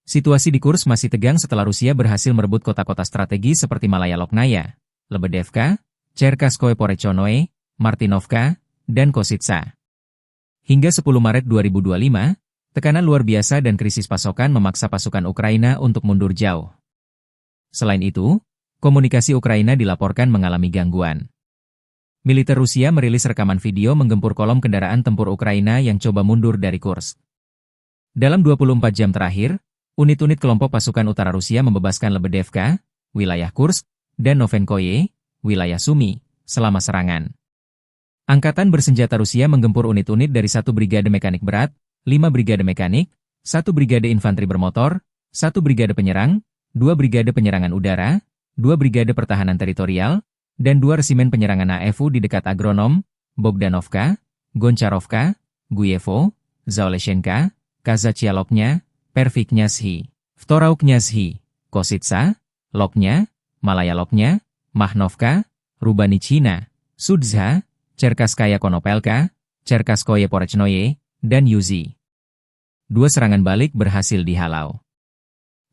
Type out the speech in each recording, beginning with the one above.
Situasi di Kursk masih tegang setelah Rusia berhasil merebut kota-kota strategis seperti Malaya Loknaya, Lebedevka, Cherkasskoye Porechonoye, Martinovka, dan Kositsa. Hingga 10 Maret 2025, tekanan luar biasa dan krisis pasokan memaksa pasukan Ukraina untuk mundur jauh. Selain itu, komunikasi Ukraina dilaporkan mengalami gangguan. Militer Rusia merilis rekaman video menggempur kolom kendaraan tempur Ukraina yang coba mundur dari Kursk. Dalam 24 jam terakhir, unit-unit kelompok pasukan utara Rusia membebaskan Lebedevka, wilayah Kursk, dan Novenkoye, wilayah Sumy, selama serangan. Angkatan bersenjata Rusia menggempur unit-unit dari 1 brigade mekanik berat, 5 brigade mekanik, 1 brigade infanteri bermotor, 1 brigade penyerang, 2 brigade penyerangan udara, 2 brigade pertahanan teritorial, dan 2 resimen penyerangan AFU di dekat Agronom, Bogdanovka, Goncharovka, Guyevo, Zaoleshenka, Kazakia Loknya, Perviknyazhi, Vtorauknyazhi, Kositsa, Loknya, Malaya Loknya, Mahnovka, Rubanichina, Sudzha, Cherkasskaya Konopelka, Cherkasskoye Porechnoye, dan Yuzi. 2 serangan balik berhasil dihalau.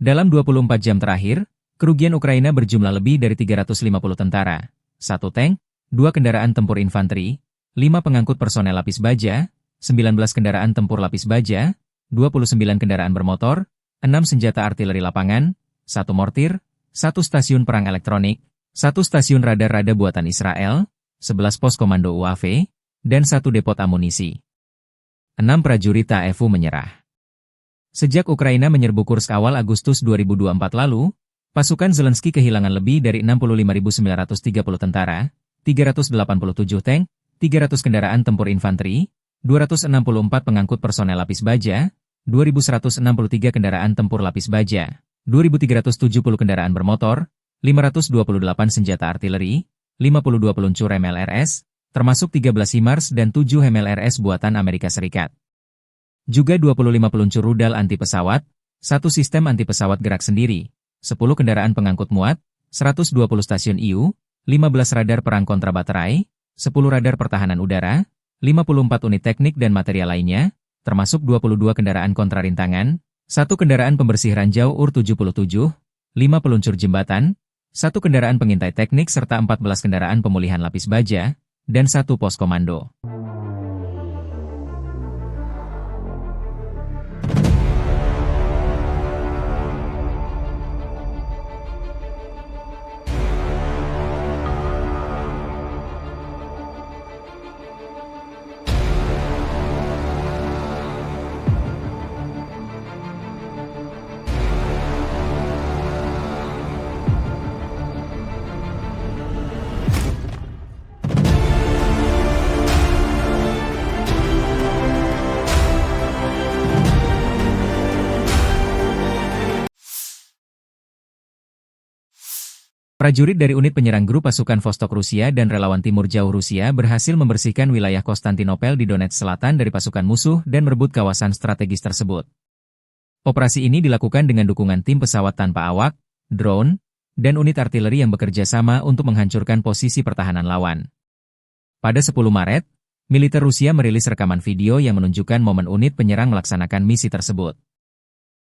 Dalam 24 jam terakhir, kerugian Ukraina berjumlah lebih dari 350 tentara, 1 tank, 2 kendaraan tempur infanteri, 5 pengangkut personel lapis baja, 19 kendaraan tempur lapis baja, 29 kendaraan bermotor, 6 senjata artileri lapangan, 1 mortir, 1 stasiun perang elektronik, 1 stasiun radar-rada buatan Israel, 11 pos komando UAV, dan 1 depot amunisi. 6 prajurit AFU menyerah. Sejak Ukraina menyerbu Kursk awal Agustus 2024 lalu, pasukan Zelensky kehilangan lebih dari 65.930 tentara, 387 tank, 300 kendaraan tempur infanteri, 264 pengangkut personel lapis baja, 2.163 kendaraan tempur lapis baja, 2.370 kendaraan bermotor, 528 senjata artileri, 52 peluncur MLRS, termasuk 13 HIMARS dan 7 MLRS buatan Amerika Serikat. Juga 25 peluncur rudal anti-pesawat, 1 sistem anti-pesawat gerak sendiri, 10 kendaraan pengangkut muat, 120 stasiun IU, 15 radar perang kontrabaterai, 10 radar pertahanan udara, 54 unit teknik dan material lainnya, termasuk 22 kendaraan kontrarintangan, 1 kendaraan pembersih ranjau UR-77, 5 peluncur jembatan, 1 kendaraan pengintai teknik serta 14 kendaraan pemulihan lapis baja, dan 1 pos komando. Prajurit dari unit penyerang grup pasukan Vostok Rusia dan relawan Timur Jauh Rusia berhasil membersihkan wilayah Konstantinopel di Donetsk Selatan dari pasukan musuh dan merebut kawasan strategis tersebut. Operasi ini dilakukan dengan dukungan tim pesawat tanpa awak, drone, dan unit artileri yang bekerja sama untuk menghancurkan posisi pertahanan lawan. Pada 10 Maret, militer Rusia merilis rekaman video yang menunjukkan momen unit penyerang melaksanakan misi tersebut.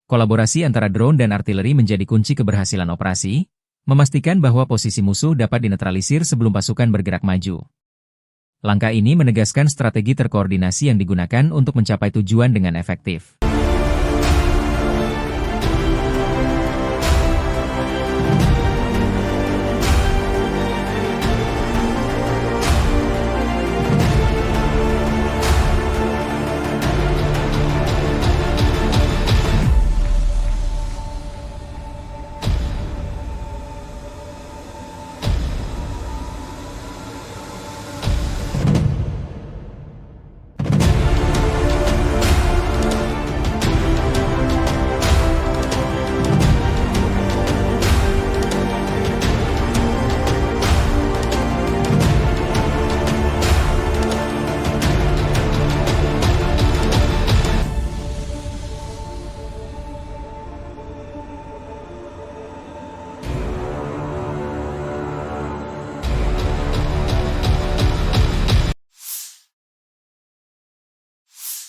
Kolaborasi antara drone dan artileri menjadi kunci keberhasilan operasi, memastikan bahwa posisi musuh dapat dinetralisir sebelum pasukan bergerak maju. Langkah ini menegaskan strategi terkoordinasi yang digunakan untuk mencapai tujuan dengan efektif.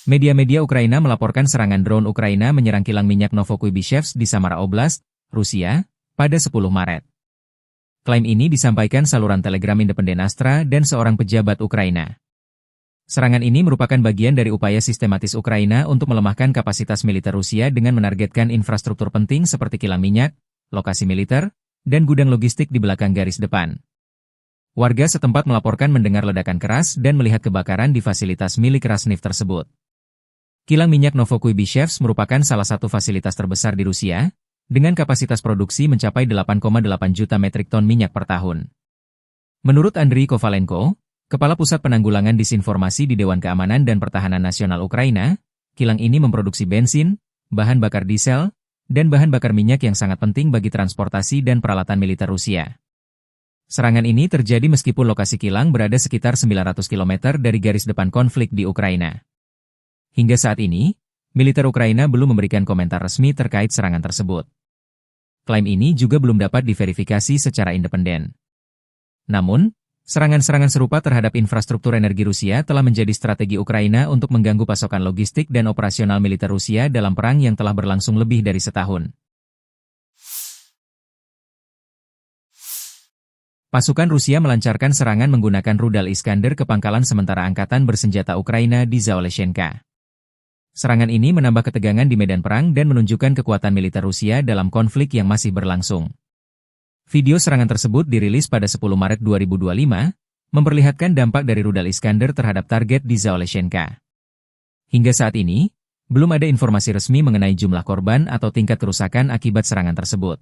Media-media Ukraina melaporkan serangan drone Ukraina menyerang kilang minyak Novokuybishevsk di Samara Oblast, Rusia, pada 10 Maret. Klaim ini disampaikan saluran Telegram independen Astra dan seorang pejabat Ukraina. Serangan ini merupakan bagian dari upaya sistematis Ukraina untuk melemahkan kapasitas militer Rusia dengan menargetkan infrastruktur penting seperti kilang minyak, lokasi militer, dan gudang logistik di belakang garis depan. Warga setempat melaporkan mendengar ledakan keras dan melihat kebakaran di fasilitas milik Rasneft tersebut. Kilang minyak Novokuybishevsk merupakan salah satu fasilitas terbesar di Rusia, dengan kapasitas produksi mencapai 8,8 juta metrik ton minyak per tahun. Menurut Andriy Kovalenko, Kepala Pusat Penanggulangan Disinformasi di Dewan Keamanan dan Pertahanan Nasional Ukraina, kilang ini memproduksi bensin, bahan bakar diesel, dan bahan bakar minyak yang sangat penting bagi transportasi dan peralatan militer Rusia. Serangan ini terjadi meskipun lokasi kilang berada sekitar 900 km dari garis depan konflik di Ukraina. Hingga saat ini, militer Ukraina belum memberikan komentar resmi terkait serangan tersebut. Klaim ini juga belum dapat diverifikasi secara independen. Namun, serangan-serangan serupa terhadap infrastruktur energi Rusia telah menjadi strategi Ukraina untuk mengganggu pasokan logistik dan operasional militer Rusia dalam perang yang telah berlangsung lebih dari setahun. Pasukan Rusia melancarkan serangan menggunakan rudal Iskander ke pangkalan sementara angkatan bersenjata Ukraina di Zaoleshenka. Serangan ini menambah ketegangan di medan perang dan menunjukkan kekuatan militer Rusia dalam konflik yang masih berlangsung. Video serangan tersebut dirilis pada 10 Maret 2025, memperlihatkan dampak dari rudal Iskander terhadap target di Zaoleshenka. Hingga saat ini, belum ada informasi resmi mengenai jumlah korban atau tingkat kerusakan akibat serangan tersebut.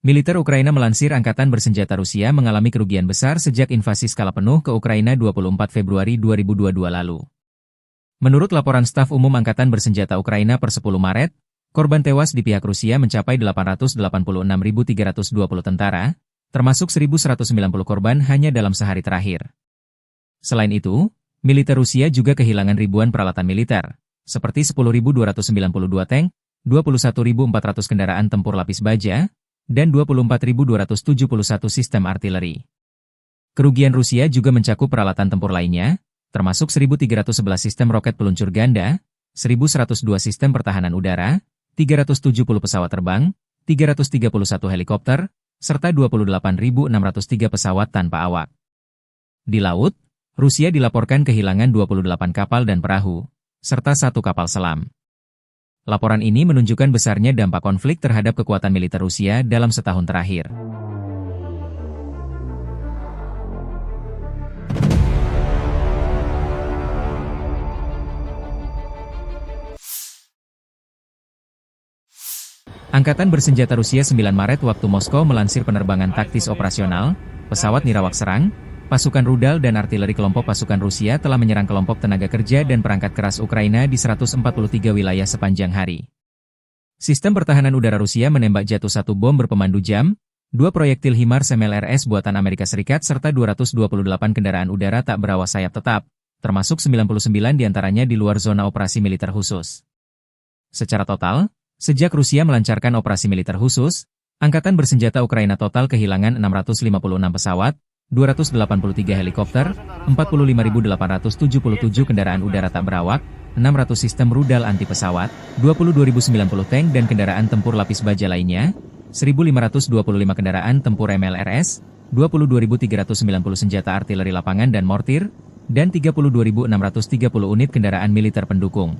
Militer Ukraina melansir Angkatan Bersenjata Rusia mengalami kerugian besar sejak invasi skala penuh ke Ukraina 24 Februari 2022 lalu. Menurut laporan Staf Umum Angkatan Bersenjata Ukraina per 10 Maret, korban tewas di pihak Rusia mencapai 886.320 tentara, termasuk 1.190 korban hanya dalam sehari terakhir. Selain itu, militer Rusia juga kehilangan ribuan peralatan militer, seperti 10.292 tank, 21.400 kendaraan tempur lapis baja, dan 24.271 sistem artileri. Kerugian Rusia juga mencakup peralatan tempur lainnya, termasuk 1.311 sistem roket peluncur ganda, 1.102 sistem pertahanan udara, 370 pesawat terbang, 331 helikopter, serta 28.603 pesawat tanpa awak. Di laut, Rusia dilaporkan kehilangan 28 kapal dan perahu, serta 1 kapal selam. Laporan ini menunjukkan besarnya dampak konflik terhadap kekuatan militer Rusia dalam setahun terakhir. Angkatan Bersenjata Rusia 9 Maret waktu Moskow melansir penerbangan taktis operasional, pesawat nirawak serang, pasukan rudal dan artileri kelompok pasukan Rusia telah menyerang kelompok tenaga kerja dan perangkat keras Ukraina di 143 wilayah sepanjang hari. Sistem pertahanan udara Rusia menembak jatuh 1 bom berpemandu jam, 2 proyektil HIMARS MLRS buatan Amerika Serikat serta 228 kendaraan udara tak berawak sayap tetap, termasuk 99 diantaranya di luar zona operasi militer khusus. Secara total, sejak Rusia melancarkan operasi militer khusus, Angkatan bersenjata Ukraina total kehilangan 656 pesawat, 283 helikopter, 45.877 kendaraan udara tak berawak, 600 sistem rudal anti pesawat, 22.090 tank dan kendaraan tempur lapis baja lainnya, 1.525 kendaraan tempur MLRS, 22.390 senjata artileri lapangan dan mortir, dan 32.630 unit kendaraan militer pendukung.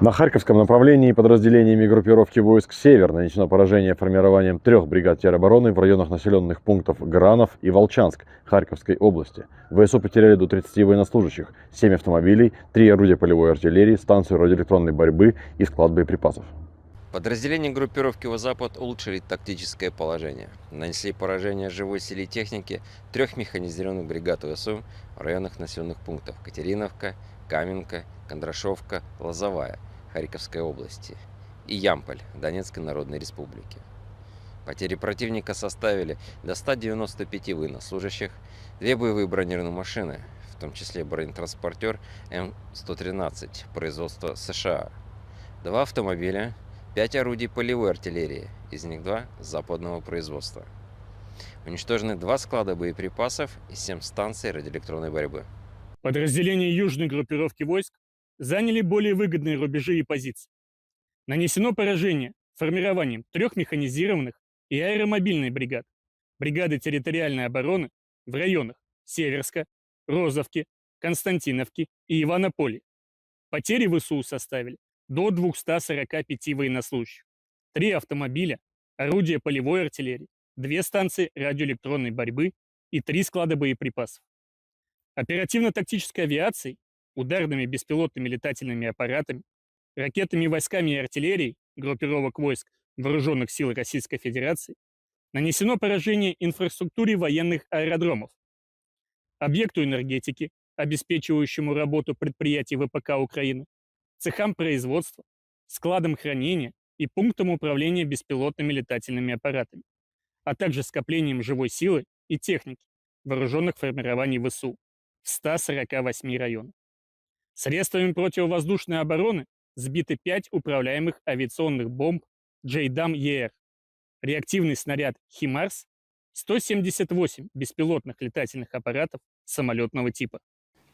На Харьковском направлении подразделениями группировки войск «Север» нанесено поражение формированием 3 бригад теробороны в районах населенных пунктов Гранов и Волчанск Харьковской области. ВСУ потеряли до 30 военнослужащих, 7 автомобилей, 3 орудия полевой артиллерии, станцию радиоэлектронной борьбы и склад боеприпасов. Подразделения группировки «Запад» улучшили тактическое положение. Нанесли поражение живой силе техники 3 механизированных бригад ВСУ в районах населенных пунктов Катериновка, Каменка, Кондрашовка, Лозовая Харьковской области и Ямполь Донецкой Народной Республики. Потери противника составили до 195 военнослужащих, 2 боевые бронированные машины, в том числе бронетранспортер М113 производства США, 2 автомобиля, 5 орудий полевой артиллерии, из них 2 западного производства. Уничтожены 2 склада боеприпасов и 7 станций радиоэлектронной борьбы. Подразделения южной группировки войск заняли более выгодные рубежи и позиции. Нанесено поражение формированием 3 механизированных и аэромобильной бригад, бригады территориальной обороны в районах Северска, Розовки, Константиновки и Иванополя. Потери ВСУ составили до 245 военнослужащих, 3 автомобиля, орудия полевой артиллерии, 2 станции радиоэлектронной борьбы и 3 склада боеприпасов. Оперативно-тактической авиацией, ударными беспилотными летательными аппаратами, ракетными войсками и артиллерией группировок войск Вооруженных сил Российской Федерации нанесено поражение инфраструктуре военных аэродромов, объекту энергетики, обеспечивающему работу предприятий ВПК Украины, цехам производства, складам хранения и пунктам управления беспилотными летательными аппаратами, а также скоплением живой силы и техники вооруженных формирований ВСУ в 148 районах. Средствами противовоздушной обороны сбиты 5 управляемых авиационных бомб JDAM-ER, реактивный снаряд «Химарс», 178 беспилотных летательных аппаратов самолетного типа.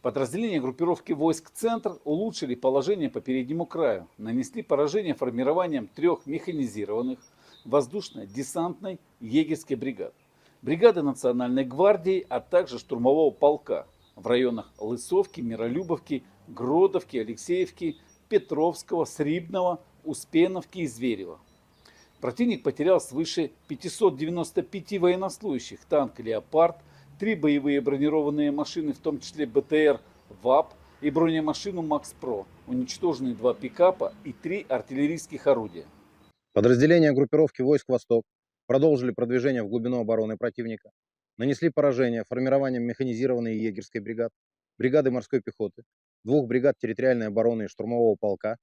Подразделения группировки войск «Центр» улучшили положение по переднему краю, нанесли поражение формированием 3 механизированных воздушно-десантной егерской бригад, бригады Национальной гвардии, а также штурмового полка в районах Лысовки, Миролюбовки, Гродовки, Алексеевки, Петровского, Срибного, Успеновки и Зверева. Противник потерял свыше 595 военнослужащих, танк «Леопард», 3 боевые бронированные машины, в том числе БТР ВАП и бронемашину МаксПро, уничтожены 2 пикапа и 3 артиллерийских орудия. Подразделения группировки войск «Восток» продолжили продвижение в глубину обороны противника, нанесли поражение формированием механизированной егерской бригад, бригады морской пехоты, 2 бригад территориальной обороны и штурмового полка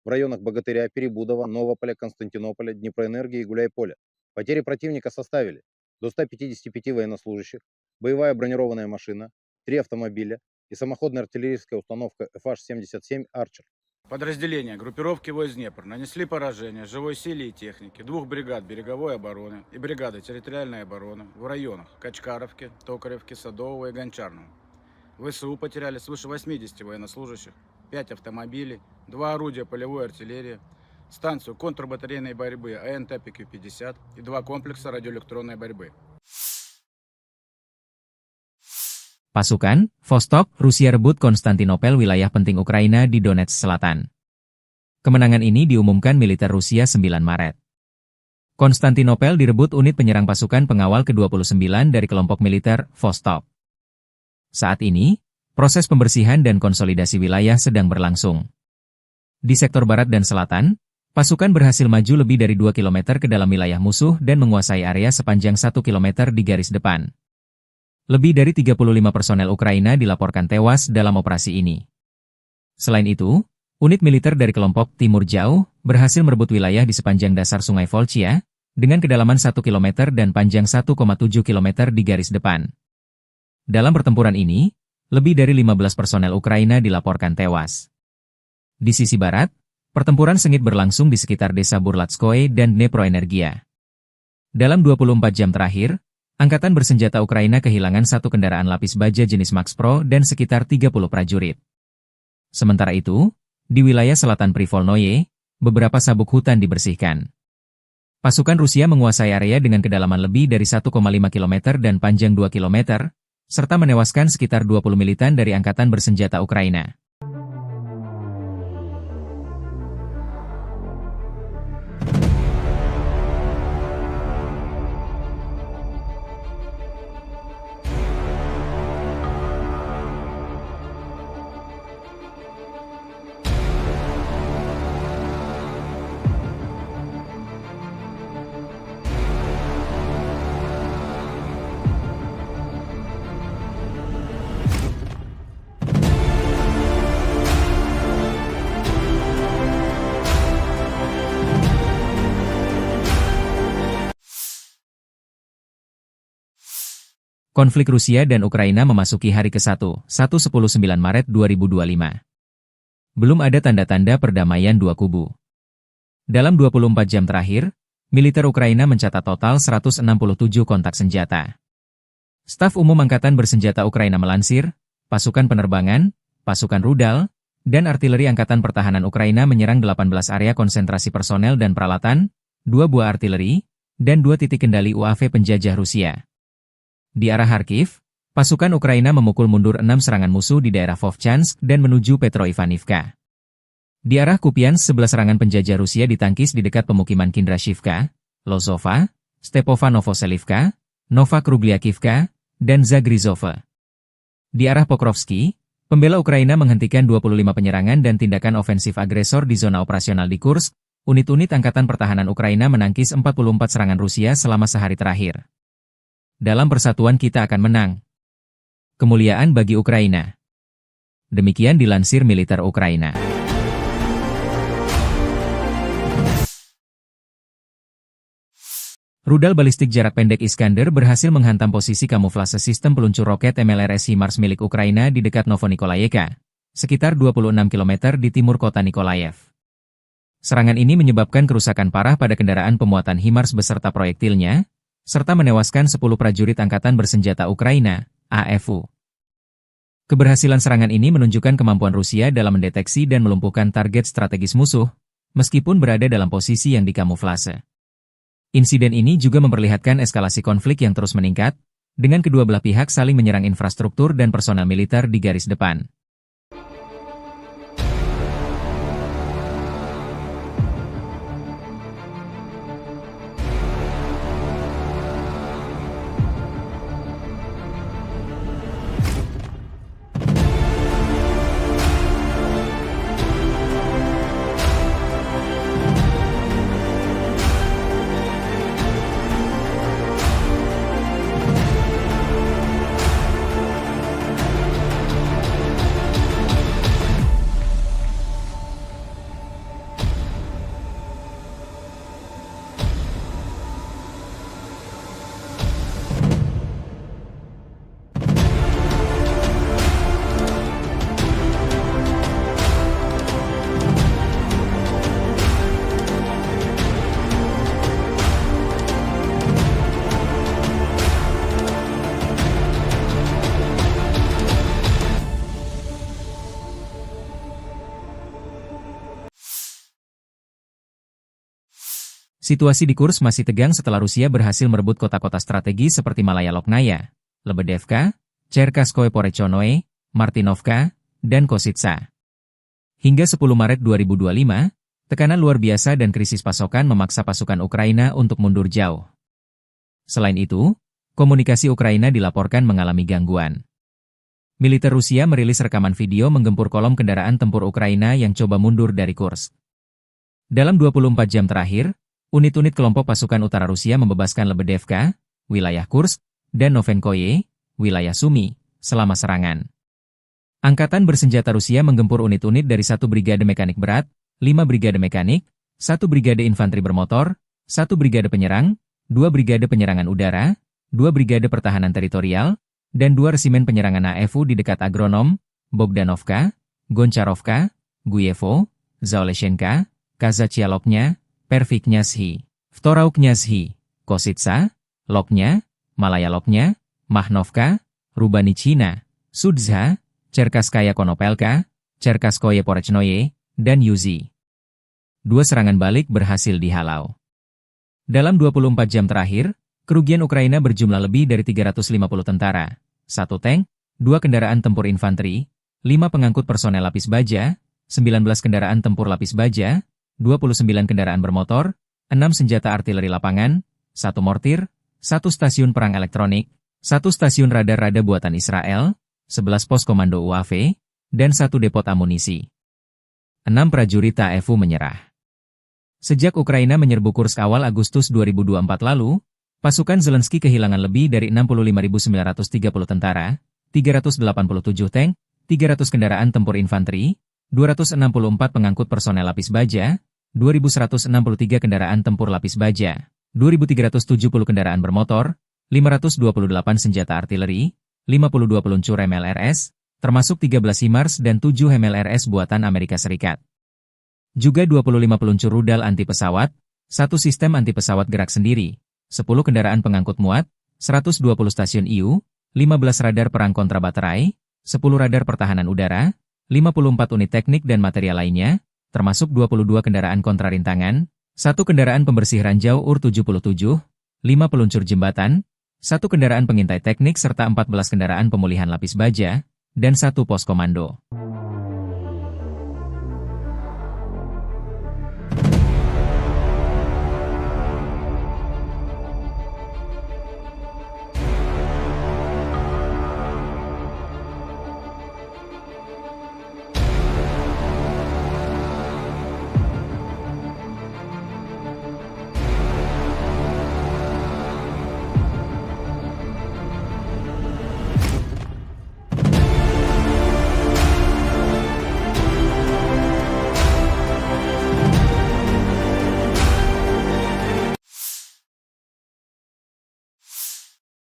в районах Богатыря, Перебудова, Новополя, Константинополя, Днепроэнергии и Гуляйполя. Потери противника составили до 155 военнослужащих, боевая бронированная машина, 3 автомобиля и самоходная артиллерийская установка FH-77 «Арчер». Подразделения группировки войск Днепр нанесли поражение живой силе и технике 2 бригад береговой обороны и бригады территориальной обороны в районах Качкаровки, Токаревки, Садового и Гончарного. ВСУ потеряли свыше 80 военнослужащих, 5 автомобилей, 2 орудия полевой артиллерии, станцию контрбатарейной борьбы АНТ-ПК-50 и 2 комплекса радиоэлектронной борьбы. Pasukan, Vostok, Rusia rebut Konstantinopel, wilayah penting Ukraina di Donetsk Selatan. Kemenangan ini diumumkan militer Rusia 9 Maret. Konstantinopel direbut unit penyerang pasukan pengawal ke-29 dari kelompok militer Vostok. Saat ini, proses pembersihan dan konsolidasi wilayah sedang berlangsung. Di sektor barat dan selatan, pasukan berhasil maju lebih dari 2 km ke dalam wilayah musuh dan menguasai area sepanjang 1 km di garis depan. Lebih dari 35 personel Ukraina dilaporkan tewas dalam operasi ini. Selain itu, unit militer dari kelompok Timur Jauh berhasil merebut wilayah di sepanjang dasar Sungai Volchia, dengan kedalaman 1 km dan panjang 1,7 km di garis depan. Dalam pertempuran ini, lebih dari 15 personel Ukraina dilaporkan tewas. Di sisi barat, pertempuran sengit berlangsung di sekitar desa Burlatskoye dan Dneproenergia. Dalam 24 jam terakhir, Angkatan Bersenjata Ukraina kehilangan satu kendaraan lapis baja jenis Max Pro dan sekitar 30 prajurit. Sementara itu, di wilayah selatan Privolnoye, beberapa sabuk hutan dibersihkan. Pasukan Rusia menguasai area dengan kedalaman lebih dari 1,5 km dan panjang 2 km, serta menewaskan sekitar 20 militan dari Angkatan Bersenjata Ukraina. Konflik Rusia dan Ukraina memasuki hari ke-1, 19 Maret 2025. Belum ada tanda-tanda perdamaian dua kubu. Dalam 24 jam terakhir, militer Ukraina mencatat total 167 kontak senjata. Staf Umum Angkatan Bersenjata Ukraina melansir, pasukan penerbangan, pasukan rudal, dan artileri Angkatan Pertahanan Ukraina menyerang 18 area konsentrasi personel dan peralatan, 2 buah artileri, dan 2 titik kendali UAV penjajah Rusia. Di arah Kharkiv, pasukan Ukraina memukul mundur 6 serangan musuh di daerah Vovchansk dan menuju Petroivanivka. Di arah Kupiansk 11 serangan penjajah Rusia ditangkis di dekat pemukiman Kindrashivka, Lozova, Stepova Novoselivka, Nova Krugliakivka, dan Zagrizova. Di arah Pokrovsky, pembela Ukraina menghentikan 25 penyerangan dan tindakan ofensif agresor di zona operasional di Kursk. Unit-unit Angkatan Pertahanan Ukraina menangkis 44 serangan Rusia selama sehari terakhir. Dalam persatuan kita akan menang. Kemuliaan bagi Ukraina. Demikian dilansir militer Ukraina. Rudal balistik jarak pendek Iskander berhasil menghantam posisi kamuflase sistem peluncur roket MLRS HIMARS milik Ukraina di dekat Novonikolayevka, sekitar 26 km di timur kota Nikolaev. Serangan ini menyebabkan kerusakan parah pada kendaraan pemuatan HIMARS beserta proyektilnya, serta menewaskan 10 prajurit Angkatan Bersenjata Ukraina, AFU. Keberhasilan serangan ini menunjukkan kemampuan Rusia dalam mendeteksi dan melumpuhkan target strategis musuh, meskipun berada dalam posisi yang dikamuflase. Insiden ini juga memperlihatkan eskalasi konflik yang terus meningkat, dengan kedua belah pihak saling menyerang infrastruktur dan personel militer di garis depan. Situasi di Kursk masih tegang setelah Rusia berhasil merebut kota-kota strategis seperti Malaya Loknaya, Lebedevka, Cherkaskoye Porechonoe, Martinovka, dan Kositsa. Hingga 10 Maret 2025, tekanan luar biasa dan krisis pasokan memaksa pasukan Ukraina untuk mundur jauh. Selain itu, komunikasi Ukraina dilaporkan mengalami gangguan. Militer Rusia merilis rekaman video menggempur kolom kendaraan tempur Ukraina yang coba mundur dari Kursk. Dalam 24 jam terakhir, unit-unit kelompok pasukan utara Rusia membebaskan Lebedevka, wilayah Kursk, dan Novenkoye, wilayah Sumy, selama serangan. Angkatan Bersenjata Rusia menggempur unit-unit dari 1 brigade mekanik berat, 5 brigade mekanik, 1 brigade infanteri bermotor, 1 brigade penyerang, 2 brigade penyerangan udara, 2 brigade pertahanan teritorial, dan 2 resimen penyerangan AFU di dekat Agronom, Bogdanovka, Goncharovka, Guyevo, Zaoleshenka, Kazachialoknya, Perviknyazhi, Vtorauknyazhi, Kositsa, Loknya, Malaya Loknya, Mahnovka, Rubanichina, Sudza, Cherkasskaya Konopelka, Cherkasskoye Porechnoye, dan Yuzi. 2 serangan balik berhasil dihalau. Dalam 24 jam terakhir, kerugian Ukraina berjumlah lebih dari 350 tentara, 1 tank, 2 kendaraan tempur infanteri, 5 pengangkut personel lapis baja, 19 kendaraan tempur lapis baja, 29 kendaraan bermotor, 6 senjata artileri lapangan, 1 mortir, 1 stasiun perang elektronik, 1 stasiun radar-rada buatan Israel, 11 pos komando UAV, dan 1 depot amunisi. 6 prajurit TAEFU menyerah. Sejak Ukraina menyerbu Kursk awal Agustus 2024 lalu, pasukan Zelensky kehilangan lebih dari 65.930 tentara, 387 tank, 300 kendaraan tempur infanteri, 264 pengangkut personel lapis baja, 2.163 kendaraan tempur lapis baja, 2.370 kendaraan bermotor, 528 senjata artileri, 52 peluncur MLRS, termasuk 13 HIMARS dan 7 MLRS buatan Amerika Serikat. Juga 25 peluncur rudal anti pesawat, 1 sistem anti pesawat gerak sendiri, 10 kendaraan pengangkut muat, 120 stasiun IU, 15 radar perang kontra baterai, 10 radar pertahanan udara, 54 unit teknik dan material lainnya, termasuk 22 kendaraan kontra rintangan, 1 kendaraan pembersih ranjau UR-77, 5 peluncur jembatan, 1 kendaraan pengintai teknik serta 14 kendaraan pemulihan lapis baja, dan 1 pos komando.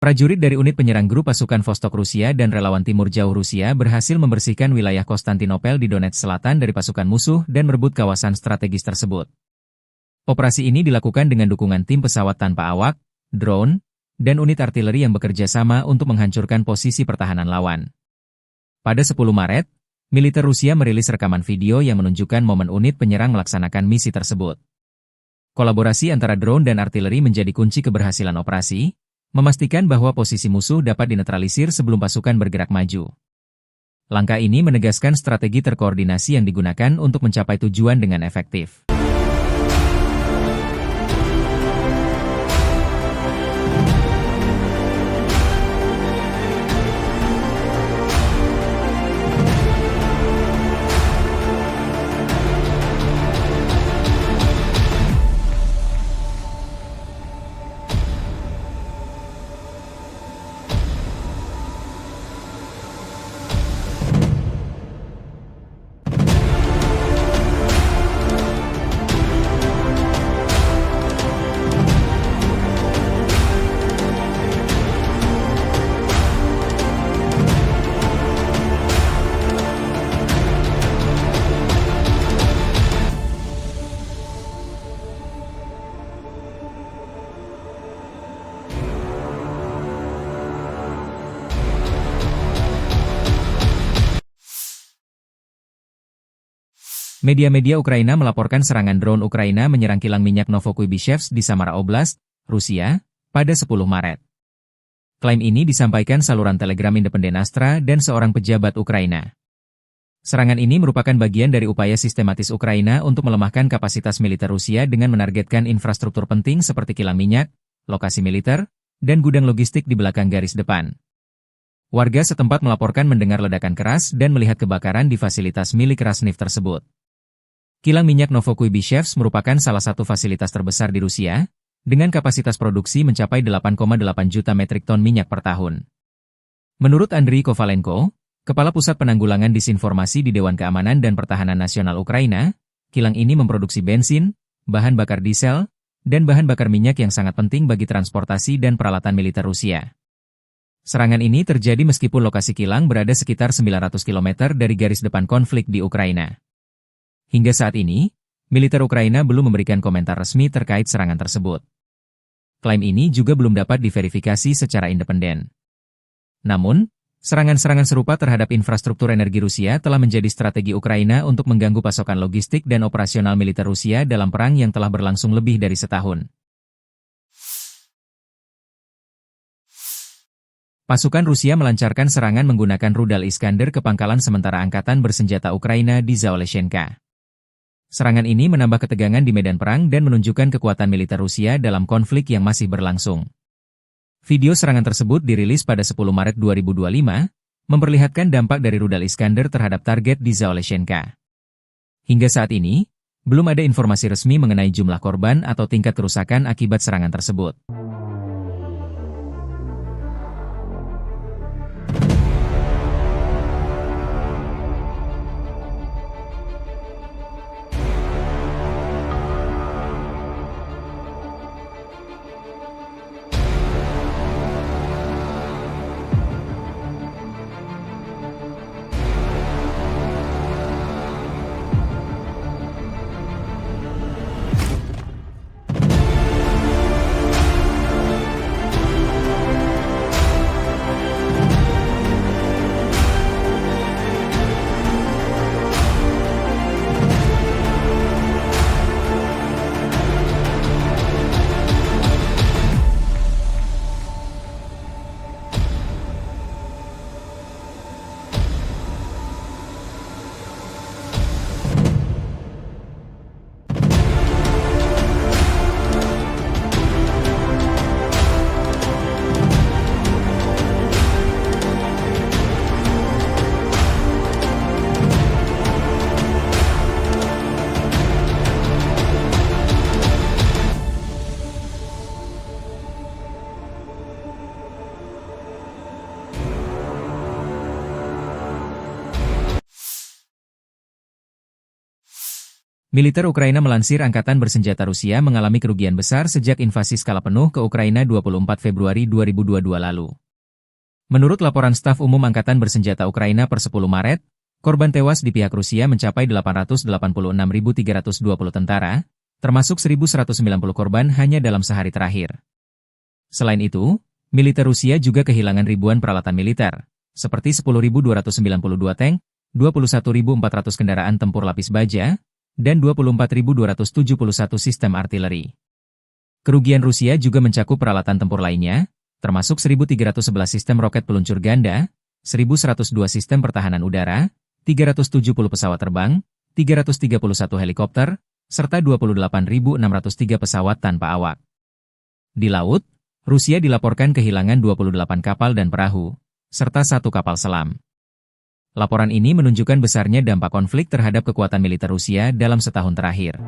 Prajurit dari unit penyerang grup pasukan Vostok Rusia dan relawan timur jauh Rusia berhasil membersihkan wilayah Konstantinopel di Donetsk Selatan dari pasukan musuh dan merebut kawasan strategis tersebut. Operasi ini dilakukan dengan dukungan tim pesawat tanpa awak, drone, dan unit artileri yang bekerja sama untuk menghancurkan posisi pertahanan lawan. Pada 10 Maret, militer Rusia merilis rekaman video yang menunjukkan momen unit penyerang melaksanakan misi tersebut. Kolaborasi antara drone dan artileri menjadi kunci keberhasilan operasi, memastikan bahwa posisi musuh dapat dinetralisir sebelum pasukan bergerak maju. Langkah ini menegaskan strategi terkoordinasi yang digunakan untuk mencapai tujuan dengan efektif. Media-media Ukraina melaporkan serangan drone Ukraina menyerang kilang minyak Novokuibishevsk di Samara Oblast, Rusia, pada 10 Maret. Klaim ini disampaikan saluran Telegram Independen Astra dan seorang pejabat Ukraina. Serangan ini merupakan bagian dari upaya sistematis Ukraina untuk melemahkan kapasitas militer Rusia dengan menargetkan infrastruktur penting seperti kilang minyak, lokasi militer, dan gudang logistik di belakang garis depan. Warga setempat melaporkan mendengar ledakan keras dan melihat kebakaran di fasilitas milik Rasneft tersebut. Kilang minyak Novokuibishevsk merupakan salah satu fasilitas terbesar di Rusia, dengan kapasitas produksi mencapai 8,8 juta metrik ton minyak per tahun. Menurut Andriy Kovalenko, Kepala Pusat Penanggulangan Disinformasi di Dewan Keamanan dan Pertahanan Nasional Ukraina, kilang ini memproduksi bensin, bahan bakar diesel, dan bahan bakar minyak yang sangat penting bagi transportasi dan peralatan militer Rusia. Serangan ini terjadi meskipun lokasi kilang berada sekitar 900 km dari garis depan konflik di Ukraina. Hingga saat ini, militer Ukraina belum memberikan komentar resmi terkait serangan tersebut. Klaim ini juga belum dapat diverifikasi secara independen. Namun, serangan-serangan serupa terhadap infrastruktur energi Rusia telah menjadi strategi Ukraina untuk mengganggu pasokan logistik dan operasional militer Rusia dalam perang yang telah berlangsung lebih dari setahun. Pasukan Rusia melancarkan serangan menggunakan rudal Iskander ke pangkalan sementara angkatan bersenjata Ukraina di Zaoleshenka. Serangan ini menambah ketegangan di medan perang dan menunjukkan kekuatan militer Rusia dalam konflik yang masih berlangsung. Video serangan tersebut dirilis pada 10 Maret 2025, memperlihatkan dampak dari rudal Iskander terhadap target di Zaoleshenka. Hingga saat ini, belum ada informasi resmi mengenai jumlah korban atau tingkat kerusakan akibat serangan tersebut. Militer Ukraina melansir angkatan bersenjata Rusia mengalami kerugian besar sejak invasi skala penuh ke Ukraina 24 Februari 2022 lalu. Menurut laporan staf umum Angkatan Bersenjata Ukraina per 10 Maret, korban tewas di pihak Rusia mencapai 886.320 tentara, termasuk 1.190 korban hanya dalam sehari terakhir. Selain itu, militer Rusia juga kehilangan ribuan peralatan militer, seperti 10.292 tank, 21.400 kendaraan tempur lapis baja, dan 24.271 sistem artileri. Kerugian Rusia juga mencakup peralatan tempur lainnya, termasuk 1.311 sistem roket peluncur ganda, 1.102 sistem pertahanan udara, 370 pesawat terbang, 331 helikopter, serta 28.603 pesawat tanpa awak. Di laut, Rusia dilaporkan kehilangan 28 kapal dan perahu, serta 1 kapal selam. Laporan ini menunjukkan besarnya dampak konflik terhadap kekuatan militer Rusia dalam setahun terakhir.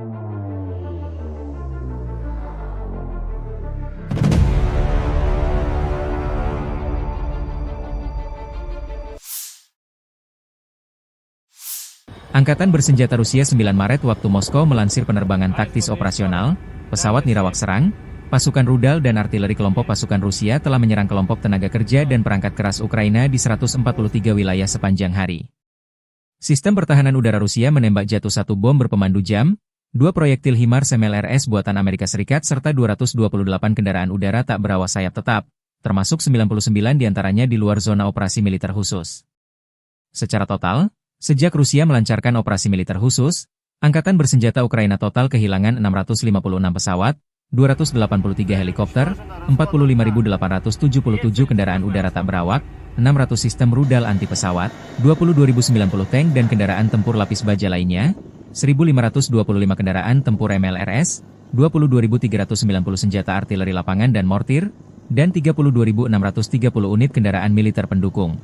Angkatan Bersenjata Rusia 9 Maret waktu Moskow melansir penerbangan taktis operasional, pesawat nirawak serang, pasukan rudal dan artileri kelompok pasukan Rusia telah menyerang kelompok tenaga kerja dan perangkat keras Ukraina di 143 wilayah sepanjang hari. Sistem pertahanan udara Rusia menembak jatuh 1 bom berpemandu jam, 2 proyektil HIMARS MLRS buatan Amerika Serikat serta 228 kendaraan udara tak berawak sayap tetap, termasuk 99 diantaranya di luar zona operasi militer khusus. Secara total, sejak Rusia melancarkan operasi militer khusus, Angkatan Bersenjata Ukraina total kehilangan 656 pesawat, 283 helikopter, 45.877 kendaraan udara tak berawak, 600 sistem rudal anti pesawat, 22.090 tank dan kendaraan tempur lapis baja lainnya, 1.525 kendaraan tempur MLRS, 22.390 senjata artileri lapangan dan mortir, dan 32.630 unit kendaraan militer pendukung.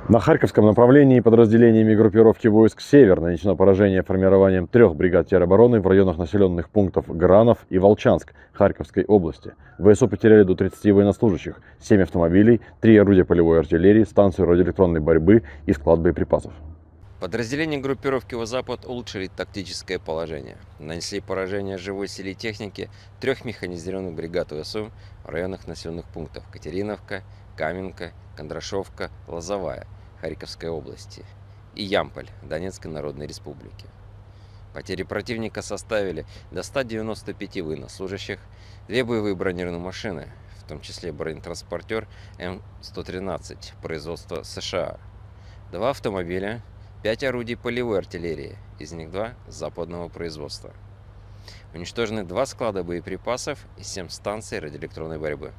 На Харьковском направлении подразделениями группировки войск «Север» нанесено поражение формированием 3 бригад теробороны в районах населенных пунктов Гранов и Волчанск Харьковской области. ВСУ потеряли до 30 военнослужащих, 7 автомобилей, 3 орудия полевой артиллерии, станцию радиоэлектронной борьбы и склад боеприпасов. Подразделения группировки «Запад» улучшили тактическое положение. Нанесли поражение живой силе и технике 3 механизированных бригад ВСУ в районах населенных пунктов Катериновка, Каменка, Кондрашовка, Лозовая Харьковской области и Ямполь Донецкой Народной Республики. Потери противника составили до 195 военнослужащих, 2 боевые бронированные машины, в том числе бронетранспортер М113 производства США, 2 автомобиля, 5 орудий полевой артиллерии, из них 2 западного производства. Уничтожены 2 склада боеприпасов и 7 станций радиоэлектронной борьбы.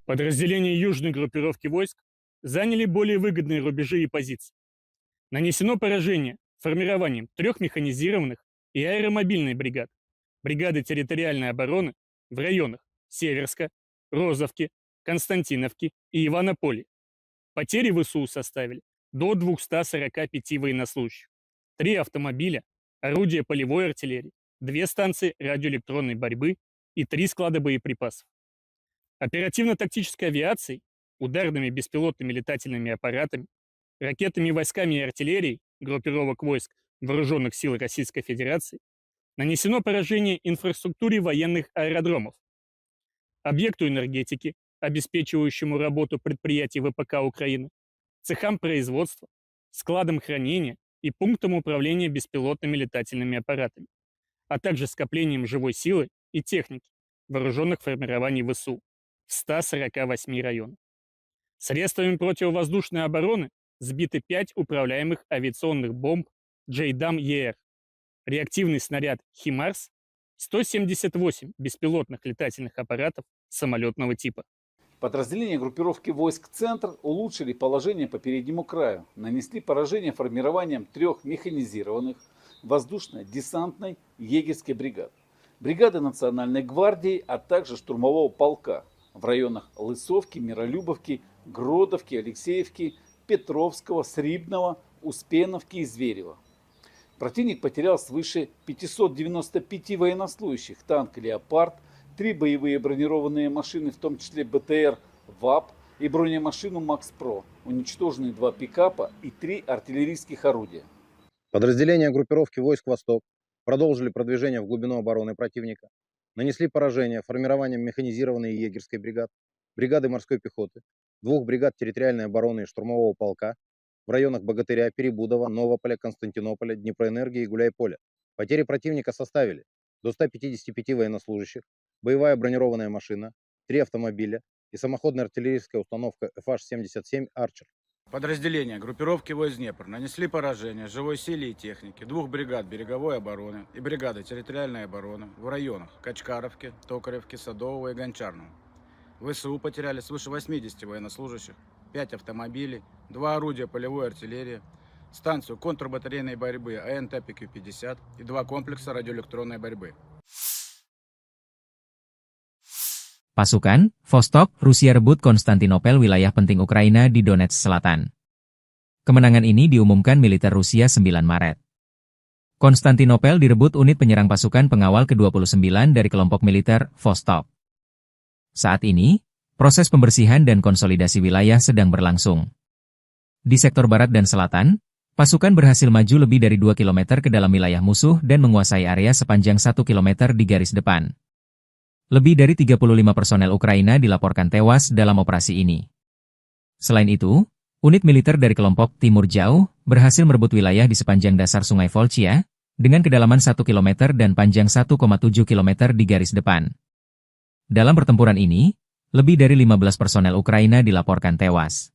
Подразделения южной группировки войск заняли более выгодные рубежи и позиции. Нанесено поражение формированием 3 механизированных и аэромобильной бригад, бригады территориальной обороны в районах Северска, Розовки, Константиновки и Иванополя. Потери ВСУ составили до 245 военнослужащих, 3 автомобиля, орудия полевой артиллерии, 2 станции радиоэлектронной борьбы и 3 склада боеприпасов. Оперативно-тактической авиацией, ударными беспилотными летательными аппаратами, ракетными войсками и артиллерией группировок войск Вооруженных сил Российской Федерации нанесено поражение инфраструктуре военных аэродромов, объекту энергетики, обеспечивающему работу предприятий ВПК Украины, цехам производства, складам хранения и пунктам управления беспилотными летательными аппаратами, а также скоплением живой силы и техники вооруженных формирований ВСУ в 148 районах. Средствами противовоздушной обороны сбиты 5 управляемых авиационных бомб JDAM-ER, реактивный снаряд «Химарс», 178 беспилотных летательных аппаратов самолетного типа. Подразделения группировки войск «Центр» улучшили положение по переднему краю, нанесли поражение формированием 3 механизированных воздушно-десантной егерской бригад, бригады Национальной гвардии, а также штурмового полка в районах Лысовки, Миролюбовки, Гродовки, Алексеевки, Петровского, Срибного, Успеновки и Зверева. Противник потерял свыше 595 военнослужащих, танк «Леопард», 3 боевые бронированные машины, в том числе БТР ВАП и бронемашину МАКС-ПРО, уничтожены 2 пикапа и 3 артиллерийских орудия. Подразделения группировки войск «Восток» продолжили продвижение в глубину обороны противника, нанесли поражение формированием механизированной егерской бригад, бригады морской пехоты, 2 бригад территориальной обороны и штурмового полка в районах Богатыря, Перебудова, Новополя, Константинополя, Днепроэнергии и Гуляйполя. Потери противника составили до 155 военнослужащих, боевая бронированная машина, 3 автомобиля и самоходная артиллерийская установка FH-77 «Арчер». Подразделения группировки войск Днепр нанесли поражение живой силе и технике 2 бригад береговой обороны и бригады территориальной обороны в районах Качкаровки, Токаревки, Садового и Гончарного. ВСУ потеряли свыше 80 военнослужащих, 5 автомобилей, 2 орудия полевой артиллерии, станцию контрбатарейной борьбы АНТ-ПК-50 и 2 комплекса радиоэлектронной борьбы. Pasukan, Vostok, Rusia rebut Konstantinopel, wilayah penting Ukraina di Donetsk Selatan. Kemenangan ini diumumkan militer Rusia 9 Maret. Konstantinopel direbut unit penyerang pasukan pengawal ke-29 dari kelompok militer Vostok. Saat ini, proses pembersihan dan konsolidasi wilayah sedang berlangsung. Di sektor barat dan selatan, pasukan berhasil maju lebih dari 2 km ke dalam wilayah musuh dan menguasai area sepanjang 1 km di garis depan. Lebih dari 35 personel Ukraina dilaporkan tewas dalam operasi ini. Selain itu, unit militer dari kelompok Timur Jauh berhasil merebut wilayah di sepanjang dasar Sungai Volchia, dengan kedalaman 1 km dan panjang 1,7 km di garis depan. Dalam pertempuran ini, lebih dari 15 personel Ukraina dilaporkan tewas.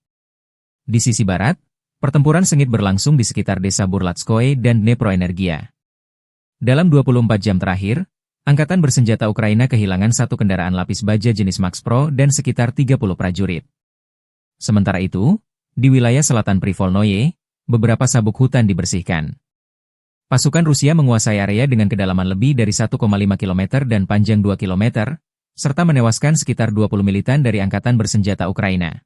Di sisi barat, pertempuran sengit berlangsung di sekitar desa Burlatskoye dan Dneproenergia. Dalam 24 jam terakhir, Angkatan bersenjata Ukraina kehilangan 1 kendaraan lapis baja jenis MAX-PRO dan sekitar 30 prajurit. Sementara itu, di wilayah selatan Privolnoye, beberapa sabuk hutan dibersihkan. Pasukan Rusia menguasai area dengan kedalaman lebih dari 1,5 km dan panjang 2 km, serta menewaskan sekitar 20 militan dari Angkatan bersenjata Ukraina.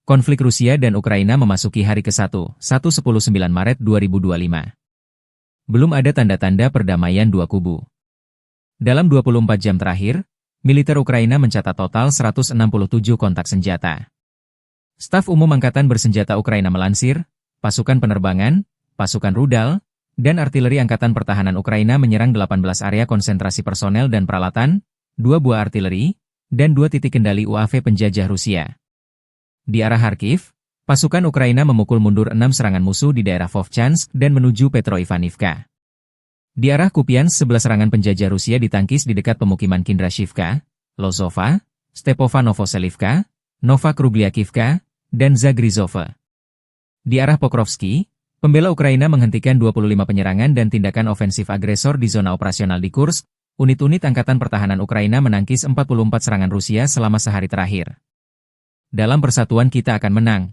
Konflik Rusia dan Ukraina memasuki hari ke-1, 19 Maret 2025. Belum ada tanda-tanda perdamaian dua kubu. Dalam 24 jam terakhir, militer Ukraina mencatat total 167 kontak senjata. Staf Umum Angkatan Bersenjata Ukraina melansir, pasukan penerbangan, pasukan rudal, dan artileri Angkatan Pertahanan Ukraina menyerang 18 area konsentrasi personel dan peralatan, 2 buah artileri, dan 2 titik kendali UAV penjajah Rusia. Di arah Kharkiv, pasukan Ukraina memukul mundur 6 serangan musuh di daerah Vovchansk dan menuju Petroivanivka. Di arah Kupiansk 11 serangan penjajah Rusia ditangkis di dekat pemukiman Kindrashivka, Lozova, Stepova-Novoselivka, Nova-Krugliakivka, dan Zagrizova. Di arah Pokrovsky, pembela Ukraina menghentikan 25 penyerangan dan tindakan ofensif agresor di zona operasional di Kursk. Unit-unit Angkatan Pertahanan Ukraina menangkis 44 serangan Rusia selama sehari terakhir. Dalam persatuan kita akan menang.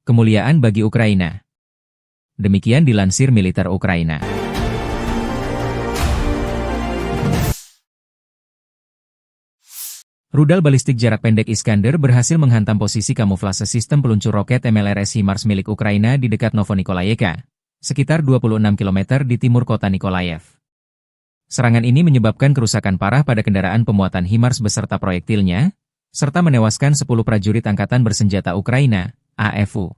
Kemuliaan bagi Ukraina. Demikian dilansir militer Ukraina. Rudal balistik jarak pendek Iskander berhasil menghantam posisi kamuflase sistem peluncur roket MLRS HIMARS milik Ukraina di dekat Novonikolayevka, sekitar 26 km di timur kota Nikolaev. Serangan ini menyebabkan kerusakan parah pada kendaraan pemuatan HIMARS beserta proyektilnya, serta menewaskan 10 prajurit Angkatan Bersenjata Ukraina, AFU.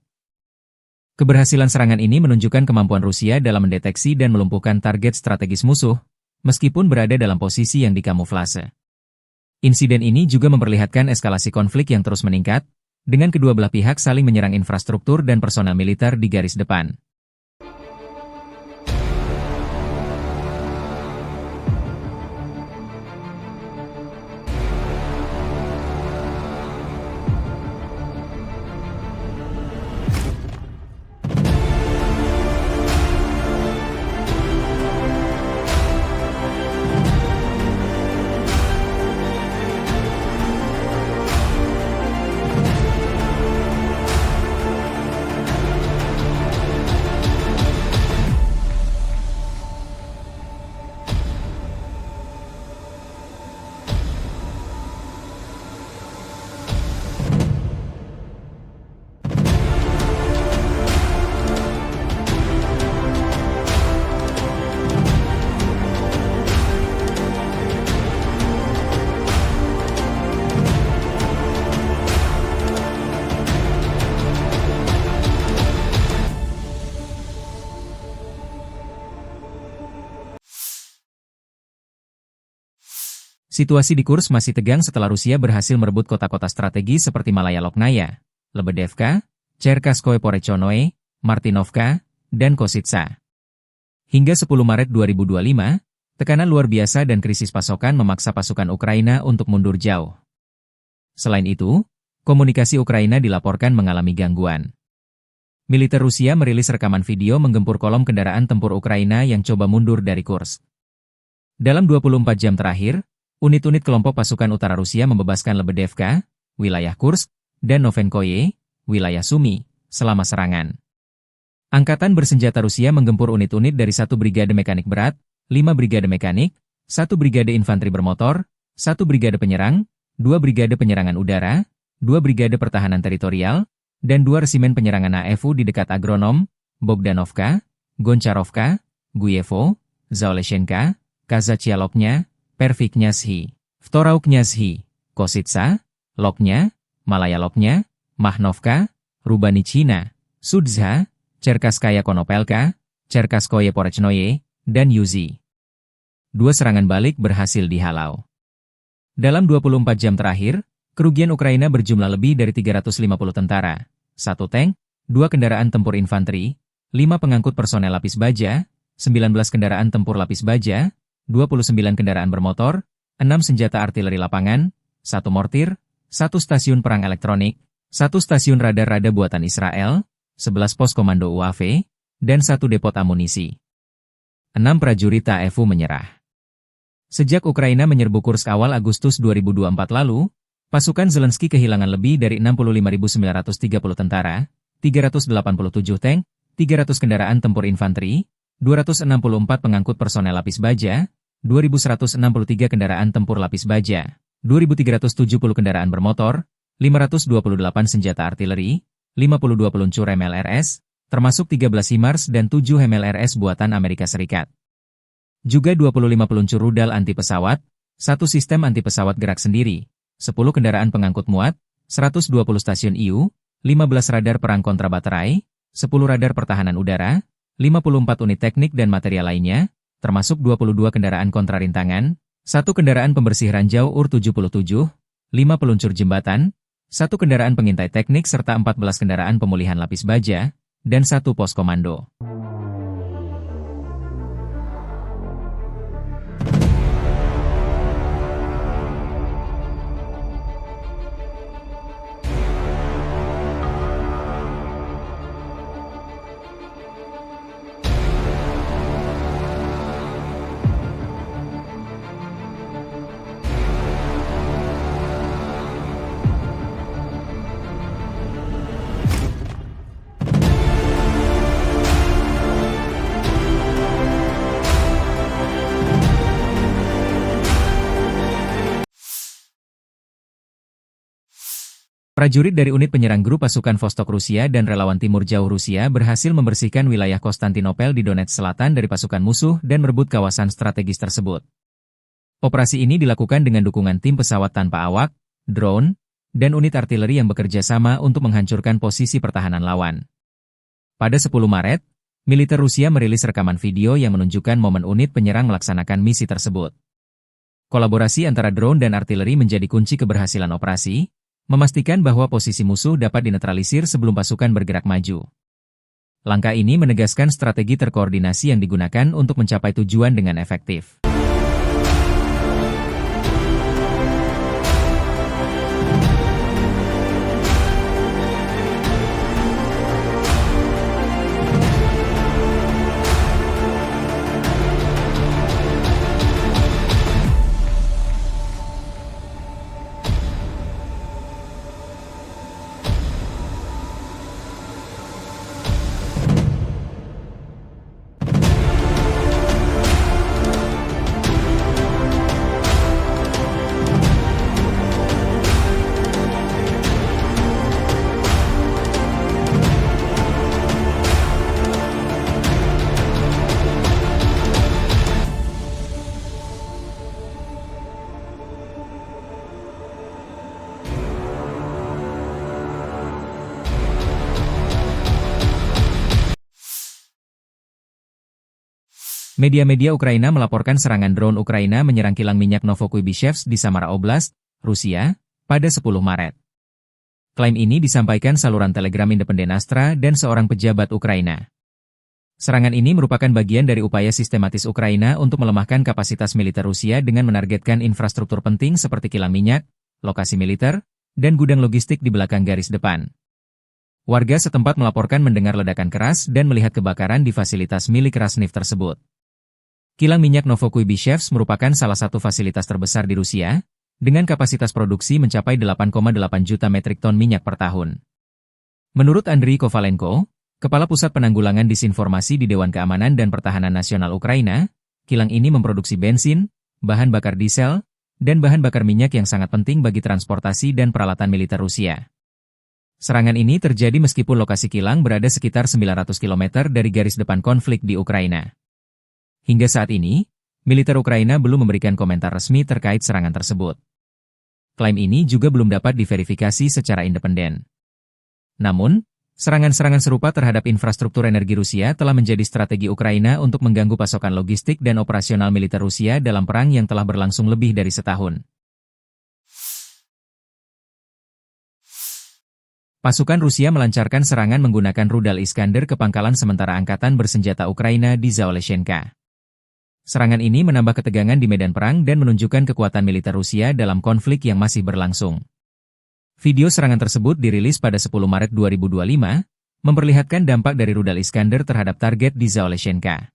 Keberhasilan serangan ini menunjukkan kemampuan Rusia dalam mendeteksi dan melumpuhkan target strategis musuh, meskipun berada dalam posisi yang dikamuflase. Insiden ini juga memperlihatkan eskalasi konflik yang terus meningkat, dengan kedua belah pihak saling menyerang infrastruktur dan personel militer di garis depan. Situasi di Kursk masih tegang setelah Rusia berhasil merebut kota-kota strategis seperti Malaya Loknaya, Lebedevka, Cherkaskoye Porechonoe, Martinovka, dan Kositsa. Hingga 10 Maret 2025, tekanan luar biasa dan krisis pasokan memaksa pasukan Ukraina untuk mundur jauh. Selain itu, komunikasi Ukraina dilaporkan mengalami gangguan. Militer Rusia merilis rekaman video menggempur kolom kendaraan tempur Ukraina yang coba mundur dari Kursk. Dalam 24 jam terakhir, unit-unit kelompok pasukan utara Rusia membebaskan Lebedevka, wilayah Kursk, dan Novenkoye, wilayah Sumy, selama serangan. Angkatan Bersenjata Rusia menggempur unit-unit dari 1 Brigade Mekanik Berat, 5 Brigade Mekanik, 1 Brigade Infanteri Bermotor, 1 Brigade Penyerang, 2 Brigade Penyerangan Udara, 2 Brigade Pertahanan Teritorial, dan 2 Resimen Penyerangan AFU di dekat Agronom, Bogdanovka, Goncharovka, Guyevo, Zaoleshenka, Kazachialoknya, Perviknyazhi, Vtorauknyazhi, Kositsa, Loknya, Malaya Loknya, Mahnovka, Rubanichina, Sudzha, Cherkaskaya Konopelka, Cherkaskoye Porechnoye, dan Yuzi. 2 serangan balik berhasil dihalau. Dalam 24 jam terakhir, kerugian Ukraina berjumlah lebih dari 350 tentara, 1 tank, 2 kendaraan tempur infanteri, 5 pengangkut personel lapis baja, 19 kendaraan tempur lapis baja, 29 kendaraan bermotor, 6 senjata artileri lapangan, 1 mortir, 1 stasiun perang elektronik, 1 stasiun radar-rada buatan Israel, 11 pos komando UAV, dan 1 depot amunisi. 6 prajurit AFU menyerah. Sejak Ukraina menyerbu Kursk awal Agustus 2024 lalu, pasukan Zelensky kehilangan lebih dari 65.930 tentara, 387 tank, 300 kendaraan tempur infanteri, 264 pengangkut personel lapis baja, 2.163 kendaraan tempur lapis baja, 2.370 kendaraan bermotor, 528 senjata artileri, 52 peluncur MLRS, termasuk 13 HIMARS dan 7 MLRS buatan Amerika Serikat. Juga 25 peluncur rudal anti pesawat, 1 sistem anti pesawat gerak sendiri, 10 kendaraan pengangkut muat, 120 stasiun IU, 15 radar perang kontra baterai, 10 radar pertahanan udara, 54 unit teknik dan material lainnya, termasuk 22 kendaraan kontrarintangan, 1 kendaraan pembersih ranjau UR-77, 5 peluncur jembatan, 1 kendaraan pengintai teknik serta 14 kendaraan pemulihan lapis baja, dan 1 pos komando. Prajurit dari unit penyerang grup pasukan Vostok Rusia dan relawan timur jauh Rusia berhasil membersihkan wilayah Konstantinopel di Donetsk Selatan dari pasukan musuh dan merebut kawasan strategis tersebut. Operasi ini dilakukan dengan dukungan tim pesawat tanpa awak, drone, dan unit artileri yang bekerja sama untuk menghancurkan posisi pertahanan lawan. Pada 10 Maret, militer Rusia merilis rekaman video yang menunjukkan momen unit penyerang melaksanakan misi tersebut. Kolaborasi antara drone dan artileri menjadi kunci keberhasilan operasi, memastikan bahwa posisi musuh dapat dinetralisir sebelum pasukan bergerak maju. Langkah ini menegaskan strategi terkoordinasi yang digunakan untuk mencapai tujuan dengan efektif. Media-media Ukraina melaporkan serangan drone Ukraina menyerang kilang minyak Novokuibishevsk di Samara Oblast, Rusia, pada 10 Maret. Klaim ini disampaikan saluran Telegram Independen Astra dan seorang pejabat Ukraina. Serangan ini merupakan bagian dari upaya sistematis Ukraina untuk melemahkan kapasitas militer Rusia dengan menargetkan infrastruktur penting seperti kilang minyak, lokasi militer, dan gudang logistik di belakang garis depan. Warga setempat melaporkan mendengar ledakan keras dan melihat kebakaran di fasilitas milik Rasneft tersebut. Kilang minyak Novokuibishevsk merupakan salah satu fasilitas terbesar di Rusia, dengan kapasitas produksi mencapai 8,8 juta metrik ton minyak per tahun. Menurut Andriy Kovalenko, Kepala Pusat Penanggulangan Disinformasi di Dewan Keamanan dan Pertahanan Nasional Ukraina, kilang ini memproduksi bensin, bahan bakar diesel, dan bahan bakar minyak yang sangat penting bagi transportasi dan peralatan militer Rusia. Serangan ini terjadi meskipun lokasi kilang berada sekitar 900 km dari garis depan konflik di Ukraina. Hingga saat ini, militer Ukraina belum memberikan komentar resmi terkait serangan tersebut. Klaim ini juga belum dapat diverifikasi secara independen. Namun, serangan-serangan serupa terhadap infrastruktur energi Rusia telah menjadi strategi Ukraina untuk mengganggu pasokan logistik dan operasional militer Rusia dalam perang yang telah berlangsung lebih dari setahun. Pasukan Rusia melancarkan serangan menggunakan rudal Iskander ke pangkalan sementara angkatan bersenjata Ukraina di Zaoleshenka. Serangan ini menambah ketegangan di medan perang dan menunjukkan kekuatan militer Rusia dalam konflik yang masih berlangsung. Video serangan tersebut dirilis pada 10 Maret 2025, memperlihatkan dampak dari rudal Iskander terhadap target di Zaoleshenka.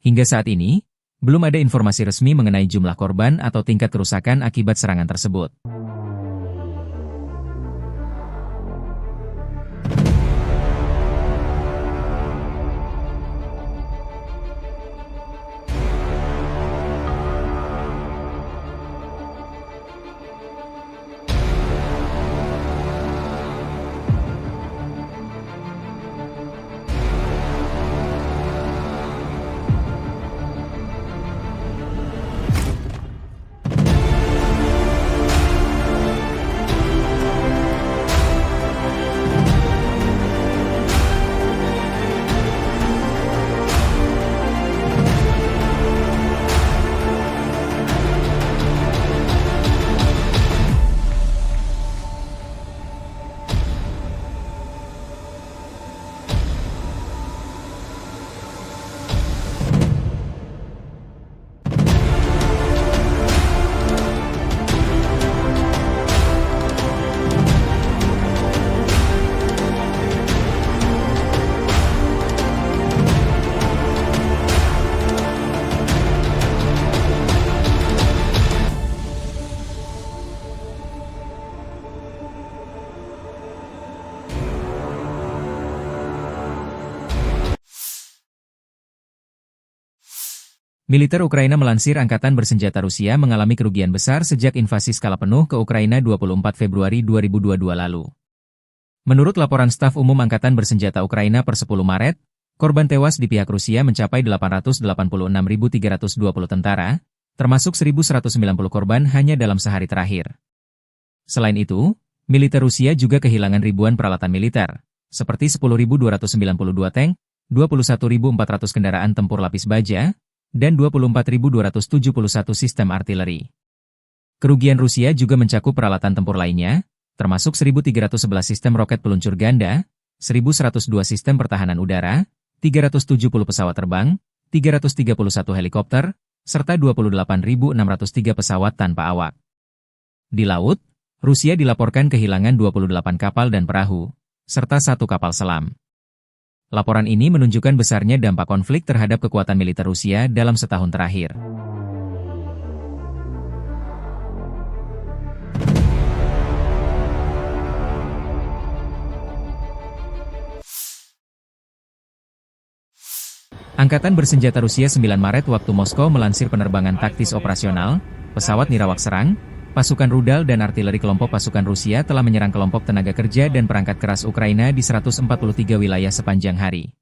Hingga saat ini, belum ada informasi resmi mengenai jumlah korban atau tingkat kerusakan akibat serangan tersebut. Militer Ukraina melansir Angkatan Bersenjata Rusia mengalami kerugian besar sejak invasi skala penuh ke Ukraina 24 Februari 2022 lalu. Menurut laporan Staf Umum Angkatan Bersenjata Ukraina per 10 Maret, korban tewas di pihak Rusia mencapai 886.320 tentara, termasuk 1.190 korban hanya dalam sehari terakhir. Selain itu, militer Rusia juga kehilangan ribuan peralatan militer, seperti 10.292 tank, 21.400 kendaraan tempur lapis baja, dan 24.271 sistem artileri. Kerugian Rusia juga mencakup peralatan tempur lainnya, termasuk 1.311 sistem roket peluncur ganda, 1.102 sistem pertahanan udara, 370 pesawat terbang, 331 helikopter, serta 28.603 pesawat tanpa awak. Di laut, Rusia dilaporkan kehilangan 28 kapal dan perahu, serta 1 kapal selam. Laporan ini menunjukkan besarnya dampak konflik terhadap kekuatan militer Rusia dalam setahun terakhir. Angkatan Bersenjata Rusia 9 Maret waktu Moskow melansir penerbangan taktis operasional, pesawat nirawak serang, pasukan rudal dan artileri kelompok pasukan Rusia telah menyerang kelompok tenaga kerja dan perangkat keras Ukraina di 143 wilayah sepanjang hari.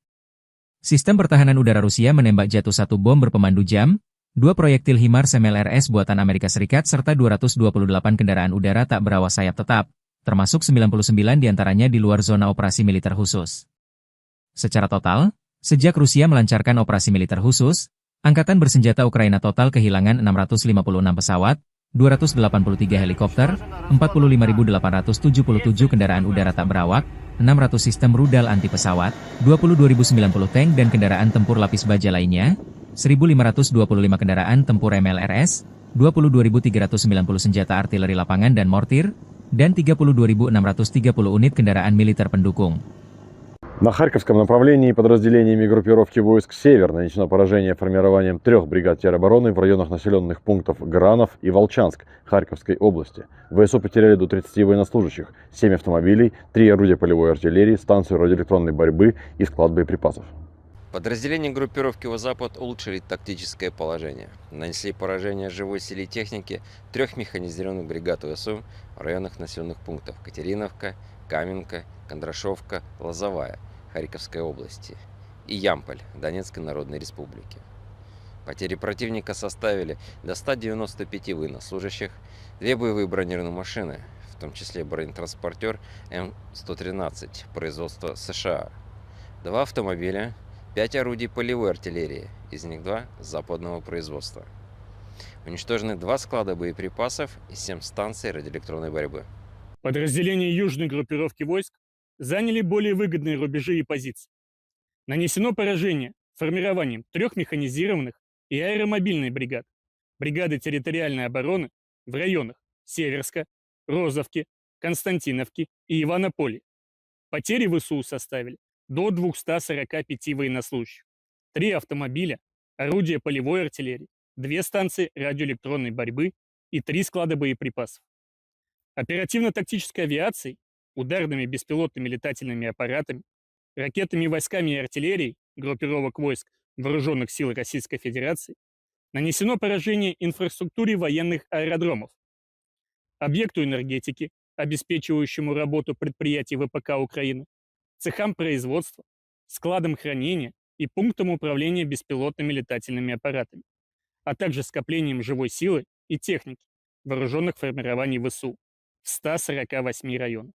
Sistem pertahanan udara Rusia menembak jatuh 1 bom berpemandu jam, 2 proyektil HIMARS MLRS buatan Amerika Serikat serta 228 kendaraan udara tak berawak sayap tetap, termasuk 99 diantaranya di luar zona operasi militer khusus. Secara total, sejak Rusia melancarkan operasi militer khusus, Angkatan Bersenjata Ukraina total kehilangan 656 pesawat, 283 helikopter, 45.877 kendaraan udara tak berawak, 600 sistem rudal anti pesawat, 22.090 tank dan kendaraan tempur lapis baja lainnya, 1.525 kendaraan tempur MLRS, 22.390 senjata artileri lapangan dan mortir, dan 32.630 unit kendaraan militer pendukung. На Харьковском направлении подразделениями группировки войск «Север» нанесено поражение формированием 3 бригад теробороны в районах населенных пунктов Гранов и Волчанск Харьковской области. ВСУ потеряли до 30 военнослужащих, 7 автомобилей, 3 орудия полевой артиллерии, станцию радиоэлектронной борьбы и склад боеприпасов. Подразделения группировки «Запад» улучшили тактическое положение. Нанесли поражение живой силе и технике 3 механизированных бригад ВСУ в районах населенных пунктов Катериновка, Каменка, Кондрашовка, Лозовая Харьковской области и Ямполь Донецкой Народной Республики. Потери противника составили до 195 военнослужащих, 2 боевые бронированные машины, в том числе бронетранспортер М113 производства США, 2 автомобиля, 5 орудий полевой артиллерии, из них 2 западного производства. Уничтожены 2 склада боеприпасов и 7 станций радиоэлектронной борьбы. Подразделения южной группировки войск заняли более выгодные рубежи и позиции. Нанесено поражение формированием 3 механизированных и аэромобильной бригад, бригады территориальной обороны в районах Северска, Розовки, Константиновки и Иванополя. Потери ВСУ составили до 245 военнослужащих, 3 автомобиля, орудия полевой артиллерии, 2 станции радиоэлектронной борьбы и 3 склада боеприпасов. Оперативно-тактической авиацией, ударными беспилотными летательными аппаратами, ракетными войсками и артиллерией группировок войск Вооруженных сил Российской Федерации нанесено поражение инфраструктуре военных аэродромов, объекту энергетики, обеспечивающему работу предприятий ВПК Украины, цехам производства, складам хранения и пунктам управления беспилотными летательными аппаратами, а также скоплением живой силы и техники вооруженных формирований ВСУ в 148 районах.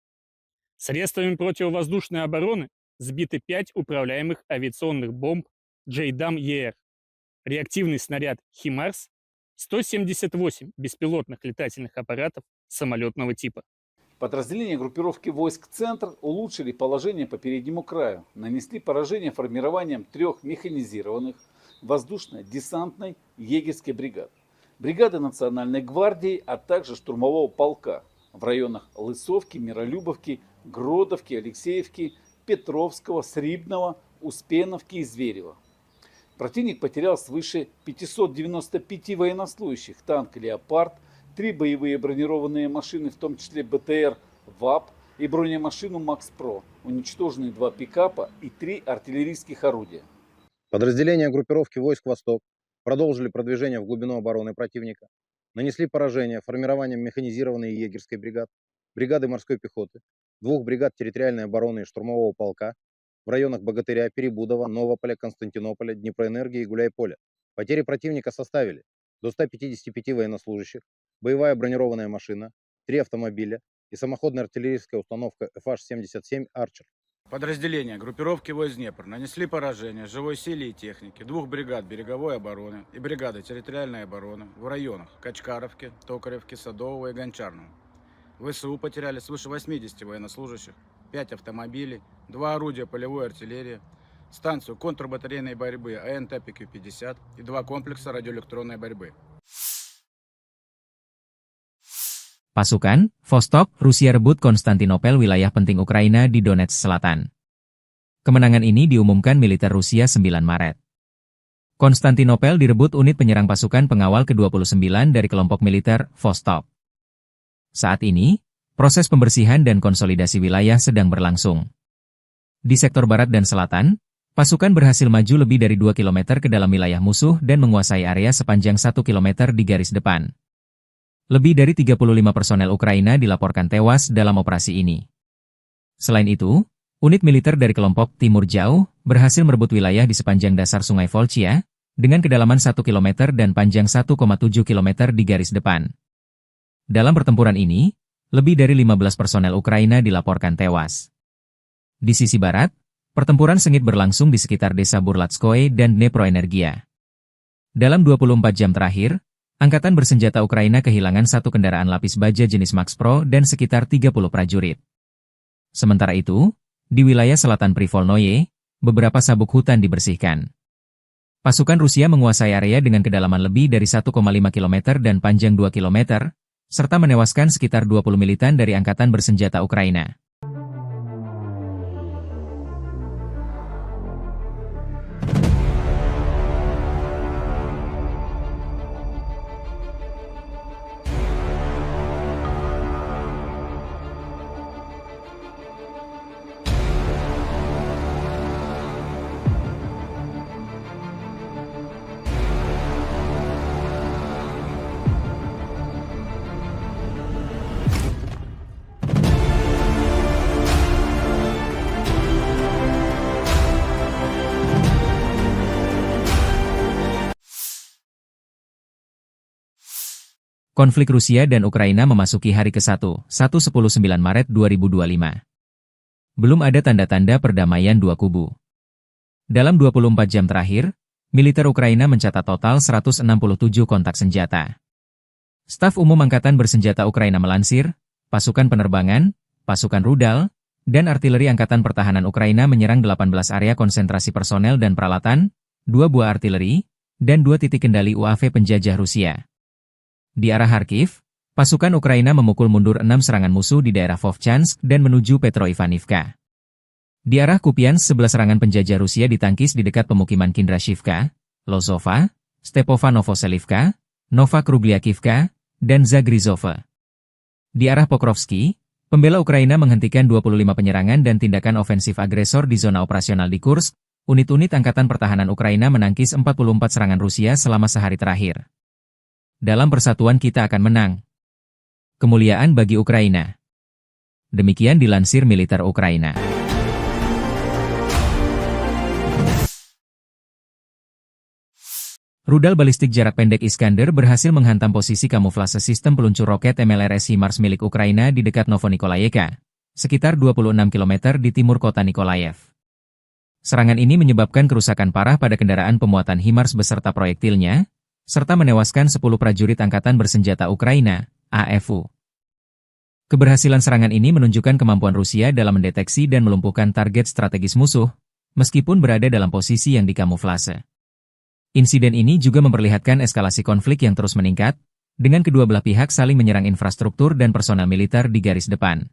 Средствами противовоздушной обороны сбиты 5 управляемых авиационных бомб JDAM-ER, реактивный снаряд HIMARS, 178 беспилотных летательных аппаратов самолетного типа. Подразделения группировки войск «Центр» улучшили положение по переднему краю, нанесли поражение формированием 3 механизированных воздушно-десантной егерской бригад, бригады Национальной гвардии, а также штурмового полка в районах Лысовки, Миролюбовки, Гродовки, Алексеевки, Петровского, Срибного, Успеновки и Зверева. Противник потерял свыше 595 военнослужащих, танк «Леопард», 3 боевые бронированные машины, в том числе БТР ВАП и бронемашину МАКС-ПРО, уничтожены 2 пикапа и 3 артиллерийских орудия. Подразделения группировки войск «Восток» продолжили продвижение в глубину обороны противника, нанесли поражение формированием механизированной егерской бригад, бригады морской пехоты, 2 бригад территориальной обороны и штурмового полка в районах Богатыря, Перебудова, Новополя, Константинополя, Днепроэнергии и Гуляйполя. Потери противника составили до 155 военнослужащих, боевая бронированная машина, 3 автомобиля и самоходная артиллерийская установка FH-77 «Арчер». Подразделения группировки войск Днепр нанесли поражение живой силе и технике 2 бригад береговой обороны и бригады территориальной обороны в районах Качкаровки, Токаревки, Садового и Гончарного. ВСУ потеряли свыше 80 военнослужащих, 5 автомобилей, 2 орудия полевой артиллерии, станцию контрбатарейной борьбы АНТ-ПК-50 и 2 комплекса радиоэлектронной борьбы. Pasukan, Vostok, Rusia rebut Konstantinopel, wilayah penting Ukraina di Donetsk Selatan. Kemenangan ini diumumkan militer Rusia 9 Maret. Konstantinopel direbut unit penyerang pasukan pengawal ke-29 dari kelompok militer Vostok. Saat ini, proses pembersihan dan konsolidasi wilayah sedang berlangsung. Di sektor barat dan selatan, pasukan berhasil maju lebih dari 2 km ke dalam wilayah musuh dan menguasai area sepanjang 1 km di garis depan. Lebih dari 35 personel Ukraina dilaporkan tewas dalam operasi ini. Selain itu, unit militer dari kelompok Timur Jauh berhasil merebut wilayah di sepanjang dasar Sungai Volchia dengan kedalaman 1 km dan panjang 1,7 km di garis depan. Dalam pertempuran ini, lebih dari 15 personel Ukraina dilaporkan tewas. Di sisi barat, pertempuran sengit berlangsung di sekitar desa Burlatskoye dan Dneproenergia. Dalam 24 jam terakhir, Angkatan bersenjata Ukraina kehilangan 1 kendaraan lapis baja jenis Max Pro dan sekitar 30 prajurit. Sementara itu, di wilayah selatan Privolnoye, beberapa sabuk hutan dibersihkan. Pasukan Rusia menguasai area dengan kedalaman lebih dari 1,5 km dan panjang 2 km, serta menewaskan sekitar 20 militan dari Angkatan bersenjata Ukraina. Konflik Rusia dan Ukraina memasuki hari ke-1, 19 Maret 2025. Belum ada tanda-tanda perdamaian dua kubu. Dalam 24 jam terakhir, militer Ukraina mencatat total 167 kontak senjata. Staf Umum Angkatan Bersenjata Ukraina melansir, pasukan penerbangan, pasukan rudal, dan artileri Angkatan Pertahanan Ukraina menyerang 18 area konsentrasi personel dan peralatan, 2 buah artileri, dan 2 titik kendali UAV penjajah Rusia. Di arah Kharkiv, pasukan Ukraina memukul mundur 6 serangan musuh di daerah Vovchansk dan menuju Petroivanivka. Di arah Kupiansk 11 serangan penjajah Rusia ditangkis di dekat pemukiman Kindrashivka, Lozova, Stepova Novoselivka, Nova Krugliakivka, dan Zagrizova. Di arah Pokrovsky, pembela Ukraina menghentikan 25 penyerangan dan tindakan ofensif agresor di zona operasional di Kursk. Unit-unit Angkatan Pertahanan Ukraina menangkis 44 serangan Rusia selama sehari terakhir. Dalam persatuan kita akan menang. Kemuliaan bagi Ukraina. Demikian dilansir militer Ukraina. Rudal balistik jarak pendek Iskander berhasil menghantam posisi kamuflase sistem peluncur roket MLRS HIMARS milik Ukraina di dekat Novonikolayevka, sekitar 26 km di timur kota Nikolaev. Serangan ini menyebabkan kerusakan parah pada kendaraan pemuatan HIMARS beserta proyektilnya, serta menewaskan 10 prajurit Angkatan Bersenjata Ukraina, AFU. Keberhasilan serangan ini menunjukkan kemampuan Rusia dalam mendeteksi dan melumpuhkan target strategis musuh, meskipun berada dalam posisi yang dikamuflase. Insiden ini juga memperlihatkan eskalasi konflik yang terus meningkat, dengan kedua belah pihak saling menyerang infrastruktur dan personel militer di garis depan.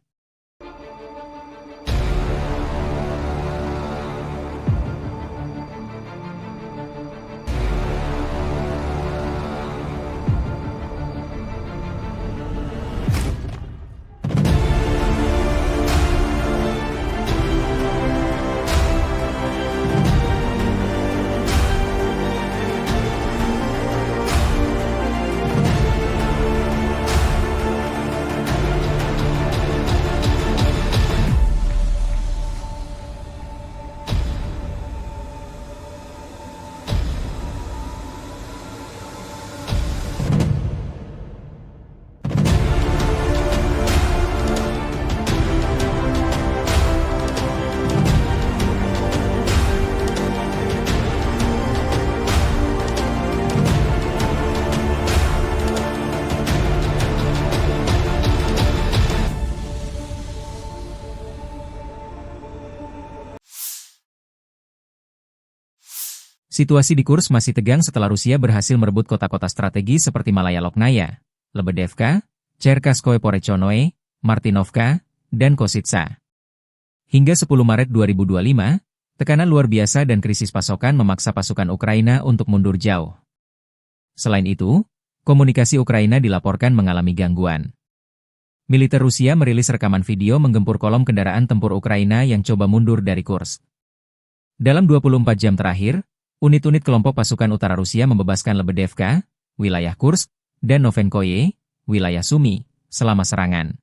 Situasi di Kursk masih tegang setelah Rusia berhasil merebut kota-kota strategi seperti Malaya Loknaya, Lebedevka, Cherkasskoye Porechonoye, Martinovka, dan Kositsa. Hingga 10 Maret 2025, tekanan luar biasa dan krisis pasokan memaksa pasukan Ukraina untuk mundur jauh. Selain itu, komunikasi Ukraina dilaporkan mengalami gangguan. Militer Rusia merilis rekaman video menggempur kolom kendaraan tempur Ukraina yang coba mundur dari Kursk. Dalam 24 jam terakhir, unit-unit kelompok pasukan utara Rusia membebaskan Lebedevka, wilayah Kursk, dan Novenkoye, wilayah Sumy, selama serangan.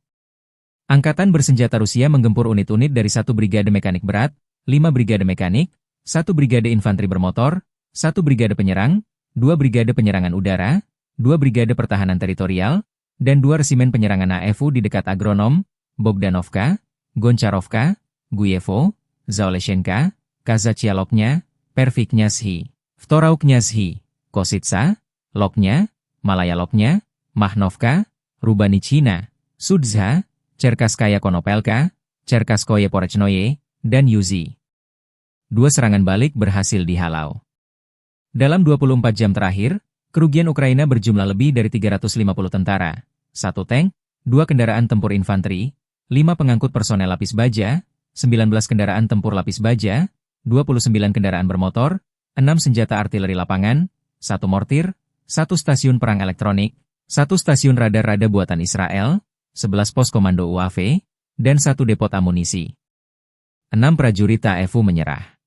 Angkatan bersenjata Rusia menggempur unit-unit dari 1 brigade mekanik berat, 5 brigade mekanik, 1 brigade infanteri bermotor, 1 brigade penyerang, 2 brigade penyerangan udara, 2 brigade pertahanan teritorial, dan 2 resimen penyerangan AFU di dekat Agronom, Bogdanovka, Goncharovka, Guyevo, Zaoleshenka, Kazaccia Loknya, Perviknyazhi, Vtorauknyazhi, Kositsa, Loknya, Malaya Loknya, Mahnovka, Rubanichina, Sudzha, Cherkasskaya Konopelka, Cherkasskoye Porechnoye, dan Yuzi. 2 serangan balik berhasil dihalau. Dalam 24 jam terakhir, kerugian Ukraina berjumlah lebih dari 350 tentara, 1 tank, 2 kendaraan tempur infanteri, 5 pengangkut personel lapis baja, 19 kendaraan tempur lapis baja, 29 kendaraan bermotor, 6 senjata artileri lapangan, 1 mortir, 1 stasiun perang elektronik, 1 stasiun radar-rada buatan Israel, 11 pos komando UAV, dan 1 depot amunisi. 6 prajurit AFU menyerah.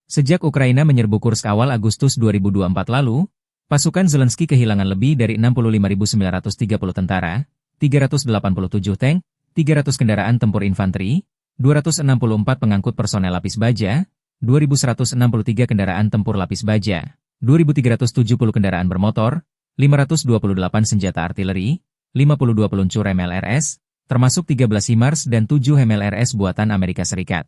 Sejak Ukraina menyerbu Kursk awal Agustus 2024 lalu, pasukan Zelensky kehilangan lebih dari 65.930 tentara, 387 tank, 300 kendaraan tempur infanteri, 264 pengangkut personel lapis baja, 2.163 kendaraan tempur lapis baja, 2.370 kendaraan bermotor, 528 senjata artileri, 52 peluncur MLRS, termasuk 13 HIMARS dan 7 MLRS buatan Amerika Serikat.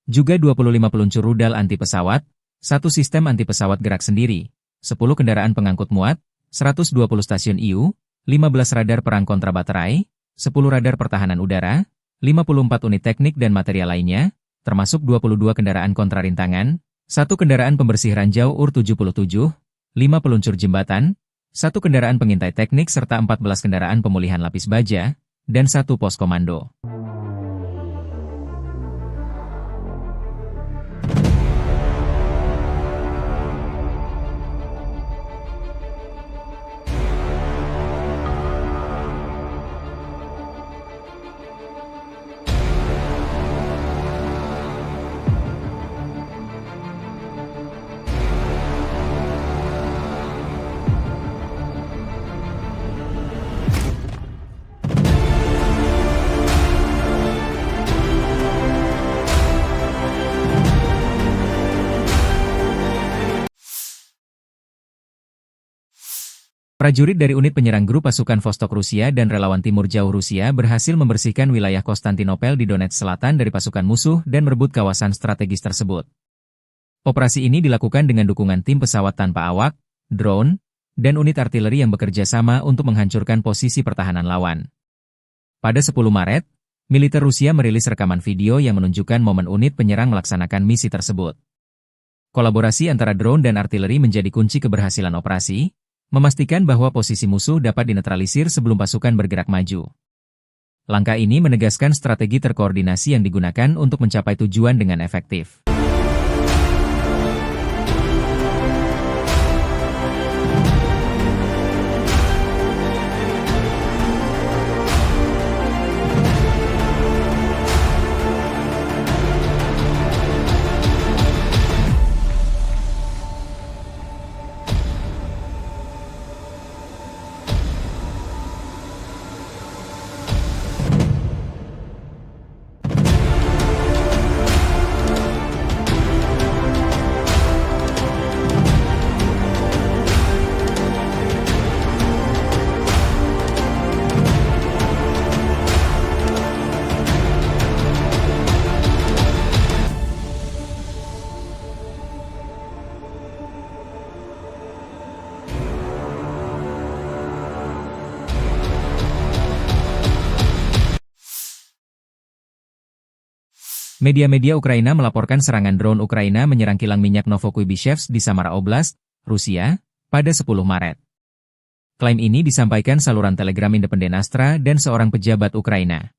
Juga 25 peluncur rudal anti pesawat, 1 sistem anti pesawat gerak sendiri, 10 kendaraan pengangkut muat, 120 stasiun IU, 15 radar perang kontra baterai, 10 radar pertahanan udara, 54 unit teknik dan material lainnya, termasuk 22 kendaraan kontra rintangan, 1 kendaraan pembersih ranjau UR-77, 5 peluncur jembatan, 1 kendaraan pengintai teknik serta 14 kendaraan pemulihan lapis baja, dan 1 pos komando. Prajurit dari unit penyerang grup pasukan Vostok Rusia dan relawan Timur Jauh Rusia berhasil membersihkan wilayah Konstantinopel di Donetsk Selatan dari pasukan musuh dan merebut kawasan strategis tersebut. Operasi ini dilakukan dengan dukungan tim pesawat tanpa awak, drone, dan unit artileri yang bekerja sama untuk menghancurkan posisi pertahanan lawan. Pada 10 Maret, militer Rusia merilis rekaman video yang menunjukkan momen unit penyerang melaksanakan misi tersebut. Kolaborasi antara drone dan artileri menjadi kunci keberhasilan operasi, memastikan bahwa posisi musuh dapat dinetralisir sebelum pasukan bergerak maju. Langkah ini menegaskan strategi terkoordinasi yang digunakan untuk mencapai tujuan dengan efektif. Media-media Ukraina melaporkan serangan drone Ukraina menyerang kilang minyak Novokuybishevsk di Samara Oblast, Rusia, pada 10 Maret. Klaim ini disampaikan saluran Telegram independen Astra dan seorang pejabat Ukraina.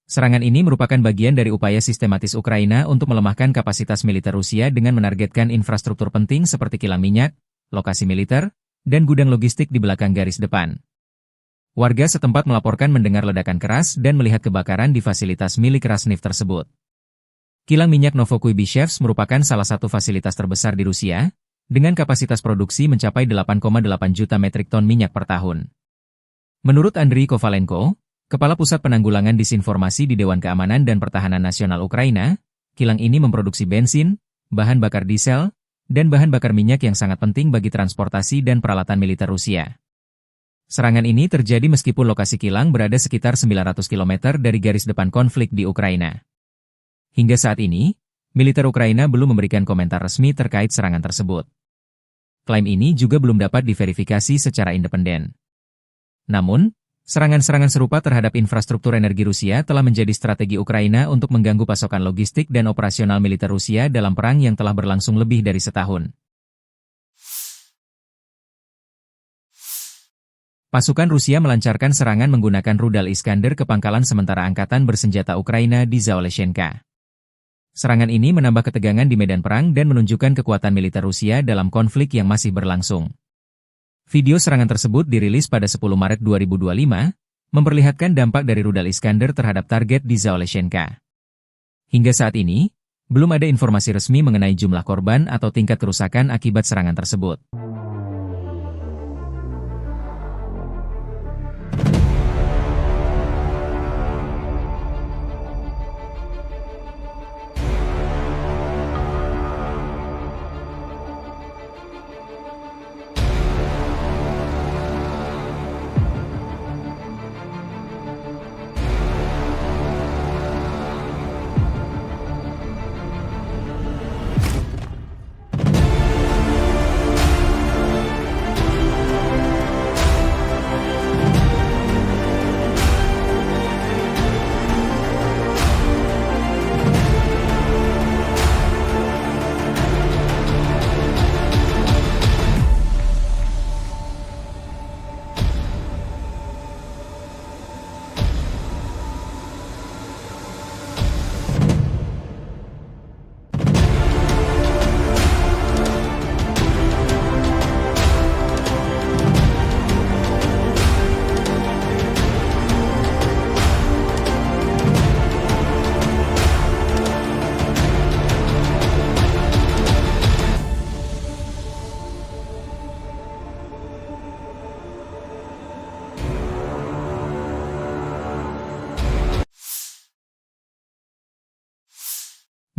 Serangan ini merupakan bagian dari upaya sistematis Ukraina untuk melemahkan kapasitas militer Rusia dengan menargetkan infrastruktur penting seperti kilang minyak, lokasi militer, dan gudang logistik di belakang garis depan. Warga setempat melaporkan mendengar ledakan keras dan melihat kebakaran di fasilitas milik Rasneft tersebut. Kilang minyak Novokuybishevsk merupakan salah satu fasilitas terbesar di Rusia, dengan kapasitas produksi mencapai 8,8 juta metrik ton minyak per tahun. Menurut Andriy Kovalenko, Kepala Pusat Penanggulangan Disinformasi di Dewan Keamanan dan Pertahanan Nasional Ukraina, kilang ini memproduksi bensin, bahan bakar diesel, dan bahan bakar minyak yang sangat penting bagi transportasi dan peralatan militer Rusia. Serangan ini terjadi meskipun lokasi kilang berada sekitar 900 km dari garis depan konflik di Ukraina. Hingga saat ini, militer Ukraina belum memberikan komentar resmi terkait serangan tersebut. Klaim ini juga belum dapat diverifikasi secara independen. Namun, serangan-serangan serupa terhadap infrastruktur energi Rusia telah menjadi strategi Ukraina untuk mengganggu pasokan logistik dan operasional militer Rusia dalam perang yang telah berlangsung lebih dari setahun. Pasukan Rusia melancarkan serangan menggunakan rudal Iskander ke pangkalan sementara angkatan bersenjata Ukraina di Zaoleshenka. Serangan ini menambah ketegangan di medan perang dan menunjukkan kekuatan militer Rusia dalam konflik yang masih berlangsung. Video serangan tersebut dirilis pada 10 Maret 2025, memperlihatkan dampak dari rudal Iskander terhadap target di Zaoleshenka. Hingga saat ini, belum ada informasi resmi mengenai jumlah korban atau tingkat kerusakan akibat serangan tersebut.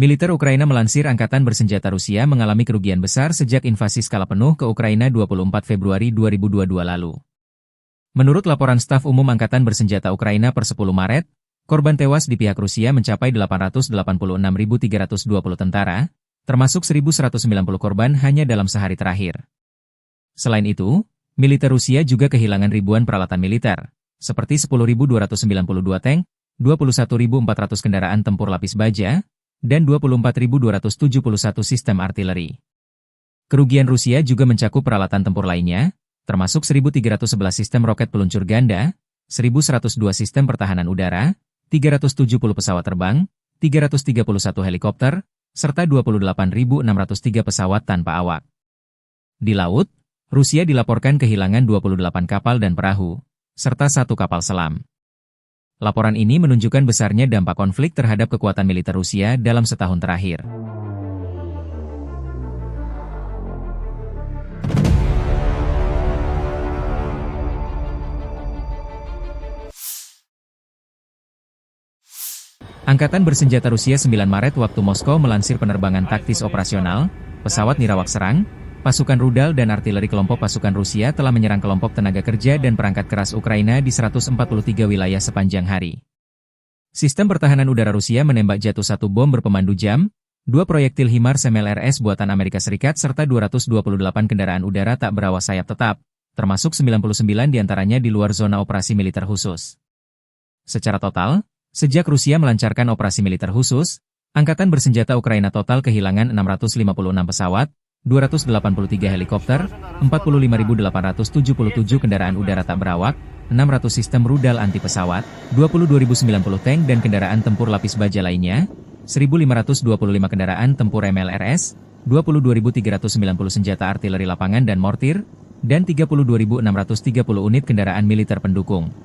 Militer Ukraina melansir Angkatan Bersenjata Rusia mengalami kerugian besar sejak invasi skala penuh ke Ukraina 24 Februari 2022 lalu. Menurut laporan Staf Umum Angkatan Bersenjata Ukraina per 10 Maret, korban tewas di pihak Rusia mencapai 886.320 tentara, termasuk 1.190 korban hanya dalam sehari terakhir. Selain itu, militer Rusia juga kehilangan ribuan peralatan militer, seperti 10.292 tank, 21.400 kendaraan tempur lapis baja, dan 24.271 sistem artileri. Kerugian Rusia juga mencakup peralatan tempur lainnya, termasuk 1.311 sistem roket peluncur ganda, 1.102 sistem pertahanan udara, 370 pesawat terbang, 331 helikopter, serta 28.603 pesawat tanpa awak. Di laut, Rusia dilaporkan kehilangan 28 kapal dan perahu, serta 1 kapal selam. Laporan ini menunjukkan besarnya dampak konflik terhadap kekuatan militer Rusia dalam setahun terakhir. Angkatan Bersenjata Rusia 9 Maret waktu Moskow melansir penerbangan taktis operasional, pesawat nirawak serang, pasukan rudal dan artileri kelompok pasukan Rusia telah menyerang kelompok tenaga kerja dan perangkat keras Ukraina di 143 wilayah sepanjang hari. Sistem pertahanan udara Rusia menembak jatuh 1 bom berpemandu jam, 2 proyektil HIMARS MLRS buatan Amerika Serikat serta 228 kendaraan udara tak berawak sayap tetap, termasuk 99 diantaranya di luar zona operasi militer khusus. Secara total, sejak Rusia melancarkan operasi militer khusus, Angkatan bersenjata Ukraina total kehilangan 656 pesawat, 283 helikopter, 45.877 kendaraan udara tak berawak, 600 sistem rudal anti pesawat, 22.090 tank dan kendaraan tempur lapis baja lainnya, 1.525 kendaraan tempur MLRS, 22.390 senjata artileri lapangan dan mortir, dan 32.630 unit kendaraan militer pendukung.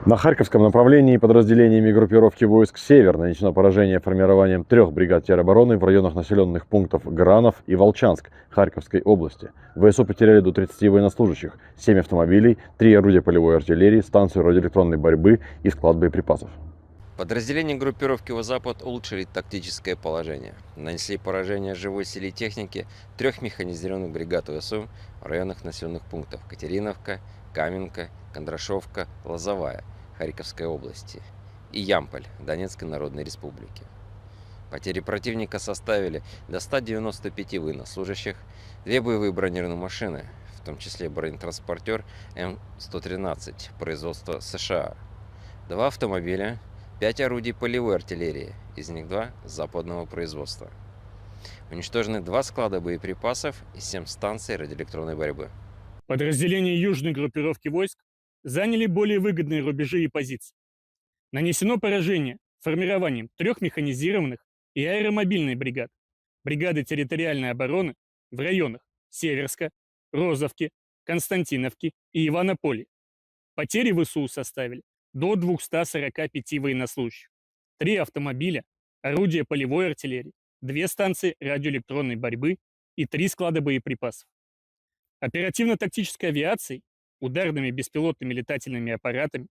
На Харьковском направлении подразделениями группировки войск «Север» нанесено поражение формированием 3 бригад теробороны в районах населенных пунктов Гранов и Волчанск Харьковской области. ВСУ потеряли до 30 военнослужащих, 7 автомобилей, 3 орудия полевой артиллерии, станцию радиоэлектронной борьбы и склад боеприпасов. Подразделения группировки «Запад» улучшили тактическое положение. Нанесли поражение живой силе и технике 3 механизированных бригад ВСУ в районах населенных пунктов Катериновка, Каменка, Кондрашовка, Лозовая Харьковской области и Ямполь Донецкой Народной Республики. Потери противника составили до 195 военнослужащих, 2 боевые бронированные машины, в том числе бронетранспортер М113 производства США, 2 автомобиля, 5 орудий полевой артиллерии, из них 2 западного производства. Уничтожены 2 склада боеприпасов и 7 станций радиоэлектронной борьбы. Подразделения южной группировки войск заняли более выгодные рубежи и позиции. Нанесено поражение формированием 3 механизированных и аэромобильной бригад, бригады территориальной обороны в районах Северска, Розовки, Константиновки и Иванополя. Потери ВСУ составили до 245 военнослужащих, 3 автомобиля, орудия полевой артиллерии, 2 станции радиоэлектронной борьбы и 3 склада боеприпасов. Оперативно-тактической авиацией, ударными беспилотными летательными аппаратами,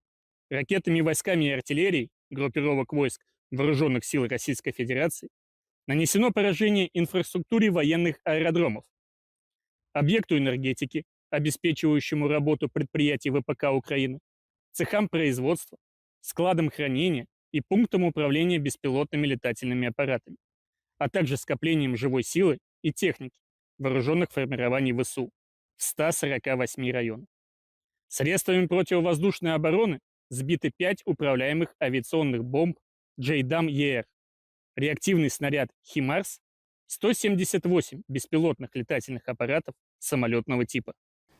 ракетными войсками и артиллерией группировок войск Вооруженных сил Российской Федерации нанесено поражение инфраструктуре военных аэродромов, объекту энергетики, обеспечивающему работу предприятий ВПК Украины, цехам производства, складам хранения и пунктам управления беспилотными летательными аппаратами, а также скоплением живой силы и техники вооруженных формирований ВСУ в 148 районах. Средствами противовоздушной обороны сбиты 5 управляемых авиационных бомб JDAM-ER, реактивный снаряд «Химарс», 178 беспилотных летательных аппаратов самолетного типа.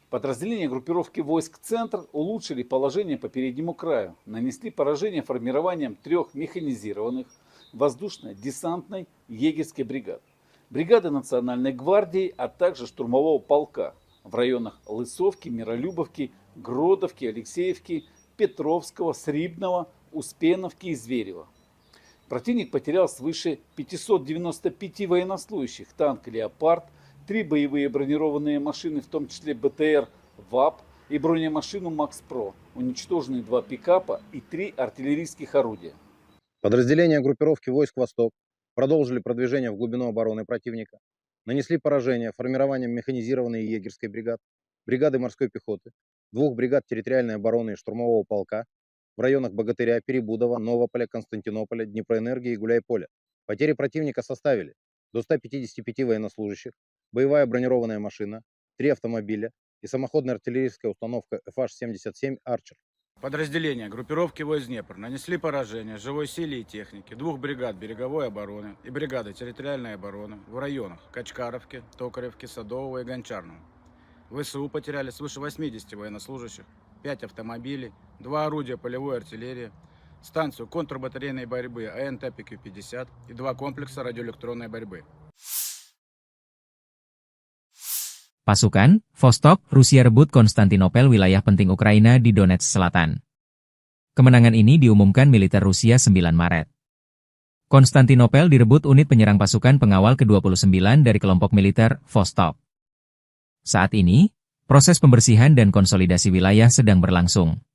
Подразделения группировки войск «Центр» улучшили положение по переднему краю, нанесли поражение формированием 3 механизированных воздушно-десантной егерской бригад, бригады Национальной гвардии, а также штурмового полка в районах Лысовки, Миролюбовки, Гродовки, Алексеевки, Петровского, Срибного, Успеновки и Зверева. Противник потерял свыше 595 военнослужащих, танк «Леопард», 3 боевые бронированные машины, в том числе БТР ВАП и бронемашину МаксПро, уничтожены 2 пикапа и 3 артиллерийских орудия. Подразделения группировки войск «Восток» продолжили продвижение в глубину обороны противника, нанесли поражение формированием механизированной егерской бригад, бригады морской пехоты, 2 бригад территориальной обороны и штурмового полка в районах Богатыря, Перебудова, Новополя, Константинополя, Днепроэнергии и Гуляйполя. Потери противника составили до 155 военнослужащих, боевая бронированная машина, 3 автомобиля и самоходная артиллерийская установка FH-77 «Арчер». Подразделения группировки войск Днепр нанесли поражение живой силе и технике 2 бригад береговой обороны и бригады территориальной обороны в районах Качкаровки, Токаревки, Садового и Гончарного. ВСУ потеряли свыше 80 военнослужащих, 5 автомобилей, 2 орудия полевой артиллерии, станцию контрбатарейной борьбы АНТ-ПК-50 и 2 комплекса радиоэлектронной борьбы. Pasukan, Vostok, Rusia rebut Konstantinopel, wilayah penting Ukraina di Donetsk Selatan. Kemenangan ini diumumkan militer Rusia 9 Maret. Konstantinopel direbut unit penyerang pasukan pengawal ke-29 dari kelompok militer Vostok. Saat ini, proses pembersihan dan konsolidasi wilayah sedang berlangsung.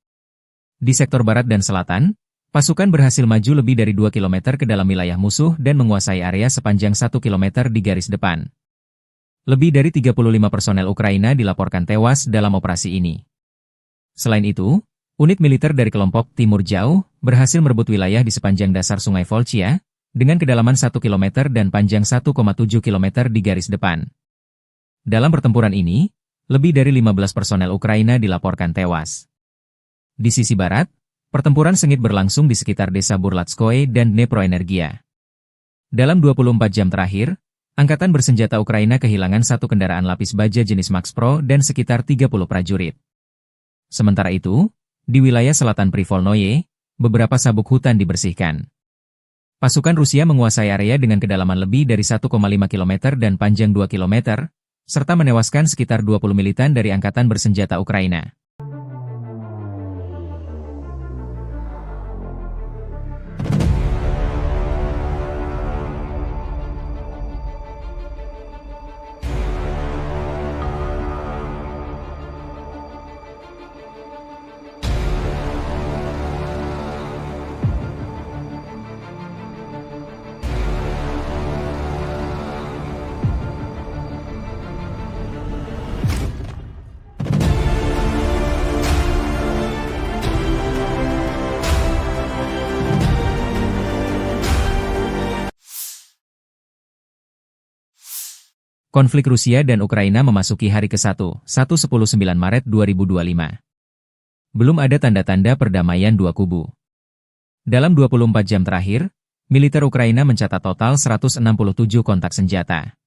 Di sektor barat dan selatan, pasukan berhasil maju lebih dari 2 km ke dalam wilayah musuh dan menguasai area sepanjang 1 km di garis depan. Lebih dari 35 personel Ukraina dilaporkan tewas dalam operasi ini. Selain itu, unit militer dari kelompok Timur Jauh berhasil merebut wilayah di sepanjang dasar Sungai Volchia, dengan kedalaman 1 km dan panjang 1,7 km di garis depan. Dalam pertempuran ini, lebih dari 15 personel Ukraina dilaporkan tewas. Di sisi barat, pertempuran sengit berlangsung di sekitar desa Burlatskoye dan Dneproenergia. Dalam 24 jam terakhir, Angkatan Bersenjata Ukraina kehilangan satu kendaraan lapis baja jenis Max Pro dan sekitar 30 prajurit. Sementara itu, di wilayah selatan Privolnoye, beberapa sabuk hutan dibersihkan. Pasukan Rusia menguasai area dengan kedalaman lebih dari 1,5 km dan panjang 2 km, serta menewaskan sekitar 20 militan dari Angkatan Bersenjata Ukraina. Konflik Rusia dan Ukraina memasuki hari ke-1, 19 Maret 2025. Belum ada tanda-tanda perdamaian dua kubu. Dalam 24 jam terakhir, militer Ukraina mencatat total 167 kontak senjata.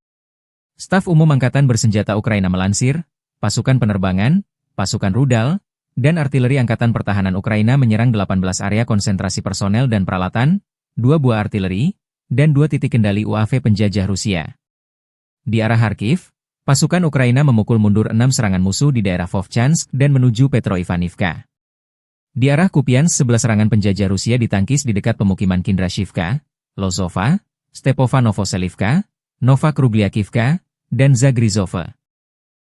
Staf Umum Angkatan Bersenjata Ukraina melansir, pasukan penerbangan, pasukan rudal, dan artileri Angkatan Pertahanan Ukraina menyerang 18 area konsentrasi personel dan peralatan, 2 buah artileri, dan 2 titik kendali UAV penjajah Rusia. Di arah Kharkiv, pasukan Ukraina memukul mundur 6 serangan musuh di daerah Vovchansk dan menuju Petroivanivka. Di arah Kupiansk 11 serangan penjajah Rusia ditangkis di dekat pemukiman Kindrashivka, Lozova, Stepova Novoselivka, Nova Krugliakivka, dan Zagrizova.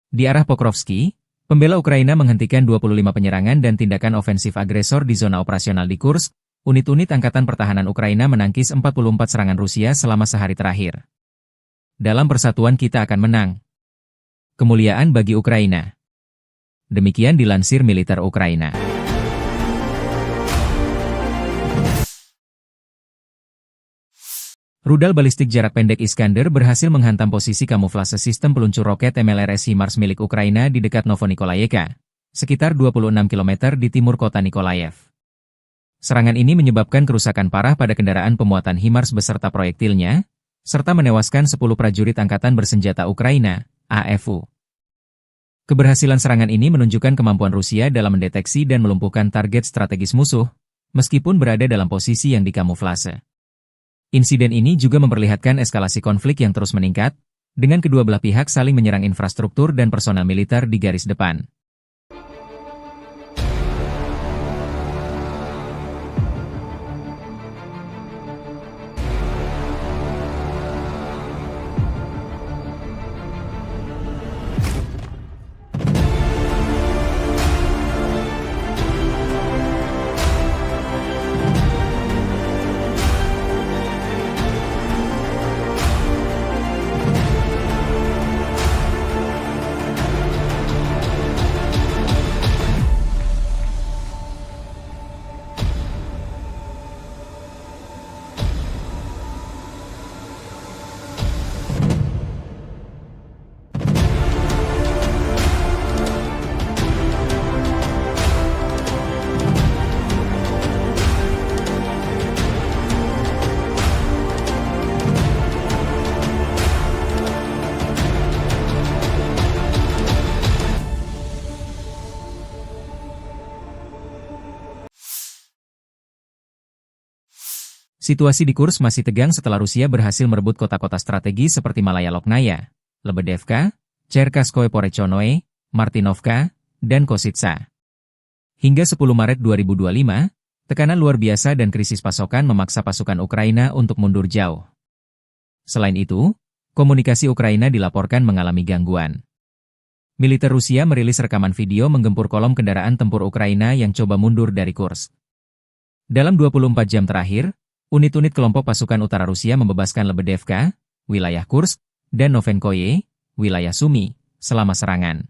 Di arah Pokrovsky, pembela Ukraina menghentikan 25 penyerangan dan tindakan ofensif agresor di zona operasional di Kursk. Unit-unit Angkatan Pertahanan Ukraina menangkis 44 serangan Rusia selama sehari terakhir. Dalam persatuan kita akan menang. Kemuliaan bagi Ukraina. Demikian dilansir militer Ukraina. Rudal balistik jarak pendek Iskander berhasil menghantam posisi kamuflase sistem peluncur roket MLRS HIMARS milik Ukraina di dekat Novonikolayevka, sekitar 26 km di timur kota Nikolaev. Serangan ini menyebabkan kerusakan parah pada kendaraan pemuatan HIMARS beserta proyektilnya, serta menewaskan 10 prajurit Angkatan Bersenjata Ukraina, AFU. Keberhasilan serangan ini menunjukkan kemampuan Rusia dalam mendeteksi dan melumpuhkan target strategis musuh, meskipun berada dalam posisi yang dikamuflase. Insiden ini juga memperlihatkan eskalasi konflik yang terus meningkat, dengan kedua belah pihak saling menyerang infrastruktur dan personel militer di garis depan. Situasi di Kursk masih tegang setelah Rusia berhasil merebut kota-kota strategi seperti Malaya Loknaya, Lebedevka, Cherkaskoye Porechonoe, Martinovka, dan Kositsa. Hingga 10 Maret 2025, tekanan luar biasa dan krisis pasokan memaksa pasukan Ukraina untuk mundur jauh. Selain itu, komunikasi Ukraina dilaporkan mengalami gangguan. Militer Rusia merilis rekaman video menggempur kolom kendaraan tempur Ukraina yang coba mundur dari Kursk. Dalam 24 jam terakhir, unit-unit kelompok pasukan utara Rusia membebaskan Lebedevka, wilayah Kursk, dan Novenkoye, wilayah Sumy, selama serangan.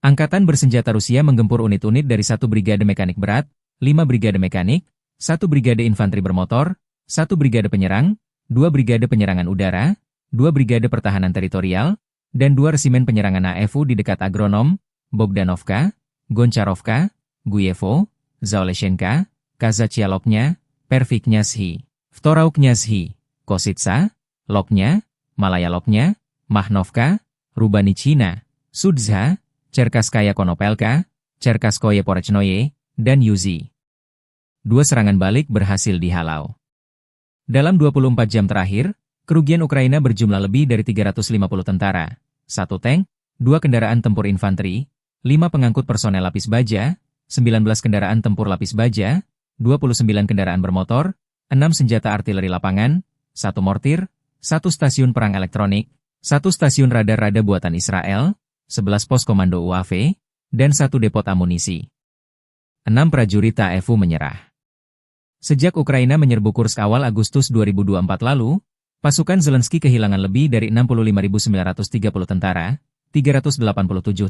Angkatan Bersenjata Rusia menggempur unit-unit dari 1 brigade mekanik berat, 5 brigade mekanik, 1 brigade infanteri bermotor, 1 brigade penyerang, 2 brigade penyerangan udara, 2 brigade pertahanan teritorial, dan 2 resimen penyerangan AFU di dekat Agronom, Bogdanovka, Goncharovka, Guyevo, Zaoleshenka, Kazachialoknya, Perviknyazhi, Vtorauknyazhi, Kositsa, Loknya, Malaya Loknya, Mahnovka, Rubanichina, Sudza, Cherkasskaya Konopelka, Cherkasskoye Porechnoye, dan Yuzi. 2 serangan balik berhasil dihalau. Dalam 24 jam terakhir, kerugian Ukraina berjumlah lebih dari 350 tentara, 1 tank, 2 kendaraan tempur infanteri, 5 pengangkut personel lapis baja, 19 kendaraan tempur lapis baja, 29 kendaraan bermotor, 6 senjata artileri lapangan, 1 mortir, 1 stasiun perang elektronik, 1 stasiun radar-rada buatan Israel, 11 pos komando UAV, dan 1 depot amunisi. 6 prajurit TAEFU menyerah. Sejak Ukraina menyerbu Kursk awal Agustus 2024 lalu, pasukan Zelensky kehilangan lebih dari 65.930 tentara, 387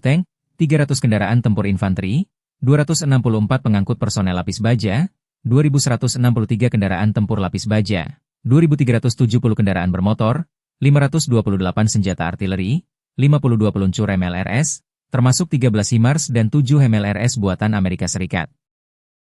tank, 300 kendaraan tempur infanteri, 264 pengangkut personel lapis baja, 2.163 kendaraan tempur lapis baja, 2.370 kendaraan bermotor, 528 senjata artileri, 52 peluncur MLRS, termasuk 13 HIMARS dan 7 MLRS buatan Amerika Serikat.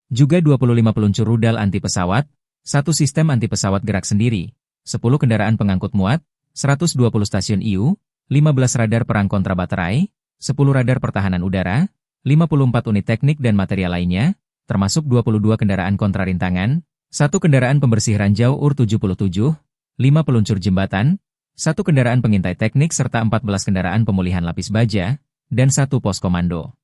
Juga 25 peluncur rudal anti pesawat, 1 sistem anti pesawat gerak sendiri, 10 kendaraan pengangkut muat, 120 stasiun IU, 15 radar perang kontra baterai, 10 radar pertahanan udara, 54 unit teknik dan material lainnya, termasuk 22 kendaraan kontra rintangan, 1 kendaraan pembersih ranjau UR-77, 5 peluncur jembatan, 1 kendaraan pengintai teknik serta 14 kendaraan pemulihan lapis baja, dan 1 pos komando.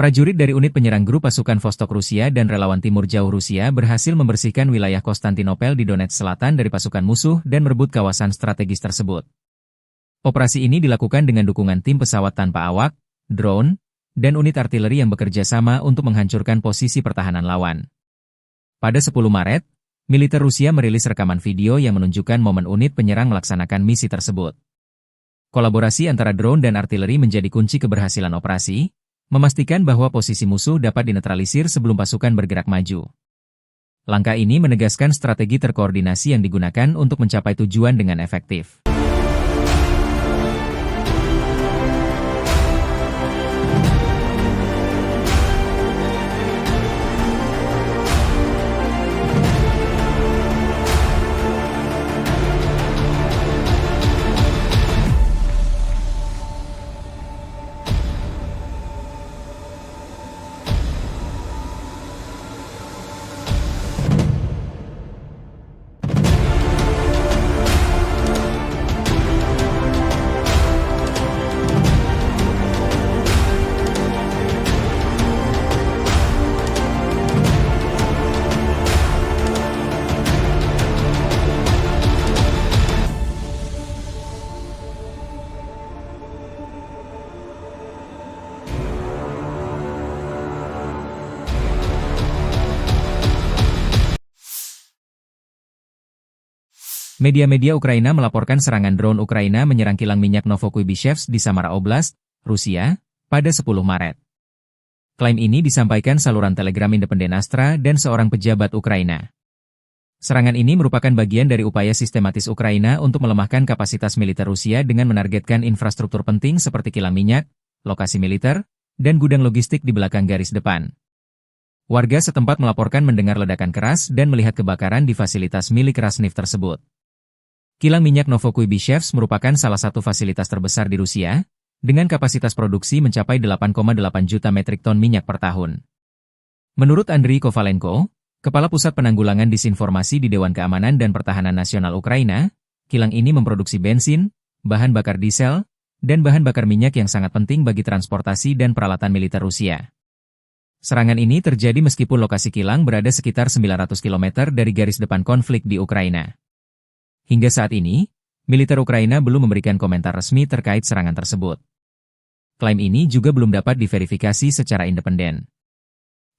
Prajurit dari unit penyerang grup pasukan Vostok Rusia dan relawan timur jauh Rusia berhasil membersihkan wilayah Konstantinopel di Donetsk Selatan dari pasukan musuh dan merebut kawasan strategis tersebut. Operasi ini dilakukan dengan dukungan tim pesawat tanpa awak, drone, dan unit artileri yang bekerja sama untuk menghancurkan posisi pertahanan lawan. Pada 10 Maret, militer Rusia merilis rekaman video yang menunjukkan momen unit penyerang melaksanakan misi tersebut. Kolaborasi antara drone dan artileri menjadi kunci keberhasilan operasi, memastikan bahwa posisi musuh dapat dinetralisir sebelum pasukan bergerak maju. Langkah ini menegaskan strategi terkoordinasi yang digunakan untuk mencapai tujuan dengan efektif. Media-media Ukraina melaporkan serangan drone Ukraina menyerang kilang minyak Novokuibishevsk di Samara Oblast, Rusia, pada 10 Maret. Klaim ini disampaikan saluran Telegram Independen Astra dan seorang pejabat Ukraina. Serangan ini merupakan bagian dari upaya sistematis Ukraina untuk melemahkan kapasitas militer Rusia dengan menargetkan infrastruktur penting seperti kilang minyak, lokasi militer, dan gudang logistik di belakang garis depan. Warga setempat melaporkan mendengar ledakan keras dan melihat kebakaran di fasilitas milik Rasneft tersebut. Kilang minyak Novokuibishevsk merupakan salah satu fasilitas terbesar di Rusia, dengan kapasitas produksi mencapai 8,8 juta metrik ton minyak per tahun. Menurut Andriy Kovalenko, Kepala Pusat Penanggulangan Disinformasi di Dewan Keamanan dan Pertahanan Nasional Ukraina, kilang ini memproduksi bensin, bahan bakar diesel, dan bahan bakar minyak yang sangat penting bagi transportasi dan peralatan militer Rusia. Serangan ini terjadi meskipun lokasi kilang berada sekitar 900 km dari garis depan konflik di Ukraina. Hingga saat ini, militer Ukraina belum memberikan komentar resmi terkait serangan tersebut. Klaim ini juga belum dapat diverifikasi secara independen.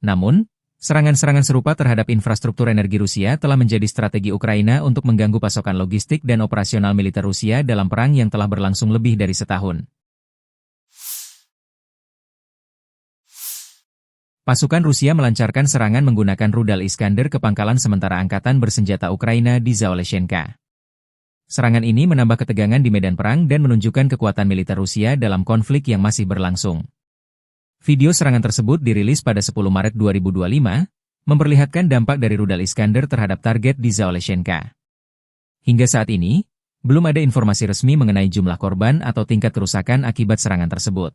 Namun, serangan-serangan serupa terhadap infrastruktur energi Rusia telah menjadi strategi Ukraina untuk mengganggu pasokan logistik dan operasional militer Rusia dalam perang yang telah berlangsung lebih dari setahun. Pasukan Rusia melancarkan serangan menggunakan rudal Iskander ke pangkalan sementara angkatan bersenjata Ukraina di Zaoleshenka. Serangan ini menambah ketegangan di medan perang dan menunjukkan kekuatan militer Rusia dalam konflik yang masih berlangsung. Video serangan tersebut dirilis pada 10 Maret 2025, memperlihatkan dampak dari rudal Iskander terhadap target di Zaoleshenka. Hingga saat ini, belum ada informasi resmi mengenai jumlah korban atau tingkat kerusakan akibat serangan tersebut.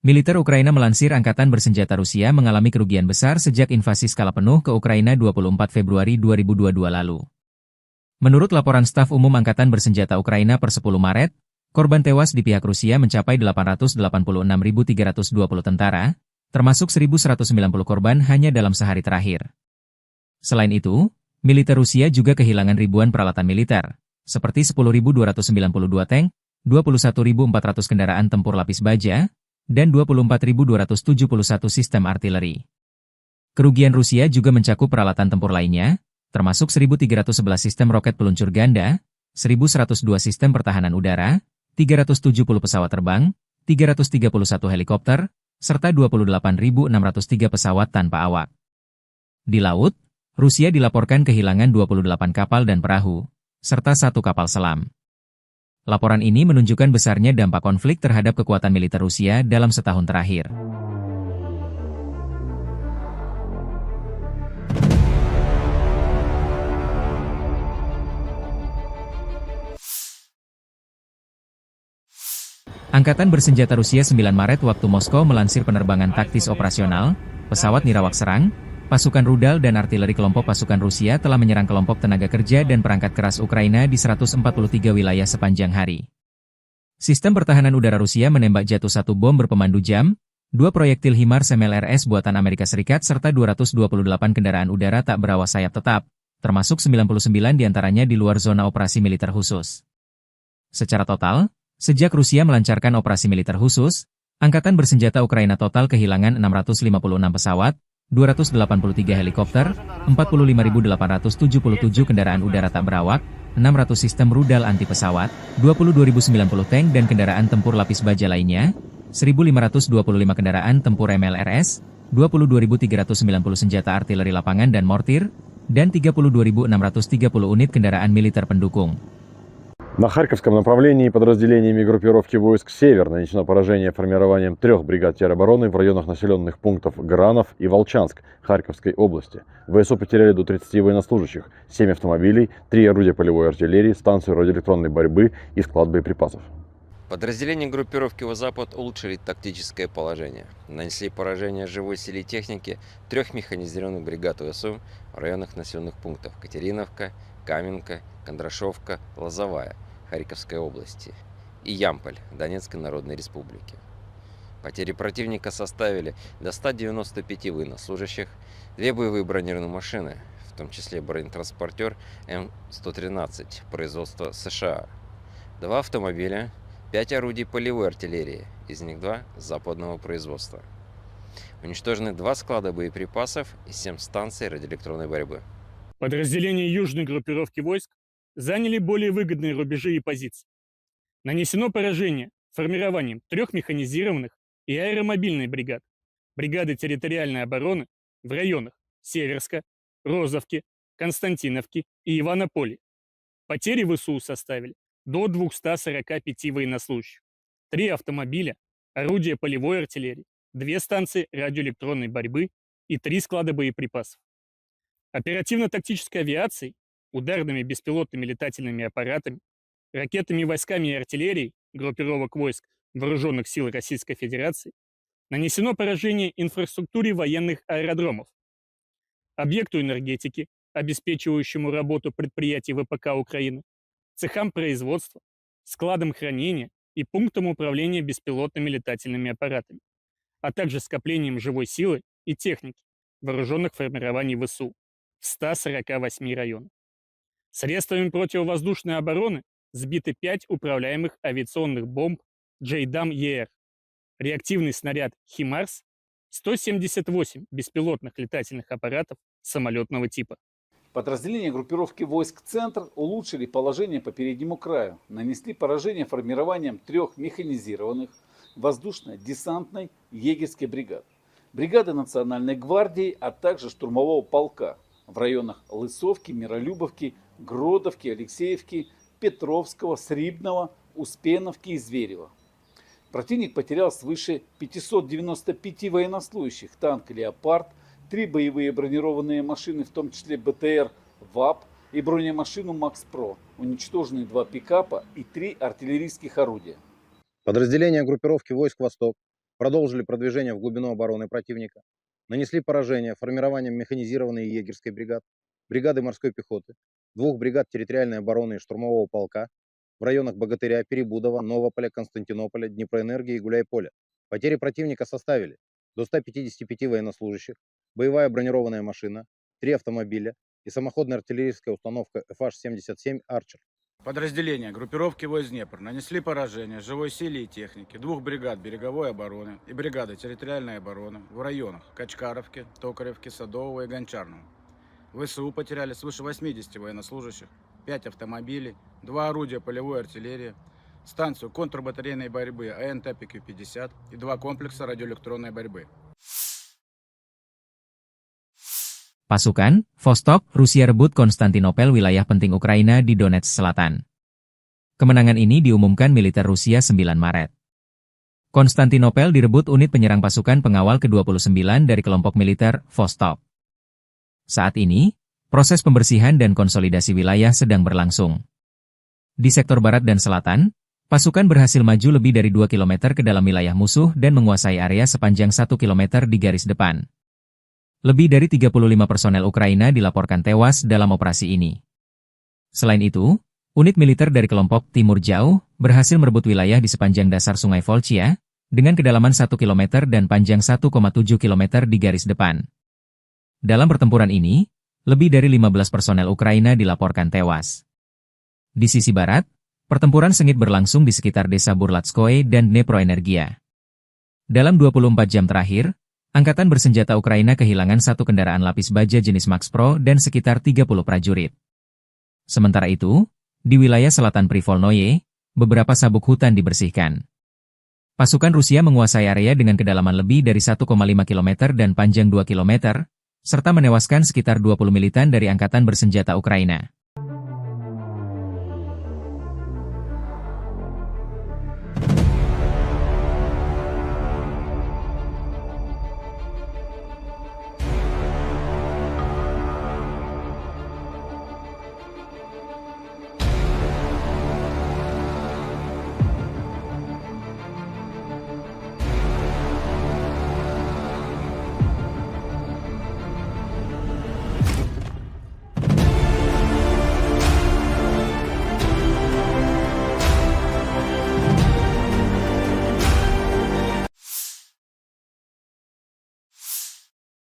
Militer Ukraina melansir angkatan bersenjata Rusia mengalami kerugian besar sejak invasi skala penuh ke Ukraina 24 Februari 2022 lalu. Menurut laporan staf umum Angkatan Bersenjata Ukraina per 10 Maret, korban tewas di pihak Rusia mencapai 886.320 tentara, termasuk 1.190 korban hanya dalam sehari terakhir. Selain itu, militer Rusia juga kehilangan ribuan peralatan militer, seperti 10.292 tank, 21.400 kendaraan tempur lapis baja, dan 24.271 sistem artileri. Kerugian Rusia juga mencakup peralatan tempur lainnya, termasuk 1.311 sistem roket peluncur ganda, 1.102 sistem pertahanan udara, 370 pesawat terbang, 331 helikopter, serta 28.603 pesawat tanpa awak. Di laut, Rusia dilaporkan kehilangan 28 kapal dan perahu, serta 1 kapal selam. Laporan ini menunjukkan besarnya dampak konflik terhadap kekuatan militer Rusia dalam setahun terakhir. Angkatan Bersenjata Rusia 9 Maret waktu Moskow melansir penerbangan taktis operasional, pesawat nirawak serang, pasukan rudal dan artileri kelompok pasukan Rusia telah menyerang kelompok tenaga kerja dan perangkat keras Ukraina di 143 wilayah sepanjang hari. Sistem pertahanan udara Rusia menembak jatuh 1 bom berpemandu jam, 2 proyektil HIMARS MLRS buatan Amerika Serikat serta 228 kendaraan udara tak berawak sayap tetap, termasuk 99 diantaranya di luar zona operasi militer khusus. Secara total, sejak Rusia melancarkan operasi militer khusus, Angkatan Bersenjata Ukraina total kehilangan 656 pesawat, 283 helikopter, 45.877 kendaraan udara tak berawak, 600 sistem rudal anti pesawat, 22.090 tank dan kendaraan tempur lapis baja lainnya, 1.525 kendaraan tempur MLRS, 22.390 senjata artileri lapangan dan mortir, dan 32.630 unit kendaraan militer pendukung. На Харьковском направлении подразделениями группировки войск «Север» нанесено поражение формированием 3 бригад теробороны в районах населенных пунктов Гранов и Волчанск Харьковской области. ВСУ потеряли до 30 военнослужащих, 7 автомобилей, 3 орудия полевой артиллерии, станцию радиоэлектронной борьбы и склад боеприпасов. Подразделения группировки «Запад» улучшили тактическое положение. Нанесли поражение живой силе и технике 3 механизированных бригад ВСУ в районах населенных пунктов Катериновка, Каменка, Кондрашовка, Лозовая Харьковской области и Ямполь Донецкой Народной Республики. Потери противника составили до 195 военнослужащих, 2 боевые бронированные машины, в том числе бронетранспортер М113 производства США, 2 автомобиля, 5 орудий полевой артиллерии, из них 2 западного производства. Уничтожены 2 склада боеприпасов и 7 станций радиоэлектронной борьбы. Подразделения южной группировки войск заняли более выгодные рубежи и позиции. Нанесено поражение формированием 3 механизированных и аэромобильной бригад, бригады территориальной обороны в районах Северска, Розовки, Константиновки и Иванополя. Потери ВСУ составили до 245 военнослужащих, 3 автомобиля, орудия полевой артиллерии, 2 станции радиоэлектронной борьбы и 3 склада боеприпасов. Оперативно-тактической авиацией, ударными беспилотными летательными аппаратами, ракетными войсками и артиллерией группировок войск Вооруженных сил Российской Федерации нанесено поражение инфраструктуре военных аэродромов, объекту энергетики, обеспечивающему работу предприятий ВПК Украины, цехам производства, складам хранения и пунктам управления беспилотными летательными аппаратами, а также скоплением живой силы и техники вооруженных формирований ВСУ в 148 районах. Средствами противовоздушной обороны сбиты 5 управляемых авиационных бомб JDAM-ER, реактивный снаряд «Химарс», 178 беспилотных летательных аппаратов самолетного типа. Подразделения группировки войск «Центр» улучшили положение по переднему краю, нанесли поражение формированием 3 механизированных воздушно-десантной егерской бригад, бригады Национальной гвардии, а также штурмового полка в районах Лысовки, Миролюбовки, Гродовки, Алексеевки, Петровского, Срибного, Успеновки и Зверева. Противник потерял свыше 595 военнослужащих, танк «Леопард», 3 боевые бронированные машины, в том числе БТР ВАП и бронемашину МаксПро, уничтожены 2 пикапа и 3 артиллерийских орудия. Подразделения группировки войск «Восток» продолжили продвижение в глубину обороны противника, нанесли поражение формированием механизированной егерской бригад, бригады морской пехоты, 2 бригад территориальной обороны и штурмового полка в районах Богатыря, Перебудова, Новополя, Константинополя, Днепроэнергии и Гуляйполя. Потери противника составили до 155 военнослужащих, боевая бронированная машина, 3 автомобиля и самоходная артиллерийская установка FH-77 «Арчер». Подразделения группировки войск Днепр нанесли поражение живой силе и технике 2 бригад береговой обороны и бригады территориальной обороны в районах Качкаровки, Токаревки, Садового и Гончарного. ВСУ потеряли свыше 80 военнослужащих, 5 автомобилей, 2 орудия полевой артиллерии, станцию контрбатарейной борьбы АНТ-ПК-50 и 2 комплекса радиоэлектронной борьбы. Pasukan, Vostok, Rusia rebut Konstantinopel, wilayah penting Ukraina di Donetsk Selatan. Kemenangan ini diumumkan militer Rusia 9 Maret. Konstantinopel direbut unit penyerang pasukan pengawal ke-29 dari kelompok militer Vostok. Saat ini, proses pembersihan dan konsolidasi wilayah sedang berlangsung. Di sektor barat dan selatan, pasukan berhasil maju lebih dari 2 km ke dalam wilayah musuh dan menguasai area sepanjang 1 km di garis depan. Lebih dari 35 personel Ukraina dilaporkan tewas dalam operasi ini. Selain itu, unit militer dari kelompok Timur Jauh berhasil merebut wilayah di sepanjang dasar Sungai Volchia, dengan kedalaman 1 km dan panjang 1,7 km di garis depan. Dalam pertempuran ini, lebih dari 15 personel Ukraina dilaporkan tewas. Di sisi barat, pertempuran sengit berlangsung di sekitar desa Burlatskoye dan Dneproenergia. Dalam 24 jam terakhir, Angkatan bersenjata Ukraina kehilangan 1 kendaraan lapis baja jenis MaxPro dan sekitar 30 prajurit. Sementara itu, di wilayah selatan Privolnoye, beberapa sabuk hutan dibersihkan. Pasukan Rusia menguasai area dengan kedalaman lebih dari 1,5 km dan panjang 2 km, serta menewaskan sekitar 20 militan dari Angkatan bersenjata Ukraina.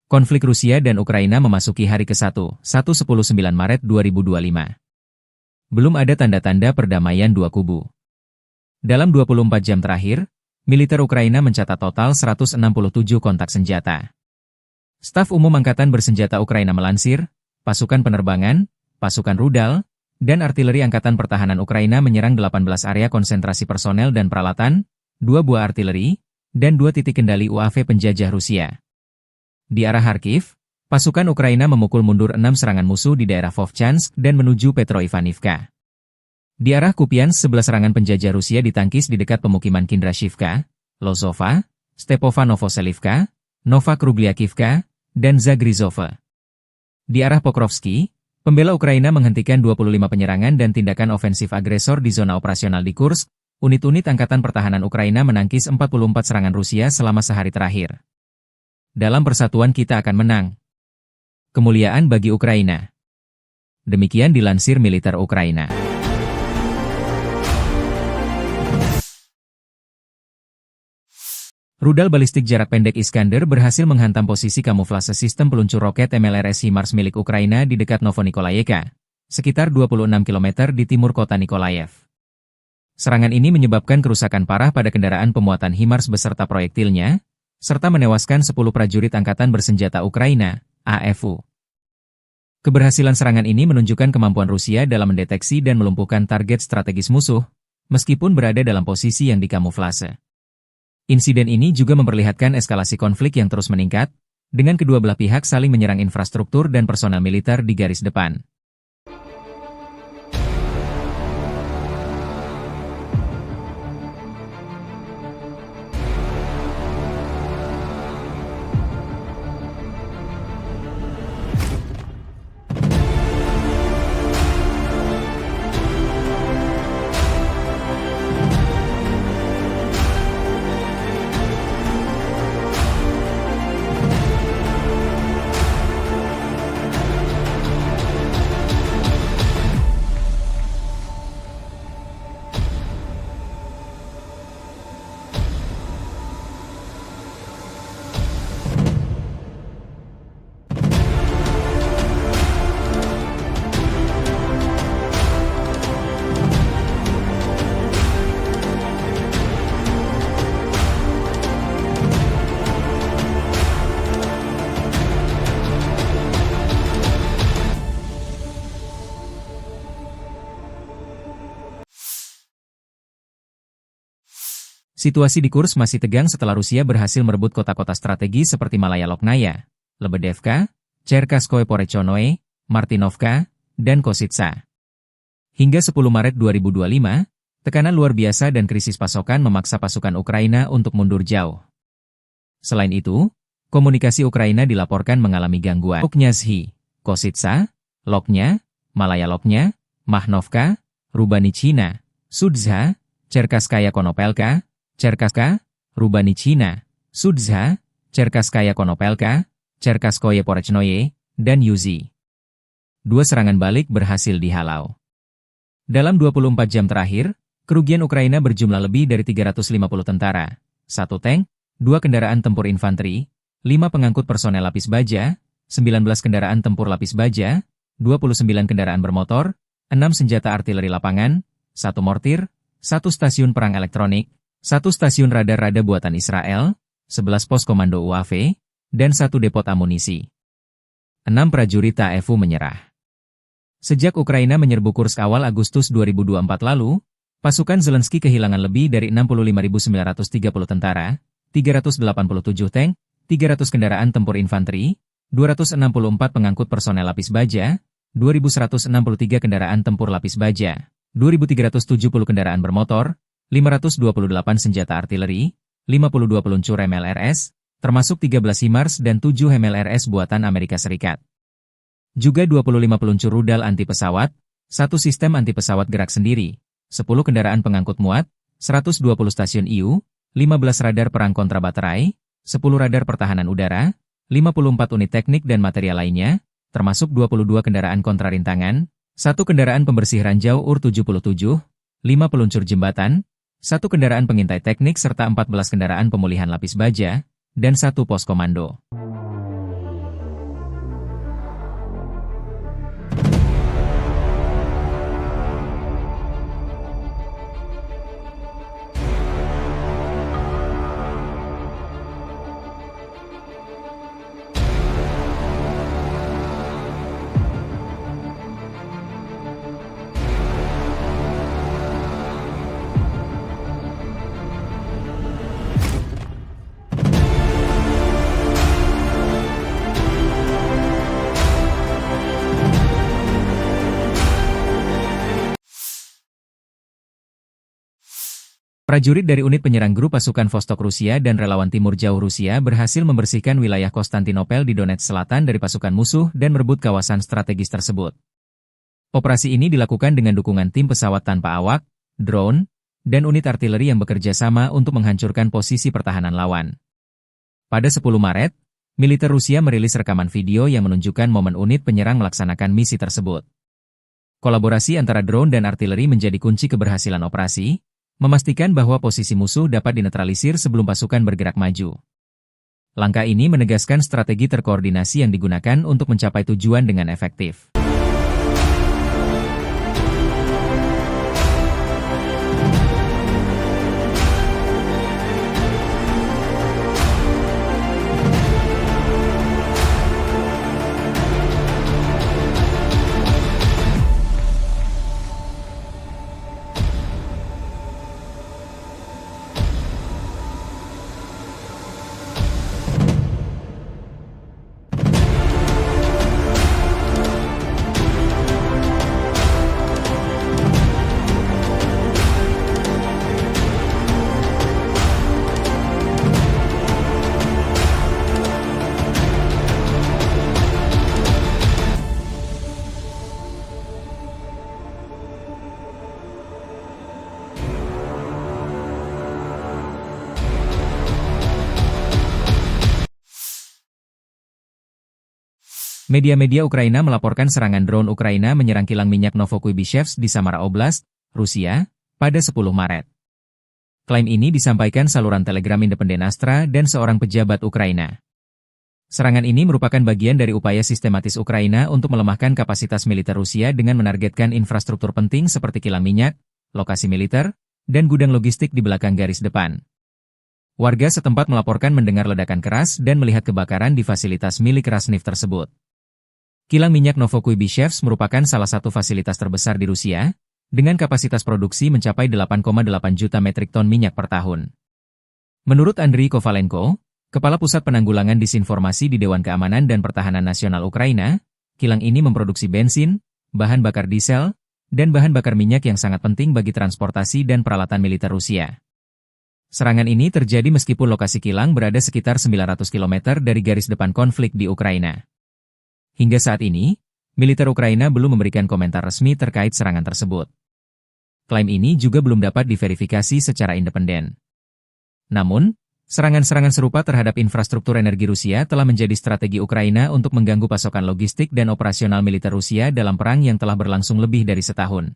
Konflik Rusia dan Ukraina memasuki hari ke-1, 19 Maret 2025. Belum ada tanda-tanda perdamaian dua kubu. Dalam 24 jam terakhir, militer Ukraina mencatat total 167 kontak senjata. Staf Umum Angkatan Bersenjata Ukraina melansir, pasukan penerbangan, pasukan rudal, dan artileri Angkatan Pertahanan Ukraina menyerang 18 area konsentrasi personel dan peralatan, 2 buah artileri, dan 2 titik kendali UAV penjajah Rusia. Di arah Kharkiv, pasukan Ukraina memukul mundur 6 serangan musuh di daerah Vovchansk dan menuju Petroivanivka. Di arah Kupiansk 11 serangan penjajah Rusia ditangkis di dekat pemukiman Kindrashivka, Lozova, Stepova Novoselivka, Nova Krugliakivka, dan Zagrizova. Di arah Pokrovsky, pembela Ukraina menghentikan 25 penyerangan dan tindakan ofensif agresor di zona operasional di Kursk. Unit-unit Angkatan Pertahanan Ukraina menangkis 44 serangan Rusia selama sehari terakhir. Dalam persatuan kita akan menang. Kemuliaan bagi Ukraina. Demikian dilansir militer Ukraina. Rudal balistik jarak pendek Iskander berhasil menghantam posisi kamuflase sistem peluncur roket MLRS HIMARS milik Ukraina di dekat Novonikolayevka, sekitar 26 km di timur kota Nikolaev. Serangan ini menyebabkan kerusakan parah pada kendaraan pemuatan HIMARS beserta proyektilnya, serta menewaskan 10 prajurit Angkatan Bersenjata Ukraina, AFU. Keberhasilan serangan ini menunjukkan kemampuan Rusia dalam mendeteksi dan melumpuhkan target strategis musuh, meskipun berada dalam posisi yang dikamuflase. Insiden ini juga memperlihatkan eskalasi konflik yang terus meningkat, dengan kedua belah pihak saling menyerang infrastruktur dan personel militer di garis depan. Situasi di Kursk masih tegang setelah Rusia berhasil merebut kota-kota strategis seperti Malaya Loknaya, Lebedevka, Cherkaskoye Porechonoe, Martinovka, dan Kositsa. Hingga 10 Maret 2025, tekanan luar biasa dan krisis pasokan memaksa pasukan Ukraina untuk mundur jauh. Selain itu, komunikasi Ukraina dilaporkan mengalami gangguan. Oknyazhi, Kositsa, Loknya, Malaya Loknya, Mahnovka, Rubanichina, Sudzha, Cherkaskaya Konopelka, Cherkaska, Rubanichina, Sudzha, Cherkaskaya Konopelka, Cherkaskoye Porechnoye, dan Yuzi. 2 serangan balik berhasil dihalau. Dalam 24 jam terakhir, kerugian Ukraina berjumlah lebih dari 350 tentara, 1 tank, 2 kendaraan tempur infanteri, 5 pengangkut personel lapis baja, 19 kendaraan tempur lapis baja, 29 kendaraan bermotor, 6 senjata artileri lapangan, 1 mortir, 1 stasiun perang elektronik, 1 stasiun radar-rada buatan Israel, 11 pos komando UAV, dan 1 depot amunisi. 6 prajurit AFU menyerah. Sejak Ukraina menyerbu Kursk awal Agustus 2024 lalu, pasukan Zelensky kehilangan lebih dari 65.930 tentara, 387 tank, 300 kendaraan tempur infanteri, 264 pengangkut personel lapis baja, 2.163 kendaraan tempur lapis baja, 2.370 kendaraan bermotor, 528 senjata artileri, 52 peluncur MLRS, termasuk 13 HIMARS dan 7 MLRS buatan Amerika Serikat. Juga 25 peluncur rudal anti-pesawat, 1 sistem anti-pesawat gerak sendiri, 10 kendaraan pengangkut muat, 120 stasiun IU, 15 radar perang kontra baterai, 10 radar pertahanan udara, 54 unit teknik dan material lainnya, termasuk 22 kendaraan kontra rintangan, 1 kendaraan pembersih ranjau UR-77, 5 peluncur jembatan, 1 kendaraan pengintai teknik serta 14 kendaraan pemulihan lapis baja, dan 1 pos komando. Prajurit dari unit penyerang grup pasukan Vostok Rusia dan relawan Timur Jauh Rusia berhasil membersihkan wilayah Konstantinopel di Donetsk Selatan dari pasukan musuh dan merebut kawasan strategis tersebut. Operasi ini dilakukan dengan dukungan tim pesawat tanpa awak, drone, dan unit artileri yang bekerja sama untuk menghancurkan posisi pertahanan lawan. Pada 10 Maret, militer Rusia merilis rekaman video yang menunjukkan momen unit penyerang melaksanakan misi tersebut. Kolaborasi antara drone dan artileri menjadi kunci keberhasilan operasi, memastikan bahwa posisi musuh dapat dinetralisir sebelum pasukan bergerak maju. Langkah ini menegaskan strategi terkoordinasi yang digunakan untuk mencapai tujuan dengan efektif. Media-media Ukraina melaporkan serangan drone Ukraina menyerang kilang minyak Novokuibishevsk di Samara Oblast, Rusia, pada 10 Maret. Klaim ini disampaikan saluran Telegram independen Astra dan seorang pejabat Ukraina. Serangan ini merupakan bagian dari upaya sistematis Ukraina untuk melemahkan kapasitas militer Rusia dengan menargetkan infrastruktur penting seperti kilang minyak, lokasi militer, dan gudang logistik di belakang garis depan. Warga setempat melaporkan mendengar ledakan keras dan melihat kebakaran di fasilitas milik Rasneft tersebut. Kilang minyak Novokuibishevsk merupakan salah satu fasilitas terbesar di Rusia, dengan kapasitas produksi mencapai 8,8 juta metrik ton minyak per tahun. Menurut Andriy Kovalenko, Kepala Pusat Penanggulangan Disinformasi di Dewan Keamanan dan Pertahanan Nasional Ukraina, kilang ini memproduksi bensin, bahan bakar diesel, dan bahan bakar minyak yang sangat penting bagi transportasi dan peralatan militer Rusia. Serangan ini terjadi meskipun lokasi kilang berada sekitar 900 km dari garis depan konflik di Ukraina. Hingga saat ini, militer Ukraina belum memberikan komentar resmi terkait serangan tersebut. Klaim ini juga belum dapat diverifikasi secara independen. Namun, serangan-serangan serupa terhadap infrastruktur energi Rusia telah menjadi strategi Ukraina untuk mengganggu pasokan logistik dan operasional militer Rusia dalam perang yang telah berlangsung lebih dari setahun.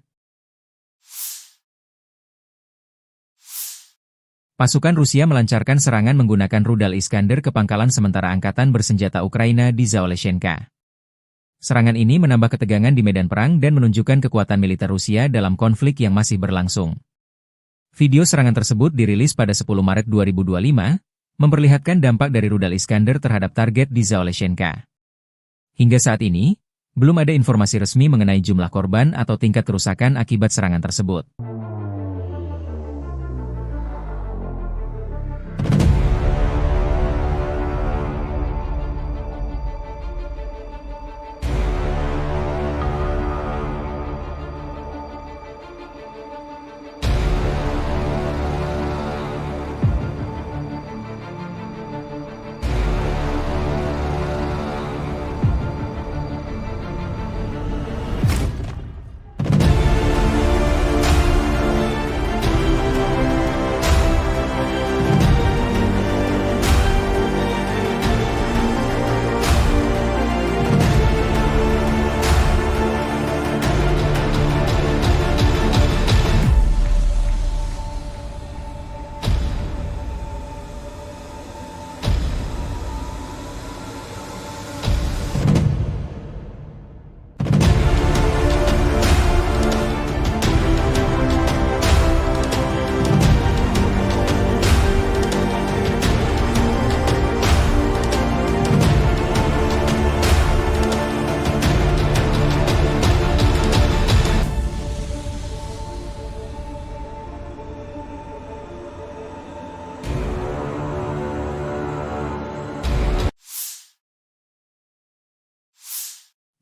Pasukan Rusia melancarkan serangan menggunakan rudal Iskander ke pangkalan sementara angkatan bersenjata Ukraina di Zaoleshenka. Serangan ini menambah ketegangan di medan perang dan menunjukkan kekuatan militer Rusia dalam konflik yang masih berlangsung. Video serangan tersebut dirilis pada 10 Maret 2025, memperlihatkan dampak dari rudal Iskander terhadap target di Zaoleshenka. Hingga saat ini, belum ada informasi resmi mengenai jumlah korban atau tingkat kerusakan akibat serangan tersebut.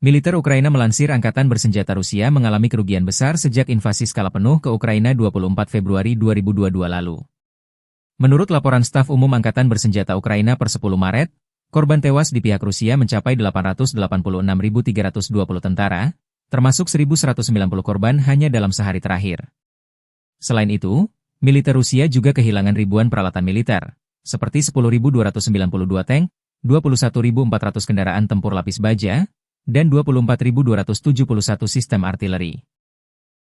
Militer Ukraina melansir Angkatan Bersenjata Rusia mengalami kerugian besar sejak invasi skala penuh ke Ukraina 24 Februari 2022 lalu. Menurut laporan Staf Umum Angkatan Bersenjata Ukraina per 10 Maret, korban tewas di pihak Rusia mencapai 886.320 tentara, termasuk 1.190 korban hanya dalam sehari terakhir. Selain itu, militer Rusia juga kehilangan ribuan peralatan militer, seperti 10.292 tank, 21.400 kendaraan tempur lapis baja, dan 24.271 sistem artileri.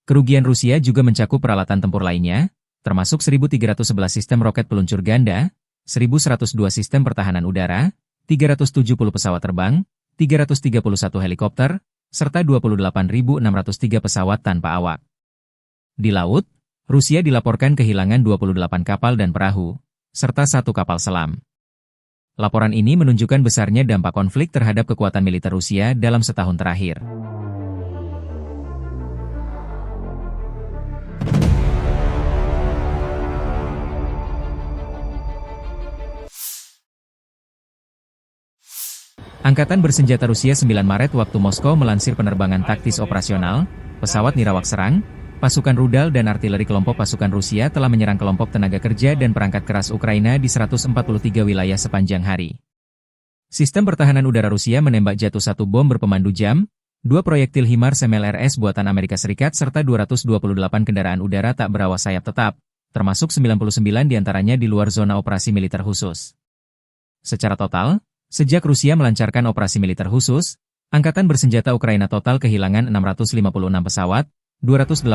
Kerugian Rusia juga mencakup peralatan tempur lainnya, termasuk 1.311 sistem roket peluncur ganda, 1.102 sistem pertahanan udara, 370 pesawat terbang, 331 helikopter, serta 28.603 pesawat tanpa awak. Di laut, Rusia dilaporkan kehilangan 28 kapal dan perahu, serta 1 kapal selam. Laporan ini menunjukkan besarnya dampak konflik terhadap kekuatan militer Rusia dalam setahun terakhir. Angkatan Bersenjata Rusia 9 Maret waktu Moskow melansir penerbangan taktis operasional, pesawat nirawak serang, pasukan rudal dan artileri kelompok pasukan Rusia telah menyerang kelompok tenaga kerja dan perangkat keras Ukraina di 143 wilayah sepanjang hari. Sistem pertahanan udara Rusia menembak jatuh 1 bom berpemandu jam, 2 proyektil HIMARS MLRS buatan Amerika Serikat serta 228 kendaraan udara tak berawak sayap tetap, termasuk 99 diantaranya di luar zona operasi militer khusus. Secara total, sejak Rusia melancarkan operasi militer khusus, Angkatan Bersenjata Ukraina total kehilangan 656 pesawat, 283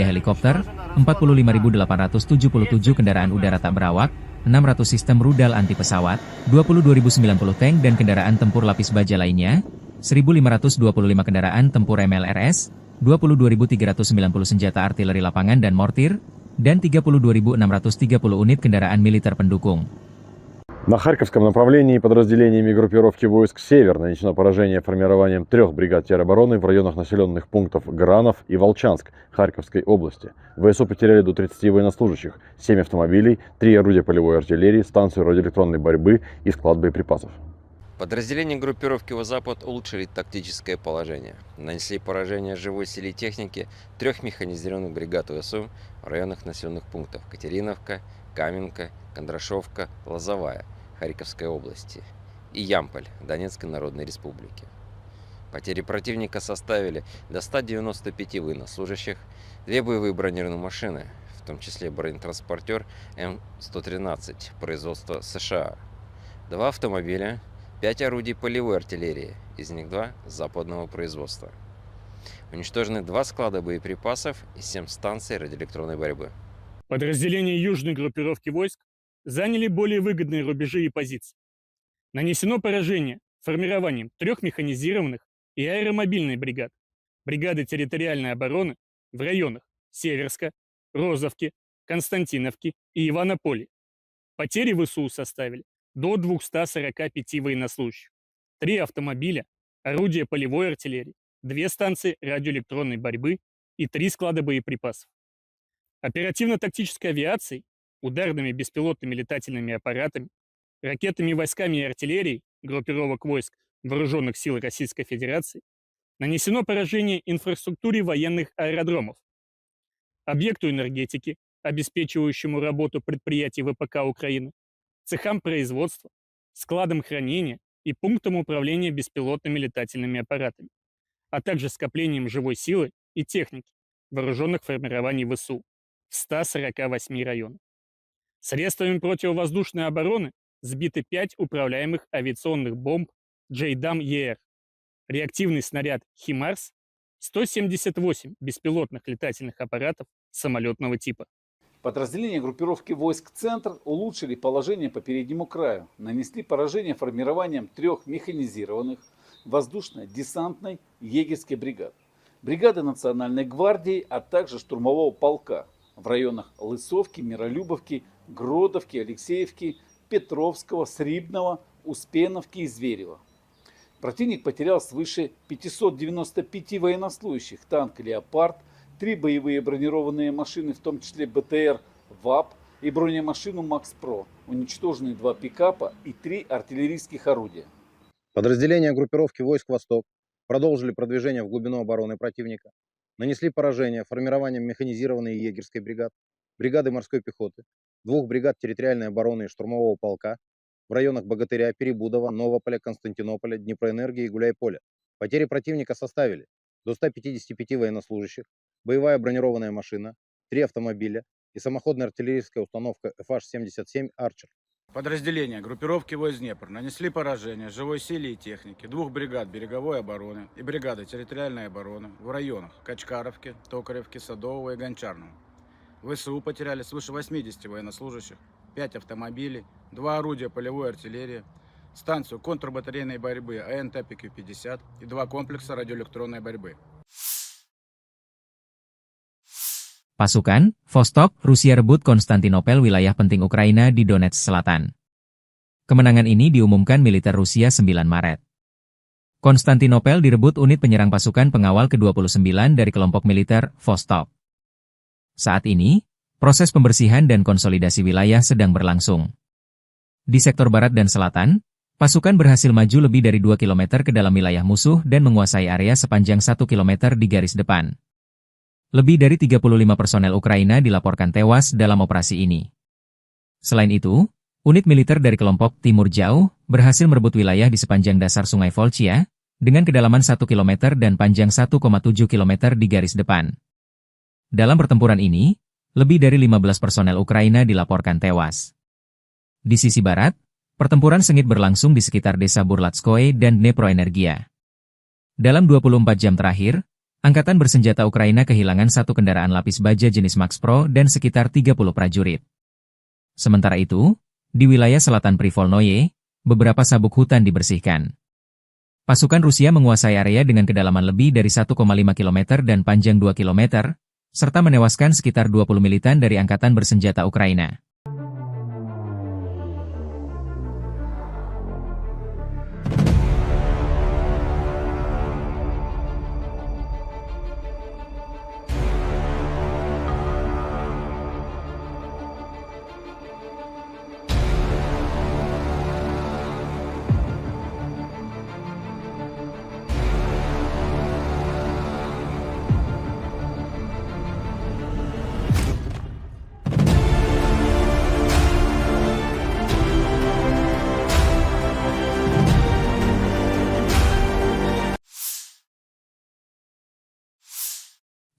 helikopter, 45.877 kendaraan udara tak berawak, 600 sistem rudal anti-pesawat, 22.090 tank dan kendaraan tempur lapis baja lainnya, 1.525 kendaraan tempur MLRS, 22.390 senjata artileri lapangan dan mortir, dan 32.630 unit kendaraan militer pendukung. На Харьковском направлении подразделениями группировки войск «Север» нанесено поражение формированием 3 бригад теробороны в районах населенных пунктов Гранов и Волчанск Харьковской области. ВСУ потеряли до 30 военнослужащих, 7 автомобилей, 3 орудия полевой артиллерии, станцию радиоэлектронной борьбы и склад боеприпасов. Подразделения группировки «Запад» улучшили тактическое положение. Нанесли поражение живой силе и технике 3 механизированных бригад ВСУ в районах населенных пунктов Катериновка, Каменка, Кондрашовка, Лозовая Харьковской области и Ямполь Донецкой Народной Республики. Потери противника составили до 195 военнослужащих, 2 боевые бронированные машины, в том числе бронетранспортер М113 производства США, 2 автомобиля, 5 орудий полевой артиллерии, из них 2 западного производства. Уничтожены 2 склада боеприпасов и 7 станций радиоэлектронной борьбы. Подразделения южной группировки войск заняли более выгодные рубежи и позиции. Нанесено поражение формированием 3 механизированных и аэромобильной бригад, бригады территориальной обороны в районах Северска, Розовки, Константиновки и Иванополя. Потери ВСУ составили до 245 военнослужащих, 3 автомобиля, орудия полевой артиллерии, 2 станции радиоэлектронной борьбы и 3 склада боеприпасов. Оперативно-тактической авиацией, ударными беспилотными летательными аппаратами, ракетными войсками и артиллерией группировок войск Вооруженных сил Российской Федерации нанесено поражение инфраструктуре военных аэродромов, объекту энергетики, обеспечивающему работу предприятий ВПК Украины, цехам производства, складам хранения и пунктам управления беспилотными летательными аппаратами, а также скоплением живой силы и техники вооруженных формирований ВСУ в 148 районах. Средствами противовоздушной обороны сбиты 5 управляемых авиационных бомб JDAM-ER, реактивный снаряд HIMARS, 178 беспилотных летательных аппаратов самолетного типа. Подразделения группировки войск «Центр» улучшили положение по переднему краю, нанесли поражение формированием 3 механизированных воздушно-десантной егерской бригад, бригады Национальной гвардии, а также штурмового полка в районах Лысовки, Миролюбовки, Гродовки, Алексеевки, Петровского, Срибного, Успеновки и Зверева. Противник потерял свыше 595 военнослужащих, танк «Леопард», 3 боевые бронированные машины, в том числе БТР ВАП и бронемашину «Макс-Про», уничтожены 2 пикапа и 3 артиллерийских орудия. Подразделения группировки войск «Восток» продолжили продвижение в глубину обороны противника, нанесли поражение формированием механизированной и егерской бригад, бригады морской пехоты, 2 бригад территориальной обороны и штурмового полка в районах Богатыря, Перебудова, Новополя, Константинополя, Днепроэнергии и Гуляйполя. Потери противника составили до 155 военнослужащих, боевая бронированная машина, 3 автомобиля и самоходная артиллерийская установка FH-77 «Арчер». Подразделения группировки войск Днепр нанесли поражение живой силе и технике 2 бригад береговой обороны и бригады территориальной обороны в районах Качкаровки, Токаревки, Садового и Гончарного. ВСУ потеряли свыше 80 военнослужащих, 5 автомобилей, 2 орудия полевой артиллерии, станцию контрбатарейной борьбы АНТ-ПК-50 и 2 комплекса радиоэлектронной борьбы. Pasukan, Vostok, Rusia rebut Konstantinopel, wilayah penting Ukraina di Donetsk Selatan. Kemenangan ini diumumkan militer Rusia 9 Maret. Konstantinopel direbut unit penyerang pasukan pengawal ke-29 dari kelompok militer Vostok. Saat ini, proses pembersihan dan konsolidasi wilayah sedang berlangsung. Di sektor barat dan selatan, pasukan berhasil maju lebih dari 2 km ke dalam wilayah musuh dan menguasai area sepanjang 1 km di garis depan. Lebih dari 35 personel Ukraina dilaporkan tewas dalam operasi ini. Selain itu, unit militer dari kelompok Timur Jauh berhasil merebut wilayah di sepanjang dasar Sungai Volchia dengan kedalaman 1 km dan panjang 1,7 km di garis depan. Dalam pertempuran ini, lebih dari 15 personel Ukraina dilaporkan tewas. Di sisi barat, pertempuran sengit berlangsung di sekitar desa Burlatskoye dan Dneproenergia. Dalam 24 jam terakhir, Angkatan bersenjata Ukraina kehilangan 1 kendaraan lapis baja jenis Max Pro dan sekitar 30 prajurit. Sementara itu, di wilayah selatan Privolnoye, beberapa sabuk hutan dibersihkan. Pasukan Rusia menguasai area dengan kedalaman lebih dari 1,5 km dan panjang 2 km, serta menewaskan sekitar 20 militan dari Angkatan bersenjata Ukraina.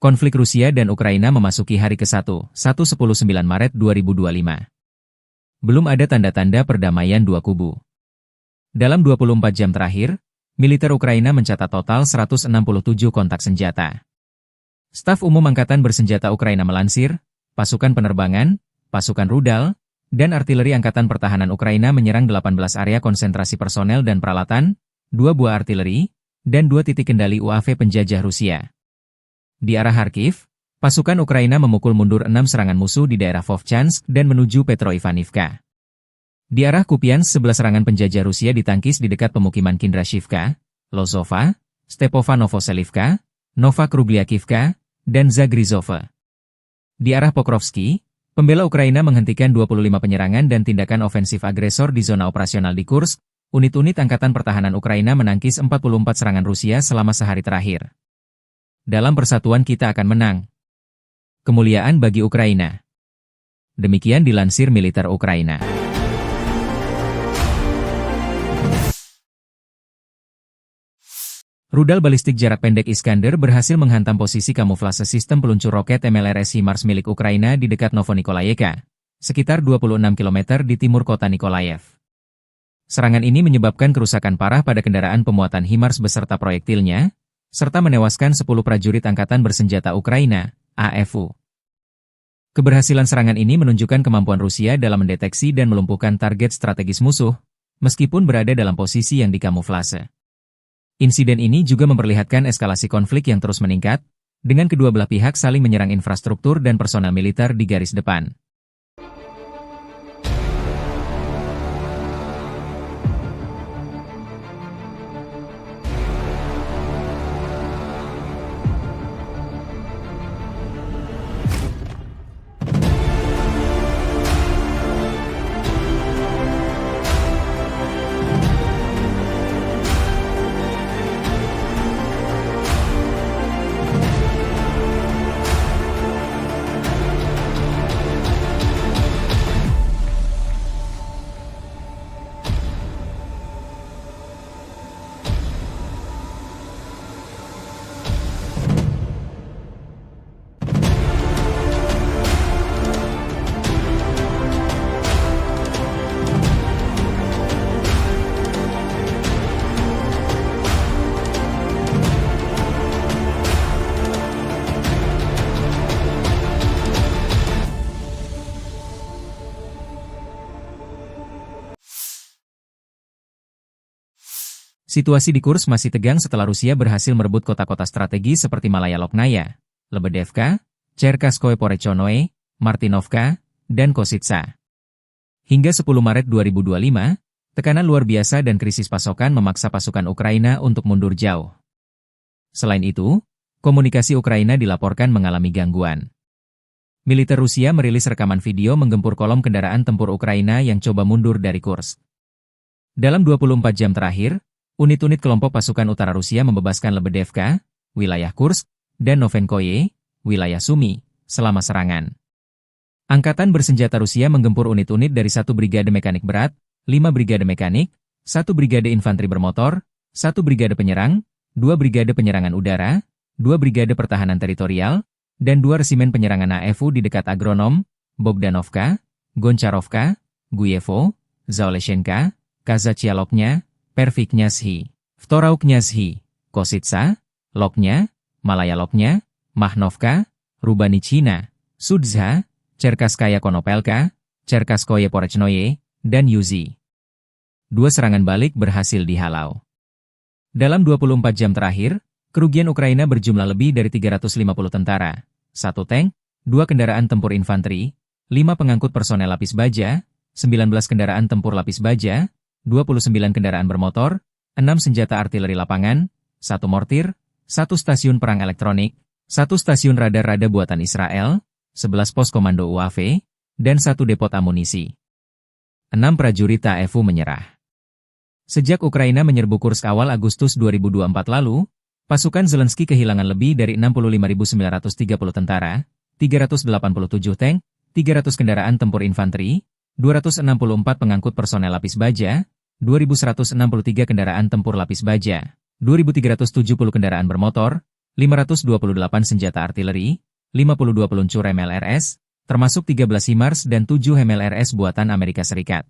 Konflik Rusia dan Ukraina memasuki hari ke-1, 19 Maret 2025. Belum ada tanda-tanda perdamaian dua kubu. Dalam 24 jam terakhir, militer Ukraina mencatat total 167 kontak senjata. Staf Umum Angkatan Bersenjata Ukraina melansir, pasukan penerbangan, pasukan rudal, dan artileri Angkatan Pertahanan Ukraina menyerang 18 area konsentrasi personel dan peralatan, 2 buah artileri, dan 2 titik kendali UAV penjajah Rusia. Di arah Kharkiv, pasukan Ukraina memukul mundur 6 serangan musuh di daerah Vovchansk dan menuju Petroivanivka. Di arah Kupiansk 11 serangan penjajah Rusia ditangkis di dekat pemukiman Kindrashivka, Lozova, Stepova Novoselivka, Nova Krugliakivka, dan Zagrizova. Di arah Pokrovsky, pembela Ukraina menghentikan 25 penyerangan dan tindakan ofensif agresor di zona operasional di Kursk. Unit-unit Angkatan Pertahanan Ukraina menangkis 44 serangan Rusia selama sehari terakhir. Dalam persatuan kita akan menang. Kemuliaan bagi Ukraina. Demikian dilansir militer Ukraina. Rudal balistik jarak pendek Iskander berhasil menghantam posisi kamuflase sistem peluncur roket MLRS HIMARS milik Ukraina di dekat Novonikolayevka, sekitar 26 km di timur kota Nikolaev. Serangan ini menyebabkan kerusakan parah pada kendaraan pemuatan HIMARS beserta proyektilnya, serta menewaskan 10 prajurit Angkatan Bersenjata Ukraina, AFU. Keberhasilan serangan ini menunjukkan kemampuan Rusia dalam mendeteksi dan melumpuhkan target strategis musuh, meskipun berada dalam posisi yang dikamuflase. Insiden ini juga memperlihatkan eskalasi konflik yang terus meningkat, dengan kedua belah pihak saling menyerang infrastruktur dan personel militer di garis depan. Situasi di Kursk masih tegang setelah Rusia berhasil merebut kota-kota strategi seperti Malaya Loknaya, Lebedevka, Cherkasskoye Porechnoye, Martinovka, dan Kositsa. Hingga 10 Maret 2025, tekanan luar biasa dan krisis pasokan memaksa pasukan Ukraina untuk mundur jauh. Selain itu, komunikasi Ukraina dilaporkan mengalami gangguan. Militer Rusia merilis rekaman video menggempur kolom kendaraan tempur Ukraina yang coba mundur dari Kursk. Dalam 24 jam terakhir, unit-unit kelompok pasukan utara Rusia membebaskan Lebedevka, wilayah Kursk, dan Novenkoye, wilayah Sumy, selama serangan. Angkatan bersenjata Rusia menggempur unit-unit dari 1 brigade mekanik berat, 5 brigade mekanik, 1 brigade infanteri bermotor, 1 brigade penyerang, 2 brigade penyerangan udara, 2 brigade pertahanan teritorial, dan 2 resimen penyerangan AFU di dekat Agronom, Bogdanovka, Goncharovka, Guyevo, Zaoleshenka, Kazachialoknya, Perviknyazhi, Vtorauknyazhi, Kositsa, Loknya, Malaya Loknya, Mahnovka, Rubanichina, Sudzha, Cherkasskaya Konopelka, Cherkasskoye Porechnoye, dan Yuzi. 2 serangan balik berhasil dihalau. Dalam 24 jam terakhir, kerugian Ukraina berjumlah lebih dari 350 tentara, 1 tank, 2 kendaraan tempur infanteri, 5 pengangkut personel lapis baja, 19 kendaraan tempur lapis baja, 29 kendaraan bermotor, 6 senjata artileri lapangan, 1 mortir, 1 stasiun perang elektronik, 1 stasiun radar-rada buatan Israel, 11 pos komando UAV, dan 1 depot amunisi. 6 prajurit AFU menyerah. Sejak Ukraina menyerbu Kursk awal Agustus 2024 lalu, pasukan Zelensky kehilangan lebih dari 65.930 tentara, 387 tank, 300 kendaraan tempur infanteri, 264 pengangkut personel lapis baja, 2.163 kendaraan tempur lapis baja, 2.370 kendaraan bermotor, 528 senjata artileri, 52 peluncur MLRS, termasuk 13 HIMARS dan 7 MLRS buatan Amerika Serikat.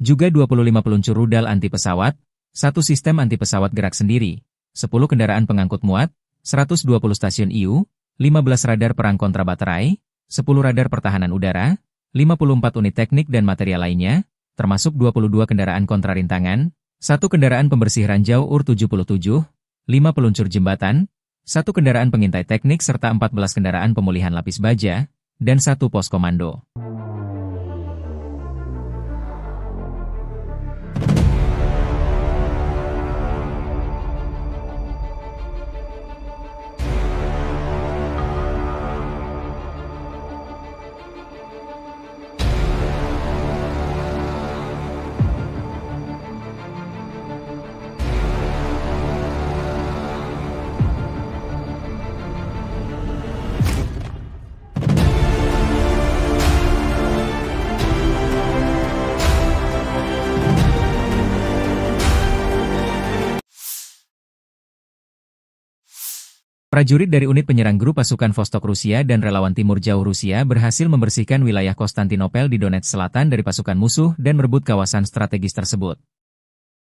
Juga 25 peluncur rudal anti-pesawat, 1 sistem anti-pesawat gerak sendiri, 10 kendaraan pengangkut muat, 120 stasiun IU, 15 radar perang kontra baterai, 10 radar pertahanan udara, 54 unit teknik dan material lainnya, termasuk 22 kendaraan kontra rintangan, 1 kendaraan pembersih ranjau UR-77, 5 peluncur jembatan, 1 kendaraan pengintai teknik serta 14 kendaraan pemulihan lapis baja, dan 1 pos komando. Prajurit dari unit penyerang grup pasukan Vostok Rusia dan relawan Timur Jauh Rusia berhasil membersihkan wilayah Konstantinopel di Donetsk Selatan dari pasukan musuh dan merebut kawasan strategis tersebut.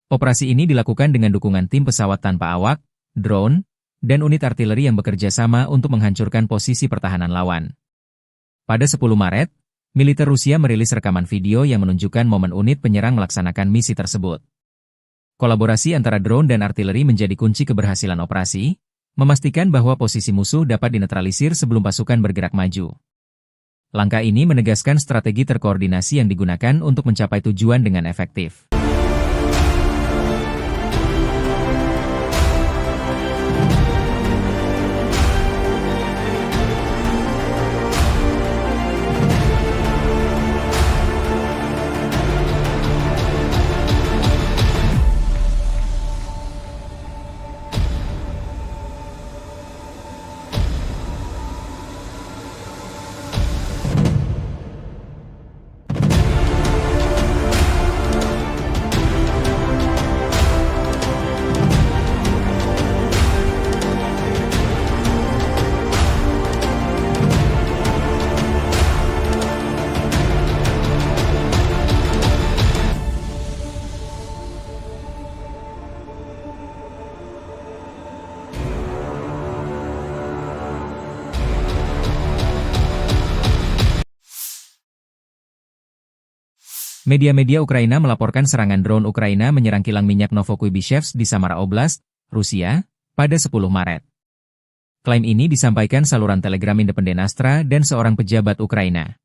Operasi ini dilakukan dengan dukungan tim pesawat tanpa awak, drone, dan unit artileri yang bekerja sama untuk menghancurkan posisi pertahanan lawan. Pada 10 Maret, militer Rusia merilis rekaman video yang menunjukkan momen unit penyerang melaksanakan misi tersebut. Kolaborasi antara drone dan artileri menjadi kunci keberhasilan operasi, memastikan bahwa posisi musuh dapat dinetralisir sebelum pasukan bergerak maju. Langkah ini menegaskan strategi terkoordinasi yang digunakan untuk mencapai tujuan dengan efektif. Media-media Ukraina melaporkan serangan drone Ukraina menyerang kilang minyak Novokuybishevsk di Samara Oblast, Rusia, pada 10 Maret. Klaim ini disampaikan saluran Telegram independen Astra dan seorang pejabat Ukraina.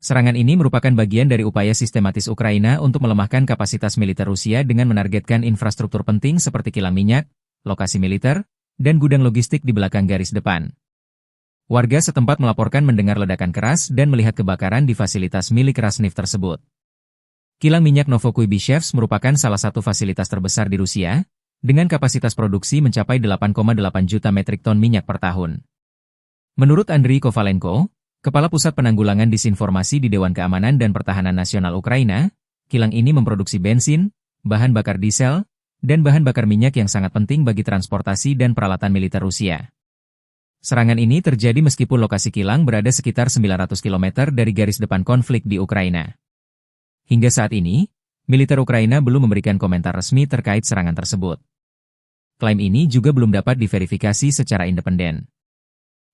Serangan ini merupakan bagian dari upaya sistematis Ukraina untuk melemahkan kapasitas militer Rusia dengan menargetkan infrastruktur penting seperti kilang minyak, lokasi militer, dan gudang logistik di belakang garis depan. Warga setempat melaporkan mendengar ledakan keras dan melihat kebakaran di fasilitas milik Rasneft tersebut. Kilang minyak Novokuybishevsk merupakan salah satu fasilitas terbesar di Rusia, dengan kapasitas produksi mencapai 8,8 juta metrik ton minyak per tahun. Menurut Andriy Kovalenko, Kepala Pusat Penanggulangan Disinformasi di Dewan Keamanan dan Pertahanan Nasional Ukraina, kilang ini memproduksi bensin, bahan bakar diesel, dan bahan bakar minyak yang sangat penting bagi transportasi dan peralatan militer Rusia. Serangan ini terjadi meskipun lokasi kilang berada sekitar 900 km dari garis depan konflik di Ukraina. Hingga saat ini, militer Ukraina belum memberikan komentar resmi terkait serangan tersebut. Klaim ini juga belum dapat diverifikasi secara independen.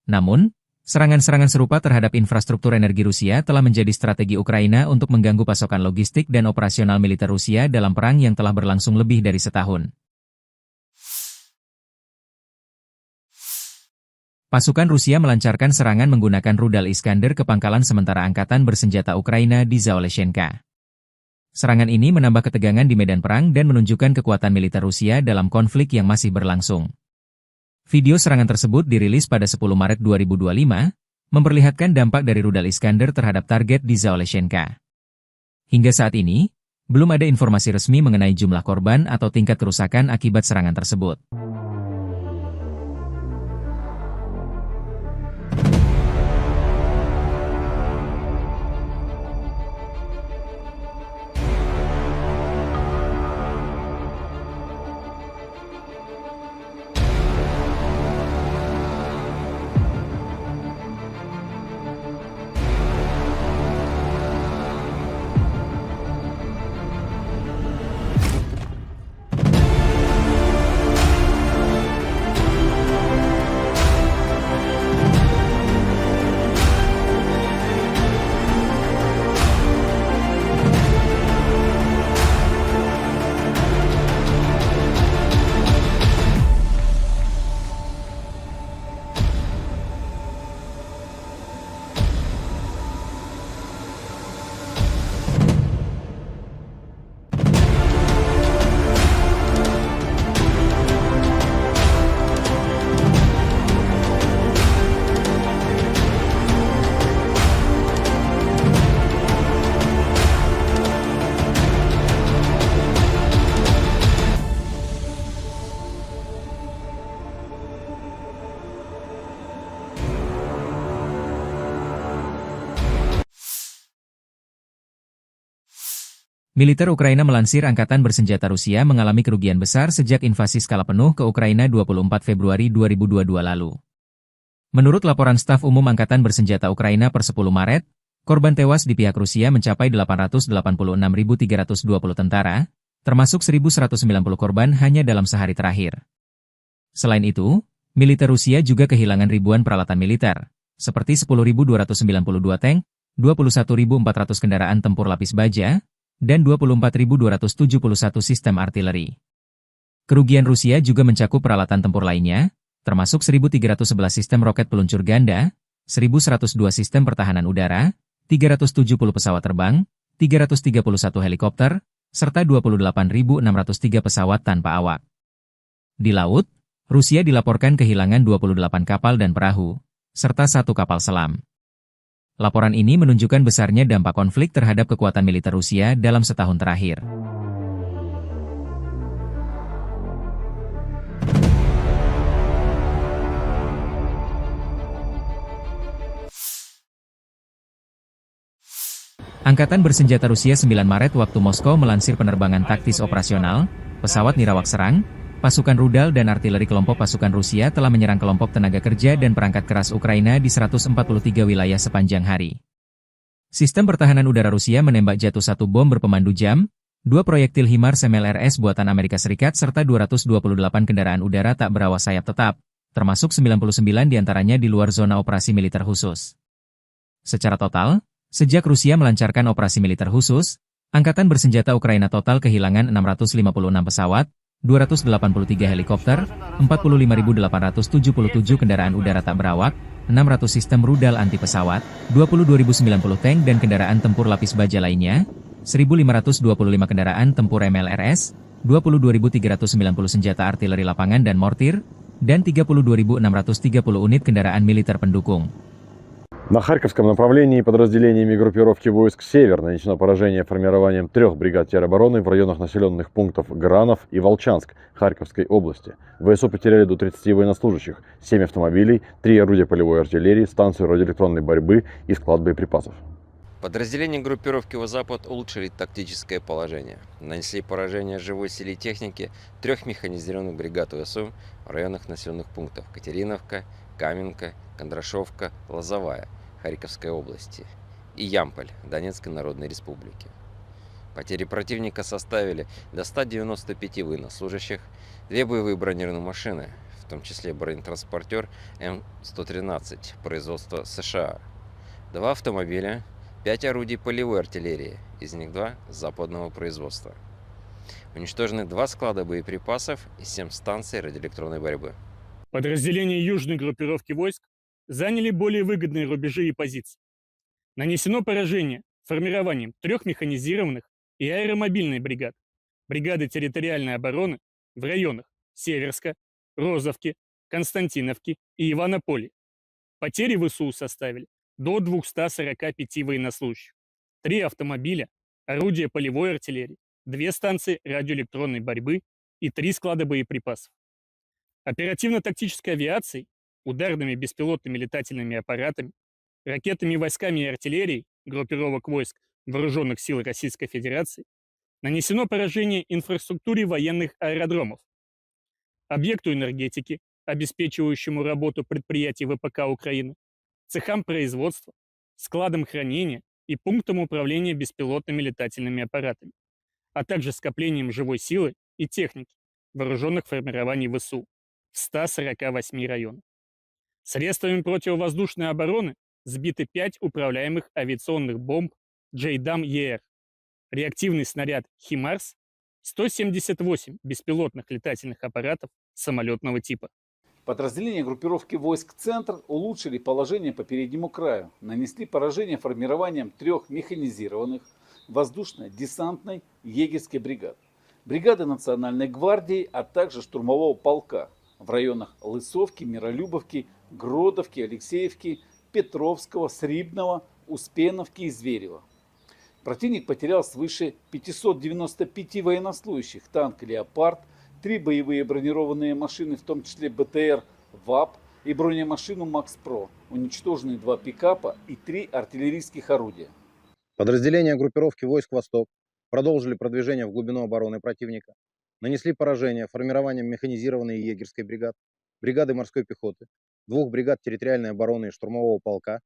Namun, serangan-serangan serupa terhadap infrastruktur energi Rusia telah menjadi strategi Ukraina untuk mengganggu pasokan logistik dan operasional militer Rusia dalam perang yang telah berlangsung lebih dari setahun. Pasukan Rusia melancarkan serangan menggunakan rudal Iskander ke pangkalan sementara angkatan bersenjata Ukraina di Zaoleshenka. Serangan ini menambah ketegangan di medan perang dan menunjukkan kekuatan militer Rusia dalam konflik yang masih berlangsung. Video serangan tersebut dirilis pada 10 Maret 2025, memperlihatkan dampak dari rudal Iskander terhadap target di Zaoleshenka. Hingga saat ini, belum ada informasi resmi mengenai jumlah korban atau tingkat kerusakan akibat serangan tersebut. Militer Ukraina melansir Angkatan Bersenjata Rusia mengalami kerugian besar sejak invasi skala penuh ke Ukraina 24 Februari 2022 lalu. Menurut laporan Staf Umum Angkatan Bersenjata Ukraina per 10 Maret, korban tewas di pihak Rusia mencapai 886.320 tentara, termasuk 1.190 korban hanya dalam sehari terakhir. Selain itu, militer Rusia juga kehilangan ribuan peralatan militer, seperti 10.292 tank, 21.400 kendaraan tempur lapis baja, dan 24.271 sistem artileri. Kerugian Rusia juga mencakup peralatan tempur lainnya, termasuk 1.311 sistem roket peluncur ganda, 1.102 sistem pertahanan udara, 370 pesawat terbang, 331 helikopter, serta 28.603 pesawat tanpa awak. Di laut, Rusia dilaporkan kehilangan 28 kapal dan perahu, serta 1 kapal selam. Laporan ini menunjukkan besarnya dampak konflik terhadap kekuatan militer Rusia dalam setahun terakhir. Angkatan Bersenjata Rusia 9 Maret waktu Moskow melansir penerbangan taktis operasional, pesawat nirawak serang, pasukan rudal dan artileri kelompok pasukan Rusia telah menyerang kelompok tenaga kerja dan perangkat keras Ukraina di 143 wilayah sepanjang hari. Sistem pertahanan udara Rusia menembak jatuh 1 bom berpemandu jam, 2 proyektil HIMARS MLRS buatan Amerika Serikat serta 228 kendaraan udara tak berawak sayap tetap, termasuk 99 diantaranya di luar zona operasi militer khusus. Secara total, sejak Rusia melancarkan operasi militer khusus, Angkatan bersenjata Ukraina total kehilangan 656 pesawat, 283 helikopter, 45.877 kendaraan udara tak berawak, 600 sistem rudal anti pesawat, 22.090 tank dan kendaraan tempur lapis baja lainnya, 1.525 kendaraan tempur MLRS, 22.390 senjata artileri lapangan dan mortir, dan 32.630 unit kendaraan militer pendukung. На Харьковском направлении подразделениями группировки войск «Север» нанесено поражение формированием 3 бригад теробороны в районах населенных пунктов Гранов и Волчанск Харьковской области. ВСУ потеряли до 30 военнослужащих, 7 автомобилей, 3 орудия полевой артиллерии, станцию радиоэлектронной борьбы и склад боеприпасов. Подразделения группировки «Запад» улучшили тактическое положение. Нанесли поражение живой силе и технике 3 механизированных бригад ВСУ в районах населенных пунктов Катериновка, Каменка, Кондрашовка, Лозовая Харьковской области и Ямполь Донецкой Народной Республики. Потери противника составили до 195 военнослужащих, 2 боевые бронированные машины, в том числе бронетранспортер М113 производства США, 2 автомобиля, 5 орудий полевой артиллерии, из них 2 западного производства. Уничтожены 2 склада боеприпасов и 7 станций радиоэлектронной борьбы. Подразделения южной группировки войск заняли более выгодные рубежи и позиции. Нанесено поражение формированием 3 механизированных и аэромобильной бригад, бригады территориальной обороны в районах Северска, Розовки, Константиновки и Иванополя. Потери ВСУ составили до 245 военнослужащих, 3 автомобиля, орудия полевой артиллерии, 2 станции радиоэлектронной борьбы и 3 склада боеприпасов. Оперативно-тактической авиацией, ударными беспилотными летательными аппаратами, ракетными войсками и артиллерией группировок войск Вооруженных сил Российской Федерации нанесено поражение инфраструктуре военных аэродромов, объекту энергетики, обеспечивающему работу предприятий ВПК Украины, цехам производства, складам хранения и пунктам управления беспилотными летательными аппаратами, а также скоплением живой силы и техники вооруженных формирований ВСУ в 148 районах. Средствами противовоздушной обороны сбиты 5 управляемых авиационных бомб JDAM-ER, реактивный снаряд «Химарс», 178 беспилотных летательных аппаратов самолетного типа. Подразделения группировки войск «Центр» улучшили положение по переднему краю, нанесли поражение формированием 3 механизированных воздушно-десантной егерской бригад, бригады Национальной гвардии, а также штурмового полка в районах Лысовки, Миролюбовки, Гродовки, Алексеевки, Петровского, Срибного, Успеновки и Зверева. Противник потерял свыше 595 военнослужащих, танк «Леопард», 3 боевые бронированные машины, в том числе БТР ВАП и бронемашину «Макс-Про», уничтожены 2 пикапа и 3 артиллерийских орудия. Подразделения группировки войск «Восток» продолжили продвижение в глубину обороны противника, нанесли поражение формированием механизированной и егерской бригад, бригады морской пехоты, 2 бригад территориальной обороны и штурмового полка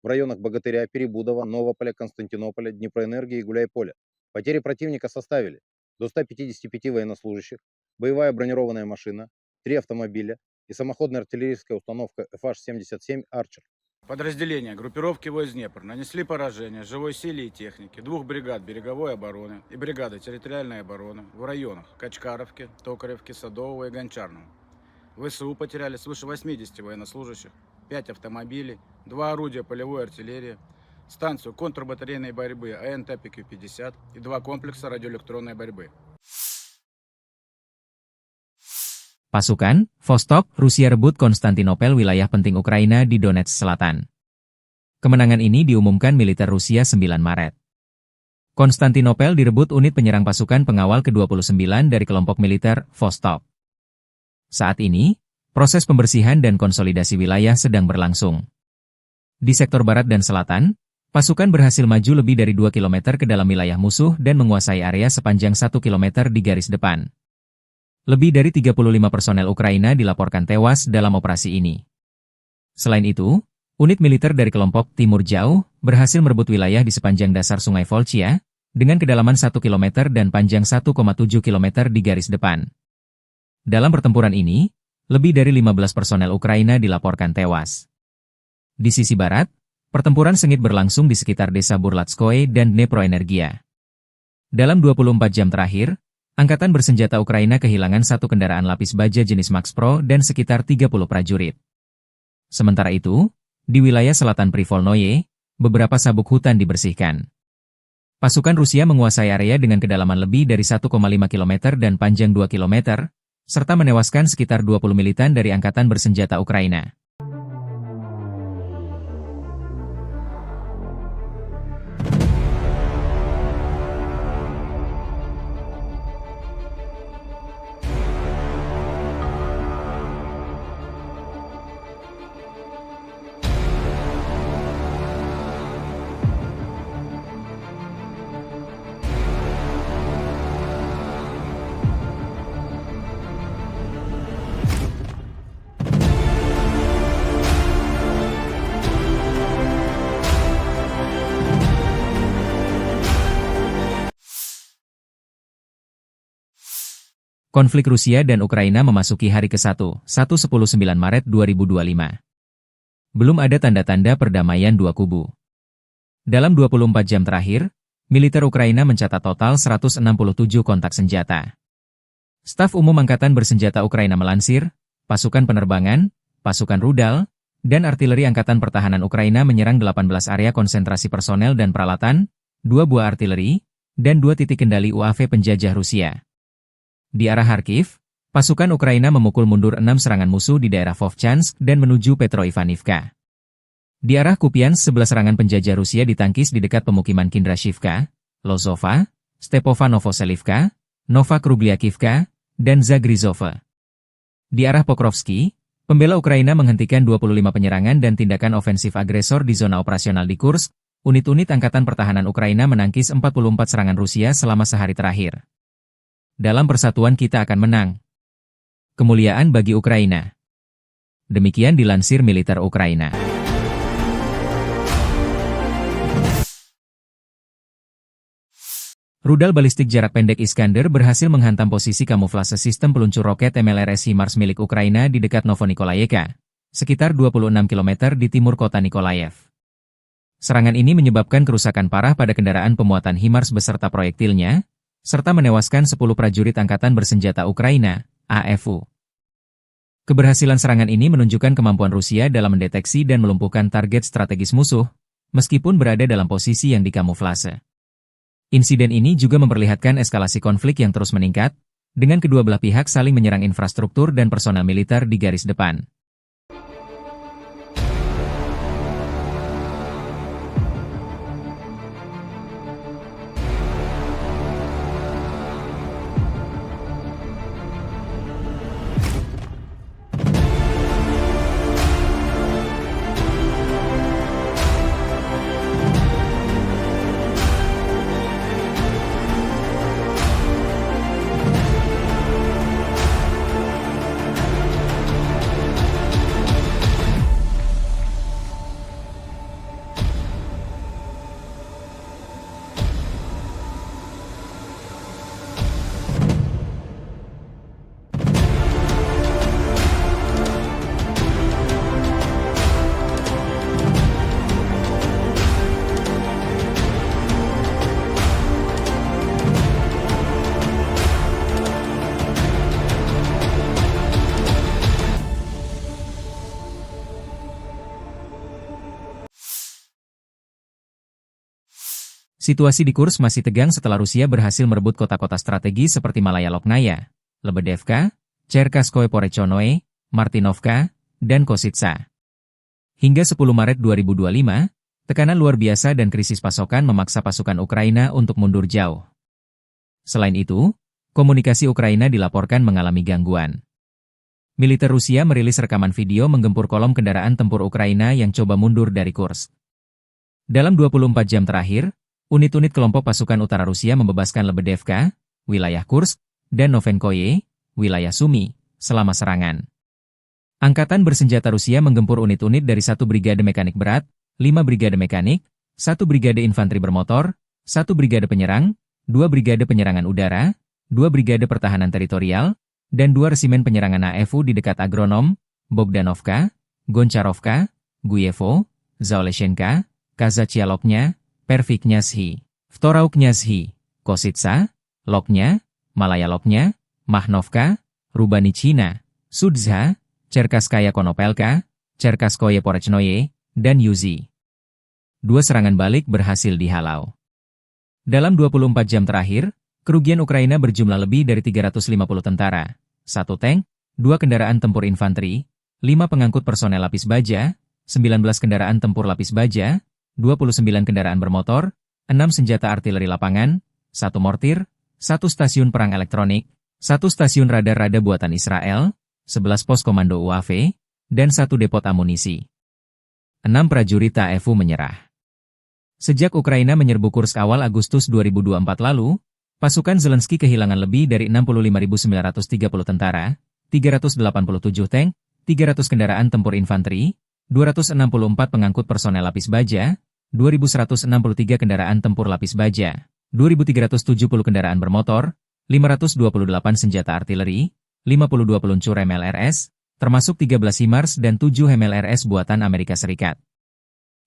в районах Богатыря, Перебудова, Новополя, Константинополя, Днепроэнергии и Гуляйполя. Потери противника составили до 155 военнослужащих, боевая бронированная машина, 3 автомобиля и самоходная артиллерийская установка FH-77 «Арчер». Подразделения группировки войск Днепр нанесли поражение живой силе и технике 2 бригад береговой обороны и бригады территориальной обороны в районах Качкаровки, Токаревки, Садового и Гончарного. ВСУ потеряли свыше 80 военнослужащих, 5 автомобилей, 2 орудия полевой артиллерии, станцию контрбатарейной борьбы АНТ-ПК-50 и 2 комплекса радиоэлектронной борьбы. Pasukan, Vostok, Rusia rebut Konstantinopel, wilayah penting Ukraina di Donetsk Selatan. Kemenangan ini diumumkan militer Rusia 9 Maret. Konstantinopel direbut unit penyerang pasukan pengawal ke-29 dari kelompok militer Vostok. Saat ini, proses pembersihan dan konsolidasi wilayah sedang berlangsung. Di sektor barat dan selatan, pasukan berhasil maju lebih dari 2 km ke dalam wilayah musuh dan menguasai area sepanjang 1 km di garis depan. Lebih dari 35 personel Ukraina dilaporkan tewas dalam operasi ini. Selain itu, unit militer dari kelompok Timur Jauh berhasil merebut wilayah di sepanjang dasar Sungai Volchia, dengan kedalaman 1 km dan panjang 1,7 km di garis depan. Dalam pertempuran ini, lebih dari 15 personel Ukraina dilaporkan tewas. Di sisi barat, pertempuran sengit berlangsung di sekitar desa Burlatskoye dan Dneproenergia. Dalam 24 jam terakhir, Angkatan Bersenjata Ukraina kehilangan satu kendaraan lapis baja jenis Max Pro dan sekitar 30 prajurit. Sementara itu, di wilayah selatan Privolnoye, beberapa sabuk hutan dibersihkan. Pasukan Rusia menguasai area dengan kedalaman lebih dari 1,5 km dan panjang 2 km, serta menewaskan sekitar 20 militan dari Angkatan Bersenjata Ukraina. Konflik Rusia dan Ukraina memasuki hari ke-1, 19 Maret 2025. Belum ada tanda-tanda perdamaian dua kubu. Dalam 24 jam terakhir, militer Ukraina mencatat total 167 kontak senjata. Staf Umum Angkatan Bersenjata Ukraina melansir, pasukan penerbangan, pasukan rudal, dan artileri Angkatan Pertahanan Ukraina menyerang 18 area konsentrasi personel dan peralatan, 2 buah artileri, dan 2 titik kendali UAV penjajah Rusia. Di arah Kharkiv, pasukan Ukraina memukul mundur 6 serangan musuh di daerah Vovchansk dan menuju Petroivanivka. Di arah Kupiansk 11 serangan penjajah Rusia ditangkis di dekat pemukiman Kindrashivka, Lozova, Stepova Novoselivka, Nova Krugliakivka, dan Zagrizova. Di arah Pokrovsky, pembela Ukraina menghentikan 25 penyerangan dan tindakan ofensif agresor di zona operasional di Kursk. Unit-unit Angkatan Pertahanan Ukraina menangkis 44 serangan Rusia selama sehari terakhir. Dalam persatuan kita akan menang. Kemuliaan bagi Ukraina. Demikian dilansir militer Ukraina. Rudal balistik jarak pendek Iskander berhasil menghantam posisi kamuflase sistem peluncur roket MLRS HIMARS milik Ukraina di dekat Novonikolayevka, sekitar 26 km di timur kota Nikolaev. Serangan ini menyebabkan kerusakan parah pada kendaraan pemuatan HIMARS beserta proyektilnya, serta menewaskan 10 prajurit Angkatan Bersenjata Ukraina, AFU. Keberhasilan serangan ini menunjukkan kemampuan Rusia dalam mendeteksi dan melumpuhkan target strategis musuh, meskipun berada dalam posisi yang dikamuflase. Insiden ini juga memperlihatkan eskalasi konflik yang terus meningkat, dengan kedua belah pihak saling menyerang infrastruktur dan personel militer di garis depan. Situasi di Kursk masih tegang setelah Rusia berhasil merebut kota-kota strategi seperti Malaya Loknaya, Lebedevka, Cherkaskoye Porechonoe, Martinovka, dan Kositsa. Hingga 10 Maret 2025, tekanan luar biasa dan krisis pasokan memaksa pasukan Ukraina untuk mundur jauh. Selain itu, komunikasi Ukraina dilaporkan mengalami gangguan. Militer Rusia merilis rekaman video menggempur kolom kendaraan tempur Ukraina yang coba mundur dari Kursk. Dalam 24 jam terakhir, unit-unit kelompok pasukan utara Rusia membebaskan Lebedevka, wilayah Kursk, dan Novenkoye, wilayah Sumy, selama serangan. Angkatan Bersenjata Rusia menggempur unit-unit dari 1 brigade mekanik berat, 5 brigade mekanik, 1 brigade infanteri bermotor, 1 brigade penyerang, 2 brigade penyerangan udara, 2 brigade pertahanan teritorial, dan 2 resimen penyerangan AFU di dekat Agronom, Bogdanovka, Goncharovka, Guyevo, Zaoleshenka, Kazachialoknya, Perviknyazhi, Vtorauknyazhi, Kosytsa, Loknya, Malaya Loknya, Mahnovka, Rubanichina, Sudza, Cherkasskaya Konopelka, Cherkasskoye Porechnoye, dan Yuzi. 2 serangan balik berhasil dihalau. Dalam 24 jam terakhir, kerugian Ukraina berjumlah lebih dari 350 tentara, 1 tank, 2 kendaraan tempur infanteri, 5 pengangkut personel lapis baja, 19 kendaraan tempur lapis baja, 29 kendaraan bermotor, 6 senjata artileri lapangan, 1 mortir, 1 stasiun perang elektronik, 1 stasiun radar-rada buatan Israel, 11 pos komando UAV, dan 1 depot amunisi. 6 prajurit TAEFU menyerah. Sejak Ukraina menyerbu Kursk awal Agustus 2024 lalu, pasukan Zelensky kehilangan lebih dari 65.930 tentara, 387 tank, 300 kendaraan tempur infanteri, 264 pengangkut personel lapis baja, 2.163 kendaraan tempur lapis baja, 2.370 kendaraan bermotor, 528 senjata artileri, 52 peluncur MLRS, termasuk 13 HIMARS dan 7 MLRS buatan Amerika Serikat.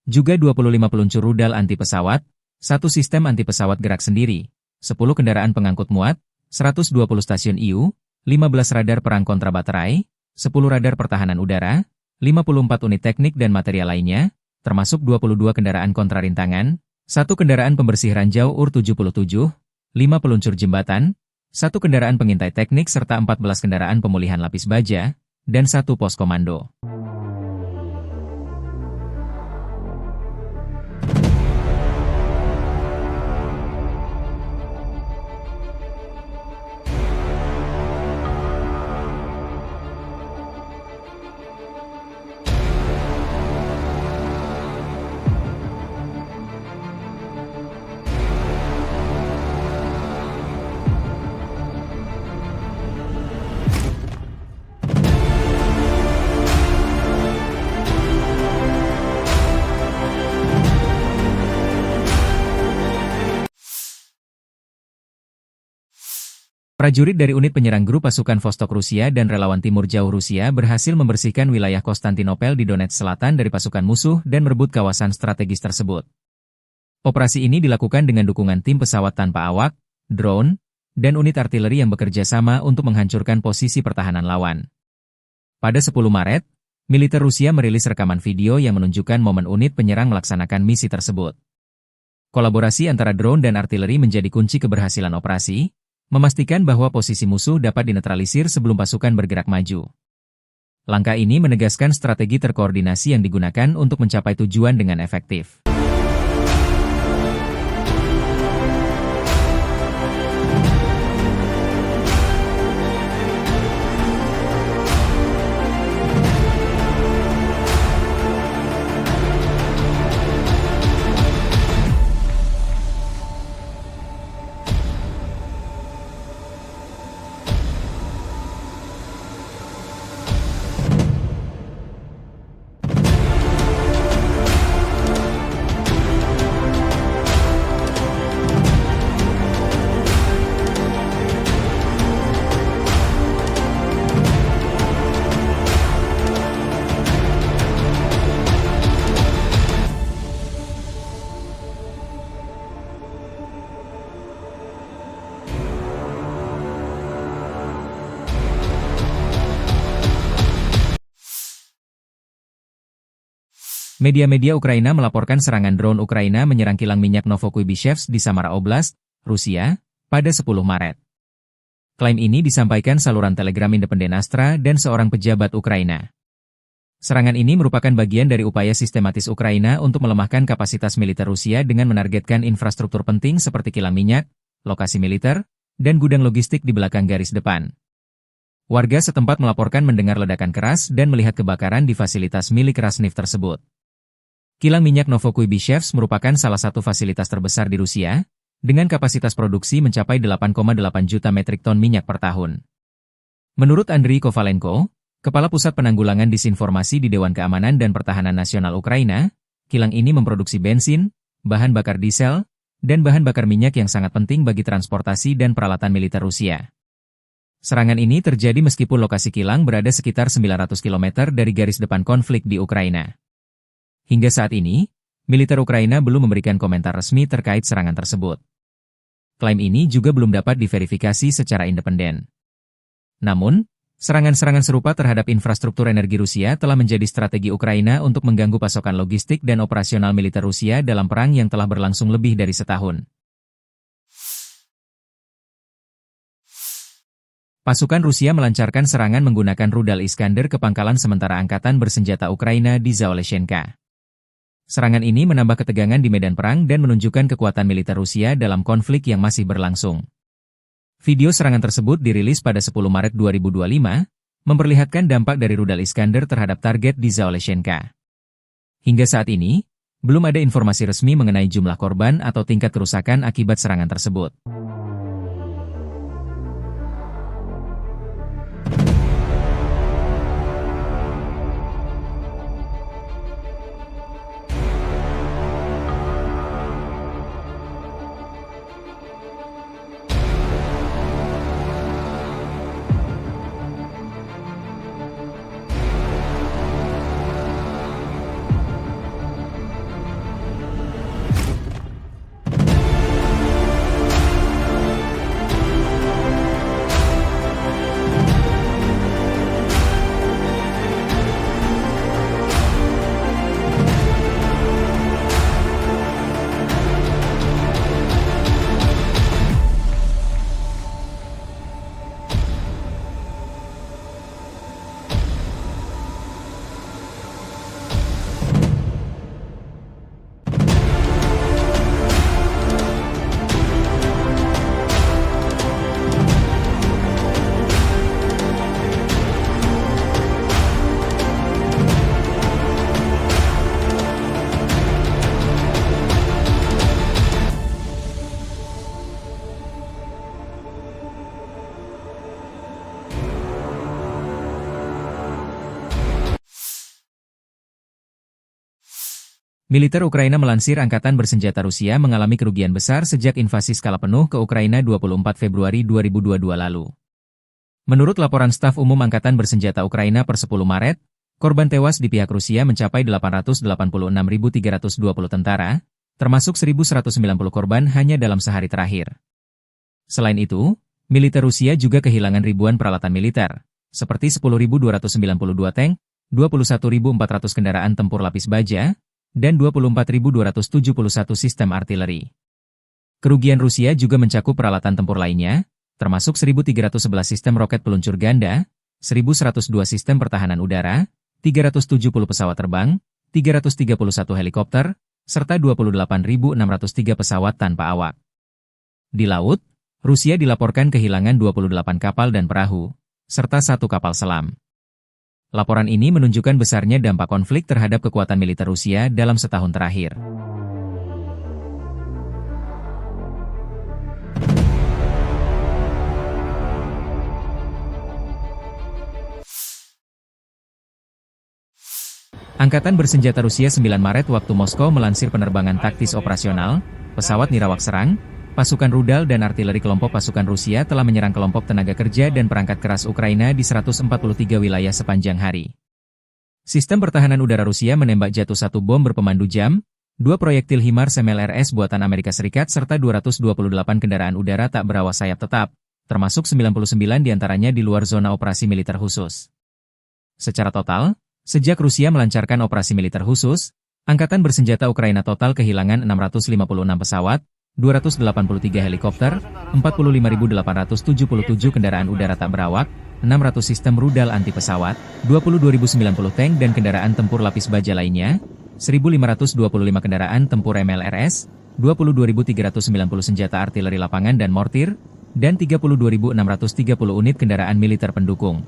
Juga 25 peluncur rudal anti-pesawat, 1 sistem anti-pesawat gerak sendiri, 10 kendaraan pengangkut muat, 120 stasiun IU, 15 radar perang kontra baterai, 10 radar pertahanan udara, 54 unit teknik dan material lainnya, termasuk 22 kendaraan kontrarintangan, 1 kendaraan pembersih ranjau UR-77, 5 peluncur jembatan, 1 kendaraan pengintai teknik serta 14 kendaraan pemulihan lapis baja, dan 1 pos komando. Prajurit dari unit penyerang grup pasukan Vostok Rusia dan relawan Timur Jauh Rusia berhasil membersihkan wilayah Konstantinopel di Donetsk Selatan dari pasukan musuh dan merebut kawasan strategis tersebut. Operasi ini dilakukan dengan dukungan tim pesawat tanpa awak, drone, dan unit artileri yang bekerja sama untuk menghancurkan posisi pertahanan lawan. Pada 10 Maret, militer Rusia merilis rekaman video yang menunjukkan momen unit penyerang melaksanakan misi tersebut. Kolaborasi antara drone dan artileri menjadi kunci keberhasilan operasi, memastikan bahwa posisi musuh dapat dinetralisir sebelum pasukan bergerak maju. Langkah ini menegaskan strategi terkoordinasi yang digunakan untuk mencapai tujuan dengan efektif. Media-media Ukraina melaporkan serangan drone Ukraina menyerang kilang minyak Novokuibishevsk di Samara Oblast, Rusia, pada 10 Maret. Klaim ini disampaikan saluran Telegram independen Astra dan seorang pejabat Ukraina. Serangan ini merupakan bagian dari upaya sistematis Ukraina untuk melemahkan kapasitas militer Rusia dengan menargetkan infrastruktur penting seperti kilang minyak, lokasi militer, dan gudang logistik di belakang garis depan. Warga setempat melaporkan mendengar ledakan keras dan melihat kebakaran di fasilitas milik Rasneft tersebut. Kilang minyak Novokuibishevsk merupakan salah satu fasilitas terbesar di Rusia, dengan kapasitas produksi mencapai 8,8 juta metrik ton minyak per tahun. Menurut Andriy Kovalenko, Kepala Pusat Penanggulangan Disinformasi di Dewan Keamanan dan Pertahanan Nasional Ukraina, kilang ini memproduksi bensin, bahan bakar diesel, dan bahan bakar minyak yang sangat penting bagi transportasi dan peralatan militer Rusia. Serangan ini terjadi meskipun lokasi kilang berada sekitar 900 km dari garis depan konflik di Ukraina. Hingga saat ini, militer Ukraina belum memberikan komentar resmi terkait serangan tersebut. Klaim ini juga belum dapat diverifikasi secara independen. Namun, serangan-serangan serupa terhadap infrastruktur energi Rusia telah menjadi strategi Ukraina untuk mengganggu pasokan logistik dan operasional militer Rusia dalam perang yang telah berlangsung lebih dari setahun. Pasukan Rusia melancarkan serangan menggunakan rudal Iskander ke pangkalan sementara angkatan bersenjata Ukraina di Zaoleshenka. Serangan ini menambah ketegangan di medan perang dan menunjukkan kekuatan militer Rusia dalam konflik yang masih berlangsung. Video serangan tersebut dirilis pada 10 Maret 2025, memperlihatkan dampak dari rudal Iskander terhadap target di Zaoleshenka. Hingga saat ini, belum ada informasi resmi mengenai jumlah korban atau tingkat kerusakan akibat serangan tersebut. Militer Ukraina melansir Angkatan Bersenjata Rusia mengalami kerugian besar sejak invasi skala penuh ke Ukraina 24 Februari 2022 lalu. Menurut laporan Staf Umum Angkatan Bersenjata Ukraina per 10 Maret, korban tewas di pihak Rusia mencapai 886.320 tentara, termasuk 1.190 korban hanya dalam sehari terakhir. Selain itu, militer Rusia juga kehilangan ribuan peralatan militer, seperti 10.292 tank, 21.400 kendaraan tempur lapis baja, dan 24.271 sistem artileri. Kerugian Rusia juga mencakup peralatan tempur lainnya, termasuk 1.311 sistem roket peluncur ganda, 1.102 sistem pertahanan udara, 370 pesawat terbang, 331 helikopter, serta 28.603 pesawat tanpa awak. Di laut, Rusia dilaporkan kehilangan 28 kapal dan perahu, serta 1 kapal selam. Laporan ini menunjukkan besarnya dampak konflik terhadap kekuatan militer Rusia dalam setahun terakhir. Angkatan Bersenjata Rusia 9 Maret waktu Moskow melansir penerbangan taktis operasional, pesawat nirawak serang, pasukan rudal dan artileri kelompok pasukan Rusia telah menyerang kelompok tenaga kerja dan perangkat keras Ukraina di 143 wilayah sepanjang hari. Sistem pertahanan udara Rusia menembak jatuh 1 bom berpemandu jam, 2 proyektil HIMARS MLRS buatan Amerika Serikat serta 228 kendaraan udara tak berawak sayap tetap, termasuk 99 diantaranya di luar zona operasi militer khusus. Secara total, sejak Rusia melancarkan operasi militer khusus, Angkatan Bersenjata Ukraina total kehilangan 656 pesawat, 283 helikopter, 45.877 kendaraan udara tak berawak, 600 sistem rudal anti-pesawat, 22.090 tank dan kendaraan tempur lapis baja lainnya, 1.525 kendaraan tempur MLRS, 22.390 senjata artileri lapangan dan mortir, dan 32.630 unit kendaraan militer pendukung.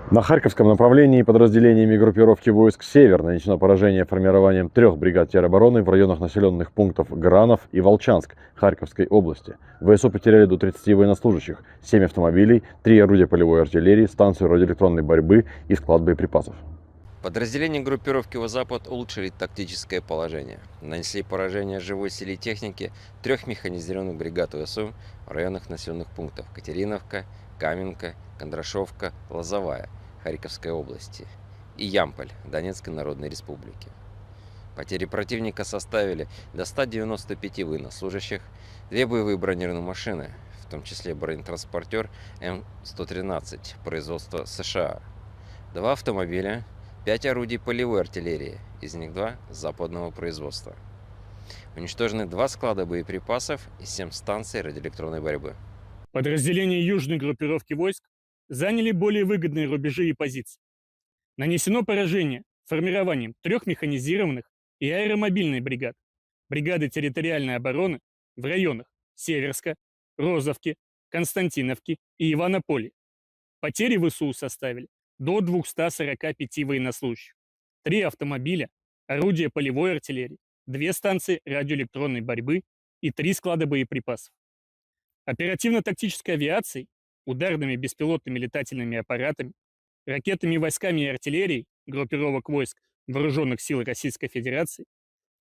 На Харьковском направлении подразделениями группировки войск «Север» нанесено поражение формированием 3 бригад теробороны в районах населенных пунктов Гранов и Волчанск Харьковской области. ВСУ потеряли до 30 военнослужащих, 7 автомобилей, 3 орудия полевой артиллерии, станцию радиоэлектронной борьбы и склад боеприпасов. Подразделения группировки «Запад» улучшили тактическое положение. Нанесли поражение живой силе и технике 3 механизированных бригад ВСУ в районах населенных пунктов Катериновка, Каменка, Кондрашовка, Лозовая Харьковской области и Ямполь Донецкой Народной Республики. Потери противника составили до 195 военнослужащих, 2 боевые бронированные машины, в том числе бронетранспортер М113 производства США, 2 автомобиля, 5 орудий полевой артиллерии, из них 2 западного производства. Уничтожены 2 склада боеприпасов и 7 станций радиоэлектронной борьбы. Подразделения южной группировки войск заняли более выгодные рубежи и позиции. Нанесено поражение формированием 3 механизированных и аэромобильной бригад, бригады территориальной обороны в районах Северска, Розовки, Константиновки и Иванополя. Потери ВСУ составили до 245 военнослужащих, 3 автомобиля, орудия полевой артиллерии, 2 станции радиоэлектронной борьбы и 3 склада боеприпасов. Оперативно-тактической авиацией, ударными беспилотными летательными аппаратами, ракетными войсками и артиллерией группировок войск Вооруженных сил Российской Федерации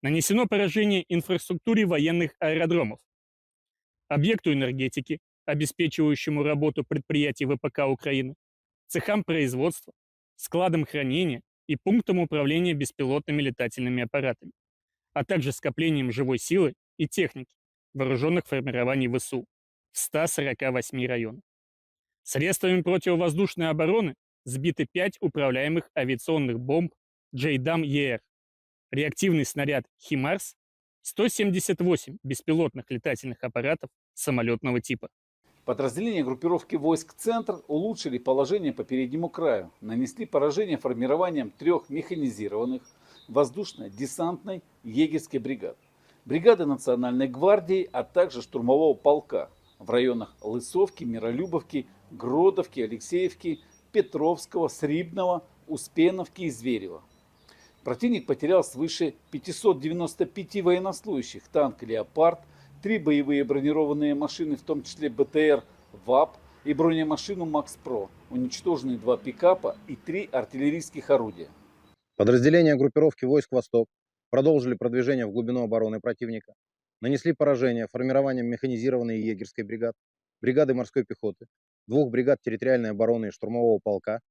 нанесено поражение инфраструктуре военных аэродромов, объекту энергетики, обеспечивающему работу предприятий ВПК Украины, цехам производства, складам хранения и пунктам управления беспилотными летательными аппаратами, а также скоплением живой силы и техники вооруженных формирований ВСУ в 148 районах. Средствами противовоздушной обороны сбиты 5 управляемых авиационных бомб JDAM-ER, реактивный снаряд «Химарс», 178 беспилотных летательных аппаратов самолетного типа. Подразделения группировки войск «Центр» улучшили положение по переднему краю, нанесли поражение формированием 3 механизированных воздушно-десантной егерской бригад, бригады Национальной гвардии, а также штурмового полка в районах Лысовки, Миролюбовки, Гродовки, Алексеевки, Петровского, Срибного, Успеновки и Зверева. Противник потерял свыше 595 военнослужащих, танк «Леопард», 3 боевые бронированные машины, в том числе БТР ВАП и бронемашину «Макс-Про», уничтожены 2 пикапа и 3 артиллерийских орудия. Подразделения группировки войск «Восток» продолжили продвижение в глубину обороны противника, нанесли поражение формированием механизированной и егерской бригад, бригады морской пехоты, 2 бригад территориальной обороны и штурмового полка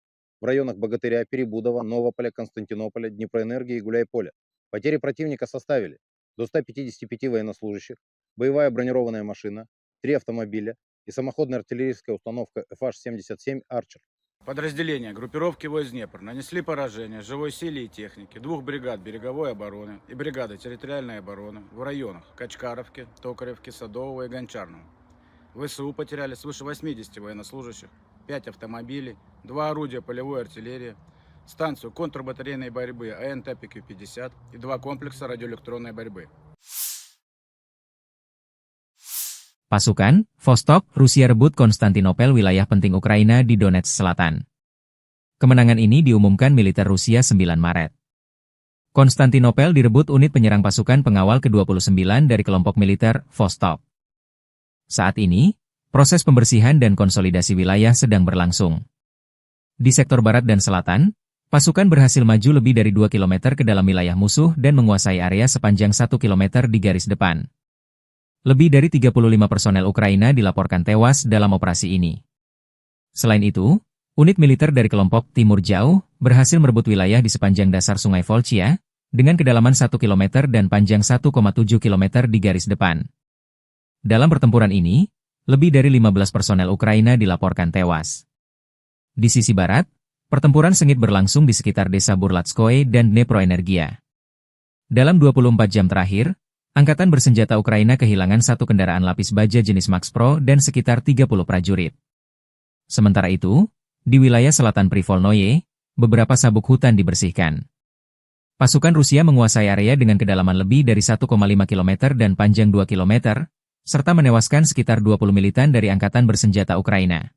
в районах Богатыря, Перебудова, Новополя, Константинополя, Днепроэнергии и Гуляйполя. Потери противника составили до 155 военнослужащих, боевая бронированная машина, 3 автомобиля и самоходная артиллерийская установка FH-77 «Арчер». Подразделения группировки войск Днепр нанесли поражение живой силе и технике 2 бригад береговой обороны и бригады территориальной обороны в районах Качкаровки, Токаревки, Садового и Гончарного. ВСУ потеряли свыше 80 военнослужащих, 5 автомобилей, 2 орудия полевой артиллерии, станцию контрбатарейной борьбы АНТ-ПК-50 и 2 комплекса радиоэлектронной борьбы. Pasukan, Vostok, Rusia rebut Konstantinopel, wilayah penting Ukraina di Donetsk Selatan. Kemenangan ini diumumkan militer Rusia 9 Maret. Konstantinopel direbut unit penyerang pasukan pengawal ke-29 dari kelompok militer Vostok. Saat ini, proses pembersihan dan konsolidasi wilayah sedang berlangsung. Di sektor barat dan selatan, pasukan berhasil maju lebih dari 2 km ke dalam wilayah musuh dan menguasai area sepanjang 1 km di garis depan. Lebih dari 35 personel Ukraina dilaporkan tewas dalam operasi ini. Selain itu, unit militer dari kelompok Timur Jauh berhasil merebut wilayah di sepanjang dasar Sungai Volchia, dengan kedalaman 1 km dan panjang 1,7 km di garis depan. Dalam pertempuran ini, lebih dari 15 personel Ukraina dilaporkan tewas. Di sisi barat, pertempuran sengit berlangsung di sekitar desa Burlatskoye dan Dneproenergia. Dalam 24 jam terakhir, Angkatan bersenjata Ukraina kehilangan 1 kendaraan lapis baja jenis Max-Pro dan sekitar 30 prajurit. Sementara itu, di wilayah selatan Privolnoye, beberapa sabuk hutan dibersihkan. Pasukan Rusia menguasai area dengan kedalaman lebih dari 1,5 km dan panjang 2 km, serta menewaskan sekitar 20 militan dari Angkatan bersenjata Ukraina.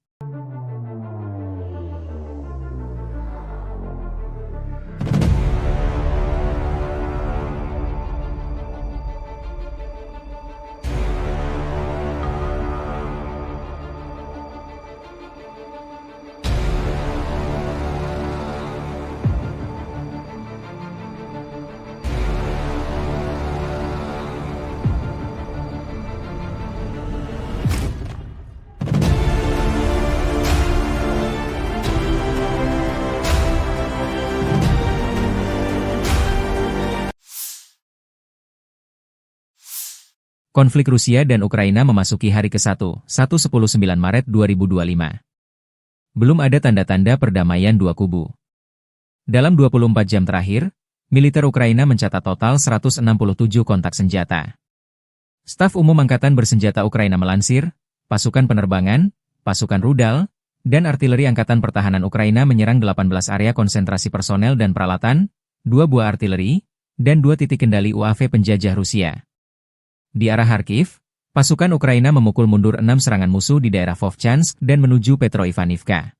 Konflik Rusia dan Ukraina memasuki hari ke-1, 19 Maret 2025. Belum ada tanda-tanda perdamaian dua kubu. Dalam 24 jam terakhir, militer Ukraina mencatat total 167 kontak senjata. Staf Umum Angkatan Bersenjata Ukraina melansir, pasukan penerbangan, pasukan rudal, dan artileri Angkatan Pertahanan Ukraina menyerang 18 area konsentrasi personel dan peralatan, 2 buah artileri, dan 2 titik kendali UAV penjajah Rusia. Di arah Kharkiv, pasukan Ukraina memukul mundur 6 serangan musuh di daerah Vovchansk dan menuju Petroivanivka.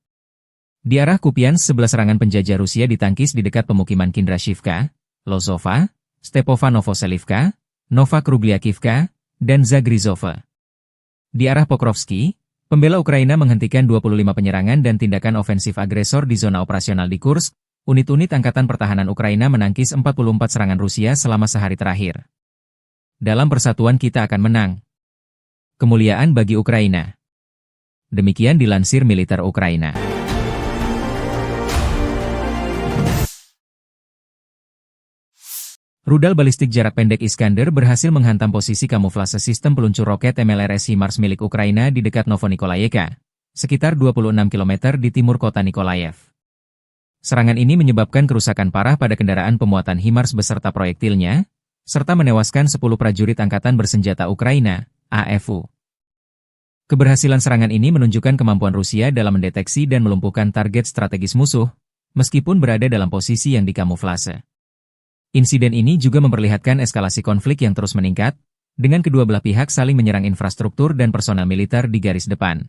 Di arah Kupiansk 11 serangan penjajah Rusia ditangkis di dekat pemukiman Kindrashivka, Lozova, Stepova Novoselivka, Nova Krugliakivka, dan Zagrizova. Di arah Pokrovsky, pembela Ukraina menghentikan 25 penyerangan dan tindakan ofensif agresor di zona operasional di Kursk. Unit-unit Angkatan Pertahanan Ukraina menangkis 44 serangan Rusia selama sehari terakhir. Dalam persatuan kita akan menang. Kemuliaan bagi Ukraina. Demikian dilansir militer Ukraina. Rudal balistik jarak pendek Iskander berhasil menghantam posisi kamuflase sistem peluncur roket MLRS HIMARS milik Ukraina di dekat Novonikolayevka, sekitar 26 km di timur kota Nikolaev. Serangan ini menyebabkan kerusakan parah pada kendaraan pemuatan HIMARS beserta proyektilnya, serta menewaskan 10 prajurit Angkatan Bersenjata Ukraina, AFU. Keberhasilan serangan ini menunjukkan kemampuan Rusia dalam mendeteksi dan melumpuhkan target strategis musuh, meskipun berada dalam posisi yang dikamuflase. Insiden ini juga memperlihatkan eskalasi konflik yang terus meningkat, dengan kedua belah pihak saling menyerang infrastruktur dan personel militer di garis depan.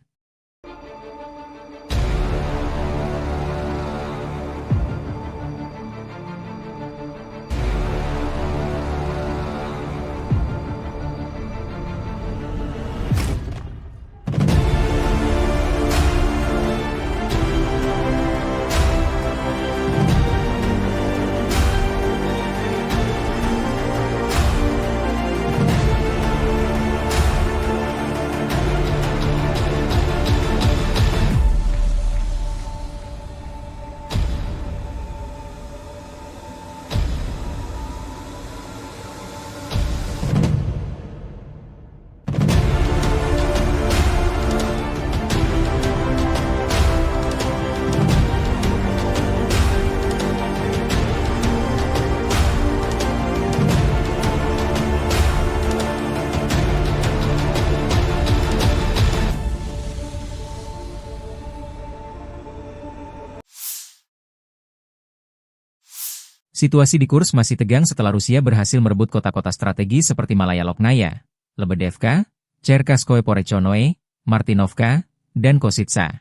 Situasi di Kursk masih tegang setelah Rusia berhasil merebut kota-kota strategi seperti Malaya Loknaya, Lebedevka, Cherkaskoye Porechonoye, Martinovka, dan Kositsa.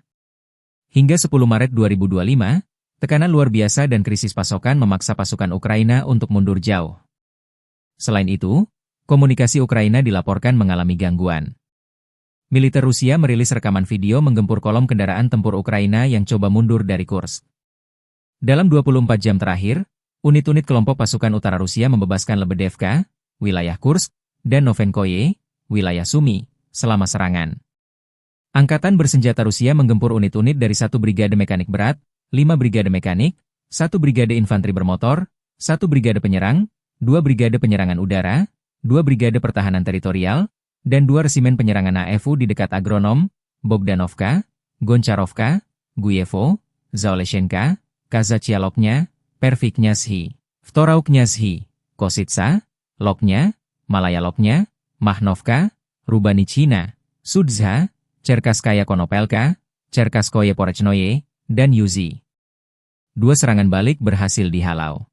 Hingga 10 Maret 2025, tekanan luar biasa dan krisis pasokan memaksa pasukan Ukraina untuk mundur jauh. Selain itu, komunikasi Ukraina dilaporkan mengalami gangguan. Militer Rusia merilis rekaman video menggempur kolom kendaraan tempur Ukraina yang coba mundur dari Kursk. Dalam 24 jam terakhir, unit-unit kelompok pasukan utara Rusia membebaskan Lebedevka, wilayah Kursk, dan Novenkoye, wilayah Sumy, selama serangan. Angkatan Bersenjata Rusia menggempur unit-unit dari 1 brigade mekanik berat, 5 brigade mekanik, 1 brigade infanteri bermotor, 1 brigade penyerang, 2 brigade penyerangan udara, 2 brigade pertahanan teritorial, dan 2 resimen penyerangan AFU di dekat Agronom, Bogdanovka, Goncharovka, Guyevo, Zaoleshenka, Kazachialoknya, Perviknyazhi, Vtorauknyazhi, Kositsa, Loknya, Malaya Loknya, Mahnovka, Rubanichina, Sudzha, Cherkaskaya Konopelka, Cherkaskoye Porechnoye, dan Yuzi. 2 serangan balik berhasil dihalau.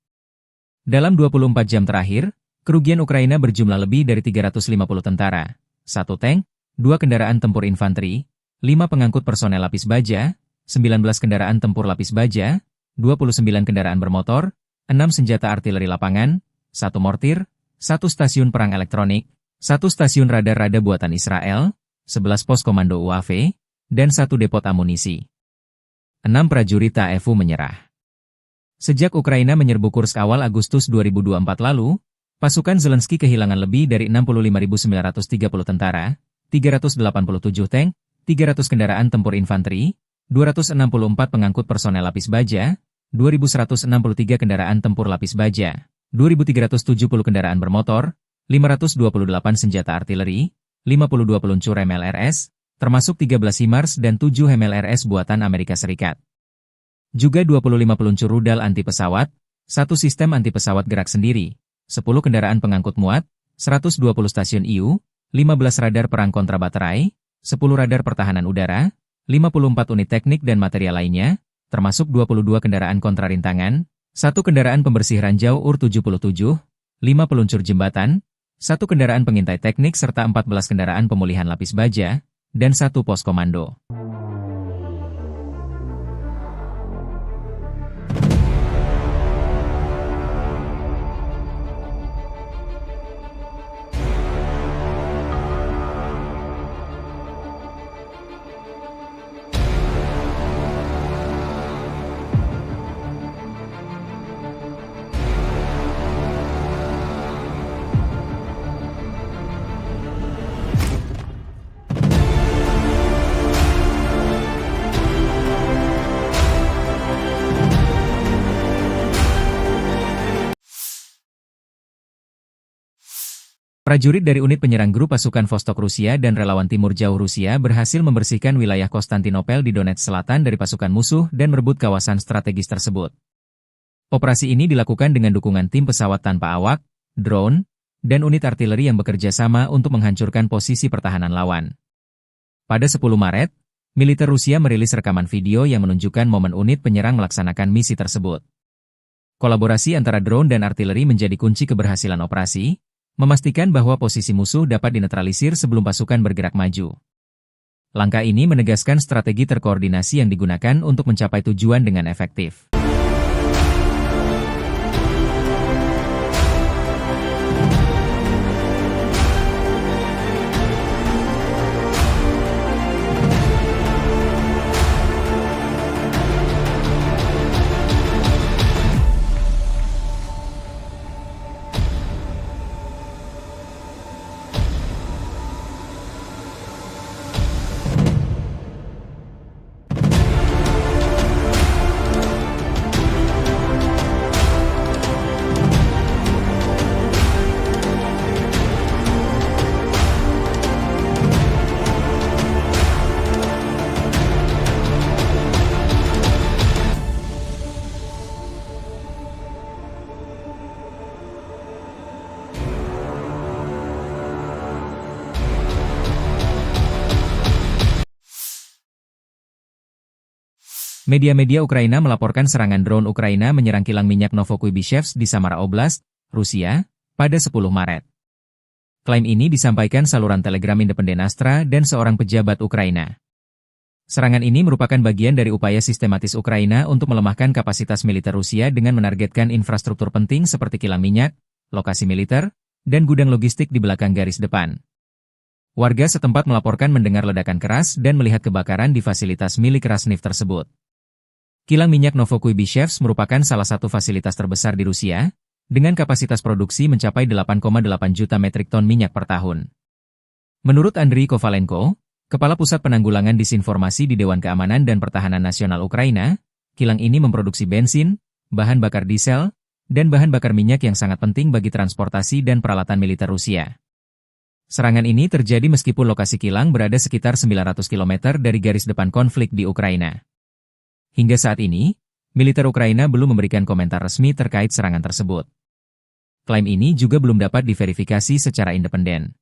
Dalam 24 jam terakhir, kerugian Ukraina berjumlah lebih dari 350 tentara, 1 tank, 2 kendaraan tempur infanteri, 5 pengangkut personel lapis baja, 19 kendaraan tempur lapis baja, 29 kendaraan bermotor, 6 senjata artileri lapangan, 1 mortir, 1 stasiun perang elektronik, 1 stasiun radar-rada buatan Israel, 11 pos komando UAV, dan 1 depot amunisi. 6 prajurit AFU menyerah. Sejak Ukraina menyerbu Kursk awal Agustus 2024 lalu, pasukan Zelensky kehilangan lebih dari 65.930 tentara, 387 tank, 300 kendaraan tempur infanteri, 264 pengangkut personel lapis baja, 2.163 kendaraan tempur lapis baja, 2.370 kendaraan bermotor, 528 senjata artileri, 52 peluncur MLRS, termasuk 13 HIMARS dan 7 MLRS buatan Amerika Serikat. Juga 25 peluncur rudal anti-pesawat, 1 sistem anti-pesawat gerak sendiri, 10 kendaraan pengangkut muat, 120 stasiun IU, 15 radar perang kontra baterai, 10 radar pertahanan udara, 54 unit teknik dan material lainnya, termasuk 22 kendaraan kontra rintangan, 1 kendaraan pembersih ranjau UR-77, 5 peluncur jembatan, 1 kendaraan pengintai teknik serta 14 kendaraan pemulihan lapis baja, dan 1 pos komando. Prajurit dari unit penyerang grup pasukan Vostok Rusia dan relawan Timur Jauh Rusia berhasil membersihkan wilayah Konstantinopel di Donetsk Selatan dari pasukan musuh dan merebut kawasan strategis tersebut. Operasi ini dilakukan dengan dukungan tim pesawat tanpa awak, drone, dan unit artileri yang bekerja sama untuk menghancurkan posisi pertahanan lawan. Pada 10 Maret, militer Rusia merilis rekaman video yang menunjukkan momen unit penyerang melaksanakan misi tersebut. Kolaborasi antara drone dan artileri menjadi kunci keberhasilan operasi, memastikan bahwa posisi musuh dapat dinetralisir sebelum pasukan bergerak maju. Langkah ini menegaskan strategi terkoordinasi yang digunakan untuk mencapai tujuan dengan efektif. Media-media Ukraina melaporkan serangan drone Ukraina menyerang kilang minyak Novokuibishevsk di Samara Oblast, Rusia, pada 10 Maret. Klaim ini disampaikan saluran Telegram independen Astra dan seorang pejabat Ukraina. Serangan ini merupakan bagian dari upaya sistematis Ukraina untuk melemahkan kapasitas militer Rusia dengan menargetkan infrastruktur penting seperti kilang minyak, lokasi militer, dan gudang logistik di belakang garis depan. Warga setempat melaporkan mendengar ledakan keras dan melihat kebakaran di fasilitas milik Rasneft tersebut. Kilang minyak Novokuibishevsk merupakan salah satu fasilitas terbesar di Rusia, dengan kapasitas produksi mencapai 8,8 juta metrik ton minyak per tahun. Menurut Andriy Kovalenko, Kepala Pusat Penanggulangan Disinformasi di Dewan Keamanan dan Pertahanan Nasional Ukraina, kilang ini memproduksi bensin, bahan bakar diesel, dan bahan bakar minyak yang sangat penting bagi transportasi dan peralatan militer Rusia. Serangan ini terjadi meskipun lokasi kilang berada sekitar 900 km dari garis depan konflik di Ukraina. Hingga saat ini, militer Ukraina belum memberikan komentar resmi terkait serangan tersebut. Klaim ini juga belum dapat diverifikasi secara independen.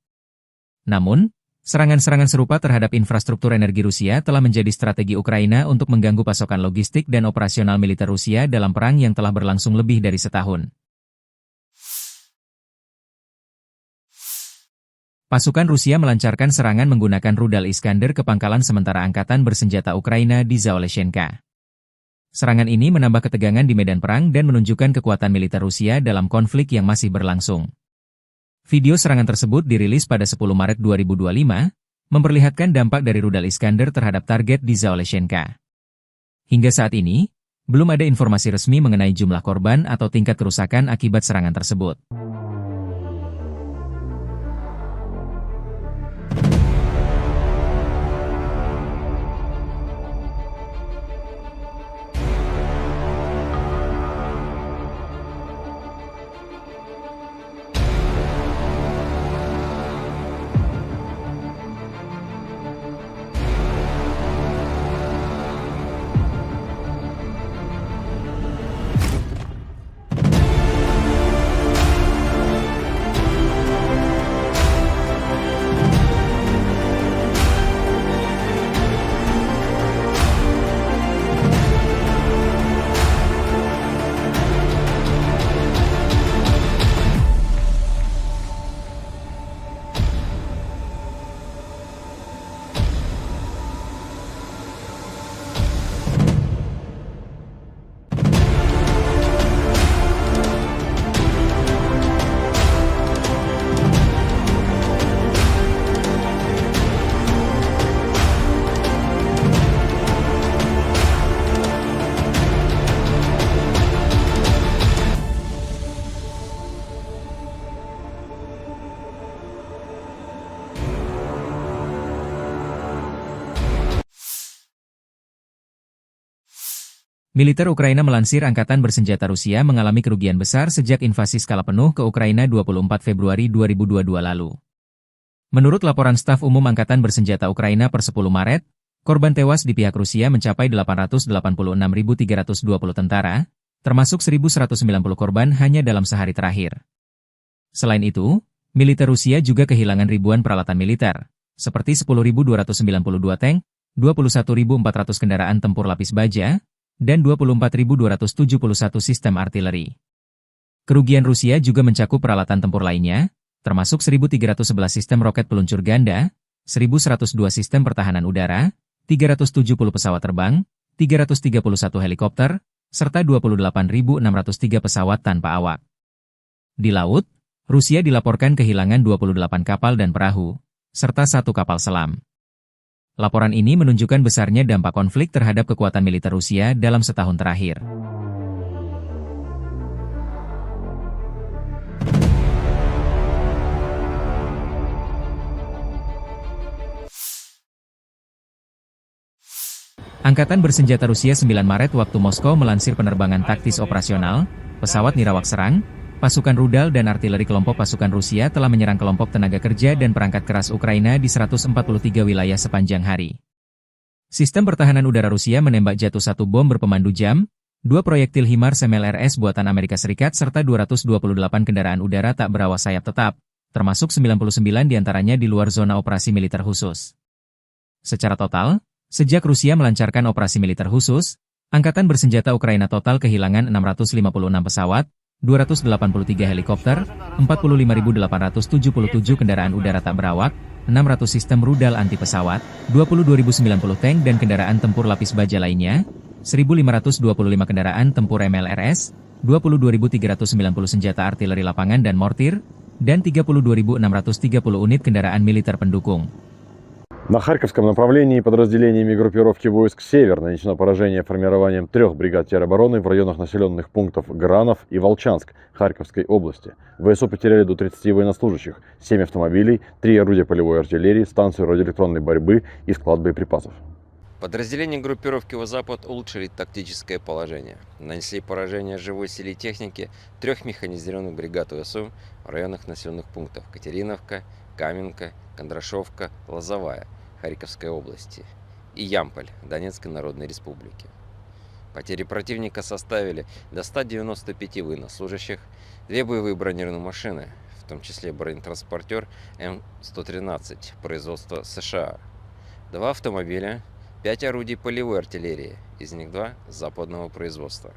Namun, serangan-serangan serupa terhadap infrastruktur energi Rusia telah menjadi strategi Ukraina untuk mengganggu pasokan logistik dan operasional militer Rusia dalam perang yang telah berlangsung lebih dari setahun. Pasukan Rusia melancarkan serangan menggunakan rudal Iskander ke pangkalan sementara angkatan bersenjata Ukraina di Zaoleshenka. Serangan ini menambah ketegangan di medan perang dan menunjukkan kekuatan militer Rusia dalam konflik yang masih berlangsung. Video serangan tersebut dirilis pada 10 Maret 2025, memperlihatkan dampak dari rudal Iskander terhadap target di Zaoleshenka. Hingga saat ini, belum ada informasi resmi mengenai jumlah korban atau tingkat kerusakan akibat serangan tersebut. Militer Ukraina melansir Angkatan Bersenjata Rusia mengalami kerugian besar sejak invasi skala penuh ke Ukraina 24 Februari 2022 lalu. Menurut laporan Staf Umum Angkatan Bersenjata Ukraina per 10 Maret, korban tewas di pihak Rusia mencapai 886.320 tentara, termasuk 1.190 korban hanya dalam sehari terakhir. Selain itu, militer Rusia juga kehilangan ribuan peralatan militer, seperti 10.292 tank, 21.400 kendaraan tempur lapis baja, dan 24.271 sistem artileri. Kerugian Rusia juga mencakup peralatan tempur lainnya, termasuk 1.311 sistem roket peluncur ganda, 1.102 sistem pertahanan udara, 370 pesawat terbang, 331 helikopter, serta 28.603 pesawat tanpa awak. Di laut, Rusia dilaporkan kehilangan 28 kapal dan perahu, serta 1 kapal selam. Laporan ini menunjukkan besarnya dampak konflik terhadap kekuatan militer Rusia dalam setahun terakhir. Angkatan Bersenjata Rusia 9 Maret waktu Moskow melansir penerbangan taktis operasional, pesawat nirawak serang, pasukan rudal dan artileri kelompok pasukan Rusia telah menyerang kelompok tenaga kerja dan perangkat keras Ukraina di 143 wilayah sepanjang hari. Sistem pertahanan udara Rusia menembak jatuh 1 bom berpemandu jam, 2 proyektil HIMARS MLRS buatan Amerika Serikat serta 228 kendaraan udara tak berawak sayap tetap, termasuk 99 diantaranya di luar zona operasi militer khusus. Secara total, sejak Rusia melancarkan operasi militer khusus, Angkatan Bersenjata Ukraina total kehilangan 656 pesawat, 283 helikopter, 45.877 kendaraan udara tak berawak, 600 sistem rudal anti-pesawat, 22.090 tank dan kendaraan tempur lapis baja lainnya, 1.525 kendaraan tempur MLRS, 22.390 senjata artileri lapangan dan mortir, dan 32.630 unit kendaraan militer pendukung. На Харьковском направлении подразделениями группировки войск «Север» нанесено поражение формированием 3 бригад теробороны в районах населенных пунктов Гранов и Волчанск Харьковской области. ВСУ потеряли до 30 военнослужащих, 7 автомобилей, 3 орудия полевой артиллерии, станцию радиоэлектронной борьбы и склад боеприпасов. Подразделения группировки «Запад» улучшили тактическое положение. Нанесли поражение живой силе и технике 3 механизированных бригад ВСУ в районах населенных пунктов Катериновка, Каменка, Кондрашовка, Лозовая Харьковской области и Ямполь Донецкой Народной Республики. Потери противника составили до 195 военнослужащих, 2 боевые бронированные машины, в том числе бронетранспортер М113 производства США, 2 автомобиля, 5 орудий полевой артиллерии, из них 2 западного производства.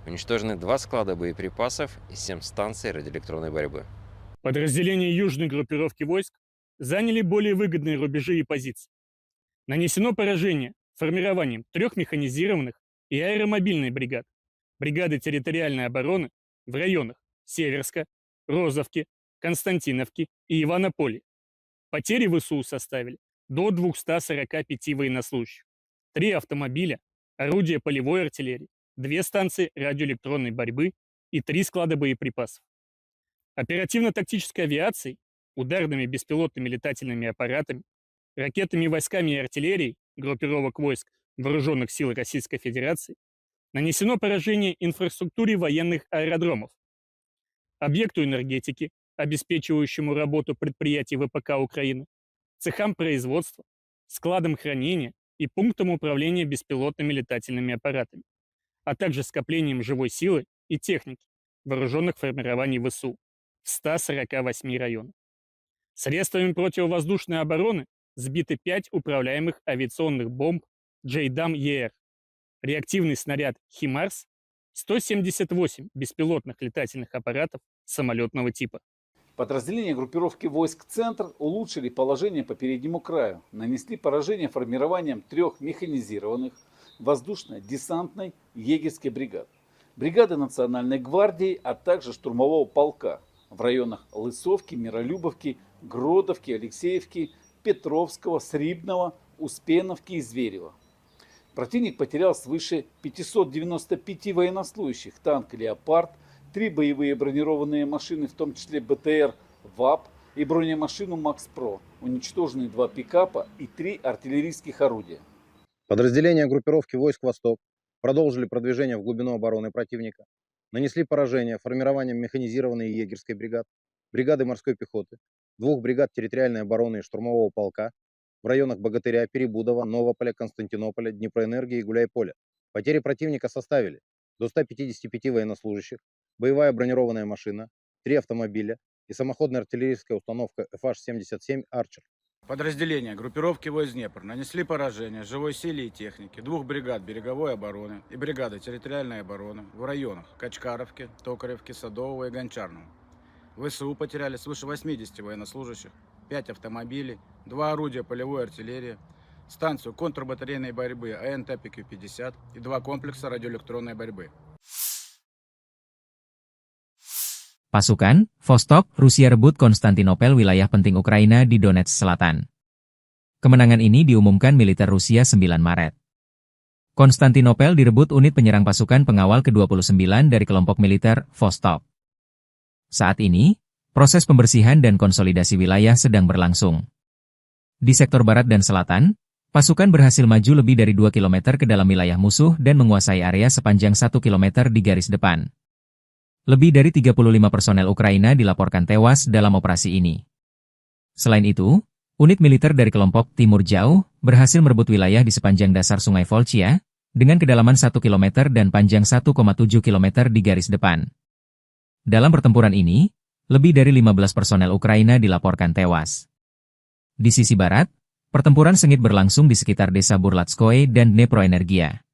Уничтожены 2 склада боеприпасов и 7 станций радиоэлектронной борьбы. Подразделения южной группировки войск заняли более выгодные рубежи и позиции. Нанесено поражение формированием 3 механизированных и аэромобильной бригад, бригады территориальной обороны в районах Северска, Розовки, Константиновки и Иванополя. Потери ВСУ составили до 245 военнослужащих, 3 автомобиля, орудия полевой артиллерии, 2 станции радиоэлектронной борьбы и 3 склада боеприпасов. Оперативно-тактической авиацией, ударными беспилотными летательными аппаратами, ракетными войсками и артиллерией группировок войск Вооруженных сил Российской Федерации нанесено поражение инфраструктуре военных аэродромов, объекту энергетики, обеспечивающему работу предприятий ВПК Украины, цехам производства, складам хранения и пунктам управления беспилотными летательными аппаратами, а также скоплением живой силы и техники вооруженных формирований ВСУ в 148 районах. Средствами противовоздушной обороны сбиты 5 управляемых авиационных бомб JDAM-ER, реактивный снаряд HIMARS, 178 беспилотных летательных аппаратов самолетного типа. Подразделения группировки войск «Центр» улучшили положение по переднему краю, нанесли поражение формированием 3 механизированных воздушно-десантной егерской бригад, бригады Национальной гвардии, а также штурмового полка в районах Лысовки, Миролюбовки, Гродовки, Алексеевки, Петровского, Срибного, Успеновки и Зверева. Противник потерял свыше 595 военнослужащих, танк «Леопард», 3 боевые бронированные машины, в том числе БТР ВАП и бронемашину МАКС-ПРО, уничтожены 2 пикапа и 3 артиллерийских орудия. Подразделения группировки войск «Восток» продолжили продвижение в глубину обороны противника, нанесли поражение формированием механизированной и егерской бригад, бригады морской пехоты, 2 бригад территориальной обороны и штурмового полка в районах Богатыря, Перебудова, Новополя, Константинополя, Днепроэнергии и Гуляйполя. Потери противника составили до 155 военнослужащих, боевая бронированная машина, 3 автомобиля и самоходная артиллерийская установка FH-77 «Арчер». Подразделения группировки войск Днепр нанесли поражение живой силе и технике 2 бригад береговой обороны и бригады территориальной обороны в районах Качкаровки, Токаревки, Садового и Гончарного. ВСУ потеряли свыше 80 военнослужащих, 5 автомобилей, 2 орудия полевой артиллерии, станцию контрбатарейной борьбы АНТ-ПК-50 и 2 комплекса радиоэлектронной борьбы. Pasukan, Vostok, Rusia rebut Konstantinopel, wilayah penting Ukraina di Donetsk Selatan. Kemenangan ini diumumkan militer Rusia 9 Maret. Konstantinopel direbut unit penyerang pasukan pengawal ke-29 dari kelompok militer Vostok. Saat ini, proses pembersihan dan konsolidasi wilayah sedang berlangsung. Di sektor barat dan selatan, pasukan berhasil maju lebih dari 2 km ke dalam wilayah musuh dan menguasai area sepanjang 1 km di garis depan. Lebih dari 35 personel Ukraina dilaporkan tewas dalam operasi ini. Selain itu, unit militer dari kelompok Timur Jauh berhasil merebut wilayah di sepanjang dasar Sungai Volchia, dengan kedalaman 1 km dan panjang 1,7 km di garis depan. Dalam pertempuran ini, lebih dari 15 personel Ukraina dilaporkan tewas. Di sisi barat, pertempuran sengit berlangsung di sekitar desa Burlatskoye dan Dneproenergia.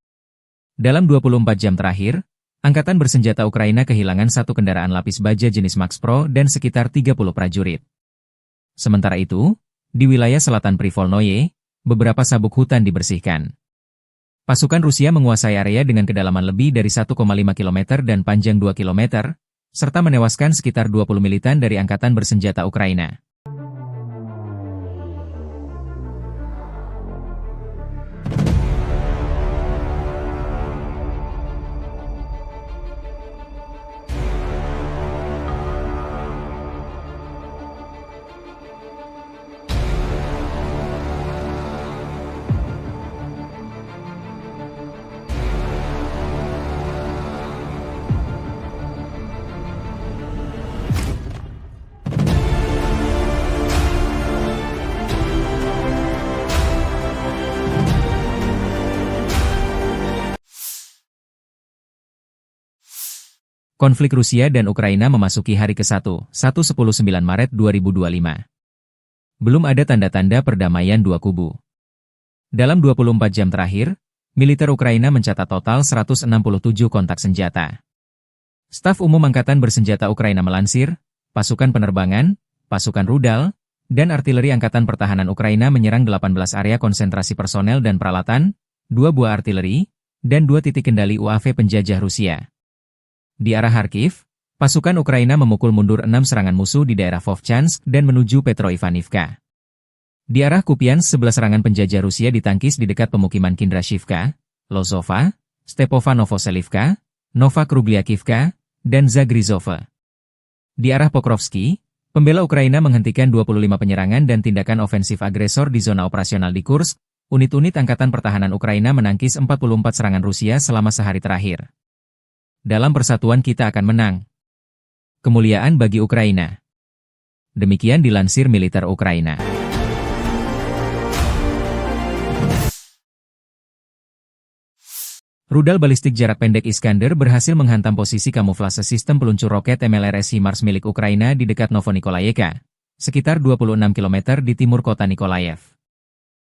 Dalam 24 jam terakhir, Angkatan bersenjata Ukraina kehilangan 1 kendaraan lapis baja jenis Max Pro dan sekitar 30 prajurit. Sementara itu, di wilayah selatan Privolnoye, beberapa sabuk hutan dibersihkan. Pasukan Rusia menguasai area dengan kedalaman lebih dari 1,5 km dan panjang 2 km, serta menewaskan sekitar 20 militan dari Angkatan bersenjata Ukraina. Konflik Rusia dan Ukraina memasuki hari ke-1, 1-10-9 Maret 2025. Belum ada tanda-tanda perdamaian dua kubu. Dalam 24 jam terakhir, militer Ukraina mencatat total 167 kontak senjata. Staf Umum Angkatan Bersenjata Ukraina melansir, pasukan penerbangan, pasukan rudal, dan artileri Angkatan Pertahanan Ukraina menyerang 18 area konsentrasi personel dan peralatan, 2 buah artileri, dan 2 titik kendali UAV penjajah Rusia. Di arah Kharkiv, pasukan Ukraina memukul mundur 6 serangan musuh di daerah Vovchansk dan menuju Petroivanivka. Di arah Kupiansk 11 serangan penjajah Rusia ditangkis di dekat pemukiman Kindrashivka, Lozova, Stepova Novoselivka, Nova Krugliakivka, dan Zagrizova. Di arah Pokrovsky, pembela Ukraina menghentikan 25 penyerangan dan tindakan ofensif agresor di zona operasional di Kursk. Unit-unit Angkatan Pertahanan Ukraina menangkis 44 serangan Rusia selama sehari terakhir. Dalam persatuan kita akan menang. Kemuliaan bagi Ukraina. Demikian dilansir militer Ukraina. Rudal balistik jarak pendek Iskander berhasil menghantam posisi kamuflase sistem peluncur roket MLRS HIMARS milik Ukraina di dekat Novonikolayevka, sekitar 26 km di timur kota Nikolaev.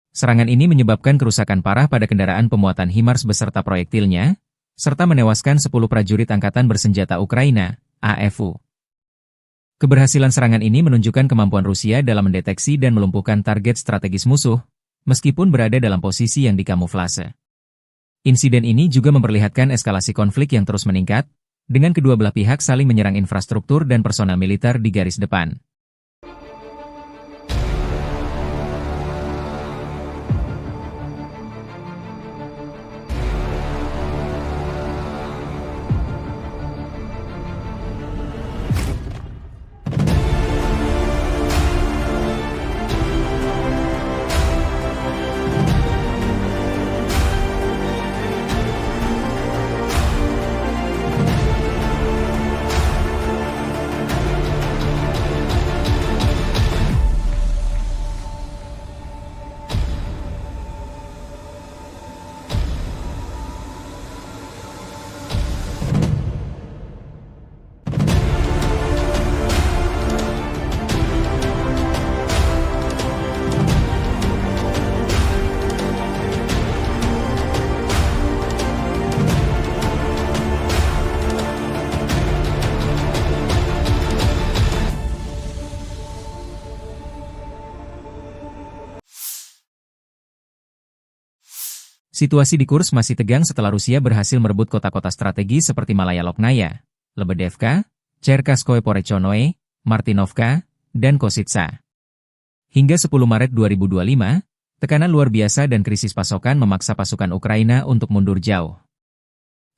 Serangan ini menyebabkan kerusakan parah pada kendaraan pemuatan HIMARS beserta proyektilnya, serta menewaskan 10 prajurit Angkatan Bersenjata Ukraina, AFU. Keberhasilan serangan ini menunjukkan kemampuan Rusia dalam mendeteksi dan melumpuhkan target strategis musuh, meskipun berada dalam posisi yang dikamuflase. Insiden ini juga memperlihatkan eskalasi konflik yang terus meningkat, dengan kedua belah pihak saling menyerang infrastruktur dan personel militer di garis depan. Situasi di Kursk masih tegang setelah Rusia berhasil merebut kota-kota strategi seperti Malaya Loknaya, Lebedevka, Cherkaskoye Porechonoye, Martinovka, dan Kositsa. Hingga 10 Maret 2025, tekanan luar biasa dan krisis pasokan memaksa pasukan Ukraina untuk mundur jauh.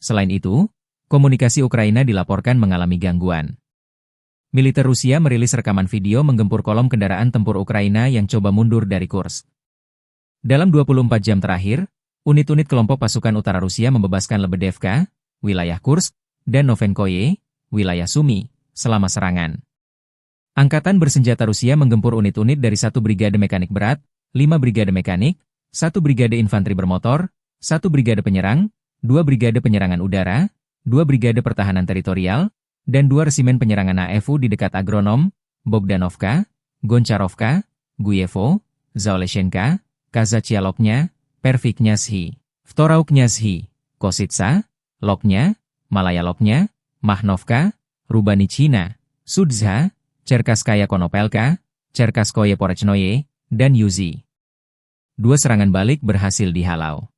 Selain itu, komunikasi Ukraina dilaporkan mengalami gangguan. Militer Rusia merilis rekaman video menggempur kolom kendaraan tempur Ukraina yang coba mundur dari Kursk. Dalam 24 jam terakhir, unit-unit kelompok pasukan utara Rusia membebaskan Lebedevka, wilayah Kursk, dan Novenkoye, wilayah Sumy, selama serangan. Angkatan bersenjata Rusia menggempur unit-unit dari 1 brigade mekanik berat, 5 brigade mekanik, 1 brigade infanteri bermotor, 1 brigade penyerang, 2 brigade penyerangan udara, 2 brigade pertahanan teritorial, dan 2 resimen penyerangan AFU di dekat Agronom, Bogdanovka, Goncharovka, Guyevo, Zaoleshenka, Kazachialoknya, Perviknyazhi, Vtorauknyazhi, Kositsa, Loknya, Malaya Loknya, Mahnovka, Rubanichina, Sudzha, Cherkaskaya Konopelka, Cherkaskoye Porechnoye, dan Yuzi. 2 serangan balik berhasil dihalau.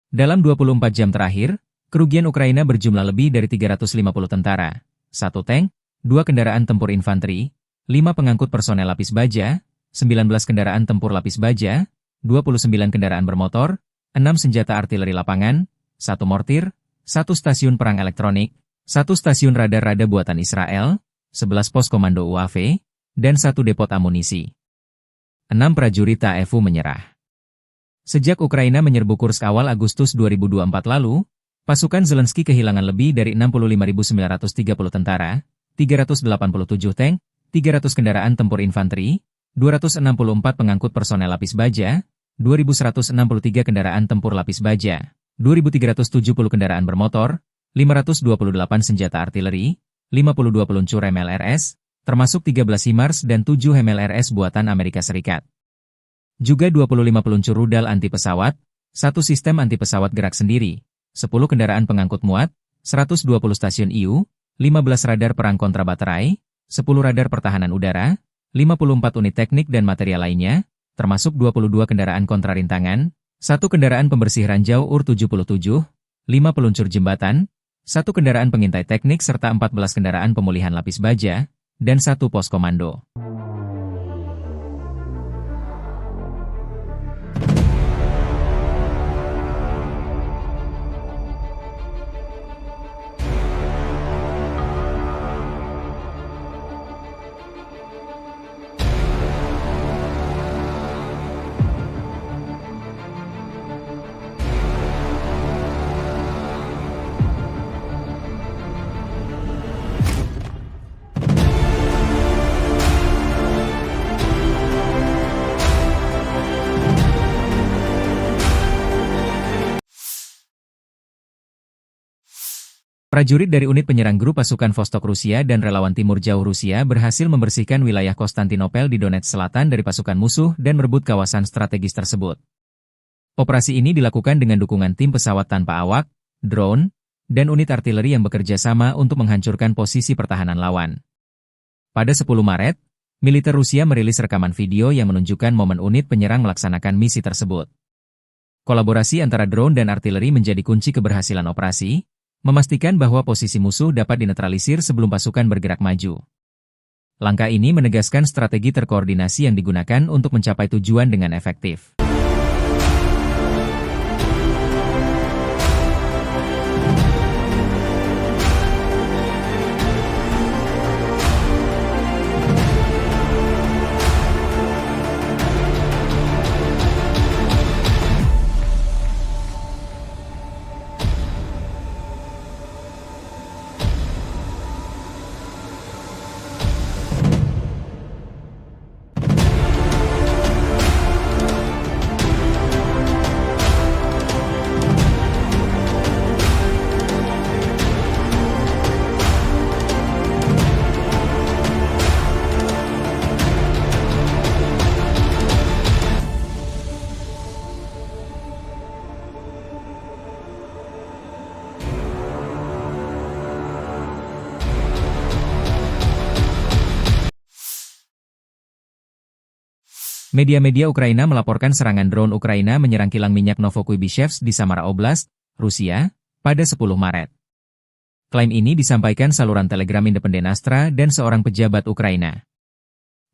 Dalam 24 jam terakhir, kerugian Ukraina berjumlah lebih dari 350 tentara, 1 tank, 2 kendaraan tempur infanteri, 5 pengangkut personel lapis baja, 19 kendaraan tempur lapis baja, 29 kendaraan bermotor, 6 senjata artileri lapangan, 1 mortir, 1 stasiun perang elektronik, 1 stasiun radar-rada buatan Israel, 11 pos komando UAV, dan 1 depot amunisi. 6 prajurit AFU menyerah. Sejak Ukraina menyerbu Kursk awal Agustus 2024 lalu, pasukan Zelensky kehilangan lebih dari 65.930 tentara, 387 tank, 300 kendaraan tempur infanteri, 264 pengangkut personel lapis baja, 2.163 kendaraan tempur lapis baja, 2.370 kendaraan bermotor, 528 senjata artileri, 52 peluncur MLRS, termasuk 13 HIMARS dan 7 MLRS buatan Amerika Serikat. Juga 25 peluncur rudal anti-pesawat, 1 sistem anti-pesawat gerak sendiri, 10 kendaraan pengangkut muat, 120 stasiun IU, 15 radar perang kontra baterai, 10 radar pertahanan udara, 54 unit teknik dan material lainnya, termasuk 22 kendaraan kontrarintangan, 1 kendaraan pembersih ranjau UR-77, 5 peluncur jembatan, 1 kendaraan pengintai teknik serta 14 kendaraan pemulihan lapis baja, dan 1 pos komando. Prajurit dari unit penyerang grup pasukan Vostok Rusia dan relawan Timur Jauh Rusia berhasil membersihkan wilayah Konstantinopel di Donetsk Selatan dari pasukan musuh dan merebut kawasan strategis tersebut. Operasi ini dilakukan dengan dukungan tim pesawat tanpa awak, drone, dan unit artileri yang bekerja sama untuk menghancurkan posisi pertahanan lawan. Pada 10 Maret, militer Rusia merilis rekaman video yang menunjukkan momen unit penyerang melaksanakan misi tersebut. Kolaborasi antara drone dan artileri menjadi kunci keberhasilan operasi, memastikan bahwa posisi musuh dapat dinetralisir sebelum pasukan bergerak maju. Langkah ini menegaskan strategi terkoordinasi yang digunakan untuk mencapai tujuan dengan efektif. Media-media Ukraina melaporkan serangan drone Ukraina menyerang kilang minyak Novokuybishevsk di Samara Oblast, Rusia, pada 10 Maret. Klaim ini disampaikan saluran Telegram independen Astra dan seorang pejabat Ukraina.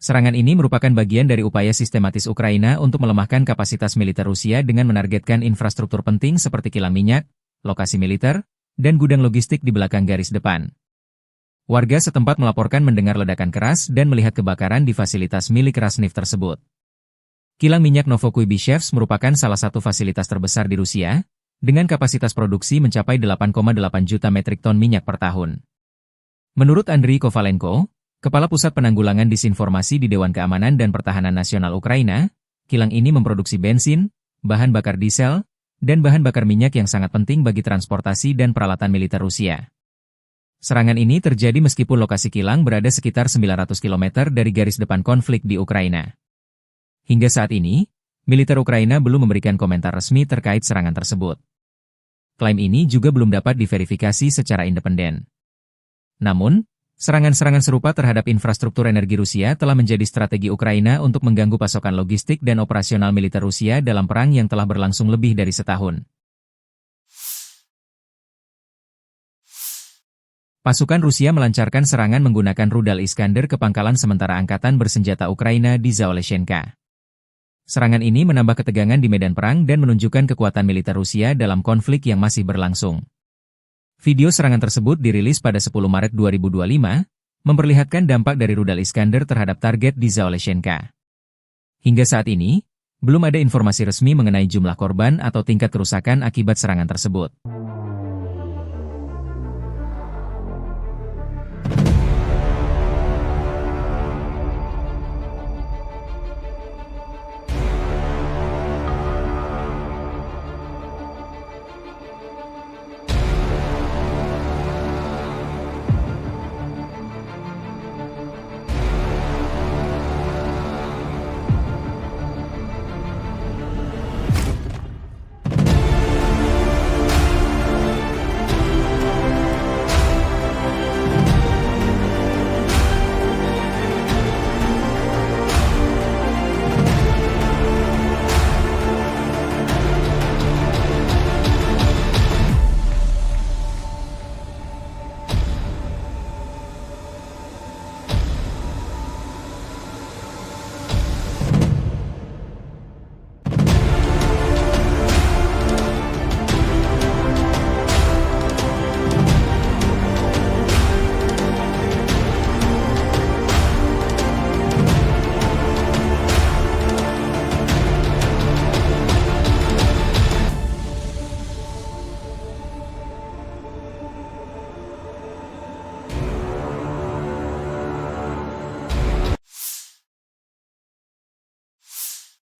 Serangan ini merupakan bagian dari upaya sistematis Ukraina untuk melemahkan kapasitas militer Rusia dengan menargetkan infrastruktur penting seperti kilang minyak, lokasi militer, dan gudang logistik di belakang garis depan. Warga setempat melaporkan mendengar ledakan keras dan melihat kebakaran di fasilitas milik Rasneft tersebut. Kilang minyak Novokuybishevsk merupakan salah satu fasilitas terbesar di Rusia, dengan kapasitas produksi mencapai 8,8 juta metrik ton minyak per tahun. Menurut Andriy Kovalenko, Kepala Pusat Penanggulangan Disinformasi di Dewan Keamanan dan Pertahanan Nasional Ukraina, kilang ini memproduksi bensin, bahan bakar diesel, dan bahan bakar minyak yang sangat penting bagi transportasi dan peralatan militer Rusia. Serangan ini terjadi meskipun lokasi kilang berada sekitar 900 km dari garis depan konflik di Ukraina. Hingga saat ini, militer Ukraina belum memberikan komentar resmi terkait serangan tersebut. Klaim ini juga belum dapat diverifikasi secara independen. Namun, serangan-serangan serupa terhadap infrastruktur energi Rusia telah menjadi strategi Ukraina untuk mengganggu pasokan logistik dan operasional militer Rusia dalam perang yang telah berlangsung lebih dari setahun. Pasukan Rusia melancarkan serangan menggunakan rudal Iskander ke pangkalan sementara angkatan bersenjata Ukraina di Zaoleshenka. Serangan ini menambah ketegangan di medan perang dan menunjukkan kekuatan militer Rusia dalam konflik yang masih berlangsung. Video serangan tersebut dirilis pada 10 Maret 2025, memperlihatkan dampak dari rudal Iskander terhadap target di Zaoleshenka. Hingga saat ini, belum ada informasi resmi mengenai jumlah korban atau tingkat kerusakan akibat serangan tersebut.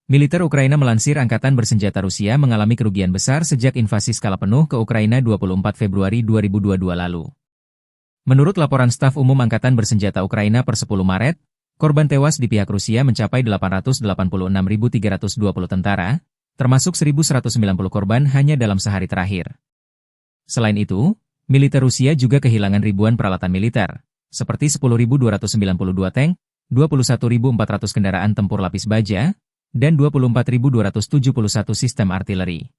Militer Ukraina melansir Angkatan Bersenjata Rusia mengalami kerugian besar sejak invasi skala penuh ke Ukraina 24 Februari 2022 lalu. Menurut laporan Staf Umum Angkatan Bersenjata Ukraina per 10 Maret, korban tewas di pihak Rusia mencapai 886.320 tentara, termasuk 1.190 korban hanya dalam sehari terakhir. Selain itu, militer Rusia juga kehilangan ribuan peralatan militer, seperti 10.292 tank, 21.400 kendaraan tempur lapis baja, dan 24.271 sistem artileri.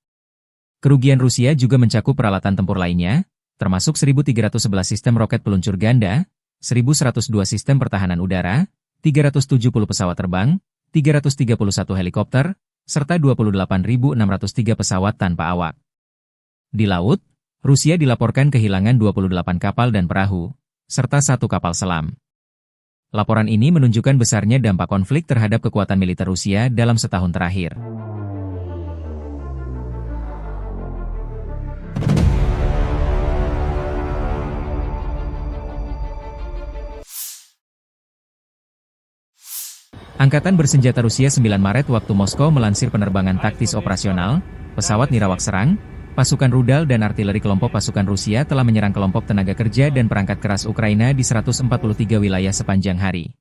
Kerugian Rusia juga mencakup peralatan tempur lainnya, termasuk 1.311 sistem roket peluncur ganda, 1.102 sistem pertahanan udara, 370 pesawat terbang, 331 helikopter, serta 28.603 pesawat tanpa awak. Di laut, Rusia dilaporkan kehilangan 28 kapal dan perahu, serta 1 kapal selam. Laporan ini menunjukkan besarnya dampak konflik terhadap kekuatan militer Rusia dalam setahun terakhir. Angkatan Bersenjata Rusia 9 Maret waktu Moskow melansir penerbangan taktis operasional, pesawat nirawak serang, pasukan rudal dan artileri kelompok pasukan Rusia telah menyerang kelompok tenaga kerja dan perangkat keras Ukraina di 143 wilayah sepanjang hari.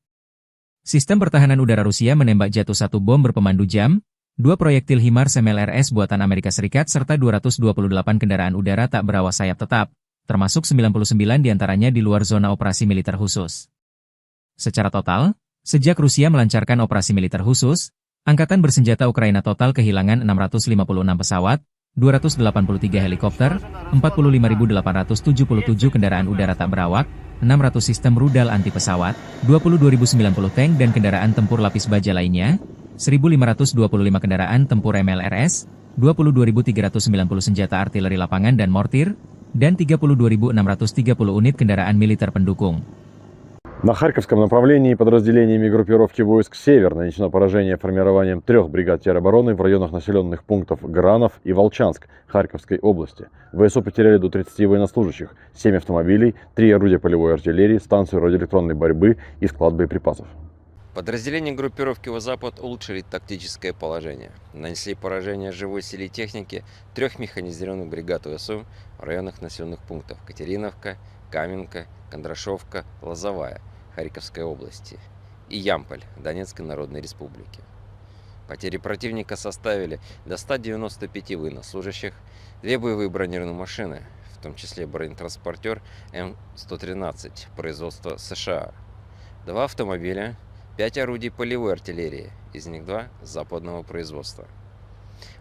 Sistem pertahanan udara Rusia menembak jatuh 1 bom berpemandu jam, 2 proyektil HIMARS MLRS buatan Amerika Serikat serta 228 kendaraan udara tak berawak sayap tetap, termasuk 99 diantaranya di luar zona operasi militer khusus. Secara total, sejak Rusia melancarkan operasi militer khusus, Angkatan bersenjata Ukraina total kehilangan 656 pesawat, 283 helikopter, 45.877 kendaraan udara tak berawak, 600 sistem rudal anti pesawat, 22.090 tank dan kendaraan tempur lapis baja lainnya, 1.525 kendaraan tempur MLRS, 22.390 senjata artileri lapangan dan mortir, dan 32.630 unit kendaraan militer pendukung. На Харьковском направлении подразделениями группировки войск «Север» нанесено поражение формированием 3 бригад теробороны в районах населенных пунктов Гранов и Волчанск Харьковской области. ВСУ потеряли до 30 военнослужащих, 7 автомобилей, 3 орудия полевой артиллерии, станцию радиоэлектронной борьбы и склад боеприпасов. Подразделения группировки «Запад» улучшили тактическое положение. Нанесли поражение живой силе и технике 3 механизированных бригад ВСУ в районах населенных пунктов Катериновка, Каменка, Кондрашовка, Лозовая Харьковской области и Ямполь Донецкой Народной Республики. Потери противника составили до 195 военнослужащих, 2 боевые бронированные машины, в том числе бронетранспортер М113 производства США, 2 автомобиля, 5 орудий полевой артиллерии, из них 2 западного производства.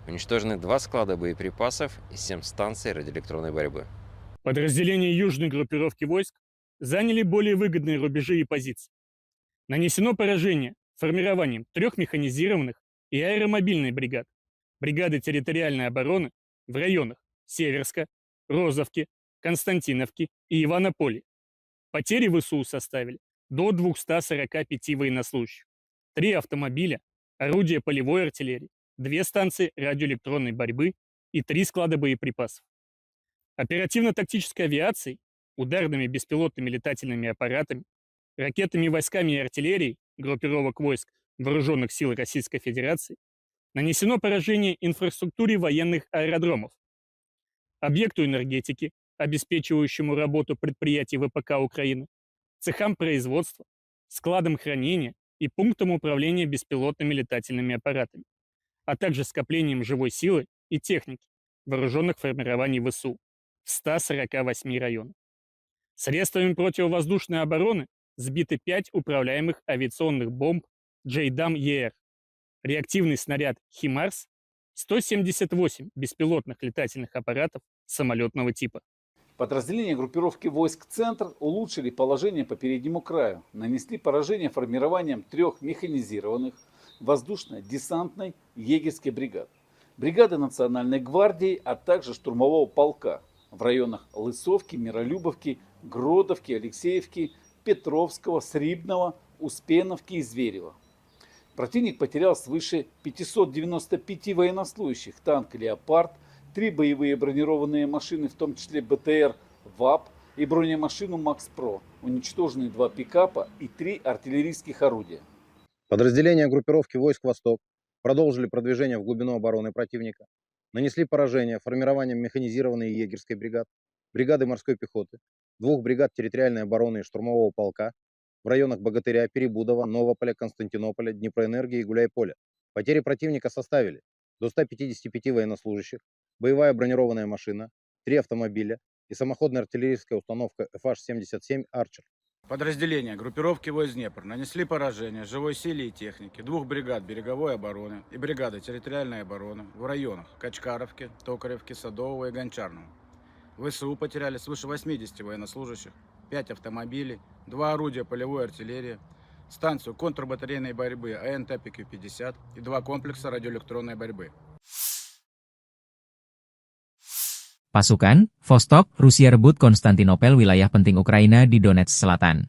Уничтожены 2 склада боеприпасов и 7 станций радиоэлектронной борьбы. Подразделения южной группировки войск заняли более выгодные рубежи и позиции. Нанесено поражение формированием 3 механизированных и аэромобильной бригад, бригады территориальной обороны в районах Северска, Розовки, Константиновки и Иванополя. Потери ВСУ составили до 245 военнослужащих, 3 автомобиля, орудия полевой артиллерии, 2 станции радиоэлектронной борьбы и 3 склада боеприпасов. Оперативно-тактической авиацией, ударными беспилотными летательными аппаратами, ракетными войсками и артиллерией группировок войск Вооруженных сил Российской Федерации нанесено поражение инфраструктуре военных аэродромов, объекту энергетики, обеспечивающему работу предприятий ВПК Украины, цехам производства, складам хранения и пунктам управления беспилотными летательными аппаратами, а также скоплением живой силы и техники вооруженных формирований ВСУ в 148 районах. Средствами противовоздушной обороны сбиты 5 управляемых авиационных бомб JDAM-ER, реактивный снаряд «Химарс», 178 беспилотных летательных аппаратов самолетного типа. Подразделения группировки войск «Центр» улучшили положение по переднему краю, нанесли поражение формированием 3 механизированных воздушно-десантной егерской бригад, бригады Национальной гвардии, а также штурмового полка в районах Лысовки, Миролюбовки, Гродовки, Алексеевки, Петровского, Срибного, Успеновки и Зверева. Противник потерял свыше 595 военнослужащих, танк «Леопард», 3 боевые бронированные машины, в том числе БТР ВАП и бронемашину МАКС-ПРО, уничтожены 2 пикапа и 3 артиллерийских орудия. Подразделения группировки войск «Восток» продолжили продвижение в глубину обороны противника, нанесли поражение формированием механизированной егерской бригад, бригады морской пехоты, 2 бригад территориальной обороны и штурмового полка в районах Богатыря, Перебудова, Новополя, Константинополя, Днепроэнергии и Гуляйполя. Потери противника составили до 155 военнослужащих, боевая бронированная машина, 3 автомобиля и самоходная артиллерийская установка FH-77 «Арчер». Подразделения группировки войск Днепр нанесли поражение живой силе и технике 2 бригад береговой обороны и бригады территориальной обороны в районах Качкаровки, Токаревки, Садового и Гончарного. ВСУ потеряли свыше 80 военнослужащих, 5 автомобилей, 2 орудия полевой артиллерии, станцию контрбатарейной борьбы АНТ-ПК-50 и 2 комплекса радиоэлектронной борьбы. Pasukan, Vostok, Rusia rebut Konstantinopel, wilayah penting Ukraina di Donetsk Selatan.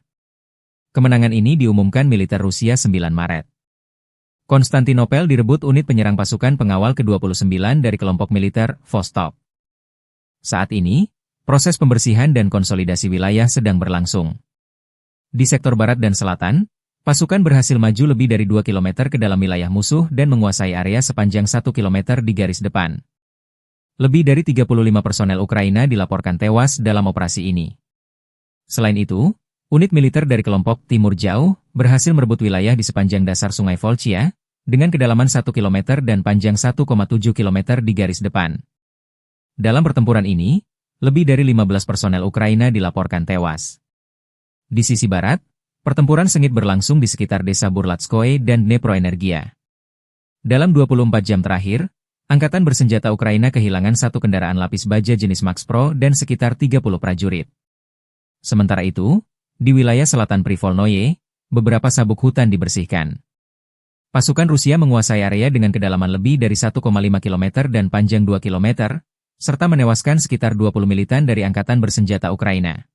Kemenangan ini diumumkan militer Rusia 9 Maret. Konstantinopel direbut unit penyerang pasukan pengawal ke-29 dari kelompok militer Vostok. Saat ini, proses pembersihan dan konsolidasi wilayah sedang berlangsung. Di sektor barat dan selatan, pasukan berhasil maju lebih dari 2 km ke dalam wilayah musuh dan menguasai area sepanjang 1 km di garis depan. Lebih dari 35 personel Ukraina dilaporkan tewas dalam operasi ini. Selain itu, unit militer dari kelompok Timur Jauh berhasil merebut wilayah di sepanjang dasar Sungai Volchia, dengan kedalaman 1 km dan panjang 1,7 km di garis depan. Dalam pertempuran ini, lebih dari 15 personel Ukraina dilaporkan tewas. Di sisi barat, pertempuran sengit berlangsung di sekitar desa Burlatskoye dan Dneproenergia. Dalam 24 jam terakhir, Angkatan Bersenjata Ukraina kehilangan satu kendaraan lapis baja jenis Max Pro dan sekitar 30 prajurit. Sementara itu, di wilayah selatan Privolnoye, beberapa sabuk hutan dibersihkan. Pasukan Rusia menguasai area dengan kedalaman lebih dari 1,5 km dan panjang 2 km, serta menewaskan sekitar 20 militan dari Angkatan Bersenjata Ukraina.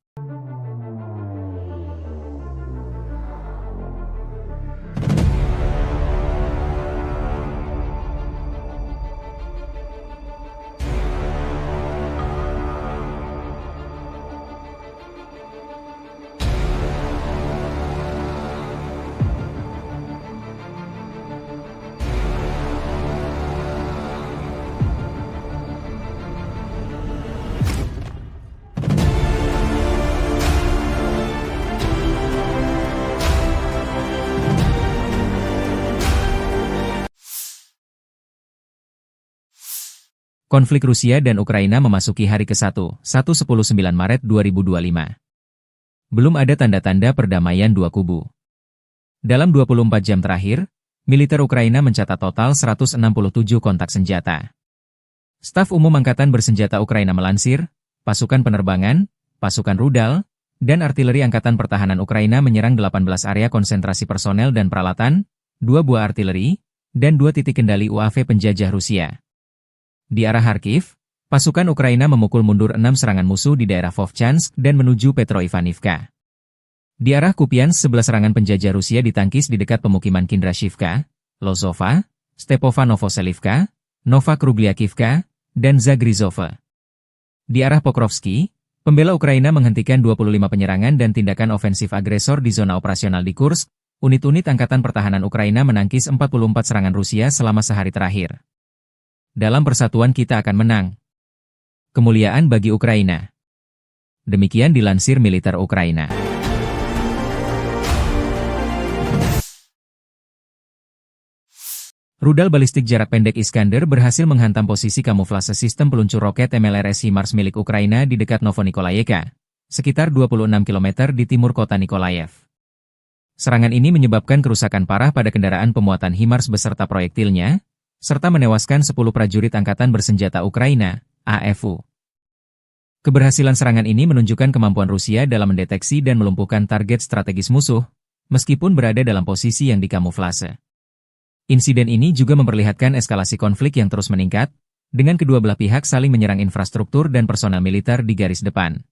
Konflik Rusia dan Ukraina memasuki hari ke-1, 19 Maret 2025. Belum ada tanda-tanda perdamaian dua kubu. Dalam 24 jam terakhir, militer Ukraina mencatat total 167 kontak senjata. Staf Umum Angkatan Bersenjata Ukraina melansir, pasukan penerbangan, pasukan rudal, dan artileri Angkatan Pertahanan Ukraina menyerang 18 area konsentrasi personel dan peralatan, 2 buah artileri, dan 2 titik kendali UAV penjajah Rusia. Di arah Kharkiv, pasukan Ukraina memukul mundur 6 serangan musuh di daerah Vovchansk dan menuju Petroivanivka. Di arah Kupiansk 11 serangan penjajah Rusia ditangkis di dekat pemukiman Kindrashivka, Lozova, Stepova Novoselivka, Nova Krugliakivka, dan Zagrizova. Di arah Pokrovsky, pembela Ukraina menghentikan 25 penyerangan dan tindakan ofensif agresor di zona operasional di Kursk. Unit-unit Angkatan Pertahanan Ukraina menangkis 44 serangan Rusia selama sehari terakhir. Dalam persatuan kita akan menang. Kemuliaan bagi Ukraina. Demikian dilansir militer Ukraina. Rudal balistik jarak pendek Iskander berhasil menghantam posisi kamuflase sistem peluncur roket MLRS HIMARS milik Ukraina di dekat Novonikolayevka, sekitar 26 km di timur kota Nikolaev. Serangan ini menyebabkan kerusakan parah pada kendaraan pemuatan HIMARS beserta proyektilnya, serta menewaskan 10 prajurit Angkatan Bersenjata Ukraina, AFU. Keberhasilan serangan ini menunjukkan kemampuan Rusia dalam mendeteksi dan melumpuhkan target strategis musuh, meskipun berada dalam posisi yang dikamuflase. Insiden ini juga memperlihatkan eskalasi konflik yang terus meningkat, dengan kedua belah pihak saling menyerang infrastruktur dan personel militer di garis depan.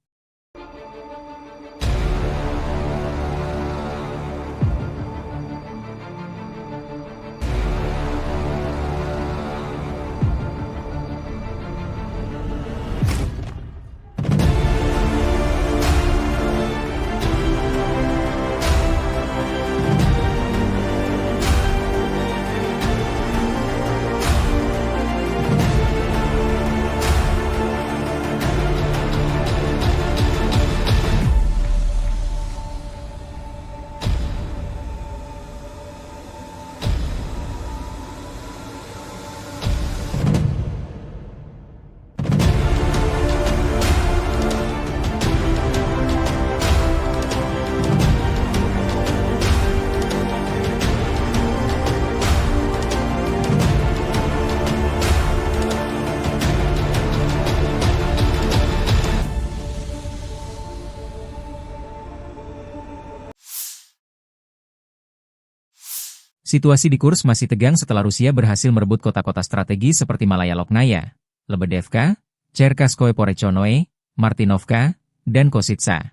Situasi di Kursk masih tegang setelah Rusia berhasil merebut kota-kota strategi seperti Malaya Loknaya, Lebedevka, Cherkaskoye Porechonoe, Martinovka, dan Kositsa.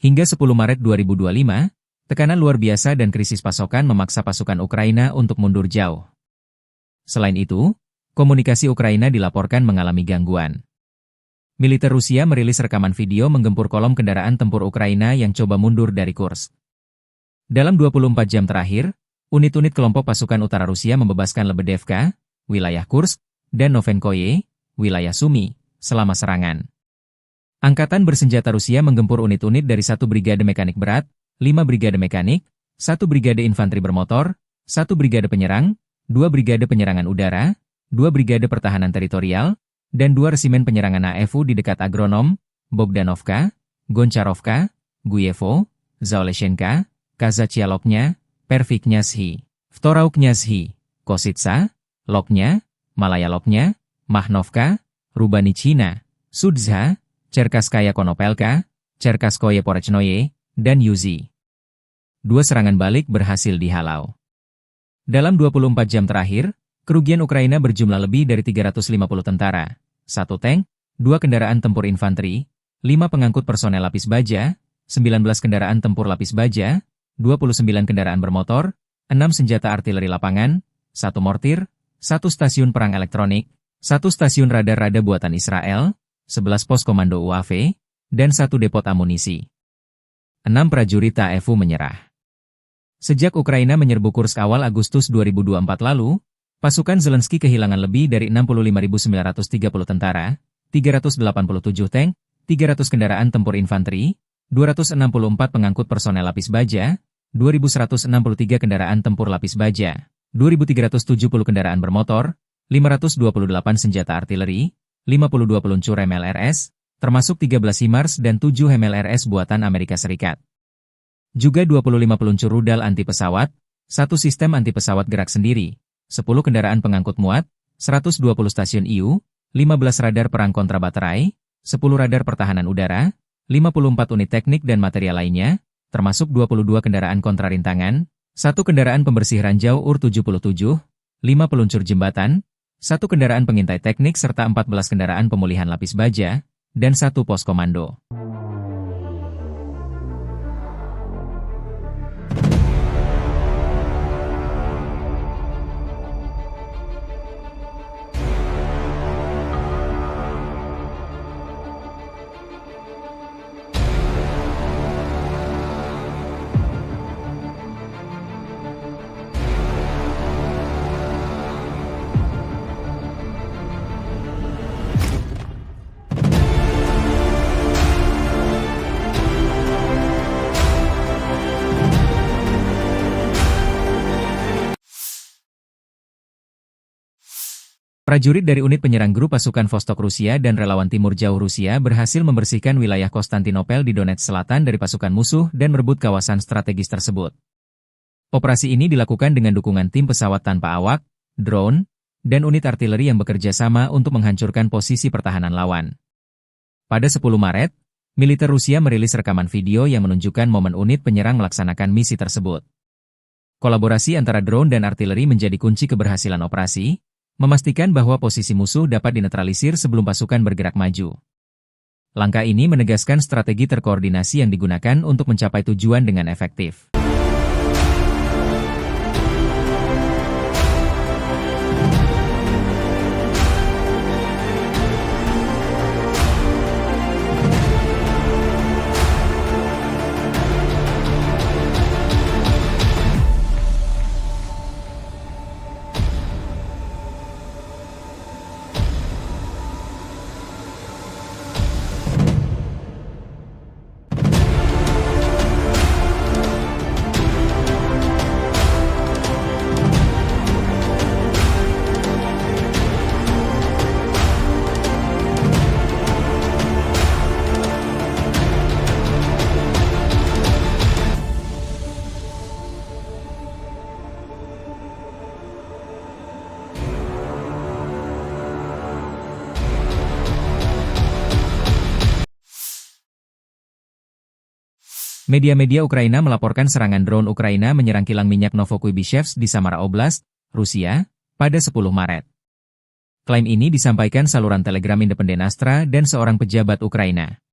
Hingga 10 Maret 2025, tekanan luar biasa dan krisis pasokan memaksa pasukan Ukraina untuk mundur jauh. Selain itu, komunikasi Ukraina dilaporkan mengalami gangguan. Militer Rusia merilis rekaman video menggempur kolom kendaraan tempur Ukraina yang coba mundur dari Kursk. Dalam 24 jam terakhir, unit-unit kelompok pasukan utara Rusia membebaskan Lebedevka, wilayah Kursk, dan Novenkoye, wilayah Sumy, selama serangan. Angkatan Bersenjata Rusia menggempur unit-unit dari 1 brigade mekanik berat, 5 brigade mekanik, 1 brigade infanteri bermotor, 1 brigade penyerang, 2 brigade penyerangan udara, 2 brigade pertahanan teritorial, dan 2 resimen penyerangan AFU di dekat Agronom, Bogdanovka, Goncharovka, Guyevo, Zaoleshenka, Kazachialoknya, Perviknyazhi, Vtorauknyazhi, Kosytsa, Loknya, Malaya Loknya, Mahnovka, Rubanichina, Sudza, Cherkasskaya Konopelka, Cherkasskoye Porechnoye, dan Yuzi. 2 serangan balik berhasil dihalau. Dalam 24 jam terakhir, kerugian Ukraina berjumlah lebih dari 350 tentara, 1 tank, 2 kendaraan tempur infanteri, 5 pengangkut personel lapis baja, 19 kendaraan tempur lapis baja, 29 kendaraan bermotor, 6 senjata artileri lapangan, 1 mortir, 1 stasiun perang elektronik, 1 stasiun radar-rada buatan Israel, 11 pos komando UAV, dan 1 depot amunisi. 6 prajurit TAEFU menyerah. Sejak Ukraina menyerbu Kursk awal Agustus 2024 lalu, pasukan Zelensky kehilangan lebih dari 65.930 tentara, 387 tank, 300 kendaraan tempur infanteri, 264 pengangkut personel lapis baja, 2.163 kendaraan tempur lapis baja, 2.370 kendaraan bermotor, 528 senjata artileri, 52 peluncur MLRS, termasuk 13 HIMARS dan 7 MLRS buatan Amerika Serikat. Juga 25 peluncur rudal anti-pesawat, 1 sistem anti-pesawat gerak sendiri, 10 kendaraan pengangkut muat, 120 stasiun IU, 15 radar perang kontra baterai, 10 radar pertahanan udara, 54 unit teknik dan material lainnya, termasuk 22 kendaraan kontrarintangan, 1 kendaraan pembersih ranjau UR-77, 5 peluncur jembatan, 1 kendaraan pengintai teknik serta 14 kendaraan pemulihan lapis baja, dan 1 pos komando. Prajurit dari unit penyerang grup pasukan Vostok Rusia dan relawan Timur Jauh Rusia berhasil membersihkan wilayah Konstantinopel di Donetsk Selatan dari pasukan musuh dan merebut kawasan strategis tersebut. Operasi ini dilakukan dengan dukungan tim pesawat tanpa awak, drone, dan unit artileri yang bekerja sama untuk menghancurkan posisi pertahanan lawan. Pada 10 Maret, militer Rusia merilis rekaman video yang menunjukkan momen unit penyerang melaksanakan misi tersebut. Kolaborasi antara drone dan artileri menjadi kunci keberhasilan operasi, memastikan bahwa posisi musuh dapat dinetralisir sebelum pasukan bergerak maju. Langkah ini menegaskan strategi terkoordinasi yang digunakan untuk mencapai tujuan dengan efektif. Media-media Ukraina melaporkan serangan drone Ukraina menyerang kilang minyak Novokuibishevsk di Samara Oblast, Rusia, pada 10 Maret. Klaim ini disampaikan saluran Telegram independen Astra dan seorang pejabat Ukraina.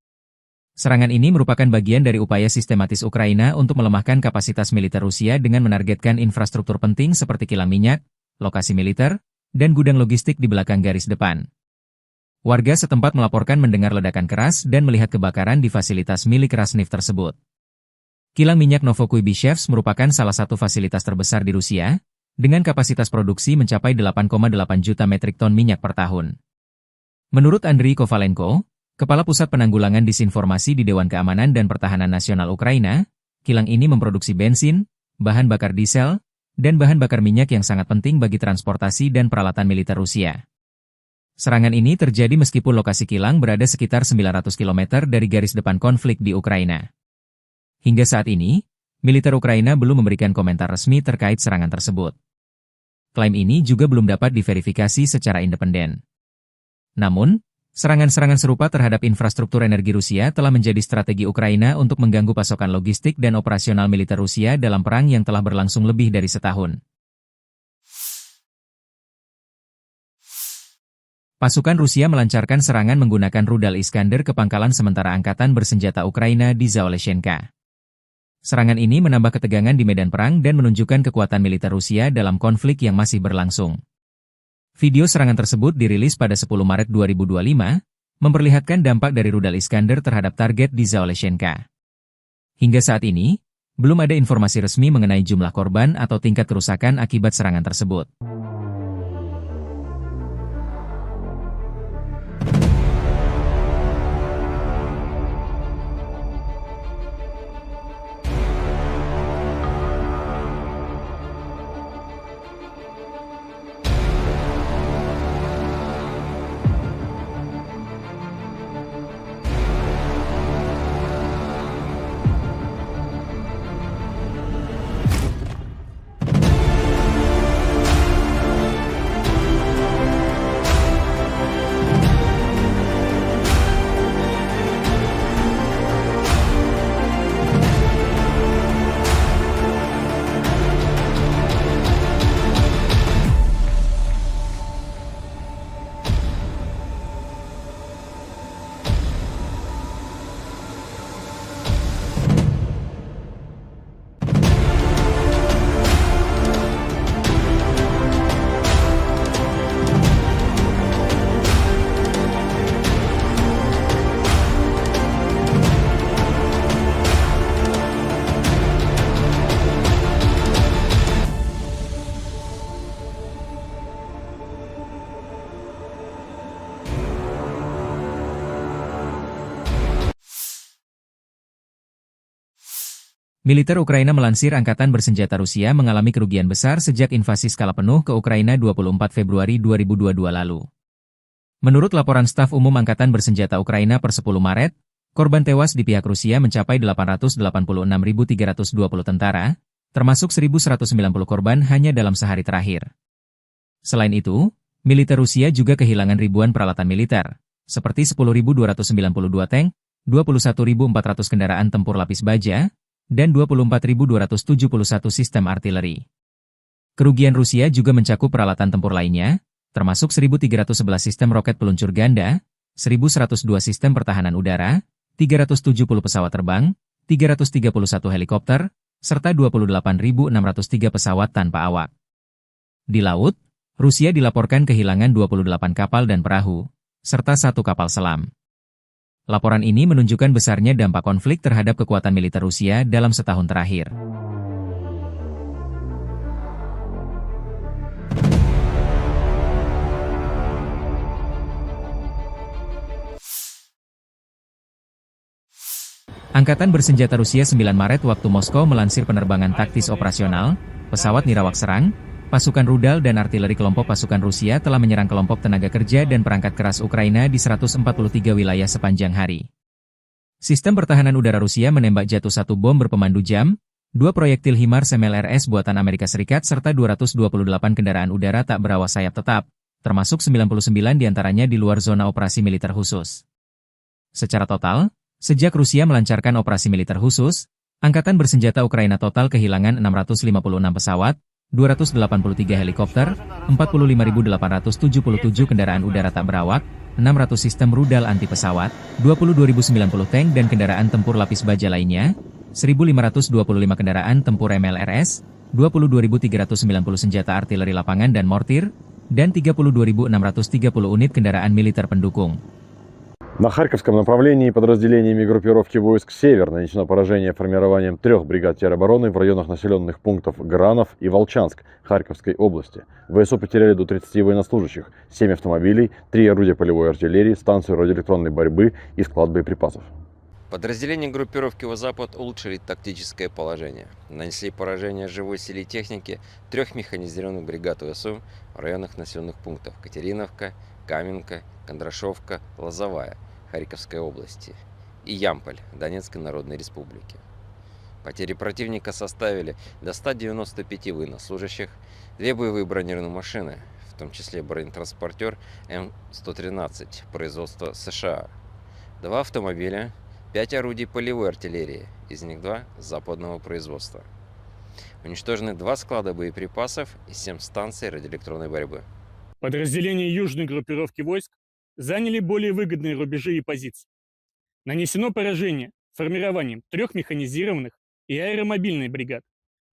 Serangan ini merupakan bagian dari upaya sistematis Ukraina untuk melemahkan kapasitas militer Rusia dengan menargetkan infrastruktur penting seperti kilang minyak, lokasi militer, dan gudang logistik di belakang garis depan. Warga setempat melaporkan mendengar ledakan keras dan melihat kebakaran di fasilitas milik Rasneft tersebut. Kilang minyak Novokuibishevsk merupakan salah satu fasilitas terbesar di Rusia, dengan kapasitas produksi mencapai 8,8 juta metrik ton minyak per tahun. Menurut Andriy Kovalenko, Kepala Pusat Penanggulangan Disinformasi di Dewan Keamanan dan Pertahanan Nasional Ukraina, kilang ini memproduksi bensin, bahan bakar diesel, dan bahan bakar minyak yang sangat penting bagi transportasi dan peralatan militer Rusia. Serangan ini terjadi meskipun lokasi kilang berada sekitar 900 km dari garis depan konflik di Ukraina. Hingga saat ini, militer Ukraina belum memberikan komentar resmi terkait serangan tersebut. Klaim ini juga belum dapat diverifikasi secara independen. Namun, serangan-serangan serupa terhadap infrastruktur energi Rusia telah menjadi strategi Ukraina untuk mengganggu pasokan logistik dan operasional militer Rusia dalam perang yang telah berlangsung lebih dari setahun. Pasukan Rusia melancarkan serangan menggunakan rudal Iskander ke pangkalan sementara angkatan bersenjata Ukraina di Zaoleshenka. Serangan ini menambah ketegangan di medan perang dan menunjukkan kekuatan militer Rusia dalam konflik yang masih berlangsung. Video serangan tersebut dirilis pada 10 Maret 2025, memperlihatkan dampak dari rudal Iskander terhadap target di Zaoleshenka. Hingga saat ini, belum ada informasi resmi mengenai jumlah korban atau tingkat kerusakan akibat serangan tersebut. Militer Ukraina melansir Angkatan Bersenjata Rusia mengalami kerugian besar sejak invasi skala penuh ke Ukraina 24 Februari 2022 lalu. Menurut laporan Staf Umum Angkatan Bersenjata Ukraina per 10 Maret, korban tewas di pihak Rusia mencapai 886.320 tentara, termasuk 1.190 korban hanya dalam sehari terakhir. Selain itu, militer Rusia juga kehilangan ribuan peralatan militer, seperti 10.292 tank, 21.400 kendaraan tempur lapis baja, dan 24.271 sistem artileri. Kerugian Rusia juga mencakup peralatan tempur lainnya, termasuk 1.311 sistem roket peluncur ganda, 1.102 sistem pertahanan udara, 370 pesawat terbang, 331 helikopter, serta 28.603 pesawat tanpa awak. Di laut, Rusia dilaporkan kehilangan 28 kapal dan perahu, serta 1 kapal selam. Laporan ini menunjukkan besarnya dampak konflik terhadap kekuatan militer Rusia dalam setahun terakhir. Angkatan Bersenjata Rusia 9 Maret waktu Moskow melansir penerbangan taktis operasional, pesawat nirawak serang, pasukan rudal dan artileri kelompok pasukan Rusia telah menyerang kelompok tenaga kerja dan perangkat keras Ukraina di 143 wilayah sepanjang hari. Sistem pertahanan udara Rusia menembak jatuh 1 bom berpemandu jam, 2 proyektil HIMARS MLRS buatan Amerika Serikat serta 228 kendaraan udara tak berawak sayap tetap, termasuk 99 diantaranya di luar zona operasi militer khusus. Secara total, sejak Rusia melancarkan operasi militer khusus, Angkatan Bersenjata Ukraina total kehilangan 656 pesawat, 283 helikopter, 45.877 kendaraan udara tak berawak, 600 sistem rudal anti-pesawat, 22.090 tank dan kendaraan tempur lapis baja lainnya, 1.525 kendaraan tempur MLRS, 22.390 senjata artileri lapangan dan mortir, dan 32.630 unit kendaraan militer pendukung. На Харьковском направлении подразделениями группировки войск «Север» нанесено поражение формированием 3 бригад теробороны в районах населенных пунктов Гранов и Волчанск Харьковской области. ВСУ потеряли до 30 военнослужащих, 7 автомобилей, 3 орудия полевой артиллерии, станцию радиоэлектронной борьбы и склад боеприпасов. Подразделения группировки «Запад» улучшили тактическое положение. Нанесли поражение живой силе и технике 3 механизированных бригад ВСУ в районах населенных пунктов Катериновка, Каменка, Кондрашовка, Лозовая Харьковской области и Ямполь Донецкой Народной Республики. Потери противника составили до 195 военнослужащих, 2 боевые бронированные машины, в том числе бронетранспортер М113 производства США, 2 автомобиля, 5 орудий полевой артиллерии, из них 2 западного производства. Уничтожены 2 склада боеприпасов и 7 станций радиоэлектронной борьбы. Подразделения южной группировки войск заняли более выгодные рубежи и позиции. Нанесено поражение формированием 3 механизированных и аэромобильной бригад,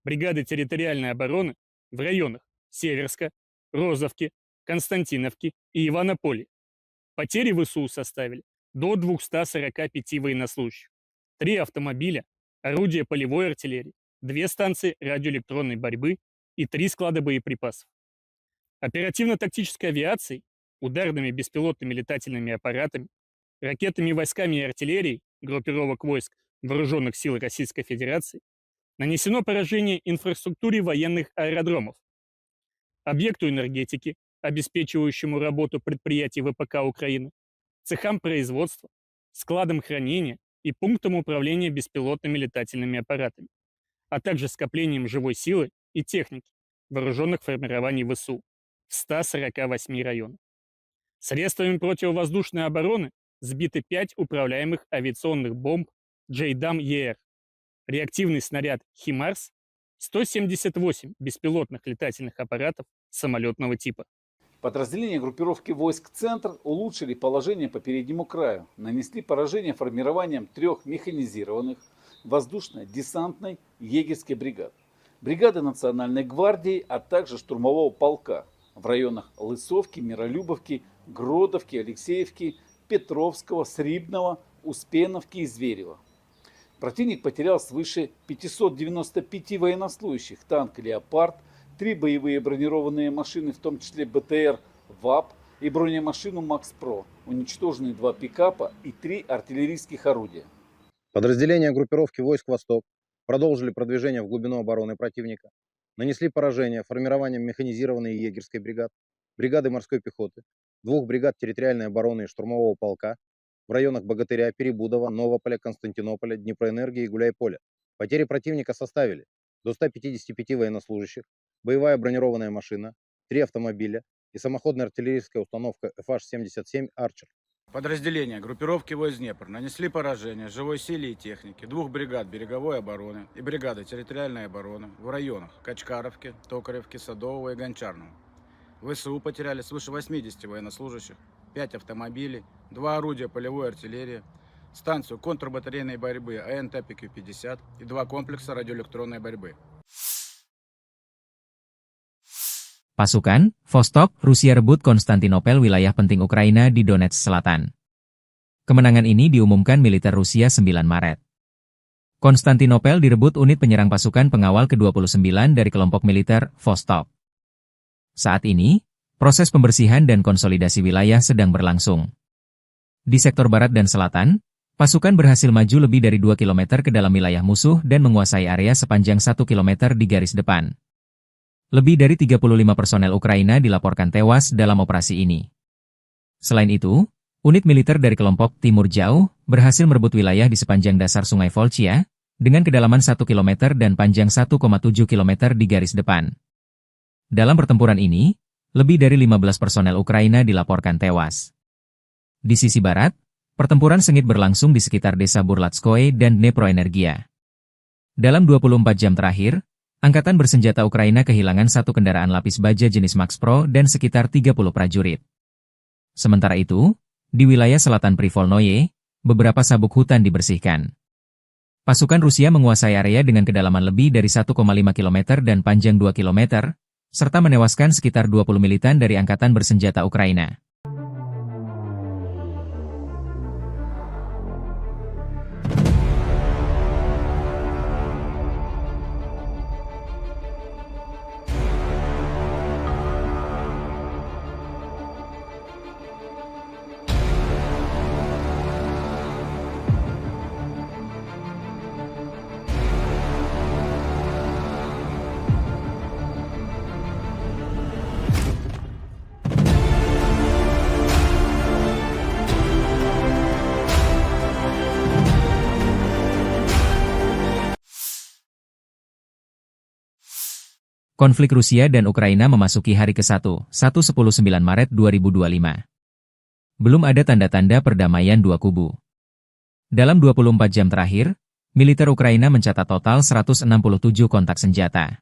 бригады территориальной обороны в районах Северска, Розовки, Константиновки и Иванополя. Потери ВСУ составили до 245 военнослужащих, 3 автомобиля, орудия полевой артиллерии, 2 станции радиоэлектронной борьбы и 3 склада боеприпасов. Оперативно-тактической авиацией, ударными беспилотными летательными аппаратами, ракетными войсками и артиллерией группировок войск Вооруженных сил Российской Федерации нанесено поражение инфраструктуре военных аэродромов, объекту энергетики, обеспечивающему работу предприятий ВПК Украины, цехам производства, складам хранения и пунктам управления беспилотными летательными аппаратами, а также скоплением живой силы и техники вооруженных формирований ВСУ в 148 районах. Средствами противовоздушной обороны сбиты 5 управляемых авиационных бомб JDAM-ER, реактивный снаряд «Химарс», 178 беспилотных летательных аппаратов самолетного типа. Подразделения группировки войск «Центр» улучшили положение по переднему краю, нанесли поражение формированием 3 механизированных воздушно-десантной егерской бригад, бригады Национальной гвардии, а также штурмового полка в районах Лысовки, Миролюбовки, Гродовки, Алексеевки, Петровского, Срибного, Успеновки и Зверева. Противник потерял свыше 595 военнослужащих, танк «Леопард», 3 боевые бронированные машины, в том числе БТР ВАП и бронемашину МАКС-ПРО, уничтожены 2 пикапа и 3 артиллерийских орудия. Подразделения группировки войск «Восток» продолжили продвижение в глубину обороны противника, нанесли поражение формированием механизированной и егерской бригад, бригады морской пехоты, 2 бригад территориальной обороны и штурмового полка в районах Богатыря, Перебудова, Новополя, Константинополя, Днепроэнергии и Гуляйполя. Потери противника составили до 155 военнослужащих, боевая бронированная машина, 3 автомобиля и самоходная артиллерийская установка FH-77 «Арчер». Подразделения группировки войск Днепр нанесли поражение живой силе и технике 2 бригад береговой обороны и бригады территориальной обороны в районах Качкаровки, Токаревки, Садового и Гончарного. ВСУ потеряли свыше 80 военнослужащих, 5 автомобилей, 2 орудия полевой артиллерии, станцию контрбатарейной борьбы АНТ-ПК-50 и 2 комплекса радиоэлектронной борьбы. Pasukan, Vostok, Rusia rebut Konstantinopel, wilayah penting Ukraina di Donetsk Selatan. Kemenangan ini diumumkan militer Rusia 9 Maret. Konstantinopel direbut unit penyerang pasukan pengawal ke-29 dari kelompok militer Vostok. Saat ini, proses pembersihan dan konsolidasi wilayah sedang berlangsung. Di sektor barat dan selatan, pasukan berhasil maju lebih dari 2 km ke dalam wilayah musuh dan menguasai area sepanjang 1 km di garis depan. Lebih dari 35 personel Ukraina dilaporkan tewas dalam operasi ini. Selain itu, unit militer dari kelompok Timur Jauh berhasil merebut wilayah di sepanjang dasar Sungai Volchia, dengan kedalaman 1 km dan panjang 1,7 km di garis depan. Dalam pertempuran ini, lebih dari 15 personel Ukraina dilaporkan tewas. Di sisi barat, pertempuran sengit berlangsung di sekitar desa Burlatskoye dan Dneproenergia. Dalam 24 jam terakhir, Angkatan bersenjata Ukraina kehilangan 1 kendaraan lapis baja jenis MAX-PRO dan sekitar 30 prajurit. Sementara itu, di wilayah selatan Privolnoye, beberapa sabuk hutan dibersihkan. Pasukan Rusia menguasai area dengan kedalaman lebih dari 1,5 km dan panjang 2 km, serta menewaskan sekitar 20 militan dari Angkatan bersenjata Ukraina. Konflik Rusia dan Ukraina memasuki hari ke-1, 19 Maret 2025. Belum ada tanda-tanda perdamaian dua kubu. Dalam 24 jam terakhir, militer Ukraina mencatat total 167 kontak senjata.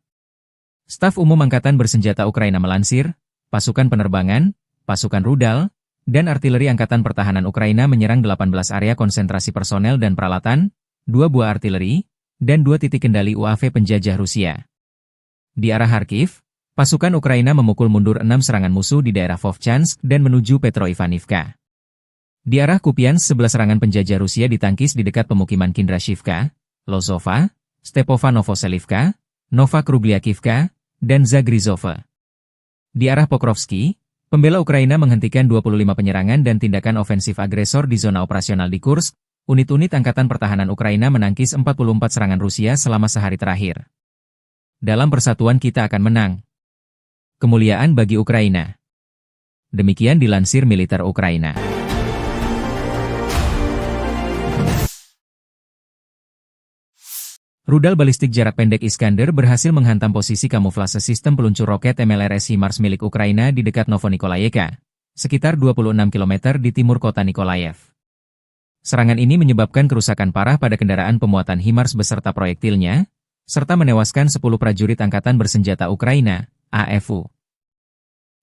Staf Umum Angkatan Bersenjata Ukraina melansir, pasukan penerbangan, pasukan rudal, dan artileri Angkatan Pertahanan Ukraina menyerang 18 area konsentrasi personel dan peralatan, 2 buah artileri, dan 2 titik kendali UAV penjajah Rusia. Di arah Kharkiv, pasukan Ukraina memukul mundur 6 serangan musuh di daerah Vovchansk dan menuju Petroivanivka. Di arah Kupiansk 11 serangan penjajah Rusia ditangkis di dekat pemukiman Kindrashivka, Lozova, Stepova Novoselivka, Nova Krugliakivka, dan Zagrizova. Di arah Pokrovsky, pembela Ukraina menghentikan 25 penyerangan dan tindakan ofensif agresor di zona operasional di Kursk. Unit-unit Angkatan Pertahanan Ukraina menangkis 44 serangan Rusia selama sehari terakhir. Dalam persatuan kita akan menang. Kemuliaan bagi Ukraina. Demikian dilansir militer Ukraina. Rudal balistik jarak pendek Iskander berhasil menghantam posisi kamuflase sistem peluncur roket MLRS HIMARS milik Ukraina di dekat Novonikolayevka, sekitar 26 km di timur kota Nikolaev. Serangan ini menyebabkan kerusakan parah pada kendaraan pemuatan HIMARS beserta proyektilnya, serta menewaskan 10 prajurit Angkatan Bersenjata Ukraina, AFU.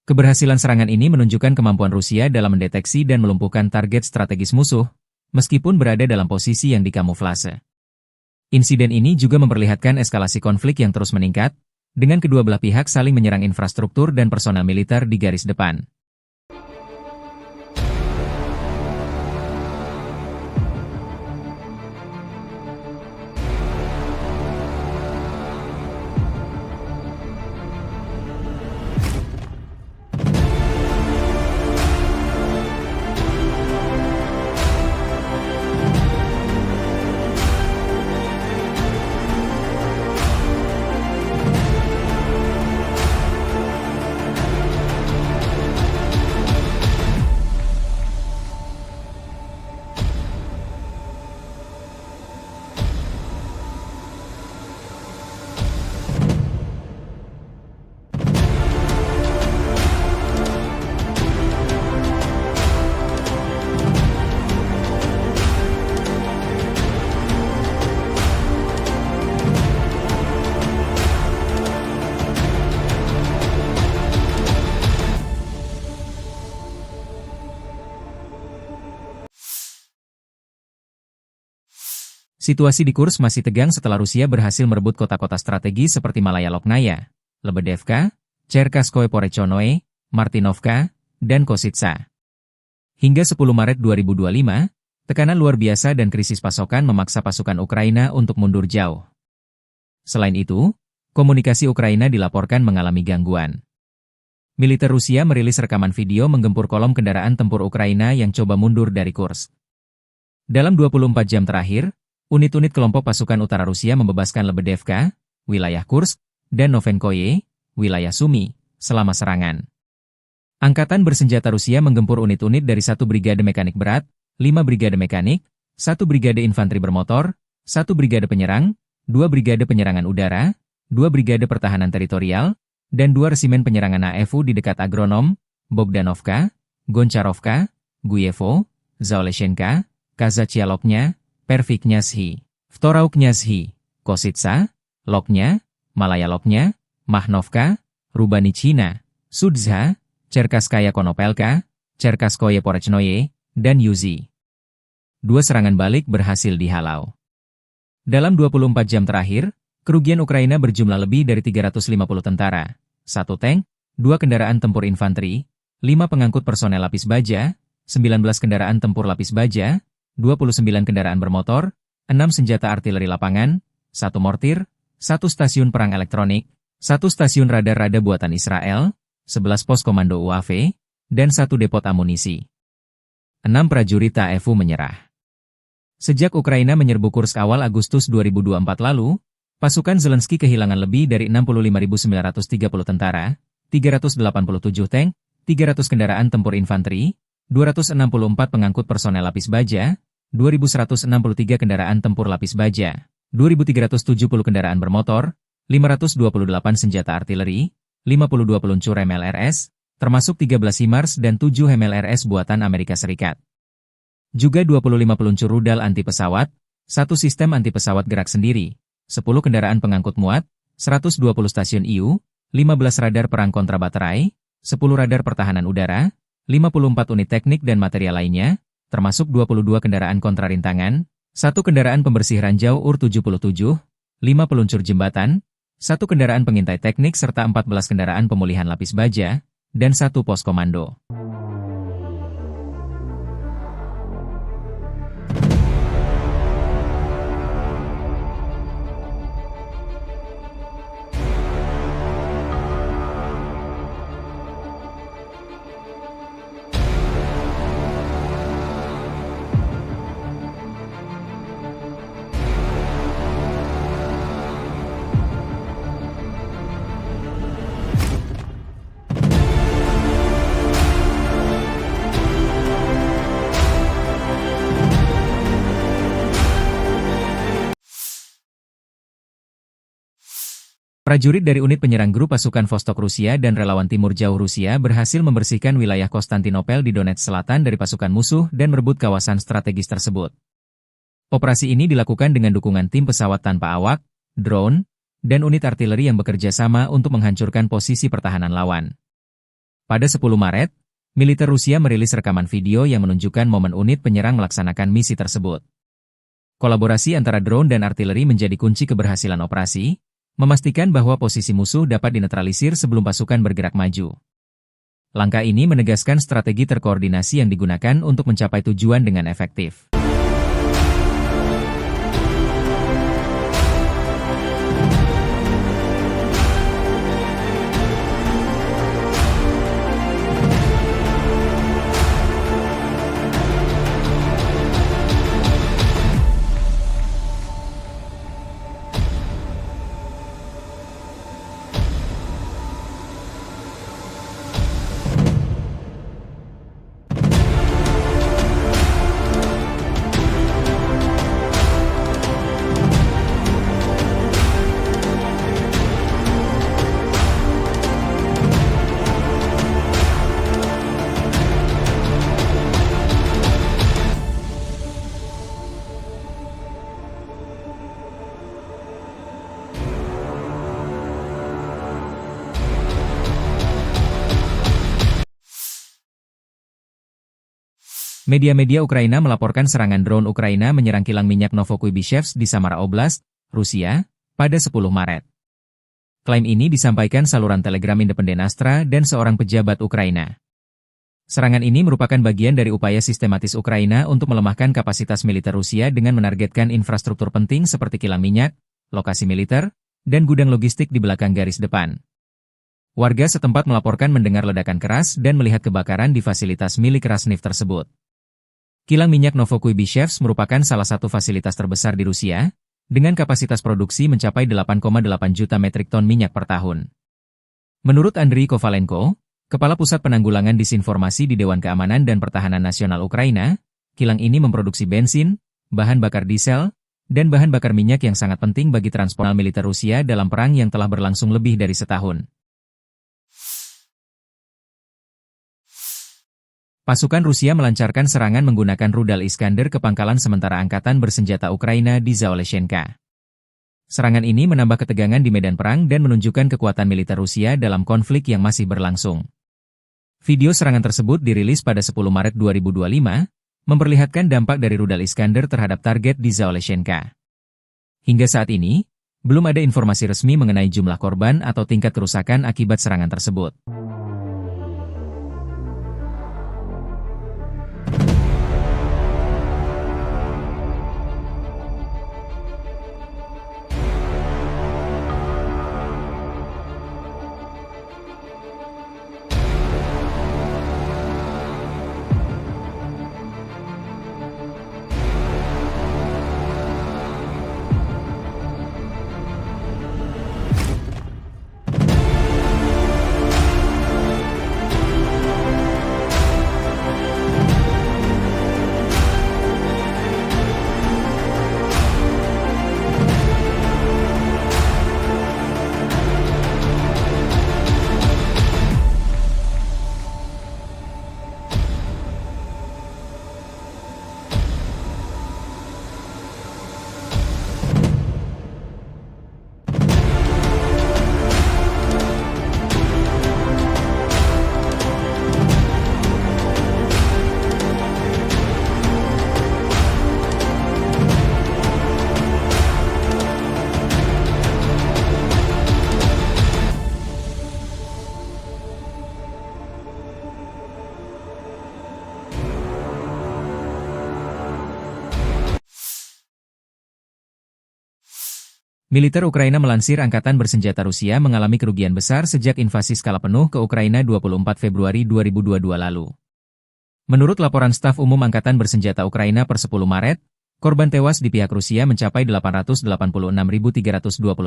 Keberhasilan serangan ini menunjukkan kemampuan Rusia dalam mendeteksi dan melumpuhkan target strategis musuh, meskipun berada dalam posisi yang dikamuflase. Insiden ini juga memperlihatkan eskalasi konflik yang terus meningkat, dengan kedua belah pihak saling menyerang infrastruktur dan personel militer di garis depan. Situasi di Kursk masih tegang setelah Rusia berhasil merebut kota-kota strategi seperti Malaya Loknaya, Lebedevka, Cherkaskoye Porechonoye, Martinovka, dan Kositsa. Hingga 10 Maret 2025, tekanan luar biasa dan krisis pasokan memaksa pasukan Ukraina untuk mundur jauh. Selain itu, komunikasi Ukraina dilaporkan mengalami gangguan. Militer Rusia merilis rekaman video menggempur kolom kendaraan tempur Ukraina yang coba mundur dari Kursk. Dalam 24 jam terakhir, unit-unit kelompok pasukan utara Rusia membebaskan Lebedevka, wilayah Kursk, dan Novenkoye, wilayah Sumy, selama serangan. Angkatan Bersenjata Rusia menggempur unit-unit dari 1 brigade mekanik berat, 5 brigade mekanik, 1 brigade infanteri bermotor, 1 brigade penyerang, 2 brigade penyerangan udara, 2 brigade pertahanan teritorial, dan 2 resimen penyerangan AFU di dekat Agronom, Bogdanovka, Goncharovka, Guyevo, Zaoleshenka, Kazachialoknya, Perviknyazhi, Vtorauknyazhi, Kositsa, Loknya, Malaya Loknya, Mahnovka, Rubanichina, Sudzha, Cherkaskaya Konopelka, Cherkaskoye Porechnoye, dan Yuzi. 2 serangan balik berhasil dihalau. Dalam 24 jam terakhir, kerugian Ukraina berjumlah lebih dari 350 tentara, 1 tank, 2 kendaraan tempur infanteri, 5 pengangkut personel lapis baja, 19 kendaraan tempur lapis baja, 29 kendaraan bermotor, 6 senjata artileri lapangan, 1 mortir, 1 stasiun perang elektronik, 1 stasiun radar-rada buatan Israel, 11 pos komando UAV, dan 1 depot amunisi. 6 prajurit AFU menyerah. Sejak Ukraina menyerbu Kursk awal Agustus 2024 lalu, pasukan Zelensky kehilangan lebih dari 65.930 tentara, 387 tank, 300 kendaraan tempur infanteri, 264 pengangkut personel lapis baja, 2.163 kendaraan tempur lapis baja, 2.370 kendaraan bermotor, 528 senjata artileri, 52 peluncur MLRS, termasuk 13 HIMARS dan 7 MLRS buatan Amerika Serikat. Juga 25 peluncur rudal anti-pesawat, 1 sistem anti-pesawat gerak sendiri, 10 kendaraan pengangkut muat, 120 stasiun IU, 15 radar perang kontra baterai, 10 radar pertahanan udara, 54 unit teknik dan material lainnya, termasuk 22 kendaraan kontra rintangan, 1 kendaraan pembersih ranjau UR-77, 5 peluncur jembatan, 1 kendaraan pengintai teknik serta 14 kendaraan pemulihan lapis baja, dan 1 pos komando. Prajurit dari unit penyerang grup pasukan Vostok Rusia dan relawan Timur Jauh Rusia berhasil membersihkan wilayah Konstantinopel di Donetsk Selatan dari pasukan musuh dan merebut kawasan strategis tersebut. Operasi ini dilakukan dengan dukungan tim pesawat tanpa awak, drone, dan unit artileri yang bekerja sama untuk menghancurkan posisi pertahanan lawan. Pada 10 Maret, militer Rusia merilis rekaman video yang menunjukkan momen unit penyerang melaksanakan misi tersebut. Kolaborasi antara drone dan artileri menjadi kunci keberhasilan operasi, memastikan bahwa posisi musuh dapat dinetralisir sebelum pasukan bergerak maju. Langkah ini menegaskan strategi terkoordinasi yang digunakan untuk mencapai tujuan dengan efektif. Media-media Ukraina melaporkan serangan drone Ukraina menyerang kilang minyak Novokuibishevsk di Samara Oblast, Rusia, pada 10 Maret. Klaim ini disampaikan saluran Telegram independen Astra dan seorang pejabat Ukraina. Serangan ini merupakan bagian dari upaya sistematis Ukraina untuk melemahkan kapasitas militer Rusia dengan menargetkan infrastruktur penting seperti kilang minyak, lokasi militer, dan gudang logistik di belakang garis depan. Warga setempat melaporkan mendengar ledakan keras dan melihat kebakaran di fasilitas milik Rasneft tersebut. Kilang minyak Novokuibishevsk merupakan salah satu fasilitas terbesar di Rusia, dengan kapasitas produksi mencapai 8,8 juta metrik ton minyak per tahun. Menurut Andriy Kovalenko, Kepala Pusat Penanggulangan Disinformasi di Dewan Keamanan dan Pertahanan Nasional Ukraina, kilang ini memproduksi bensin, bahan bakar diesel, dan bahan bakar minyak yang sangat penting bagi transportasi militer Rusia dalam perang yang telah berlangsung lebih dari setahun. Pasukan Rusia melancarkan serangan menggunakan rudal Iskander ke pangkalan sementara angkatan bersenjata Ukraina di Zaoleshenka. Serangan ini menambah ketegangan di medan perang dan menunjukkan kekuatan militer Rusia dalam konflik yang masih berlangsung. Video serangan tersebut dirilis pada 10 Maret 2025, memperlihatkan dampak dari rudal Iskander terhadap target di Zaoleshenka. Hingga saat ini, belum ada informasi resmi mengenai jumlah korban atau tingkat kerusakan akibat serangan tersebut. Militer Ukraina melansir Angkatan Bersenjata Rusia mengalami kerugian besar sejak invasi skala penuh ke Ukraina 24 Februari 2022 lalu. Menurut laporan Staf Umum Angkatan Bersenjata Ukraina per 10 Maret, korban tewas di pihak Rusia mencapai 886.320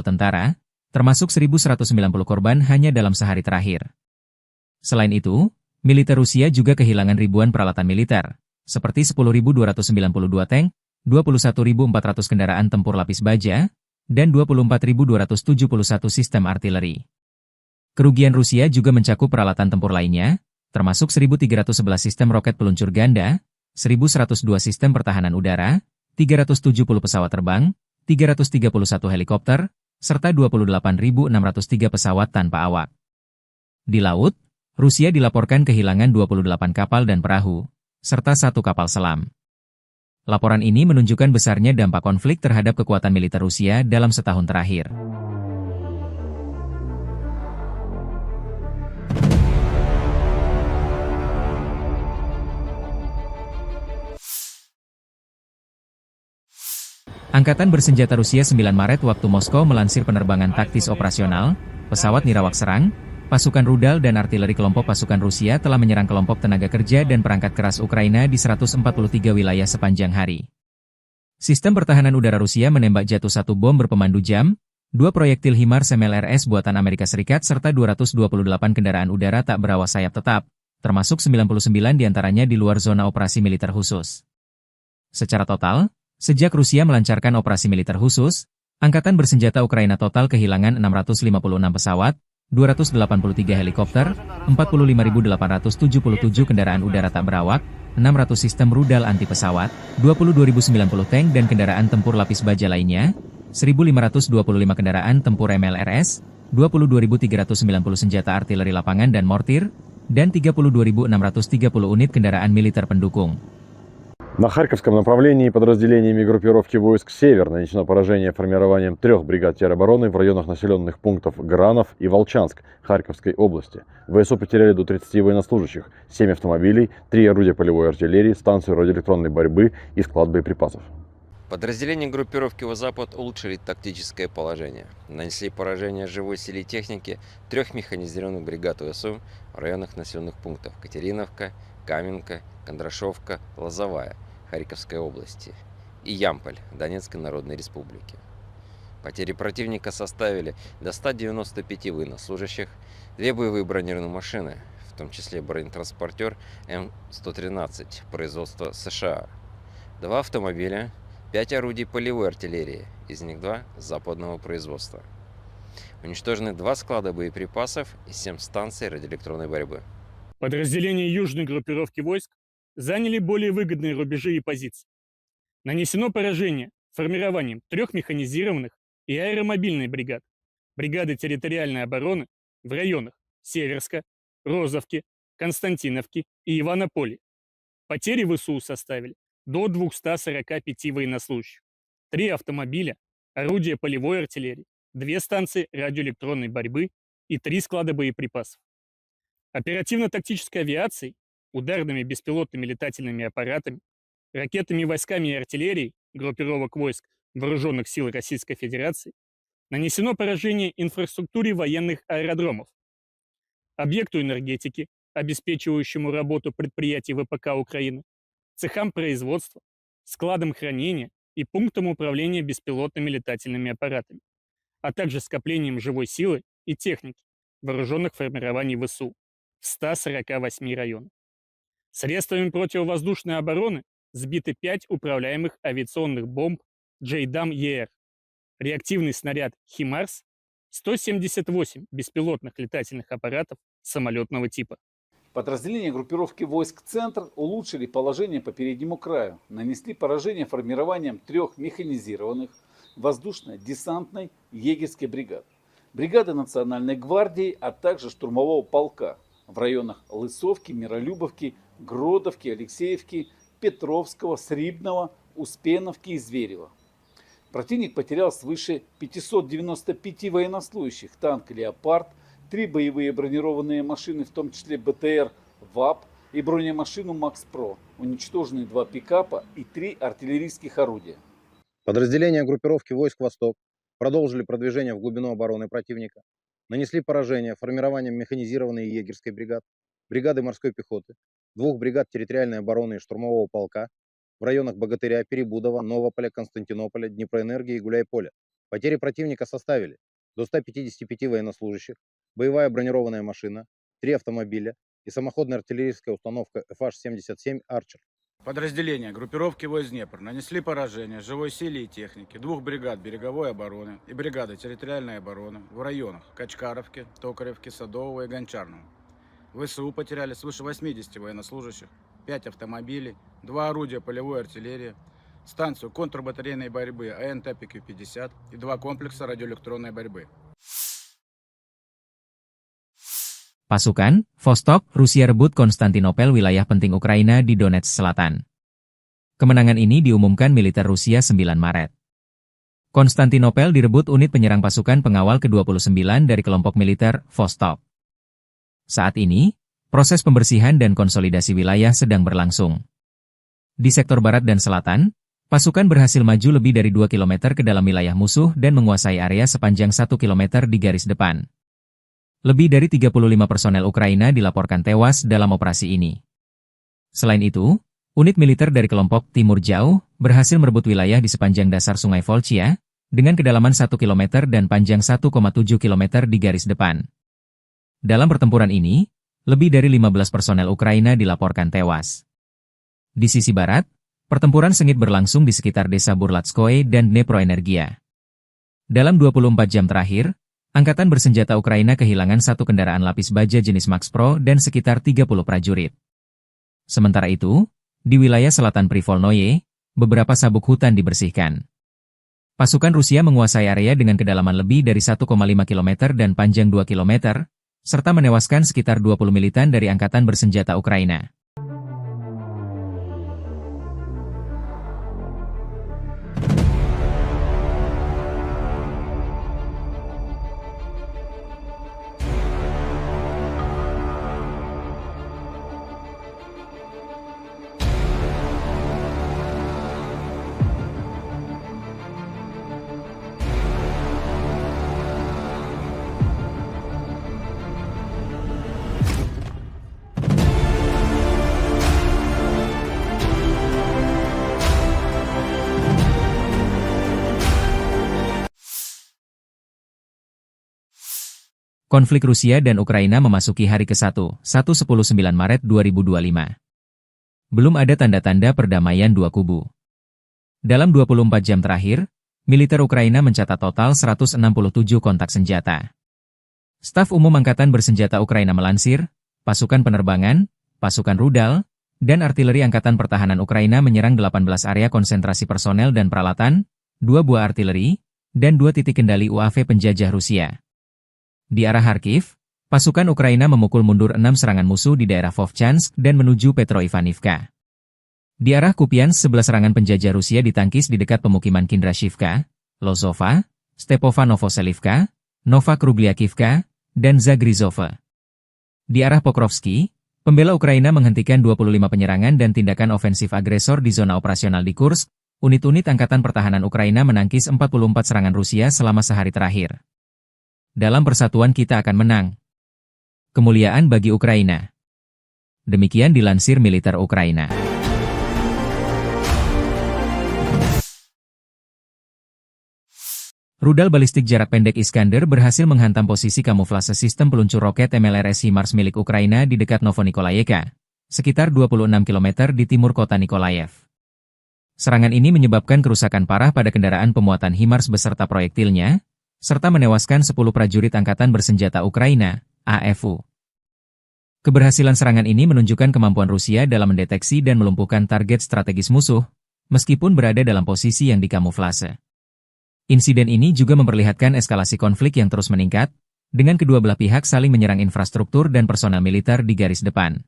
tentara, termasuk 1.190 korban hanya dalam sehari terakhir. Selain itu, militer Rusia juga kehilangan ribuan peralatan militer, seperti 10.292 tank, 21.400 kendaraan tempur lapis baja, dan 24.271 sistem artileri. Kerugian Rusia juga mencakup peralatan tempur lainnya, termasuk 1.311 sistem roket peluncur ganda, 1.102 sistem pertahanan udara, 370 pesawat terbang, 331 helikopter, serta 28.603 pesawat tanpa awak. Di laut, Rusia dilaporkan kehilangan 28 kapal dan perahu, serta 1 kapal selam. Laporan ini menunjukkan besarnya dampak konflik terhadap kekuatan militer Rusia dalam setahun terakhir. Angkatan Bersenjata Rusia 9 Maret waktu Moskow melansir penerbangan taktis operasional, pesawat nirawak serang, pasukan rudal dan artileri kelompok pasukan Rusia telah menyerang kelompok tenaga kerja dan perangkat keras Ukraina di 143 wilayah sepanjang hari. Sistem pertahanan udara Rusia menembak jatuh 1 bom berpemandu jam, 2 proyektil HIMARS MLRS buatan Amerika Serikat serta 228 kendaraan udara tak berawak sayap tetap, termasuk 99 diantaranya di luar zona operasi militer khusus. Secara total, sejak Rusia melancarkan operasi militer khusus, Angkatan Bersenjata Ukraina total kehilangan 656 pesawat, 283 helikopter, 45.877 kendaraan udara tak berawak, 600 sistem rudal anti pesawat, 22.090 tank dan kendaraan tempur lapis baja lainnya, 1.525 kendaraan tempur MLRS, 22.390 senjata artileri lapangan dan mortir, dan 32.630 unit kendaraan militer pendukung. На Харьковском направлении подразделениями группировки войск «Север» нанесено поражение формированием 3 бригад теробороны в районах населенных пунктов Гранов и Волчанск Харьковской области. ВСУ потеряли до 30 военнослужащих, 7 автомобилей, 3 орудия полевой артиллерии, станцию радиоэлектронной борьбы и склад боеприпасов. Подразделения группировки «Запад» улучшили тактическое положение. Нанесли поражение живой силе и технике 3 механизированных бригад ВСУ в районах населенных пунктов Катериновка, Каменка, Кондрашовка, Лозовая Харьковской области и Ямполь Донецкой Народной Республики. Потери противника составили до 195 военнослужащих, 2 боевые бронированные машины, в том числе бронетранспортер М113 производства США, 2 автомобиля, 5 орудий полевой артиллерии, из них 2 западного производства. Уничтожены 2 склада боеприпасов и 7 станций радиоэлектронной борьбы. Подразделения южной группировки войск заняли более выгодные рубежи и позиции. Нанесено поражение формированием 3 механизированных и аэромобильной бригад, бригады территориальной обороны в районах Северска, Розовки, Константиновки и Иванополя. Потери ВСУ составили до 245 военнослужащих, 3 автомобиля, орудия полевой артиллерии, 2 станции радиоэлектронной борьбы и 3 склада боеприпасов. Оперативно-тактической авиацией, ударными беспилотными летательными аппаратами, ракетными войсками и артиллерией группировок войск Вооруженных сил Российской Федерации нанесено поражение инфраструктуре военных аэродромов, объекту энергетики, обеспечивающему работу предприятий ВПК Украины, цехам производства, складам хранения и пунктам управления беспилотными летательными аппаратами, а также скоплением живой силы и техники вооруженных формирований ВСУ в 148 районах. Средствами противовоздушной обороны сбиты 5 управляемых авиационных бомб JDAM-ER, реактивный снаряд HIMARS, 178 беспилотных летательных аппаратов самолетного типа. Подразделения группировки войск «Центр» улучшили положение по переднему краю, нанесли поражение формированием 3 механизированных воздушно-десантной егерской бригад, бригады Национальной гвардии, а также штурмового полка в районах Лысовки, Миролюбовки, Гродовки, Алексеевки, Петровского, Срибного, Успеновки и Зверева. Противник потерял свыше 595 военнослужащих, танк «Леопард», 3 боевые бронированные машины, в том числе БТР ВАП и бронемашину МАКС-ПРО, уничтожены 2 пикапа и 3 артиллерийских орудия. Подразделения группировки войск «Восток» продолжили продвижение в глубину обороны противника, нанесли поражение формированием механизированной егерской бригады, бригады морской пехоты, 2 бригад территориальной обороны и штурмового полка в районах Богатыря, Перебудова, Новополя, Константинополя, Днепроэнергии и Гуляйполя. Потери противника составили до 155 военнослужащих, боевая бронированная машина, 3 автомобиля и самоходная артиллерийская установка FH-77 «Арчер». Подразделения группировки войск Днепр нанесли поражение живой силе и технике 2 бригад береговой обороны и бригады территориальной обороны в районах Качкаровки, Токаревки, Садового и Гончарного. ВСУ потеряли свыше 80 военнослужащих, 5 автомобилей, 2 орудия полевой артиллерии, станцию контрбатарейной борьбы АНТ-ПК-50 и 2 комплекса радиоэлектронной борьбы. Pasukan, Vostok, Rusia rebut Konstantinopel, wilayah penting Ukraina di Donetsk Selatan. Kemenangan ini diumumkan militer Rusia 9 Maret. Konstantinopel direbut unit penyerang pasukan pengawal ke-29 dari kelompok militer Vostok. Saat ini, proses pembersihan dan konsolidasi wilayah sedang berlangsung. Di sektor barat dan selatan, pasukan berhasil maju lebih dari 2 km ke dalam wilayah musuh dan menguasai area sepanjang 1 km di garis depan. Lebih dari 35 personel Ukraina dilaporkan tewas dalam operasi ini. Selain itu, unit militer dari kelompok Timur Jauh berhasil merebut wilayah di sepanjang dasar Sungai Volchia, dengan kedalaman 1 km dan panjang 1,7 km di garis depan. Dalam pertempuran ini, lebih dari 15 personel Ukraina dilaporkan tewas. Di sisi barat, pertempuran sengit berlangsung di sekitar desa Burlatskoye dan Dneproenergia. Dalam 24 jam terakhir, Angkatan bersenjata Ukraina kehilangan 1 kendaraan lapis baja jenis Max Pro dan sekitar 30 prajurit. Sementara itu, di wilayah selatan Privolnoye, beberapa sabuk hutan dibersihkan. Pasukan Rusia menguasai area dengan kedalaman lebih dari 1,5 km dan panjang 2 km, serta menewaskan sekitar 20 militan dari Angkatan bersenjata Ukraina. Konflik Rusia dan Ukraina memasuki hari ke-1, 19 Maret 2025. Belum ada tanda-tanda perdamaian dua kubu. Dalam 24 jam terakhir, militer Ukraina mencatat total 167 kontak senjata. Staf Umum Angkatan Bersenjata Ukraina melansir, pasukan penerbangan, pasukan rudal, dan artileri Angkatan Pertahanan Ukraina menyerang 18 area konsentrasi personel dan peralatan, 2 buah artileri, dan 2 titik kendali UAV penjajah Rusia. Di arah Kharkiv, pasukan Ukraina memukul mundur 6 serangan musuh di daerah Vovchansk dan menuju Petroivanivka. Di arah Kupiansk 11 serangan penjajah Rusia ditangkis di dekat pemukiman Kindrashivka, Lozova, Stepova Novoselivka, Nova Krugliakivka, dan Zagrizova. Di arah Pokrovsky, pembela Ukraina menghentikan 25 penyerangan dan tindakan ofensif agresor di zona operasional di Kursk. Unit-unit Angkatan Pertahanan Ukraina menangkis 44 serangan Rusia selama sehari terakhir. Dalam persatuan kita akan menang. Kemuliaan bagi Ukraina. Demikian dilansir militer Ukraina. Rudal balistik jarak pendek Iskander berhasil menghantam posisi kamuflase sistem peluncur roket MLRS HIMARS milik Ukraina di dekat Novonikolayevka, sekitar 26 km di timur kota Nikolaev. Serangan ini menyebabkan kerusakan parah pada kendaraan pemuatan HIMARS beserta proyektilnya, serta menewaskan 10 prajurit Angkatan Bersenjata Ukraina, AFU. Keberhasilan serangan ini menunjukkan kemampuan Rusia dalam mendeteksi dan melumpuhkan target strategis musuh, meskipun berada dalam posisi yang dikamuflase. Insiden ini juga memperlihatkan eskalasi konflik yang terus meningkat, dengan kedua belah pihak saling menyerang infrastruktur dan personel militer di garis depan.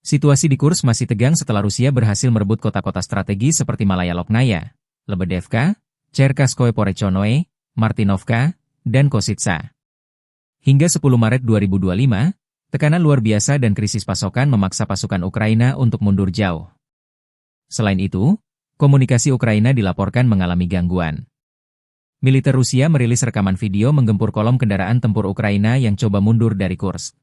Situasi di Kursk masih tegang setelah Rusia berhasil merebut kota-kota strategi seperti Malaya Loknaya, Lebedevka, Cherkasskoye Porechnoye, Martinovka, dan Kositsa. Hingga 10 Maret 2025, tekanan luar biasa dan krisis pasokan memaksa pasukan Ukraina untuk mundur jauh. Selain itu, komunikasi Ukraina dilaporkan mengalami gangguan. Militer Rusia merilis rekaman video menggempur kolom kendaraan tempur Ukraina yang coba mundur dari Kursk.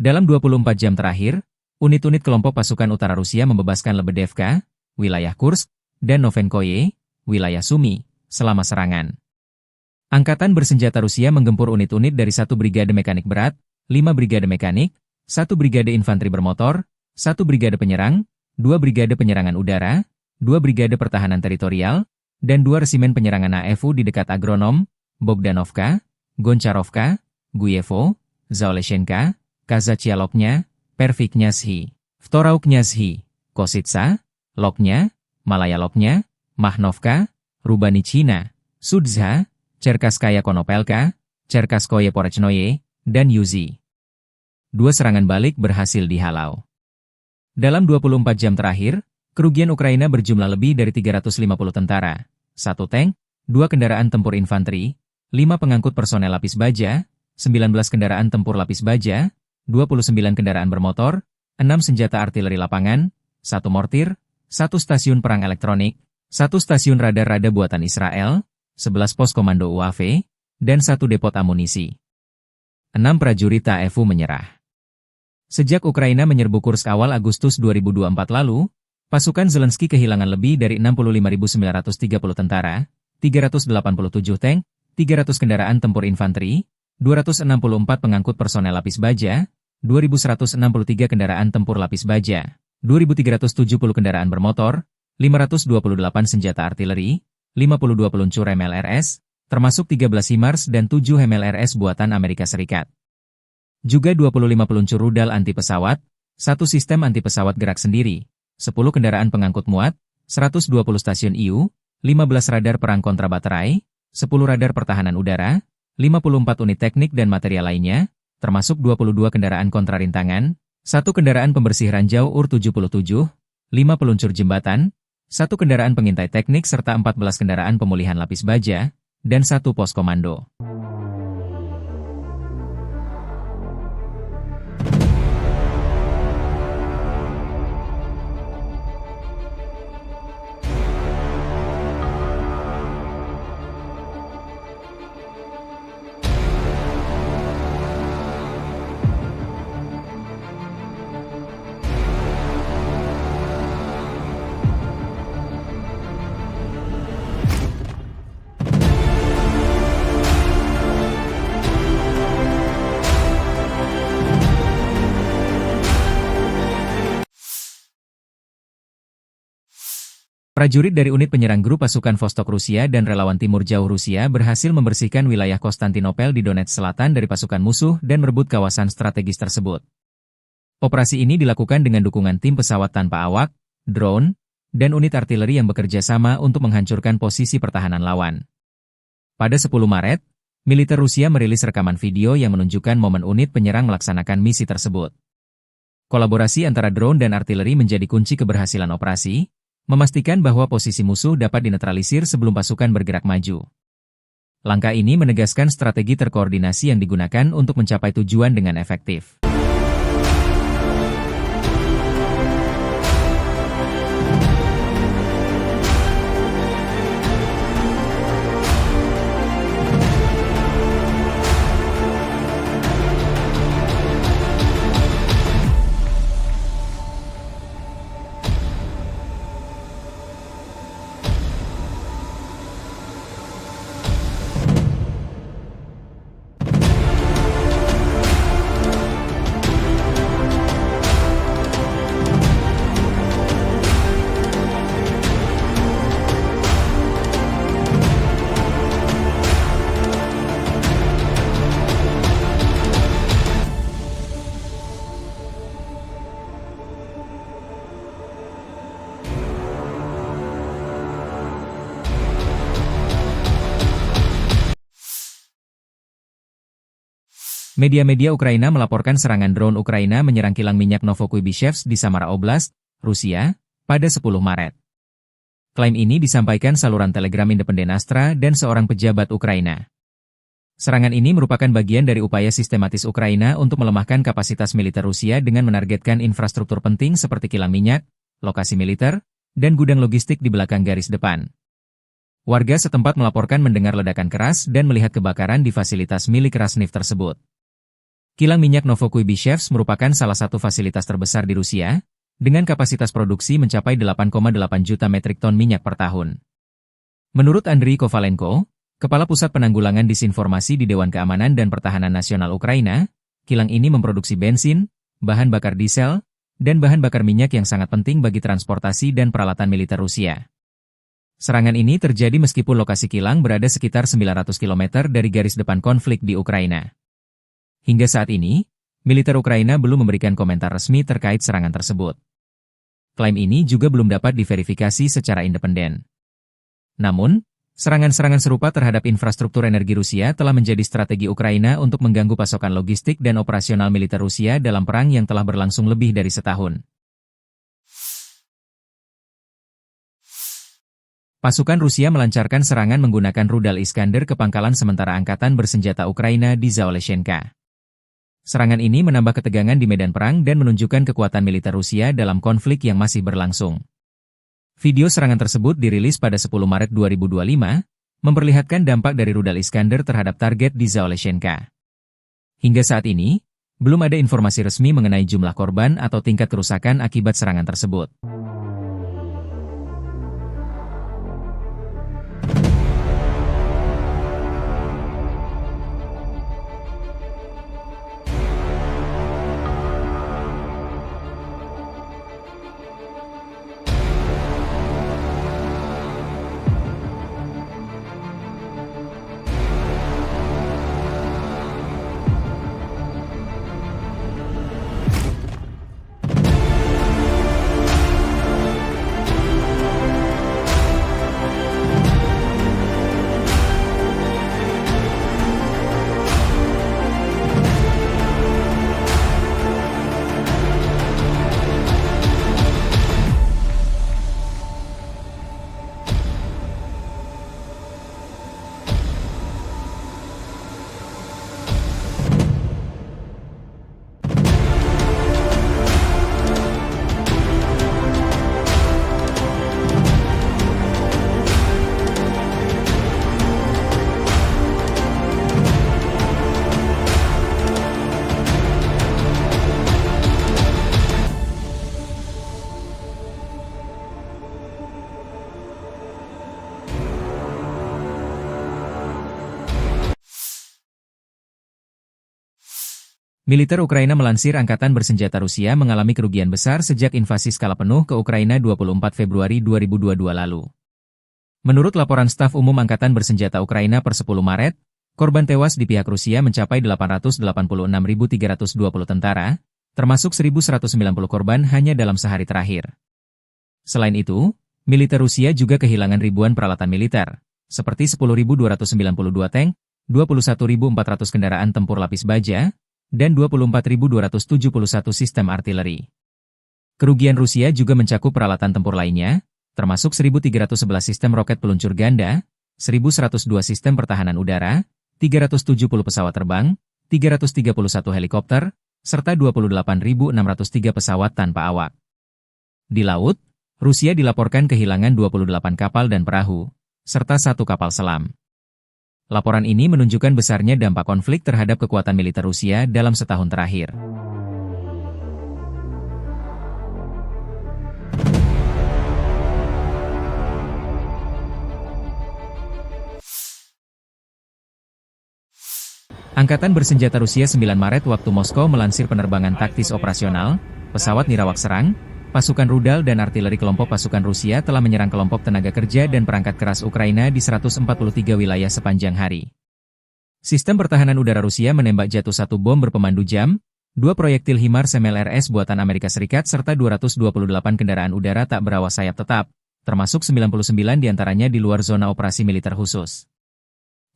Dalam 24 jam terakhir, unit-unit kelompok pasukan utara Rusia membebaskan Lebedevka, wilayah Kursk, dan Novenkoye, wilayah Sumy, selama serangan. Angkatan bersenjata Rusia menggempur unit-unit dari 1 brigade mekanik berat, 5 brigade mekanik, 1 brigade infanteri bermotor, 1 brigade penyerang, 2 brigade penyerangan udara, 2 brigade pertahanan teritorial, dan 2 resimen penyerangan AFU di dekat Agronom, Bogdanovka, Goncharovka, Guyevo, Zaoleshenka, Kazakia Loknya, Perviknyazhi, Vtorauknyazhi, Kositsa, Loknya, Malaya Loknya, Mahnovka, Rubanichina, Sudzha, Cherkasskaya Konopelka, Cherkasskoye Porechnoye, dan Yuzi. 2 serangan balik berhasil dihalau. Dalam 24 jam terakhir, kerugian Ukraina berjumlah lebih dari 350 tentara, 1 tank, 2 kendaraan tempur infanteri, 5 pengangkut personel lapis baja, 19 kendaraan tempur lapis baja, 29 kendaraan bermotor, 6 senjata artileri lapangan, 1 mortir, 1 stasiun perang elektronik, 1 stasiun radar-rada buatan Israel, 11 pos komando UAV, dan 1 depot amunisi. 6 prajurit AFU menyerah. Sejak Ukraina menyerbu Kursk awal Agustus 2024 lalu, pasukan Zelensky kehilangan lebih dari 65.930 tentara, 387 tank, 300 kendaraan tempur infanteri, 264 pengangkut personel lapis baja, 2.163 kendaraan tempur lapis baja, 2.370 kendaraan bermotor, 528 senjata artileri, 52 peluncur MLRS, termasuk 13 HIMARS dan 7 MLRS buatan Amerika Serikat. Juga 25 peluncur rudal anti pesawat, 1 sistem anti pesawat gerak sendiri, 10 kendaraan pengangkut muat, 120 stasiun IU, 15 radar perang kontra baterai, 10 radar pertahanan udara, 54 unit teknik dan material lainnya, termasuk 22 kendaraan kontra rintangan, 1 kendaraan pembersih ranjau UR-77, 5 peluncur jembatan, 1 kendaraan pengintai teknik serta 14 kendaraan pemulihan lapis baja, dan 1 pos komando. Prajurit dari unit penyerang grup pasukan Vostok Rusia dan relawan Timur Jauh Rusia berhasil membersihkan wilayah Konstantinopel di Donetsk Selatan dari pasukan musuh dan merebut kawasan strategis tersebut. Operasi ini dilakukan dengan dukungan tim pesawat tanpa awak, drone, dan unit artileri yang bekerja sama untuk menghancurkan posisi pertahanan lawan. Pada 10 Maret, militer Rusia merilis rekaman video yang menunjukkan momen unit penyerang melaksanakan misi tersebut. Kolaborasi antara drone dan artileri menjadi kunci keberhasilan operasi, memastikan bahwa posisi musuh dapat dinetralisir sebelum pasukan bergerak maju. Langkah ini menegaskan strategi terkoordinasi yang digunakan untuk mencapai tujuan dengan efektif. Media-media Ukraina melaporkan serangan drone Ukraina menyerang kilang minyak Novokuybishevsk di Samara Oblast, Rusia, pada 10 Maret. Klaim ini disampaikan saluran Telegram independen Astra dan seorang pejabat Ukraina. Serangan ini merupakan bagian dari upaya sistematis Ukraina untuk melemahkan kapasitas militer Rusia dengan menargetkan infrastruktur penting seperti kilang minyak, lokasi militer, dan gudang logistik di belakang garis depan. Warga setempat melaporkan mendengar ledakan keras dan melihat kebakaran di fasilitas milik Rasneft tersebut. Kilang minyak Novokuybishevsk merupakan salah satu fasilitas terbesar di Rusia, dengan kapasitas produksi mencapai 8,8 juta metrik ton minyak per tahun. Menurut Andriy Kovalenko, Kepala Pusat Penanggulangan Disinformasi di Dewan Keamanan dan Pertahanan Nasional Ukraina, kilang ini memproduksi bensin, bahan bakar diesel, dan bahan bakar minyak yang sangat penting bagi transportasi dan peralatan militer Rusia. Serangan ini terjadi meskipun lokasi kilang berada sekitar 900 km dari garis depan konflik di Ukraina. Hingga saat ini, militer Ukraina belum memberikan komentar resmi terkait serangan tersebut. Klaim ini juga belum dapat diverifikasi secara independen. Namun, serangan-serangan serupa terhadap infrastruktur energi Rusia telah menjadi strategi Ukraina untuk mengganggu pasokan logistik dan operasional militer Rusia dalam perang yang telah berlangsung lebih dari setahun. Pasukan Rusia melancarkan serangan menggunakan rudal Iskander ke pangkalan sementara angkatan bersenjata Ukraina di Zaoleshenka. Serangan ini menambah ketegangan di medan perang dan menunjukkan kekuatan militer Rusia dalam konflik yang masih berlangsung. Video serangan tersebut dirilis pada 10 Maret 2025, memperlihatkan dampak dari rudal Iskander terhadap target di Zaoleshenka. Hingga saat ini, belum ada informasi resmi mengenai jumlah korban atau tingkat kerusakan akibat serangan tersebut. Militer Ukraina melansir angkatan bersenjata Rusia mengalami kerugian besar sejak invasi skala penuh ke Ukraina 24 Februari 2022 lalu. Menurut laporan staf umum Angkatan Bersenjata Ukraina per 10 Maret, korban tewas di pihak Rusia mencapai 886.320 tentara, termasuk 1.190 korban hanya dalam sehari terakhir. Selain itu, militer Rusia juga kehilangan ribuan peralatan militer, seperti 10.292 tank, 21.400 kendaraan tempur lapis baja, dan 24.271 sistem artileri. Kerugian Rusia juga mencakup peralatan tempur lainnya, termasuk 1.311 sistem roket peluncur ganda, 1.102 sistem pertahanan udara, 370 pesawat terbang, 331 helikopter, serta 28.603 pesawat tanpa awak. Di laut, Rusia dilaporkan kehilangan 28 kapal dan perahu, serta 1 kapal selam. Laporan ini menunjukkan besarnya dampak konflik terhadap kekuatan militer Rusia dalam setahun terakhir. Angkatan Bersenjata Rusia 9 Maret waktu Moskow melansir penerbangan taktis operasional, pesawat nirawak serang, pasukan rudal dan artileri kelompok pasukan Rusia telah menyerang kelompok tenaga kerja dan perangkat keras Ukraina di 143 wilayah sepanjang hari. Sistem pertahanan udara Rusia menembak jatuh 1 bom berpemandu jam, 2 proyektil HIMARS MLRS buatan Amerika Serikat serta 228 kendaraan udara tak berawak sayap tetap, termasuk 99 diantaranya di luar zona operasi militer khusus.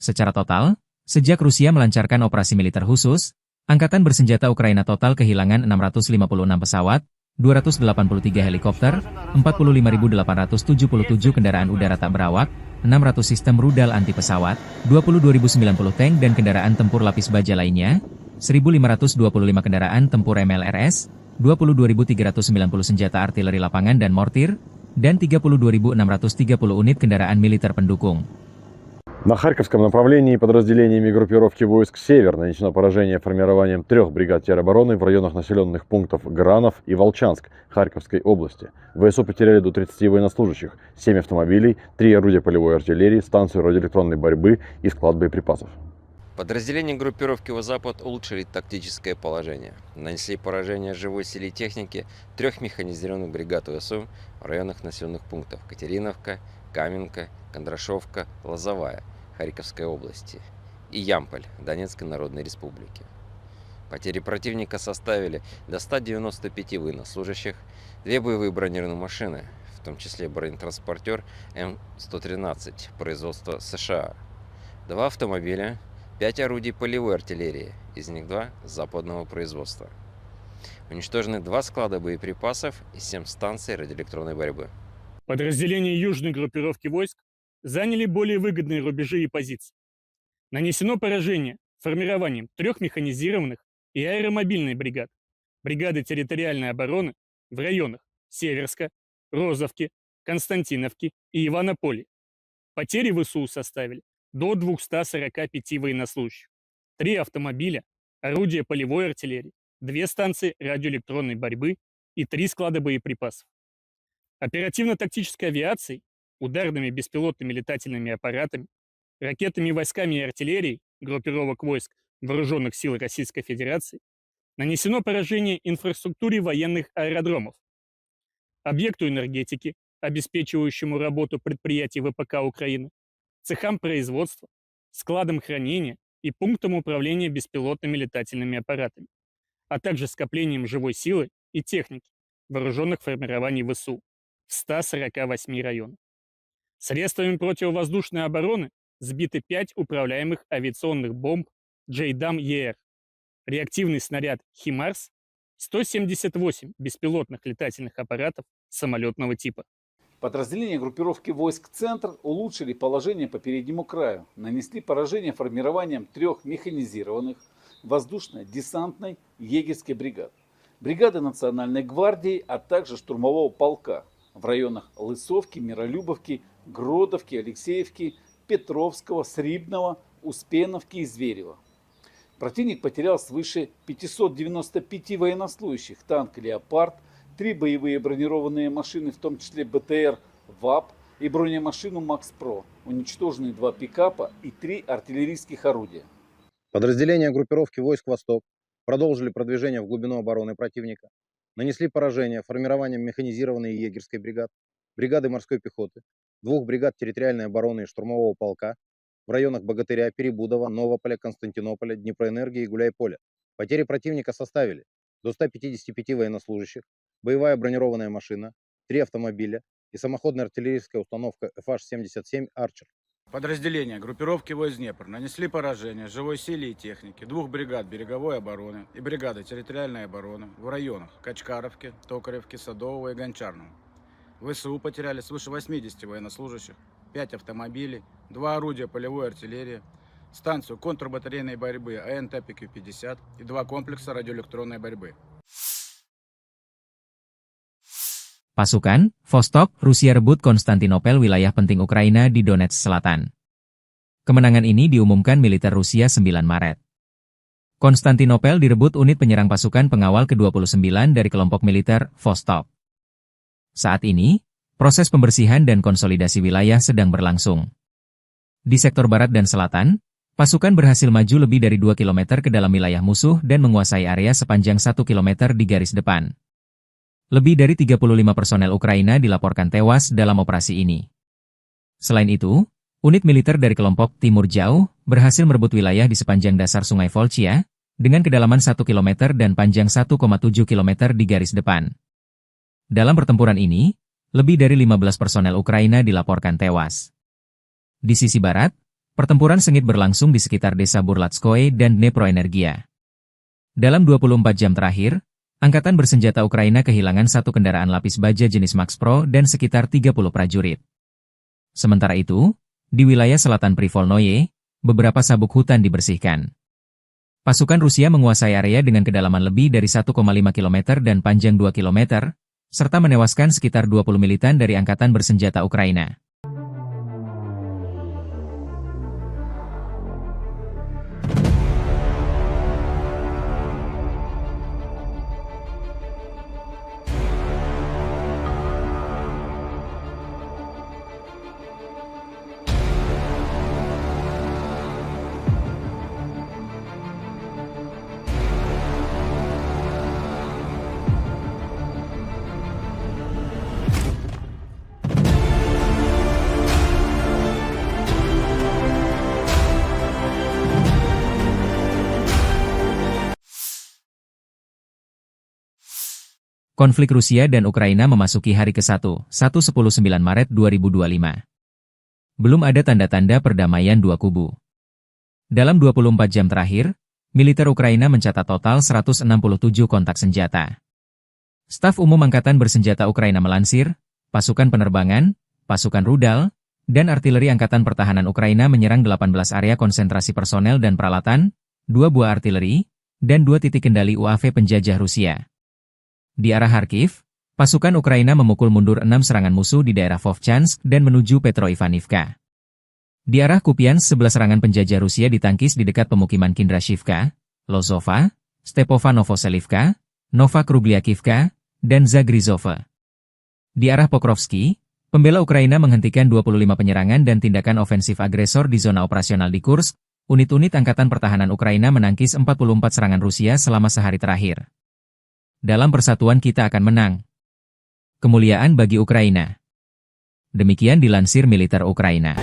Secara total, sejak Rusia melancarkan operasi militer khusus, Angkatan bersenjata Ukraina total kehilangan 656 pesawat, 283 helikopter, 45.877 kendaraan udara tak berawak, 600 sistem rudal anti pesawat, 22.090 tank dan kendaraan tempur lapis baja lainnya, 1.525 kendaraan tempur MLRS, 22.390 senjata artileri lapangan dan mortir, dan 32.630 unit kendaraan militer pendukung. На Харьковском направлении подразделениями группировки войск «Север» нанесено поражение формированием 3 бригад теробороны в районах населенных пунктов Гранов и Волчанск Харьковской области. ВСУ потеряли до 30 военнослужащих, 7 автомобилей, 3 орудия полевой артиллерии, станцию радиоэлектронной борьбы и склад боеприпасов. Подразделения группировки «Запад» улучшили тактическое положение. Нанесли поражение живой силе и технике 3 механизированных бригад ВСУ в районах населенных пунктов Катериновка, Каменка, Кондрашовка, Лозовая Харьковской области и Ямполь Донецкой Народной Республики. Потери противника составили до 195 военнослужащих, 2 боевые бронированные машины, в том числе бронетранспортер М113 производства США, 2 автомобиля, 5 орудий полевой артиллерии, из них 2 западного производства. Уничтожены 2 склада боеприпасов и 7 станций радиоэлектронной борьбы. Подразделения южной группировки войск заняли более выгодные рубежи и позиции. Нанесено поражение формированием 3 механизированных и аэромобильной бригад, бригады территориальной обороны в районах Северска, Розовки, Константиновки и Иванополя. Потери ВСУ составили до 245 военнослужащих, 3 автомобиля, орудия полевой артиллерии, 2 станции радиоэлектронной борьбы и 3 склада боеприпасов. Оперативно-тактической авиацией, ударными беспилотными летательными аппаратами, ракетными войсками и артиллерией группировок войск Вооруженных сил Российской Федерации нанесено поражение инфраструктуре военных аэродромов, объекту энергетики, обеспечивающему работу предприятий ВПК Украины, цехам производства, складам хранения и пунктам управления беспилотными летательными аппаратами, а также скоплением живой силы и техники вооруженных формирований ВСУ в 148 районах. Средствами противовоздушной обороны сбиты 5 управляемых авиационных бомб JDAM-ER, реактивный снаряд «Химарс», 178 беспилотных летательных аппаратов самолетного типа. Подразделения группировки войск «Центр» улучшили положение по переднему краю, нанесли поражение формированием 3 механизированных воздушно-десантной егерской бригад, бригады Национальной гвардии, а также штурмового полка в районах Лысовки, Миролюбовки, Гродовки, Алексеевки, Петровского, Срибного, Успеновки и Зверева. Противник потерял свыше 595 военнослужащих, танк «Леопард», 3 боевые бронированные машины, в том числе БТР «ВАП» и бронемашину «Макс-Про», уничтожены 2 пикапа и 3 артиллерийских орудия. Подразделения группировки войск «Восток» продолжили продвижение в глубину обороны противника, нанесли поражение формированием механизированной егерской бригад, бригады морской пехоты, 2 бригад территориальной обороны и штурмового полка в районах Богатыря, Перебудова, Новополя, Константинополя, Днепроэнергии и Гуляйполя. Потери противника составили до 155 военнослужащих, боевая бронированная машина, 3 автомобиля и самоходная артиллерийская установка FH-77 «Арчер». Подразделения группировки войск Днепр нанесли поражение живой силе и технике 2 бригад береговой обороны и бригады территориальной обороны в районах Качкаровки, Токаревки, Садового и Гончарного. ВСУ потеряли свыше 80 военнослужащих, 5 автомобилей, 2 орудия полевой артиллерии, станцию контрбатарейной борьбы АНТ-ПК-50 и 2 комплекса радиоэлектронной борьбы. Pasukan, Vostok, Rusia rebut Konstantinopel, wilayah penting Ukraina di Donetsk Selatan. Kemenangan ini diumumkan militer Rusia 9 Maret. Konstantinopel direbut unit penyerang pasukan pengawal ke-29 dari kelompok militer Vostok. Saat ini, proses pembersihan dan konsolidasi wilayah sedang berlangsung. Di sektor barat dan selatan, pasukan berhasil maju lebih dari 2 km ke dalam wilayah musuh dan menguasai area sepanjang 1 km di garis depan. Lebih dari 35 personel Ukraina dilaporkan tewas dalam operasi ini. Selain itu, unit militer dari kelompok Timur Jauh berhasil merebut wilayah di sepanjang dasar Sungai Volchia, dengan kedalaman 1 km dan panjang 1,7 km di garis depan. Dalam pertempuran ini, lebih dari 15 personel Ukraina dilaporkan tewas. Di sisi barat, pertempuran sengit berlangsung di sekitar desa Burlatskoye dan Dneproenergia. Dalam 24 jam terakhir, Angkatan Bersenjata Ukraina kehilangan satu kendaraan lapis baja jenis Max Pro dan sekitar 30 prajurit. Sementara itu, di wilayah selatan Privolnoye, beberapa sabuk hutan dibersihkan. Pasukan Rusia menguasai area dengan kedalaman lebih dari 1,5 km dan panjang 2 km, serta menewaskan sekitar 20 militan dari Angkatan Bersenjata Ukraina. Konflik Rusia dan Ukraina memasuki hari ke-1, 19 Maret 2025. Belum ada tanda-tanda perdamaian dua kubu. Dalam 24 jam terakhir, militer Ukraina mencatat total 167 kontak senjata. Staf Umum Angkatan Bersenjata Ukraina melansir, pasukan penerbangan, pasukan rudal, dan artileri Angkatan Pertahanan Ukraina menyerang 18 area konsentrasi personel dan peralatan, 2 buah artileri, dan 2 titik kendali UAV penjajah Rusia. Di arah Kharkiv, pasukan Ukraina memukul mundur 6 serangan musuh di daerah Vovchansk dan menuju Petroivanivka. Di arah Kupiansk 11 serangan penjajah Rusia ditangkis di dekat pemukiman Kindrashivka, Lozova, Stepova Novoselivka, Nova Krugliakivka, dan Zagrizova. Di arah Pokrovsky, pembela Ukraina menghentikan 25 penyerangan dan tindakan ofensif agresor di zona operasional di Kursk. Unit-unit Angkatan Pertahanan Ukraina menangkis 44 serangan Rusia selama sehari terakhir. Dalam persatuan kita akan menang. Kemuliaan bagi Ukraina. Demikian dilansir militer Ukraina.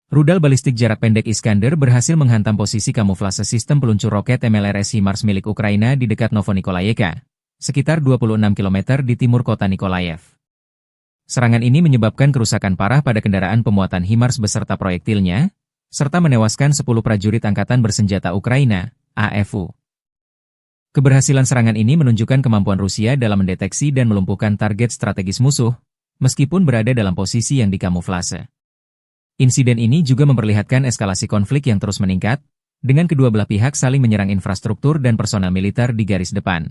Rudal balistik jarak pendek Iskander berhasil menghantam posisi kamuflase sistem peluncur roket MLRS HIMARS milik Ukraina di dekat Novonikolayevka, sekitar 26 km di timur kota Nikolaev. Serangan ini menyebabkan kerusakan parah pada kendaraan pemuatan HIMARS beserta proyektilnya, serta menewaskan 10 prajurit Angkatan Bersenjata Ukraina, AFU. Keberhasilan serangan ini menunjukkan kemampuan Rusia dalam mendeteksi dan melumpuhkan target strategis musuh, meskipun berada dalam posisi yang dikamuflase. Insiden ini juga memperlihatkan eskalasi konflik yang terus meningkat, dengan kedua belah pihak saling menyerang infrastruktur dan personel militer di garis depan.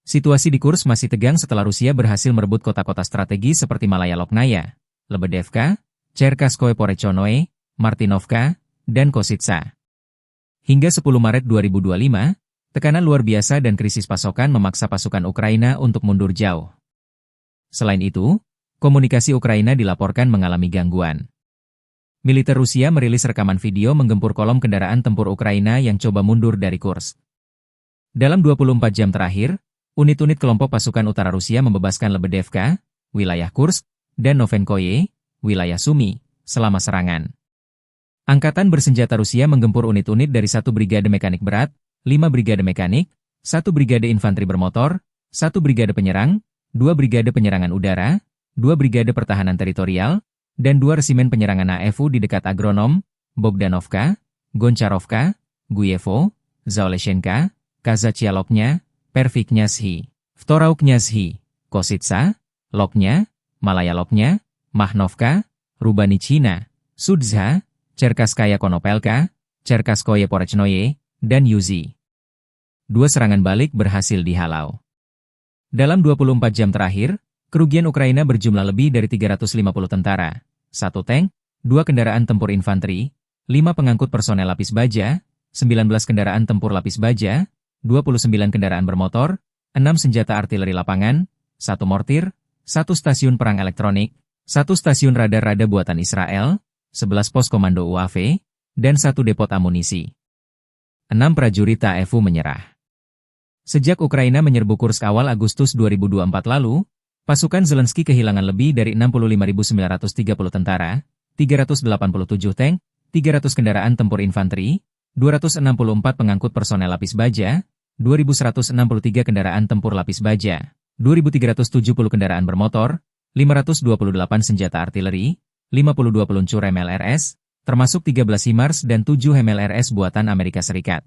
Situasi di Kursk masih tegang setelah Rusia berhasil merebut kota-kota strategi seperti Malaya Loknaya, Lebedevka, Cherkaskoye Porechonoe, Martinovka, dan Kositsa. Hingga 10 Maret 2025, tekanan luar biasa dan krisis pasokan memaksa pasukan Ukraina untuk mundur jauh. Selain itu, komunikasi Ukraina dilaporkan mengalami gangguan. Militer Rusia merilis rekaman video menggempur kolom kendaraan tempur Ukraina yang coba mundur dari Kursk. Dalam 24 jam terakhir, unit-unit kelompok pasukan utara Rusia membebaskan Lebedevka, wilayah Kursk, dan Novenkoye, wilayah Sumy, selama serangan. Angkatan Bersenjata Rusia menggempur unit-unit dari 1 brigade mekanik berat, 5 brigade mekanik, 1 brigade infanteri bermotor, 1 brigade penyerang, 2 brigade penyerangan udara, 2 brigade pertahanan teritorial, dan 2 resimen penyerangan AFU di dekat Agronom, Bogdanovka, Goncharovka, Guyevo, Zaoleshenka, Kazachialoknya, Perviknyazhi, Vtorauknyazhi, Kositsa, Loknya, Malaya Loknya, Mahnovka, Rubanichina, Sudzha, Cherkasskaya Konopelka, Cherkasskoye Porechnoye, dan Yuzi. 2 serangan balik berhasil dihalau. Dalam 24 jam terakhir, kerugian Ukraina berjumlah lebih dari 350 tentara, 1 tank, 2 kendaraan tempur infanteri, 5 pengangkut personel lapis baja, 19 kendaraan tempur lapis baja, 29 kendaraan bermotor, 6 senjata artileri lapangan, 1 mortir, 1 stasiun perang elektronik, 1 stasiun radar-rada buatan Israel, 11 pos komando UAV, dan 1 depot amunisi. 6 prajurit TAEFU menyerah. Sejak Ukraina menyerbu Kursk awal Agustus 2024 lalu, pasukan Zelensky kehilangan lebih dari 65.930 tentara, 387 tank, 300 kendaraan tempur infanteri, 264 pengangkut personel lapis baja, 2.163 kendaraan tempur lapis baja, 2.370 kendaraan bermotor, 528 senjata artileri, 52 peluncur MLRS, termasuk 13 HIMARS dan 7 MLRS buatan Amerika Serikat.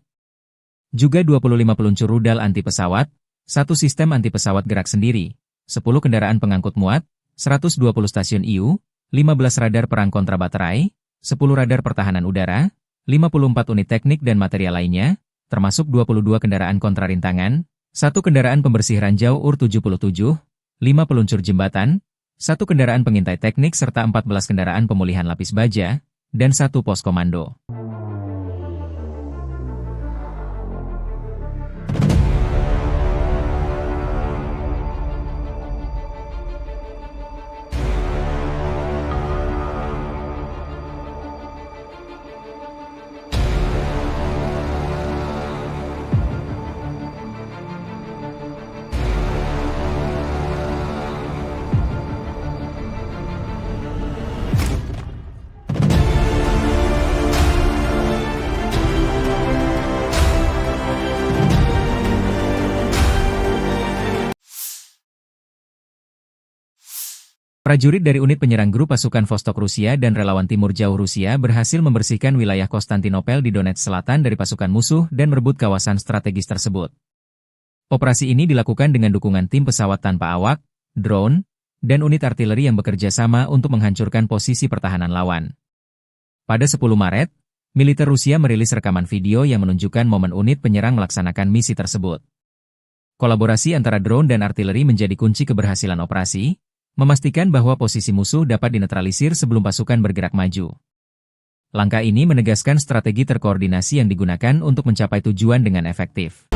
Juga 25 peluncur rudal anti pesawat, 1 sistem anti pesawat gerak sendiri, 10 kendaraan pengangkut muat, 120 stasiun IU, 15 radar perang kontra baterai, 10 radar pertahanan udara, 54 unit teknik dan material lainnya, termasuk 22 kendaraan kontra rintangan, 1 kendaraan pembersih ranjau UR-77, 5 peluncur jembatan, 1 kendaraan pengintai teknik serta 14 kendaraan pemulihan lapis baja, dan 1 pos komando. Prajurit dari unit penyerang grup pasukan Vostok Rusia dan relawan Timur Jauh Rusia berhasil membersihkan wilayah Konstantinopel di Donetsk Selatan dari pasukan musuh dan merebut kawasan strategis tersebut. Operasi ini dilakukan dengan dukungan tim pesawat tanpa awak, drone, dan unit artileri yang bekerja sama untuk menghancurkan posisi pertahanan lawan. Pada 10 Maret, militer Rusia merilis rekaman video yang menunjukkan momen unit penyerang melaksanakan misi tersebut. Kolaborasi antara drone dan artileri menjadi kunci keberhasilan operasi, memastikan bahwa posisi musuh dapat dinetralisir sebelum pasukan bergerak maju. Langkah ini menegaskan strategi terkoordinasi yang digunakan untuk mencapai tujuan dengan efektif.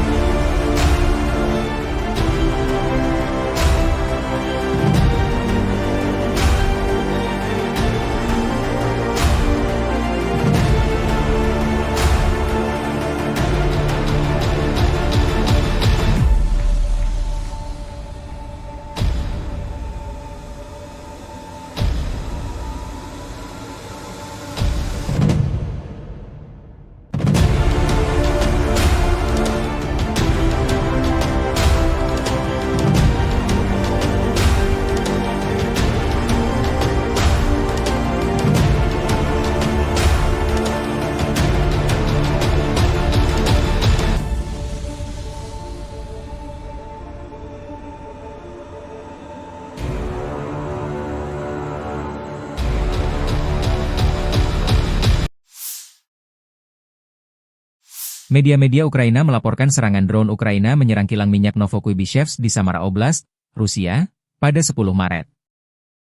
Media-media Ukraina melaporkan serangan drone Ukraina menyerang kilang minyak Novokuibishevsk di Samara Oblast, Rusia, pada 10 Maret.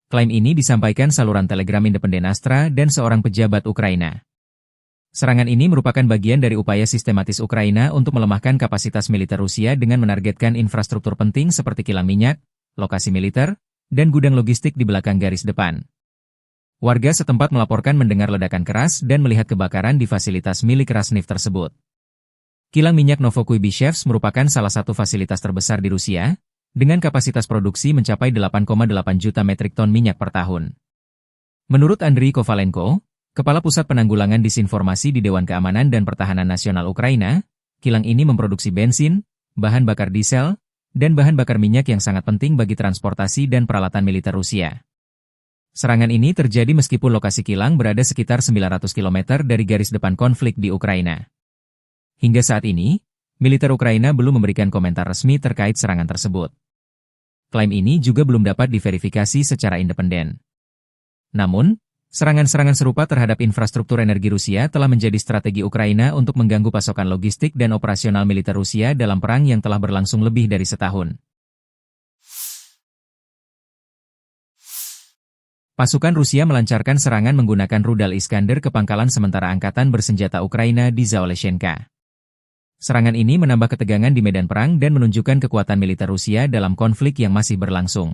Klaim ini disampaikan saluran Telegram Independen Astra dan seorang pejabat Ukraina. Serangan ini merupakan bagian dari upaya sistematis Ukraina untuk melemahkan kapasitas militer Rusia dengan menargetkan infrastruktur penting seperti kilang minyak, lokasi militer, dan gudang logistik di belakang garis depan. Warga setempat melaporkan mendengar ledakan keras dan melihat kebakaran di fasilitas milik Rasneft tersebut. Kilang minyak Novokuibishevsk merupakan salah satu fasilitas terbesar di Rusia, dengan kapasitas produksi mencapai 8,8 juta metrik ton minyak per tahun. Menurut Andriy Kovalenko, Kepala Pusat Penanggulangan Disinformasi di Dewan Keamanan dan Pertahanan Nasional Ukraina, kilang ini memproduksi bensin, bahan bakar diesel, dan bahan bakar minyak yang sangat penting bagi transportasi dan peralatan militer Rusia. Serangan ini terjadi meskipun lokasi kilang berada sekitar 900 km dari garis depan konflik di Ukraina. Hingga saat ini, militer Ukraina belum memberikan komentar resmi terkait serangan tersebut. Klaim ini juga belum dapat diverifikasi secara independen. Namun, serangan-serangan serupa terhadap infrastruktur energi Rusia telah menjadi strategi Ukraina untuk mengganggu pasokan logistik dan operasional militer Rusia dalam perang yang telah berlangsung lebih dari setahun. Pasukan Rusia melancarkan serangan menggunakan rudal Iskander ke pangkalan sementara angkatan bersenjata Ukraina di Zaoleshenka. Serangan ini menambah ketegangan di medan perang dan menunjukkan kekuatan militer Rusia dalam konflik yang masih berlangsung.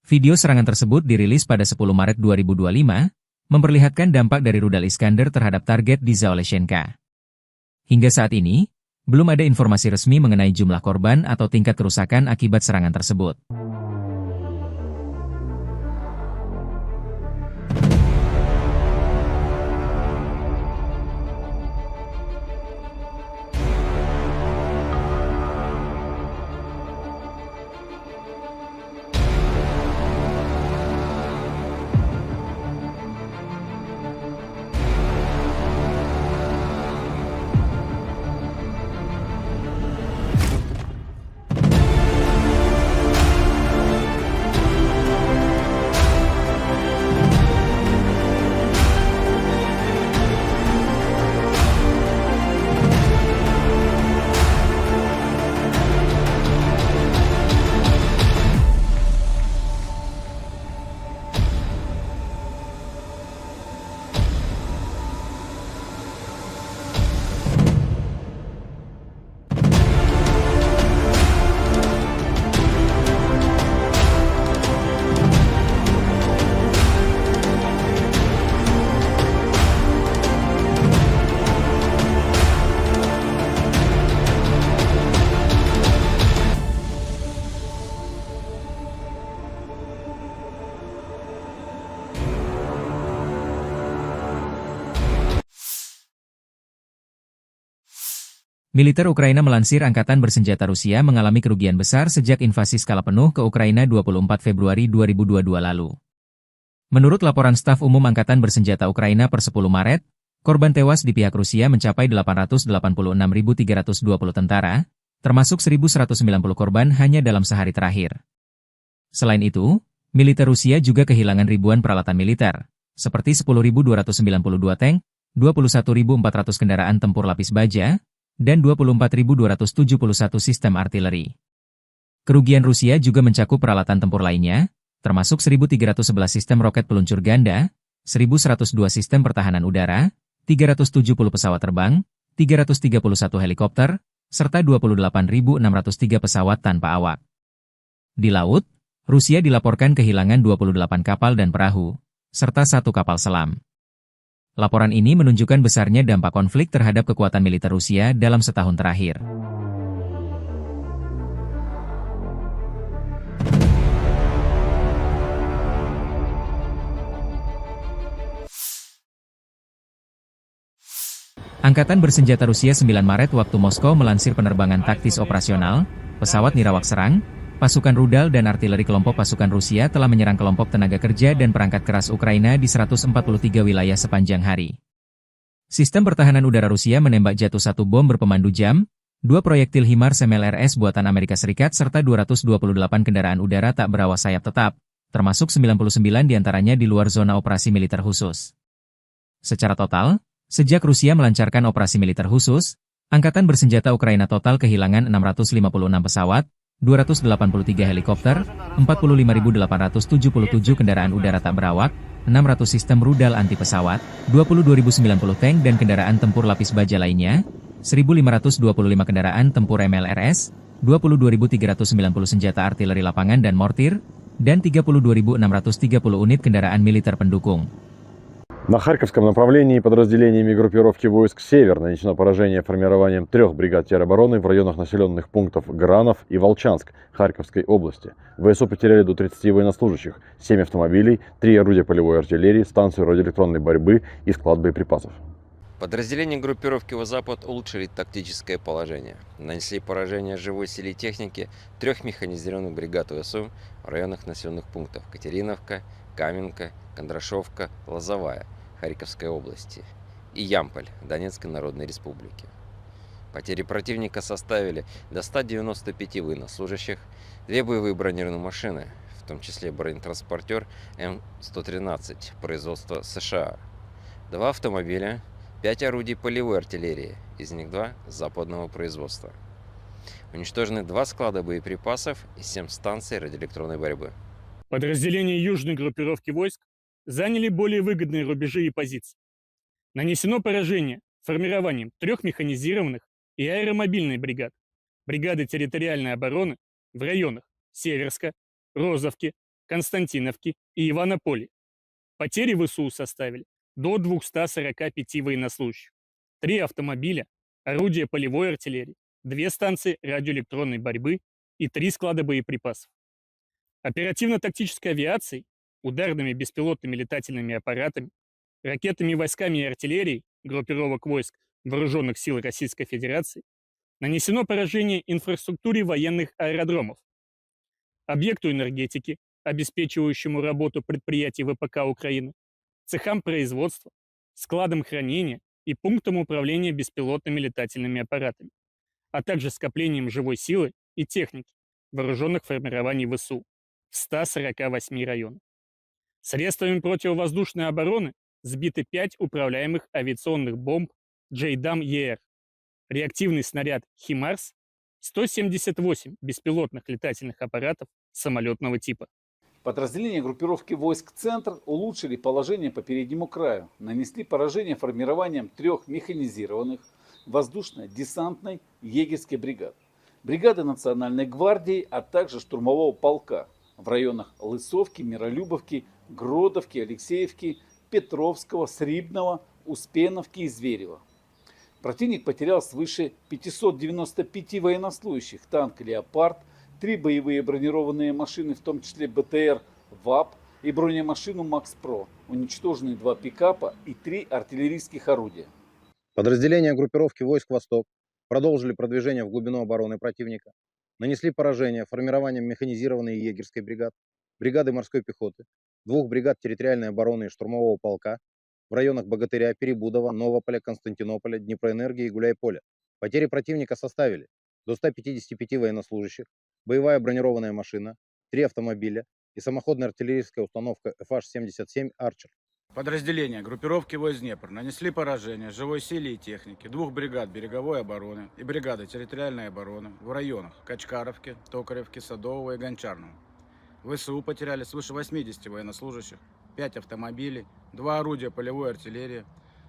Video serangan tersebut dirilis pada 10 Maret 2025, memperlihatkan dampak dari rudal Iskander terhadap target di Zaoleshenka. Hingga saat ini, belum ada informasi resmi mengenai jumlah korban atau tingkat kerusakan akibat serangan tersebut. Militer Ukraina melansir angkatan bersenjata Rusia mengalami kerugian besar sejak invasi skala penuh ke Ukraina 24 Februari 2022 lalu. Menurut laporan staf umum Angkatan Bersenjata Ukraina per 10 Maret, korban tewas di pihak Rusia mencapai 886.320 tentara, termasuk 1.190 korban hanya dalam sehari terakhir. Selain itu, militer Rusia juga kehilangan ribuan peralatan militer, seperti 10.292 tank, 21.400 kendaraan tempur lapis baja, dan 24.271 sistem artileri. Kerugian Rusia juga mencakup peralatan tempur lainnya, termasuk 1.311 sistem roket peluncur ganda, 1.102 sistem pertahanan udara, 370 pesawat terbang, 331 helikopter, serta 28.603 pesawat tanpa awak. Di laut, Rusia dilaporkan kehilangan 28 kapal dan perahu, serta 1 kapal selam. Laporan ini menunjukkan besarnya dampak konflik terhadap kekuatan militer Rusia dalam setahun terakhir. Angkatan Bersenjata Rusia 9 Maret waktu Moskow melansir penerbangan taktis operasional, pesawat nirawak serang, pasukan rudal dan artileri kelompok pasukan Rusia telah menyerang kelompok tenaga kerja dan perangkat keras Ukraina di 143 wilayah sepanjang hari. Sistem pertahanan udara Rusia menembak jatuh 1 bom berpemandu jam, 2 proyektil HIMARS MLRS buatan Amerika Serikat serta 228 kendaraan udara tak berawak sayap tetap, termasuk 99 diantaranya di luar zona operasi militer khusus. Secara total, sejak Rusia melancarkan operasi militer khusus, Angkatan Bersenjata Ukraina total kehilangan 656 pesawat, 283 helikopter, 45.877 kendaraan udara tak berawak, 600 sistem rudal anti pesawat, 22.090 tank dan kendaraan tempur lapis baja lainnya, 1.525 kendaraan tempur MLRS, 22.390 senjata artileri lapangan dan mortir, dan 32.630 unit kendaraan militer pendukung. На Харьковском направлении подразделениями группировки войск «Север» нанесено поражение формированием 3 бригад теробороны в районах населенных пунктов Гранов и Волчанск Харьковской области. ВСУ потеряли до 30 военнослужащих, 7 автомобилей, 3 орудия полевой артиллерии, станцию радиоэлектронной борьбы и склад боеприпасов. Подразделения группировки «Запад» улучшили тактическое положение. Нанесли поражение живой силе и технике 3 механизированных бригад ВСУ в районах населенных пунктов Катериновка, Каменка, Кондрашовка, Лозовая Харьковской области и Ямполь Донецкой Народной Республики. Потери противника составили до 195 военнослужащих, 2 боевые бронированные машины, в том числе бронетранспортер М113 производства США, 2 автомобиля, 5 орудий полевой артиллерии, из них 2 западного производства. Уничтожены 2 склада боеприпасов и 7 станций радиоэлектронной борьбы. Подразделения южной группировки войск заняли более выгодные рубежи и позиции. Нанесено поражение формированием 3 механизированных и аэромобильной бригад, бригады территориальной обороны в районах Северска, Розовки, Константиновки и Иванополя. Потери ВСУ составили до 245 военнослужащих, 3 автомобиля, орудия полевой артиллерии, 2 станции радиоэлектронной борьбы и 3 склада боеприпасов. Оперативно-тактической авиацией, ударными беспилотными летательными аппаратами, ракетными войсками и артиллерией группировок войск Вооруженных сил Российской Федерации нанесено поражение инфраструктуре военных аэродромов, объекту энергетики, обеспечивающему работу предприятий ВПК Украины, цехам производства, складам хранения и пунктам управления беспилотными летательными аппаратами, а также скоплением живой силы и техники вооруженных формирований ВСУ в 148 районах. Средствами противовоздушной обороны сбиты 5 управляемых авиационных бомб JDAM-ER, реактивный снаряд «Химарс», 178 беспилотных летательных аппаратов самолетного типа. Подразделения группировки войск «Центр» улучшили положение по переднему краю, нанесли поражение формированием 3 механизированных воздушно-десантной егерской бригад, бригады Национальной гвардии, а также штурмового полка в районах Лысовки, Миролюбовки, Гродовки, Алексеевки, Петровского, Срибного, Успеновки и Зверева. Противник потерял свыше 595 военнослужащих, танк «Леопард», 3 боевые бронированные машины, в том числе БТР ВАП и бронемашину МАКС-ПРО, уничтожены 2 пикапа и 3 артиллерийских орудия. Подразделения группировки войск «Восток» продолжили продвижение в глубину обороны противника, нанесли поражение формированием механизированной егерской бригад, бригады морской пехоты, 2 бригад территориальной обороны и штурмового полка в районах Богатыря, Перебудова, Новополя, Константинополя, Днепроэнергии и Гуляйполя. Потери противника составили до 155 военнослужащих, боевая бронированная машина, 3 автомобиля и самоходная артиллерийская установка FH-77 «Арчер». Подразделения группировки войск Днепр нанесли поражение живой силе и технике 2 бригад береговой обороны и бригады территориальной обороны в районах Качкаровки, Токаревки, Садового и Гончарного. ВСУ потеряли свыше 80 военнослужащих, 5 автомобилей, 2 орудия полевой артиллерии,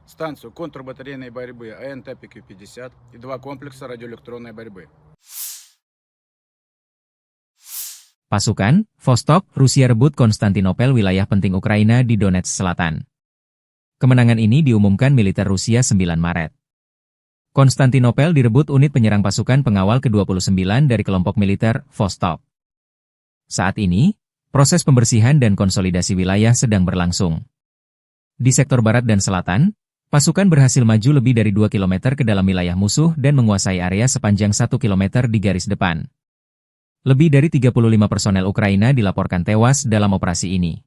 станцию контрбатарейной борьбы АНТ-ПК-50 и 2 комплекса радиоэлектронной борьбы. Pasukan, Vostok, Rusia rebut Konstantinopel, wilayah penting Ukraina di Donetsk Selatan. Kemenangan ini diumumkan militer Rusia 9 Maret. Konstantinopel direbut unit penyerang pasukan pengawal ke-29 dari kelompok militer Vostok. Saat ini, proses pembersihan dan konsolidasi wilayah sedang berlangsung. Di sektor barat dan selatan, pasukan berhasil maju lebih dari 2 km ke dalam wilayah musuh dan menguasai area sepanjang 1 km di garis depan. Lebih dari 35 personel Ukraina dilaporkan tewas dalam operasi ini.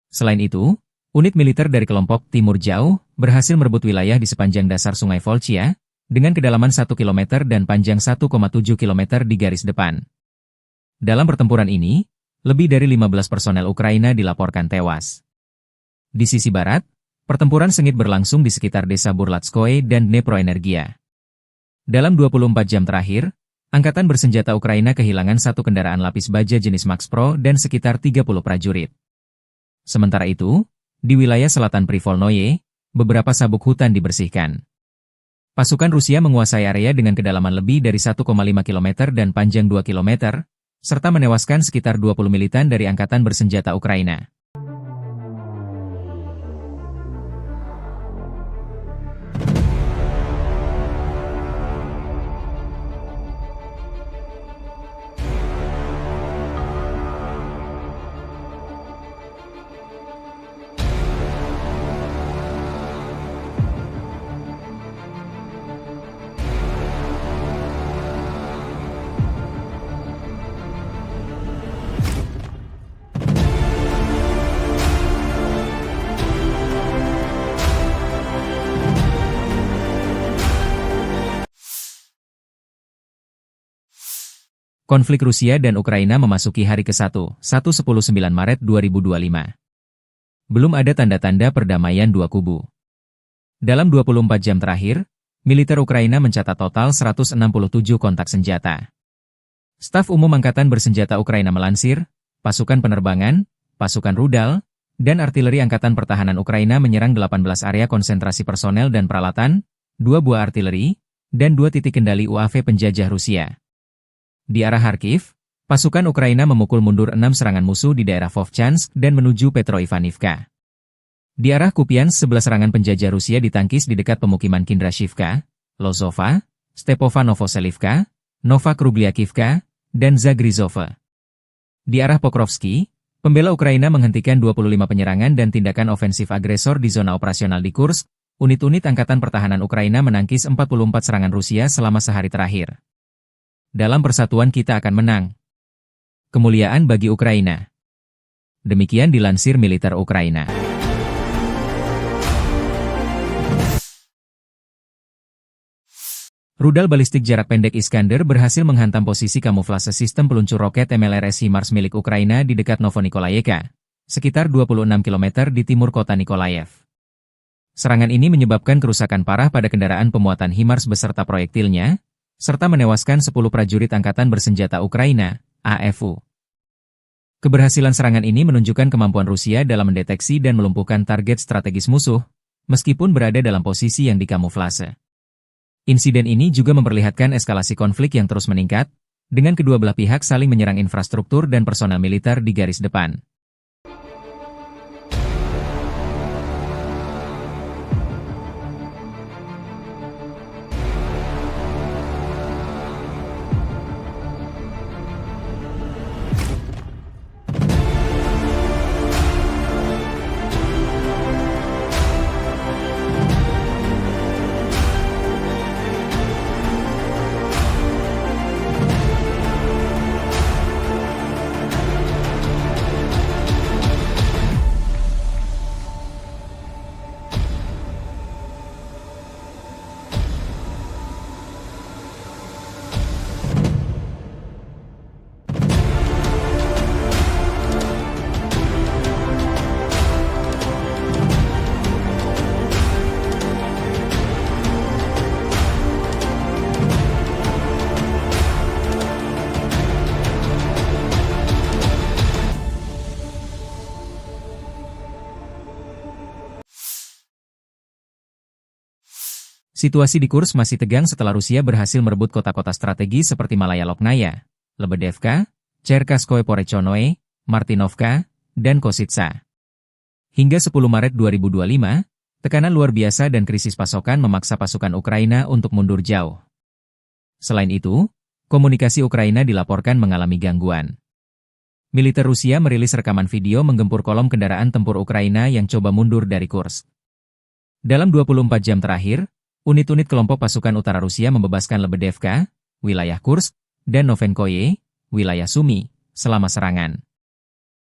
Selain itu, unit militer dari kelompok Timur Jauh berhasil merebut wilayah di sepanjang dasar Sungai Volchia, dengan kedalaman 1 km dan panjang 1,7 km di garis depan. Dalam pertempuran ini, lebih dari 15 personel Ukraina dilaporkan tewas. Di sisi barat, pertempuran sengit berlangsung di sekitar desa Burlatskoye dan Dneproenergia. Dalam 24 jam terakhir, Angkatan bersenjata Ukraina kehilangan 1 kendaraan lapis baja jenis MAX-PRO dan sekitar 30 prajurit. Sementara itu, di wilayah selatan Privolnoye, beberapa sabuk hutan dibersihkan. Pasukan Rusia menguasai area dengan kedalaman lebih dari 1,5 km dan panjang 2 km, serta menewaskan sekitar 20 militan dari Angkatan bersenjata Ukraina. Konflik Rusia dan Ukraina memasuki hari ke-1, 19 Maret 2025. Belum ada tanda-tanda perdamaian dua kubu. Dalam 24 jam terakhir, militer Ukraina mencatat total 167 kontak senjata. Staf Umum Angkatan Bersenjata Ukraina melansir, pasukan penerbangan, pasukan rudal, dan artileri Angkatan Pertahanan Ukraina menyerang 18 area konsentrasi personel dan peralatan, 2 buah artileri, dan 2 titik kendali UAV penjajah Rusia. Di arah Kharkiv, pasukan Ukraina memukul mundur 6 serangan musuh di daerah Vovchansk dan menuju Petroivanivka. Di arah Kupiansk 11 serangan penjajah Rusia ditangkis di dekat pemukiman Kindrashivka, Lozova, Stepova Novoselivka, Nova Krugliakivka, dan Zagrizova. Di arah Pokrovsky, pembela Ukraina menghentikan 25 penyerangan dan tindakan ofensif agresor di zona operasional di Kursk. Unit-unit Angkatan Pertahanan Ukraina menangkis 44 serangan Rusia selama sehari terakhir. Dalam persatuan kita akan menang. Kemuliaan bagi Ukraina. Demikian dilansir militer Ukraina. Rudal balistik jarak pendek Iskander berhasil menghantam posisi kamuflase sistem peluncur roket MLRS HIMARS milik Ukraina di dekat Novonikolayevka, sekitar 26 km di timur kota Nikolaev. Serangan ini menyebabkan kerusakan parah pada kendaraan pemuatan HIMARS beserta proyektilnya, serta menewaskan 10 prajurit Angkatan Bersenjata Ukraina, AFU. Keberhasilan serangan ini menunjukkan kemampuan Rusia dalam mendeteksi dan melumpuhkan target strategis musuh, meskipun berada dalam posisi yang dikamuflase. Insiden ini juga memperlihatkan eskalasi konflik yang terus meningkat, dengan kedua belah pihak saling menyerang infrastruktur dan personel militer di garis depan. Situasi di Kursk masih tegang setelah Rusia berhasil merebut kota-kota strategi seperti Malaya Loknaya, Lebedevka, Cherkaskoye Porechonoye, Martinovka, dan Kositsa. Hingga 10 Maret 2025, tekanan luar biasa dan krisis pasokan memaksa pasukan Ukraina untuk mundur jauh. Selain itu, komunikasi Ukraina dilaporkan mengalami gangguan. Militer Rusia merilis rekaman video menggempur kolom kendaraan tempur Ukraina yang coba mundur dari Kursk. Dalam 24 jam terakhir, unit-unit kelompok pasukan utara Rusia membebaskan Lebedevka, wilayah Kursk, dan Novenkoye, wilayah Sumy, selama serangan.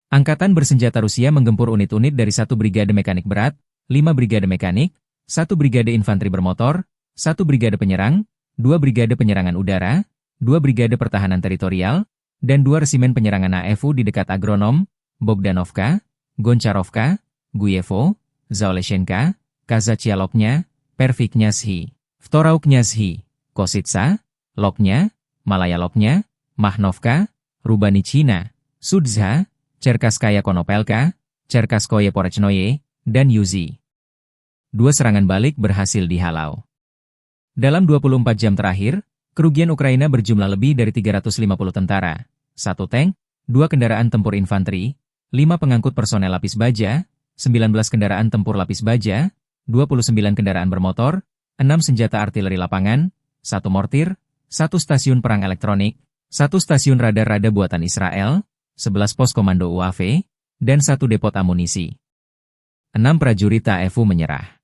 Angkatan Bersenjata Rusia menggempur unit-unit dari 1 Brigade Mekanik Berat, 5 Brigade Mekanik, 1 Brigade Infanteri Bermotor, 1 Brigade Penyerang, 2 Brigade Penyerangan Udara, 2 Brigade Pertahanan Teritorial, dan 2 Resimen Penyerangan AFU di dekat Agronom, Bogdanovka, Goncharovka, Guyevo, Zaoleshenka, Kazachyia Loknya, Perviknyazhi, Vtorauknyazhi, Kositsa, Loknya, Malaya Loknya, Mahnovka, Rubanichina, Sudzha, Cherkaskaya Konopelka, Cherkaskoye Porechnoye, dan Yuzi. 2 serangan balik berhasil dihalau. Dalam 24 jam terakhir, kerugian Ukraina berjumlah lebih dari 350 tentara, 1 tank, 2 kendaraan tempur infanteri, 5 pengangkut personel lapis baja, 19 kendaraan tempur lapis baja, 29 kendaraan bermotor, 6 senjata artileri lapangan, 1 mortir, 1 stasiun perang elektronik, 1 stasiun radar-rada buatan Israel, 11 pos komando UAV, dan 1 depot amunisi. 6 prajurit AFU menyerah.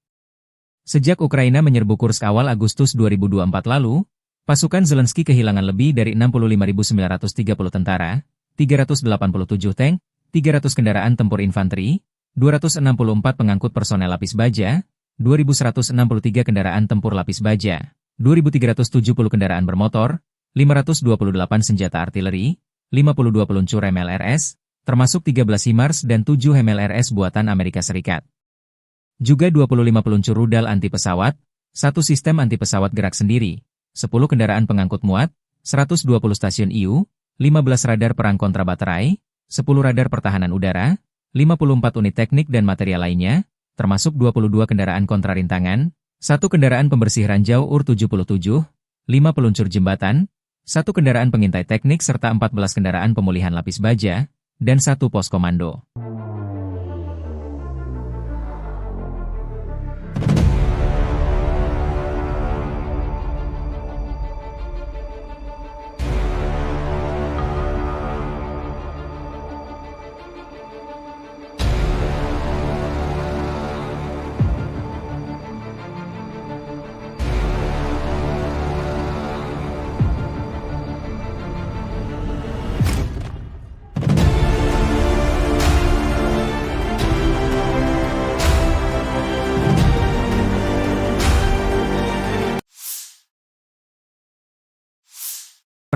Sejak Ukraina menyerbu Kursk awal Agustus 2024 lalu, pasukan Zelensky kehilangan lebih dari 65.930 tentara, 387 tank, 300 kendaraan tempur infanteri, 264 pengangkut personel lapis baja, 2.163 kendaraan tempur lapis baja, 2.370 kendaraan bermotor, 528 senjata artileri, 52 peluncur MLRS, termasuk 13 HIMARS dan 7 MLRS buatan Amerika Serikat. Juga 25 peluncur rudal anti pesawat, 1 sistem anti pesawat gerak sendiri, 10 kendaraan pengangkut muat, 120 stasiun IU, 15 radar perang kontra baterai, 10 radar pertahanan udara, 54 unit teknik dan material lainnya, termasuk 22 kendaraan kontra rintangan, 1 kendaraan pembersih ranjau UR-77, 5 peluncur jembatan, 1 kendaraan pengintai teknik serta 14 kendaraan pemulihan lapis baja, dan 1 pos komando.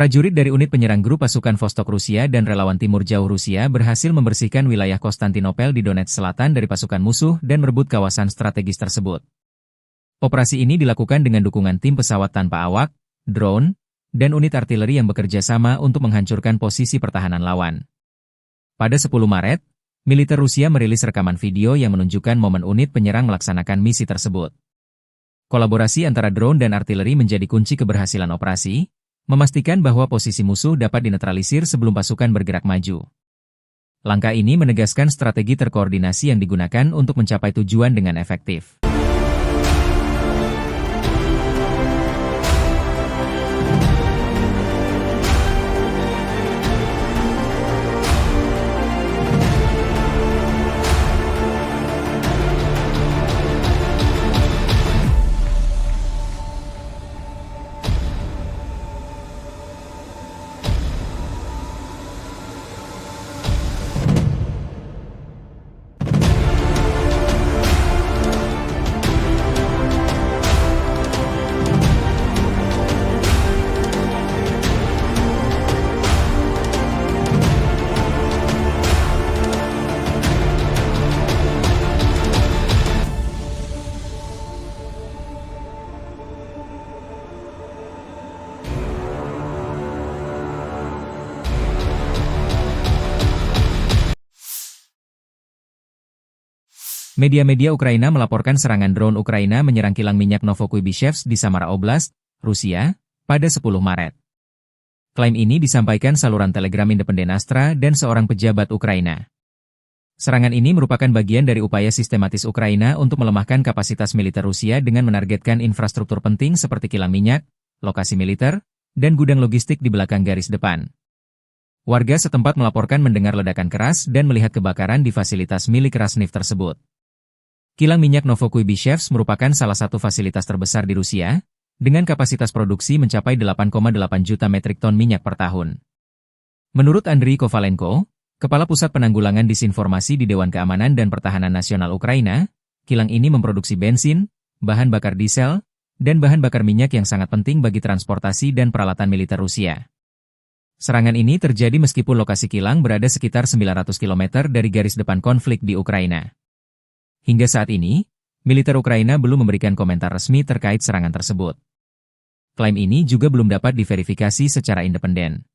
Prajurit dari unit penyerang grup pasukan Vostok Rusia dan relawan timur jauh Rusia berhasil membersihkan wilayah Konstantinopel di Donetsk Selatan dari pasukan musuh dan merebut kawasan strategis tersebut. Operasi ini dilakukan dengan dukungan tim pesawat tanpa awak, drone, dan unit artileri yang bekerja sama untuk menghancurkan posisi pertahanan lawan. Pada 10 Maret, militer Rusia merilis rekaman video yang menunjukkan momen unit penyerang melaksanakan misi tersebut. Kolaborasi antara drone dan artileri menjadi kunci keberhasilan operasi, memastikan bahwa posisi musuh dapat dinetralisir sebelum pasukan bergerak maju. Langkah ini menegaskan strategi terkoordinasi yang digunakan untuk mencapai tujuan dengan efektif. Media-media Ukraina melaporkan serangan drone Ukraina menyerang kilang minyak Novokuibishevsk di Samara Oblast, Rusia, pada 10 Maret. Klaim ini disampaikan saluran Telegram independen Astra dan seorang pejabat Ukraina. Serangan ini merupakan bagian dari upaya sistematis Ukraina untuk melemahkan kapasitas militer Rusia dengan menargetkan infrastruktur penting seperti kilang minyak, lokasi militer, dan gudang logistik di belakang garis depan. Warga setempat melaporkan mendengar ledakan keras dan melihat kebakaran di fasilitas milik Rasneft tersebut. Kilang minyak Novokuibishevsk merupakan salah satu fasilitas terbesar di Rusia, dengan kapasitas produksi mencapai 8,8 juta metrik ton minyak per tahun. Menurut Andriy Kovalenko, Kepala Pusat Penanggulangan Disinformasi di Dewan Keamanan dan Pertahanan Nasional Ukraina, kilang ini memproduksi bensin, bahan bakar diesel, dan bahan bakar minyak yang sangat penting bagi transportasi dan peralatan militer Rusia. Serangan ini terjadi meskipun lokasi kilang berada sekitar 900 km dari garis depan konflik di Ukraina. Hingga saat ini, militer Ukraina belum memberikan komentar resmi terkait serangan tersebut. Klaim ini juga belum dapat diverifikasi secara independen.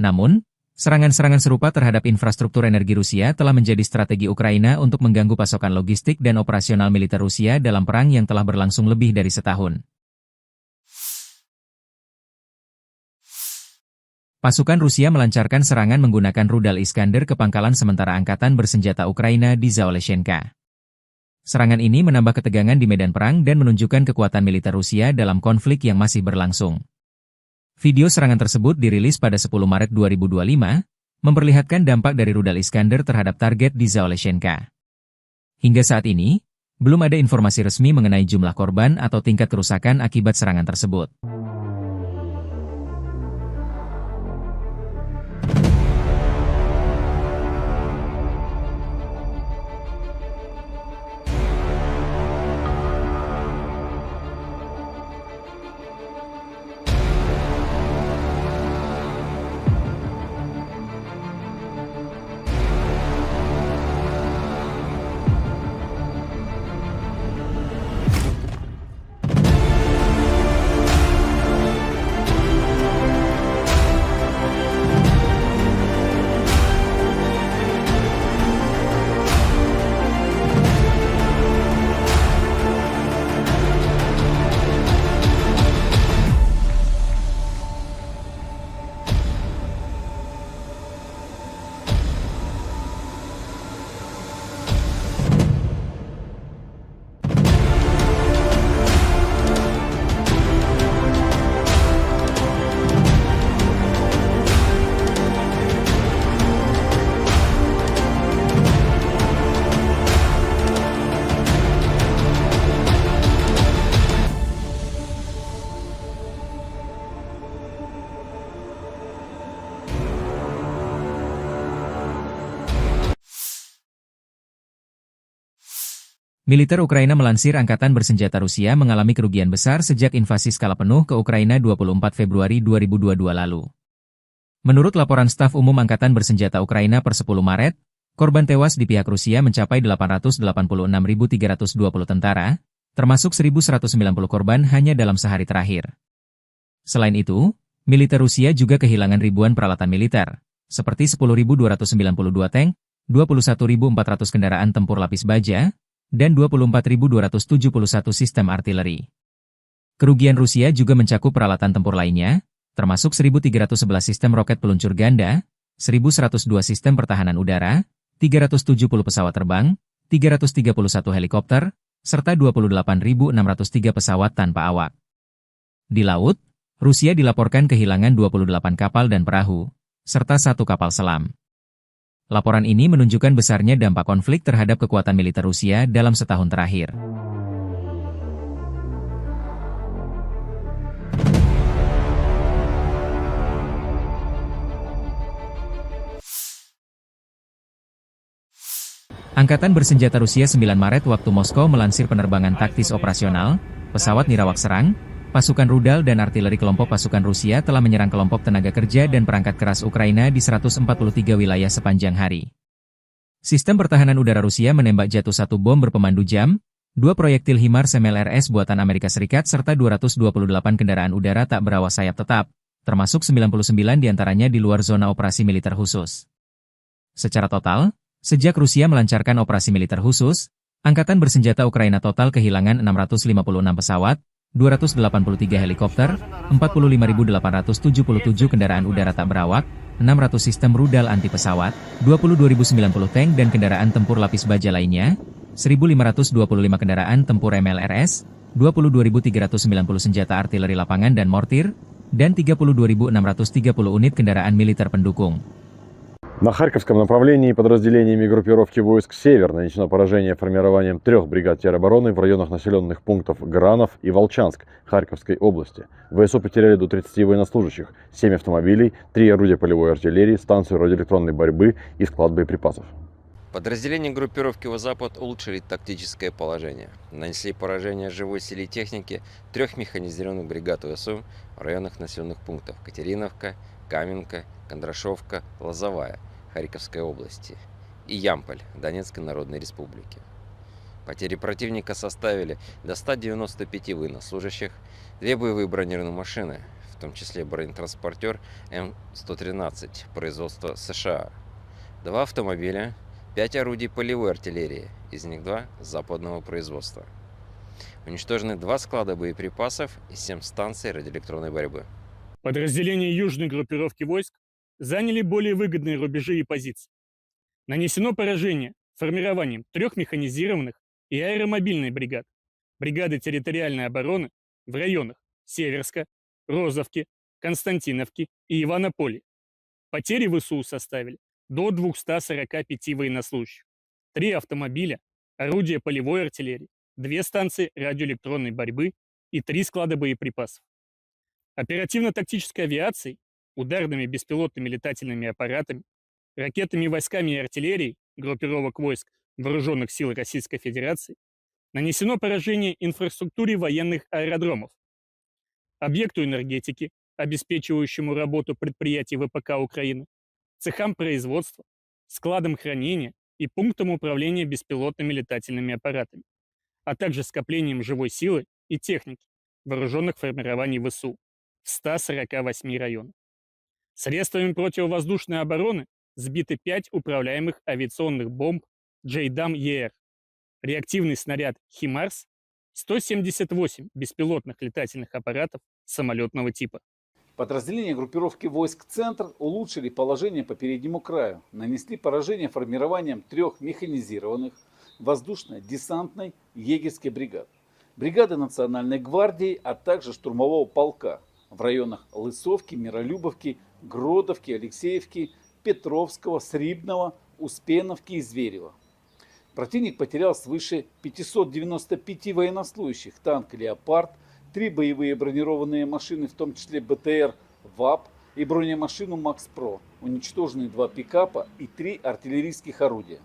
Namun, serangan-serangan serupa terhadap infrastruktur energi Rusia telah menjadi strategi Ukraina untuk mengganggu pasokan logistik dan operasional militer Rusia dalam perang yang telah berlangsung lebih dari setahun. Pasukan Rusia melancarkan serangan menggunakan rudal Iskander ke pangkalan sementara angkatan bersenjata Ukraina di Zaoleshenka. Serangan ini menambah ketegangan di medan perang dan menunjukkan kekuatan militer Rusia dalam konflik yang masih berlangsung. Video serangan tersebut dirilis pada 10 Maret 2025, memperlihatkan dampak dari rudal Iskander terhadap target di Zaoleshenka. Hingga saat ini, belum ada informasi resmi mengenai jumlah korban atau tingkat kerusakan akibat serangan tersebut. Militer Ukraina melansir Angkatan Bersenjata Rusia mengalami kerugian besar sejak invasi skala penuh ke Ukraina 24 Februari 2022 lalu. Menurut laporan Staf Umum Angkatan Bersenjata Ukraina per 10 Maret, korban tewas di pihak Rusia mencapai 886.320 tentara, termasuk 1.190 korban hanya dalam sehari terakhir. Selain itu, militer Rusia juga kehilangan ribuan peralatan militer, seperti 10.292 tank, 21.400 kendaraan tempur lapis baja, dan 24.271 sistem artileri. Kerugian Rusia juga mencakup peralatan tempur lainnya, termasuk 1.311 sistem roket peluncur ganda, 1.102 sistem pertahanan udara, 370 pesawat terbang, 331 helikopter, serta 28.603 pesawat tanpa awak. Di laut, Rusia dilaporkan kehilangan 28 kapal dan perahu, serta 1 kapal selam. Laporan ini menunjukkan besarnya dampak konflik terhadap kekuatan militer Rusia dalam setahun terakhir. Angkatan Bersenjata Rusia 9 Maret waktu Moskow melansir penerbangan taktis operasional, pesawat nirawak serang, pasukan rudal dan artileri kelompok pasukan Rusia telah menyerang kelompok tenaga kerja dan perangkat keras Ukraina di 143 wilayah sepanjang hari. Sistem pertahanan udara Rusia menembak jatuh 1 bom berpemandu jam, 2 proyektil HIMARS MLRS buatan Amerika Serikat serta 228 kendaraan udara tak berawak sayap tetap, termasuk 99 diantaranya di luar zona operasi militer khusus. Secara total, sejak Rusia melancarkan operasi militer khusus, Angkatan Bersenjata Ukraina total kehilangan 656 pesawat, 283 helikopter, 45.877 kendaraan udara tak berawak, 600 sistem rudal anti pesawat, 22.090 tank dan kendaraan tempur lapis baja lainnya, 1.525 kendaraan tempur MLRS, 22.390 senjata artileri lapangan dan mortir, dan 32.630 unit kendaraan militer pendukung. На Харьковском направлении подразделениями группировки войск «Север» нанесено поражение формированием 3 бригад теробороны в районах населенных пунктов Гранов и Волчанск Харьковской области. ВСУ потеряли до 30 военнослужащих, 7 автомобилей, 3 орудия полевой артиллерии, станцию радиоэлектронной борьбы и склад боеприпасов. Подразделения группировки «Запад» улучшили тактическое положение. Нанесли поражение живой силе и технике 3 механизированных бригад ВСУ в районах населенных пунктов Катериновка, Каменка, Кондрашовка, Лозовая Харьковской области и Ямполь Донецкой Народной Республики. Потери противника составили до 195 военнослужащих, 2 боевые бронированные машины, в том числе бронетранспортер М113 производства США, 2 автомобиля, 5 орудий полевой артиллерии, из них 2 западного производства. Уничтожены 2 склада боеприпасов и 7 станций радиоэлектронной борьбы. Подразделения южной группировки войск заняли более выгодные рубежи и позиции. Нанесено поражение формированием 3 механизированных и аэромобильной бригад, бригады территориальной обороны в районах Северска, Розовки, Константиновки и Иванополя. Потери ВСУ составили до 245 военнослужащих, 3 автомобиля, орудия полевой артиллерии, 2 станции радиоэлектронной борьбы и 3 склада боеприпасов. Оперативно-тактической авиацией, ударными беспилотными летательными аппаратами, ракетными войсками и артиллерией группировок войск Вооруженных сил Российской Федерации нанесено поражение инфраструктуре военных аэродромов, объекту энергетики, обеспечивающему работу предприятий ВПК Украины, цехам производства, складам хранения и пунктам управления беспилотными летательными аппаратами, а также скоплением живой силы и техники вооруженных формирований ВСУ в 148 районах. Средствами противовоздушной обороны сбиты 5 управляемых авиационных бомб JDAM-ER, реактивный снаряд HIMARS, 178 беспилотных летательных аппаратов самолетного типа. Подразделения группировки войск «Центр» улучшили положение по переднему краю, нанесли поражение формированием 3 механизированных воздушно-десантной егерской бригад, бригады Национальной гвардии, а также штурмового полка в районах Лысовки, Миролюбовки, Гродовки, Алексеевки, Петровского, Срибного, Успеновки и Зверева. Противник потерял свыше 595 военнослужащих, танк «Леопард», 3 боевые бронированные машины, в том числе БТР ВАП и бронемашину МАКС-ПРО, уничтожены 2 пикапа и 3 артиллерийских орудия.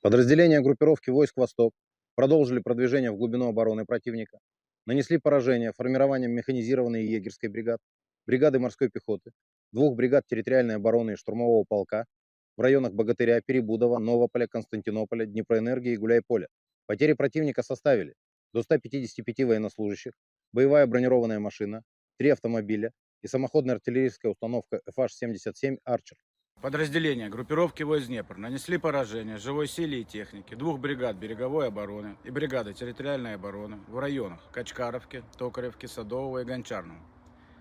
Подразделения группировки войск «Восток» продолжили продвижение в глубину обороны противника, нанесли поражение формированием механизированной егерской бригады, бригады морской пехоты, 2 бригад территориальной обороны и штурмового полка в районах Богатыря, Перебудова, Новополя, Константинополя, Днепроэнергии и Гуляйполя. Потери противника составили до 155 военнослужащих, боевая бронированная машина, 3 автомобиля и самоходная артиллерийская установка FH-77 «Арчер». Подразделения группировки войск Днепр нанесли поражение живой силе и технике 2 бригад береговой обороны и бригады территориальной обороны в районах Качкаровки, Токаревки, Садового и Гончарного.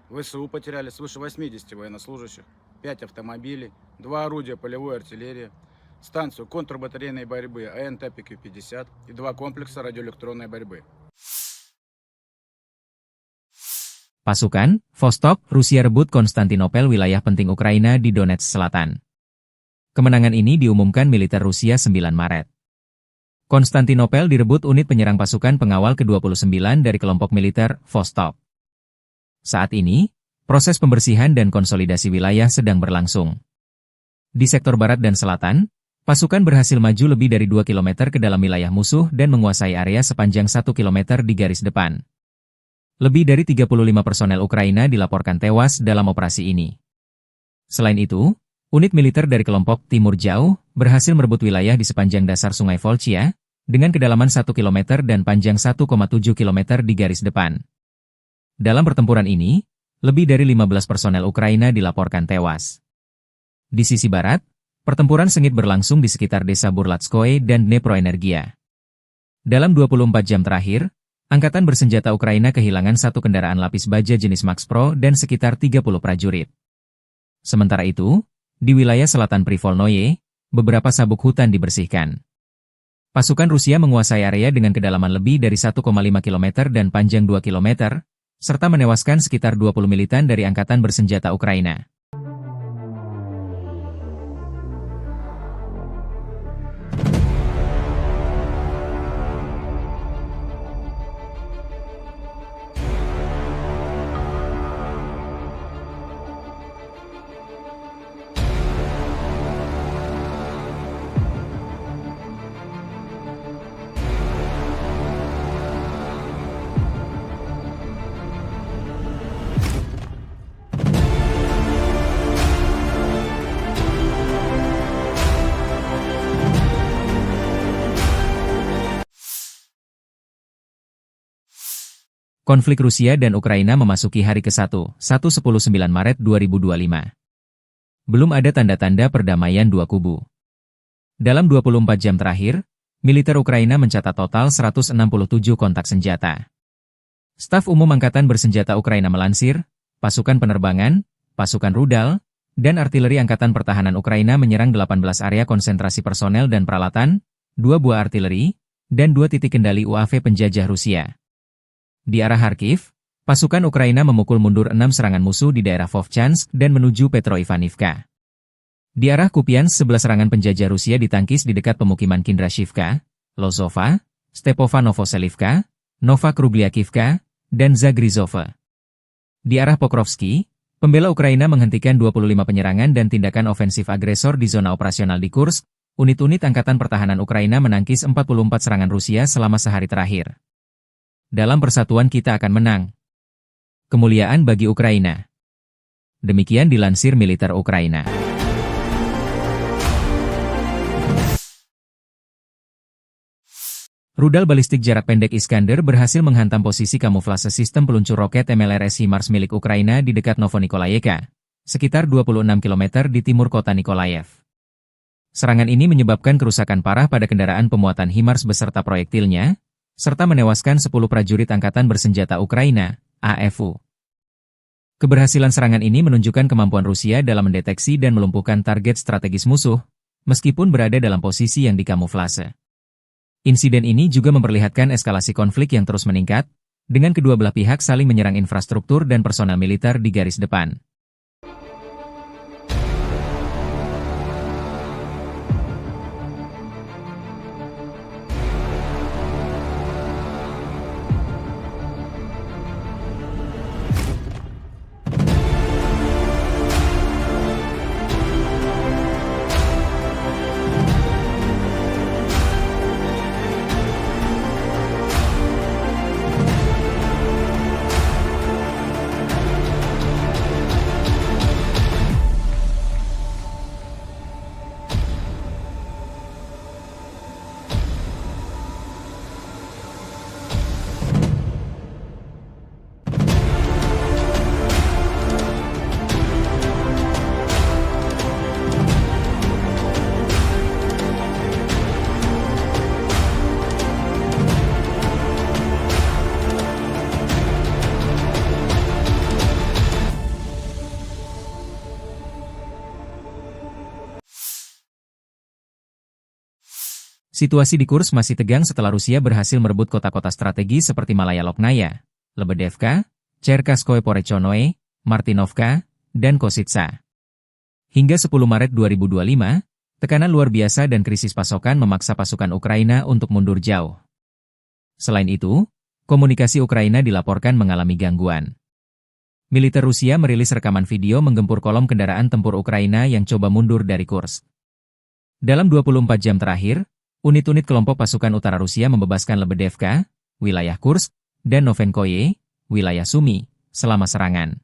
ВСУ потеряли свыше 80 военнослужащих, 5 автомобилей, 2 орудия полевой артиллерии, станцию контрбатарейной борьбы АНТ-ПК-50 и 2 комплекса радиоэлектронной борьбы. Pasukan, Vostok, Rusia rebut Konstantinopel, wilayah penting Ukraina di Donetsk Selatan. Kemenangan ini diumumkan militer Rusia 9 Maret. Konstantinopel direbut unit penyerang pasukan pengawal ke-29 dari kelompok militer Vostok. Saat ini, proses pembersihan dan konsolidasi wilayah sedang berlangsung. Di sektor barat dan selatan, pasukan berhasil maju lebih dari 2 km ke dalam wilayah musuh dan menguasai area sepanjang 1 km di garis depan. Lebih dari 35 personel Ukraina dilaporkan tewas dalam operasi ini. Selain itu, unit militer dari kelompok Timur Jauh berhasil merebut wilayah di sepanjang dasar Sungai Volchia, dengan kedalaman 1 km dan panjang 1,7 km di garis depan. Dalam pertempuran ini, lebih dari 15 personel Ukraina dilaporkan tewas. Di sisi barat, pertempuran sengit berlangsung di sekitar desa Burlatskoye dan Dneproenergia. Dalam 24 jam terakhir, Angkatan bersenjata Ukraina kehilangan 1 kendaraan lapis baja jenis Max Pro dan sekitar 30 prajurit. Sementara itu, di wilayah selatan Privolnoye, beberapa sabuk hutan dibersihkan. Pasukan Rusia menguasai area dengan kedalaman lebih dari 1,5 km dan panjang 2 km, serta menewaskan sekitar 20 militan dari Angkatan bersenjata Ukraina. Konflik Rusia dan Ukraina memasuki hari ke-1, 1-19 Maret 2025. Belum ada tanda-tanda perdamaian dua kubu. Dalam 24 jam terakhir, militer Ukraina mencatat total 167 kontak senjata. Staf Umum Angkatan Bersenjata Ukraina melansir, pasukan penerbangan, pasukan rudal, dan artileri Angkatan Pertahanan Ukraina menyerang 18 area konsentrasi personel dan peralatan, 2 buah artileri, dan 2 titik kendali UAV penjajah Rusia. Di arah Kharkiv, pasukan Ukraina memukul mundur 6 serangan musuh di daerah Vovchansk dan menuju Petroivanivka. Di arah Kupiansk 11 serangan penjajah Rusia ditangkis di dekat pemukiman Kindrashivka, Lozova, Stepova Novoselivka, Nova Krugliakivka, dan Zagrizova. Di arah Pokrovsky, pembela Ukraina menghentikan 25 penyerangan dan tindakan ofensif agresor di zona operasional di Kursk. Unit-unit Angkatan Pertahanan Ukraina menangkis 44 serangan Rusia selama sehari terakhir. Dalam persatuan kita akan menang. Kemuliaan bagi Ukraina. Demikian dilansir militer Ukraina. Rudal balistik jarak pendek Iskander berhasil menghantam posisi kamuflase sistem peluncur roket MLRS HIMARS milik Ukraina di dekat Novonikolayevka, sekitar 26 km di timur kota Nikolaev. Serangan ini menyebabkan kerusakan parah pada kendaraan pemuatan HIMARS beserta proyektilnya, serta menewaskan 10 prajurit Angkatan Bersenjata Ukraina, AFU. Keberhasilan serangan ini menunjukkan kemampuan Rusia dalam mendeteksi dan melumpuhkan target strategis musuh, meskipun berada dalam posisi yang dikamuflase. Insiden ini juga memperlihatkan eskalasi konflik yang terus meningkat, dengan kedua belah pihak saling menyerang infrastruktur dan personel militer di garis depan. Situasi di Kursk masih tegang setelah Rusia berhasil merebut kota-kota strategi seperti Malaya Loknaya, Lebedevka, Cherkasskoye Porechnoye, Martinovka, dan Kositsa. Hingga 10 Maret 2025, tekanan luar biasa dan krisis pasokan memaksa pasukan Ukraina untuk mundur jauh. Selain itu, komunikasi Ukraina dilaporkan mengalami gangguan. Militer Rusia merilis rekaman video menggempur kolom kendaraan tempur Ukraina yang coba mundur dari Kursk. Dalam 24 jam terakhir, unit-unit kelompok pasukan utara Rusia membebaskan Lebedevka, wilayah Kursk, dan Novenkoye, wilayah Sumy, selama serangan.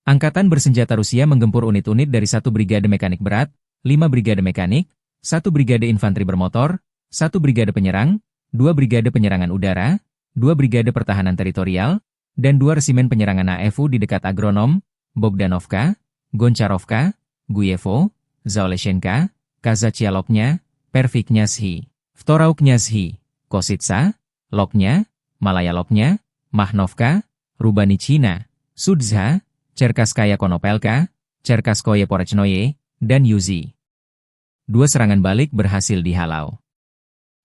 Angkatan bersenjata Rusia menggempur unit-unit dari 1 brigade mekanik berat, 5 brigade mekanik, 1 brigade infanteri bermotor, 1 brigade penyerang, 2 brigade penyerangan udara, 2 brigade pertahanan teritorial, dan 2 resimen penyerangan AFU di dekat Agronom, Bogdanovka, Goncharovka, Guyevo, Zaoleshenka, Kazaccia Loknya, Perviknyazhi, Vtorauknyazhi, Kositsa, Loknya, Malaya Loknya, Mahnovka, Rubanichina, Sudzha, Cherkasskaya Konopelka, Cherkasskoye Porechnoye, dan Yuzi. 2 serangan balik berhasil dihalau.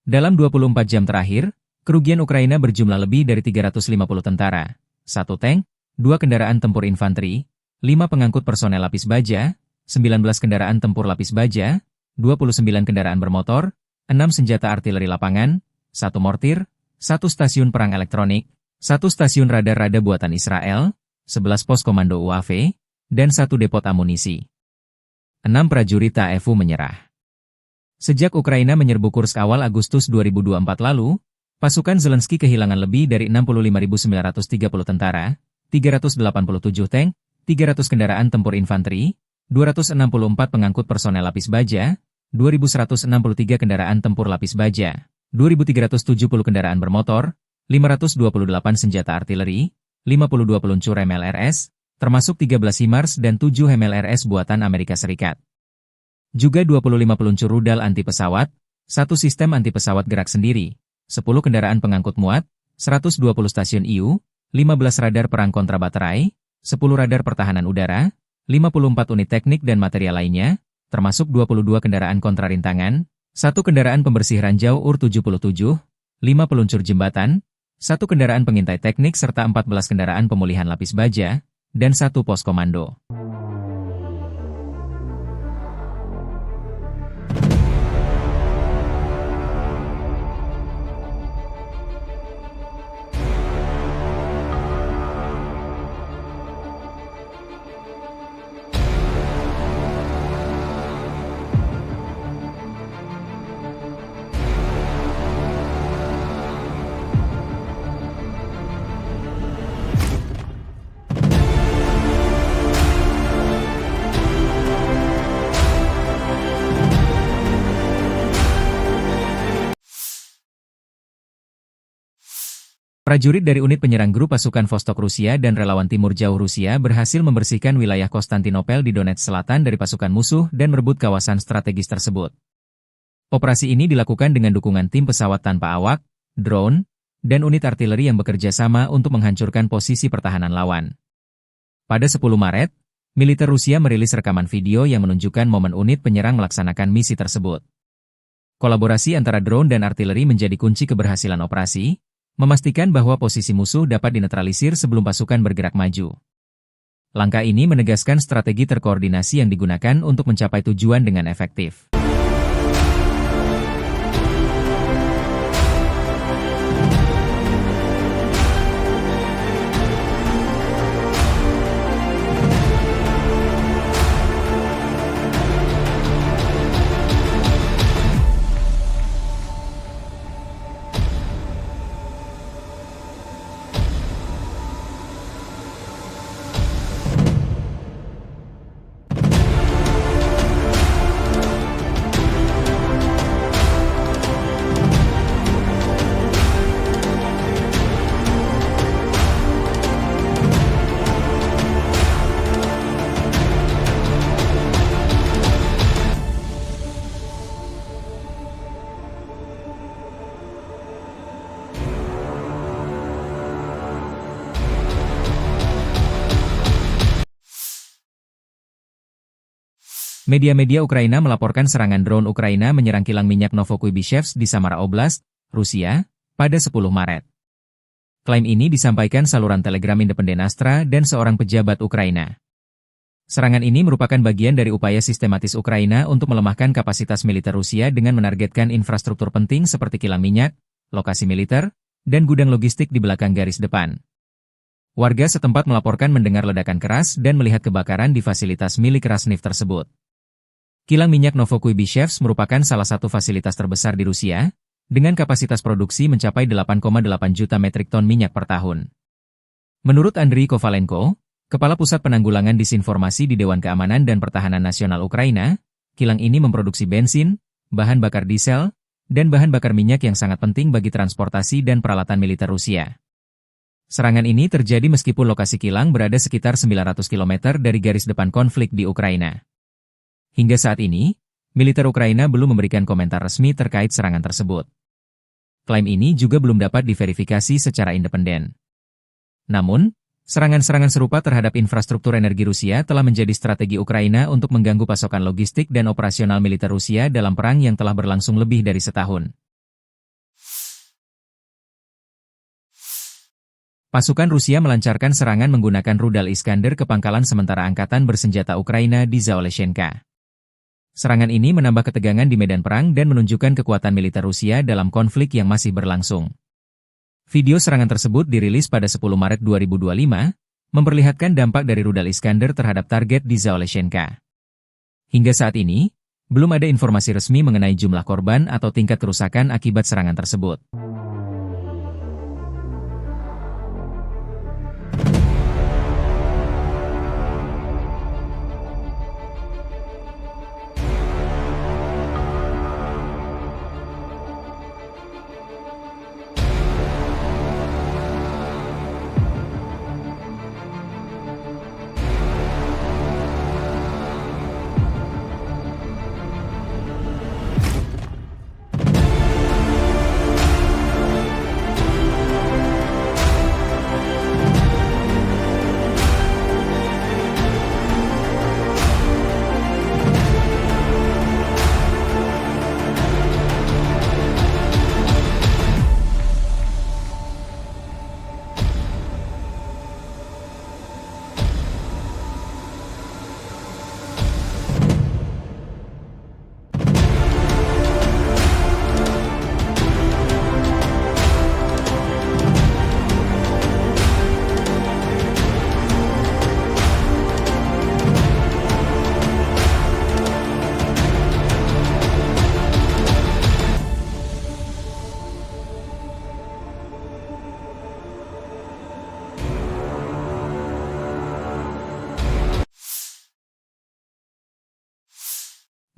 Dalam 24 jam terakhir, kerugian Ukraina berjumlah lebih dari 350 tentara, 1 tank, 2 kendaraan tempur infanteri, 5 pengangkut personel lapis baja, 19 kendaraan tempur lapis baja, 29 kendaraan bermotor, 6 senjata artileri lapangan, 1 mortir, 1 stasiun perang elektronik, 1 stasiun radar-rada buatan Israel, 11 pos komando UAV, dan 1 depot amunisi. 6 prajurit AFU menyerah. Sejak Ukraina menyerbu Kursk awal Agustus 2024 lalu, pasukan Zelensky kehilangan lebih dari 65.930 tentara, 387 tank, 300 kendaraan tempur infanteri, 264 pengangkut personel lapis baja, 2.163 kendaraan tempur lapis baja, 2.370 kendaraan bermotor, 528 senjata artileri, 52 peluncur MLRS, termasuk 13 HIMARS dan 7 MLRS buatan Amerika Serikat. Juga 25 peluncur rudal anti pesawat, 1 sistem anti pesawat gerak sendiri, 10 kendaraan pengangkut muat, 120 stasiun IU, 15 radar perang kontra baterai, 10 radar pertahanan udara, 54 unit teknik dan material lainnya, termasuk 22 kendaraan kontra rintangan, 1 kendaraan pembersih ranjau UR-77, 5 peluncur jembatan, 1 kendaraan pengintai teknik serta 14 kendaraan pemulihan lapis baja, dan 1 pos komando. Prajurit dari unit penyerang grup pasukan Vostok Rusia dan relawan Timur Jauh Rusia berhasil membersihkan wilayah Konstantinopel di Donetsk Selatan dari pasukan musuh dan merebut kawasan strategis tersebut. Operasi ini dilakukan dengan dukungan tim pesawat tanpa awak, drone, dan unit artileri yang bekerja sama untuk menghancurkan posisi pertahanan lawan. Pada 10 Maret, militer Rusia merilis rekaman video yang menunjukkan momen unit penyerang melaksanakan misi tersebut. Kolaborasi antara drone dan artileri menjadi kunci keberhasilan operasi, memastikan bahwa posisi musuh dapat dinetralisir sebelum pasukan bergerak maju. Langkah ini menegaskan strategi terkoordinasi yang digunakan untuk mencapai tujuan dengan efektif. Media-media Ukraina melaporkan serangan drone Ukraina menyerang kilang minyak Novokuybishevsk di Samara Oblast, Rusia, pada 10 Maret. Klaim ini disampaikan saluran Telegram Independen Astra dan seorang pejabat Ukraina. Serangan ini merupakan bagian dari upaya sistematis Ukraina untuk melemahkan kapasitas militer Rusia dengan menargetkan infrastruktur penting seperti kilang minyak, lokasi militer, dan gudang logistik di belakang garis depan. Warga setempat melaporkan mendengar ledakan keras dan melihat kebakaran di fasilitas milik Rasneft tersebut. Kilang minyak Novokuybishevsk merupakan salah satu fasilitas terbesar di Rusia, dengan kapasitas produksi mencapai 8,8 juta metrik ton minyak per tahun. Menurut Andriy Kovalenko, Kepala Pusat Penanggulangan Disinformasi di Dewan Keamanan dan Pertahanan Nasional Ukraina, kilang ini memproduksi bensin, bahan bakar diesel, dan bahan bakar minyak yang sangat penting bagi transportasi dan peralatan militer Rusia. Serangan ini terjadi meskipun lokasi kilang berada sekitar 900 km dari garis depan konflik di Ukraina. Hingga saat ini, militer Ukraina belum memberikan komentar resmi terkait serangan tersebut. Klaim ini juga belum dapat diverifikasi secara independen. Namun, serangan-serangan serupa terhadap infrastruktur energi Rusia telah menjadi strategi Ukraina untuk mengganggu pasokan logistik dan operasional militer Rusia dalam perang yang telah berlangsung lebih dari setahun. Pasukan Rusia melancarkan serangan menggunakan rudal Iskander ke pangkalan sementara angkatan bersenjata Ukraina di Zaoleshenka. Serangan ini menambah ketegangan di medan perang dan menunjukkan kekuatan militer Rusia dalam konflik yang masih berlangsung. Video serangan tersebut dirilis pada 10 Maret 2025, memperlihatkan dampak dari rudal Iskander terhadap target di Zaoleshenka. Hingga saat ini, belum ada informasi resmi mengenai jumlah korban atau tingkat kerusakan akibat serangan tersebut.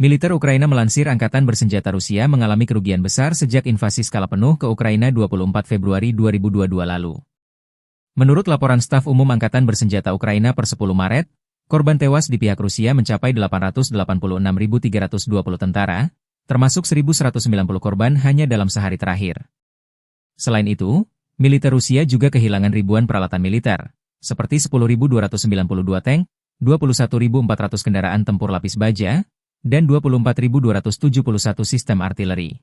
Militer Ukraina melansir Angkatan Bersenjata Rusia mengalami kerugian besar sejak invasi skala penuh ke Ukraina 24 Februari 2022 lalu. Menurut laporan Staf Umum Angkatan Bersenjata Ukraina per 10 Maret, korban tewas di pihak Rusia mencapai 886.320 tentara, termasuk 1.190 korban hanya dalam sehari terakhir. Selain itu, militer Rusia juga kehilangan ribuan peralatan militer, seperti 10.292 tank, 21.400 kendaraan tempur lapis baja, dan 24.271 sistem artileri.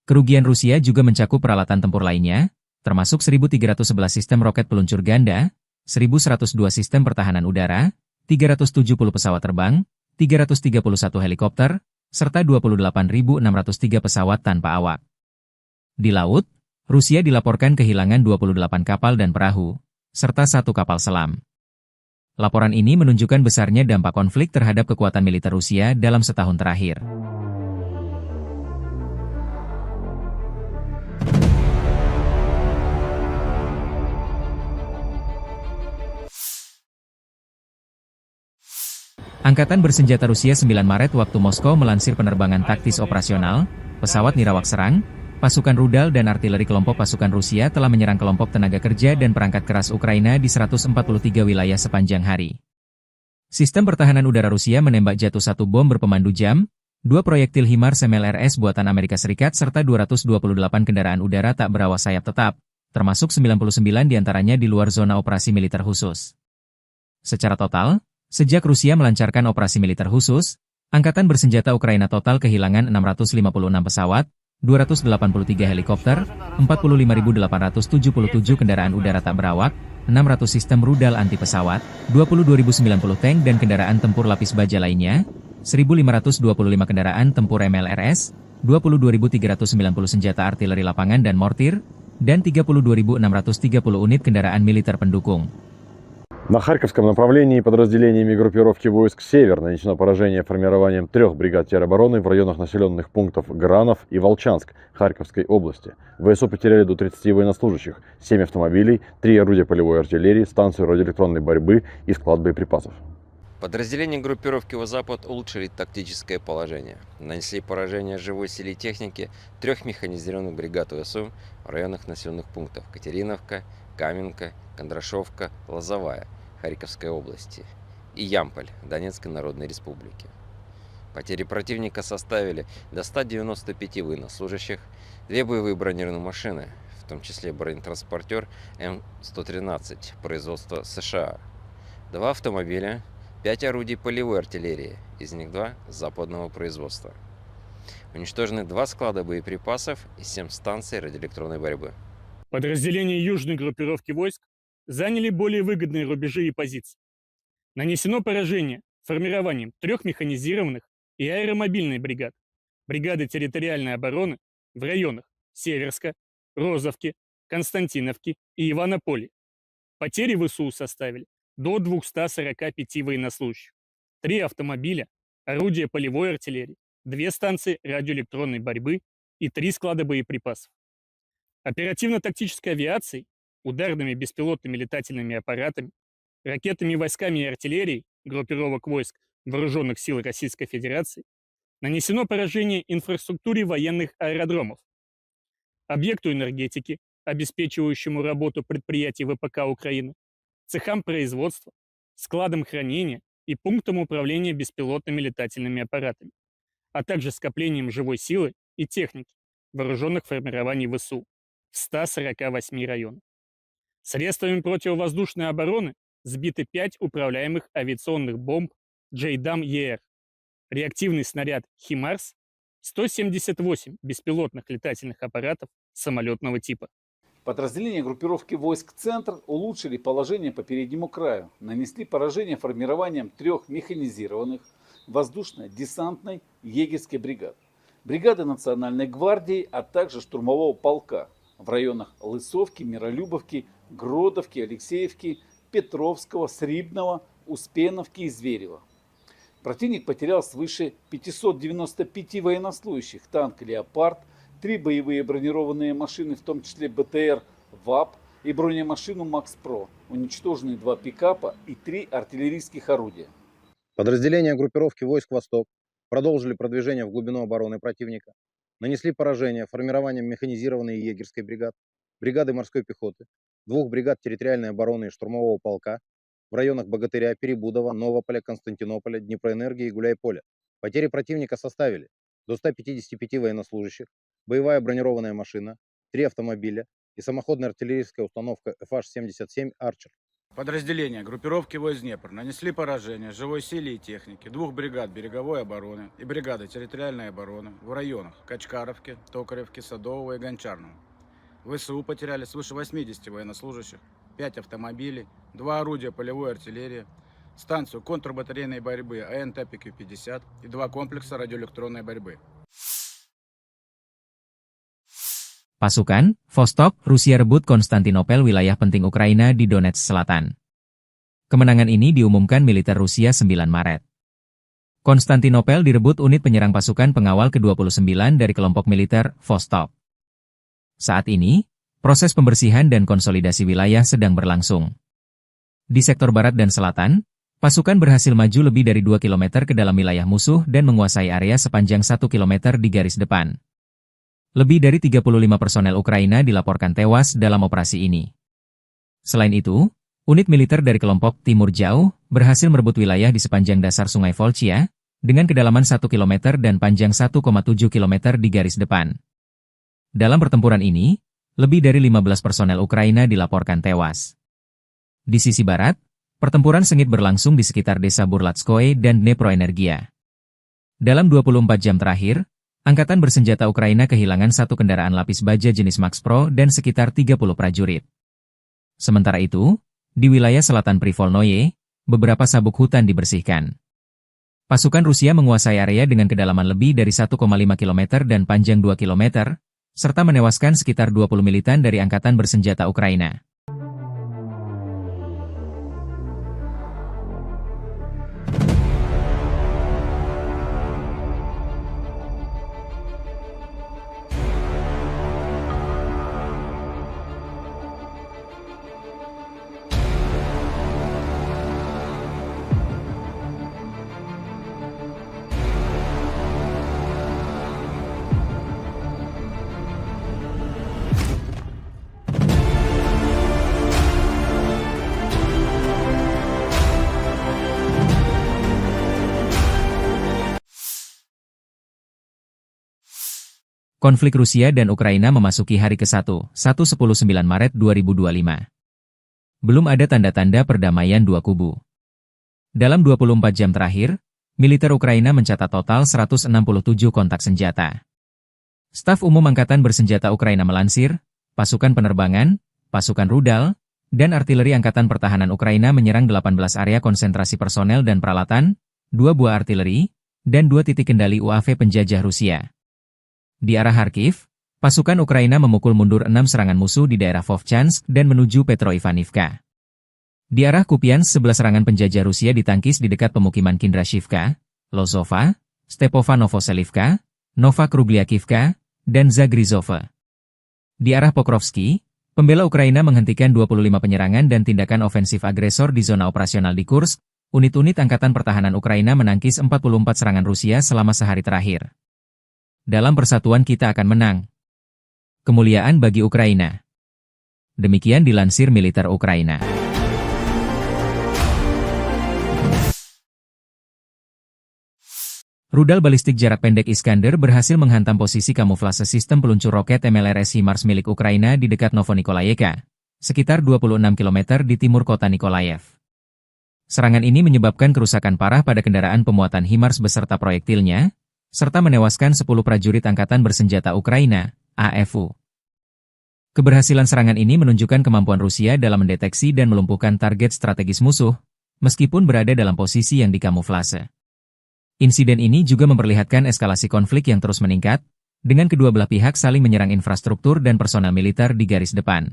Kerugian Rusia juga mencakup peralatan tempur lainnya, termasuk 1.311 sistem roket peluncur ganda, 1.102 sistem pertahanan udara, 370 pesawat terbang, 331 helikopter, serta 28.603 pesawat tanpa awak. Di laut, Rusia dilaporkan kehilangan 28 kapal dan perahu, serta 1 kapal selam. Laporan ini menunjukkan besarnya dampak konflik terhadap kekuatan militer Rusia dalam setahun terakhir. Angkatan Bersenjata Rusia 9 Maret waktu Moskow melansir penerbangan taktis operasional, pesawat nirawak serang, pasukan rudal dan artileri kelompok pasukan Rusia telah menyerang kelompok tenaga kerja dan perangkat keras Ukraina di 143 wilayah sepanjang hari. Sistem pertahanan udara Rusia menembak jatuh 1 bom berpemandu jam, 2 proyektil HIMARS MLRS buatan Amerika Serikat serta 228 kendaraan udara tak berawak sayap tetap, termasuk 99 diantaranya di luar zona operasi militer khusus. Secara total, sejak Rusia melancarkan operasi militer khusus, Angkatan bersenjata Ukraina total kehilangan 656 pesawat, 283 helikopter, 45.877 kendaraan udara tak berawak, 600 sistem rudal anti pesawat, 22.090 tank dan kendaraan tempur lapis baja lainnya, 1.525 kendaraan tempur MLRS, 22.390 senjata artileri lapangan dan mortir, dan 32.630 unit kendaraan militer pendukung. На Харьковском направлении подразделениями группировки войск «Север» нанесено поражение формированием 3 бригад теробороны в районах населенных пунктов Гранов и Волчанск Харьковской области. ВСУ потеряли до 30 военнослужащих, 7 автомобилей, 3 орудия полевой артиллерии, станцию радиоэлектронной борьбы и склад боеприпасов. Подразделения группировки «Запад» улучшили тактическое положение. Нанесли поражение живой силе и технике 3 механизированных бригад ВСУ в районах населенных пунктов Катериновка, Каменка, Кондрашовка, Лозовая Харьковской области и Ямполь Донецкой Народной Республики. Потери противника составили до 195 военнослужащих, 2 боевые бронированные машины, в том числе бронетранспортер М113 производства США, 2 автомобиля, 5 орудий полевой артиллерии, из них 2 западного производства. Уничтожены 2 склада боеприпасов и 7 станций радиоэлектронной борьбы. Подразделения южной группировки войск заняли более выгодные рубежи и позиции. Нанесено поражение формированием 3 механизированных и аэромобильной бригад, бригады территориальной обороны в районах Северска, Розовки, Константиновки и Иванополя. Потери ВСУ составили до 245 военнослужащих, 3 автомобиля, орудия полевой артиллерии, 2 станции радиоэлектронной борьбы и 3 склада боеприпасов. Оперативно-тактической авиацией, ударными беспилотными летательными аппаратами, ракетными войсками и артиллерией группировок войск Вооруженных сил Российской Федерации нанесено поражение инфраструктуре военных аэродромов, объекту энергетики, обеспечивающему работу предприятий ВПК Украины, цехам производства, складам хранения и пунктам управления беспилотными летательными аппаратами, а также скоплением живой силы и техники вооруженных формирований ВСУ в 148 районах. Средствами противовоздушной обороны сбиты 5 управляемых авиационных бомб JDAM-ER, реактивный снаряд «Химарс», 178 беспилотных летательных аппаратов самолетного типа. Подразделения группировки войск «Центр» улучшили положение по переднему краю, нанесли поражение формированием 3 механизированных воздушно-десантной егерской бригад, бригады Национальной гвардии, а также штурмового полка в районах Лысовки, Миролюбовки, Гродовки, Алексеевки, Петровского, Срибного, Успеновки и Зверева. Противник потерял свыше 595 военнослужащих, танк «Леопард», 3 боевые бронированные машины, в том числе БТР ВАП и бронемашину МАКС-ПРО, уничтожены 2 пикапа и 3 артиллерийских орудия. Подразделения группировки войск «Восток» продолжили продвижение в глубину обороны противника, нанесли поражение формированием механизированной егерской бригад, бригады морской пехоты, 2 бригад территориальной обороны и штурмового полка в районах Богатыря, Перебудова, Новополя, Константинополя, Днепроэнергии и Гуляйполя. Потери противника составили до 155 военнослужащих, боевая бронированная машина, 3 автомобиля и самоходная артиллерийская установка FH-77 «Арчер». Подразделения группировки войск Днепр нанесли поражение живой силе и технике 2 бригад береговой обороны и бригады территориальной обороны в районах Качкаровки, Токаревки, Садового и Гончарного. ВСУ потеряли свыше 80 военнослужащих, 5 автомобилей, 2 орудия полевой артиллерии, станцию контрбатарейной борьбы АНТ-ПК-50 и 2 комплекса радиоэлектронной борьбы. Pasukan, Vostok, Rusia rebut Konstantinopel, wilayah penting Ukraina di Donetsk Selatan. Kemenangan ini diumumkan militer Rusia 9 Maret. Konstantinopel direbut unit penyerang pasukan pengawal ke-29 dari kelompok militer Vostok. Saat ini, proses pembersihan dan konsolidasi wilayah sedang berlangsung. Di sektor barat dan selatan, pasukan berhasil maju lebih dari 2 km ke dalam wilayah musuh dan menguasai area sepanjang 1 km di garis depan. Lebih dari 35 personel Ukraina dilaporkan tewas dalam operasi ini. Selain itu, unit militer dari kelompok Timur Jauh berhasil merebut wilayah di sepanjang dasar Sungai Volchia, dengan kedalaman 1 km dan panjang 1,7 km di garis depan. Dalam pertempuran ini, lebih dari 15 personel Ukraina dilaporkan tewas. Di sisi barat, pertempuran sengit berlangsung di sekitar desa Burlatskoye dan Dneproenergia. Dalam 24 jam terakhir, Angkatan Bersenjata Ukraina kehilangan satu kendaraan lapis baja jenis Max Pro dan sekitar 30 prajurit. Sementara itu, di wilayah selatan Privolnoye, beberapa sabuk hutan dibersihkan. Pasukan Rusia menguasai area dengan kedalaman lebih dari 1,5 km dan panjang 2 km, serta menewaskan sekitar 20 militan dari Angkatan Bersenjata Ukraina. Konflik Rusia dan Ukraina memasuki hari ke-1, 1-19 Maret 2025. Belum ada tanda-tanda perdamaian dua kubu. Dalam 24 jam terakhir, militer Ukraina mencatat total 167 kontak senjata. Staf Umum Angkatan Bersenjata Ukraina melansir, pasukan penerbangan, pasukan rudal, dan artileri Angkatan Pertahanan Ukraina menyerang 18 area konsentrasi personel dan peralatan, 2 buah artileri, dan 2 titik kendali UAV penjajah Rusia. Di arah Kharkiv, pasukan Ukraina memukul mundur 6 serangan musuh di daerah Vovchansk dan menuju Petroivanivka. Di arah Kupiansk 11 serangan penjajah Rusia ditangkis di dekat pemukiman Kindrashivka, Lozova, Stepova Novoselivka, Nova Krugliakivka, dan Zagrizova. Di arah Pokrovsky, pembela Ukraina menghentikan 25 penyerangan dan tindakan ofensif agresor di zona operasional di Kursk. Unit-unit Angkatan Pertahanan Ukraina menangkis 44 serangan Rusia selama sehari terakhir. Dalam persatuan kita akan menang. Kemuliaan bagi Ukraina. Demikian dilansir militer Ukraina. Rudal balistik jarak pendek Iskander berhasil menghantam posisi kamuflase sistem peluncur roket MLRS HIMARS milik Ukraina di dekat Novonikolayevka, sekitar 26 km di timur kota Nikolaev. Serangan ini menyebabkan kerusakan parah pada kendaraan pemuatan HIMARS beserta proyektilnya, serta menewaskan 10 prajurit Angkatan Bersenjata Ukraina, AFU. Keberhasilan serangan ini menunjukkan kemampuan Rusia dalam mendeteksi dan melumpuhkan target strategis musuh, meskipun berada dalam posisi yang dikamuflase. Insiden ini juga memperlihatkan eskalasi konflik yang terus meningkat, dengan kedua belah pihak saling menyerang infrastruktur dan personel militer di garis depan.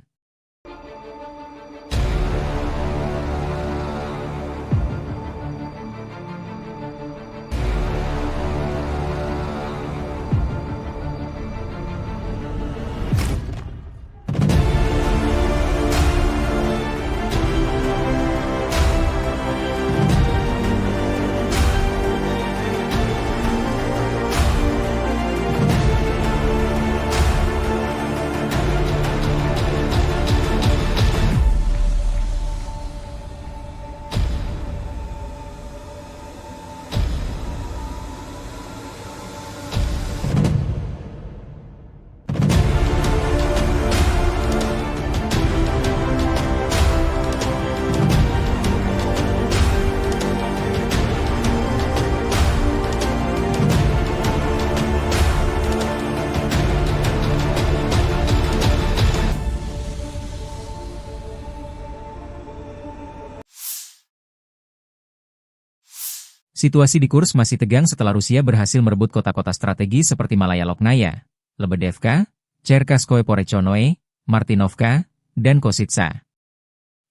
Situasi di Kursk masih tegang setelah Rusia berhasil merebut kota-kota strategi seperti Malaya Loknaya, Lebedevka, Cherkaskoye Porechonoe, Martinovka, dan Kositsa.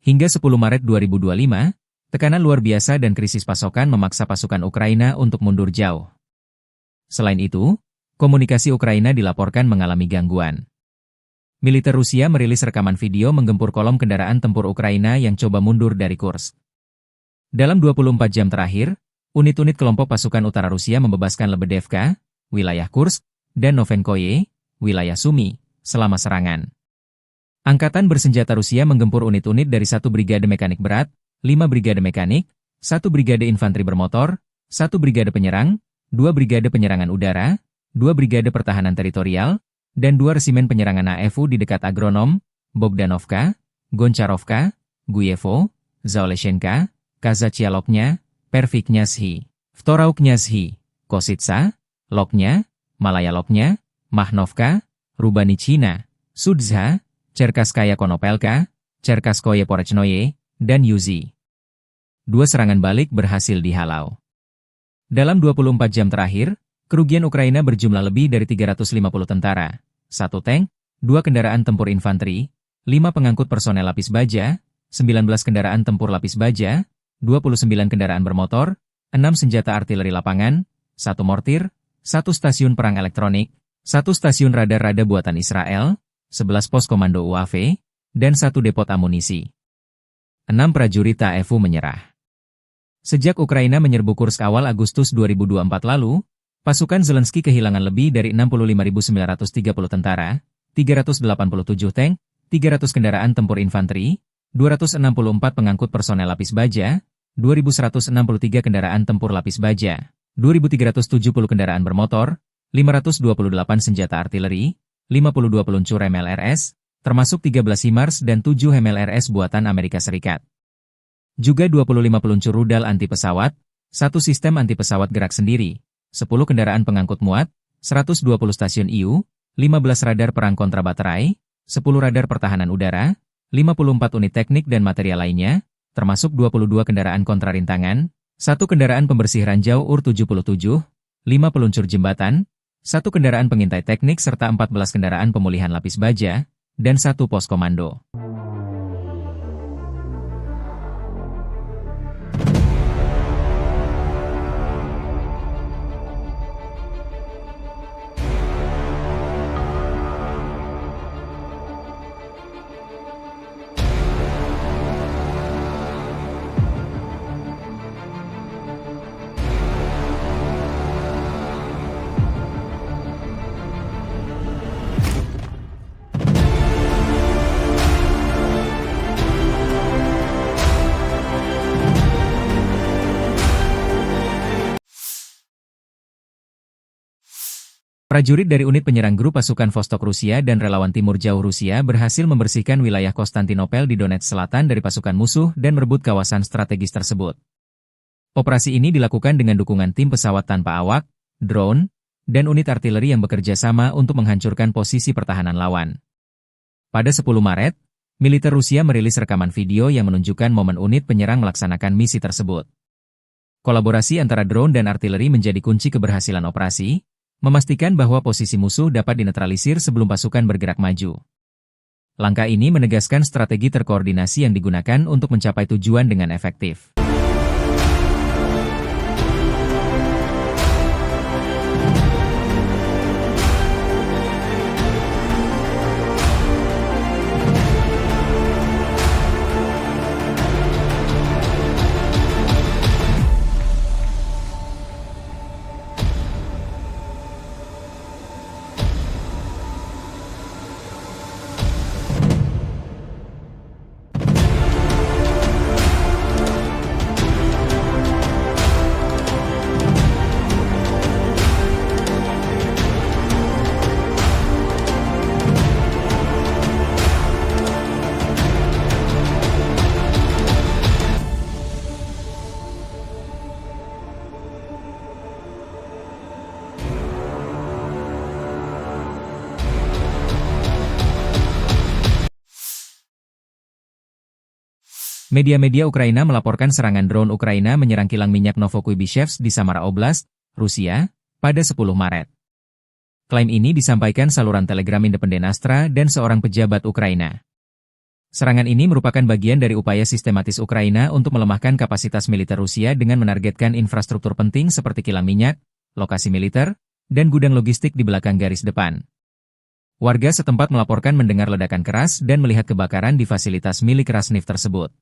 Hingga 10 Maret 2025, tekanan luar biasa dan krisis pasokan memaksa pasukan Ukraina untuk mundur jauh. Selain itu, komunikasi Ukraina dilaporkan mengalami gangguan. Militer Rusia merilis rekaman video menggempur kolom kendaraan tempur Ukraina yang coba mundur dari Kursk. Dalam 24 jam terakhir, unit-unit kelompok pasukan utara Rusia membebaskan Lebedevka, wilayah Kursk, dan Novenkoye, wilayah Sumy, selama serangan. Angkatan Bersenjata Rusia menggempur unit-unit dari 1 brigade mekanik berat, 5 brigade mekanik, 1 brigade infanteri bermotor, 1 brigade penyerang, 2 brigade penyerangan udara, 2 brigade pertahanan teritorial, dan 2 resimen penyerangan AFU di dekat Agronom, Bogdanovka, Goncharovka, Guyevo, Zaoleshenka, Kazachialoknya, Perviknyazhi, Vtorauknyazhi, Kosytsa, Loknya, Malaya Loknya, Mahnovka, Rubanichina, Sudzha, Cherkasskaya Konopelka, Cherkasskoye Porechnoye, dan Yuzi. 2 serangan balik berhasil dihalau. Dalam 24 jam terakhir, kerugian Ukraina berjumlah lebih dari 350 tentara, 1 tank, 2 kendaraan tempur infanteri, 5 pengangkut personel lapis baja, 19 kendaraan tempur lapis baja, 29 kendaraan bermotor, 6 senjata artileri lapangan, 1 mortir, 1 stasiun perang elektronik, 1 stasiun radar-rada buatan Israel, 11 pos komando UAV, dan 1 depot amunisi. 6 prajurit TAEFU menyerah. Sejak Ukraina menyerbu Kursk awal Agustus 2024 lalu, pasukan Zelensky kehilangan lebih dari 65.930 tentara, 387 tank, 300 kendaraan tempur infanteri, 264 pengangkut personel lapis baja, 2.163 kendaraan tempur lapis baja, 2.370 kendaraan bermotor, 528 senjata artileri, 52 peluncur MLRS, termasuk 13 HIMARS dan 7 MLRS buatan Amerika Serikat. Juga 25 peluncur rudal anti pesawat, 1 sistem anti pesawat gerak sendiri, 10 kendaraan pengangkut muat, 120 stasiun IU, 15 radar perang kontra baterai, 10 radar pertahanan udara, 54 unit teknik dan material lainnya, termasuk 22 kendaraan kontra rintangan, 1 kendaraan pembersih ranjau UR-77, 5 peluncur jembatan, 1 kendaraan pengintai teknik serta 14 kendaraan pemulihan lapis baja, dan 1 pos komando. Prajurit dari unit penyerang grup pasukan Vostok Rusia dan relawan timur jauh Rusia berhasil membersihkan wilayah Konstantinopel di Donetsk Selatan dari pasukan musuh dan merebut kawasan strategis tersebut. Operasi ini dilakukan dengan dukungan tim pesawat tanpa awak, drone, dan unit artileri yang bekerja sama untuk menghancurkan posisi pertahanan lawan. Pada 10 Maret, militer Rusia merilis rekaman video yang menunjukkan momen unit penyerang melaksanakan misi tersebut. Kolaborasi antara drone dan artileri menjadi kunci keberhasilan operasi, memastikan bahwa posisi musuh dapat dinetralisir sebelum pasukan bergerak maju. Langkah ini menegaskan strategi terkoordinasi yang digunakan untuk mencapai tujuan dengan efektif. Media-media Ukraina melaporkan serangan drone Ukraina menyerang kilang minyak Novokuibishevsk di Samara Oblast, Rusia, pada 10 Maret. Klaim ini disampaikan saluran Telegram Independen Astra dan seorang pejabat Ukraina. Serangan ini merupakan bagian dari upaya sistematis Ukraina untuk melemahkan kapasitas militer Rusia dengan menargetkan infrastruktur penting seperti kilang minyak, lokasi militer, dan gudang logistik di belakang garis depan. Warga setempat melaporkan mendengar ledakan keras dan melihat kebakaran di fasilitas milik Rasneft tersebut.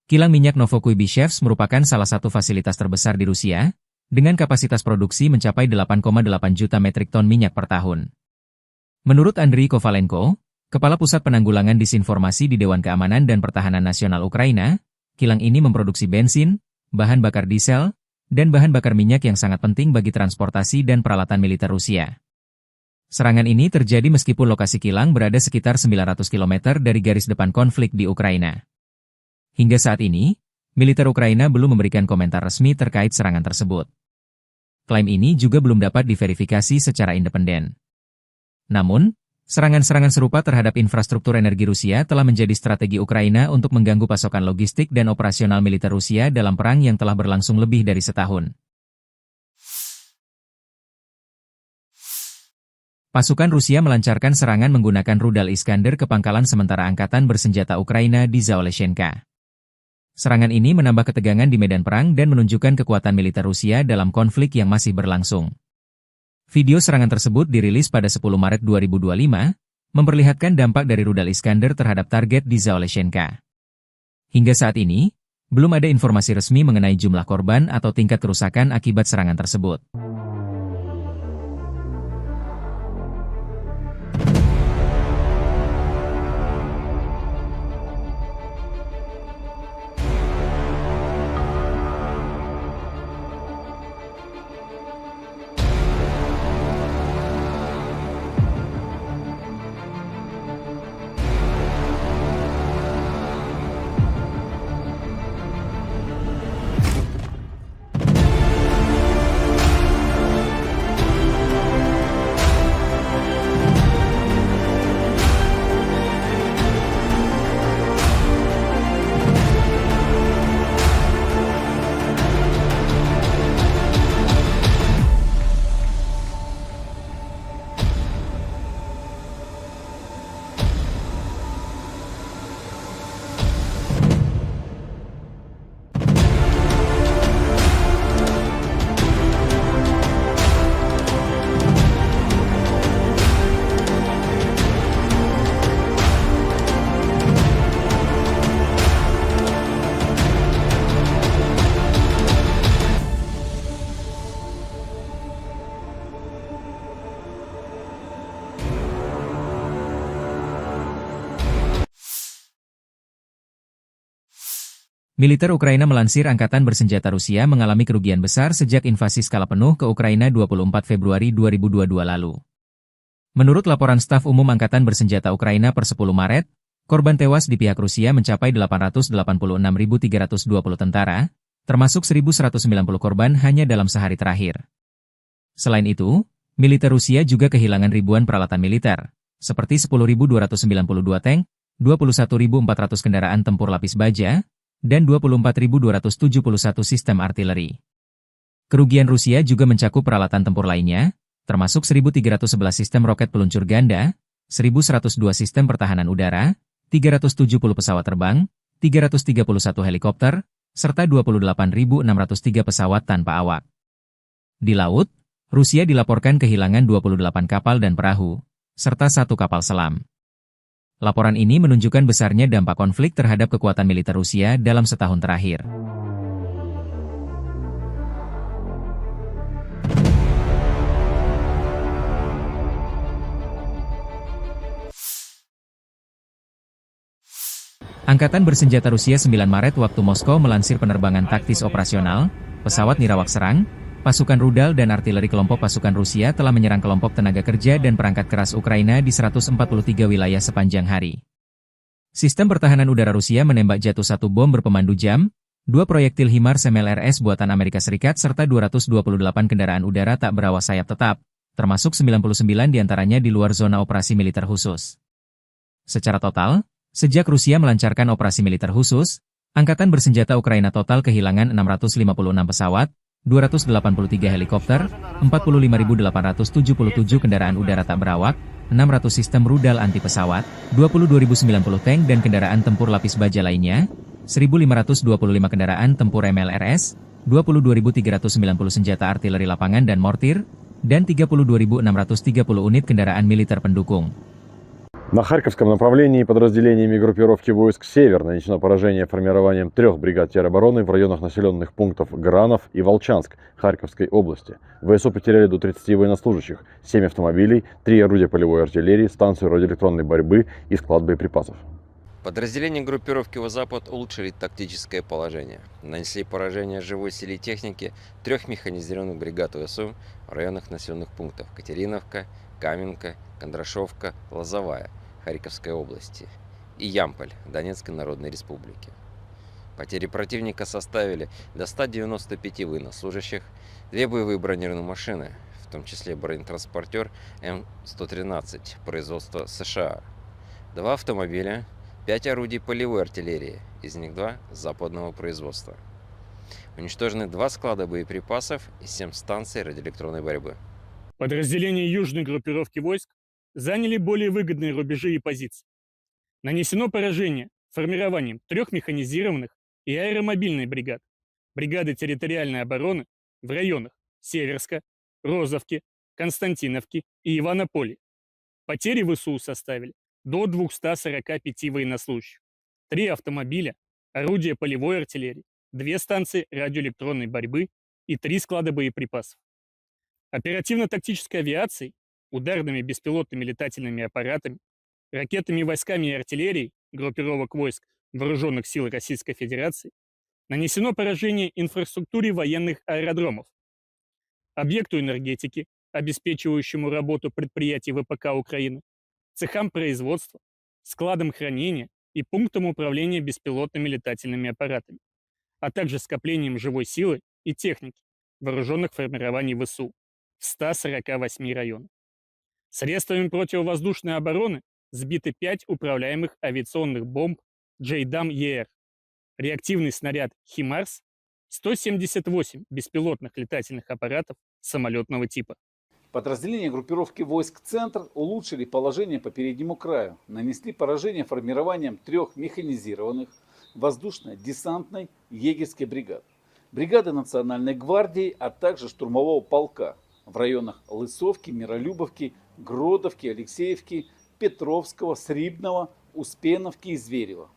Kilang minyak Novokuibishevsk merupakan salah satu fasilitas terbesar di Rusia, dengan kapasitas produksi mencapai 8,8 juta metrik ton minyak per tahun. Menurut Andriy Kovalenko, Kepala Pusat Penanggulangan Disinformasi di Dewan Keamanan dan Pertahanan Nasional Ukraina, kilang ini memproduksi bensin, bahan bakar diesel, dan bahan bakar minyak yang sangat penting bagi transportasi dan peralatan militer Rusia. Serangan ini terjadi meskipun lokasi kilang berada sekitar 900 km dari garis depan konflik di Ukraina. Hingga saat ini, militer Ukraina belum memberikan komentar resmi terkait serangan tersebut. Klaim ini juga belum dapat diverifikasi secara independen. Namun, serangan-serangan serupa terhadap infrastruktur energi Rusia telah menjadi strategi Ukraina untuk mengganggu pasokan logistik dan operasional militer Rusia dalam perang yang telah berlangsung lebih dari setahun. Pasukan Rusia melancarkan serangan menggunakan rudal Iskander ke pangkalan sementara angkatan bersenjata Ukraina di Zaoleshenka. Serangan ini menambah ketegangan di medan perang dan menunjukkan kekuatan militer Rusia dalam konflik yang masih berlangsung. Video serangan tersebut dirilis pada 10 Maret 2025, memperlihatkan dampak dari rudal Iskander terhadap target di Zaoleshenka. Hingga saat ini, belum ada informasi resmi mengenai jumlah korban atau tingkat kerusakan akibat serangan tersebut. Militer Ukraina melansir angkatan bersenjata Rusia mengalami kerugian besar sejak invasi skala penuh ke Ukraina 24 Februari 2022 lalu. Menurut laporan staf umum Angkatan Bersenjata Ukraina per 10 Maret, korban tewas di pihak Rusia mencapai 886.320 tentara, termasuk 1.190 korban hanya dalam sehari terakhir. Selain itu, militer Rusia juga kehilangan ribuan peralatan militer, seperti 10.292 tank, 21.400 kendaraan tempur lapis baja, dan 24.271 sistem artileri. Kerugian Rusia juga mencakup peralatan tempur lainnya, termasuk 1.311 sistem roket peluncur ganda, 1.102 sistem pertahanan udara, 370 pesawat terbang, 331 helikopter, serta 28.603 pesawat tanpa awak. Di laut, Rusia dilaporkan kehilangan 28 kapal dan perahu, serta 1 kapal selam. Laporan ini menunjukkan besarnya dampak konflik terhadap kekuatan militer Rusia dalam setahun terakhir. Angkatan Bersenjata Rusia 9 Maret waktu Moskow melansir penerbangan taktis operasional, pesawat nirawak serang, pasukan rudal dan artileri kelompok pasukan Rusia telah menyerang kelompok tenaga kerja dan perangkat keras Ukraina di 143 wilayah sepanjang hari. Sistem pertahanan udara Rusia menembak jatuh 1 bom berpemandu jam, 2 proyektil HIMARS MLRS buatan Amerika Serikat serta 228 kendaraan udara tak berawak sayap tetap, termasuk 99 diantaranya di luar zona operasi militer khusus. Secara total, sejak Rusia melancarkan operasi militer khusus, Angkatan Bersenjata Ukraina total kehilangan 656 pesawat, 283 helikopter, 45.877 kendaraan udara tak berawak, 600 sistem rudal anti pesawat, 22.090 tank dan kendaraan tempur lapis baja lainnya, 1.525 kendaraan tempur MLRS, 22.390 senjata artileri lapangan dan mortir, dan 32.630 unit kendaraan militer pendukung. На Харьковском направлении подразделениями группировки войск «Север» нанесено поражение формированием 3 бригад теробороны в районах населенных пунктов Гранов и Волчанск Харьковской области. ВСУ потеряли до 30 военнослужащих, 7 автомобилей, 3 орудия полевой артиллерии, станцию радиоэлектронной борьбы и склад боеприпасов. Подразделения группировки «Запад» улучшили тактическое положение. Нанесли поражение живой силе и технике 3 механизированных бригад ВСУ в районах населенных пунктов Катериновка, Каменка, Кондрашовка, Лозовая Харьковской области и Ямполь Донецкой Народной Республики. Потери противника составили до 195 военнослужащих, 2 боевые бронированные машины, в том числе бронетранспортер М113 производства США, 2 автомобиля, 5 орудий полевой артиллерии, из них 2 западного производства. Уничтожены 2 склада боеприпасов и 7 станций радиоэлектронной борьбы. Подразделения южной группировки войск заняли более выгодные рубежи и позиции. Нанесено поражение формированием 3 механизированных и аэромобильной бригад, бригады территориальной обороны в районах Северска, Розовки, Константиновки и Иванополя. Потери ВСУ составили до 245 военнослужащих, 3 автомобиля, орудия полевой артиллерии, 2 станции радиоэлектронной борьбы и 3 склада боеприпасов. Оперативно-тактической авиацией, ударными беспилотными летательными аппаратами, ракетными войсками и артиллерией группировок войск Вооруженных сил Российской Федерации нанесено поражение инфраструктуре военных аэродромов, объекту энергетики, обеспечивающему работу предприятий ВПК Украины, цехам производства, складам хранения и пунктам управления беспилотными летательными аппаратами, а также скоплением живой силы и техники вооруженных формирований ВСУ в 148 районах. Средствами противовоздушной обороны сбиты 5 управляемых авиационных бомб JDAM-ER, реактивный снаряд «Химарс», 178 беспилотных летательных аппаратов самолетного типа. Подразделения группировки войск «Центр» улучшили положение по переднему краю, нанесли поражение формированием 3 механизированных воздушно-десантной егерской бригад, бригады Национальной гвардии, а также штурмового полка в районах Лысовки, Миролюбовки, Гродовки, Алексеевки, Петровского, Срибного, Успеновки и Зверева.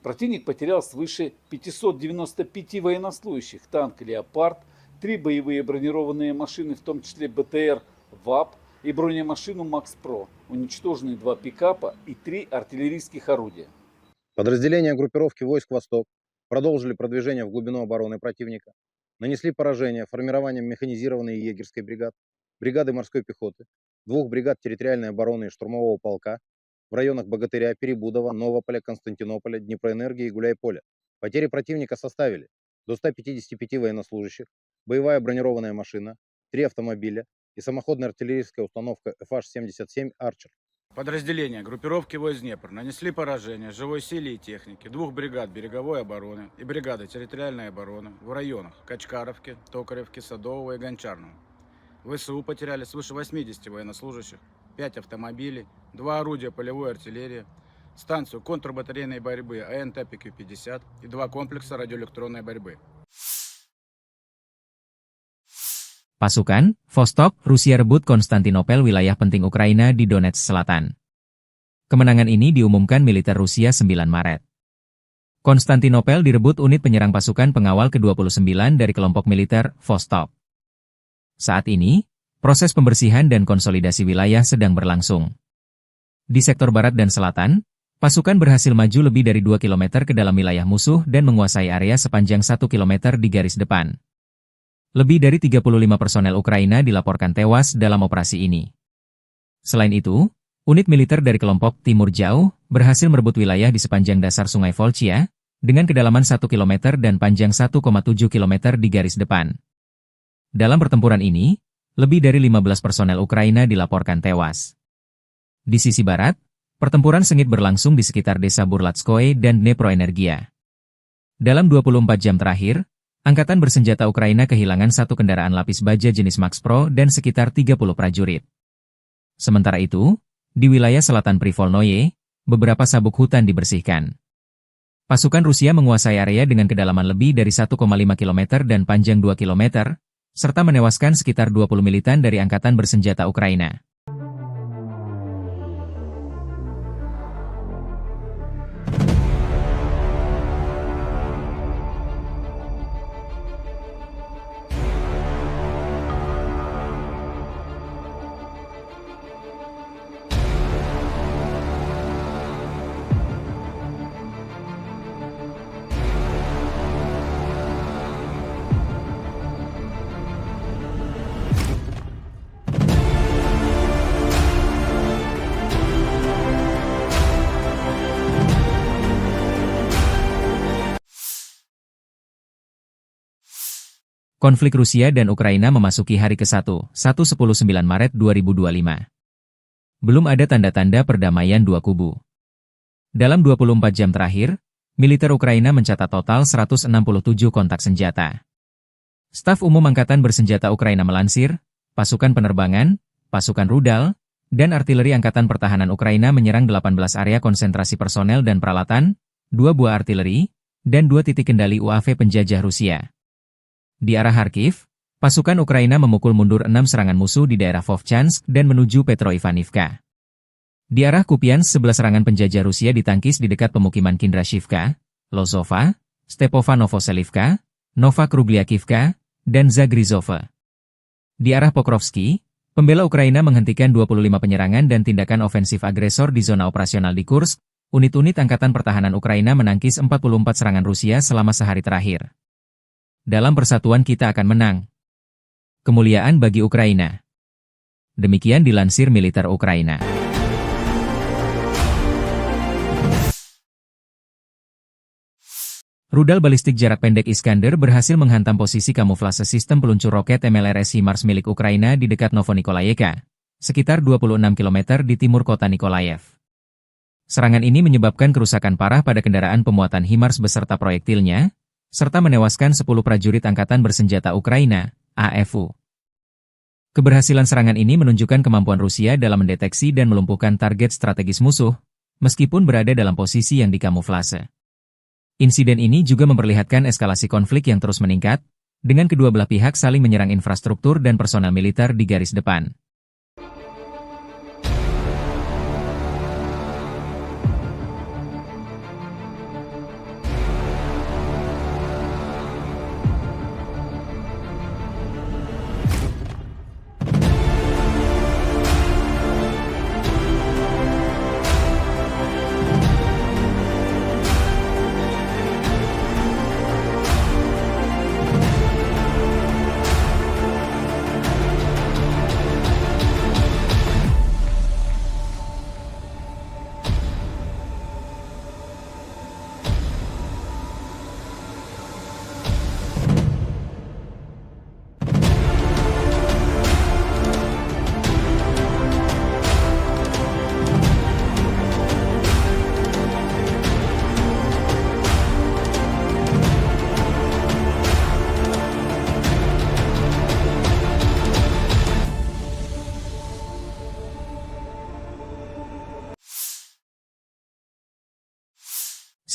Противник потерял свыше 595 военнослужащих, танк «Леопард», 3 боевые бронированные машины, в том числе БТР ВАП и бронемашину МАКС-ПРО, уничтожены 2 пикапа и 3 артиллерийских орудия. Подразделения группировки войск «Восток» продолжили продвижение в глубину обороны противника, нанесли поражение формированием механизированной и егерской бригад, бригады морской пехоты, 2 бригад территориальной обороны и штурмового полка в районах Богатыря, Перебудова, Новополя, Константинополя, Днепроэнергии и Гуляйполя. Потери противника составили до 155 военнослужащих, боевая бронированная машина, 3 автомобиля и самоходная артиллерийская установка FH-77 «Арчер». Подразделения группировки войск Днепр нанесли поражение живой силе и технике 2 бригад береговой обороны и бригады территориальной обороны в районах Качкаровки, Токаревки, Садового и Гончарного. ВСУ потеряли свыше 80 военнослужащих, 5 автомобилей, 2 орудия полевой артиллерии, станцию контрбатарейной борьбы АНТ-ПК-50 и 2 комплекса радиоэлектронной борьбы. Pasukan, Vostok, Rusia rebut Konstantinopel, wilayah penting Ukraina di Donetsk Selatan. Kemenangan ini diumumkan militer Rusia 9 Maret. Konstantinopel direbut unit penyerang pasukan pengawal ke-29 dari kelompok militer Vostok. Saat ini, proses pembersihan dan konsolidasi wilayah sedang berlangsung. Di sektor barat dan selatan, pasukan berhasil maju lebih dari 2 km ke dalam wilayah musuh dan menguasai area sepanjang 1 km di garis depan. Lebih dari 35 personel Ukraina dilaporkan tewas dalam operasi ini. Selain itu, unit militer dari kelompok Timur Jauh berhasil merebut wilayah di sepanjang dasar Sungai Volchia dengan kedalaman 1 km dan panjang 1,7 km di garis depan. Dalam pertempuran ini, lebih dari 15 personel Ukraina dilaporkan tewas. Di sisi barat, pertempuran sengit berlangsung di sekitar desa Burlatskoye dan Dneproenergia. Dalam 24 jam terakhir, Angkatan bersenjata Ukraina kehilangan 1 kendaraan lapis baja jenis MAX-PRO dan sekitar 30 prajurit. Sementara itu, di wilayah selatan Privolnoye, beberapa sabuk hutan dibersihkan. Pasukan Rusia menguasai area dengan kedalaman lebih dari 1,5 km dan panjang 2 km, serta menewaskan sekitar 20 militan dari Angkatan bersenjata Ukraina. Konflik Rusia dan Ukraina memasuki hari ke-1, 19 Maret 2025. Belum ada tanda-tanda perdamaian dua kubu. Dalam 24 jam terakhir, militer Ukraina mencatat total 167 kontak senjata. Staf Umum Angkatan Bersenjata Ukraina melansir, pasukan penerbangan, pasukan rudal, dan artileri Angkatan Pertahanan Ukraina menyerang 18 area konsentrasi personel dan peralatan, 2 buah artileri, dan 2 titik kendali UAV penjajah Rusia. Di arah Kharkiv, pasukan Ukraina memukul mundur 6 serangan musuh di daerah Vovchansk dan menuju Petroivanivka. Di arah Kupiansk 11 serangan penjajah Rusia ditangkis di dekat pemukiman Kindrashivka, Lozova, Stepova Novoselivka, Nova Krugliakivka, dan Zagrizova. Di arah Pokrovsky, pembela Ukraina menghentikan 25 penyerangan dan tindakan ofensif agresor di zona operasional di Kursk. Unit-unit Angkatan Pertahanan Ukraina menangkis 44 serangan Rusia selama sehari terakhir. Dalam persatuan kita akan menang. Kemuliaan bagi Ukraina. Demikian dilansir militer Ukraina. Rudal balistik jarak pendek Iskander berhasil menghantam posisi kamuflase sistem peluncur roket MLRS HIMARS milik Ukraina di dekat Novonikolayevka, sekitar 26 km di timur kota Nikolaev. Serangan ini menyebabkan kerusakan parah pada kendaraan pemuatan HIMARS beserta proyektilnya, serta menewaskan 10 prajurit Angkatan Bersenjata Ukraina, AFU. Keberhasilan serangan ini menunjukkan kemampuan Rusia dalam mendeteksi dan melumpuhkan target strategis musuh, meskipun berada dalam posisi yang dikamuflase. Insiden ini juga memperlihatkan eskalasi konflik yang terus meningkat, dengan kedua belah pihak saling menyerang infrastruktur dan personel militer di garis depan.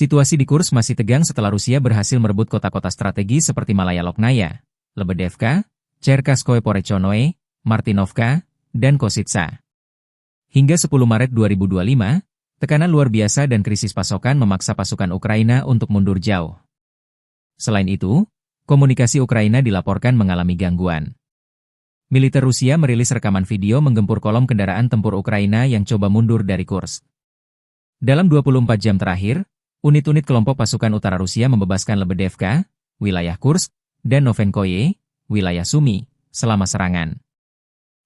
Situasi di Kursk masih tegang setelah Rusia berhasil merebut kota-kota strategi seperti Malaya Loknaya, Lebedevka, Cherkaskoye Porechonoe, Martinovka, dan Kositsa. Hingga 10 Maret 2025, tekanan luar biasa dan krisis pasokan memaksa pasukan Ukraina untuk mundur jauh. Selain itu, komunikasi Ukraina dilaporkan mengalami gangguan. Militer Rusia merilis rekaman video menggempur kolom kendaraan tempur Ukraina yang coba mundur dari Kursk. Dalam 24 jam terakhir, unit-unit kelompok pasukan utara Rusia membebaskan Lebedevka, wilayah Kursk, dan Novenkoye, wilayah Sumy, selama serangan.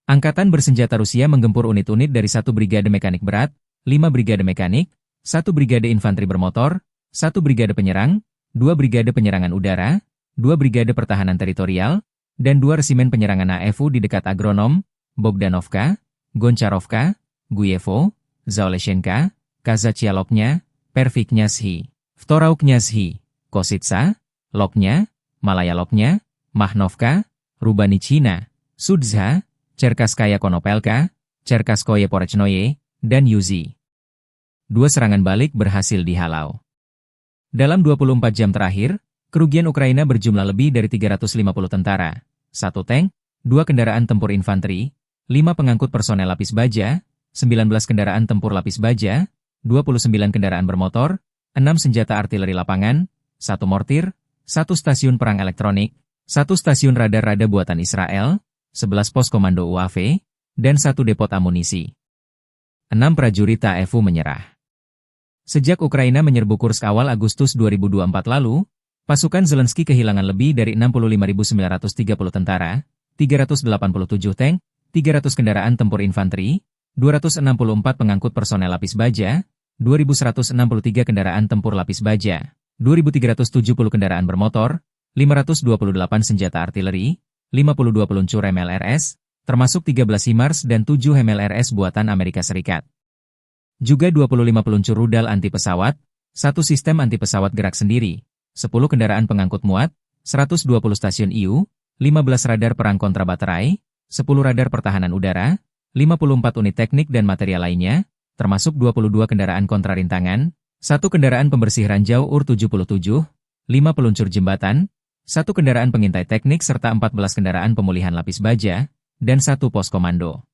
Angkatan Bersenjata Rusia menggempur unit-unit dari 1 brigade mekanik berat, 5 brigade mekanik, 1 brigade infanteri bermotor, 1 brigade penyerang, 2 brigade penyerangan udara, 2 brigade pertahanan teritorial, dan 2 resimen penyerangan AFU di dekat Agronom, Bogdanovka, Goncharovka, Guyevo, Zaoleshenka, Kazachialoknya, Perviknyazhi, Vtorauknyazhi, Kositsa, Loknya, Malaya Loknya, Mahnovka, Rubanichina, Sudzha, Cherkaskaya Konopelka, Cherkaskoye Porechnoye, dan Yuzi. 2 serangan balik berhasil dihalau. Dalam 24 jam terakhir, kerugian Ukraina berjumlah lebih dari 350 tentara, 1 tank, 2 kendaraan tempur infanteri, 5 pengangkut personel lapis baja, 19 kendaraan tempur lapis baja, 29 kendaraan bermotor, 6 senjata artileri lapangan, 1 mortir, 1 stasiun perang elektronik, 1 stasiun radar-rada buatan Israel, 11 pos komando UAV, dan 1 depot amunisi. 6 prajurit AFU menyerah. Sejak Ukraina menyerbu Kursk awal Agustus 2024 lalu, pasukan Zelensky kehilangan lebih dari 65.930 tentara, 387 tank, 300 kendaraan tempur infanteri, 264 pengangkut personel lapis baja, 2.163 kendaraan tempur lapis baja, 2.370 kendaraan bermotor, 528 senjata artileri, 52 peluncur MLRS, termasuk 13 HIMARS dan 7 MLRS buatan Amerika Serikat. Juga 25 peluncur rudal anti-pesawat, 1 sistem anti-pesawat gerak sendiri, 10 kendaraan pengangkut muat, 120 stasiun IU, 15 radar perang kontra baterai, 10 radar pertahanan udara, 54 unit teknik dan material lainnya, termasuk 22 kendaraan kontra rintangan, 1 kendaraan pembersih ranjau UR-77, 5 peluncur jembatan, 1 kendaraan pengintai teknik serta 14 kendaraan pemulihan lapis baja, dan 1 pos komando.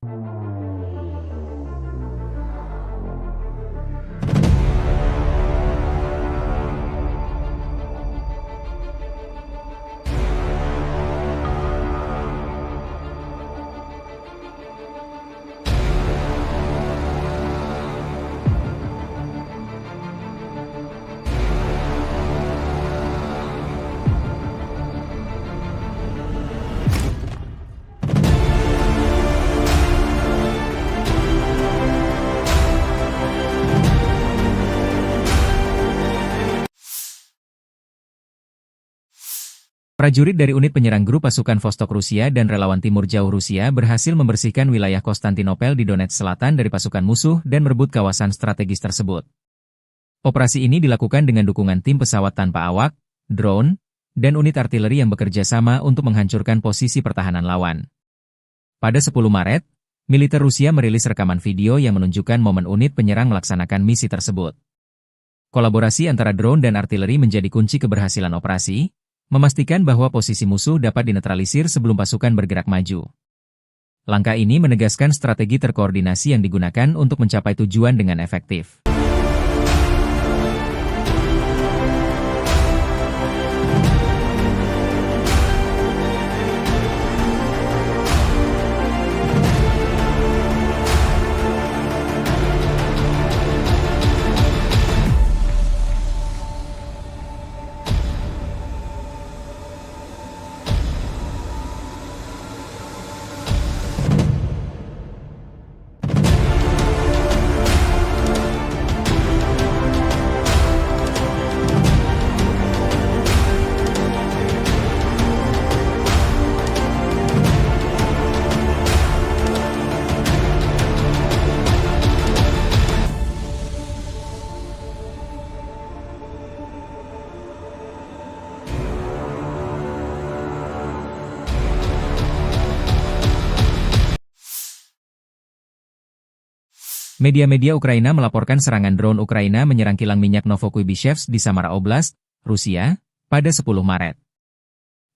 Prajurit dari unit penyerang grup pasukan Vostok Rusia dan relawan Timur Jauh Rusia berhasil membersihkan wilayah Konstantinopel di Donetsk Selatan dari pasukan musuh dan merebut kawasan strategis tersebut. Operasi ini dilakukan dengan dukungan tim pesawat tanpa awak, drone, dan unit artileri yang bekerja sama untuk menghancurkan posisi pertahanan lawan. Pada 10 Maret, militer Rusia merilis rekaman video yang menunjukkan momen unit penyerang melaksanakan misi tersebut. Kolaborasi antara drone dan artileri menjadi kunci keberhasilan operasi, memastikan bahwa posisi musuh dapat dinetralisir sebelum pasukan bergerak maju. Langkah ini menegaskan strategi terkoordinasi yang digunakan untuk mencapai tujuan dengan efektif. Media-media Ukraina melaporkan serangan drone Ukraina menyerang kilang minyak Novokuibishevsk di Samara Oblast, Rusia, pada 10 Maret.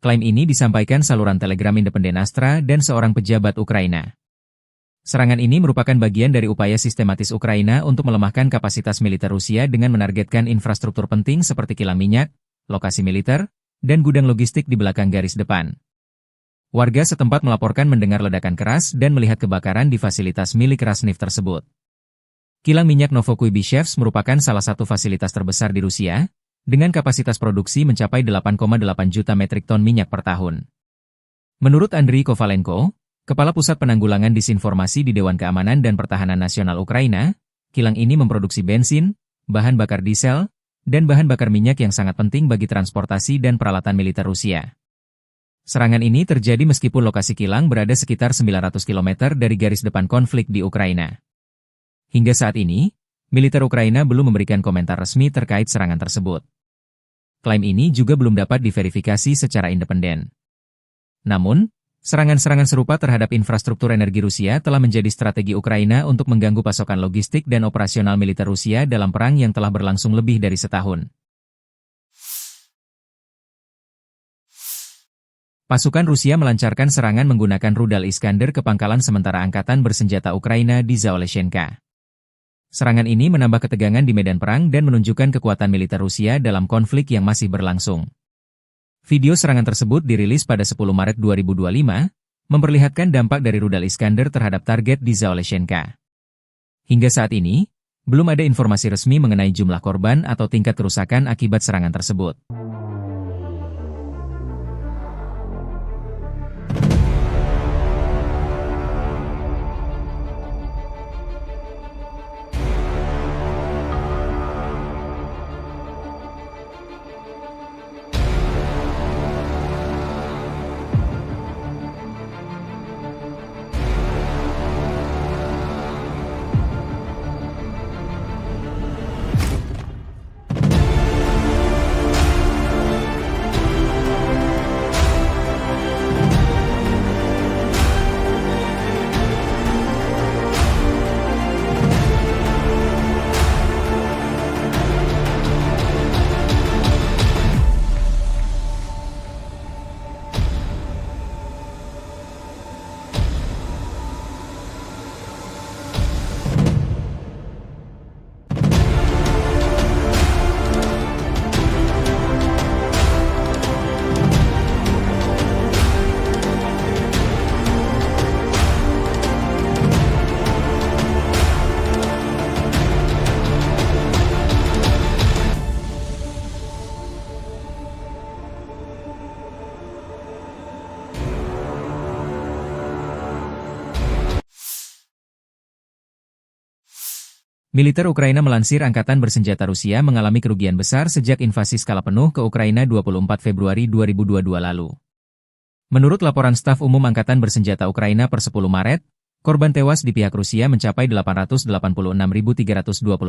Klaim ini disampaikan saluran Telegram independen Astra dan seorang pejabat Ukraina. Serangan ini merupakan bagian dari upaya sistematis Ukraina untuk melemahkan kapasitas militer Rusia dengan menargetkan infrastruktur penting seperti kilang minyak, lokasi militer, dan gudang logistik di belakang garis depan. Warga setempat melaporkan mendengar ledakan keras dan melihat kebakaran di fasilitas milik Rasneft tersebut. Kilang minyak Novokuibishevsk merupakan salah satu fasilitas terbesar di Rusia, dengan kapasitas produksi mencapai 8,8 juta metrik ton minyak per tahun. Menurut Andriy Kovalenko, Kepala Pusat Penanggulangan Disinformasi di Dewan Keamanan dan Pertahanan Nasional Ukraina, kilang ini memproduksi bensin, bahan bakar diesel, dan bahan bakar minyak yang sangat penting bagi transportasi dan peralatan militer Rusia. Serangan ini terjadi meskipun lokasi kilang berada sekitar 900 km dari garis depan konflik di Ukraina. Hingga saat ini, militer Ukraina belum memberikan komentar resmi terkait serangan tersebut. Klaim ini juga belum dapat diverifikasi secara independen. Namun, serangan-serangan serupa terhadap infrastruktur energi Rusia telah menjadi strategi Ukraina untuk mengganggu pasokan logistik dan operasional militer Rusia dalam perang yang telah berlangsung lebih dari setahun. Pasukan Rusia melancarkan serangan menggunakan rudal Iskander ke pangkalan sementara angkatan bersenjata Ukraina di Zaoleshenka. Serangan ini menambah ketegangan di medan perang dan menunjukkan kekuatan militer Rusia dalam konflik yang masih berlangsung. Video serangan tersebut dirilis pada 10 Maret 2025, memperlihatkan dampak dari rudal Iskander terhadap target di Zaoleshenka. Hingga saat ini, belum ada informasi resmi mengenai jumlah korban atau tingkat kerusakan akibat serangan tersebut. Militer Ukraina melansir Angkatan Bersenjata Rusia mengalami kerugian besar sejak invasi skala penuh ke Ukraina 24 Februari 2022 lalu. Menurut laporan staf umum Angkatan Bersenjata Ukraina per 10 Maret, korban tewas di pihak Rusia mencapai 886.320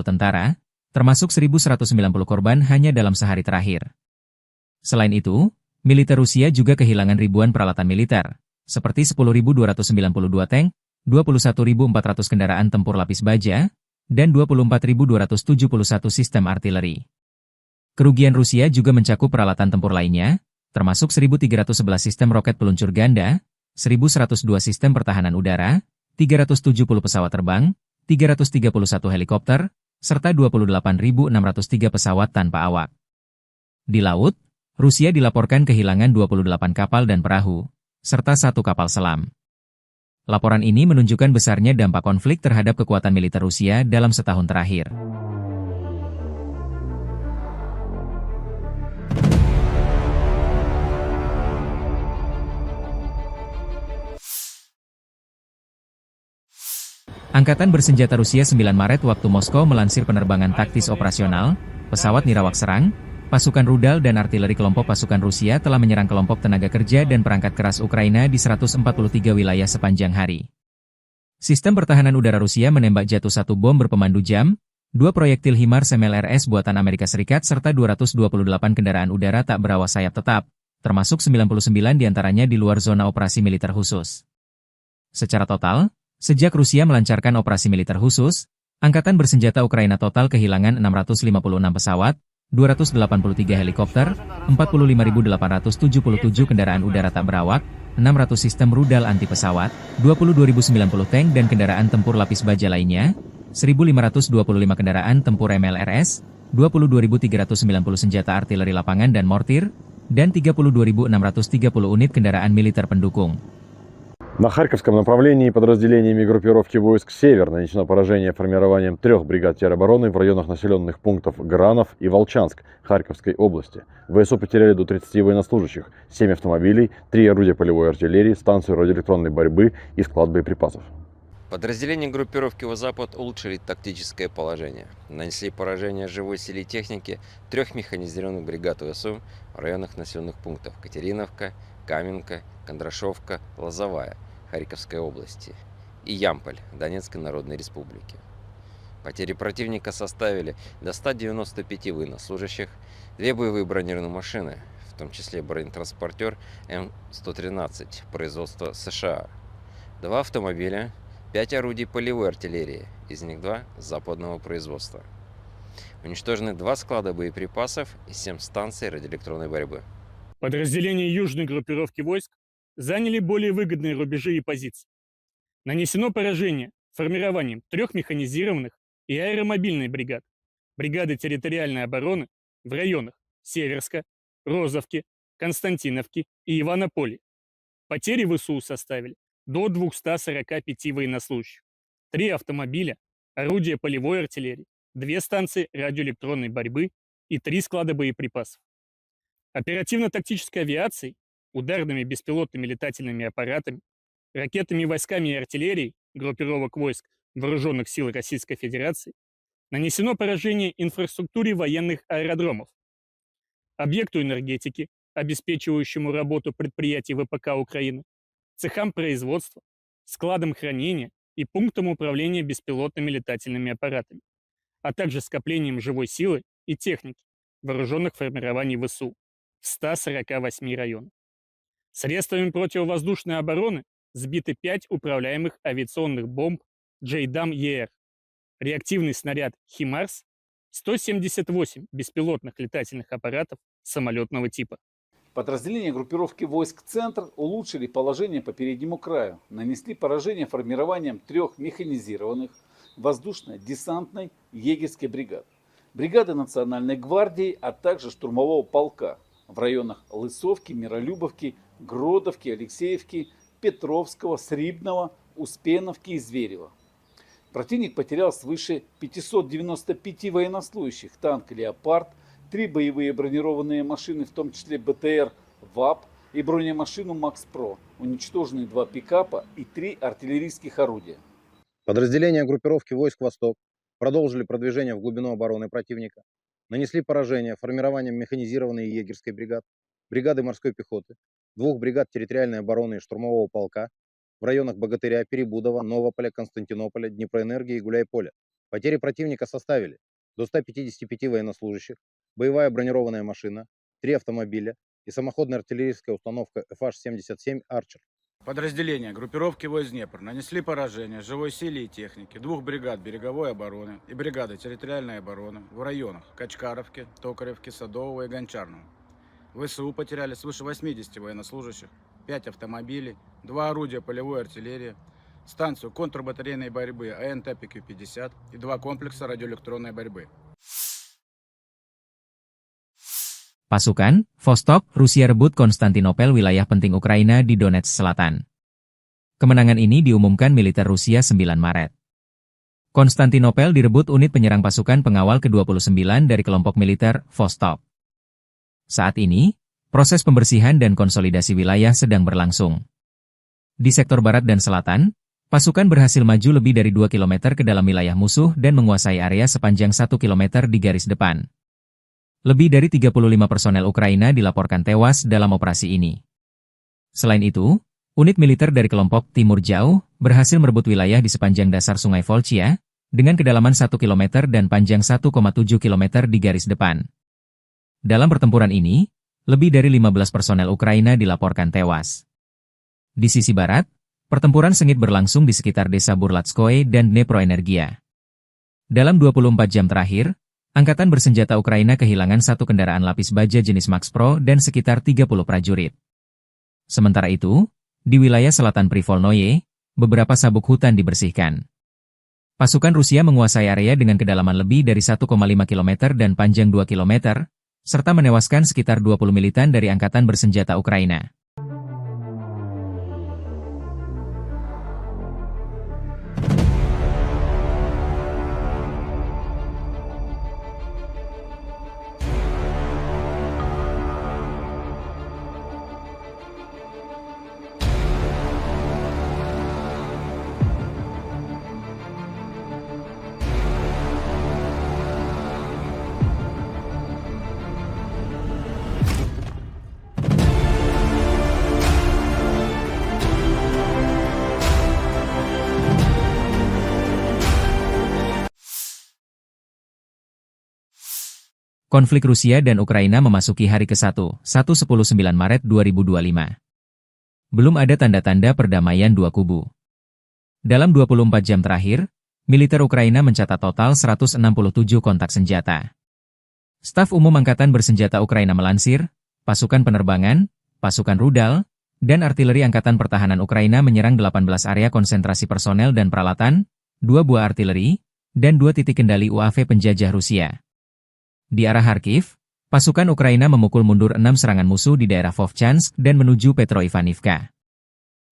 tentara, termasuk 1.190 korban hanya dalam sehari terakhir. Selain itu, militer Rusia juga kehilangan ribuan peralatan militer, seperti 10.292 tank, 21.400 kendaraan tempur lapis baja, dan 24.271 sistem artileri. Kerugian Rusia juga mencakup peralatan tempur lainnya, termasuk 1.311 sistem roket peluncur ganda, 1.102 sistem pertahanan udara, 370 pesawat terbang, 331 helikopter, serta 28.603 pesawat tanpa awak. Di laut, Rusia dilaporkan kehilangan 28 kapal dan perahu, serta 1 kapal selam. Laporan ini menunjukkan besarnya dampak konflik terhadap kekuatan militer Rusia dalam setahun terakhir. Angkatan Bersenjata Rusia 9 Maret waktu Moskow melansir penerbangan taktis operasional, pesawat nirawak serang, pasukan rudal dan artileri kelompok pasukan Rusia telah menyerang kelompok tenaga kerja dan perangkat keras Ukraina di 143 wilayah sepanjang hari. Sistem pertahanan udara Rusia menembak jatuh 1 bom berpemandu jam, 2 proyektil HIMARS MLRS buatan Amerika Serikat serta 228 kendaraan udara tak berawak sayap tetap, termasuk 99 diantaranya di luar zona operasi militer khusus. Secara total, sejak Rusia melancarkan operasi militer khusus, Angkatan Bersenjata Ukraina total kehilangan 656 pesawat, 283 helikopter, 45.877 kendaraan udara tak berawak, 600 sistem rudal anti pesawat, 22.090 tank dan kendaraan tempur lapis baja lainnya, 1.525 kendaraan tempur MLRS, 22.390 senjata artileri lapangan dan mortir, dan 32.630 unit kendaraan militer pendukung. На Харьковском направлении подразделениями группировки войск «Север» нанесено поражение формированием 3 бригад теробороны в районах населенных пунктов Гранов и Волчанск Харьковской области. ВСУ потеряли до 30 военнослужащих, 7 автомобилей, 3 орудия полевой артиллерии, станцию радиоэлектронной борьбы и склад боеприпасов. Подразделения группировки «Запад» улучшили тактическое положение. Нанесли поражение живой силе и технике 3 механизированных бригад ВСУ в районах населенных пунктов Катериновка, Каменка, Кондрашовка, Лозовая Харьковской области и Ямполь Донецкой Народной Республики. Потери противника составили до 195 военнослужащих, 2 боевые бронированные машины, в том числе бронетранспортер М113 производства США, 2 автомобиля, 5 орудий полевой артиллерии, из них 2 западного производства. Уничтожены 2 склада боеприпасов и 7 станций радиоэлектронной борьбы. Подразделения южной группировки войск заняли более выгодные рубежи и позиции. Нанесено поражение формированием 3 механизированных и аэромобильной бригад, бригады территориальной обороны в районах Северска, Розовки, Константиновки и Иванополя. Потери ВСУ составили до 245 военнослужащих, 3 автомобиля, орудия полевой артиллерии, 2 станции радиоэлектронной борьбы и 3 склада боеприпасов. Оперативно-тактической авиацией, ударными беспилотными летательными аппаратами, ракетными войсками и артиллерией группировок войск Вооруженных сил Российской Федерации нанесено поражение инфраструктуре военных аэродромов, объекту энергетики, обеспечивающему работу предприятий ВПК Украины, цехам производства, складам хранения и пунктам управления беспилотными летательными аппаратами, а также скоплением живой силы и техники вооруженных формирований ВСУ в 148 районах. Средствами противовоздушной обороны сбиты 5 управляемых авиационных бомб JDAM-ER, реактивный снаряд HIMARS, 178 беспилотных летательных аппаратов самолетного типа. Подразделения группировки войск «Центр» улучшили положение по переднему краю, нанесли поражение формированием 3 механизированных воздушно-десантной егерской бригад, бригады Национальной гвардии, а также штурмового полка в районах Лысовки, Миролюбовки, Гродовки, Алексеевки, Петровского, Срибного, Успеновки и Зверева. Противник потерял свыше 595 военнослужащих, танк «Леопард», 3 боевые бронированные машины, в том числе БТР ВАП и бронемашину МАКС-ПРО, уничтожены 2 пикапа и 3 артиллерийских орудия. Подразделения группировки войск «Восток» продолжили продвижение в глубину обороны противника, нанесли поражение формированием механизированной егерской бригад, бригады морской пехоты, 2 бригад территориальной обороны и штурмового полка в районах Богатыря, Перебудова, Новополя, Константинополя, Днепроэнергии и Гуляйполя. Потери противника составили до 155 военнослужащих, боевая бронированная машина, 3 автомобиля и самоходная артиллерийская установка FH-77 «Арчер». Подразделения группировки войск Днепр нанесли поражение живой силе и технике 2 бригад береговой обороны и бригады территориальной обороны в районах Качкаровки, Токаревки, Садового и Гончарного. ВСУ потеряли свыше 80 военнослужащих, 5 автомобилей, 2 орудия полевой артиллерии, станцию контрбатарейной борьбы АНТ-ПК-50 и 2 комплекса радиоэлектронной борьбы. Pasukan, Vostok, Rusia rebut Konstantinopel, wilayah penting Ukraina di Donetsk Selatan. Kemenangan ini diumumkan militer Rusia 9 Maret. Konstantinopel direbut unit penyerang pasukan pengawal ke-29 dari kelompok militer Vostok. Saat ini, proses pembersihan dan konsolidasi wilayah sedang berlangsung. Di sektor barat dan selatan, pasukan berhasil maju lebih dari 2 km ke dalam wilayah musuh dan menguasai area sepanjang 1 km di garis depan. Lebih dari 35 personel Ukraina dilaporkan tewas dalam operasi ini. Selain itu, unit militer dari kelompok Timur Jauh berhasil merebut wilayah di sepanjang dasar Sungai Volchia dengan kedalaman 1 km dan panjang 1,7 km di garis depan. Dalam pertempuran ini, lebih dari 15 personel Ukraina dilaporkan tewas. Di sisi barat, pertempuran sengit berlangsung di sekitar desa Burlatskoye dan Dneproenergia. Dalam 24 jam terakhir, Angkatan bersenjata Ukraina kehilangan 1 kendaraan lapis baja jenis Max Pro dan sekitar 30 prajurit. Sementara itu, di wilayah selatan Privolnoye, beberapa sabuk hutan dibersihkan. Pasukan Rusia menguasai area dengan kedalaman lebih dari 1,5 km dan panjang 2 km, serta menewaskan sekitar 20 militan dari Angkatan bersenjata Ukraina. Konflik Rusia dan Ukraina memasuki hari ke-1, 1-10-9 Maret 2025. Belum ada tanda-tanda perdamaian dua kubu. Dalam 24 jam terakhir, militer Ukraina mencatat total 167 kontak senjata. Staf Umum Angkatan Bersenjata Ukraina melansir, pasukan penerbangan, pasukan rudal, dan artileri Angkatan Pertahanan Ukraina menyerang 18 area konsentrasi personel dan peralatan, 2 buah artileri, dan 2 titik kendali UAV penjajah Rusia. Di arah Kharkiv, pasukan Ukraina memukul mundur 6 serangan musuh di daerah Vovchansk dan menuju Petroivanivka.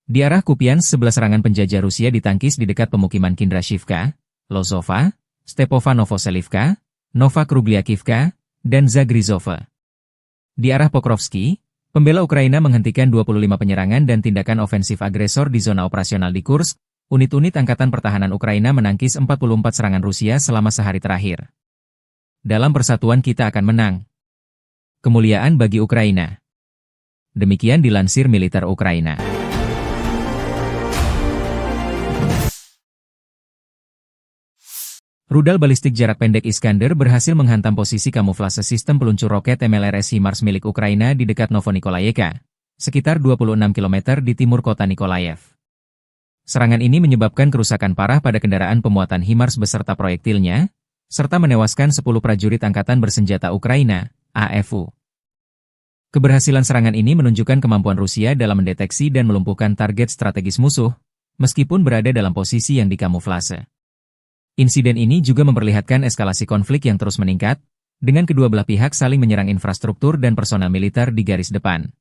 Di arah Kupiansk 11 serangan penjajah Rusia ditangkis di dekat pemukiman Kindrashivka, Lozova, Stepova Novoselivka, Nova Krugliakivka, dan Zagrizova. Di arah Pokrovsky, pembela Ukraina menghentikan 25 penyerangan dan tindakan ofensif agresor di zona operasional di Kursk. Unit-unit Angkatan Pertahanan Ukraina menangkis 44 serangan Rusia selama sehari terakhir. Dalam persatuan kita akan menang. Kemuliaan bagi Ukraina. Demikian dilansir militer Ukraina. Rudal balistik jarak pendek Iskander berhasil menghantam posisi kamuflase sistem peluncur roket MLRS HIMARS milik Ukraina di dekat Novonikolayevka, sekitar 26 km di timur kota Nikolaev. Serangan ini menyebabkan kerusakan parah pada kendaraan pemuatan HIMARS beserta proyektilnya, serta menewaskan 10 prajurit Angkatan Bersenjata Ukraina, AFU. Keberhasilan serangan ini menunjukkan kemampuan Rusia dalam mendeteksi dan melumpuhkan target strategis musuh, meskipun berada dalam posisi yang dikamuflase. Insiden ini juga memperlihatkan eskalasi konflik yang terus meningkat, dengan kedua belah pihak saling menyerang infrastruktur dan personel militer di garis depan.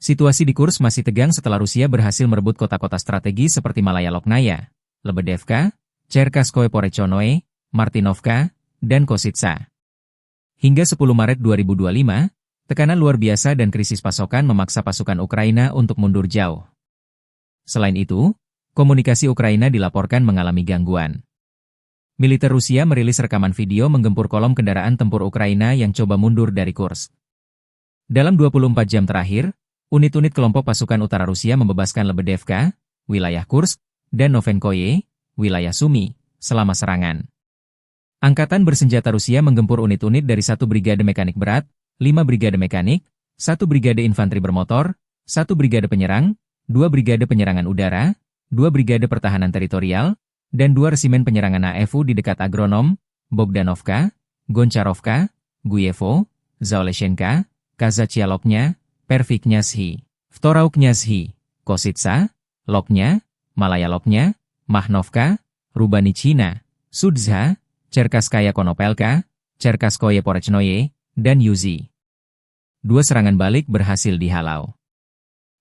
Situasi di Kursk masih tegang setelah Rusia berhasil merebut kota-kota strategi seperti Malaya Loknaya, Lebedevka, Cherkasskoye Porechnoye, Martinovka, dan Kositsa. Hingga 10 Maret 2025, tekanan luar biasa dan krisis pasokan memaksa pasukan Ukraina untuk mundur jauh. Selain itu, komunikasi Ukraina dilaporkan mengalami gangguan. Militer Rusia merilis rekaman video menggempur kolom kendaraan tempur Ukraina yang coba mundur dari Kursk. Dalam 24 jam terakhir, unit-unit kelompok pasukan utara Rusia membebaskan Lebedevka, wilayah Kursk, dan Novenkoye, wilayah Sumy, selama serangan. Angkatan bersenjata Rusia menggempur unit-unit dari 1 brigade mekanik berat, 5 brigade mekanik, 1 brigade infanteri bermotor, 1 brigade penyerang, 2 brigade penyerangan udara, 2 brigade pertahanan teritorial, dan 2 resimen penyerangan AFU di dekat Agronom, Bogdanovka, Goncharovka, Guyevo, Zaoleshenka, Kazachialoknya, Perviknyazhi, Vtorauknyazhi, Kositsa, Loknya, Malaya Loknya, Mahnovka, Rubanichina, Sudzha, Cherkasskaya Konopelka, Cherkasskoye Porechnoye, dan Yuzi. 2 serangan balik berhasil dihalau.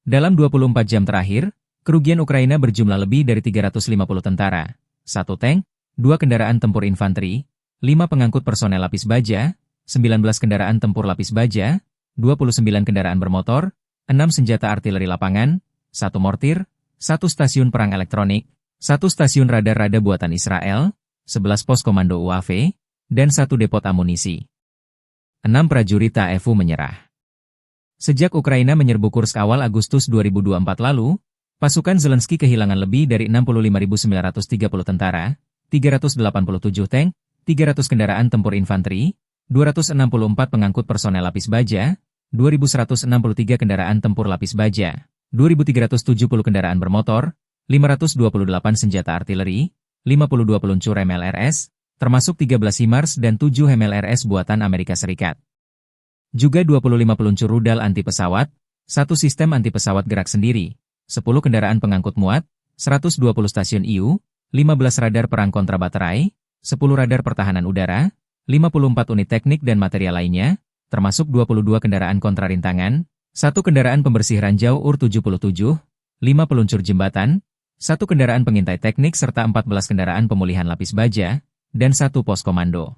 Dalam 24 jam terakhir, kerugian Ukraina berjumlah lebih dari 350 tentara, 1 tank, 2 kendaraan tempur infanteri, 5 pengangkut personel lapis baja, 19 kendaraan tempur lapis baja, 29 kendaraan bermotor, 6 senjata artileri lapangan, 1 mortir, 1 stasiun perang elektronik, 1 stasiun radar-rada buatan Israel, 11 pos komando UAV, dan 1 depot amunisi. 6 prajurit AFU menyerah. Sejak Ukraina menyerbu Kursk awal Agustus 2024 lalu, pasukan Zelensky kehilangan lebih dari 65.930 tentara, 387 tank, 300 kendaraan tempur infanteri, 264 pengangkut personel lapis baja, 2.163 kendaraan tempur lapis baja, 2.370 kendaraan bermotor, 528 senjata artileri, 52 peluncur MLRS, termasuk 13 HIMARS dan 7 MLRS buatan Amerika Serikat. Juga 25 peluncur rudal anti-pesawat, 1 sistem anti-pesawat gerak sendiri, 10 kendaraan pengangkut muat, 120 stasiun IU, 15 radar perang kontra baterai, 10 radar pertahanan udara, 54 unit teknik dan material lainnya, termasuk 22 kendaraan kontra rintangan, 1 kendaraan pembersih ranjau UR-77, 5 peluncur jembatan, 1 kendaraan pengintai teknik serta 14 kendaraan pemulihan lapis baja, dan 1 pos komando.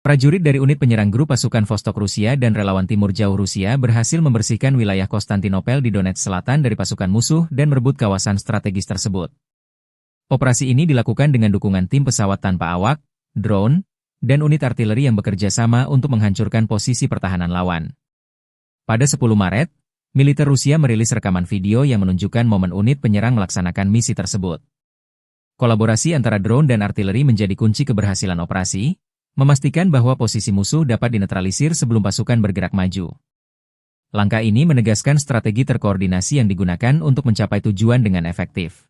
Prajurit dari unit penyerang grup pasukan Vostok Rusia dan relawan Timur Jauh Rusia berhasil membersihkan wilayah Konstantinopel di Donetsk Selatan dari pasukan musuh dan merebut kawasan strategis tersebut. Operasi ini dilakukan dengan dukungan tim pesawat tanpa awak, drone, dan unit artileri yang bekerja sama untuk menghancurkan posisi pertahanan lawan. Pada 10 Maret, militer Rusia merilis rekaman video yang menunjukkan momen unit penyerang melaksanakan misi tersebut. Kolaborasi antara drone dan artileri menjadi kunci keberhasilan operasi, memastikan bahwa posisi musuh dapat dinetralisir sebelum pasukan bergerak maju. Langkah ini menegaskan strategi terkoordinasi yang digunakan untuk mencapai tujuan dengan efektif.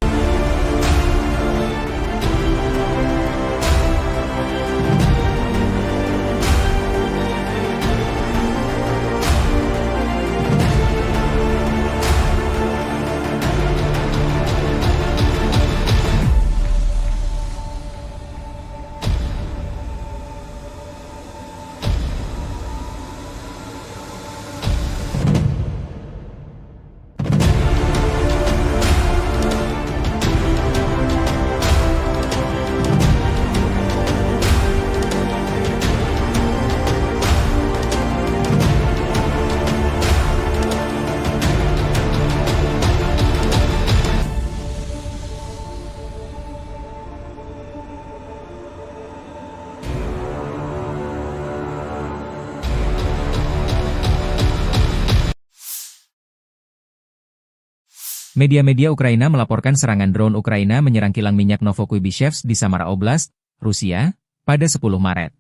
Media-media Ukraina melaporkan serangan drone Ukraina menyerang kilang minyak Novokuibishevsk di Samara Oblast, Rusia, pada 10 Maret.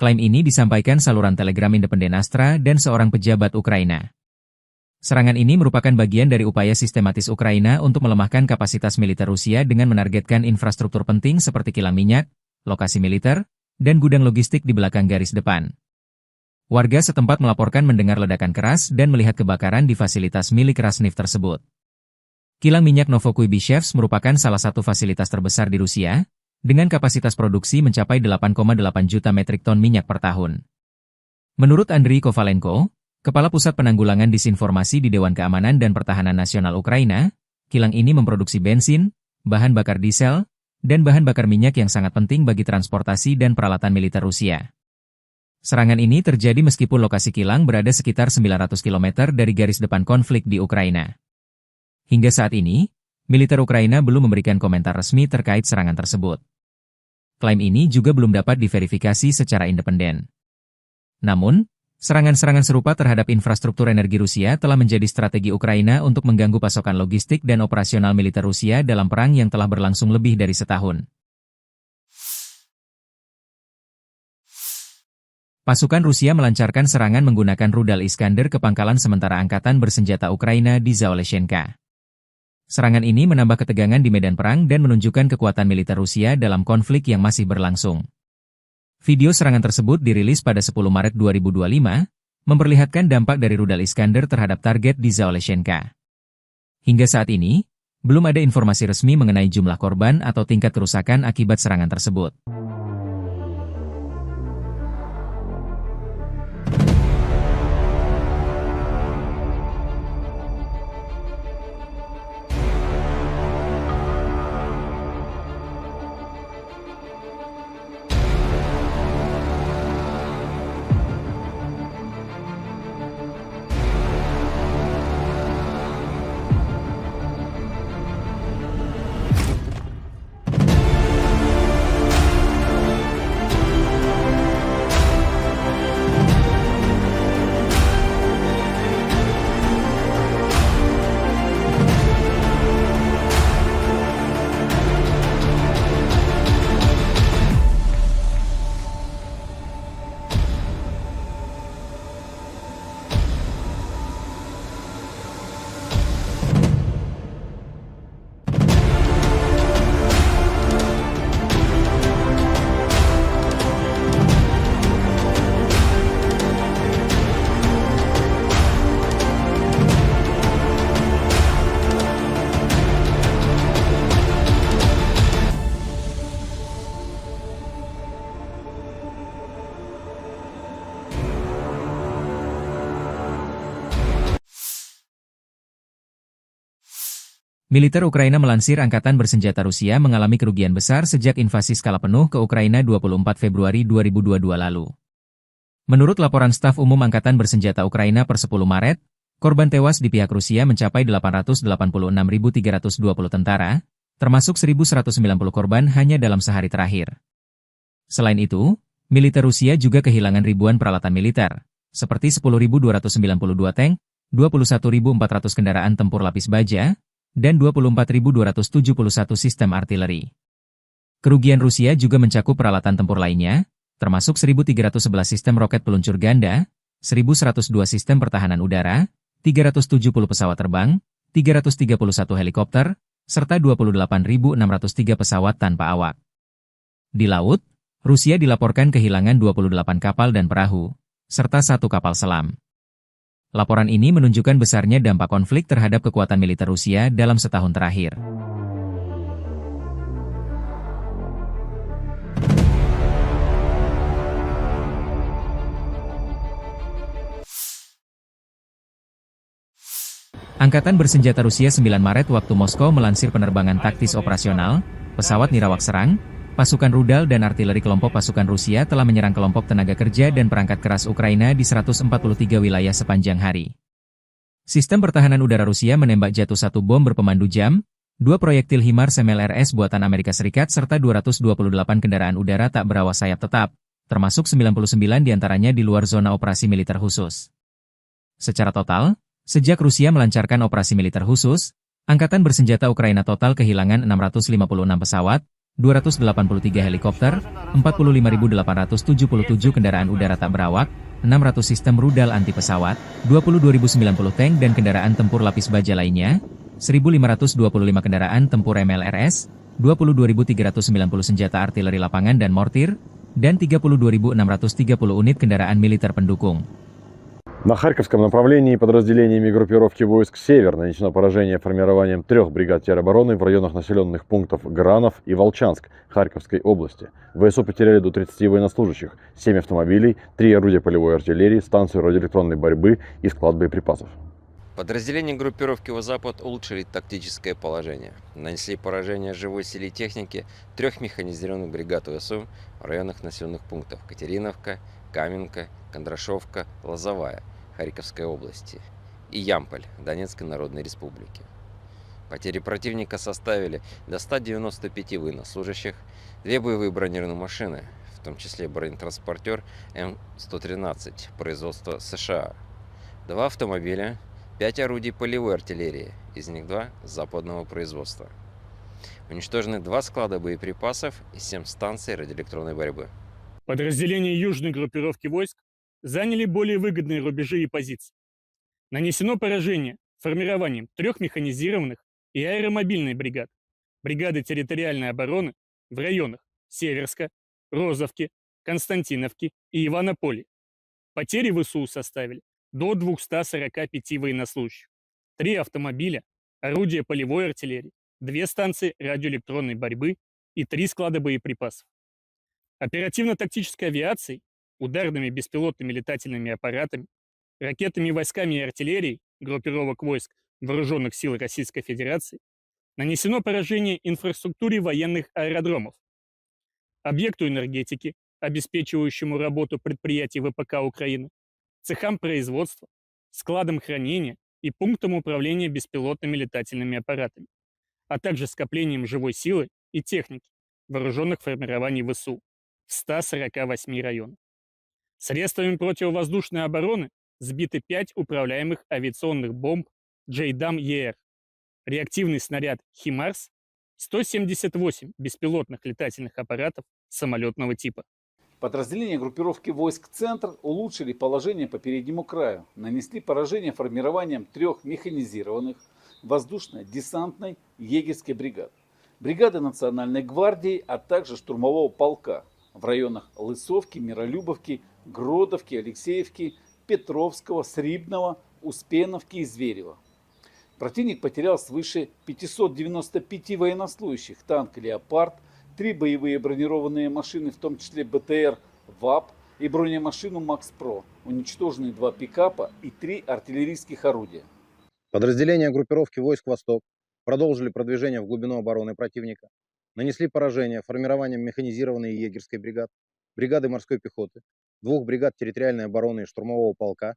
Klaim ini disampaikan saluran Telegram independen Astra dan seorang pejabat Ukraina. Serangan ini merupakan bagian dari upaya sistematis Ukraina untuk melemahkan kapasitas militer Rusia dengan menargetkan infrastruktur penting seperti kilang minyak, lokasi militer, dan gudang logistik di belakang garis depan. Warga setempat melaporkan mendengar ledakan keras dan melihat kebakaran di fasilitas milik Rasneft tersebut. Kilang minyak Novokuibishevsk merupakan salah satu fasilitas terbesar di Rusia, dengan kapasitas produksi mencapai 8,8 juta metrik ton minyak per tahun. Menurut Andriy Kovalenko, Kepala Pusat Penanggulangan Disinformasi di Dewan Keamanan dan Pertahanan Nasional Ukraina, kilang ini memproduksi bensin, bahan bakar diesel, dan bahan bakar minyak yang sangat penting bagi transportasi dan peralatan militer Rusia. Serangan ini terjadi meskipun lokasi kilang berada sekitar 900 km dari garis depan konflik di Ukraina. Hingga saat ini, militer Ukraina belum memberikan komentar resmi terkait serangan tersebut. Klaim ini juga belum dapat diverifikasi secara independen. Namun, serangan-serangan serupa terhadap infrastruktur energi Rusia telah menjadi strategi Ukraina untuk mengganggu pasokan logistik dan operasional militer Rusia dalam perang yang telah berlangsung lebih dari setahun. Pasukan Rusia melancarkan serangan menggunakan rudal Iskander ke pangkalan sementara angkatan bersenjata Ukraina di Zaoleshenka. Serangan ini menambah ketegangan di medan perang dan menunjukkan kekuatan militer Rusia dalam konflik yang masih berlangsung. Video serangan tersebut dirilis pada 10 Maret 2025, memperlihatkan dampak dari rudal Iskander terhadap target di Zaoleshenka. Hingga saat ini, belum ada informasi resmi mengenai jumlah korban atau tingkat kerusakan akibat serangan tersebut. Militer Ukraina melansir Angkatan Bersenjata Rusia mengalami kerugian besar sejak invasi skala penuh ke Ukraina 24 Februari 2022 lalu. Menurut laporan Staf Umum Angkatan Bersenjata Ukraina per 10 Maret, korban tewas di pihak Rusia mencapai 886.320 tentara, termasuk 1.190 korban hanya dalam sehari terakhir. Selain itu, militer Rusia juga kehilangan ribuan peralatan militer, seperti 10.292 tank, 21.400 kendaraan tempur lapis baja, dan 24.271 sistem artileri. Kerugian Rusia juga mencakup peralatan tempur lainnya, termasuk 1.311 sistem roket peluncur ganda, 1.102 sistem pertahanan udara, 370 pesawat terbang, 331 helikopter, serta 28.603 pesawat tanpa awak. Di laut, Rusia dilaporkan kehilangan 28 kapal dan perahu, serta 1 kapal selam. Laporan ini menunjukkan besarnya dampak konflik terhadap kekuatan militer Rusia dalam setahun terakhir. Angkatan Bersenjata Rusia 9 Maret waktu Moskow melansir penerbangan taktis operasional, pesawat nirawak serang, pasukan rudal dan artileri kelompok pasukan Rusia telah menyerang kelompok tenaga kerja dan perangkat keras Ukraina di 143 wilayah sepanjang hari. Sistem pertahanan udara Rusia menembak jatuh 1 bom berpemandu jam, 2 proyektil HIMARS MLRS buatan Amerika Serikat serta 228 kendaraan udara tak berawak sayap tetap, termasuk 99 diantaranya di luar zona operasi militer khusus. Secara total, sejak Rusia melancarkan operasi militer khusus, Angkatan bersenjata Ukraina total kehilangan 656 pesawat, 283 helikopter, 45.877 kendaraan udara tak berawak, 600 sistem rudal anti pesawat, 22.090 tank dan kendaraan tempur lapis baja lainnya, 1.525 kendaraan tempur MLRS, 22.390 senjata artileri lapangan dan mortir, dan 32.630 unit kendaraan militer pendukung. На Харьковском направлении подразделениями группировки войск «Север» нанесено поражение формированием 3 бригад теробороны в районах населенных пунктов Гранов и Волчанск Харьковской области. ВСУ потеряли до 30 военнослужащих, 7 автомобилей, 3 орудия полевой артиллерии, станцию радиоэлектронной борьбы и склад боеприпасов. Подразделения группировки «Запад» улучшили тактическое положение. Нанесли поражение живой силе и технике 3 механизированных бригад ВСУ в районах населенных пунктов Катериновка, Каменка, Кондрашовка, Лозовая Харьковской области и Ямполь Донецкой Народной Республики. Потери противника составили до 195 военнослужащих, 2 боевые бронированные машины, в том числе бронетранспортер М113 производства США, 2 автомобиля, 5 орудий полевой артиллерии, из них 2 западного производства. Уничтожены 2 склада боеприпасов и 7 станций радиоэлектронной борьбы. Подразделения южной группировки войск заняли более выгодные рубежи и позиции. Нанесено поражение формированием 3 механизированных и аэромобильной бригад, бригады территориальной обороны в районах Северска, Розовки, Константиновки и Иванополя. Потери ВСУ составили до 245 военнослужащих, 3 автомобиля, орудия полевой артиллерии, 2 станции радиоэлектронной борьбы и 3 склада боеприпасов. Оперативно-тактической авиацией, ударными беспилотными летательными аппаратами, ракетными войсками и артиллерией группировок войск Вооруженных сил Российской Федерации нанесено поражение инфраструктуре военных аэродромов, объекту энергетики, обеспечивающему работу предприятий ВПК Украины, цехам производства, складам хранения и пунктам управления беспилотными летательными аппаратами, а также скоплением живой силы и техники вооруженных формирований ВСУ в 148 районах. Средствами противовоздушной обороны сбиты 5 управляемых авиационных бомб JDAM-ER, реактивный снаряд «Химарс», 178 беспилотных летательных аппаратов самолетного типа. Подразделения группировки войск «Центр» улучшили положение по переднему краю, нанесли поражение формированием 3 механизированных воздушно-десантной егерской бригад, бригады Национальной гвардии, а также штурмового полка в районах Лысовки, Миролюбовки, Гродовки, Алексеевки, Петровского, Срибного, Успеновки и Зверева. Противник потерял свыше 595 военнослужащих, танк «Леопард», 3 боевые бронированные машины, в том числе БТР ВАП и бронемашину «Макс-Про», уничтожены 2 пикапа и 3 артиллерийских орудия. Подразделения группировки войск «Восток» продолжили продвижение в глубину обороны противника, нанесли поражение формированием механизированной егерской бригад, бригады морской пехоты, 2 бригад территориальной обороны и штурмового полка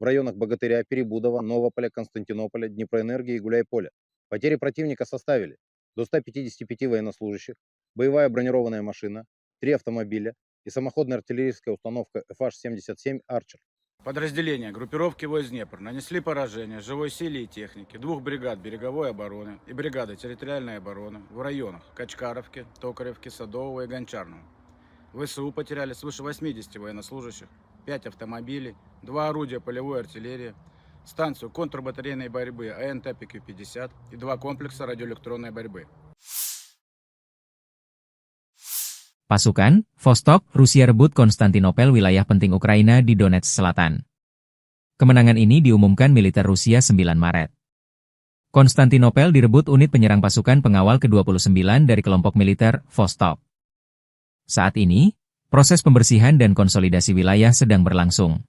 в районах Богатыря, Перебудова, Новополя, Константинополя, Днепроэнергии и Гуляйполя. Потери противника составили до 155 военнослужащих, боевая бронированная машина, 3 автомобиля и самоходная артиллерийская установка FH-77 «Арчер». Подразделения группировки войск Днепр нанесли поражение живой силе и технике 2 бригад береговой обороны и бригады территориальной обороны в районах Качкаровки, Токаревки, Садового и Гончарного. ВСУ потеряли свыше 80 военнослужащих, 5 автомобилей, 2 орудия полевой артиллерии, станцию контрбатарейной борьбы АНТ-ПК-50 и 2 комплекса радиоэлектронной борьбы. Pasukan, Vostok, Rusia rebut Konstantinopel, wilayah penting Ukraina di Donetsk Selatan. Kemenangan ini diumumkan militer Rusia 9 Maret. Konstantinopel direbut unit penyerang pasukan pengawal ke-29 dari kelompok militer Vostok. Saat ini, proses pembersihan dan konsolidasi wilayah sedang berlangsung.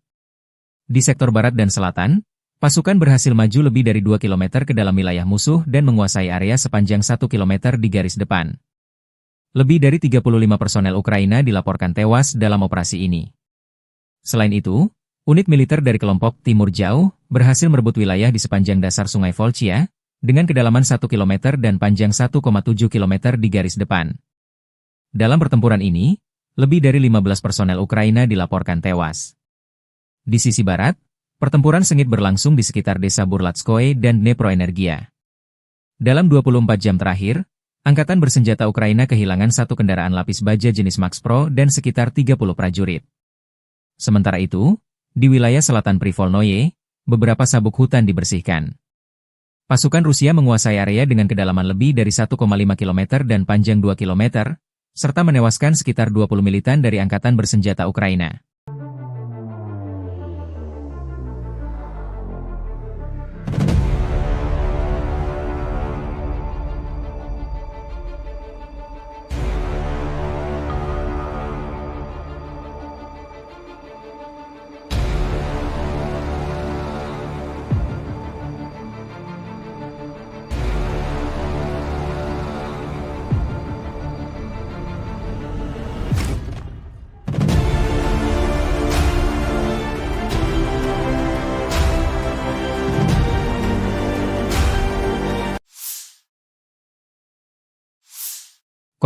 Di sektor barat dan selatan, pasukan berhasil maju lebih dari 2 km ke dalam wilayah musuh dan menguasai area sepanjang 1 km di garis depan. Lebih dari 35 personel Ukraina dilaporkan tewas dalam operasi ini. Selain itu, unit militer dari kelompok Timur Jauh berhasil merebut wilayah di sepanjang dasar Sungai Volchia, dengan kedalaman 1 km dan panjang 1,7 km di garis depan. Dalam pertempuran ini, lebih dari 15 personel Ukraina dilaporkan tewas. Di sisi barat, pertempuran sengit berlangsung di sekitar desa Burlatskoye dan Dneproenergia. Dalam 24 jam terakhir, Angkatan Bersenjata Ukraina kehilangan satu kendaraan lapis baja jenis Max Pro dan sekitar 30 prajurit. Sementara itu, di wilayah selatan Privolnoye, beberapa sabuk hutan dibersihkan. Pasukan Rusia menguasai area dengan kedalaman lebih dari 1,5 km dan panjang 2 km, serta menewaskan sekitar 20 militan dari Angkatan Bersenjata Ukraina.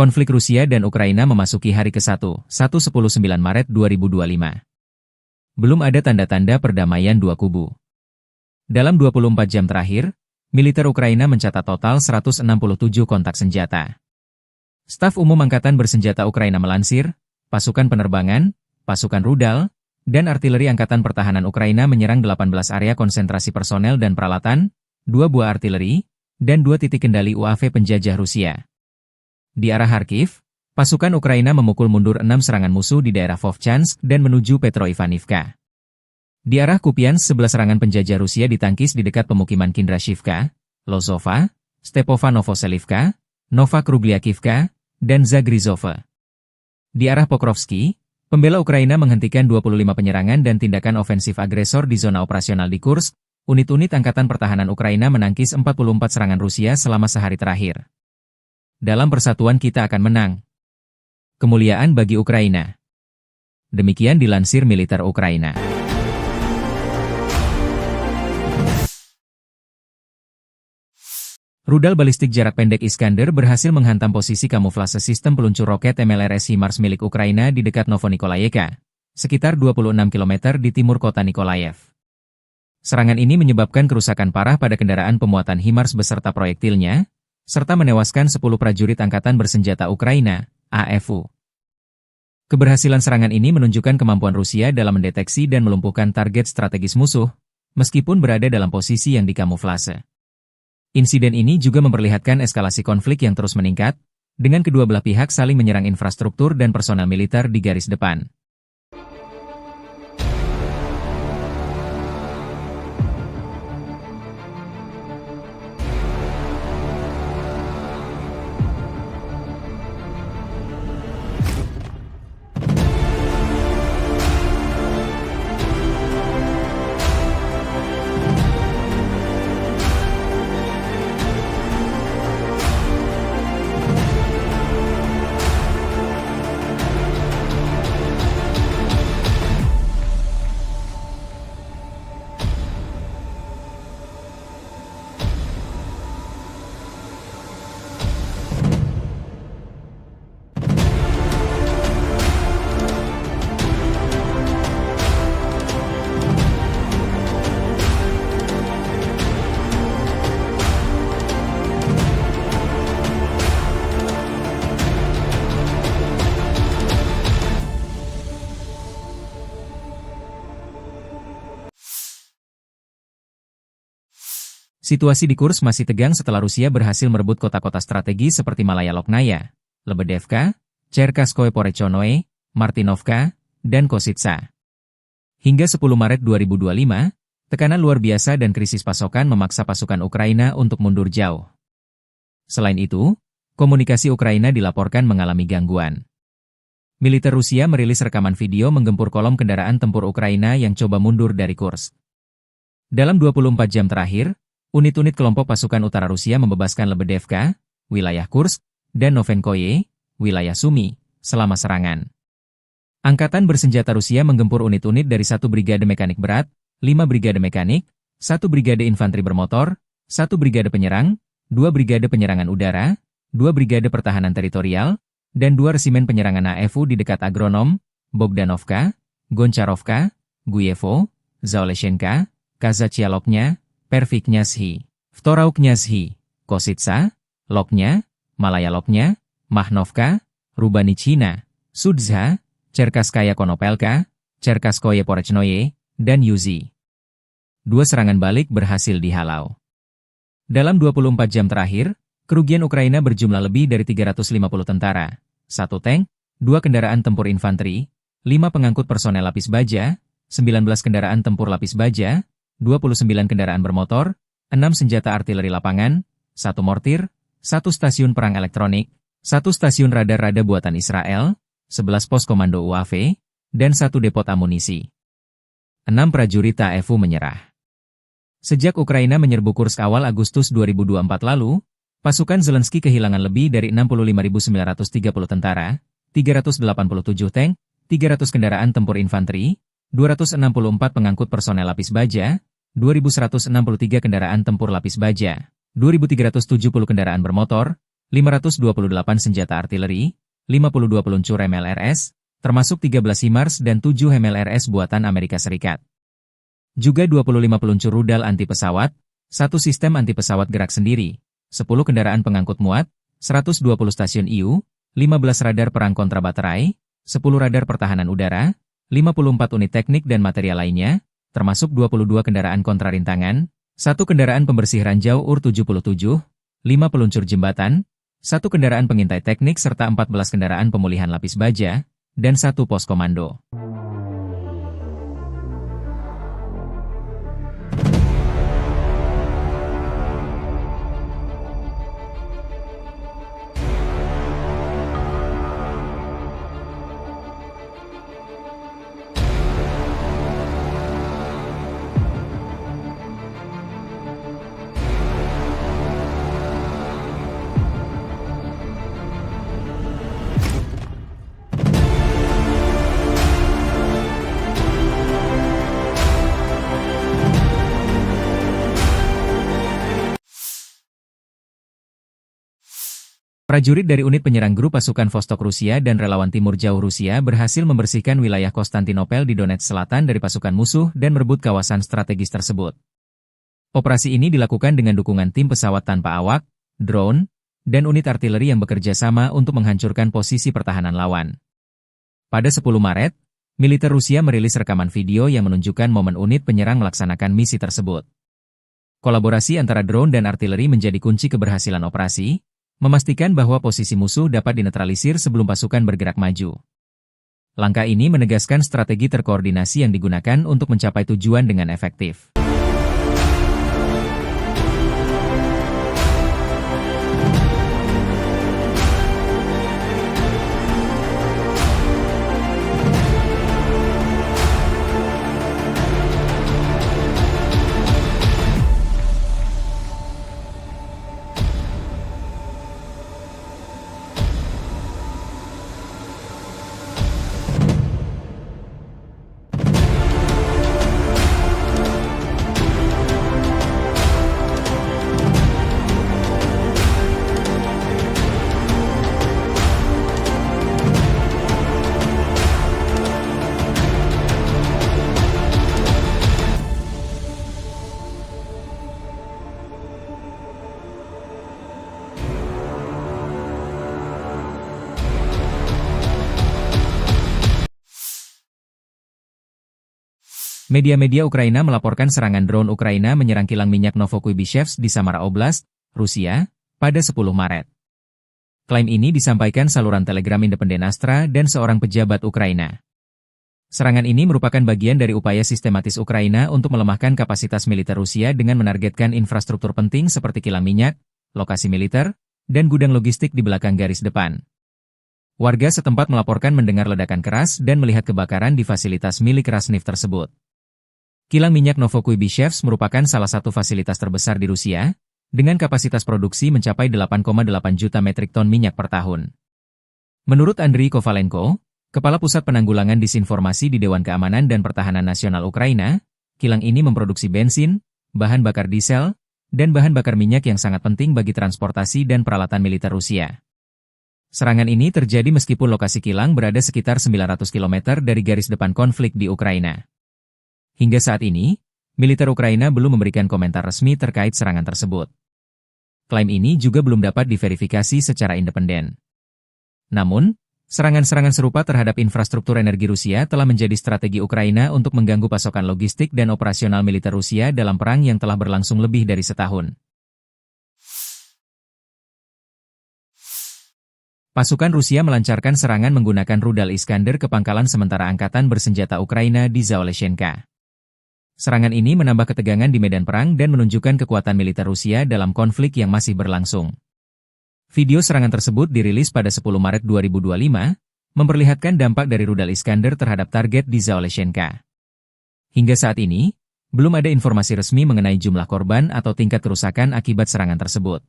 Konflik Rusia dan Ukraina memasuki hari ke-1, 19 Maret 2025. Belum ada tanda-tanda perdamaian dua kubu. Dalam 24 jam terakhir, militer Ukraina mencatat total 167 kontak senjata. Staf Umum Angkatan Bersenjata Ukraina melansir, pasukan penerbangan, pasukan rudal, dan artileri Angkatan Pertahanan Ukraina menyerang 18 area konsentrasi personel dan peralatan, 2 buah artileri, dan 2 titik kendali UAV penjajah Rusia. Di arah Kharkiv, pasukan Ukraina memukul mundur 6 serangan musuh di daerah Vovchansk dan menuju Petroivanivka. Di arah Kupiansk 11 serangan penjajah Rusia ditangkis di dekat pemukiman Kindrashivka, Lozova, Stepova Novoselivka, Nova Krugliakivka, dan Zagrizova. Di arah Pokrovsky, pembela Ukraina menghentikan 25 penyerangan dan tindakan ofensif agresor di zona operasional di Kursk. Unit-unit Angkatan Pertahanan Ukraina menangkis 44 serangan Rusia selama sehari terakhir. Dalam persatuan kita akan menang. Kemuliaan bagi Ukraina. Demikian dilansir militer Ukraina. Rudal balistik jarak pendek Iskander berhasil menghantam posisi kamuflase sistem peluncur roket MLRS HIMARS milik Ukraina di dekat Novonikolayevka, sekitar 26 km di timur kota Nikolaev. Serangan ini menyebabkan kerusakan parah pada kendaraan pemuatan HIMARS beserta proyektilnya, serta menewaskan 10 prajurit Angkatan Bersenjata Ukraina, AFU. Keberhasilan serangan ini menunjukkan kemampuan Rusia dalam mendeteksi dan melumpuhkan target strategis musuh, meskipun berada dalam posisi yang dikamuflase. Insiden ini juga memperlihatkan eskalasi konflik yang terus meningkat, dengan kedua belah pihak saling menyerang infrastruktur dan personel militer di garis depan. Situasi di Kursk masih tegang setelah Rusia berhasil merebut kota-kota strategi seperti Malaya Loknaya, Lebedevka, Cherkaskoye Porechonoe, Martinovka, dan Kositsa. Hingga 10 Maret 2025, tekanan luar biasa dan krisis pasokan memaksa pasukan Ukraina untuk mundur jauh. Selain itu, komunikasi Ukraina dilaporkan mengalami gangguan. Militer Rusia merilis rekaman video menggempur kolom kendaraan tempur Ukraina yang coba mundur dari Kursk. Dalam 24 jam terakhir, unit-unit kelompok pasukan utara Rusia membebaskan Lebedevka, wilayah Kursk, dan Novenkoye, wilayah Sumy, selama serangan. Angkatan Bersenjata Rusia menggempur unit-unit dari 1 brigade mekanik berat, 5 brigade mekanik, 1 brigade infanteri bermotor, 1 brigade penyerang, 2 brigade penyerangan udara, 2 brigade pertahanan teritorial, dan 2 resimen penyerangan AFU di dekat Agronom, Bogdanovka, Goncharovka, Guyevo, Zaoleshenka, Kazachialoknya, Perviknyazhi, Vtorauknyazhi, Kosytsa, Loknya, Malaya Loknya, Mahnovka, Rubanichina, Sudza, Cherkasskaya Konopelka, Cherkasskoye Porechnoye, dan Yuzi. 2 serangan balik berhasil dihalau. Dalam 24 jam terakhir, kerugian Ukraina berjumlah lebih dari 350 tentara, 1 tank, 2 kendaraan tempur infanteri, 5 pengangkut personel lapis baja, 19 kendaraan tempur lapis baja, 29 kendaraan bermotor, 6 senjata artileri lapangan, 1 mortir, 1 stasiun perang elektronik, 1 stasiun radar-rada buatan Israel, 11 pos komando UAV, dan 1 depot amunisi. 6 prajurit TAEFU menyerah. Sejak Ukraina menyerbu Kursk awal Agustus 2024 lalu, pasukan Zelensky kehilangan lebih dari 65.930 tentara, 387 tank, 300 kendaraan tempur infanteri, 264 pengangkut personel lapis baja, 2.163 kendaraan tempur lapis baja, 2.370 kendaraan bermotor, 528 senjata artileri, 52 peluncur MLRS, termasuk 13 HIMARS dan 7 MLRS buatan Amerika Serikat. Juga 25 peluncur rudal anti-pesawat, 1 sistem anti-pesawat gerak sendiri, 10 kendaraan pengangkut muat, 120 stasiun IU, 15 radar perang kontrabaterai, 10 radar pertahanan udara, 54 unit teknik dan material lainnya, termasuk 22 kendaraan kontrarintangan, 1 kendaraan pembersih ranjau UR-77, 5 peluncur jembatan, 1 kendaraan pengintai teknik serta 14 kendaraan pemulihan lapis baja, dan 1 pos komando. Prajurit dari unit penyerang grup pasukan Vostok Rusia dan relawan Timur Jauh Rusia berhasil membersihkan wilayah Konstantinopel di Donetsk Selatan dari pasukan musuh dan merebut kawasan strategis tersebut. Operasi ini dilakukan dengan dukungan tim pesawat tanpa awak, drone, dan unit artileri yang bekerja sama untuk menghancurkan posisi pertahanan lawan. Pada 10 Maret, militer Rusia merilis rekaman video yang menunjukkan momen unit penyerang melaksanakan misi tersebut. Kolaborasi antara drone dan artileri menjadi kunci keberhasilan operasi, memastikan bahwa posisi musuh dapat dinetralisir sebelum pasukan bergerak maju. Langkah ini menegaskan strategi terkoordinasi yang digunakan untuk mencapai tujuan dengan efektif. Media-media Ukraina melaporkan serangan drone Ukraina menyerang kilang minyak Novokuibishevsk di Samara Oblast, Rusia, pada 10 Maret. Klaim ini disampaikan saluran Telegram independen Astra dan seorang pejabat Ukraina. Serangan ini merupakan bagian dari upaya sistematis Ukraina untuk melemahkan kapasitas militer Rusia dengan menargetkan infrastruktur penting seperti kilang minyak, lokasi militer, dan gudang logistik di belakang garis depan. Warga setempat melaporkan mendengar ledakan keras dan melihat kebakaran di fasilitas milik Rasneft tersebut. Kilang minyak Novokuibishevsk merupakan salah satu fasilitas terbesar di Rusia, dengan kapasitas produksi mencapai 8,8 juta metrik ton minyak per tahun. Menurut Andriy Kovalenko, Kepala Pusat Penanggulangan Disinformasi di Dewan Keamanan dan Pertahanan Nasional Ukraina, kilang ini memproduksi bensin, bahan bakar diesel, dan bahan bakar minyak yang sangat penting bagi transportasi dan peralatan militer Rusia. Serangan ini terjadi meskipun lokasi kilang berada sekitar 900 km dari garis depan konflik di Ukraina. Hingga saat ini, militer Ukraina belum memberikan komentar resmi terkait serangan tersebut. Klaim ini juga belum dapat diverifikasi secara independen. Namun, serangan-serangan serupa terhadap infrastruktur energi Rusia telah menjadi strategi Ukraina untuk mengganggu pasokan logistik dan operasional militer Rusia dalam perang yang telah berlangsung lebih dari setahun. Pasukan Rusia melancarkan serangan menggunakan rudal Iskander ke pangkalan sementara angkatan bersenjata Ukraina di Zaoleshenka. Serangan ini menambah ketegangan di medan perang dan menunjukkan kekuatan militer Rusia dalam konflik yang masih berlangsung. Video serangan tersebut dirilis pada 10 Maret 2025, memperlihatkan dampak dari rudal Iskander terhadap target di Zaoleshenka. Hingga saat ini, belum ada informasi resmi mengenai jumlah korban atau tingkat kerusakan akibat serangan tersebut.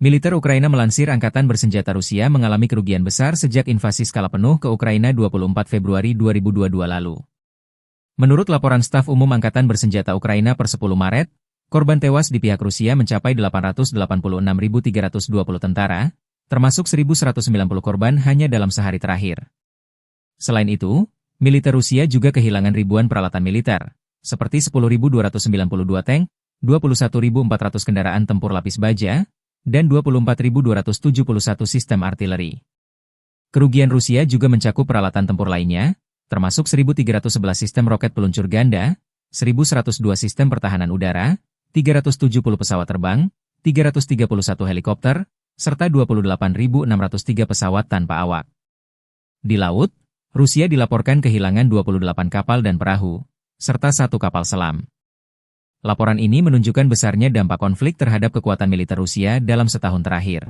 Militer Ukraina melansir angkatan bersenjata Rusia mengalami kerugian besar sejak invasi skala penuh ke Ukraina 24 Februari 2022 lalu. Menurut laporan staf umum Angkatan Bersenjata Ukraina per 10 Maret, korban tewas di pihak Rusia mencapai 886.320 tentara, termasuk 1.190 korban hanya dalam sehari terakhir. Selain itu, militer Rusia juga kehilangan ribuan peralatan militer, seperti 10.292 tank, 21.400 kendaraan tempur lapis baja, dan 24.271 sistem artileri. Kerugian Rusia juga mencakup peralatan tempur lainnya, termasuk 1.311 sistem roket peluncur ganda, 1.102 sistem pertahanan udara, 370 pesawat terbang, 331 helikopter, serta 28.603 pesawat tanpa awak. Di laut, Rusia dilaporkan kehilangan 28 kapal dan perahu, serta 1 kapal selam. Laporan ini menunjukkan besarnya dampak konflik terhadap kekuatan militer Rusia dalam setahun terakhir.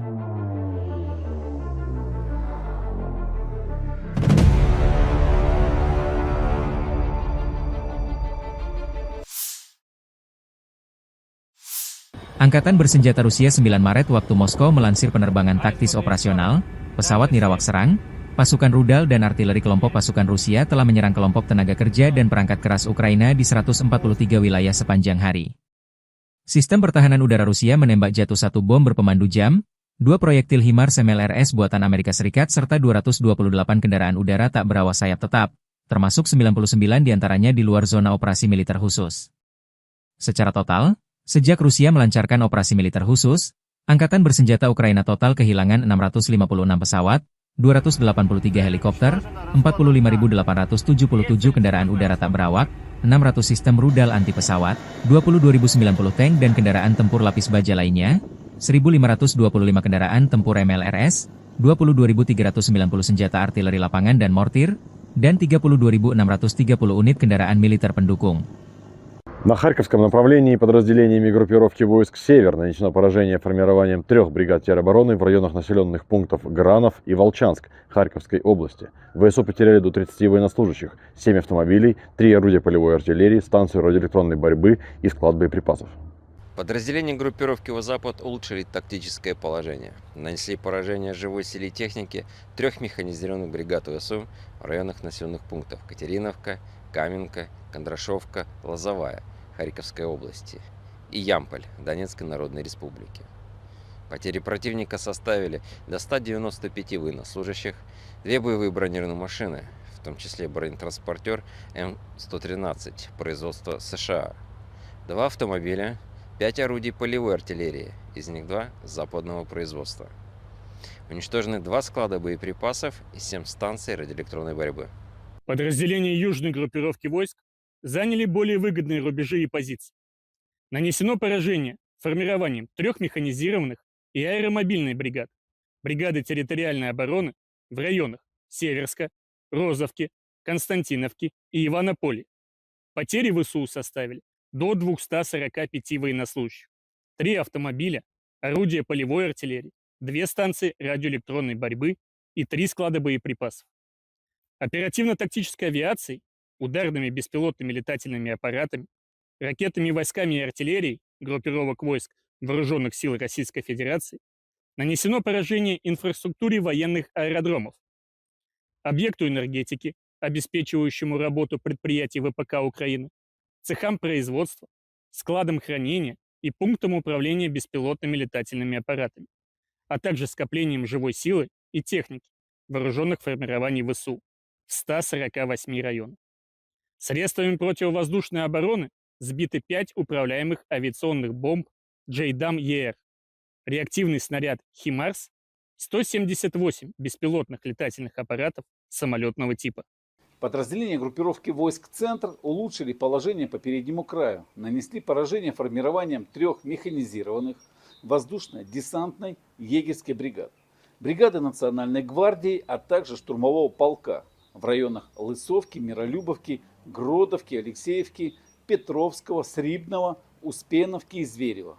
Angkatan Bersenjata Rusia 9 Maret waktu Moskow melansir penerbangan taktis operasional, pesawat nirawak serang, pasukan rudal dan artileri kelompok pasukan Rusia telah menyerang kelompok tenaga kerja dan perangkat keras Ukraina di 143 wilayah sepanjang hari. Sistem pertahanan udara Rusia menembak jatuh 1 bom berpemandu jam, 2 proyektil HIMARS MLRS buatan Amerika Serikat serta 228 kendaraan udara tak berawak sayap tetap, termasuk 99 diantaranya di luar zona operasi militer khusus. Secara total, sejak Rusia melancarkan operasi militer khusus, Angkatan Bersenjata Ukraina total kehilangan 656 pesawat, 283 helikopter, 45.877 kendaraan udara tak berawak, 600 sistem rudal anti pesawat, 22.090 tank dan kendaraan tempur lapis baja lainnya, 1.525 kendaraan tempur MLRS, 22.390 senjata artileri lapangan dan mortir, dan 32.630 unit kendaraan militer pendukung. На Харьковском направлении подразделениями группировки войск «Север» нанесено поражение формированием 3 бригад теробороны в районах населенных пунктов Гранов и Волчанск Харьковской области. ВСУ потеряли до 30 военнослужащих, 7 автомобилей, 3 орудия полевой артиллерии, станцию радиоэлектронной борьбы и склад боеприпасов. Подразделения группировки «Запад» улучшили тактическое положение. Нанесли поражение живой силе и технике 3 механизированных бригад ВСУ в районах населенных пунктов Катериновка, Каменка, Кондрашовка, Лозовая Харьковской области и Ямполь Донецкой Народной Республики. Потери противника составили до 195 военнослужащих, 2 боевые бронированные машины, в том числе бронетранспортер М113 производства США, 2 автомобиля, 5 орудий полевой артиллерии, из них 2 западного производства. Уничтожены 2 склада боеприпасов и 7 станций радиоэлектронной борьбы. Подразделения южной группировки войск заняли более выгодные рубежи и позиции. Нанесено поражение формированием 3 механизированных и аэромобильной бригад, бригады территориальной обороны в районах Северска, Розовки, Константиновки и Иванополя. Потери ВСУ составили до 245 военнослужащих, 3 автомобиля, орудия полевой артиллерии, 2 станции радиоэлектронной борьбы и 3 склада боеприпасов. Оперативно-тактической авиацией, ударными беспилотными летательными аппаратами, ракетными войсками и артиллерией группировок войск Вооруженных сил Российской Федерации нанесено поражение инфраструктуре военных аэродромов, объекту энергетики, обеспечивающему работу предприятий ВПК Украины, цехам производства, складам хранения и пунктам управления беспилотными летательными аппаратами, а также скоплением живой силы и техники вооруженных формирований ВСУ в 148 районах. Средствами противовоздушной обороны сбиты 5 управляемых авиационных бомб JDAM-ER, реактивный снаряд «Химарс», 178 беспилотных летательных аппаратов самолетного типа. Подразделения группировки войск «Центр» улучшили положение по переднему краю, нанесли поражение формированием 3 механизированных воздушно-десантной егерской бригад, бригады Национальной гвардии, а также штурмового полка в районах Лысовки, Миролюбовки, Гродовки, Алексеевки, Петровского, Срибного, Успеновки и Зверева.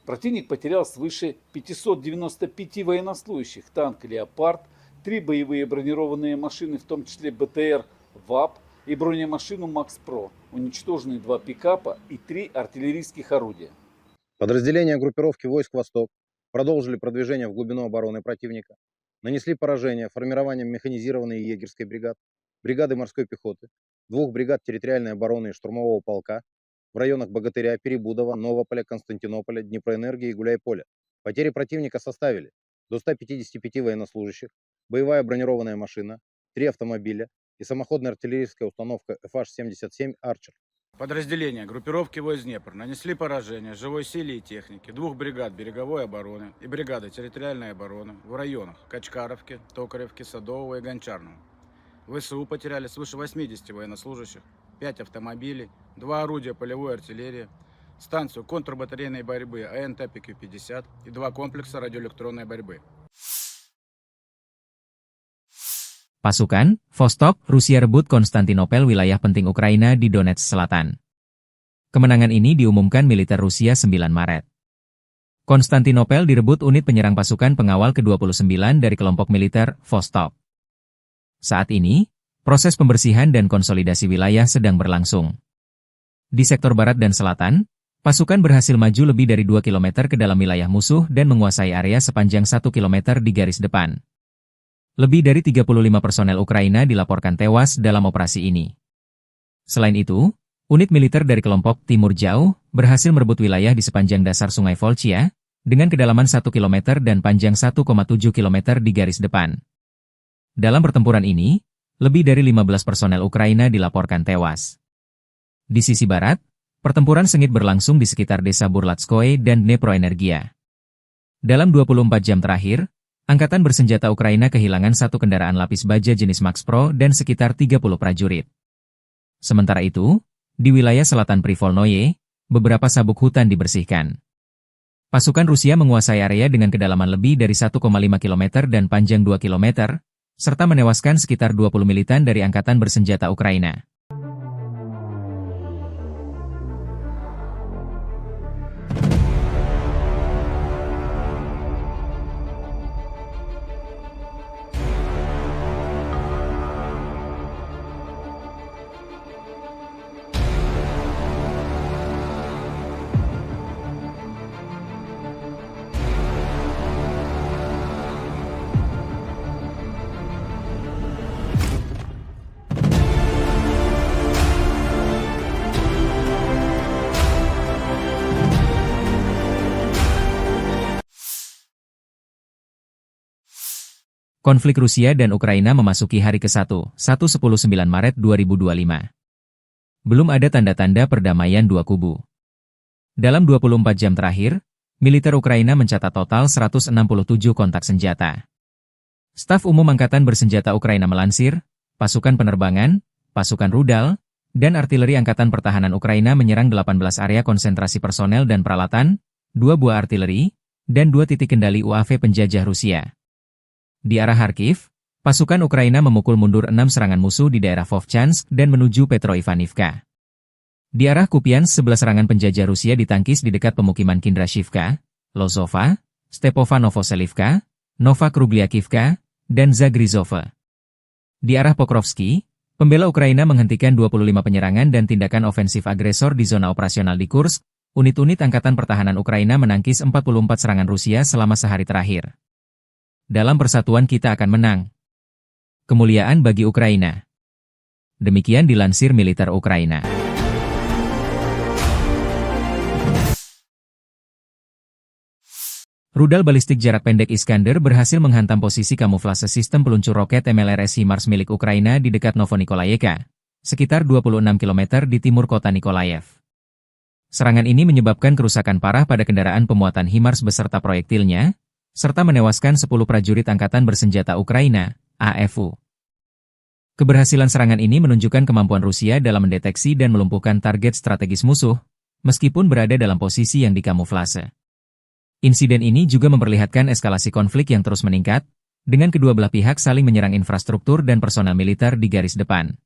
Противник потерял свыше 595 военнослужащих, танк «Леопард», 3 боевые бронированные машины, в том числе БТР ВАП и бронемашину МАКС-ПРО, уничтожены 2 пикапа и 3 артиллерийских орудия. Подразделения группировки войск «Восток» продолжили продвижение в глубину обороны противника, нанесли поражение формированием механизированной и егерской бригад, бригады морской пехоты, 2 бригад территориальной обороны и штурмового полка в районах Богатыря, Перебудова, Новополя, Константинополя, Днепроэнергии и Гуляйполя. Потери противника составили до 155 военнослужащих, боевая бронированная машина, 3 автомобиля и самоходная артиллерийская установка FH-77 «Арчер». Подразделения группировки войск Днепр нанесли поражение живой силе и технике 2 бригад береговой обороны и бригады территориальной обороны в районах Качкаровки, Токаревки, Садового и Гончарного. ВСУ потеряли свыше 80 военнослужащих, 5 автомобилей, 2 орудия полевой артиллерии, станцию контрбатарейной борьбы АНТ-ПК-50 и 2 комплекса радиоэлектронной борьбы. Pasukan, Vostok, Rusia rebut Konstantinopel, wilayah penting Ukraina di Donetsk Selatan. Kemenangan ini diumumkan militer Rusia 9 Maret. Konstantinopel direbut unit penyerang pasukan pengawal ke-29 dari kelompok militer Vostok. Saat ini, proses pembersihan dan konsolidasi wilayah sedang berlangsung. Di sektor barat dan selatan, pasukan berhasil maju lebih dari 2 km ke dalam wilayah musuh dan menguasai area sepanjang 1 km di garis depan. Lebih dari 35 personel Ukraina dilaporkan tewas dalam operasi ini. Selain itu, unit militer dari kelompok Timur Jauh berhasil merebut wilayah di sepanjang dasar Sungai Volchia dengan kedalaman 1 km dan panjang 1,7 km di garis depan. Dalam pertempuran ini, lebih dari 15 personel Ukraina dilaporkan tewas. Di sisi barat, pertempuran sengit berlangsung di sekitar desa Burlatskoye dan Dneproenergia. Dalam 24 jam terakhir, Angkatan bersenjata Ukraina kehilangan 1 kendaraan lapis baja jenis MAX-PRO dan sekitar 30 prajurit. Sementara itu, di wilayah selatan Privolnoye, beberapa sabuk hutan dibersihkan. Pasukan Rusia menguasai area dengan kedalaman lebih dari 1,5 km dan panjang 2 km, serta menewaskan sekitar 20 militan dari Angkatan bersenjata Ukraina. Konflik Rusia dan Ukraina memasuki hari ke-1, 19 Maret 2025. Belum ada tanda-tanda perdamaian dua kubu. Dalam 24 jam terakhir, militer Ukraina mencatat total 167 kontak senjata. Staf Umum Angkatan Bersenjata Ukraina melansir, pasukan penerbangan, pasukan rudal, dan artileri Angkatan Pertahanan Ukraina menyerang 18 area konsentrasi personel dan peralatan, 2 buah artileri, dan 2 titik kendali UAV penjajah Rusia. Di arah Kharkiv, pasukan Ukraina memukul mundur 6 serangan musuh di daerah Vovchansk dan menuju Petroivanivka. Di arah Kupiansk 11 serangan penjajah Rusia ditangkis di dekat pemukiman Kindrashivka, Lozova, Stepova Novoselivka, Nova Krugliakivka, dan Zagrizova. Di arah Pokrovsky, pembela Ukraina menghentikan 25 penyerangan dan tindakan ofensif agresor di zona operasional di Kursk. Unit-unit Angkatan Pertahanan Ukraina menangkis 44 serangan Rusia selama sehari terakhir. Dalam persatuan kita akan menang. Kemuliaan bagi Ukraina. Demikian dilansir militer Ukraina. Rudal balistik jarak pendek Iskander berhasil menghantam posisi kamuflase sistem peluncur roket MLRS HIMARS milik Ukraina di dekat Novonikolayevka, sekitar 26 km di timur kota Nikolaev. Serangan ini menyebabkan kerusakan parah pada kendaraan pemuatan HIMARS beserta proyektilnya, serta menewaskan 10 prajurit Angkatan Bersenjata Ukraina, AFU. Keberhasilan serangan ini menunjukkan kemampuan Rusia dalam mendeteksi dan melumpuhkan target strategis musuh, meskipun berada dalam posisi yang dikamuflase. Insiden ini juga memperlihatkan eskalasi konflik yang terus meningkat, dengan kedua belah pihak saling menyerang infrastruktur dan personel militer di garis depan.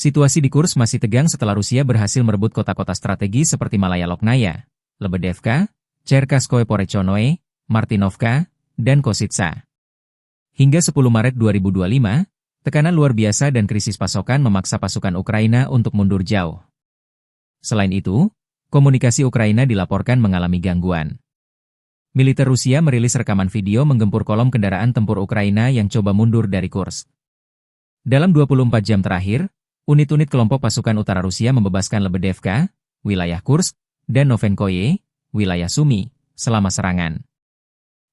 Situasi di Kursk masih tegang setelah Rusia berhasil merebut kota-kota strategi seperti Malaya Loknaya, Lebedevka, Cherkaskoye Porechonoe, Martinovka, dan Kositsa. Hingga 10 Maret 2025, tekanan luar biasa dan krisis pasokan memaksa pasukan Ukraina untuk mundur jauh. Selain itu, komunikasi Ukraina dilaporkan mengalami gangguan. Militer Rusia merilis rekaman video menggempur kolom kendaraan tempur Ukraina yang coba mundur dari Kursk. Dalam 24 jam terakhir, unit-unit kelompok pasukan utara Rusia membebaskan Lebedevka, wilayah Kursk, dan Novenkoye, wilayah Sumy, selama serangan.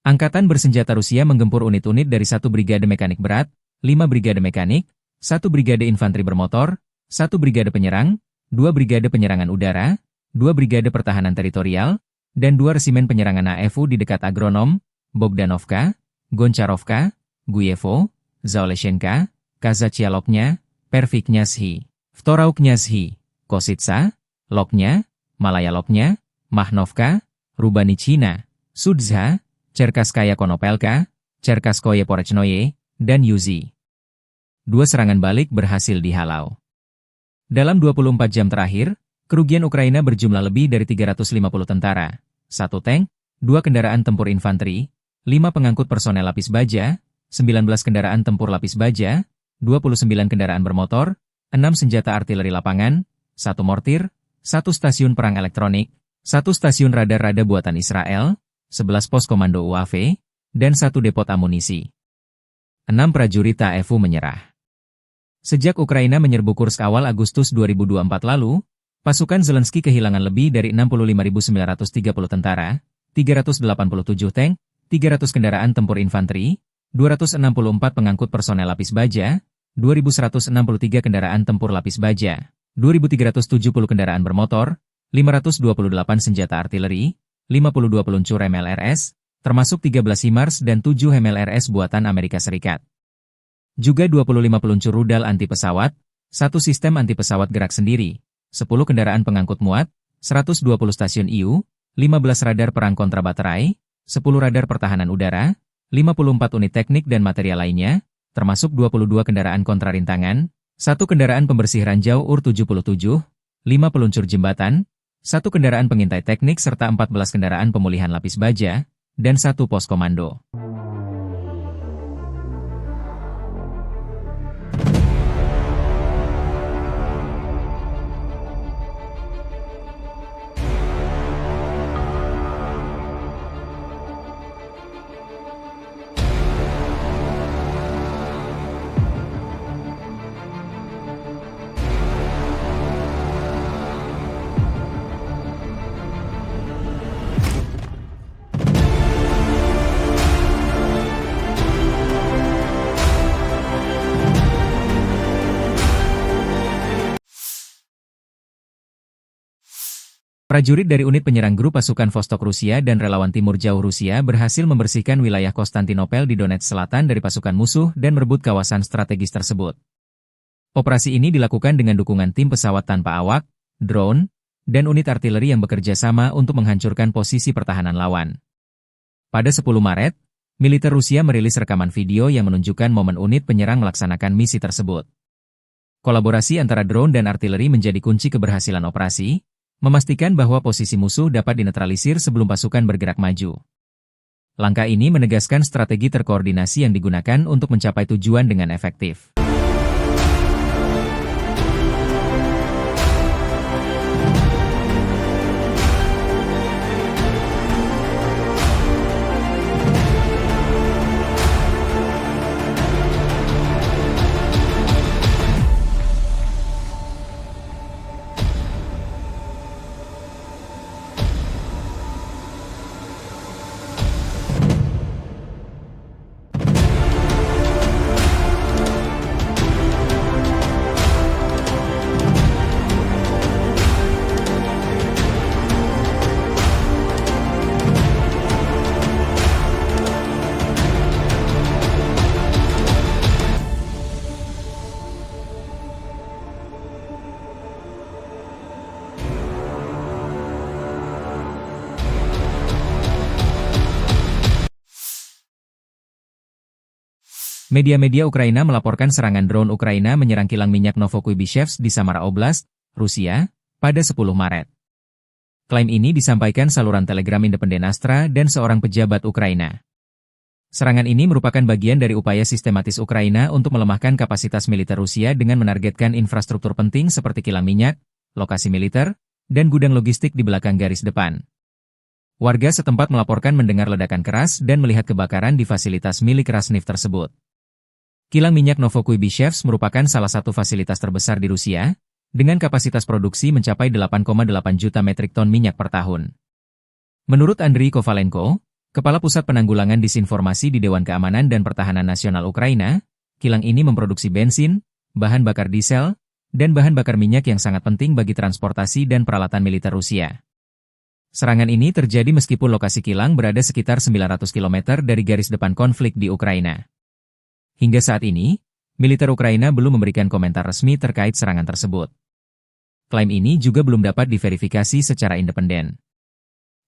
Angkatan Bersenjata Rusia menggempur unit-unit dari 1 brigade mekanik berat, 5 brigade mekanik, 1 brigade infanteri bermotor, 1 brigade penyerang, 2 brigade penyerangan udara, 2 brigade pertahanan teritorial, dan 2 resimen penyerangan AFU di dekat Agronom, Bogdanovka, Goncharovka, Guyevo, Zaoleshenka, Kazachialoknya, Perviknyazhi, Vtorauknyazhi, Kositsa, Loknya, Malaya Loknya, Mahnovka, Rubanichina, Sudzha, Cherkaskaya Konopelka, Cherkaskoye Porechnoye, dan Yuzi. 2 serangan balik berhasil dihalau. Dalam 24 jam terakhir, kerugian Ukraina berjumlah lebih dari 350 tentara, 1 tank, 2 kendaraan tempur infanteri, 5 pengangkut personel lapis baja, 19 kendaraan tempur lapis baja, 29 kendaraan bermotor, 6 senjata artileri lapangan, 1 mortir, 1 stasiun perang elektronik, 1 stasiun radar-rada buatan Israel, 11 pos komando UAV, dan 1 depot amunisi. 6 prajurit AFU menyerah. Sejak Ukraina menyerbu Kursk awal Agustus 2024 lalu, pasukan Zelensky kehilangan lebih dari 65.930 tentara, 387 tank, 300 kendaraan tempur infanteri, 264 pengangkut personel lapis baja, 2.163 kendaraan tempur lapis baja, 2.370 kendaraan bermotor, 528 senjata artileri, 52 peluncur MLRS, termasuk 13 HIMARS dan 7 MLRS buatan Amerika Serikat. Juga 25 peluncur rudal anti-pesawat, 1 sistem anti-pesawat gerak sendiri, 10 kendaraan pengangkut muat, 120 stasiun IU, 15 radar perang kontra baterai, 10 radar pertahanan udara, 54 unit teknik dan material lainnya, termasuk 22 kendaraan kontra rintangan, 1 kendaraan pembersih ranjau UR-77, 5 peluncur jembatan, 1 kendaraan pengintai teknik serta 14 kendaraan pemulihan lapis baja, dan 1 pos komando. Prajurit dari unit penyerang grup pasukan Vostok Rusia dan relawan Timur Jauh Rusia berhasil membersihkan wilayah Konstantinopel di Donetsk Selatan dari pasukan musuh dan merebut kawasan strategis tersebut. Operasi ini dilakukan dengan dukungan tim pesawat tanpa awak, drone, dan unit artileri yang bekerja sama untuk menghancurkan posisi pertahanan lawan. Pada 10 Maret, militer Rusia merilis rekaman video yang menunjukkan momen unit penyerang melaksanakan misi tersebut. Kolaborasi antara drone dan artileri menjadi kunci keberhasilan operasi, memastikan bahwa posisi musuh dapat dinetralisir sebelum pasukan bergerak maju. Langkah ini menegaskan strategi terkoordinasi yang digunakan untuk mencapai tujuan dengan efektif. Media-media Ukraina melaporkan serangan drone Ukraina menyerang kilang minyak Novokuibishevsk di Samara Oblast, Rusia, pada 10 Maret. Klaim ini disampaikan saluran Telegram independen Astra dan seorang pejabat Ukraina. Serangan ini merupakan bagian dari upaya sistematis Ukraina untuk melemahkan kapasitas militer Rusia dengan menargetkan infrastruktur penting seperti kilang minyak, lokasi militer, dan gudang logistik di belakang garis depan. Warga setempat melaporkan mendengar ledakan keras dan melihat kebakaran di fasilitas milik Rasneft tersebut. Kilang minyak Novokuibishevsk merupakan salah satu fasilitas terbesar di Rusia, dengan kapasitas produksi mencapai 8,8 juta metrik ton minyak per tahun. Menurut Andriy Kovalenko, Kepala Pusat Penanggulangan Disinformasi di Dewan Keamanan dan Pertahanan Nasional Ukraina, kilang ini memproduksi bensin, bahan bakar diesel, dan bahan bakar minyak yang sangat penting bagi transportasi dan peralatan militer Rusia. Serangan ini terjadi meskipun lokasi kilang berada sekitar 900 km dari garis depan konflik di Ukraina. Hingga saat ini, militer Ukraina belum memberikan komentar resmi terkait serangan tersebut. Klaim ini juga belum dapat diverifikasi secara independen.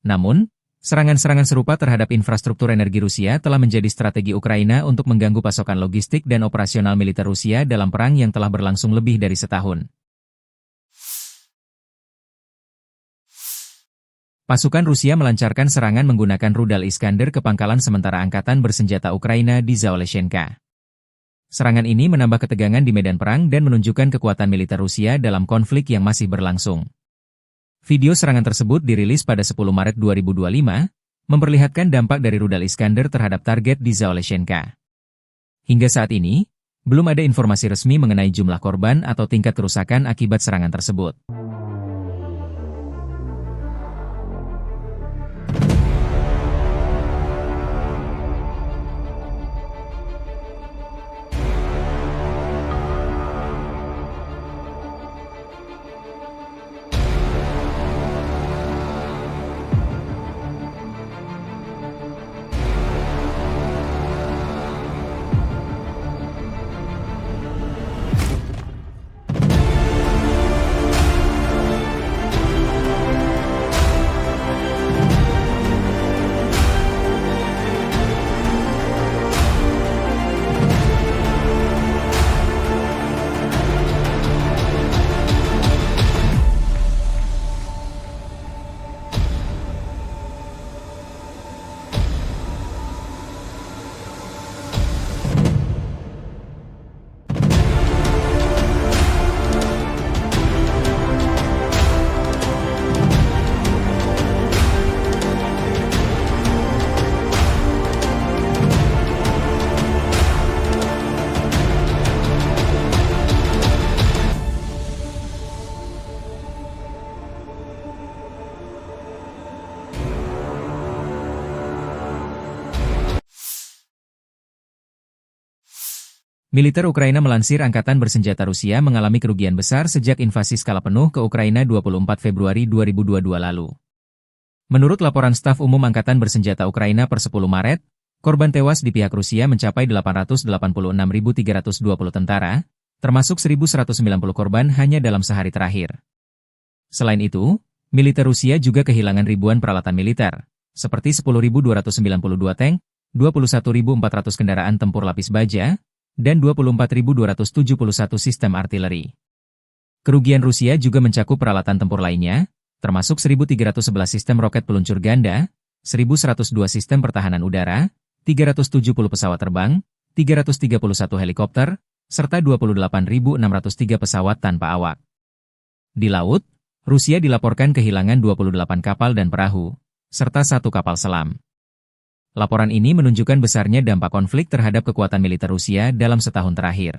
Namun, serangan-serangan serupa terhadap infrastruktur energi Rusia telah menjadi strategi Ukraina untuk mengganggu pasokan logistik dan operasional militer Rusia dalam perang yang telah berlangsung lebih dari setahun. Pasukan Rusia melancarkan serangan menggunakan rudal Iskander ke pangkalan sementara angkatan bersenjata Ukraina di Zaoleshenka. Serangan ini menambah ketegangan di medan perang dan menunjukkan kekuatan militer Rusia dalam konflik yang masih berlangsung. Video serangan tersebut dirilis pada 10 Maret 2025, memperlihatkan dampak dari rudal Iskander terhadap target di Zaoleshenka. Hingga saat ini, belum ada informasi resmi mengenai jumlah korban atau tingkat kerusakan akibat serangan tersebut. Militer Ukraina melansir Angkatan Bersenjata Rusia mengalami kerugian besar sejak invasi skala penuh ke Ukraina 24 Februari 2022 lalu. Menurut laporan staf umum Angkatan Bersenjata Ukraina per 10 Maret, korban tewas di pihak Rusia mencapai 886.320 tentara, termasuk 1.190 korban hanya dalam sehari terakhir. Selain itu, militer Rusia juga kehilangan ribuan peralatan militer, seperti 10.292 tank, 21.400 kendaraan tempur lapis baja, dan 24.271 sistem artileri. Kerugian Rusia juga mencakup peralatan tempur lainnya, termasuk 1.311 sistem roket peluncur ganda, 1.102 sistem pertahanan udara, 370 pesawat terbang, 331 helikopter, serta 28.603 pesawat tanpa awak. Di laut, Rusia dilaporkan kehilangan 28 kapal dan perahu, serta 1 kapal selam. Laporan ini menunjukkan besarnya dampak konflik terhadap kekuatan militer Rusia dalam setahun terakhir.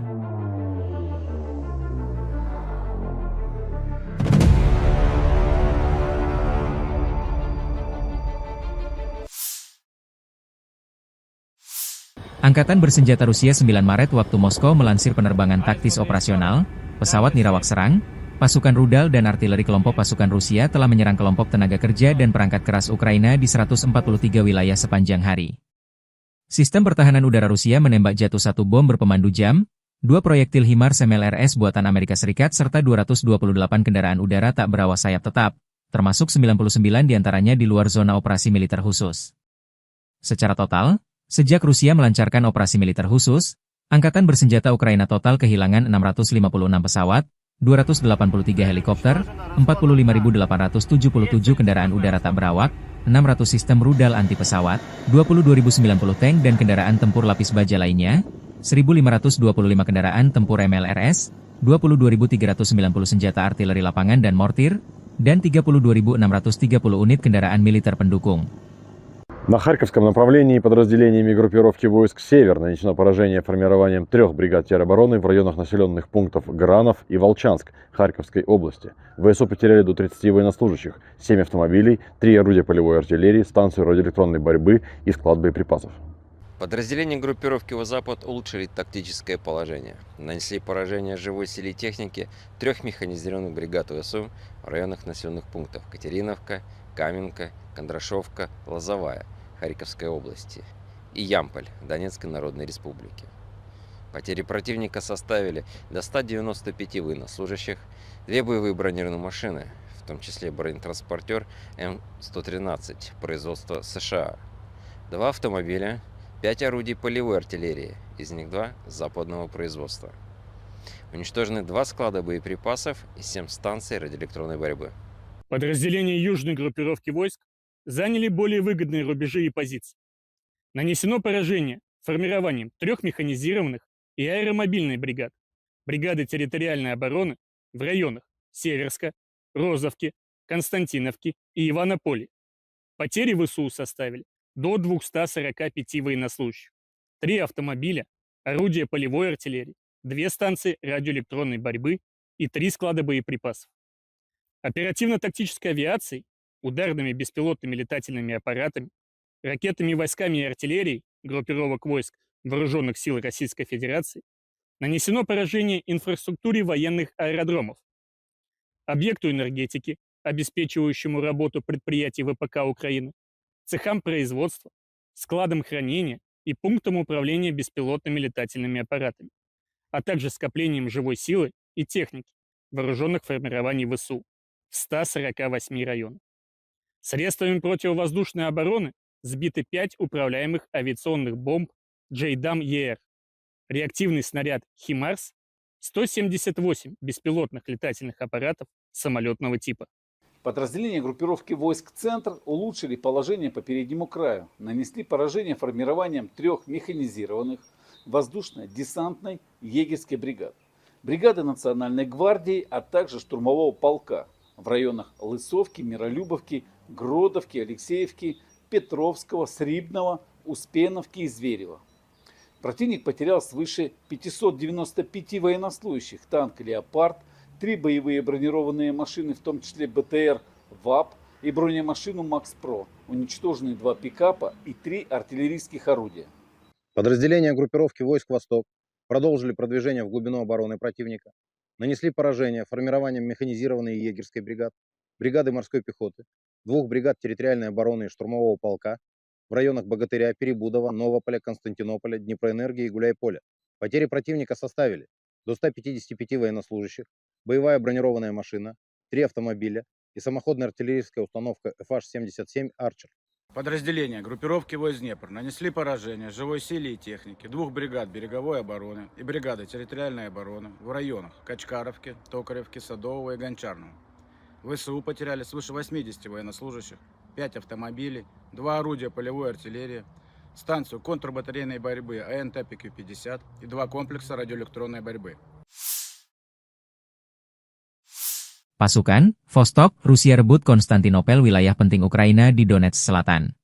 Angkatan Bersenjata Rusia 9 Maret waktu Moskow melansir penerbangan taktis operasional, pesawat nirawak serang, pasukan rudal dan artileri kelompok pasukan Rusia telah menyerang kelompok tenaga kerja dan perangkat keras Ukraina di 143 wilayah sepanjang hari. Sistem pertahanan udara Rusia menembak jatuh 1 bom berpemandu jam, 2 proyektil HIMARS MLRS buatan Amerika Serikat serta 228 kendaraan udara tak berawak sayap tetap, termasuk 99 diantaranya di luar zona operasi militer khusus. Secara total, sejak Rusia melancarkan operasi militer khusus, Angkatan Bersenjata Ukraina total kehilangan 656 pesawat, 283 helikopter, 45.877 kendaraan udara tak berawak, 600 sistem rudal anti pesawat, 22.090 tank dan kendaraan tempur lapis baja lainnya, 1.525 kendaraan tempur MLRS, 22.390 senjata artileri lapangan dan mortir, dan 32.630 unit kendaraan militer pendukung. На Харьковском направлении подразделениями группировки войск «Север» нанесено поражение формированием 3 бригад теробороны в районах населенных пунктов Гранов и Волчанск Харьковской области. ВСУ потеряли до 30 военнослужащих, 7 автомобилей, 3 орудия полевой артиллерии, станцию радиоэлектронной борьбы и склад боеприпасов. Подразделения группировки «Запад» улучшили тактическое положение. Нанесли поражение живой силе и технике 3 механизированных бригад ВСУ в районах населенных пунктов Катериновка, Каменка, Кондрашовка, Лозовая Харьковской области и Ямполь Донецкой Народной Республики. Потери противника составили до 195 военнослужащих, 2 боевые бронированные машины, в том числе бронетранспортер М113 производства США, 2 автомобиля, 5 орудий полевой артиллерии, из них 2 западного производства. Уничтожены 2 склада боеприпасов и 7 станций радиоэлектронной борьбы. Подразделения южной группировки войск заняли более выгодные рубежи и позиции. Нанесено поражение формированием 3 механизированных и аэромобильной бригад, бригады территориальной обороны в районах Северска, Розовки, Константиновки и Иванополя. Потери ВСУ составили до 245 военнослужащих, 3 автомобиля, орудия полевой артиллерии, 2 станции радиоэлектронной борьбы и 3 склада боеприпасов. Оперативно-тактической авиацией, ударными беспилотными летательными аппаратами, ракетными войсками и артиллерией группировок войск Вооруженных сил Российской Федерации нанесено поражение инфраструктуре военных аэродромов, объекту энергетики, обеспечивающему работу предприятий ВПК Украины, цехам производства, складам хранения и пунктам управления беспилотными летательными аппаратами, а также скоплением живой силы и техники вооруженных формирований ВСУ в 148 районах. Средствами противовоздушной обороны сбиты 5 управляемых авиационных бомб JDAM-ER, реактивный снаряд HIMARS, 178 беспилотных летательных аппаратов самолетного типа. Подразделения группировки войск «Центр» улучшили положение по переднему краю, нанесли поражение формированием 3 механизированных воздушно-десантной егерской бригад, бригады Национальной гвардии, а также штурмового полка в районах Лысовки, Миролюбовки, Гродовки, Алексеевки, Петровского, Срибного, Успеновки и Зверева. Противник потерял свыше 595 военнослужащих, танк «Леопард», 3 боевые бронированные машины, в том числе БТР ВАП и бронемашину МАКС-ПРО, уничтожены 2 пикапа и 3 артиллерийских орудия. Подразделения группировки войск «Восток» продолжили продвижение в глубину обороны противника, нанесли поражение формированием механизированной егерской бригад, бригады морской пехоты, 2 бригад территориальной обороны и штурмового полка в районах Богатыря, Перебудова, Новополя, Константинополя, Днепроэнергии и Гуляйполя. Потери противника составили до 155 военнослужащих, боевая бронированная машина, 3 автомобиля и самоходная артиллерийская установка FH-77 «Арчер». Подразделения группировки войск Днепр нанесли поражение живой силе и технике 2 бригад береговой обороны и бригады территориальной обороны в районах Качкаровки, Токаревки, Садового и Гончарного. ВСУ потеряли свыше 80 военнослужащих, 5 автомобилей, 2 орудия полевой артиллерии, станцию контрбатарейной борьбы АНТ-ПК-50 и 2 комплекса радиоэлектронной борьбы. Pasukan, Vostok, Rusia rebut Konstantinopel, wilayah penting Ukraina di Donetsk Selatan.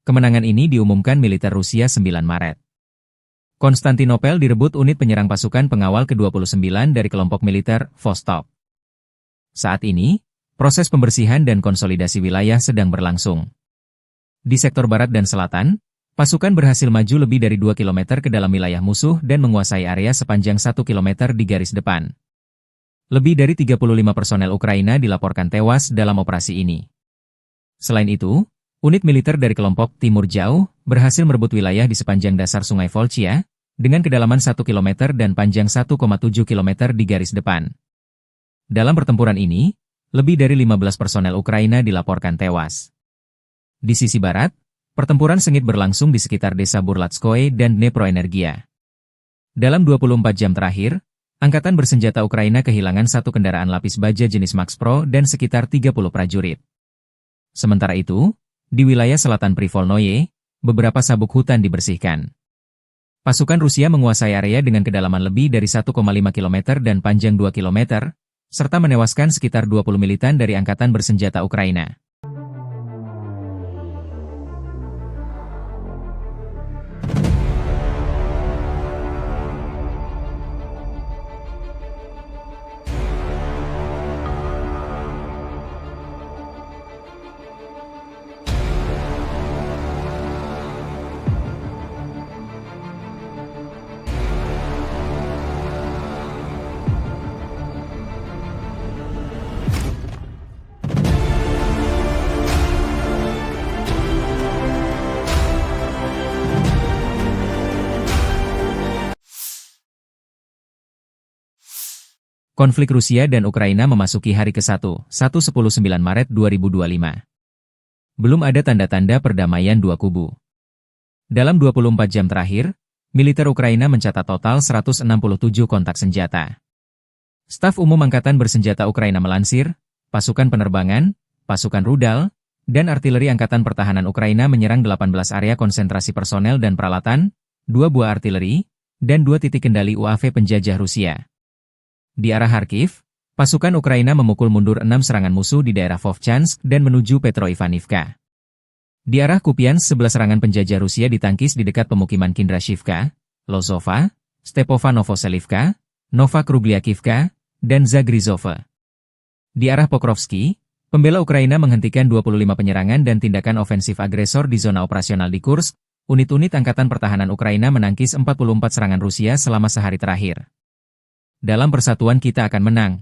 Kemenangan ini diumumkan militer Rusia 9 Maret. Konstantinopel direbut unit penyerang pasukan pengawal ke-29 dari kelompok militer Vostok. Saat ini, proses pembersihan dan konsolidasi wilayah sedang berlangsung. Di sektor barat dan selatan, pasukan berhasil maju lebih dari 2 km ke dalam wilayah musuh dan menguasai area sepanjang 1 km di garis depan. Lebih dari 35 personel Ukraina dilaporkan tewas dalam operasi ini. Selain itu, unit militer dari kelompok Timur Jauh berhasil merebut wilayah di sepanjang dasar Sungai Volchia dengan kedalaman 1 km dan panjang 1,7 km di garis depan. Dalam pertempuran ini, lebih dari 15 personel Ukraina dilaporkan tewas. Di sisi barat, pertempuran sengit berlangsung di sekitar desa Burlatskoye dan Dneproenergia. Dalam 24 jam terakhir, Angkatan bersenjata Ukraina kehilangan 1 kendaraan lapis baja jenis Max Pro dan sekitar 30 prajurit. Sementara itu, di wilayah selatan Privolnoye, beberapa sabuk hutan dibersihkan. Pasukan Rusia menguasai area dengan kedalaman lebih dari 1,5 km dan panjang 2 km, serta menewaskan sekitar 20 militan dari Angkatan bersenjata Ukraina. Konflik Rusia dan Ukraina memasuki hari ke-1, 19 Maret 2025. Belum ada tanda-tanda perdamaian dua kubu. Dalam 24 jam terakhir, militer Ukraina mencatat total 167 kontak senjata. Staf Umum Angkatan Bersenjata Ukraina melansir, pasukan penerbangan, pasukan rudal, dan artileri Angkatan Pertahanan Ukraina menyerang 18 area konsentrasi personel dan peralatan, 2 buah artileri, dan 2 titik kendali UAV penjajah Rusia. Di arah Kharkiv, pasukan Ukraina memukul mundur 6 serangan musuh di daerah Vovchansk dan menuju Petroivanivka. Di arah Kupiansk 11 serangan penjajah Rusia ditangkis di dekat pemukiman Kindrashivka, Lozova, Stepova Novoselivka, Nova Krugliakivka, dan Zagrizova. Di arah Pokrovsky, pembela Ukraina menghentikan 25 penyerangan dan tindakan ofensif agresor di zona operasional di Kursk. Unit-unit Angkatan Pertahanan Ukraina menangkis 44 serangan Rusia selama sehari terakhir. Dalam persatuan kita akan menang.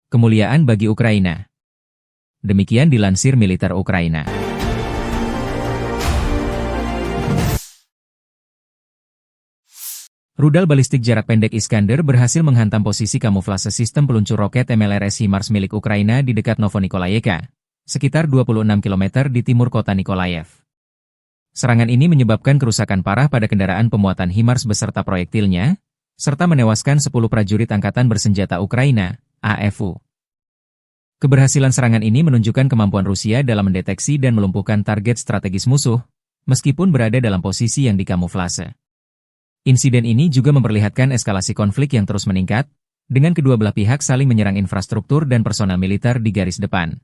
Kemuliaan bagi Ukraina. Demikian dilansir militer Ukraina. Rudal balistik jarak pendek Iskander berhasil menghantam posisi kamuflase sistem peluncur roket MLRS HIMARS milik Ukraina di dekat Novonikolayevka, sekitar 26 km di timur kota Nikolaev. Serangan ini menyebabkan kerusakan parah pada kendaraan pemuatan HIMARS beserta proyektilnya, serta menewaskan 10 prajurit Angkatan Bersenjata Ukraina, AFU. Keberhasilan serangan ini menunjukkan kemampuan Rusia dalam mendeteksi dan melumpuhkan target strategis musuh, meskipun berada dalam posisi yang dikamuflase. Insiden ini juga memperlihatkan eskalasi konflik yang terus meningkat, dengan kedua belah pihak saling menyerang infrastruktur dan personel militer di garis depan.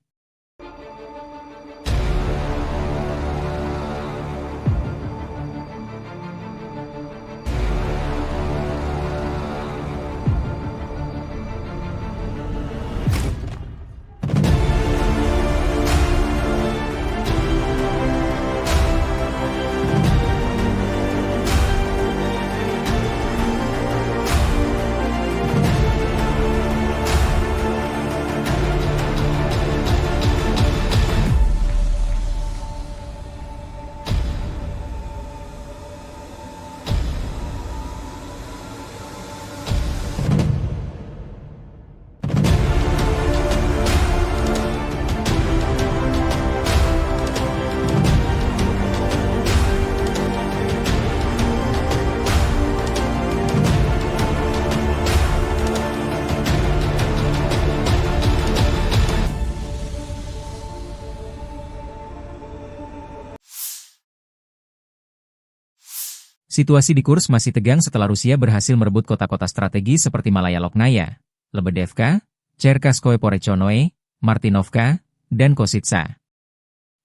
Situasi di Kursk masih tegang setelah Rusia berhasil merebut kota-kota strategi seperti Malaya Loknaya, Lebedevka, Cherkasskoye Porechnoye, Martinovka, dan Kositsa.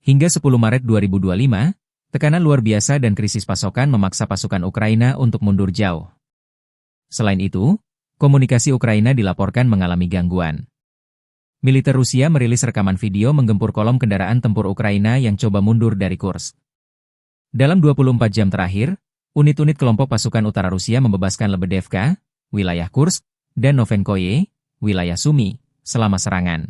Hingga 10 Maret 2025, tekanan luar biasa dan krisis pasokan memaksa pasukan Ukraina untuk mundur jauh. Selain itu, komunikasi Ukraina dilaporkan mengalami gangguan. Militer Rusia merilis rekaman video menggempur kolom kendaraan tempur Ukraina yang coba mundur dari Kursk. Dalam 24 jam terakhir, unit-unit kelompok pasukan utara Rusia membebaskan Lebedevka, wilayah Kursk, dan Novenkoye, wilayah Sumy, selama serangan.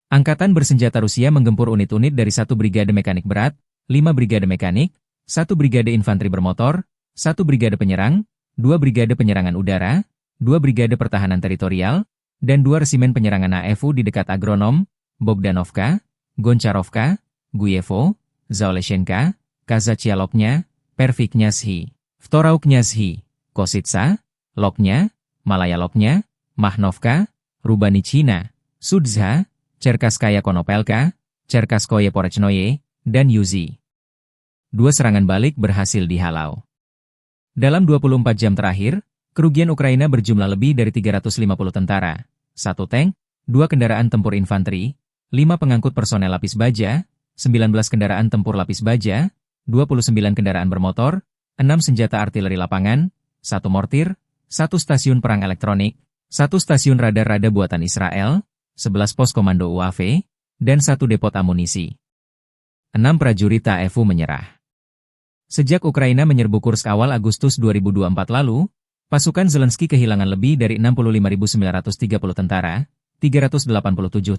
Angkatan bersenjata Rusia menggempur unit-unit dari 1 brigade mekanik berat, 5 brigade mekanik, 1 brigade infanteri bermotor, 1 brigade penyerang, 2 brigade penyerangan udara, 2 brigade pertahanan teritorial, dan 2 resimen penyerangan AFU di dekat Agronom, Bogdanovka, Goncharovka, Guyevo, Zaoleshenka, Kazachialoknya, Perviknyazhi, Vtorauknyazhi, Kositsa, Loknya, Malaya Loknya, Mahnovka, Rubanichina, Sudzha, Cherkasskaya Konopelka, Cherkasskoye Porechnoye, dan Yuzi. 2 serangan balik berhasil dihalau. Dalam 24 jam terakhir, kerugian Ukraina berjumlah lebih dari 350 tentara, 1 tank, 2 kendaraan tempur infanteri, 5 pengangkut personel lapis baja, 19 kendaraan tempur lapis baja, 29 kendaraan bermotor, 6 senjata artileri lapangan, 1 mortir, 1 stasiun perang elektronik, 1 stasiun radar-rada buatan Israel, 11 pos komando UAV, dan 1 depot amunisi. 6 prajurit AFU menyerah. Sejak Ukraina menyerbu Kursk awal Agustus 2024 lalu, pasukan Zelensky kehilangan lebih dari 65.930 tentara, 387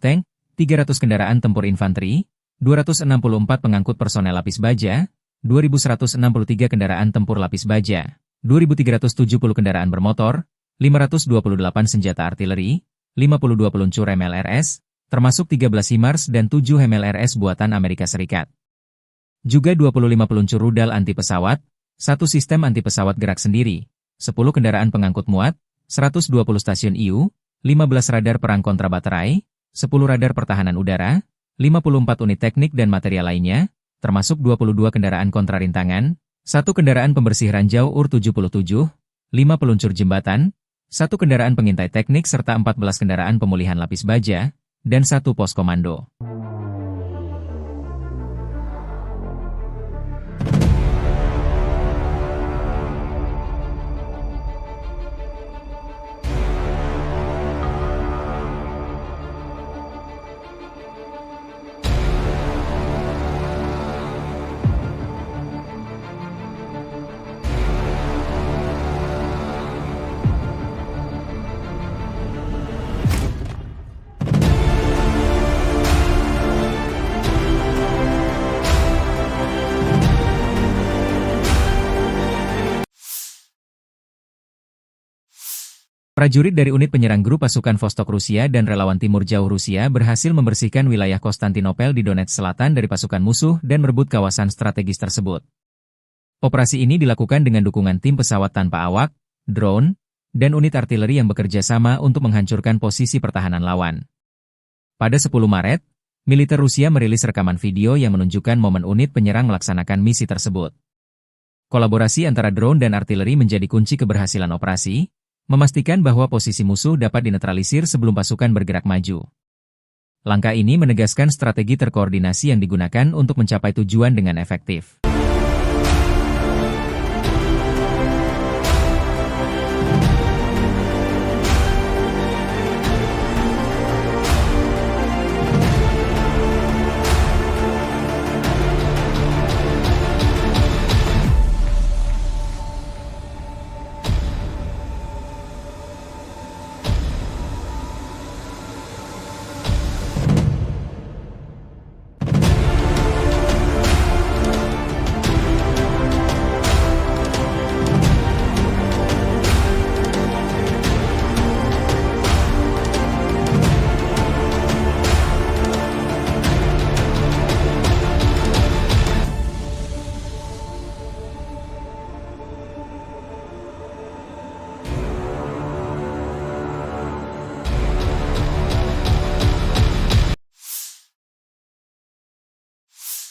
tank, 300 kendaraan tempur infanteri, 264 pengangkut personel lapis baja, 2.163 kendaraan tempur lapis baja, 2.370 kendaraan bermotor, 528 senjata artileri, 52 peluncur MLRS, termasuk 13 HIMARS dan 7 MLRS buatan Amerika Serikat. Juga 25 peluncur rudal anti-pesawat, 1 sistem anti-pesawat gerak sendiri, 10 kendaraan pengangkut muat, 120 stasiun IU, 15 radar perang kontra baterai, 10 radar pertahanan udara, 54 unit teknik dan material lainnya, termasuk 22 kendaraan kontra rintangan, 1 kendaraan pembersih ranjau UR-77, 5 peluncur jembatan, 1 kendaraan pengintai teknik serta 14 kendaraan pemulihan lapis baja, dan 1 pos komando. Prajurit dari unit penyerang grup pasukan Vostok Rusia dan relawan Timur Jauh Rusia berhasil membersihkan wilayah Konstantinopel di Donetsk Selatan dari pasukan musuh dan merebut kawasan strategis tersebut. Operasi ini dilakukan dengan dukungan tim pesawat tanpa awak, drone, dan unit artileri yang bekerja sama untuk menghancurkan posisi pertahanan lawan. Pada 10 Maret, militer Rusia merilis rekaman video yang menunjukkan momen unit penyerang melaksanakan misi tersebut. Kolaborasi antara drone dan artileri menjadi kunci keberhasilan operasi, memastikan bahwa posisi musuh dapat dinetralisir sebelum pasukan bergerak maju. Langkah ini menegaskan strategi terkoordinasi yang digunakan untuk mencapai tujuan dengan efektif.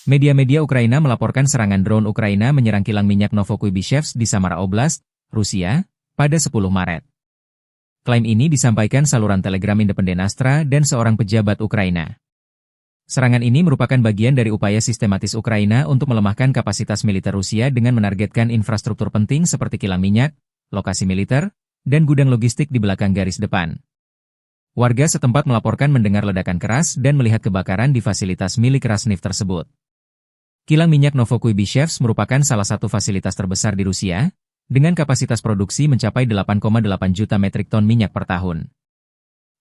Media-media Ukraina melaporkan serangan drone Ukraina menyerang kilang minyak Novokuybishevsk di Samara Oblast, Rusia, pada 10 Maret. Klaim ini disampaikan saluran Telegram independen Astra dan seorang pejabat Ukraina. Serangan ini merupakan bagian dari upaya sistematis Ukraina untuk melemahkan kapasitas militer Rusia dengan menargetkan infrastruktur penting seperti kilang minyak, lokasi militer, dan gudang logistik di belakang garis depan. Warga setempat melaporkan mendengar ledakan keras dan melihat kebakaran di fasilitas milik Rasneft tersebut. Kilang minyak Novokuybishevsk merupakan salah satu fasilitas terbesar di Rusia, dengan kapasitas produksi mencapai 8,8 juta metrik ton minyak per tahun.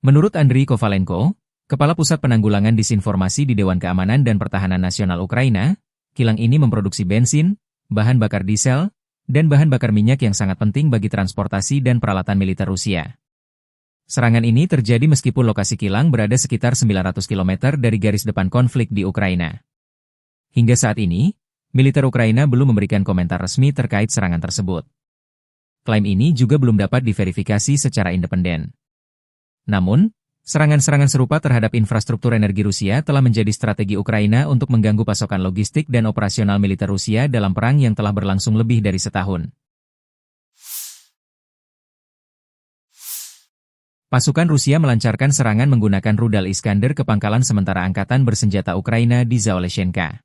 Menurut Andriy Kovalenko, Kepala Pusat Penanggulangan Disinformasi di Dewan Keamanan dan Pertahanan Nasional Ukraina, kilang ini memproduksi bensin, bahan bakar diesel, dan bahan bakar minyak yang sangat penting bagi transportasi dan peralatan militer Rusia. Serangan ini terjadi meskipun lokasi kilang berada sekitar 900 km dari garis depan konflik di Ukraina. Hingga saat ini, militer Ukraina belum memberikan komentar resmi terkait serangan tersebut. Klaim ini juga belum dapat diverifikasi secara independen. Namun, serangan-serangan serupa terhadap infrastruktur energi Rusia telah menjadi strategi Ukraina untuk mengganggu pasokan logistik dan operasional militer Rusia dalam perang yang telah berlangsung lebih dari setahun. Pasukan Rusia melancarkan serangan menggunakan rudal Iskander ke pangkalan sementara angkatan bersenjata Ukraina di Zaoleshenka.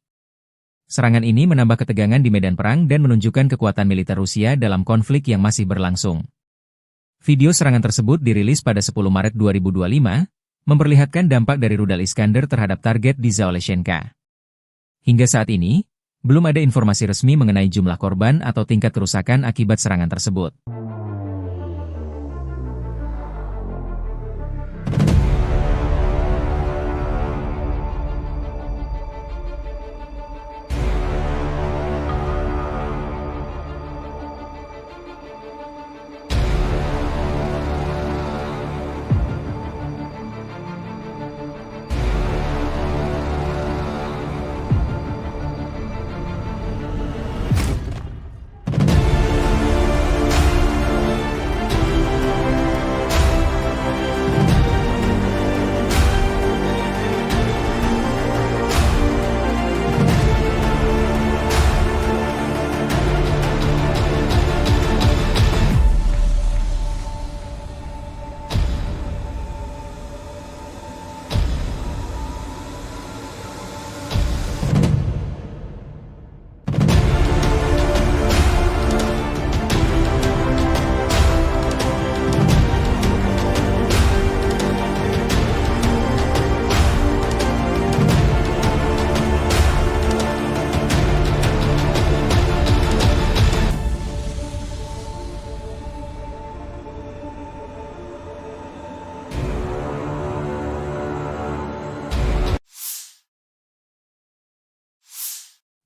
Serangan ini menambah ketegangan di medan perang dan menunjukkan kekuatan militer Rusia dalam konflik yang masih berlangsung. Video serangan tersebut dirilis pada 10 Maret 2025, memperlihatkan dampak dari rudal Iskander terhadap target di Zaoleshenka. Hingga saat ini, belum ada informasi resmi mengenai jumlah korban atau tingkat kerusakan akibat serangan tersebut.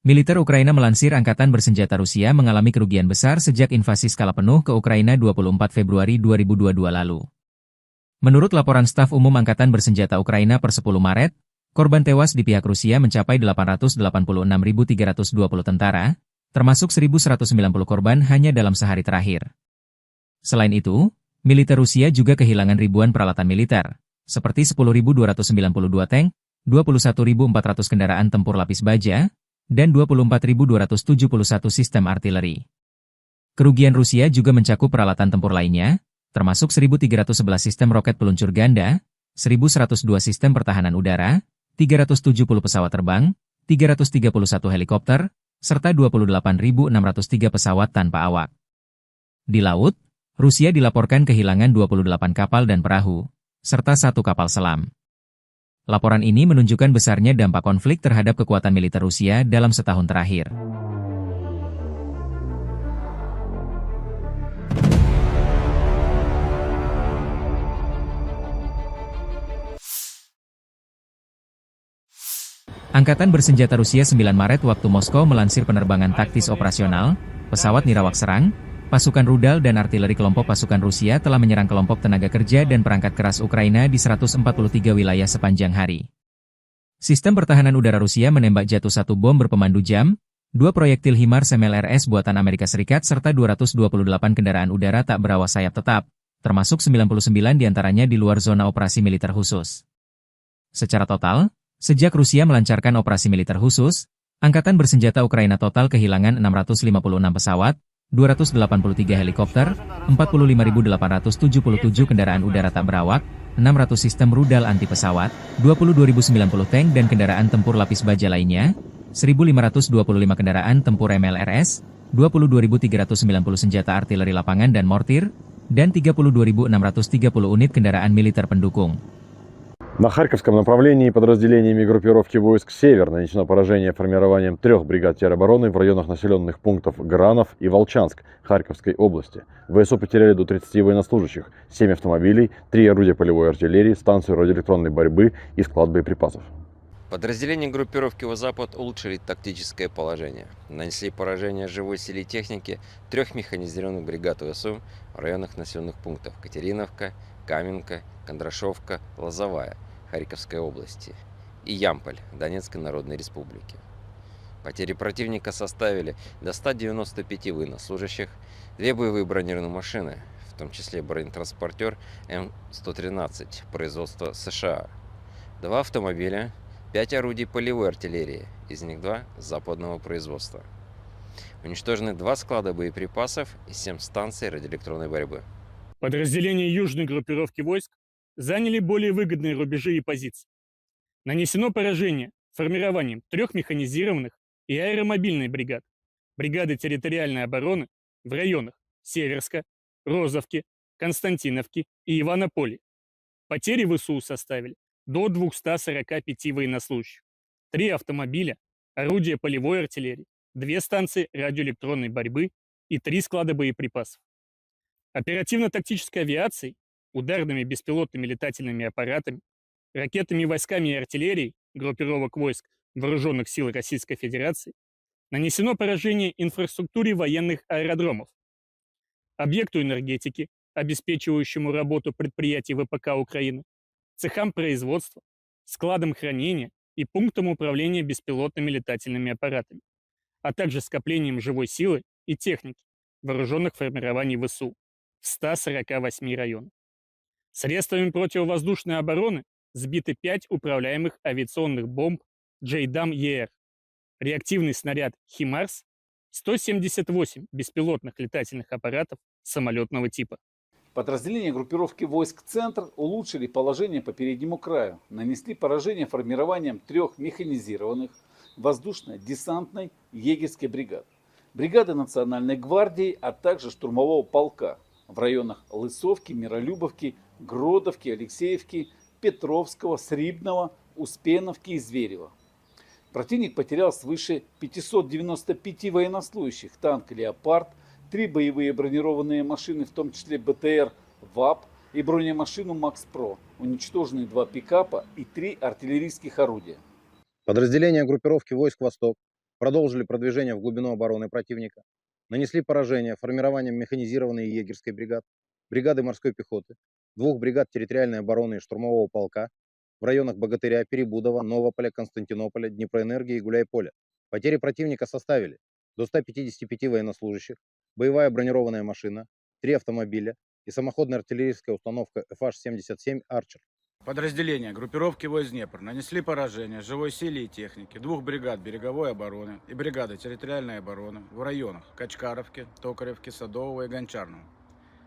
Militer Ukraina melansir Angkatan Bersenjata Rusia mengalami kerugian besar sejak invasi skala penuh ke Ukraina 24 Februari 2022 lalu. Menurut laporan Staf Umum Angkatan Bersenjata Ukraina per 10 Maret, korban tewas di pihak Rusia mencapai 886.320 tentara, termasuk 1.190 korban hanya dalam sehari terakhir. Selain itu, militer Rusia juga kehilangan ribuan peralatan militer, seperti 10.292 tank, 21.400 kendaraan tempur lapis baja, dan 24.271 sistem artileri. Kerugian Rusia juga mencakup peralatan tempur lainnya, termasuk 1.311 sistem roket peluncur ganda, 1.102 sistem pertahanan udara, 370 pesawat terbang, 331 helikopter, serta 28.603 pesawat tanpa awak. Di laut, Rusia dilaporkan kehilangan 28 kapal dan perahu, serta 1 kapal selam. Laporan ini menunjukkan besarnya dampak konflik terhadap kekuatan militer Rusia dalam setahun terakhir. Angkatan Bersenjata Rusia 9 Maret waktu Moskow melansir penerbangan taktis operasional, pesawat nirawak serang, pasukan rudal dan artileri kelompok pasukan Rusia telah menyerang kelompok tenaga kerja dan perangkat keras Ukraina di 143 wilayah sepanjang hari. Sistem pertahanan udara Rusia menembak jatuh 1 bom berpemandu jam, 2 proyektil HIMARS MLRS buatan Amerika Serikat serta 228 kendaraan udara tak berawak sayap tetap, termasuk 99 diantaranya di luar zona operasi militer khusus. Secara total, sejak Rusia melancarkan operasi militer khusus, Angkatan bersenjata Ukraina total kehilangan 656 pesawat, 283 helikopter, 45.877 kendaraan udara tak berawak, 600 sistem rudal anti pesawat, 22.090 tank dan kendaraan tempur lapis baja lainnya, 1.525 kendaraan tempur MLRS, 22.390 senjata artileri lapangan dan mortir, dan 32.630 unit kendaraan militer pendukung. На Харьковском направлении подразделениями группировки войск «Север» нанесено поражение формированием 3 бригад теробороны в районах населенных пунктов Гранов и Волчанск Харьковской области. ВСУ потеряли до 30 военнослужащих, 7 автомобилей, 3 орудия полевой артиллерии, станцию радиоэлектронной борьбы и склад боеприпасов. Подразделения группировки «Запад» улучшили тактическое положение. Нанесли поражение живой силе и технике 3 механизированных бригад ВСУ в районах населенных пунктов Катериновка, Каменка, Кондрашовка, Лозовая Харьковской области и Ямполь Донецкой Народной Республики. Потери противника составили до 195 военнослужащих, 2 боевые бронированные машины, в том числе бронетранспортер М113 производства США, 2 автомобиля, 5 орудий полевой артиллерии, из них 2 западного производства. Уничтожены 2 склада боеприпасов и 7 станций радиоэлектронной борьбы. Подразделения южной группировки войск заняли более выгодные рубежи и позиции. Нанесено поражение формированием 3 механизированных и аэромобильной бригад, бригады территориальной обороны в районах Северска, Розовки, Константиновки и Иванополя. Потери ВСУ составили до 245 военнослужащих, 3 автомобиля, орудия полевой артиллерии, 2 станции радиоэлектронной борьбы и 3 склада боеприпасов. Оперативно-тактической авиацией, ударными беспилотными летательными аппаратами, ракетными войсками и артиллерией группировок войск Вооруженных сил Российской Федерации нанесено поражение инфраструктуре военных аэродромов, объекту энергетики, обеспечивающему работу предприятий ВПК Украины, цехам производства, складам хранения и пунктам управления беспилотными летательными аппаратами, а также скоплением живой силы и техники вооруженных формирований ВСУ в 148 районах. Средствами противовоздушной обороны сбиты 5 управляемых авиационных бомб JDAM-ER, реактивный снаряд «Химарс», 178 беспилотных летательных аппаратов самолетного типа. Подразделения группировки войск «Центр» улучшили положение по переднему краю, нанесли поражение формированием 3 механизированных воздушно-десантной егерской бригад, бригады Национальной гвардии, а также штурмового полка в районах Лысовки, Миролюбовки, Гродовки, Алексеевки, Петровского, Срибного, Успеновки и Зверева. Противник потерял свыше 595 военнослужащих, танк «Леопард», 3 боевые бронированные машины, в том числе БТР ВАП и бронемашину «Макс-Про», уничтожены 2 пикапа и 3 артиллерийских орудия. Подразделения группировки войск «Восток» продолжили продвижение в глубину обороны противника, нанесли поражение формированием механизированной егерской бригад, бригады морской пехоты, 2 бригад территориальной обороны и штурмового полка в районах Богатыря, Перебудова, Новополя, Константинополя, Днепроэнергии и Гуляйполя. Потери противника составили до 155 военнослужащих, боевая бронированная машина, 3 автомобиля и самоходная артиллерийская установка FH-77 «Арчер». Подразделения группировки войск Днепр нанесли поражение живой силе и технике 2 бригад береговой обороны и бригады территориальной обороны в районах Качкаровки, Токаревки, Садового и Гончарного.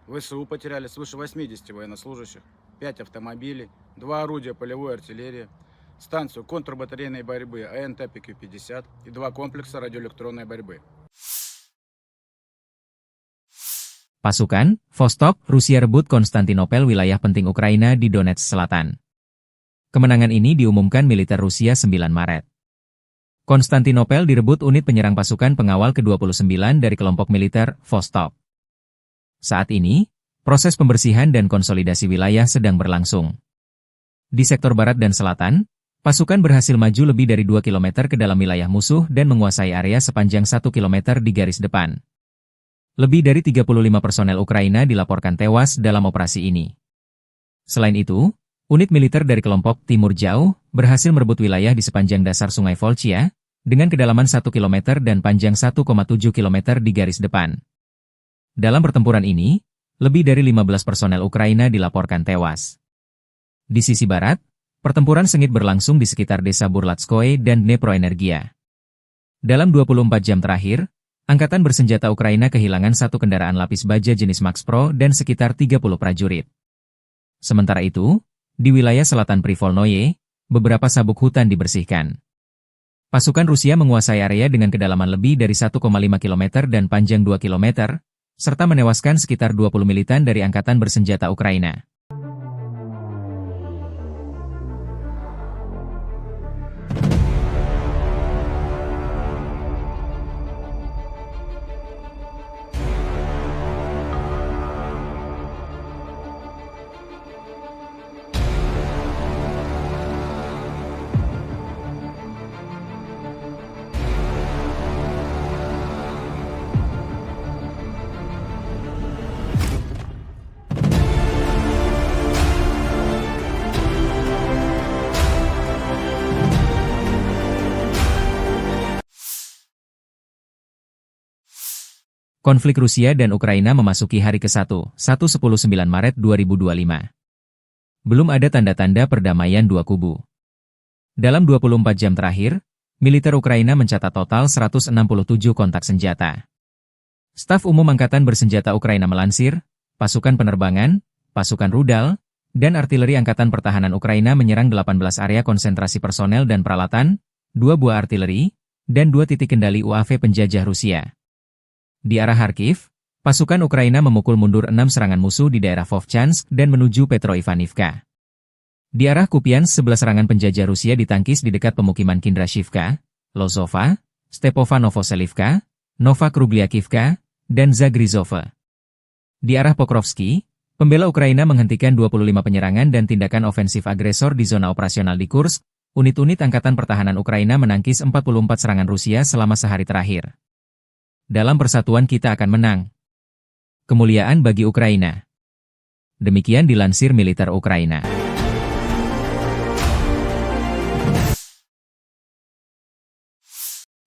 ВСУ потеряли свыше 80 военнослужащих, 5 автомобилей, 2 орудия полевой артиллерии, станцию контрбатарейной борьбы АНТ-ПК-50 и 2 комплекса радиоэлектронной борьбы. Pasukan, Vostok, Rusia rebut Konstantinopel, wilayah penting Ukraina di Donetsk Selatan. Kemenangan ini diumumkan militer Rusia 9 Maret. Konstantinopel direbut unit penyerang pasukan pengawal ke-29 dari kelompok militer Vostok. Saat ini, proses pembersihan dan konsolidasi wilayah sedang berlangsung. Di sektor barat dan selatan, pasukan berhasil maju lebih dari 2 km ke dalam wilayah musuh dan menguasai area sepanjang 1 km di garis depan. Lebih dari 35 personel Ukraina dilaporkan tewas dalam operasi ini. Selain itu, unit militer dari kelompok Timur Jauh berhasil merebut wilayah di sepanjang dasar Sungai Volchia, dengan kedalaman 1 km dan panjang 1,7 km di garis depan. Dalam pertempuran ini, lebih dari 15 personel Ukraina dilaporkan tewas. Di sisi barat, pertempuran sengit berlangsung di sekitar desa Burlatskoye dan Dneproenergia. Dalam 24 jam terakhir, Angkatan Bersenjata Ukraina kehilangan satu kendaraan lapis baja jenis Max Pro dan sekitar 30 prajurit. Sementara itu, di wilayah selatan Privolnoye, beberapa sabuk hutan dibersihkan. Pasukan Rusia menguasai area dengan kedalaman lebih dari 1,5 km dan panjang 2 km, serta menewaskan sekitar 20 militan dari Angkatan Bersenjata Ukraina. Konflik Rusia dan Ukraina memasuki hari ke-1, 19 Maret 2025. Belum ada tanda-tanda perdamaian dua kubu. Dalam 24 jam terakhir, militer Ukraina mencatat total 167 kontak senjata. Staf Umum Angkatan Bersenjata Ukraina melansir, pasukan penerbangan, pasukan rudal, dan artileri Angkatan Pertahanan Ukraina menyerang 18 area konsentrasi personel dan peralatan, 2 buah artileri, dan 2 titik kendali UAV penjajah Rusia. Di arah Kharkiv, pasukan Ukraina memukul mundur 6 serangan musuh di daerah Vovchansk dan menuju Petroivanivka. Di arah Kupiansk 11 serangan penjajah Rusia ditangkis di dekat pemukiman Kindrashivka, Lozova, Stepova Novoselivka, Nova Krugliakivka, dan Zagrizova. Di arah Pokrovsky, pembela Ukraina menghentikan 25 penyerangan dan tindakan ofensif agresor di zona operasional di Kursk. Unit-unit Angkatan Pertahanan Ukraina menangkis 44 serangan Rusia selama sehari terakhir. Dalam persatuan kita akan menang. Kemuliaan bagi Ukraina. Demikian dilansir militer Ukraina.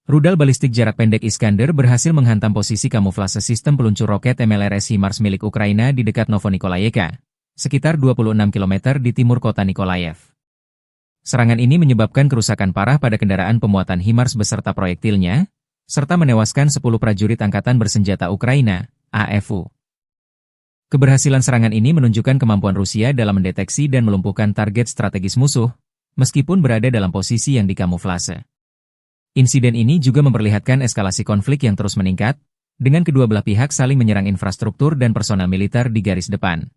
Rudal balistik jarak pendek Iskander berhasil menghantam posisi kamuflase sistem peluncur roket MLRS HIMARS milik Ukraina di dekat Novonikolayevka, sekitar 26 km di timur kota Nikolaev. Serangan ini menyebabkan kerusakan parah pada kendaraan pemuatan HIMARS beserta proyektilnya, serta menewaskan 10 prajurit Angkatan Bersenjata Ukraina, AFU. Keberhasilan serangan ini menunjukkan kemampuan Rusia dalam mendeteksi dan melumpuhkan target strategis musuh, meskipun berada dalam posisi yang dikamuflase. Insiden ini juga memperlihatkan eskalasi konflik yang terus meningkat, dengan kedua belah pihak saling menyerang infrastruktur dan personel militer di garis depan.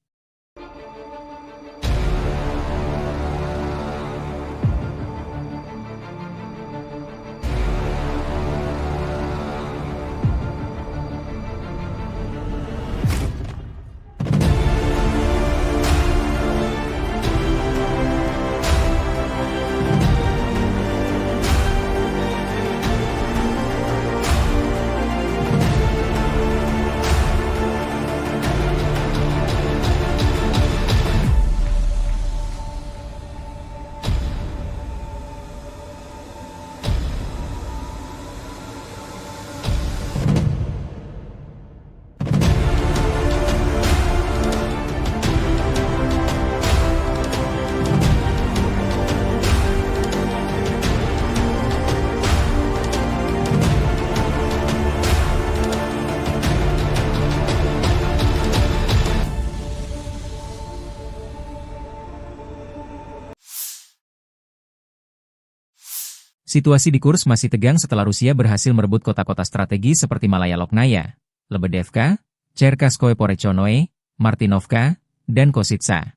Situasi di Kursk masih tegang setelah Rusia berhasil merebut kota-kota strategi seperti Malaya Loknaya, Lebedevka, Cherkaskoye Porechonoe, Martinovka, dan Kositsa.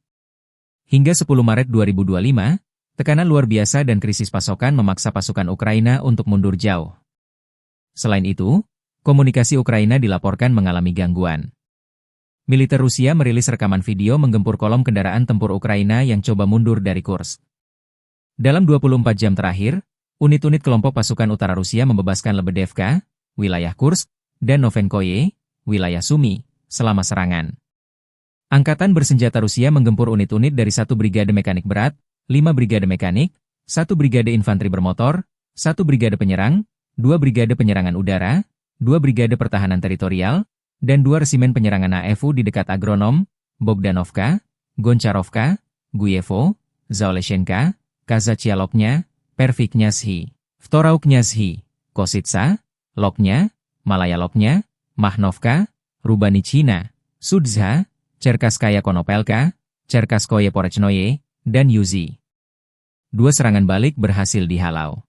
Hingga 10 Maret 2025, tekanan luar biasa dan krisis pasokan memaksa pasukan Ukraina untuk mundur jauh. Selain itu, komunikasi Ukraina dilaporkan mengalami gangguan. Militer Rusia merilis rekaman video menggempur kolom kendaraan tempur Ukraina yang coba mundur dari Kursk. Dalam 24 jam terakhir, unit-unit kelompok pasukan utara Rusia membebaskan Lebedevka, wilayah Kursk, dan Novenkoye, wilayah Sumy, selama serangan. Angkatan Bersenjata Rusia menggempur unit-unit dari 1 brigade mekanik berat, 5 brigade mekanik, 1 brigade infanteri bermotor, 1 brigade penyerang, 2 brigade penyerangan udara, 2 brigade pertahanan teritorial, dan 2 resimen penyerangan AFU di dekat Agronom, Bogdanovka, Goncharovka, Guyevo, Zaoleshenka, Kazachialoknya, Perviknyazhi, Vtorauknyazhi, Kosytsa, Loknya, Malaya Loknya, Mahnovka, Rubanichina, Sudza, Cherkasskaya Konopelka, Cherkasskoye Porechnoye, dan Yuzi. 2 serangan balik berhasil dihalau.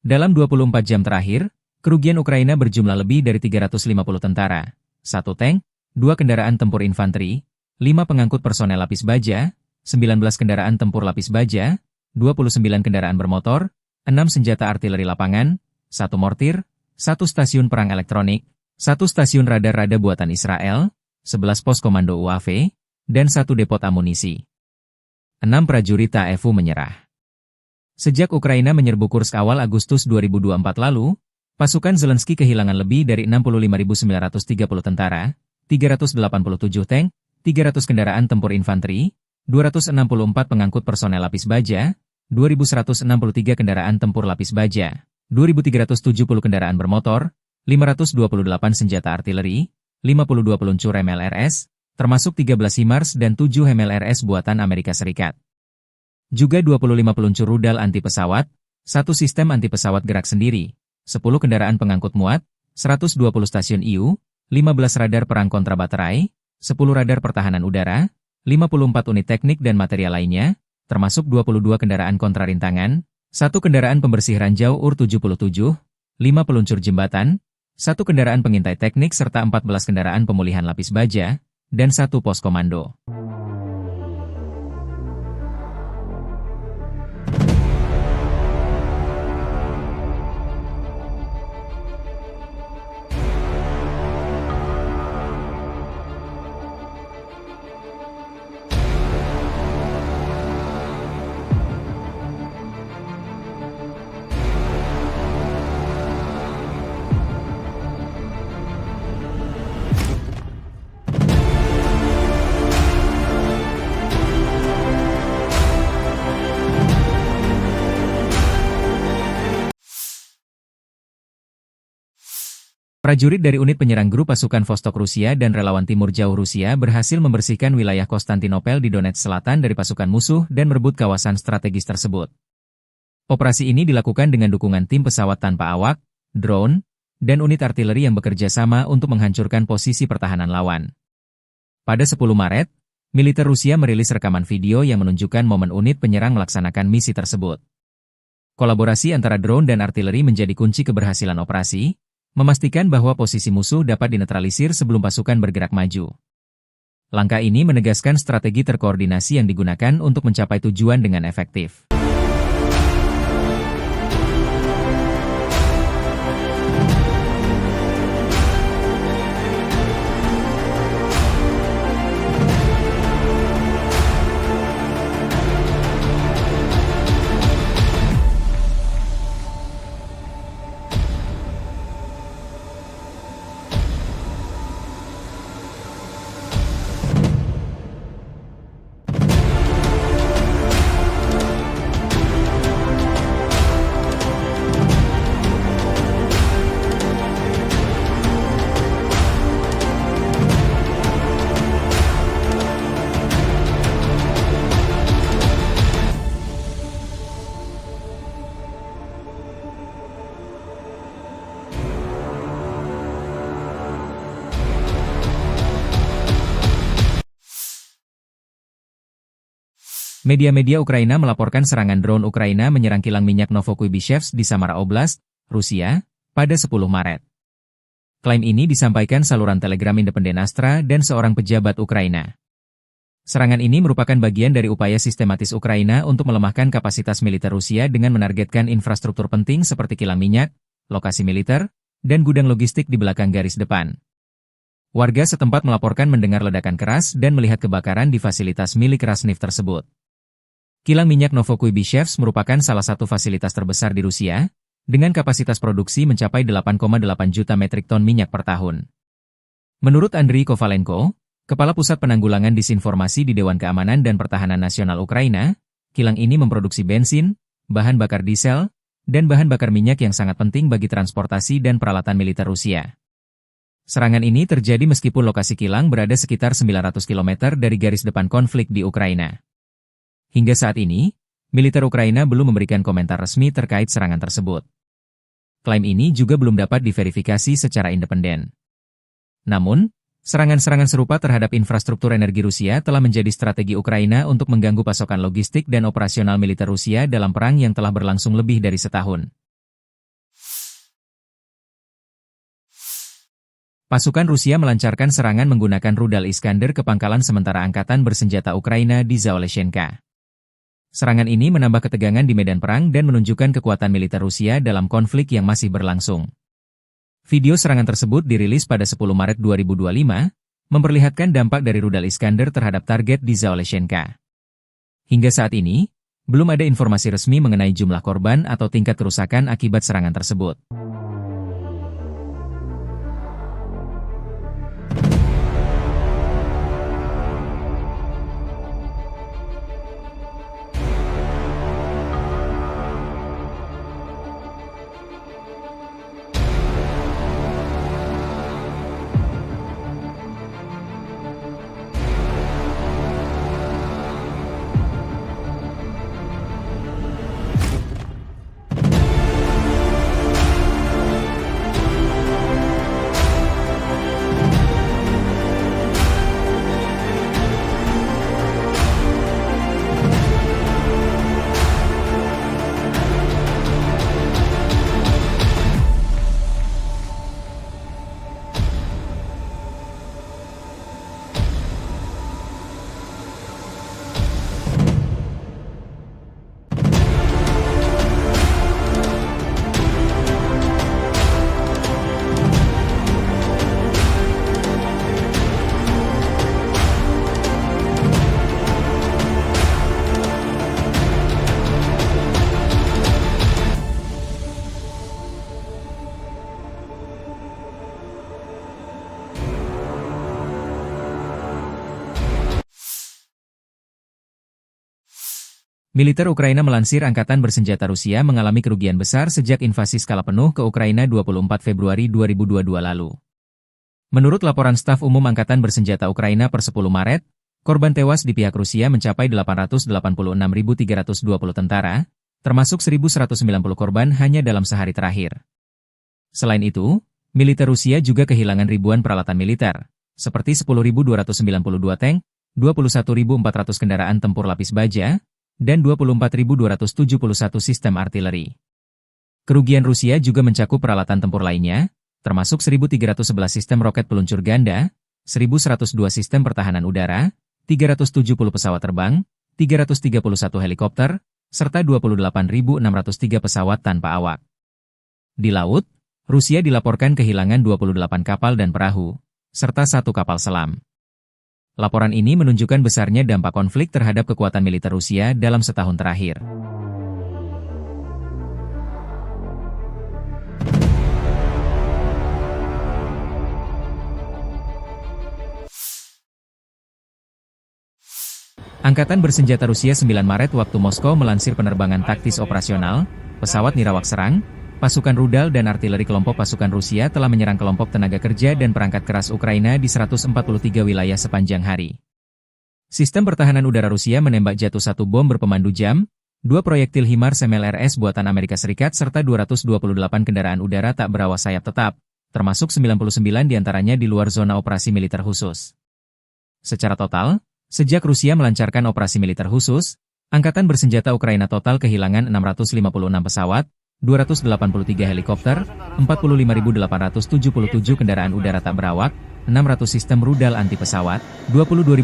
Dalam 24 jam terakhir, kerugian Ukraina berjumlah lebih dari 350 tentara, 1 tank, 2 kendaraan tempur infanteri, 5 pengangkut personel lapis baja, 19 kendaraan tempur lapis baja, 29 kendaraan bermotor, 6 senjata artileri lapangan, 1 mortir, 1 stasiun perang elektronik, 1 stasiun radar-rada buatan Israel, 11 pos komando UAV, dan 1 depot amunisi. 6 prajurit TAEFU menyerah. Sejak Ukraina menyerbu Kursk awal Agustus 2024 lalu, pasukan Zelensky kehilangan lebih dari 65.930 tentara, 387 tank, 300 kendaraan tempur infanteri, 264 pengangkut personel lapis baja, 2.163 kendaraan tempur lapis baja, 2.370 kendaraan bermotor, 528 senjata artileri, 52 peluncur MLRS, termasuk 13 HIMARS dan 7 MLRS buatan Amerika Serikat. Juga 25 peluncur rudal anti-pesawat, 1 sistem anti-pesawat gerak sendiri, 10 kendaraan pengangkut muat, 120 stasiun IU, 15 radar perang kontra baterai, 10 radar pertahanan udara, 54 unit teknik dan material lainnya, termasuk 22 kendaraan kontrarintangan, 1 kendaraan pembersih ranjau UR-77, 5 peluncur jembatan, 1 kendaraan pengintai teknik serta 14 kendaraan pemulihan lapis baja, dan 1 pos komando. Prajurit dari unit penyerang grup pasukan Vostok Rusia dan relawan Timur Jauh Rusia berhasil membersihkan wilayah Konstantinopel di Donetsk Selatan dari pasukan musuh dan merebut kawasan strategis tersebut. Operasi ini dilakukan dengan dukungan tim pesawat tanpa awak, drone, dan unit artileri yang bekerja sama untuk menghancurkan posisi pertahanan lawan. Pada 10 Maret, militer Rusia merilis rekaman video yang menunjukkan momen unit penyerang melaksanakan misi tersebut. Kolaborasi antara drone dan artileri menjadi kunci keberhasilan operasi, memastikan bahwa posisi musuh dapat dinetralisir sebelum pasukan bergerak maju. Langkah ini menegaskan strategi terkoordinasi yang digunakan untuk mencapai tujuan dengan efektif. Media-media Ukraina melaporkan serangan drone Ukraina menyerang kilang minyak Novokuibishevsk di Samara Oblast, Rusia, pada 10 Maret. Klaim ini disampaikan saluran Telegram independen Astra dan seorang pejabat Ukraina. Serangan ini merupakan bagian dari upaya sistematis Ukraina untuk melemahkan kapasitas militer Rusia dengan menargetkan infrastruktur penting seperti kilang minyak, lokasi militer, dan gudang logistik di belakang garis depan. Warga setempat melaporkan mendengar ledakan keras dan melihat kebakaran di fasilitas milik Rasneft tersebut. Kilang minyak Novokuibishevsk merupakan salah satu fasilitas terbesar di Rusia, dengan kapasitas produksi mencapai 8,8 juta metrik ton minyak per tahun. Menurut Andriy Kovalenko, Kepala Pusat Penanggulangan Disinformasi di Dewan Keamanan dan Pertahanan Nasional Ukraina, kilang ini memproduksi bensin, bahan bakar diesel, dan bahan bakar minyak yang sangat penting bagi transportasi dan peralatan militer Rusia. Serangan ini terjadi meskipun lokasi kilang berada sekitar 900 km dari garis depan konflik di Ukraina. Hingga saat ini, militer Ukraina belum memberikan komentar resmi terkait serangan tersebut. Klaim ini juga belum dapat diverifikasi secara independen. Namun, serangan-serangan serupa terhadap infrastruktur energi Rusia telah menjadi strategi Ukraina untuk mengganggu pasokan logistik dan operasional militer Rusia dalam perang yang telah berlangsung lebih dari setahun. Pasukan Rusia melancarkan serangan menggunakan rudal Iskander ke pangkalan sementara angkatan bersenjata Ukraina di Zaoleshenka. Serangan ini menambah ketegangan di medan perang dan menunjukkan kekuatan militer Rusia dalam konflik yang masih berlangsung. Video serangan tersebut dirilis pada 10 Maret 2025, memperlihatkan dampak dari rudal Iskander terhadap target di Zaoleshenka. Hingga saat ini, belum ada informasi resmi mengenai jumlah korban atau tingkat kerusakan akibat serangan tersebut. Militer Ukraina melansir angkatan bersenjata Rusia mengalami kerugian besar sejak invasi skala penuh ke Ukraina 24 Februari 2022 lalu. Menurut laporan staf umum Angkatan Bersenjata Ukraina per 10 Maret, korban tewas di pihak Rusia mencapai 886.320 tentara, termasuk 1.190 korban hanya dalam sehari terakhir. Selain itu, militer Rusia juga kehilangan ribuan peralatan militer, seperti 10.292 tank, 21.400 kendaraan tempur lapis baja, dan 24.271 sistem artileri. Kerugian Rusia juga mencakup peralatan tempur lainnya, termasuk 1.311 sistem roket peluncur ganda, 1.102 sistem pertahanan udara, 370 pesawat terbang, 331 helikopter, serta 28.603 pesawat tanpa awak. Di laut, Rusia dilaporkan kehilangan 28 kapal dan perahu, serta 1 kapal selam. Laporan ini menunjukkan besarnya dampak konflik terhadap kekuatan militer Rusia dalam setahun terakhir. Angkatan Bersenjata Rusia 9 Maret waktu Moskow melansir penerbangan taktis operasional, pesawat nirawak serang, pasukan rudal dan artileri kelompok pasukan Rusia telah menyerang kelompok tenaga kerja dan perangkat keras Ukraina di 143 wilayah sepanjang hari. Sistem pertahanan udara Rusia menembak jatuh 1 bom berpemandu jam, 2 proyektil HIMARS MLRS buatan Amerika Serikat serta 228 kendaraan udara tak berawak sayap tetap, termasuk 99 diantaranya di luar zona operasi militer khusus. Secara total, sejak Rusia melancarkan operasi militer khusus, Angkatan Bersenjata Ukraina total kehilangan 656 pesawat, 283 helikopter, 45.877 kendaraan udara tak berawak, 600 sistem rudal anti pesawat, 22.090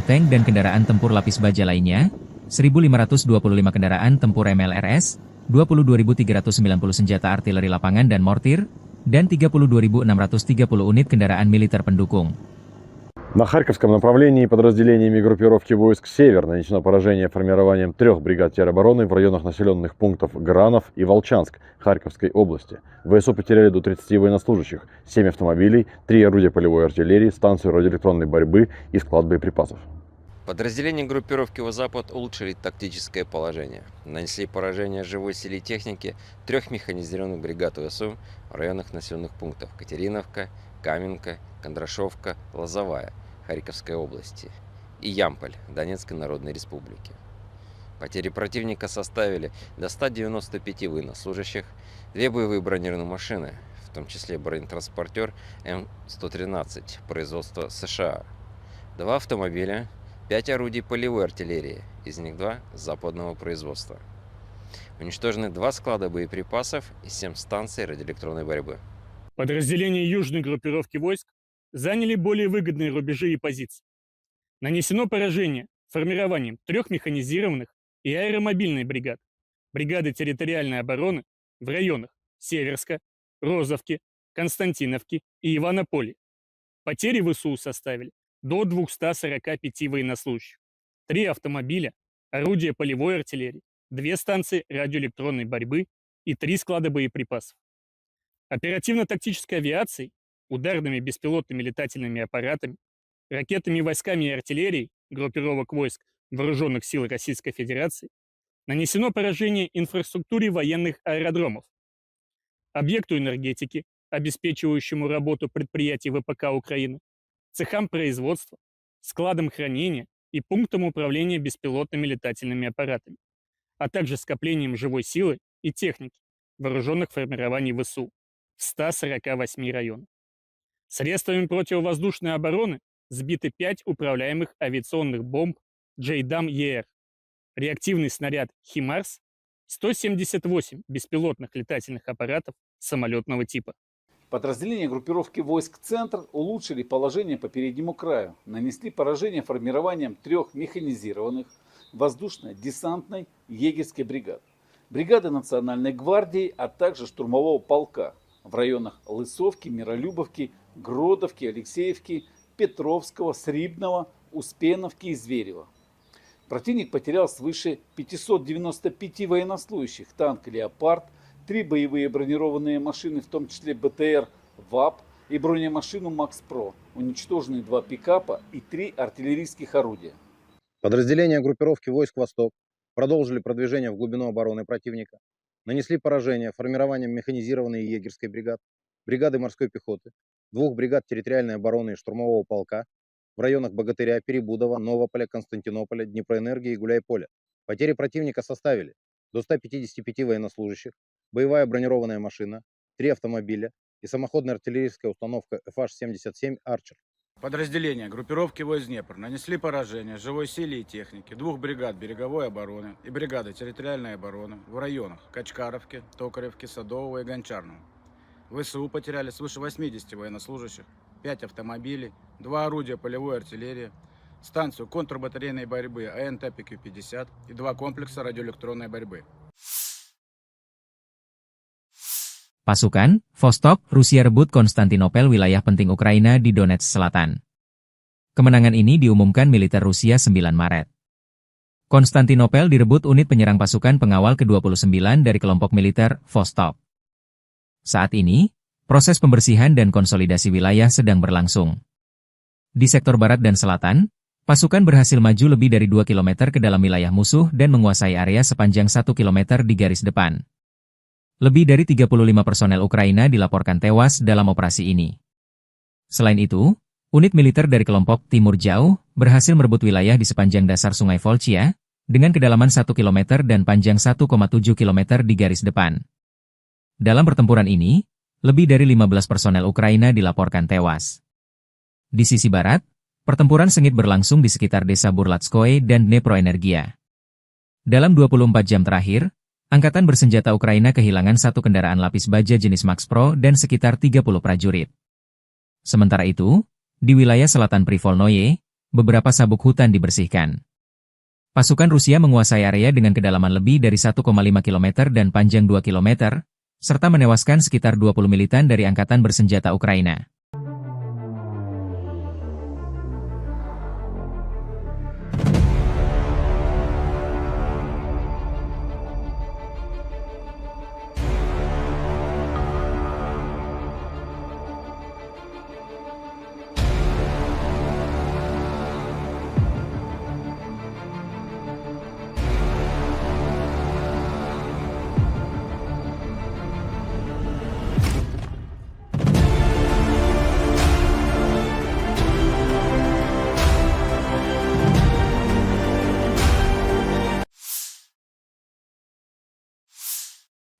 tank dan kendaraan tempur lapis baja lainnya, 1.525 kendaraan tempur MLRS, 22.390 senjata artileri lapangan dan mortir, dan 32.630 unit kendaraan militer pendukung. На Харьковском направлении подразделениями группировки войск «Север» нанесено поражение формированием 3 бригад теробороны в районах населенных пунктов Гранов и Волчанск Харьковской области. ВСУ потеряли до 30 военнослужащих, 7 автомобилей, 3 орудия полевой артиллерии, станцию радиоэлектронной борьбы и склад боеприпасов. Подразделения группировки «Запад» улучшили тактическое положение. Нанесли поражение живой силе и технике 3 механизированных бригад ВСУ в районах населенных пунктов Катериновка, Каменка, Кондрашовка, Лозовая Харьковской области и Ямполь Донецкой Народной Республики. Потери противника составили до 195 военнослужащих, 2 боевые бронированные машины, в том числе бронетранспортер М113 производства США, 2 автомобиля, 5 орудий полевой артиллерии, из них 2 западного производства. Уничтожены 2 склада боеприпасов и 7 станций радиоэлектронной борьбы. Подразделения южной группировки войск заняли более выгодные рубежи и позиции. Нанесено поражение формированием 3 механизированных и аэромобильной бригад, бригады территориальной обороны в районах Северска, Розовки, Константиновки и Иванополя. Потери ВСУ составили до 245 военнослужащих, 3 автомобиля, орудия полевой артиллерии, 2 станции радиоэлектронной борьбы и 3 склада боеприпасов. Оперативно-тактической авиацией, ударными беспилотными летательными аппаратами, ракетными войсками и артиллерией группировок войск Вооруженных сил Российской Федерации нанесено поражение инфраструктуре военных аэродромов, объекту энергетики, обеспечивающему работу предприятий ВПК Украины, цехам производства, складам хранения и пунктам управления беспилотными летательными аппаратами, а также скоплением живой силы и техники вооруженных формирований ВСУ в 148 районах. Средствами противовоздушной обороны сбиты 5 управляемых авиационных бомб JDAM-ER, реактивный снаряд «Химарс», 178 беспилотных летательных аппаратов самолетного типа. Подразделения группировки войск «Центр» улучшили положение по переднему краю, нанесли поражение формированием 3 механизированных воздушно-десантной егерской бригад, бригады Национальной гвардии, а также штурмового полка в районах Лысовки, Миролюбовки, Гродовки, Алексеевки, Петровского, Срибного, Успеновки и Зверева. Противник потерял свыше 595 военнослужащих, танк «Леопард», 3 боевые бронированные машины, в том числе БТР ВАП и бронемашину МАКС-ПРО, уничтожены 2 пикапа и 3 артиллерийских орудия. Подразделения группировки войск «Восток» продолжили продвижение в глубину обороны противника, нанесли поражение формированием механизированной и егерской бригад, бригады морской пехоты, 2 бригад территориальной обороны и штурмового полка в районах Богатыря, Перебудова, Новополя, Константинополя, Днепроэнергии и Гуляйполя. Потери противника составили до 155 военнослужащих, боевая бронированная машина, 3 автомобиля и самоходная артиллерийская установка FH-77 «Арчер». Подразделения группировки войск Днепр нанесли поражение живой силе и технике 2 бригад береговой обороны и бригады территориальной обороны в районах Качкаровки, Токаревки, Садового и Гончарного. ВСУ потеряли свыше 80 военнослужащих, 5 автомобилей, 2 орудия полевой артиллерии, станцию контрбатарейной борьбы АНТ-ПК-50 и 2 комплекса радиоэлектронной борьбы. Pasukan, Vostok, Rusia rebut Konstantinopel, wilayah penting Ukraina di Donetsk Selatan. Kemenangan ini diumumkan militer Rusia 9 Maret. Konstantinopel direbut unit penyerang pasukan pengawal ke-29 dari kelompok militer Vostok. Saat ini, proses pembersihan dan konsolidasi wilayah sedang berlangsung. Di sektor barat dan selatan, pasukan berhasil maju lebih dari 2 km ke dalam wilayah musuh dan menguasai area sepanjang 1 km di garis depan. Lebih dari 35 personel Ukraina dilaporkan tewas dalam operasi ini. Selain itu, unit militer dari kelompok Timur Jauh berhasil merebut wilayah di sepanjang dasar Sungai Volchia dengan kedalaman 1 km dan panjang 1,7 km di garis depan. Dalam pertempuran ini, lebih dari 15 personel Ukraina dilaporkan tewas. Di sisi barat, pertempuran sengit berlangsung di sekitar desa Burlatskoye dan Dneproenergia. Dalam 24 jam terakhir, Angkatan bersenjata Ukraina kehilangan 1 kendaraan lapis baja jenis MAX-PRO dan sekitar 30 prajurit. Sementara itu, di wilayah selatan Privolnoye, beberapa sabuk hutan dibersihkan. Pasukan Rusia menguasai area dengan kedalaman lebih dari 1,5 km dan panjang 2 km, serta menewaskan sekitar 20 militan dari Angkatan bersenjata Ukraina.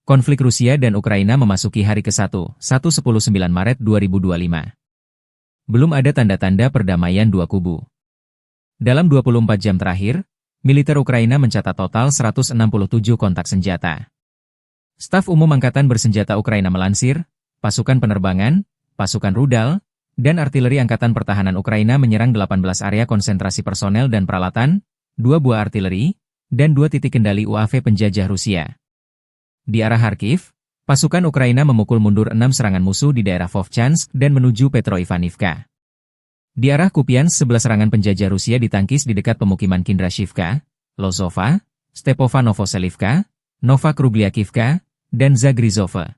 Konflik Rusia dan Ukraina memasuki hari ke-1, 19 Maret 2025. Belum ada tanda-tanda perdamaian dua kubu. Dalam 24 jam terakhir, militer Ukraina mencatat total 167 kontak senjata. Staf Umum Angkatan Bersenjata Ukraina melansir, pasukan penerbangan, pasukan rudal, dan artileri Angkatan Pertahanan Ukraina menyerang 18 area konsentrasi personel dan peralatan, 2 buah artileri, dan 2 titik kendali UAV penjajah Rusia. Di arah Kharkiv, pasukan Ukraina memukul mundur 6 serangan musuh di daerah Vovchansk dan menuju Petroivanivka. Di arah Kupiansk 11 serangan penjajah Rusia ditangkis di dekat pemukiman Kindrashivka, Lozova, Stepova Novoselivka, Nova Krugliakivka, dan Zagrizova.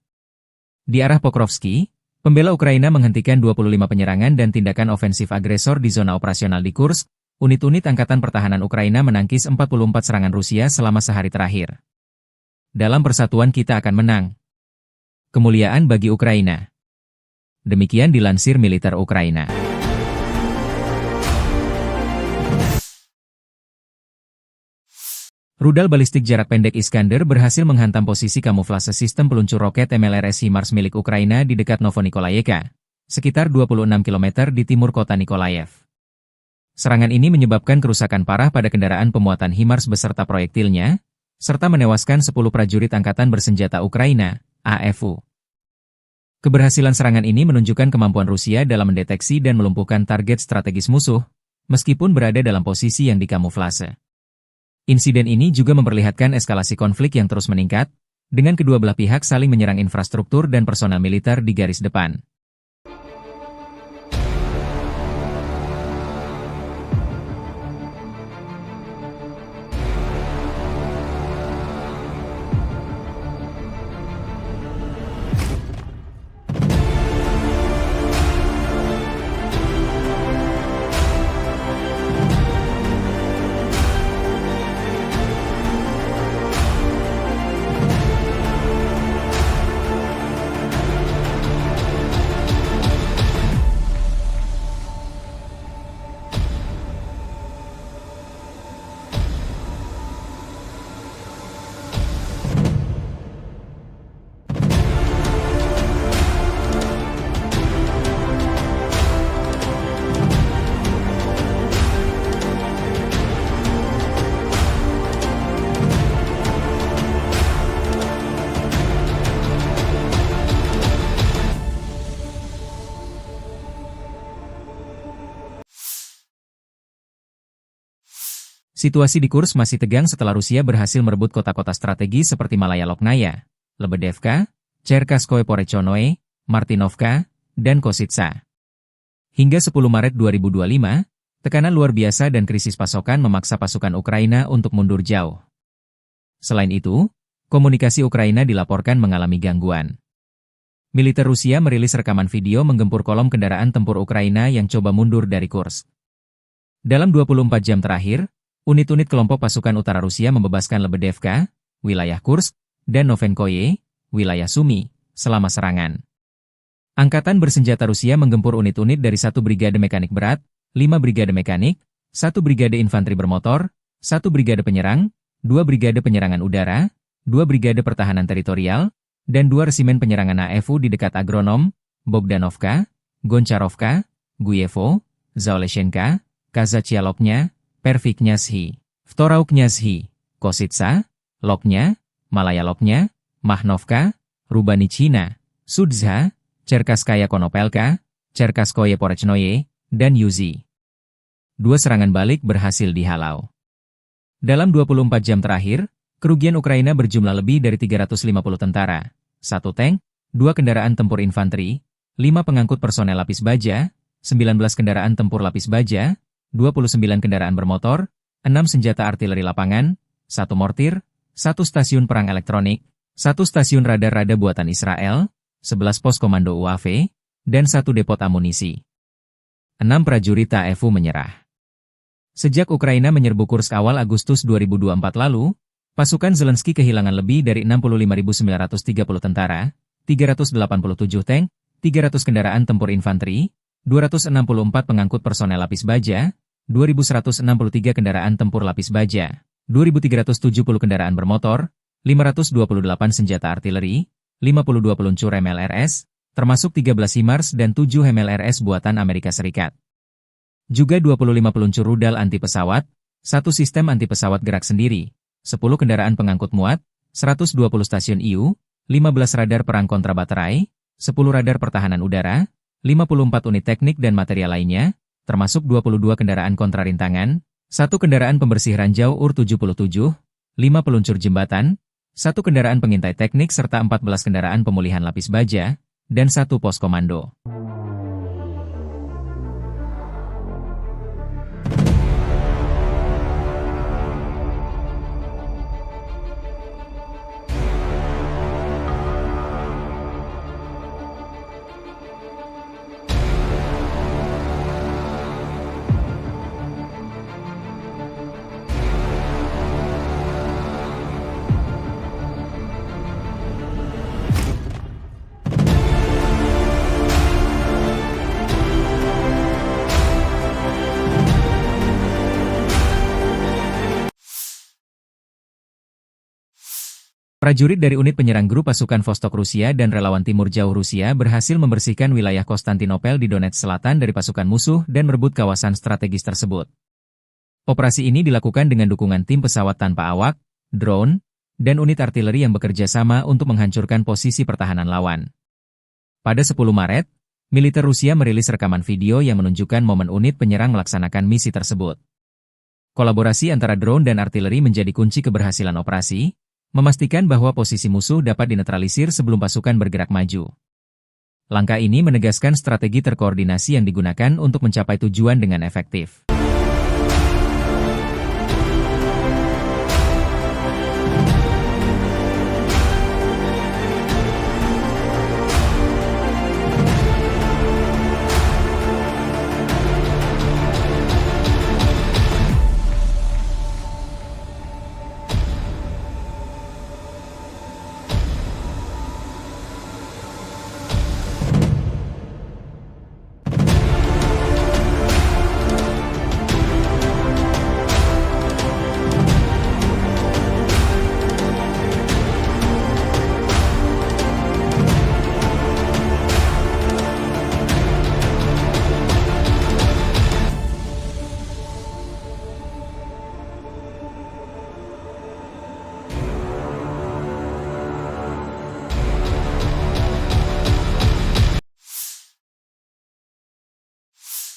Di arah Pokrovsky, pembela Ukraina menghentikan 25 penyerangan dan tindakan ofensif agresor di zona operasional di Kursk. Unit-unit Angkatan Pertahanan Ukraina menangkis 44 serangan Rusia selama sehari terakhir. Dalam persatuan kita akan menang. Kemuliaan bagi Ukraina. Demikian dilansir militer Ukraina. Rudal balistik jarak pendek Iskander berhasil menghantam posisi kamuflase sistem peluncur roket MLRS HIMARS milik Ukraina di dekat Novonikolayevka, sekitar 26 km di timur kota Nikolaev. Serangan ini menyebabkan kerusakan parah pada kendaraan pemuatan HIMARS beserta proyektilnya, serta menewaskan 10 prajurit Angkatan Bersenjata Ukraina, AFU. Keberhasilan serangan ini menunjukkan kemampuan Rusia dalam mendeteksi dan melumpuhkan target strategis musuh, meskipun berada dalam posisi yang dikamuflase. Insiden ini juga memperlihatkan eskalasi konflik yang terus meningkat, dengan kedua belah pihak saling menyerang infrastruktur dan personel militer di garis depan. Situasi di Kursk masih tegang setelah Rusia berhasil merebut kota-kota strategi seperti Malaya Loknaya, Lebedevka, Cherkaskoye Porechonoe, Martinovka, dan Kositsa. Hingga 10 Maret 2025, tekanan luar biasa dan krisis pasokan memaksa pasukan Ukraina untuk mundur jauh. Selain itu, komunikasi Ukraina dilaporkan mengalami gangguan. Militer Rusia merilis rekaman video menggempur kolom kendaraan tempur Ukraina yang coba mundur dari Kursk. Dalam 24 jam terakhir, unit-unit kelompok pasukan utara Rusia membebaskan Lebedevka, wilayah Kursk, dan Novenkoye, wilayah Sumy, selama serangan. Angkatan Bersenjata Rusia menggempur unit-unit dari 1 brigade mekanik berat, 5 brigade mekanik, 1 brigade infanteri bermotor, 1 brigade penyerang, 2 brigade penyerangan udara, 2 brigade pertahanan teritorial, dan 2 resimen penyerangan AFU di dekat Agronom, Bogdanovka, Goncharovka, Guyevo, Zaoleshenka, Kazachialoknya, Perviknyazhi, Vtorauknyazhi, Kositsa, Loknya, Malaya Loknya, Mahnovka, Rubanichina, Sudzha, Cherkaskaya Konopelka, Cherkaskoye Porechnoye, dan Yuzi. 2 serangan balik berhasil dihalau. Dalam 24 jam terakhir, kerugian Ukraina berjumlah lebih dari 350 tentara, 1 tank, 2 kendaraan tempur infanteri, 5 pengangkut personel lapis baja, 19 kendaraan tempur lapis baja, 29 kendaraan bermotor, 6 senjata artileri lapangan, 1 mortir, 1 stasiun perang elektronik, 1 stasiun radar-rada buatan Israel, 11 pos komando UAV, dan 1 depot amunisi. 6 prajurit AFU menyerah. Sejak Ukraina menyerbu Kursk awal Agustus 2024 lalu, pasukan Zelensky kehilangan lebih dari 65.930 tentara, 387 tank, 300 kendaraan tempur infanteri, 264 pengangkut personel lapis baja, 2.163 kendaraan tempur lapis baja, 2.370 kendaraan bermotor, 528 senjata artileri, 52 peluncur MLRS, termasuk 13 HIMARS dan 7 MLRS buatan Amerika Serikat. Juga 25 peluncur rudal anti-pesawat, 1 sistem anti-pesawat gerak sendiri, 10 kendaraan pengangkut muat, 120 stasiun IU, 15 radar perang kontra baterai, 10 radar pertahanan udara, 54 unit teknik dan material lainnya, termasuk 22 kendaraan kontra rintangan, 1 kendaraan pembersih ranjau UR-77, 5 peluncur jembatan, 1 kendaraan pengintai teknik serta 14 kendaraan pemulihan lapis baja, dan 1 pos komando. Prajurit dari unit penyerang grup pasukan Vostok Rusia dan relawan Timur Jauh Rusia berhasil membersihkan wilayah Konstantinopel di Donetsk Selatan dari pasukan musuh dan merebut kawasan strategis tersebut. Operasi ini dilakukan dengan dukungan tim pesawat tanpa awak, drone, dan unit artileri yang bekerja sama untuk menghancurkan posisi pertahanan lawan. Pada 10 Maret, militer Rusia merilis rekaman video yang menunjukkan momen unit penyerang melaksanakan misi tersebut. Kolaborasi antara drone dan artileri menjadi kunci keberhasilan operasi, memastikan bahwa posisi musuh dapat dinetralisir sebelum pasukan bergerak maju. Langkah ini menegaskan strategi terkoordinasi yang digunakan untuk mencapai tujuan dengan efektif.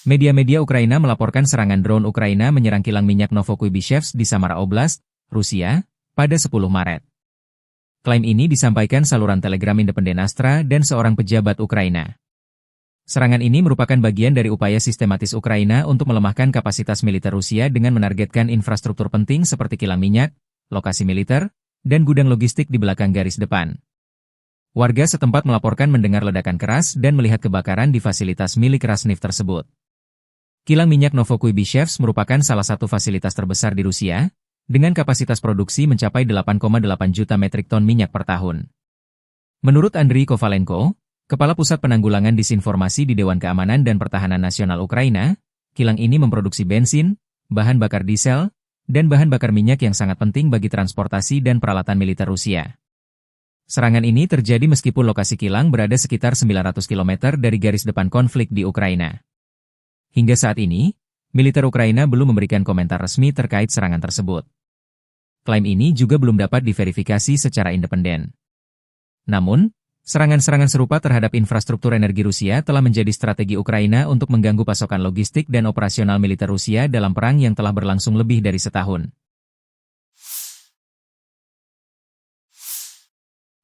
Media-media Ukraina melaporkan serangan drone Ukraina menyerang kilang minyak Novokuibishevsk di Samara Oblast, Rusia, pada 10 Maret. Klaim ini disampaikan saluran Telegram independen Astra dan seorang pejabat Ukraina. Serangan ini merupakan bagian dari upaya sistematis Ukraina untuk melemahkan kapasitas militer Rusia dengan menargetkan infrastruktur penting seperti kilang minyak, lokasi militer, dan gudang logistik di belakang garis depan. Warga setempat melaporkan mendengar ledakan keras dan melihat kebakaran di fasilitas milik Rasneft tersebut. Kilang minyak Novokuibishevsk merupakan salah satu fasilitas terbesar di Rusia, dengan kapasitas produksi mencapai 8,8 juta metrik ton minyak per tahun. Menurut Andriy Kovalenko, Kepala Pusat Penanggulangan Disinformasi di Dewan Keamanan dan Pertahanan Nasional Ukraina, kilang ini memproduksi bensin, bahan bakar diesel, dan bahan bakar minyak yang sangat penting bagi transportasi dan peralatan militer Rusia. Serangan ini terjadi meskipun lokasi kilang berada sekitar 900 km dari garis depan konflik di Ukraina. Hingga saat ini, militer Ukraina belum memberikan komentar resmi terkait serangan tersebut. Klaim ini juga belum dapat diverifikasi secara independen. Namun, serangan-serangan serupa terhadap infrastruktur energi Rusia telah menjadi strategi Ukraina untuk mengganggu pasokan logistik dan operasional militer Rusia dalam perang yang telah berlangsung lebih dari setahun.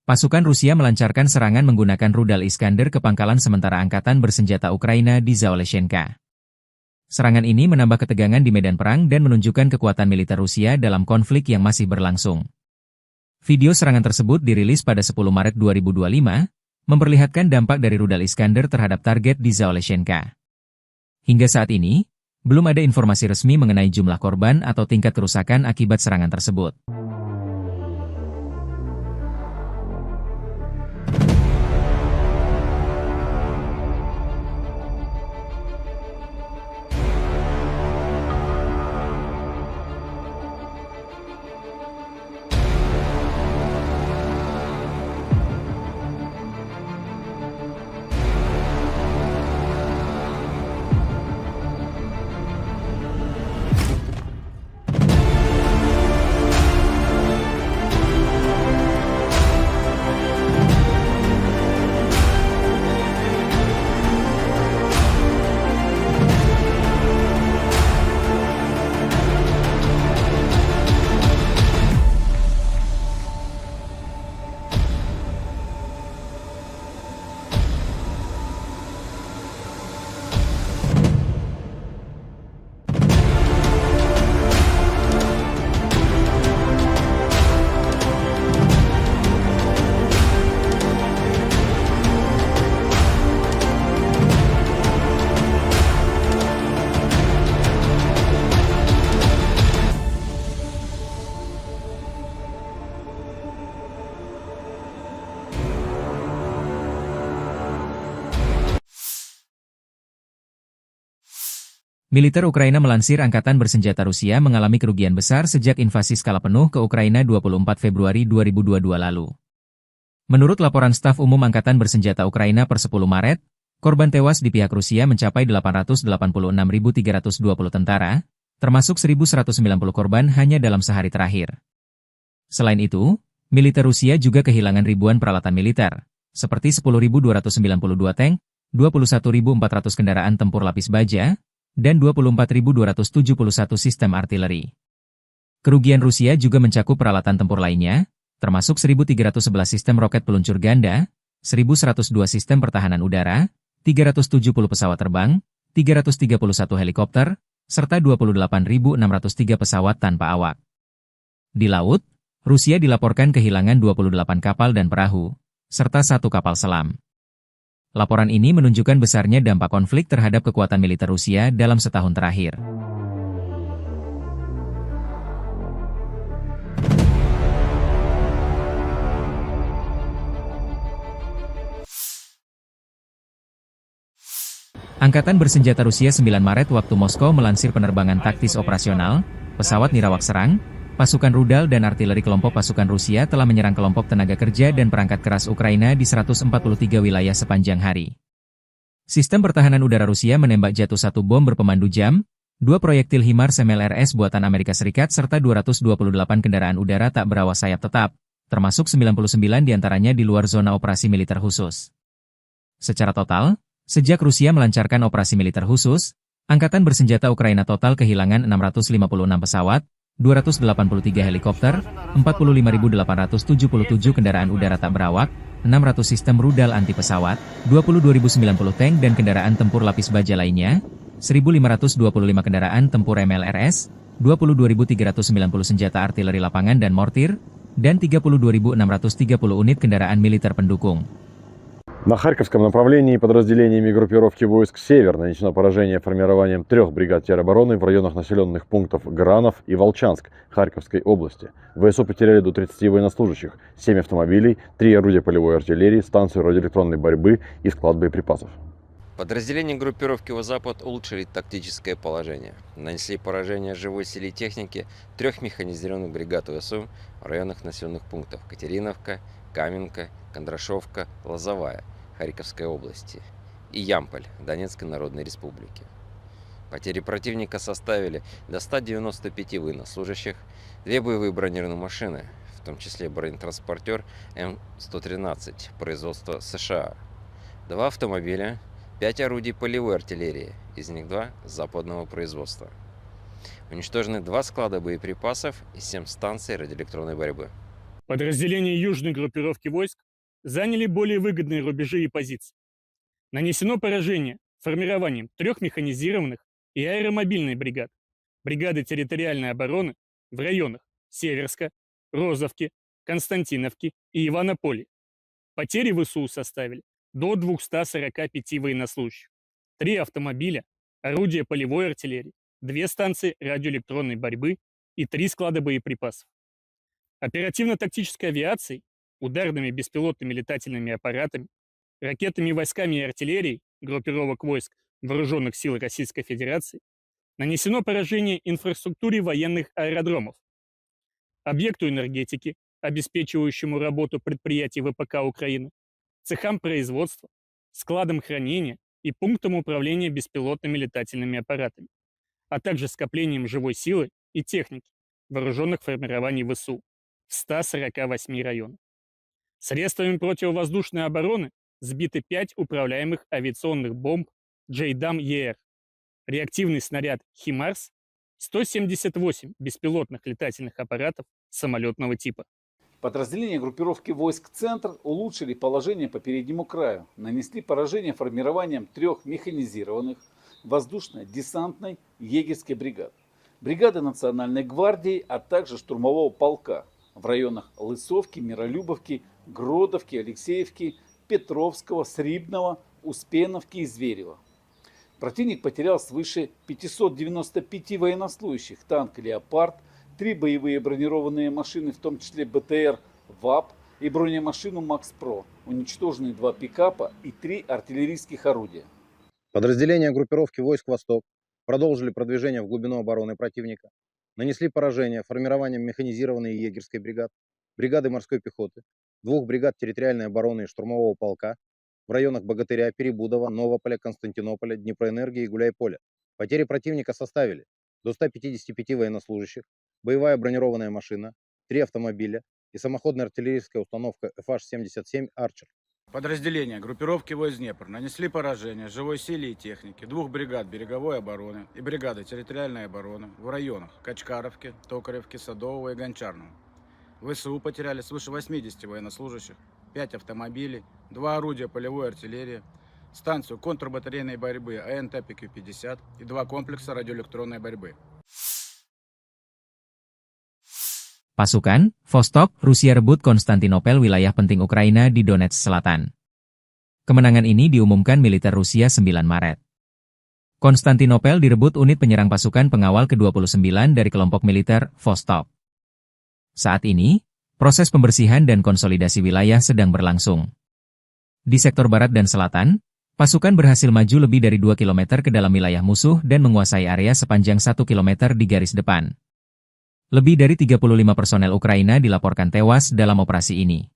Pasukan Rusia melancarkan serangan menggunakan rudal Iskander ke pangkalan sementara angkatan bersenjata Ukraina di Zaoleshenka. Serangan ini menambah ketegangan di medan perang dan menunjukkan kekuatan militer Rusia dalam konflik yang masih berlangsung. Video serangan tersebut dirilis pada 10 Maret 2025, memperlihatkan dampak dari rudal Iskander terhadap target di Zaoleshenka. Hingga saat ini, belum ada informasi resmi mengenai jumlah korban atau tingkat kerusakan akibat serangan tersebut. Militer Ukraina melansir Angkatan Bersenjata Rusia mengalami kerugian besar sejak invasi skala penuh ke Ukraina 24 Februari 2022 lalu. Menurut laporan staf umum Angkatan Bersenjata Ukraina per 10 Maret, korban tewas di pihak Rusia mencapai 886.320 tentara, termasuk 1.190 korban hanya dalam sehari terakhir. Selain itu, militer Rusia juga kehilangan ribuan peralatan militer, seperti 10.292 tank, 21.400 kendaraan tempur lapis baja, dan 24.271 sistem artileri. Kerugian Rusia juga mencakup peralatan tempur lainnya, termasuk 1.311 sistem roket peluncur ganda, 1.102 sistem pertahanan udara, 370 pesawat terbang, 331 helikopter, serta 28.603 pesawat tanpa awak. Di laut, Rusia dilaporkan kehilangan 28 kapal dan perahu, serta 1 kapal selam. Laporan ini menunjukkan besarnya dampak konflik terhadap kekuatan militer Rusia dalam setahun terakhir. Angkatan Bersenjata Rusia 9 Maret waktu Moskow melansir penerbangan taktis operasional, pesawat nirawak serang, pasukan rudal dan artileri kelompok pasukan Rusia telah menyerang kelompok tenaga kerja dan perangkat keras Ukraina di 143 wilayah sepanjang hari. Sistem pertahanan udara Rusia menembak jatuh 1 bom berpemandu jam, 2 proyektil HIMARS MLRS buatan Amerika Serikat serta 228 kendaraan udara tak berawak sayap tetap, termasuk 99 diantaranya di luar zona operasi militer khusus. Secara total, sejak Rusia melancarkan operasi militer khusus, Angkatan Bersenjata Ukraina total kehilangan 656 pesawat, 283 helikopter, 45.877 kendaraan udara tak berawak, 600 sistem rudal anti pesawat, 22.090 tank dan kendaraan tempur lapis baja lainnya, 1.525 kendaraan tempur MLRS, 22.390 senjata artileri lapangan dan mortir, dan 32.630 unit kendaraan militer pendukung. На Харьковском направлении подразделениями группировки войск «Север» нанесено поражение формированием 3 бригад теробороны в районах населенных пунктов Гранов и Волчанск Харьковской области. ВСУ потеряли до 30 военнослужащих, 7 автомобилей, 3 орудия полевой артиллерии, станцию радиоэлектронной борьбы и склад боеприпасов. Подразделения группировки «Запад» улучшили тактическое положение. Нанесли поражение живой силе и технике 3 механизированных бригад ВСУ в районах населенных пунктов Катериновка, Каменка, Кондрашовка, Лозовая Харьковской области и Ямполь Донецкой Народной Республики. Потери противника составили до 195 военнослужащих, 2 боевые бронированные машины, в том числе бронетранспортер М113 производства США, 2 автомобиля, 5 орудий полевой артиллерии, из них 2 западного производства. Уничтожены 2 склада боеприпасов и 7 станций радиоэлектронной борьбы. Подразделения южной группировки войск заняли более выгодные рубежи и позиции. Нанесено поражение формированием 3 механизированных и аэромобильной бригад, бригады территориальной обороны в районах Северска, Розовки, Константиновки и Иванополя. Потери ВСУ составили до 245 военнослужащих, 3 автомобиля, орудия полевой артиллерии, 2 станции радиоэлектронной борьбы и 3 склада боеприпасов. Оперативно-тактической авиацией, ударными беспилотными летательными аппаратами, ракетными войсками и артиллерией группировок войск Вооруженных сил Российской Федерации нанесено поражение инфраструктуре военных аэродромов, объекту энергетики, обеспечивающему работу предприятий ВПК Украины, цехам производства, складам хранения и пунктам управления беспилотными летательными аппаратами, а также скоплением живой силы и техники вооруженных формирований ВСУ в 148 районах. Средствами противовоздушной обороны сбиты 5 управляемых авиационных бомб JDAM-ER, реактивный снаряд HIMARS, 178 беспилотных летательных аппаратов самолетного типа. Подразделения группировки войск «Центр» улучшили положение по переднему краю, нанесли поражение формированием 3 механизированных воздушно-десантной егерской бригад, бригады Национальной гвардии, а также штурмового полка в районах Лысовки, Миролюбовки, Гродовки, Алексеевки, Петровского, Срибного, Успеновки и Зверева. Противник потерял свыше 595 военнослужащих, танк «Леопард», 3 боевые бронированные машины, в том числе БТР ВАП и бронемашину МАКС-ПРО, уничтожены 2 пикапа и 3 артиллерийских орудия. Подразделения группировки войск «Восток» продолжили продвижение в глубину обороны противника, нанесли поражение формированием механизированной егерской бригад, бригады морской пехоты, 2 бригад территориальной обороны и штурмового полка в районах Богатыря, Перебудова, Новополя, Константинополя, Днепроэнергии и Гуляйполя. Потери противника составили до 155 военнослужащих, боевая бронированная машина, 3 автомобиля и самоходная артиллерийская установка FH-77 «Арчер». Подразделения группировки войск Днепр нанесли поражение живой силе и технике 2 бригад береговой обороны и бригады территориальной обороны в районах Качкаровки, Токаревки, Садового и Гончарного. ВСУ потеряли свыше 80 военнослужащих, 5 автомобилей, 2 орудия полевой артиллерии, станцию контрбатарейной борьбы АНТ-ПК-50 и 2 комплекса радиоэлектронной борьбы. Pasukan, Vostok, Rusia rebut Konstantinopel, wilayah penting Ukraina di Donetsk Selatan. Kemenangan ini diumumkan militer Rusia 9 Maret. Konstantinopel direbut unit penyerang pasukan pengawal ke-29 dari kelompok militer Vostok. Saat ini, proses pembersihan dan konsolidasi wilayah sedang berlangsung. Di sektor barat dan selatan, pasukan berhasil maju lebih dari 2 km ke dalam wilayah musuh dan menguasai area sepanjang 1 km di garis depan. Lebih dari 35 personel Ukraina dilaporkan tewas dalam operasi ini.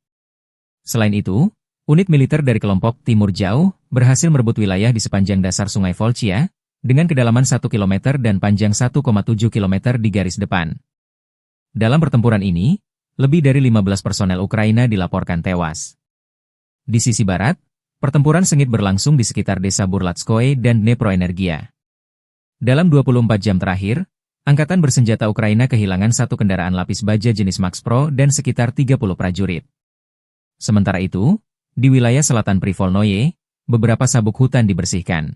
Selain itu, unit militer dari kelompok Timur Jauh berhasil merebut wilayah di sepanjang dasar Sungai Volchia dengan kedalaman 1 km dan panjang 1,7 km di garis depan. Dalam pertempuran ini, lebih dari 15 personel Ukraina dilaporkan tewas. Di sisi barat, pertempuran sengit berlangsung di sekitar desa Burlatskoye dan Dneproenergia. Dalam 24 jam terakhir, Angkatan bersenjata Ukraina kehilangan 1 kendaraan lapis baja jenis Max Pro dan sekitar 30 prajurit. Sementara itu, di wilayah selatan Privolnoye, beberapa sabuk hutan dibersihkan.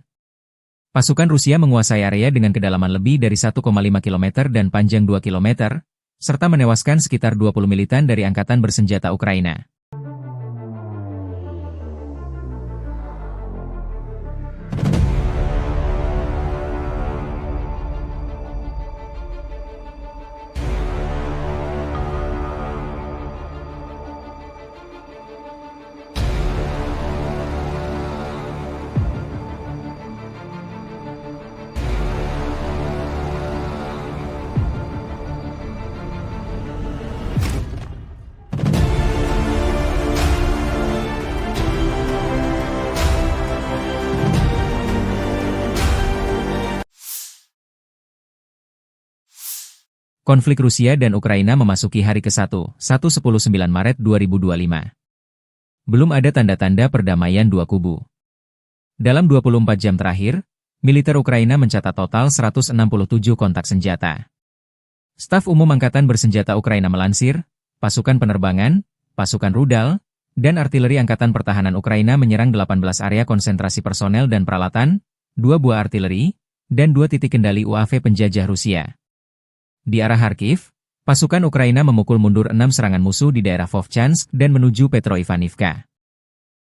Pasukan Rusia menguasai area dengan kedalaman lebih dari 1,5 km dan panjang 2 km, serta menewaskan sekitar 20 militan dari Angkatan bersenjata Ukraina. Konflik Rusia dan Ukraina memasuki hari ke-1, 1-10-9 Maret 2025. Belum ada tanda-tanda perdamaian dua kubu. Dalam 24 jam terakhir, militer Ukraina mencatat total 167 kontak senjata. Staf Umum Angkatan Bersenjata Ukraina melansir, pasukan penerbangan, pasukan rudal, dan artileri Angkatan Pertahanan Ukraina menyerang 18 area konsentrasi personel dan peralatan, 2 buah artileri, dan 2 titik kendali UAV penjajah Rusia. Di arah Kharkiv, pasukan Ukraina memukul mundur 6 serangan musuh di daerah Vovchansk dan menuju Petroivanivka.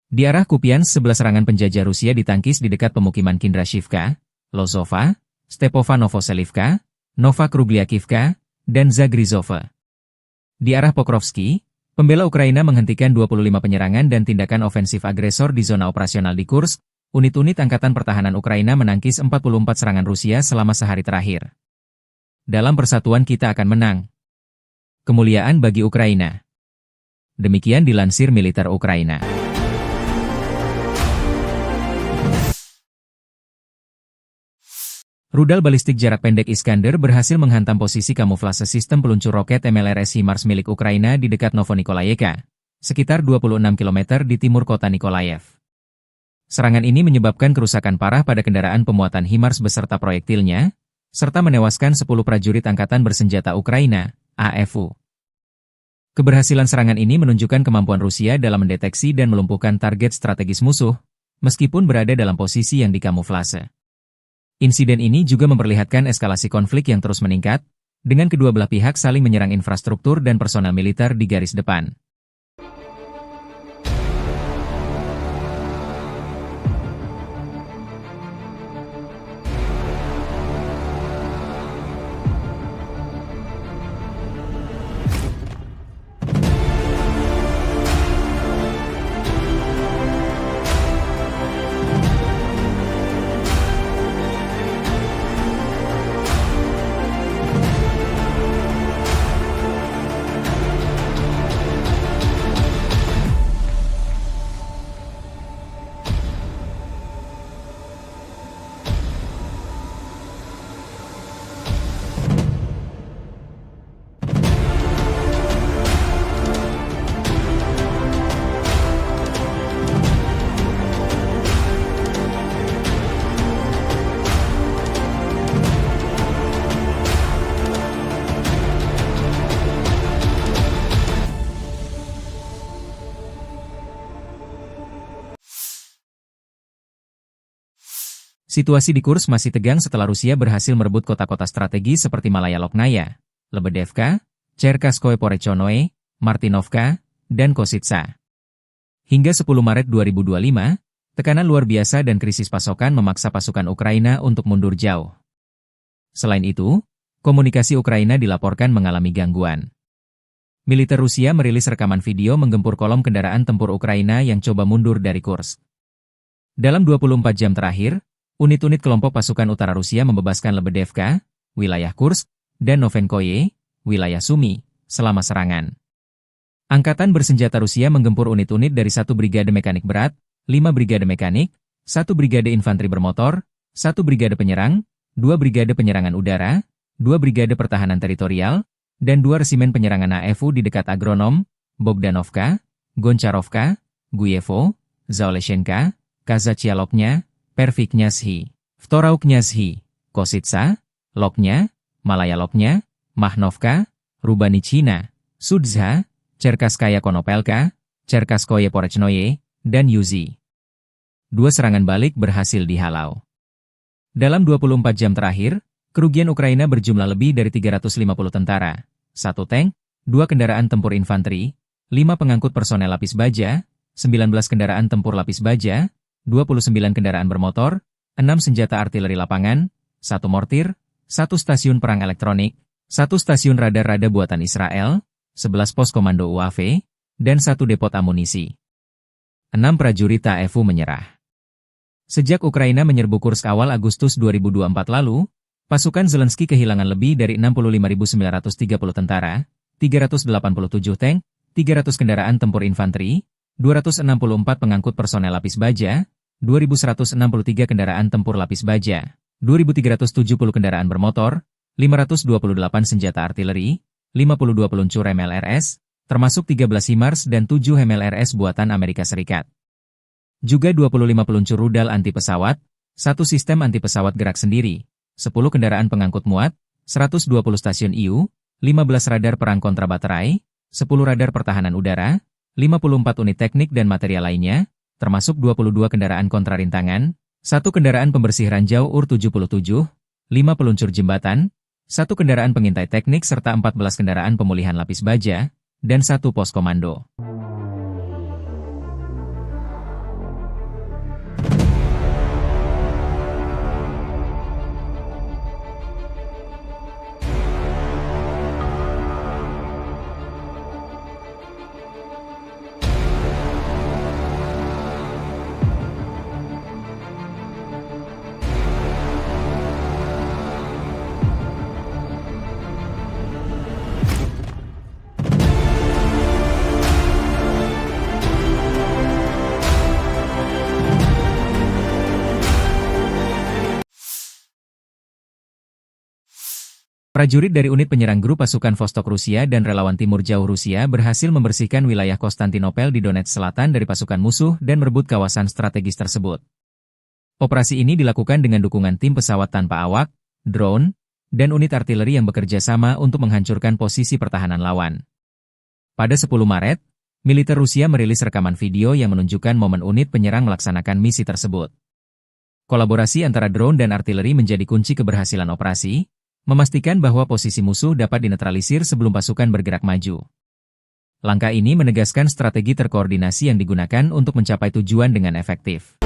Di arah Kupiansk 11 serangan penjajah Rusia ditangkis di dekat pemukiman Kindrashivka, Lozova, Stepova Novoselivka, Nova Krugliakivka, dan Zagrizova. Di arah Pokrovsky, pembela Ukraina menghentikan 25 penyerangan dan tindakan ofensif agresor di zona operasional di Kursk. Unit-unit Angkatan Pertahanan Ukraina menangkis 44 serangan Rusia selama sehari terakhir. Dalam persatuan kita akan menang. Kemuliaan bagi Ukraina. Demikian dilansir militer Ukraina. Rudal balistik jarak pendek Iskander berhasil menghantam posisi kamuflase sistem peluncur roket MLRS HIMARS milik Ukraina di dekat Novonikolayevka, sekitar 26 km di timur kota Nikolaev. Serangan ini menyebabkan kerusakan parah pada kendaraan pemuatan HIMARS beserta proyektilnya, serta menewaskan 10 prajurit Angkatan Bersenjata Ukraina, AFU. Keberhasilan serangan ini menunjukkan kemampuan Rusia dalam mendeteksi dan melumpuhkan target strategis musuh, meskipun berada dalam posisi yang dikamuflase. Insiden ini juga memperlihatkan eskalasi konflik yang terus meningkat, dengan kedua belah pihak saling menyerang infrastruktur dan personel militer di garis depan. Situasi di Kursk masih tegang setelah Rusia berhasil merebut kota-kota strategi seperti Malaya Loknaya, Lebedevka, Cherkasskoye Porechnoye, Martinovka, dan Kositsa. Hingga 10 Maret 2025, tekanan luar biasa dan krisis pasokan memaksa pasukan Ukraina untuk mundur jauh. Selain itu, komunikasi Ukraina dilaporkan mengalami gangguan. Militer Rusia merilis rekaman video menggempur kolom kendaraan tempur Ukraina yang coba mundur dari Kursk. Dalam 24 jam terakhir, unit-unit kelompok pasukan utara Rusia membebaskan Lebedevka, wilayah Kursk, dan Novenkoye, wilayah Sumy, selama serangan. Angkatan bersenjata Rusia menggempur unit-unit dari 1 brigade mekanik berat, 5 brigade mekanik, 1 brigade infanteri bermotor, 1 brigade penyerang, 2 brigade penyerangan udara, 2 brigade pertahanan teritorial, dan 2 resimen penyerangan AFU di dekat Agronom, Bogdanovka, Goncharovka, Guyevo, Zaoleshenka, Kazakia Loknya, Perviknyazhi, Vtorauknyazhi, Kositsa, Loknya, Malaya Loknya, Mahnovka, Rubanichina, Sudzha, Cherkasskaya Konopelka, Cherkasskoye Porechnoye, dan Yuzi. 2 serangan balik berhasil dihalau. Dalam 24 jam terakhir, kerugian Ukraina berjumlah lebih dari 350 tentara, 1 tank, 2 kendaraan tempur infanteri, 5 pengangkut personel lapis baja, 19 kendaraan tempur lapis baja, 29 kendaraan bermotor, 6 senjata artileri lapangan, 1 mortir, 1 stasiun perang elektronik, 1 stasiun radar-rada buatan Israel, 11 pos komando UAV, dan 1 depot amunisi. 6 prajurit AFU menyerah. Sejak Ukraina menyerbu Kursk awal Agustus 2024 lalu, pasukan Zelensky kehilangan lebih dari 65.930 tentara, 387 tank, 300 kendaraan tempur infanteri, 264 pengangkut personel lapis baja, 2.163 kendaraan tempur lapis baja, 2.370 kendaraan bermotor, 528 senjata artileri, 52 peluncur MLRS, termasuk 13 HIMARS dan 7 MLRS buatan Amerika Serikat. Juga 25 peluncur rudal anti-pesawat, 1 sistem anti-pesawat gerak sendiri, 10 kendaraan pengangkut muat, 120 stasiun IU, 15 radar perang kontra baterai, 10 radar pertahanan udara, 54 unit teknik dan material lainnya, termasuk 22 kendaraan kontrarintangan, 1 kendaraan pembersih ranjau UR-77, 5 peluncur jembatan, 1 kendaraan pengintai teknik serta 14 kendaraan pemulihan lapis baja, dan 1 pos komando. Prajurit dari unit penyerang grup pasukan Vostok Rusia dan relawan Timur Jauh Rusia berhasil membersihkan wilayah Konstantinopel di Donetsk Selatan dari pasukan musuh dan merebut kawasan strategis tersebut. Operasi ini dilakukan dengan dukungan tim pesawat tanpa awak, drone, dan unit artileri yang bekerja sama untuk menghancurkan posisi pertahanan lawan. Pada 10 Maret, militer Rusia merilis rekaman video yang menunjukkan momen unit penyerang melaksanakan misi tersebut. Kolaborasi antara drone dan artileri menjadi kunci keberhasilan operasi, memastikan bahwa posisi musuh dapat dinetralisir sebelum pasukan bergerak maju. Langkah ini menegaskan strategi terkoordinasi yang digunakan untuk mencapai tujuan dengan efektif.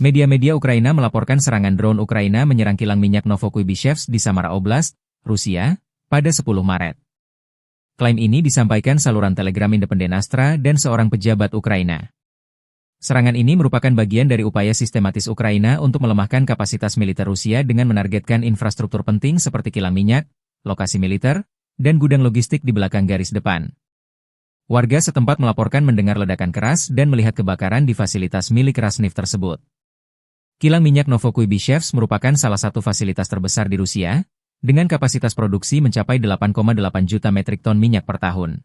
Media-media Ukraina melaporkan serangan drone Ukraina menyerang kilang minyak Novokuybishevsk di Samara Oblast, Rusia, pada 10 Maret. Klaim ini disampaikan saluran Telegram independen Astra dan seorang pejabat Ukraina. Serangan ini merupakan bagian dari upaya sistematis Ukraina untuk melemahkan kapasitas militer Rusia dengan menargetkan infrastruktur penting seperti kilang minyak, lokasi militer, dan gudang logistik di belakang garis depan. Warga setempat melaporkan mendengar ledakan keras dan melihat kebakaran di fasilitas milik Rasneft tersebut. Kilang minyak Novokuybishevsk merupakan salah satu fasilitas terbesar di Rusia, dengan kapasitas produksi mencapai 8,8 juta metrik ton minyak per tahun.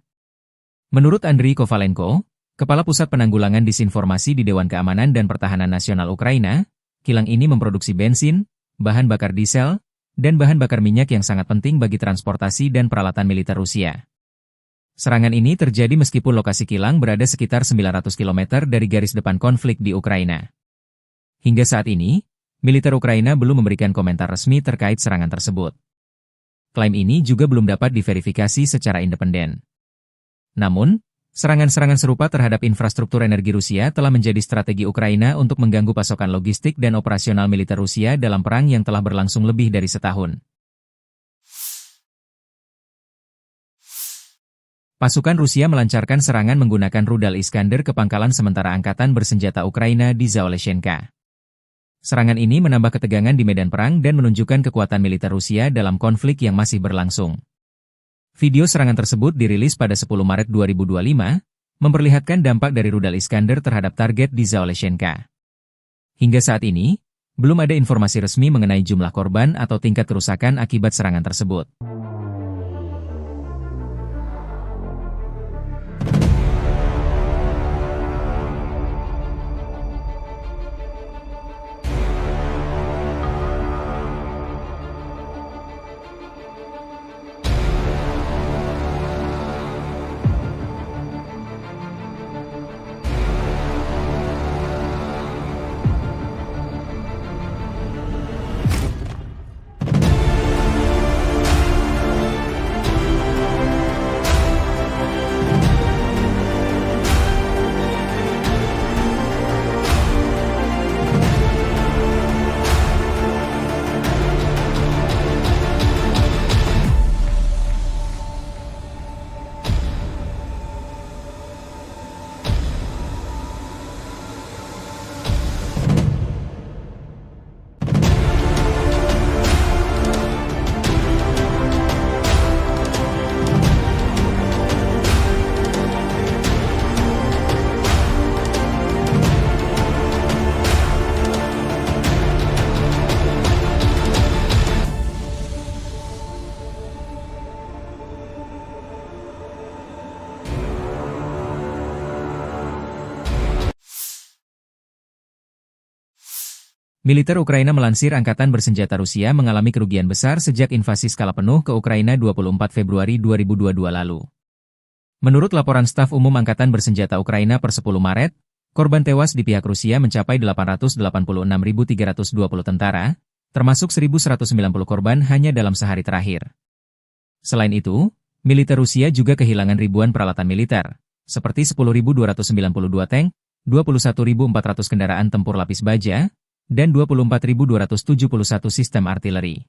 Menurut Andriy Kovalenko, Kepala Pusat Penanggulangan Disinformasi di Dewan Keamanan dan Pertahanan Nasional Ukraina, kilang ini memproduksi bensin, bahan bakar diesel, dan bahan bakar minyak yang sangat penting bagi transportasi dan peralatan militer Rusia. Serangan ini terjadi meskipun lokasi kilang berada sekitar 900 km dari garis depan konflik di Ukraina. Hingga saat ini, militer Ukraina belum memberikan komentar resmi terkait serangan tersebut. Klaim ini juga belum dapat diverifikasi secara independen. Namun, serangan-serangan serupa terhadap infrastruktur energi Rusia telah menjadi strategi Ukraina untuk mengganggu pasokan logistik dan operasional militer Rusia dalam perang yang telah berlangsung lebih dari setahun. Pasukan Rusia melancarkan serangan menggunakan rudal Iskander ke pangkalan sementara angkatan bersenjata Ukraina di Zaoleshenka. Serangan ini menambah ketegangan di medan perang dan menunjukkan kekuatan militer Rusia dalam konflik yang masih berlangsung. Video serangan tersebut dirilis pada 10 Maret 2025, memperlihatkan dampak dari rudal Iskander terhadap target di Zaoleshenka. Hingga saat ini, belum ada informasi resmi mengenai jumlah korban atau tingkat kerusakan akibat serangan tersebut. Militer Ukraina melansir Angkatan Bersenjata Rusia mengalami kerugian besar sejak invasi skala penuh ke Ukraina 24 Februari 2022 lalu. Menurut laporan Staf Umum Angkatan Bersenjata Ukraina per 10 Maret, korban tewas di pihak Rusia mencapai 886.320 tentara, termasuk 1.190 korban hanya dalam sehari terakhir. Selain itu, militer Rusia juga kehilangan ribuan peralatan militer, seperti 10.292 tank, 21.400 kendaraan tempur lapis baja, dan 24.271 sistem artileri.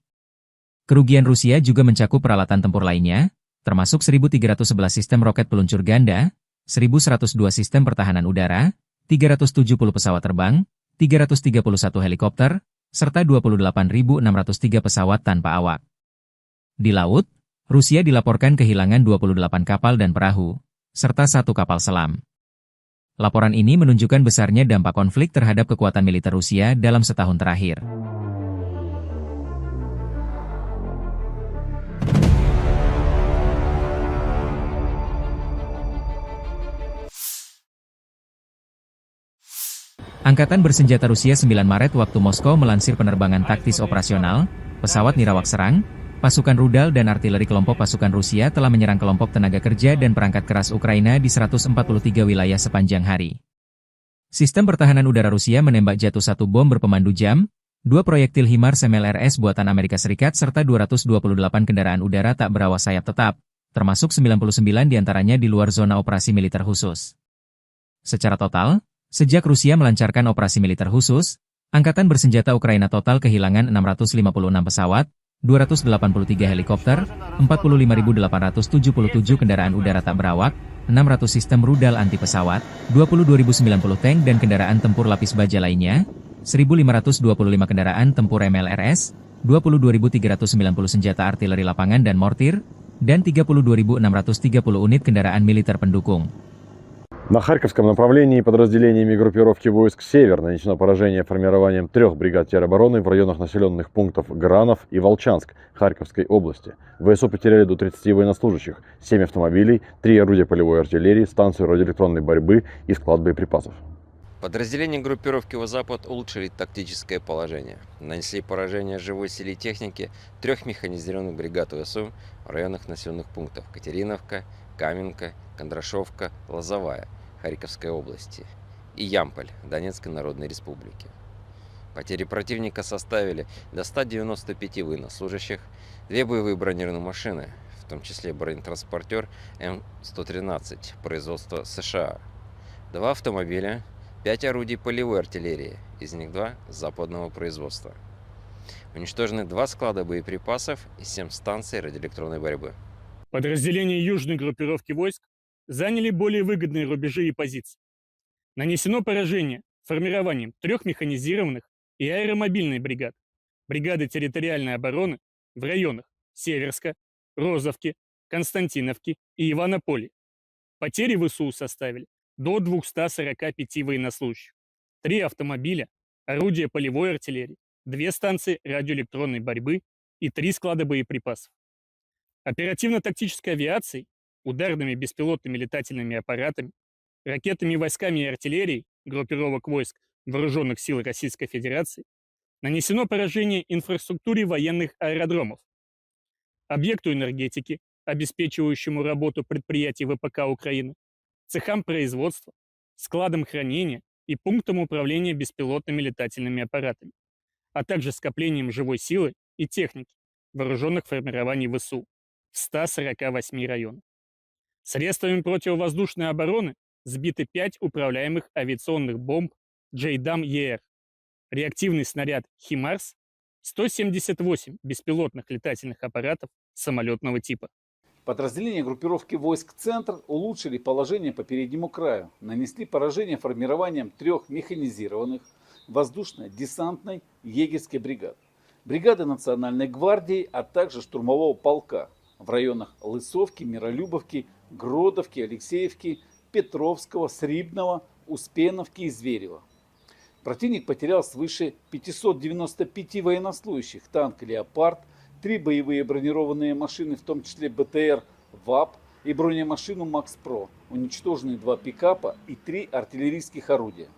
Kerugian Rusia juga mencakup peralatan tempur lainnya, termasuk 1.311 sistem roket peluncur ganda, 1.102 sistem pertahanan udara, 370 pesawat terbang, 331 helikopter, serta 28.603 pesawat tanpa awak. Di laut, Rusia dilaporkan kehilangan 28 kapal dan perahu, serta 1 kapal selam. Laporan ini menunjukkan besarnya dampak konflik terhadap kekuatan militer Rusia dalam setahun terakhir. Angkatan Bersenjata Rusia 9 Maret waktu Moskow melansir penerbangan taktis operasional, pesawat nirawak serang, pasukan rudal dan artileri kelompok pasukan Rusia telah menyerang kelompok tenaga kerja dan perangkat keras Ukraina di 143 wilayah sepanjang hari. Sistem pertahanan udara Rusia menembak jatuh 1 bom berpemandu jam, 2 proyektil HIMARS MLRS buatan Amerika Serikat serta 228 kendaraan udara tak berawak sayap tetap, termasuk 99 diantaranya di luar zona operasi militer khusus. Secara total, sejak Rusia melancarkan operasi militer khusus, Angkatan bersenjata Ukraina total kehilangan 656 pesawat, 283 helikopter, 45.877 kendaraan udara tak berawak, 600 sistem rudal anti pesawat, 22.090 tank dan kendaraan tempur lapis baja lainnya, 1.525 kendaraan tempur MLRS, 22.390 senjata artileri lapangan dan mortir, dan 32.630 unit kendaraan militer pendukung. На Харьковском направлении подразделениями группировки войск «Север» нанесено поражение формированием 3 бригад теробороны в районах населенных пунктов Гранов и Волчанск Харьковской области. ВСУ потеряли до 30 военнослужащих, 7 автомобилей, 3 орудия полевой артиллерии, станцию радиоэлектронной борьбы и склад боеприпасов. Подразделения группировки «Запад» улучшили тактическое положение. Нанесли поражение живой силе и технике 3 механизированных бригад ВСУ в районах населенных пунктов Катериновка, Каменка, Кондрашовка, Лозовая Харьковской области и Ямполь Донецкой Народной Республики. Потери противника составили до 195 военнослужащих, 2 боевые бронированные машины, в том числе бронетранспортер М113 производства США, 2 автомобиля, 5 орудий полевой артиллерии, из них 2 западного производства. Уничтожены 2 склада боеприпасов и 7 станций радиоэлектронной борьбы. Подразделения южной группировки войск заняли более выгодные рубежи и позиции. Нанесено поражение формированием 3 механизированных и аэромобильной бригад, бригады территориальной обороны в районах Северска, Розовки, Константиновки и Иванополя. Потери ВСУ составили до 245 военнослужащих, 3 автомобиля, орудия полевой артиллерии, 2 станции радиоэлектронной борьбы и 3 склада боеприпасов. Оперативно-тактической авиацией, ударными беспилотными летательными аппаратами, ракетными войсками и артиллерией группировок войск Вооруженных сил Российской Федерации нанесено поражение инфраструктуре военных аэродромов, объекту энергетики, обеспечивающему работу предприятий ВПК Украины, цехам производства, складам хранения и пунктам управления беспилотными летательными аппаратами, а также скоплением живой силы и техники вооруженных формирований ВСУ в 148 районах. Средствами противовоздушной обороны сбиты 5 управляемых авиационных бомб JDAM-ER, реактивный снаряд «Химарс», 178 беспилотных летательных аппаратов самолетного типа. Подразделения группировки войск «Центр» улучшили положение по переднему краю, нанесли поражение формированием 3 механизированных воздушно-десантной егерской бригад, бригады Национальной гвардии, а также штурмового полка в районах Лысовки, Миролюбовки, Гродовки, Алексеевки, Петровского, Срибного, Успеновки и Зверева. Противник потерял свыше 595 военнослужащих, танк «Леопард», 3 боевые бронированные машины, в том числе БТР ВАП и бронемашину «Макс-Про», уничтожены 2 пикапа и 3 артиллерийских орудия.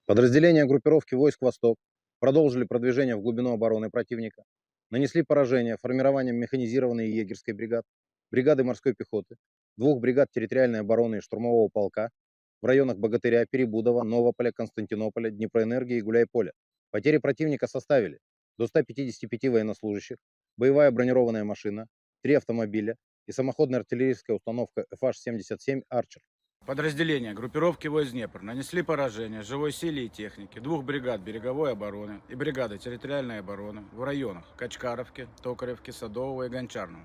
Подразделения группировки войск «Восток» продолжили продвижение в глубину обороны противника, нанесли поражение формированием механизированной егерской бригад, бригады морской пехоты, 2 бригад территориальной обороны и штурмового полка в районах Богатыря, Перебудова, Новополя, Константинополя, Днепроэнергии и Гуляйполя. Потери противника составили до 155 военнослужащих, боевая бронированная машина, 3 автомобиля и самоходная артиллерийская установка FH-77 «Арчер». Подразделения группировки войск Днепр нанесли поражение живой силе и технике 2 бригад береговой обороны и бригады территориальной обороны в районах Качкаровки, Токаревки, Садового и Гончарного.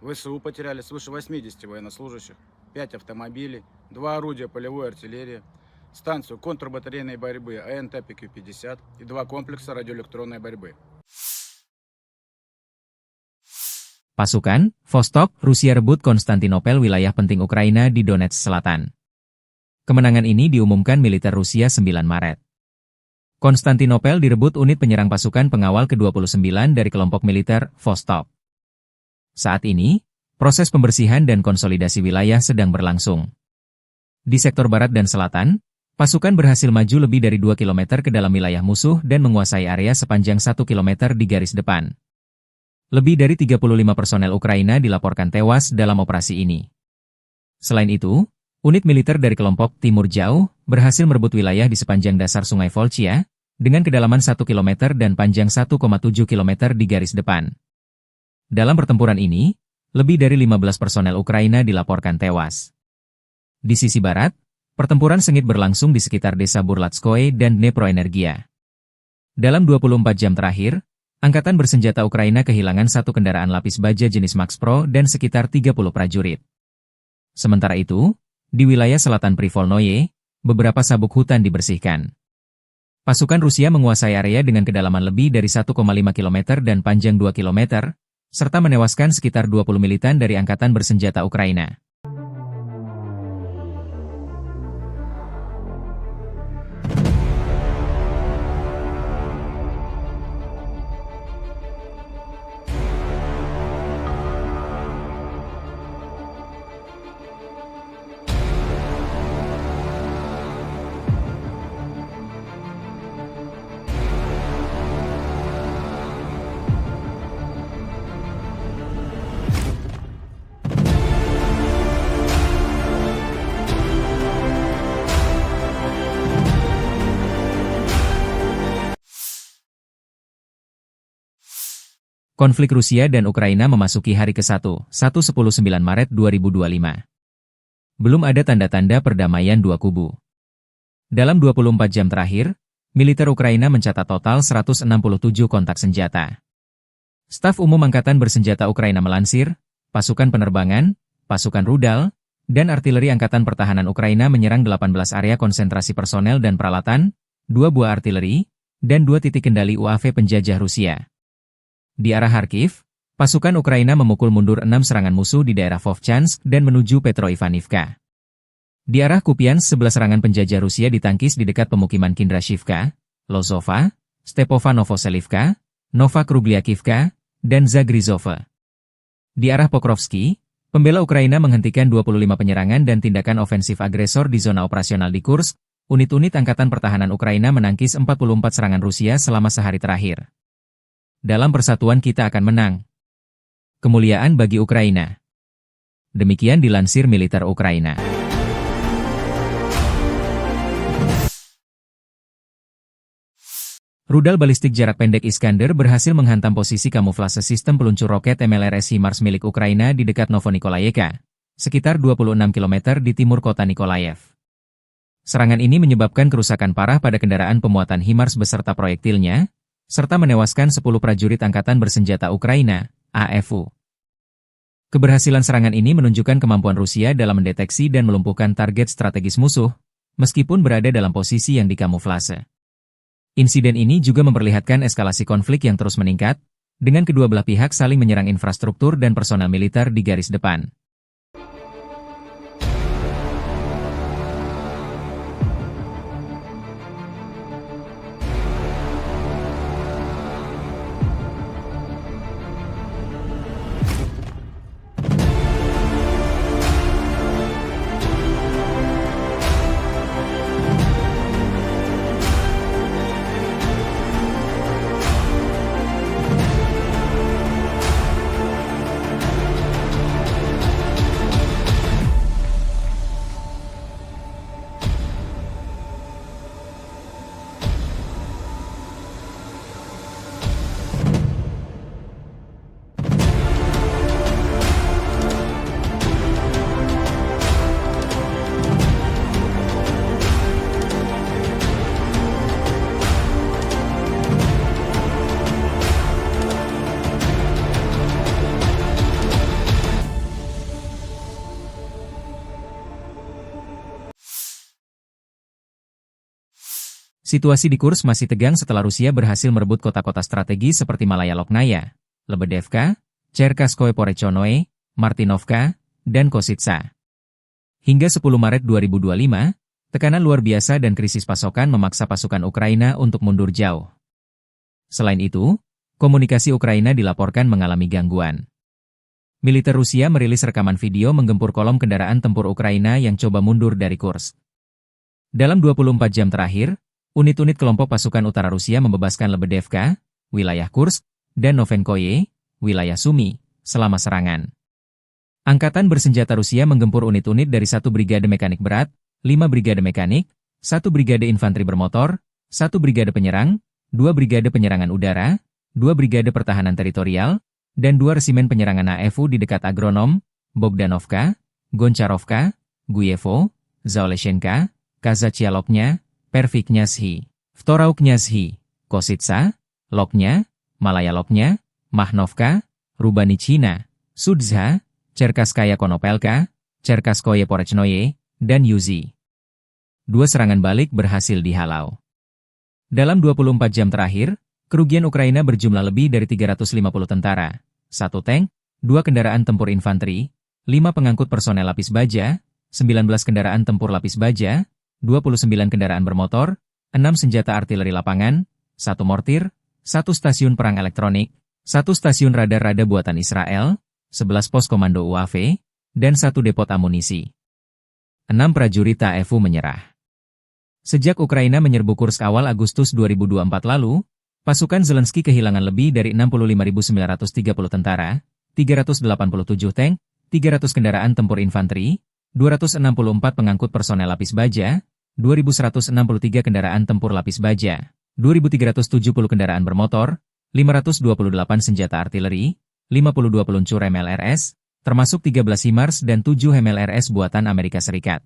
ВСУ потеряли свыше 80 военнослужащих, 5 автомобилей, 2 орудия полевой артиллерии, станцию контрбатарейной борьбы АНТ-ПК-50 и 2 комплекса радиоэлектронной борьбы. Pasukan, Vostok, Rusia rebut Konstantinopel, wilayah penting Ukraina di Donetsk Selatan. Kemenangan ini diumumkan militer Rusia 9 Maret. Konstantinopel direbut unit penyerang pasukan pengawal ke-29 dari kelompok militer Vostok. Saat ini, proses pembersihan dan konsolidasi wilayah sedang berlangsung. Di sektor barat dan selatan, pasukan berhasil maju lebih dari 2 km ke dalam wilayah musuh dan menguasai area sepanjang 1 km di garis depan. Lebih dari 35 personel Ukraina dilaporkan tewas dalam operasi ini. Selain itu, unit militer dari kelompok Timur Jauh berhasil merebut wilayah di sepanjang dasar Sungai Volchia, dengan kedalaman 1 km dan panjang 1,7 km di garis depan. Dalam pertempuran ini, lebih dari 15 personel Ukraina dilaporkan tewas. Di sisi barat, pertempuran sengit berlangsung di sekitar desa Burlatskoye dan Dneproenergia. Dalam 24 jam terakhir, Angkatan Bersenjata Ukraina kehilangan satu kendaraan lapis baja jenis Max Pro dan sekitar 30 prajurit. Sementara itu, di wilayah selatan Privolnoye, beberapa sabuk hutan dibersihkan. Pasukan Rusia menguasai area dengan kedalaman lebih dari 1,5 km dan panjang 2 km, serta menewaskan sekitar 20 militan dari Angkatan Bersenjata Ukraina. Konflik Rusia dan Ukraina memasuki hari ke-1, 1-10-9 Maret 2025. Belum ada tanda-tanda perdamaian dua kubu. Dalam 24 jam terakhir, militer Ukraina mencatat total 167 kontak senjata. Staf Umum Angkatan Bersenjata Ukraina melansir, pasukan penerbangan, pasukan rudal, dan artileri Angkatan Pertahanan Ukraina menyerang 18 area konsentrasi personel dan peralatan, 2 buah artileri, dan 2 titik kendali UAV penjajah Rusia. Di arah Kharkiv, pasukan Ukraina memukul mundur 6 serangan musuh di daerah Vovchansk dan menuju Petroivanivka. Di arah Kupiansk 11 serangan penjajah Rusia ditangkis di dekat pemukiman Kindrashivka, Lozova, Stepova Novoselivka, Nova Krugliakivka, dan Zagrizova. Di arah Pokrovsky, pembela Ukraina menghentikan 25 penyerangan dan tindakan ofensif agresor di zona operasional di Kursk. Unit-unit Angkatan Pertahanan Ukraina menangkis 44 serangan Rusia selama sehari terakhir. Dalam persatuan kita akan menang. Kemuliaan bagi Ukraina. Demikian dilansir militer Ukraina. Rudal balistik jarak pendek Iskander berhasil menghantam posisi kamuflase sistem peluncur roket MLRS HIMARS milik Ukraina di dekat Novonikolayevka, sekitar 26 km di timur kota Nikolaev. Serangan ini menyebabkan kerusakan parah pada kendaraan pemuatan HIMARS beserta proyektilnya, serta menewaskan 10 prajurit Angkatan Bersenjata Ukraina, AFU. Keberhasilan serangan ini menunjukkan kemampuan Rusia dalam mendeteksi dan melumpuhkan target strategis musuh, meskipun berada dalam posisi yang dikamuflase. Insiden ini juga memperlihatkan eskalasi konflik yang terus meningkat, dengan kedua belah pihak saling menyerang infrastruktur dan personel militer di garis depan. Situasi di Kursk masih tegang setelah Rusia berhasil merebut kota-kota strategi seperti Malaya Loknaya, Lebedevka, Cherkaskoye Porechonoe, Martinovka, dan Kositsa. Hingga 10 Maret 2025, tekanan luar biasa dan krisis pasokan memaksa pasukan Ukraina untuk mundur jauh. Selain itu, komunikasi Ukraina dilaporkan mengalami gangguan. Militer Rusia merilis rekaman video menggempur kolom kendaraan tempur Ukraina yang coba mundur dari Kursk. Dalam 24 jam terakhir, unit-unit kelompok pasukan utara Rusia membebaskan Lebedevka, wilayah Kursk, dan Novenkoye, wilayah Sumy, selama serangan. Angkatan Bersenjata Rusia menggempur unit-unit dari 1 brigade mekanik berat, 5 brigade mekanik, 1 brigade infanteri bermotor, 1 brigade penyerang, 2 brigade penyerangan udara, 2 brigade pertahanan teritorial, dan 2 resimen penyerangan AFU di dekat Agronom, Bogdanovka, Goncharovka, Guyevo, Zaoleshenka, Kazachialoknya, Perviknyazhi, Vtorauknyazhi, Kosytsa, Loknya, Malaya Loknya, Mahnovka, Rubanichina, Sudza, Cherkasskaya Konopelka, Cherkasskoye Porechnoye, dan Yuzi. 2 serangan balik berhasil dihalau. Dalam 24 jam terakhir, kerugian Ukraina berjumlah lebih dari 350 tentara, 1 tank, 2 kendaraan tempur infanteri, 5 pengangkut personel lapis baja, 19 kendaraan tempur lapis baja, 29 kendaraan bermotor, 6 senjata artileri lapangan, 1 mortir, 1 stasiun perang elektronik, 1 stasiun radar-rada buatan Israel, 11 pos komando UAV, dan 1 depot amunisi. 6 prajurit TAEFU menyerah. Sejak Ukraina menyerbu Kursk awal Agustus 2024 lalu, pasukan Zelensky kehilangan lebih dari 65.930 tentara, 387 tank, 300 kendaraan tempur infanteri, 264 pengangkut personel lapis baja, 2.163 kendaraan tempur lapis baja, 2.370 kendaraan bermotor, 528 senjata artileri, 52 peluncur MLRS, termasuk 13 HIMARS dan 7 MLRS buatan Amerika Serikat.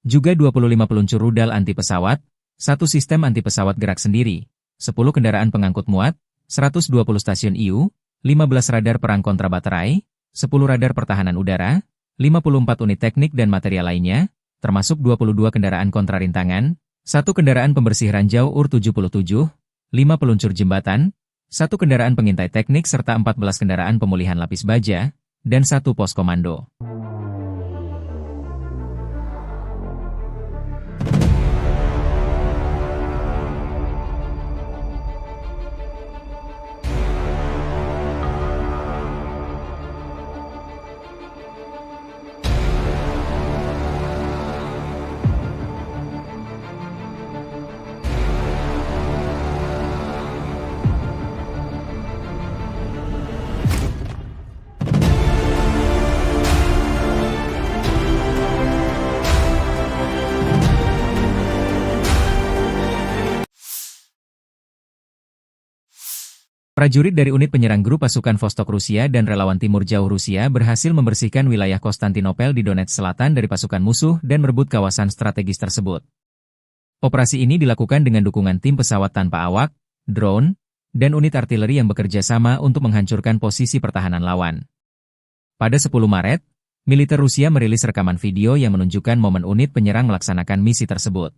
Juga 25 peluncur rudal anti-pesawat, 1 sistem anti-pesawat gerak sendiri, 10 kendaraan pengangkut muat, 120 stasiun IU, 15 radar perang kontrabaterai, 10 radar pertahanan udara, 54 unit teknik dan material lainnya, termasuk 22 kendaraan kontrarintangan, 1 kendaraan pembersih ranjau UR-77, 5 peluncur jembatan, 1 kendaraan pengintai teknik serta 14 kendaraan pemulihan lapis baja, dan 1 pos komando. Prajurit dari unit penyerang grup pasukan Vostok Rusia dan relawan Timur Jauh Rusia berhasil membersihkan wilayah Konstantinopel di Donetsk Selatan dari pasukan musuh dan merebut kawasan strategis tersebut. Operasi ini dilakukan dengan dukungan tim pesawat tanpa awak, drone, dan unit artileri yang bekerja sama untuk menghancurkan posisi pertahanan lawan. Pada 10 Maret, militer Rusia merilis rekaman video yang menunjukkan momen unit penyerang melaksanakan misi tersebut.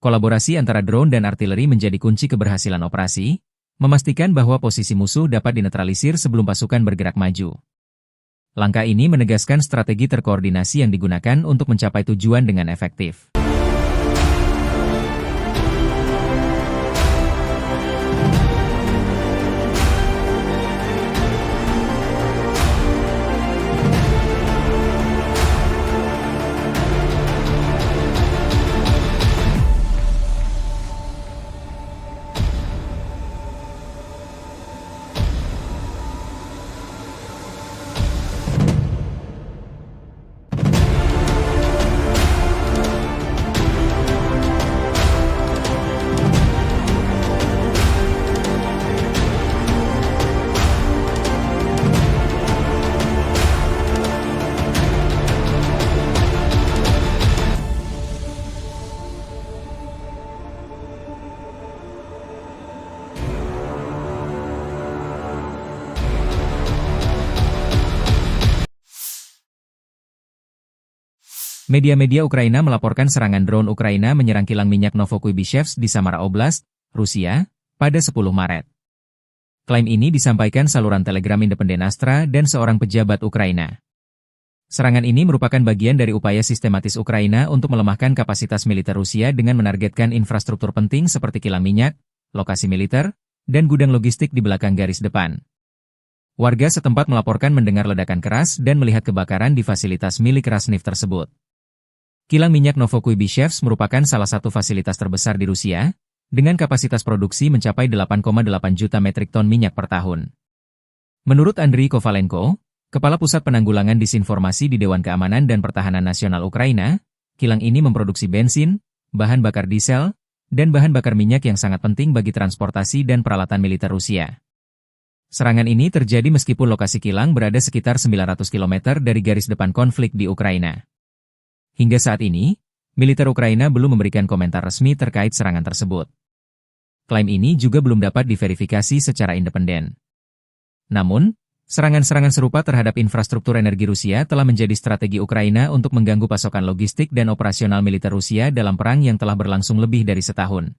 Kolaborasi antara drone dan artileri menjadi kunci keberhasilan operasi, memastikan bahwa posisi musuh dapat dinetralisir sebelum pasukan bergerak maju. Langkah ini menegaskan strategi terkoordinasi yang digunakan untuk mencapai tujuan dengan efektif. Media-media Ukraina melaporkan serangan drone Ukraina menyerang kilang minyak Novokuibishevsk di Samara Oblast, Rusia, pada 10 Maret. Klaim ini disampaikan saluran Telegram independen Astra dan seorang pejabat Ukraina. Serangan ini merupakan bagian dari upaya sistematis Ukraina untuk melemahkan kapasitas militer Rusia dengan menargetkan infrastruktur penting seperti kilang minyak, lokasi militer, dan gudang logistik di belakang garis depan. Warga setempat melaporkan mendengar ledakan keras dan melihat kebakaran di fasilitas milik Rasneft tersebut. Kilang minyak Novokuibishevsk merupakan salah satu fasilitas terbesar di Rusia, dengan kapasitas produksi mencapai 8,8 juta metrik ton minyak per tahun. Menurut Andriy Kovalenko, Kepala Pusat Penanggulangan Disinformasi di Dewan Keamanan dan Pertahanan Nasional Ukraina, kilang ini memproduksi bensin, bahan bakar diesel, dan bahan bakar minyak yang sangat penting bagi transportasi dan peralatan militer Rusia. Serangan ini terjadi meskipun lokasi kilang berada sekitar 900 km dari garis depan konflik di Ukraina. Hingga saat ini, militer Ukraina belum memberikan komentar resmi terkait serangan tersebut. Klaim ini juga belum dapat diverifikasi secara independen. Namun, serangan-serangan serupa terhadap infrastruktur energi Rusia telah menjadi strategi Ukraina untuk mengganggu pasokan logistik dan operasional militer Rusia dalam perang yang telah berlangsung lebih dari setahun.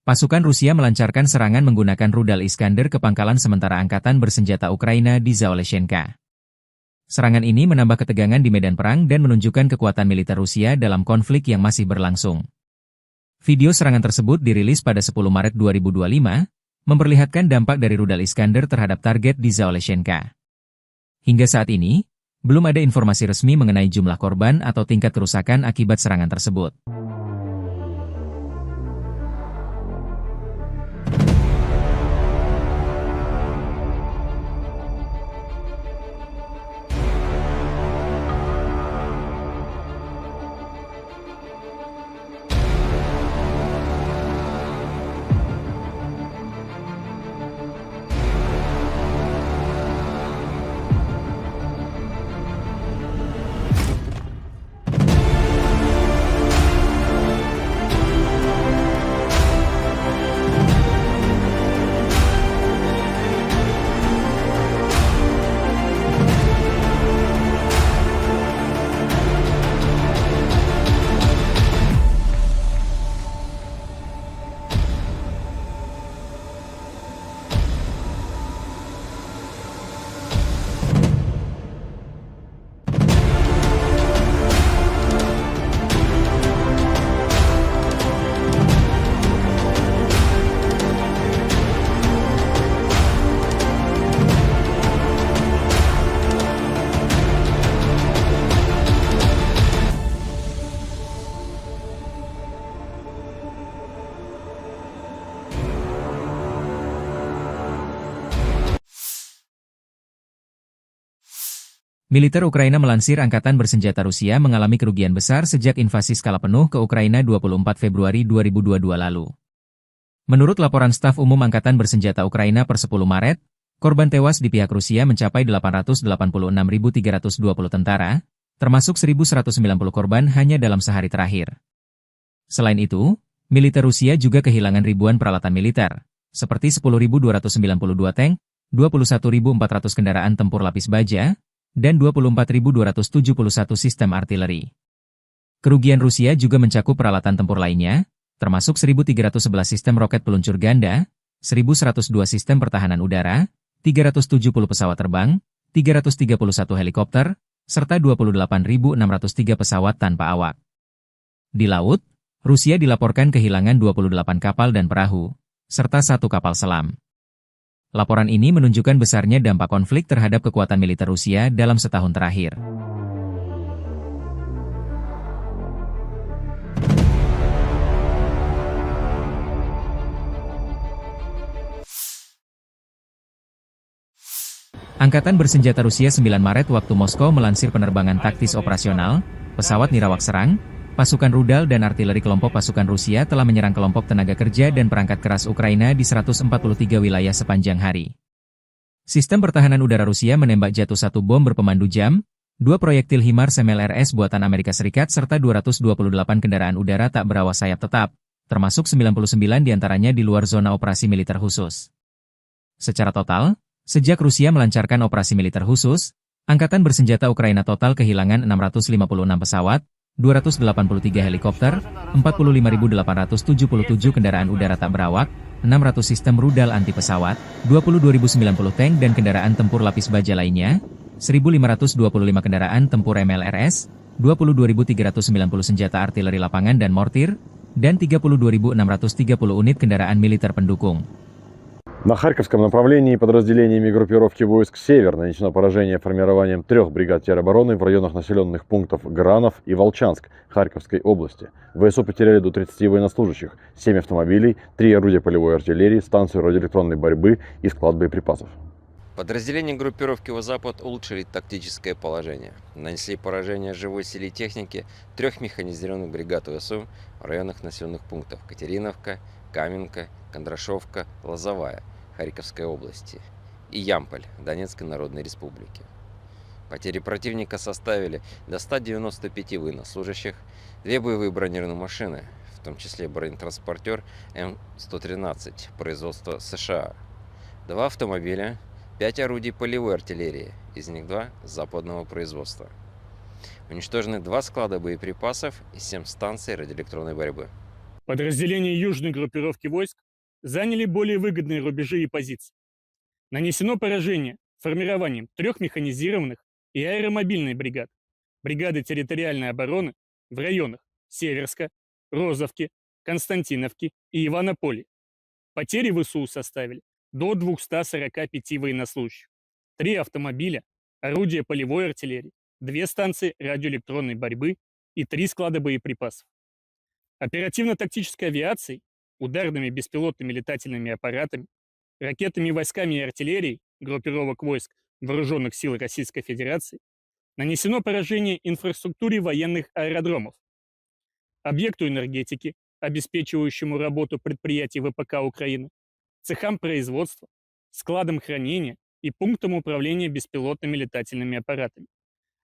Pasukan Rusia melancarkan serangan menggunakan rudal Iskander ke pangkalan sementara angkatan bersenjata Ukraina di Zaoleshenka. Serangan ini menambah ketegangan di medan perang dan menunjukkan kekuatan militer Rusia dalam konflik yang masih berlangsung. Video serangan tersebut dirilis pada 10 Maret 2025, memperlihatkan dampak dari rudal Iskander terhadap target di Zaoleshenka. Hingga saat ini, belum ada informasi resmi mengenai jumlah korban atau tingkat kerusakan akibat serangan tersebut. Militer Ukraina melansir angkatan bersenjata Rusia mengalami kerugian besar sejak invasi skala penuh ke Ukraina 24 Februari 2022 lalu. Menurut laporan staf umum Angkatan Bersenjata Ukraina per 10 Maret, korban tewas di pihak Rusia mencapai 886.320 tentara, termasuk 1.190 korban hanya dalam sehari terakhir. Selain itu, militer Rusia juga kehilangan ribuan peralatan militer, seperti 10.292 tank, 21.400 kendaraan tempur lapis baja, dan 24.271 sistem artileri. Kerugian Rusia juga mencakup peralatan tempur lainnya, termasuk 1.311 sistem roket peluncur ganda, 1.102 sistem pertahanan udara, 370 pesawat terbang, 331 helikopter, serta 28.603 pesawat tanpa awak. Di laut, Rusia dilaporkan kehilangan 28 kapal dan perahu, serta 1 kapal selam. Laporan ini menunjukkan besarnya dampak konflik terhadap kekuatan militer Rusia dalam setahun terakhir. Angkatan Bersenjata Rusia 9 Maret waktu Moskow melansir penerbangan taktis operasional, pesawat nirawak serang, pasukan rudal dan artileri kelompok pasukan Rusia telah menyerang kelompok tenaga kerja dan perangkat keras Ukraina di 143 wilayah sepanjang hari. Sistem pertahanan udara Rusia menembak jatuh 1 bom berpemandu jam, 2 proyektil HIMARS MLRS buatan Amerika Serikat serta 228 kendaraan udara tak berawak sayap tetap, termasuk 99 diantaranya di luar zona operasi militer khusus. Secara total, sejak Rusia melancarkan operasi militer khusus, Angkatan Bersenjata Ukraina total kehilangan 656 pesawat, 283 helikopter, 45.877 kendaraan udara tak berawak, 600 sistem rudal anti pesawat, 22.090 tank dan kendaraan tempur lapis baja lainnya, 1.525 kendaraan tempur MLRS, 22.390 senjata artileri lapangan dan mortir, dan 32.630 unit kendaraan militer pendukung. На Харьковском направлении подразделениями группировки войск «Север» нанесено поражение формированием 3 бригад теробороны в районах населенных пунктов Гранов и Волчанск Харьковской области. ВСУ потеряли до 30 военнослужащих, 7 автомобилей, 3 орудия полевой артиллерии, станцию радиоэлектронной борьбы и склад боеприпасов. Подразделения группировки «Запад» улучшили тактическое положение. Нанесли поражение живой силе и технике 3 механизированных бригад ВСУ в районах населенных пунктов Катериновка, Каменка, Кондрашовка, Лозовая Харьковской области и Ямполь Донецкой Народной Республики. Потери противника составили до 195 военнослужащих, 2 боевые бронированные машины, в том числе бронетранспортер М113 производства США, 2 автомобиля, 5 орудий полевой артиллерии, из них 2 западного производства. Уничтожены 2 склада боеприпасов и 7 станций радиоэлектронной борьбы. Подразделения южной группировки войск заняли более выгодные рубежи и позиции. Нанесено поражение формированием 3 механизированных и аэромобильной бригад, бригады территориальной обороны в районах Северска, Розовки, Константиновки и Иванополя. Потери ВСУ составили до 245 военнослужащих, 3 автомобиля, орудия полевой артиллерии, 2 станции радиоэлектронной борьбы и 3 склада боеприпасов. Оперативно-тактической авиацией, ударными беспилотными летательными аппаратами, ракетными войсками и артиллерией группировок войск Вооруженных сил Российской Федерации нанесено поражение инфраструктуре военных аэродромов, объекту энергетики, обеспечивающему работу предприятий ВПК Украины, цехам производства, складам хранения и пунктам управления беспилотными летательными аппаратами,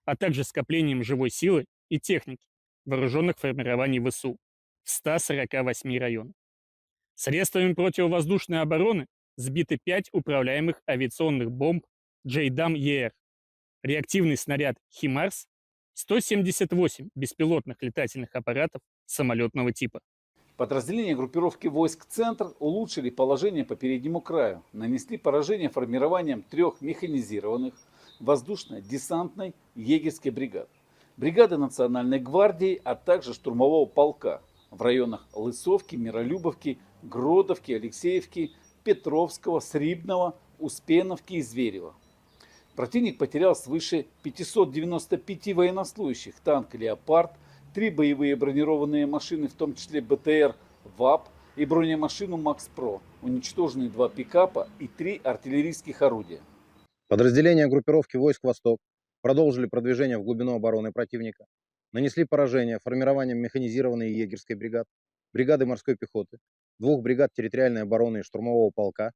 а также скоплением живой силы и техники вооруженных формирований ВСУ в 148 районах. Средствами противовоздушной обороны сбиты 5 управляемых авиационных бомб JDAM-ER, реактивный снаряд «Химарс», 178 беспилотных летательных аппаратов самолетного типа. Подразделения группировки войск «Центр» улучшили положение по переднему краю, нанесли поражение формированием 3 механизированных воздушно-десантной егерской бригад, бригады Национальной гвардии, а также штурмового полка в районах Лысовки, Миролюбовки, Гродовки, Алексеевки, Петровского, Срибного, Успеновки и Зверева. Противник потерял свыше 595 военнослужащих, танк «Леопард», 3 боевые бронированные машины, в том числе БТР ВАП и бронемашину МАКС-ПРО, уничтожены 2 пикапа и 3 артиллерийских орудия. Подразделения группировки войск «Восток» продолжили продвижение в глубину обороны противника, нанесли поражение формированием механизированной и егерской бригад, бригады морской пехоты, 2 бригад территориальной обороны и штурмового полка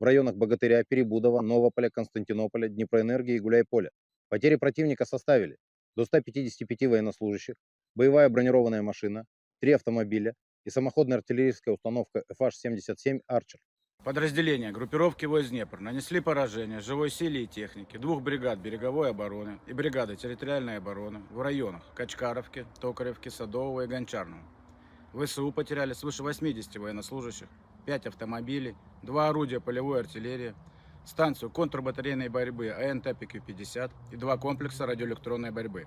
в районах Богатыря, Перебудова, Новополя, Константинополя, Днепроэнергии и Гуляйполя. Потери противника составили до 155 военнослужащих, боевая бронированная машина, 3 автомобиля и самоходная артиллерийская установка FH-77 «Арчер». Подразделения группировки войск Днепр нанесли поражение живой силе и технике 2 бригад береговой обороны и бригады территориальной обороны в районах Качкаровки, Токаревки, Садового и Гончарного. ВСУ потеряли свыше 80 военнослужащих, 5 автомобилей, 2 орудия полевой артиллерии, станцию контрбатарейной борьбы АНТ-ПК-50 и 2 комплекса радиоэлектронной борьбы.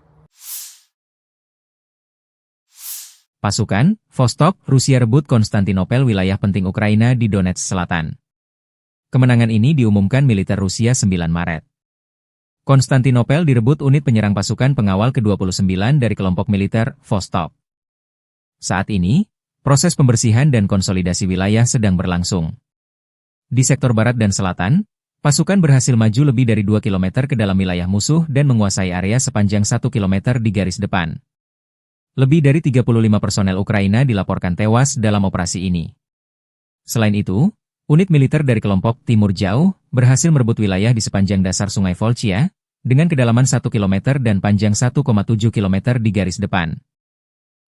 Pasukan, Vostok, Rusia rebut Konstantinopel, wilayah penting Ukraina di Donetsk Selatan. Kemenangan ini diumumkan militer Rusia 9 Maret. Konstantinopel direbut unit penyerang pasukan pengawal ke-29 dari kelompok militer Vostok. Saat ini, proses pembersihan dan konsolidasi wilayah sedang berlangsung. Di sektor barat dan selatan, pasukan berhasil maju lebih dari 2 km ke dalam wilayah musuh dan menguasai area sepanjang 1 km di garis depan. Lebih dari 35 personel Ukraina dilaporkan tewas dalam operasi ini. Selain itu, unit militer dari kelompok Timur Jauh berhasil merebut wilayah di sepanjang dasar Sungai Volchia dengan kedalaman 1 km dan panjang 1,7 km di garis depan.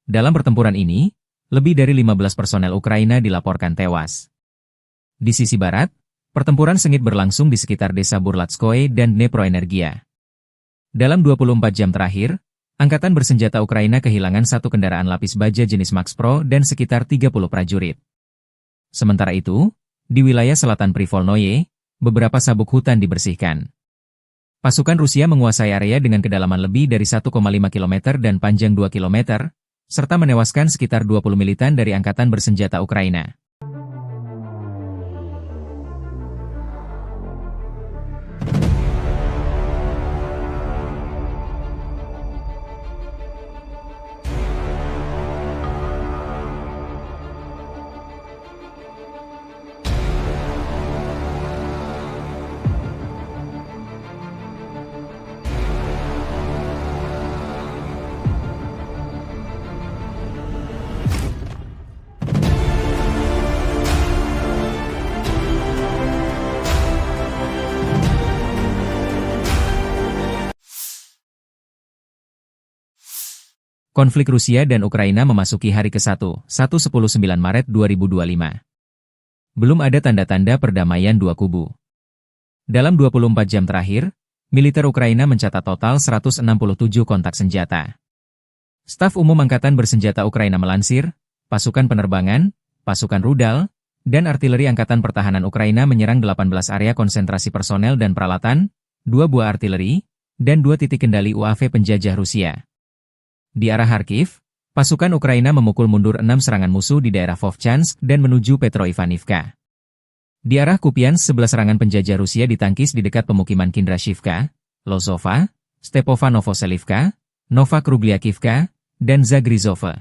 Dalam pertempuran ini, lebih dari 15 personel Ukraina dilaporkan tewas. Di sisi barat, pertempuran sengit berlangsung di sekitar desa Burlatskoye dan Dneproenergia. Dalam 24 jam terakhir, Angkatan bersenjata Ukraina kehilangan 1 kendaraan lapis baja jenis MAX-PRO dan sekitar 30 prajurit. Sementara itu, di wilayah selatan Privolnoye, beberapa sabuk hutan dibersihkan. Pasukan Rusia menguasai area dengan kedalaman lebih dari 1,5 km dan panjang 2 km, serta menewaskan sekitar 20 militan dari Angkatan bersenjata Ukraina. Konflik Rusia dan Ukraina memasuki hari ke-1, 19 Maret 2025. Belum ada tanda-tanda perdamaian dua kubu. Dalam 24 jam terakhir, militer Ukraina mencatat total 167 kontak senjata. Staf Umum Angkatan Bersenjata Ukraina melansir, pasukan penerbangan, pasukan rudal, dan artileri Angkatan Pertahanan Ukraina menyerang 18 area konsentrasi personel dan peralatan, 2 buah artileri, dan 2 titik kendali UAV penjajah Rusia. Di arah Kharkiv, pasukan Ukraina memukul mundur 6 serangan musuh di daerah Vovchansk dan menuju Petroivanivka. Di arah Kupiansk 11 serangan penjajah Rusia ditangkis di dekat pemukiman Kindrashivka, Lozova, Stepova Novoselivka, Nova Krugliakivka, dan Zagrizova.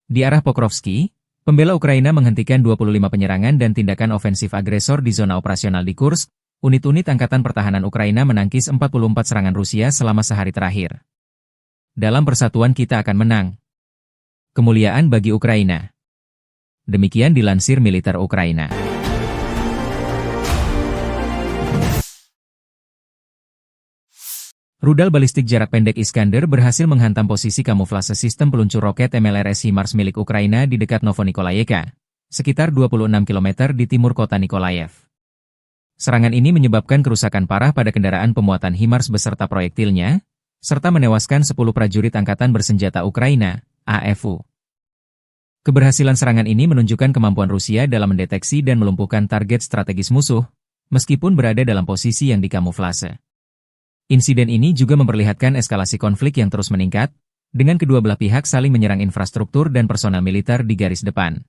Di arah Pokrovsky, pembela Ukraina menghentikan 25 penyerangan dan tindakan ofensif agresor di zona operasional di Kursk. Unit-unit Angkatan Pertahanan Ukraina menangkis 44 serangan Rusia selama sehari terakhir. Dalam persatuan kita akan menang. Kemuliaan bagi Ukraina. Demikian dilansir militer Ukraina. Rudal balistik jarak pendek Iskander berhasil menghantam posisi kamuflase sistem peluncur roket MLRS HIMARS milik Ukraina di dekat Novonikolayevka, sekitar 26 km di timur kota Nikolaev. Serangan ini menyebabkan kerusakan parah pada kendaraan pemuatan HIMARS beserta proyektilnya, serta menewaskan 10 prajurit Angkatan Bersenjata Ukraina, AFU. Keberhasilan serangan ini menunjukkan kemampuan Rusia dalam mendeteksi dan melumpuhkan target strategis musuh, meskipun berada dalam posisi yang dikamuflase. Insiden ini juga memperlihatkan eskalasi konflik yang terus meningkat, dengan kedua belah pihak saling menyerang infrastruktur dan personel militer di garis depan.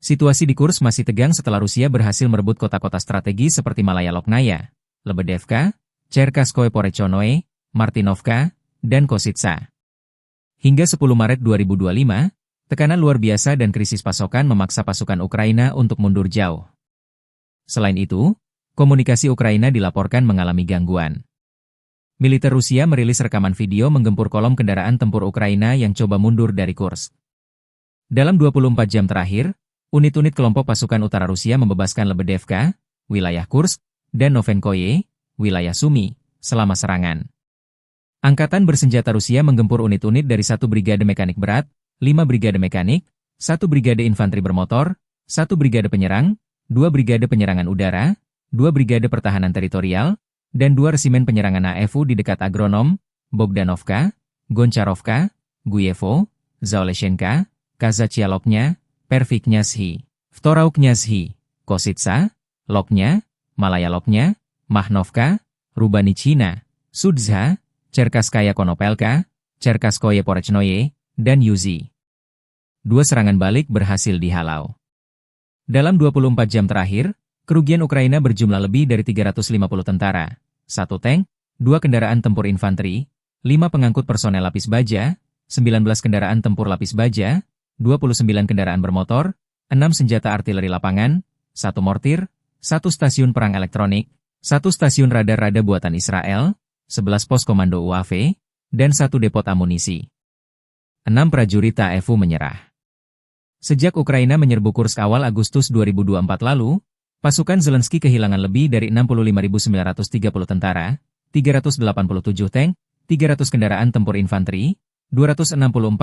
Situasi di Kursk masih tegang setelah Rusia berhasil merebut kota-kota strategi seperti Malaya Loknaya, Lebedevka, Cherkaskoye Porechonoye, Martinovka, dan Kositsa. Hingga 10 Maret 2025, tekanan luar biasa dan krisis pasokan memaksa pasukan Ukraina untuk mundur jauh. Selain itu, komunikasi Ukraina dilaporkan mengalami gangguan. Militer Rusia merilis rekaman video menggempur kolom kendaraan tempur Ukraina yang coba mundur dari Kursk. Dalam 24 jam terakhir, unit-unit kelompok pasukan utara Rusia membebaskan Lebedevka, wilayah Kursk, dan Novenkoye, wilayah Sumy, selama serangan. Angkatan Bersenjata Rusia menggempur unit-unit dari 1 brigade mekanik berat, 5 brigade mekanik, 1 brigade infanteri bermotor, 1 brigade penyerang, 2 brigade penyerangan udara, 2 brigade pertahanan teritorial, dan 2 resimen penyerangan AFU di dekat Agronom, Bogdanovka, Goncharovka, Guyevo, Zaoleshenka, Kazachialoknya, Perviknyazhi, Vtorauknyazhi, Kositsa, Loknya, Malaya Loknya, Mahnovka, Rubanichina, Sudzha, Cherkaskaya Konopelka, Cherkaskoye Porechnoye, dan Yuzi. 2 serangan balik berhasil dihalau. Dalam 24 jam terakhir, kerugian Ukraina berjumlah lebih dari 350 tentara, 1 tank, 2 kendaraan tempur infanteri, 5 pengangkut personel lapis baja, 19 kendaraan tempur lapis baja, 29 kendaraan bermotor, 6 senjata artileri lapangan, 1 mortir, 1 stasiun perang elektronik, 1 stasiun radar-rada buatan Israel, 11 pos komando UAV, dan 1 depot amunisi. 6 prajurit AFU menyerah. Sejak Ukraina menyerbu Kursk awal Agustus 2024 lalu, pasukan Zelensky kehilangan lebih dari 65.930 tentara, 387 tank, 300 kendaraan tempur infanteri, 264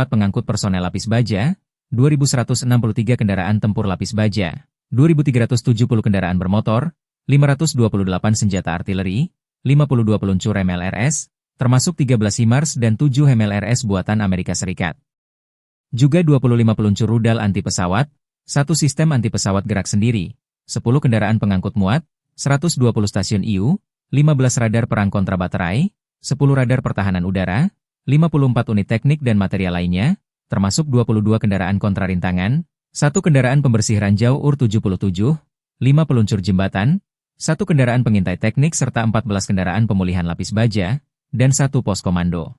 pengangkut personel lapis baja, 2.163 kendaraan tempur lapis baja, 2.370 kendaraan bermotor, 528 senjata artileri, 52 peluncur MLRS, termasuk 13 HIMARS dan 7 MLRS buatan Amerika Serikat. Juga 25 peluncur rudal anti-pesawat, 1 sistem anti-pesawat gerak sendiri, 10 kendaraan pengangkut muat, 120 stasiun IU, 15 radar perang kontra baterai, 10 radar pertahanan udara, 54 unit teknik dan material lainnya, termasuk 22 kendaraan kontra rintangan, 1 kendaraan pembersih ranjau UR-77, 5 peluncur jembatan, 1 kendaraan pengintai teknik serta 14 kendaraan pemulihan lapis baja, dan 1 pos komando.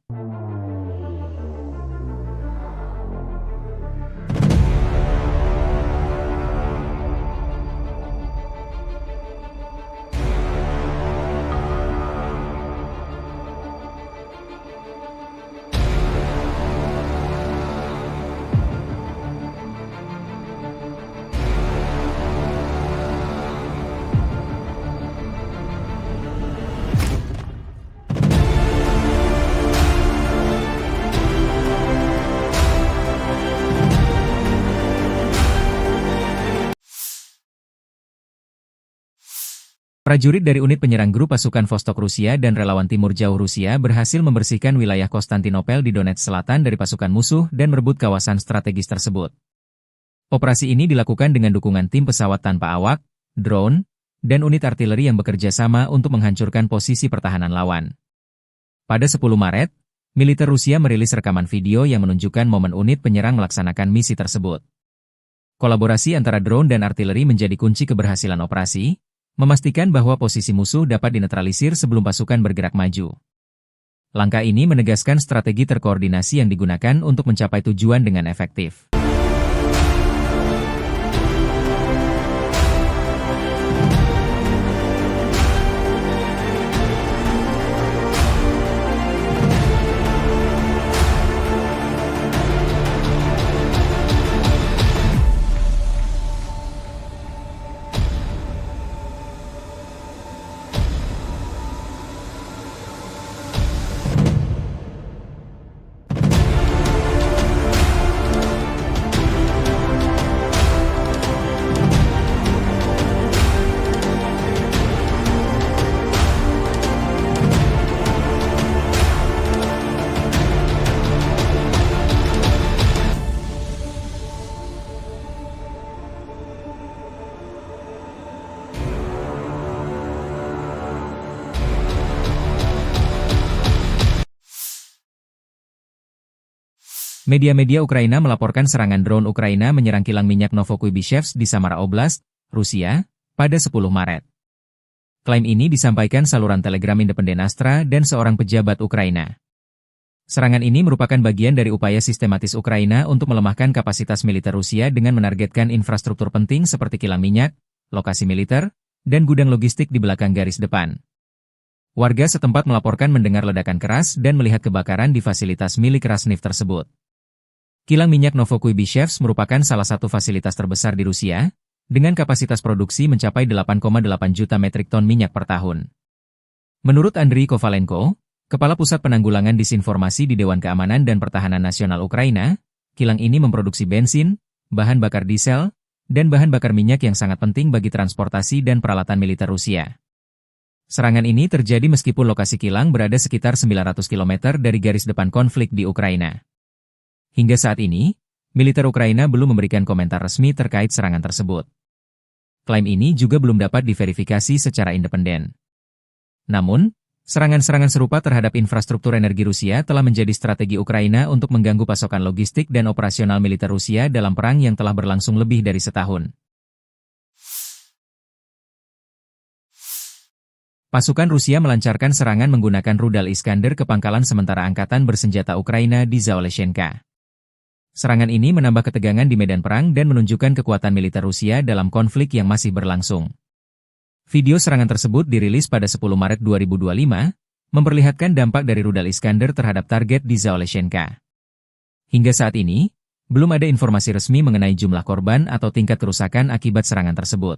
Prajurit dari unit penyerang grup pasukan Vostok Rusia dan relawan Timur Jauh Rusia berhasil membersihkan wilayah Konstantinopel di Donetsk Selatan dari pasukan musuh dan merebut kawasan strategis tersebut. Operasi ini dilakukan dengan dukungan tim pesawat tanpa awak, drone, dan unit artileri yang bekerja sama untuk menghancurkan posisi pertahanan lawan. Pada 10 Maret, militer Rusia merilis rekaman video yang menunjukkan momen unit penyerang melaksanakan misi tersebut. Kolaborasi antara drone dan artileri menjadi kunci keberhasilan operasi, memastikan bahwa posisi musuh dapat dinetralisir sebelum pasukan bergerak maju. Langkah ini menegaskan strategi terkoordinasi yang digunakan untuk mencapai tujuan dengan efektif. Media-media Ukraina melaporkan serangan drone Ukraina menyerang kilang minyak Novokuibishevsk di Samara Oblast, Rusia, pada 10 Maret. Klaim ini disampaikan saluran Telegram independen Astra dan seorang pejabat Ukraina. Serangan ini merupakan bagian dari upaya sistematis Ukraina untuk melemahkan kapasitas militer Rusia dengan menargetkan infrastruktur penting seperti kilang minyak, lokasi militer, dan gudang logistik di belakang garis depan. Warga setempat melaporkan mendengar ledakan keras dan melihat kebakaran di fasilitas milik Rasneft tersebut. Kilang minyak Novokuibishevsk merupakan salah satu fasilitas terbesar di Rusia, dengan kapasitas produksi mencapai 8,8 juta metrik ton minyak per tahun. Menurut Andriy Kovalenko, Kepala Pusat Penanggulangan Disinformasi di Dewan Keamanan dan Pertahanan Nasional Ukraina, kilang ini memproduksi bensin, bahan bakar diesel, dan bahan bakar minyak yang sangat penting bagi transportasi dan peralatan militer Rusia. Serangan ini terjadi meskipun lokasi kilang berada sekitar 900 km dari garis depan konflik di Ukraina. Hingga saat ini, militer Ukraina belum memberikan komentar resmi terkait serangan tersebut. Klaim ini juga belum dapat diverifikasi secara independen. Namun, serangan-serangan serupa terhadap infrastruktur energi Rusia telah menjadi strategi Ukraina untuk mengganggu pasokan logistik dan operasional militer Rusia dalam perang yang telah berlangsung lebih dari setahun. Pasukan Rusia melancarkan serangan menggunakan rudal Iskander ke pangkalan sementara angkatan bersenjata Ukraina di Zaoleshenka. Serangan ini menambah ketegangan di medan perang dan menunjukkan kekuatan militer Rusia dalam konflik yang masih berlangsung. Video serangan tersebut dirilis pada 10 Maret 2025, memperlihatkan dampak dari rudal Iskander terhadap target di Zaoleshenka. Hingga saat ini, belum ada informasi resmi mengenai jumlah korban atau tingkat kerusakan akibat serangan tersebut.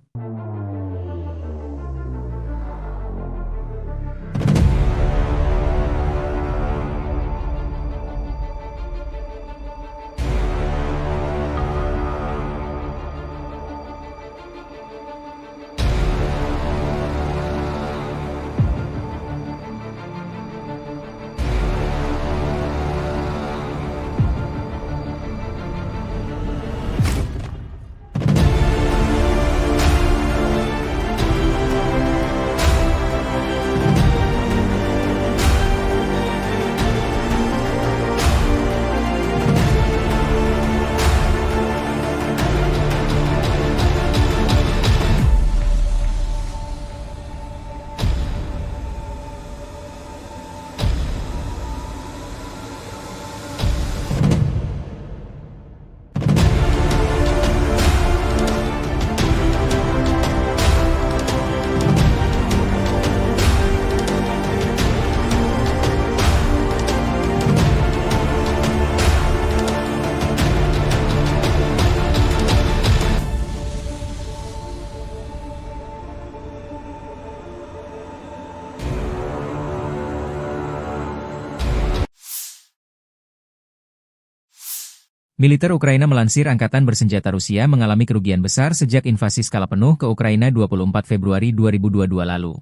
Militer Ukraina melansir Angkatan Bersenjata Rusia mengalami kerugian besar sejak invasi skala penuh ke Ukraina 24 Februari 2022 lalu.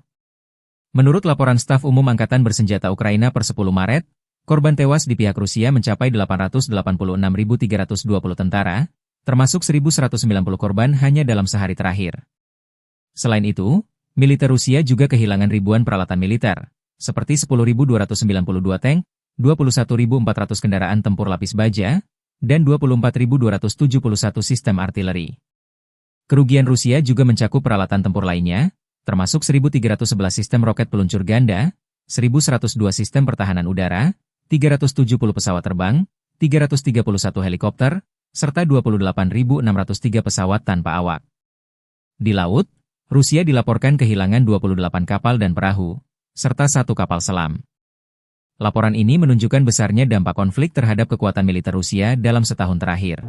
Menurut laporan staf umum Angkatan Bersenjata Ukraina per 10 Maret, korban tewas di pihak Rusia mencapai 886.320 tentara, termasuk 1.190 korban hanya dalam sehari terakhir. Selain itu, militer Rusia juga kehilangan ribuan peralatan militer, seperti 10.292 tank, 21.400 kendaraan tempur lapis baja, dan 24.271 sistem artileri. Kerugian Rusia juga mencakup peralatan tempur lainnya, termasuk 1.311 sistem roket peluncur ganda, 1.102 sistem pertahanan udara, 370 pesawat terbang, 331 helikopter, serta 28.603 pesawat tanpa awak. Di laut, Rusia dilaporkan kehilangan 28 kapal dan perahu, serta 1 kapal selam. Laporan ini menunjukkan besarnya dampak konflik terhadap kekuatan militer Rusia dalam setahun terakhir.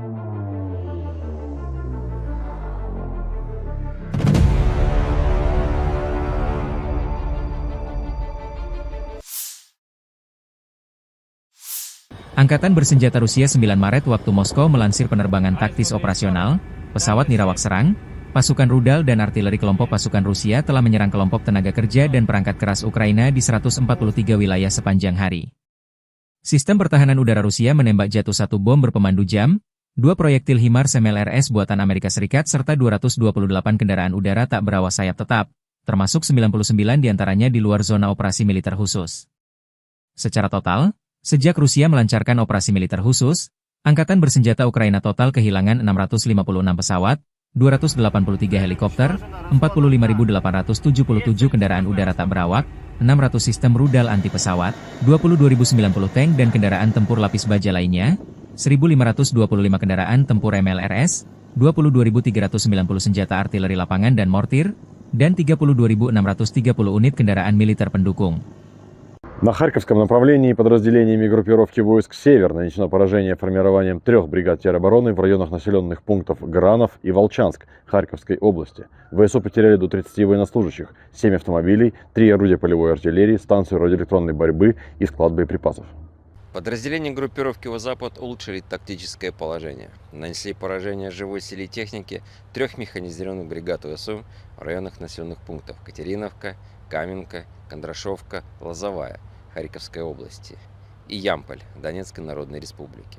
Angkatan Bersenjata Rusia 9 Maret waktu Moskow melansir penerbangan taktis operasional, pesawat nirawak serang, pasukan rudal dan artileri kelompok pasukan Rusia telah menyerang kelompok tenaga kerja dan perangkat keras Ukraina di 143 wilayah sepanjang hari. Sistem pertahanan udara Rusia menembak jatuh 1 bom berpemandu jam, 2 proyektil HIMARS MLRS buatan Amerika Serikat serta 228 kendaraan udara tak berawak sayap tetap, termasuk 99 diantaranya di luar zona operasi militer khusus. Secara total, sejak Rusia melancarkan operasi militer khusus, Angkatan Bersenjata Ukraina total kehilangan 656 pesawat, 283 helikopter, 45.877 kendaraan udara tak berawak, 600 sistem rudal anti pesawat, 22.090 tank dan kendaraan tempur lapis baja lainnya, 1.525 kendaraan tempur MLRS, 22.390 senjata artileri lapangan dan mortir, dan 32.630 unit kendaraan militer pendukung. На Харьковском направлении подразделениями группировки войск «Север» нанесено поражение формированием 3 бригад теробороны в районах населенных пунктов Гранов и Волчанск Харьковской области. ВСУ потеряли до 30 военнослужащих, 7 автомобилей, 3 орудия полевой артиллерии, станцию радиоэлектронной борьбы и склад боеприпасов. Подразделения группировки «Запад» улучшили тактическое положение. Нанесли поражение живой силе и технике 3 механизированных бригад ВСУ в районах населенных пунктов Катериновка, Каменка, Кондрашовка, Лозовая Харьковской области и Ямполь Донецкой Народной Республики.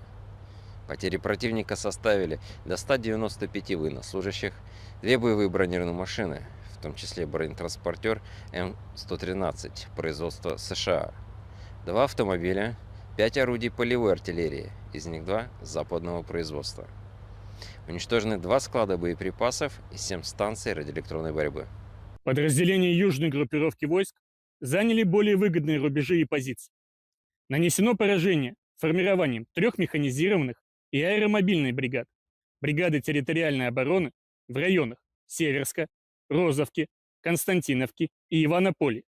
Потери противника составили до 195 военнослужащих, 2 боевые бронированные машины, в том числе бронетранспортер М113 производства США, 2 автомобиля, 5 орудий полевой артиллерии, из них 2 западного производства. Уничтожены 2 склада боеприпасов и 7 станций радиоэлектронной борьбы. Подразделения южной группировки войск заняли более выгодные рубежи и позиции. Нанесено поражение формированием 3 механизированных и аэромобильной бригад, бригады территориальной обороны в районах Северска, Розовки, Константиновки и Иванополя.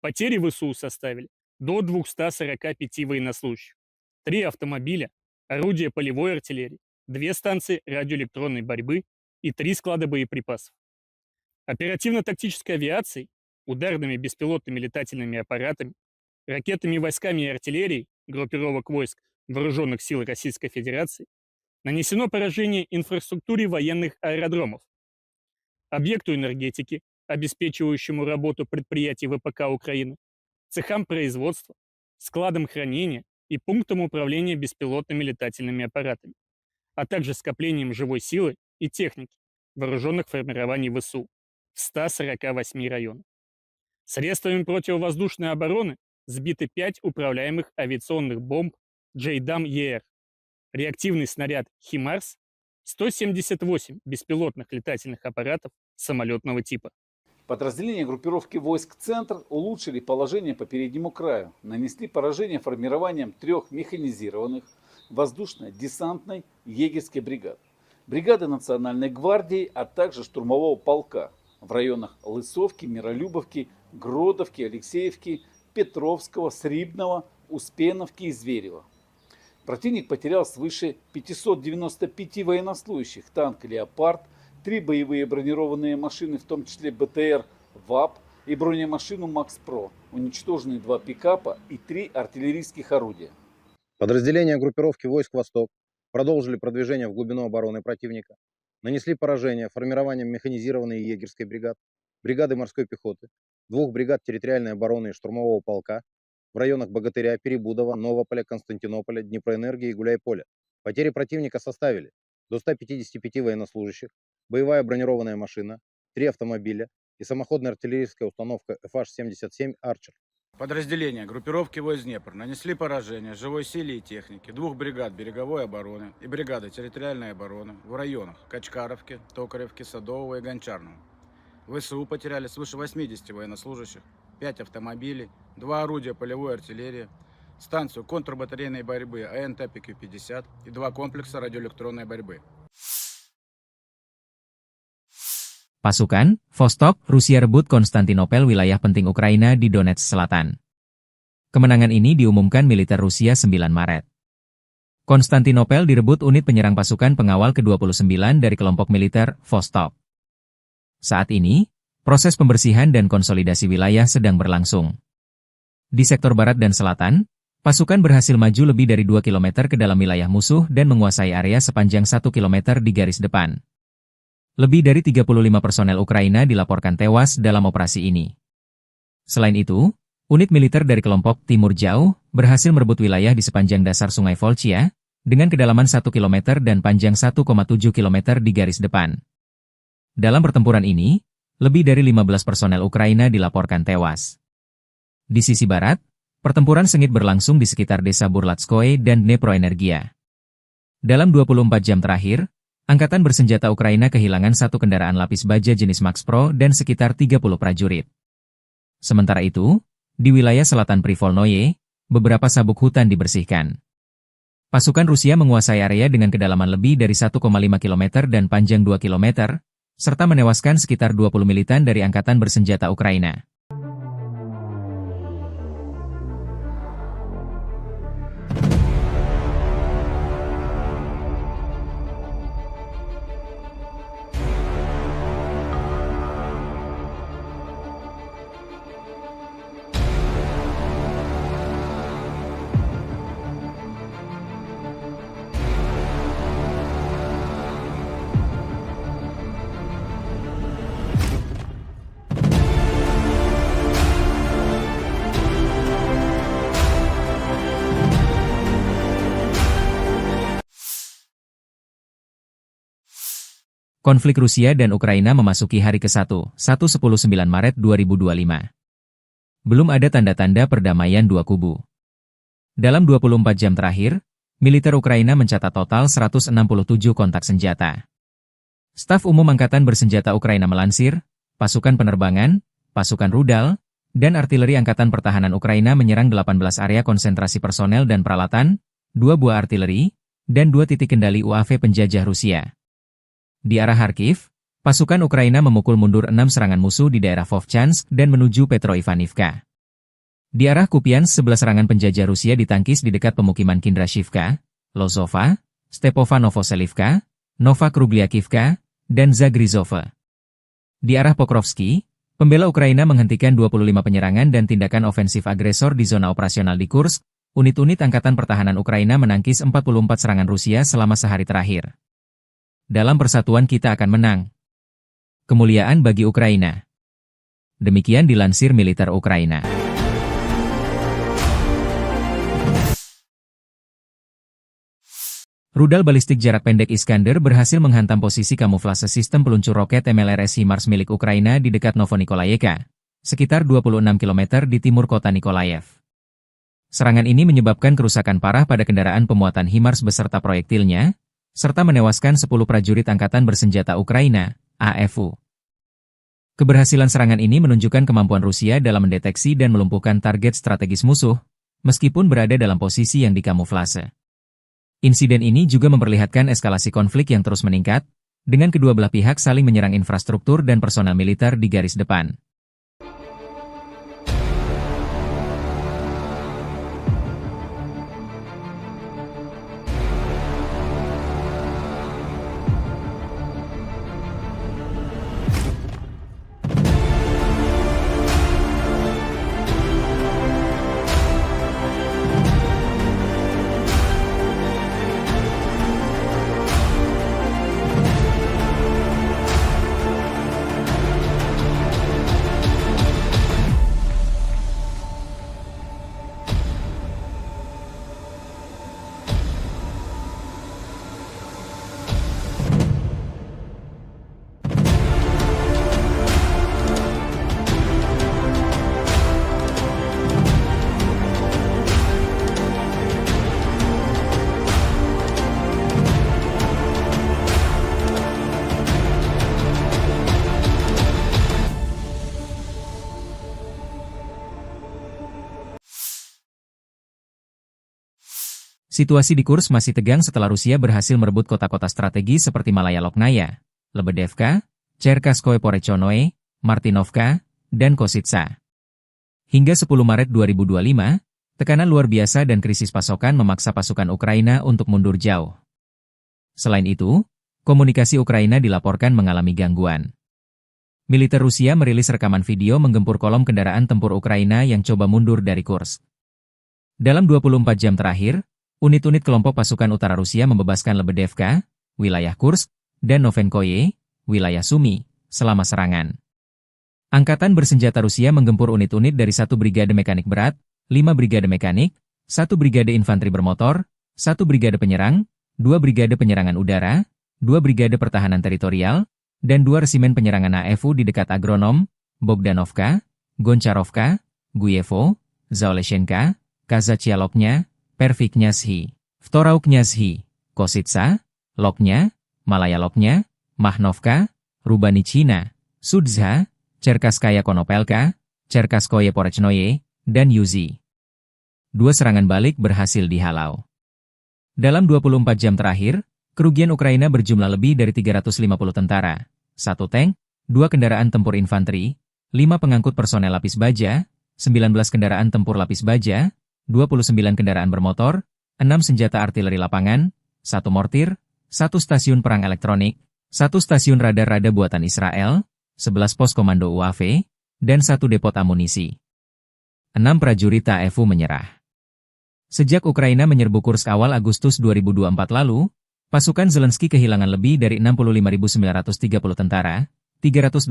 Потери ВСУ составили до 245 военнослужащих, 3 автомобиля, орудия полевой артиллерии, 2 станции радиоэлектронной борьбы и 3 склада боеприпасов. Оперативно-тактической авиацией, ударными беспилотными летательными аппаратами, ракетными войсками и артиллерией группировок войск Вооруженных сил Российской Федерации нанесено поражение инфраструктуре военных аэродромов, объекту энергетики, обеспечивающему работу предприятий ВПК Украины, цехам производства, складам хранения и пунктам управления беспилотными летательными аппаратами, а также скоплением живой силы и техники вооруженных формирований ВСУ в 148 районах. Средствами противовоздушной обороны сбиты 5 управляемых авиационных бомб JDAM-ER, реактивный снаряд HIMARS, 178 беспилотных летательных аппаратов самолетного типа. Подразделения группировки войск «Центр» улучшили положение по переднему краю, нанесли поражение формированием 3 механизированных воздушно-десантной егерской бригад, бригады Национальной гвардии, а также штурмового полка в районах Лысовки, Миролюбовки, Гродовки, Алексеевки, Петровского, Срибного, Успеновки и Зверева. Противник потерял свыше 595 военнослужащих, танк «Леопард», 3 боевые бронированные машины, в том числе БТР ВАП и бронемашину «Макс-Про», уничтожены 2 пикапа и 3 артиллерийских орудия. Подразделения группировки войск «Восток» продолжили продвижение в глубину обороны противника, нанесли поражение формированием механизированной егерской бригад, бригады морской пехоты, 2 бригад территориальной обороны и штурмового полка в районах Богатыря, Перебудова, Новополя, Константинополя, Днепроэнергии и Гуляйполя. Потери противника составили до 155 военнослужащих, боевая бронированная машина, 3 автомобиля и самоходная артиллерийская установка FH-77 «Арчер». Подразделения группировки войск Днепр нанесли поражение живой силе и технике 2 бригад береговой обороны и бригады территориальной обороны в районах Качкаровки, Токаревки, Садового и Гончарного. ВСУ потеряли свыше 80 военнослужащих, 5 автомобилей, 2 орудия полевой артиллерии, станцию контрбатарейной борьбы АНТ-ПК-50 и 2 комплекса радиоэлектронной борьбы. Pasukan, Vostok, Rusia rebut Konstantinopel, wilayah penting Ukraina di Donetsk Selatan. Kemenangan ini diumumkan militer Rusia 9 Maret. Konstantinopel direbut unit penyerang pasukan pengawal ke-29 dari kelompok militer Vostok. Saat ini, proses pembersihan dan konsolidasi wilayah sedang berlangsung. Di sektor barat dan selatan, pasukan berhasil maju lebih dari 2 km ke dalam wilayah musuh dan menguasai area sepanjang 1 km di garis depan. Lebih dari 35 personel Ukraina dilaporkan tewas dalam operasi ini. Selain itu, unit militer dari kelompok Timur Jauh berhasil merebut wilayah di sepanjang dasar Sungai Volchia dengan kedalaman 1 km dan panjang 1,7 km di garis depan. Dalam pertempuran ini, lebih dari 15 personel Ukraina dilaporkan tewas. Di sisi barat, pertempuran sengit berlangsung di sekitar desa Burlatskoye dan Dneproenergia. Dalam 24 jam terakhir, Angkatan bersenjata Ukraina kehilangan 1 kendaraan lapis baja jenis Max Pro dan sekitar 30 prajurit. Sementara itu, di wilayah selatan Privolnoye, beberapa sabuk hutan dibersihkan. Pasukan Rusia menguasai area dengan kedalaman lebih dari 1,5 km dan panjang 2 km, serta menewaskan sekitar 20 militan dari Angkatan bersenjata Ukraina. Konflik Rusia dan Ukraina memasuki hari ke-1, 1-10-9 Maret 2025. Belum ada tanda-tanda perdamaian dua kubu. Dalam 24 jam terakhir, militer Ukraina mencatat total 167 kontak senjata. Staf Umum Angkatan Bersenjata Ukraina melansir, pasukan penerbangan, pasukan rudal, dan artileri Angkatan Pertahanan Ukraina menyerang 18 area konsentrasi personel dan peralatan, 2 buah artileri, dan 2 titik kendali UAV penjajah Rusia. Di arah Kharkiv, pasukan Ukraina memukul mundur 6 serangan musuh di daerah Vovchansk dan menuju Petroivanivka. Di arah Kupiansk 11 serangan penjajah Rusia ditangkis di dekat pemukiman Kindrashivka, Lozova, Stepova Novoselivka, Nova Krugliakivka, dan Zagrizova. Di arah Pokrovsky, pembela Ukraina menghentikan 25 penyerangan dan tindakan ofensif agresor di zona operasional di Kursk. Unit-unit Angkatan Pertahanan Ukraina menangkis 44 serangan Rusia selama sehari terakhir. Dalam persatuan kita akan menang. Kemuliaan bagi Ukraina. Demikian dilansir militer Ukraina. Rudal balistik jarak pendek Iskander berhasil menghantam posisi kamuflase sistem peluncur roket MLRS HIMARS milik Ukraina di dekat Novonikolayevka, sekitar 26 km di timur kota Nikolaev. Serangan ini menyebabkan kerusakan parah pada kendaraan pemuatan HIMARS beserta proyektilnya, serta menewaskan 10 prajurit Angkatan Bersenjata Ukraina, AFU. Keberhasilan serangan ini menunjukkan kemampuan Rusia dalam mendeteksi dan melumpuhkan target strategis musuh, meskipun berada dalam posisi yang dikamuflase. Insiden ini juga memperlihatkan eskalasi konflik yang terus meningkat, dengan kedua belah pihak saling menyerang infrastruktur dan personel militer di garis depan. Situasi di Kursk masih tegang setelah Rusia berhasil merebut kota-kota strategi seperti Malaya Loknaya, Lebedevka, Cherkasskoye Porechnoye, Martinovka, dan Kositsa. Hingga 10 Maret 2025, tekanan luar biasa dan krisis pasokan memaksa pasukan Ukraina untuk mundur jauh. Selain itu, komunikasi Ukraina dilaporkan mengalami gangguan. Militer Rusia merilis rekaman video menggempur kolom kendaraan tempur Ukraina yang coba mundur dari Kursk. Dalam 24 jam terakhir, unit-unit kelompok pasukan utara Rusia membebaskan Lebedevka, wilayah Kursk, dan Novenkoye, wilayah Sumy, selama serangan. Angkatan bersenjata Rusia menggempur unit-unit dari 1 brigade mekanik berat, 5 brigade mekanik, 1 brigade infanteri bermotor, 1 brigade penyerang, 2 brigade penyerangan udara, 2 brigade pertahanan teritorial, dan 2 resimen penyerangan AFU di dekat Agronom, Bogdanovka, Goncharovka, Guyevo, Zaoleshenka, Kazakia Loknya, Perviknyazhi, Vtorauknyazhi, Kositsa, Loknya, Malaya Loknya, Mahnovka, Rubanichina, Sudzha, Cherkasskaya Konopelka, Cherkasskoye Porechnoye, dan Yuzi. 2 serangan balik berhasil dihalau. Dalam 24 jam terakhir, kerugian Ukraina berjumlah lebih dari 350 tentara, 1 tank, 2 kendaraan tempur infanteri, 5 pengangkut personel lapis baja, 19 kendaraan tempur lapis baja, 29 kendaraan bermotor, 6 senjata artileri lapangan, 1 mortir, 1 stasiun perang elektronik, 1 stasiun radar-rada buatan Israel, 11 pos komando UAV, dan 1 depot amunisi. 6 prajurit AFU menyerah. Sejak Ukraina menyerbu Kursk awal Agustus 2024 lalu, pasukan Zelensky kehilangan lebih dari 65.930 tentara, 387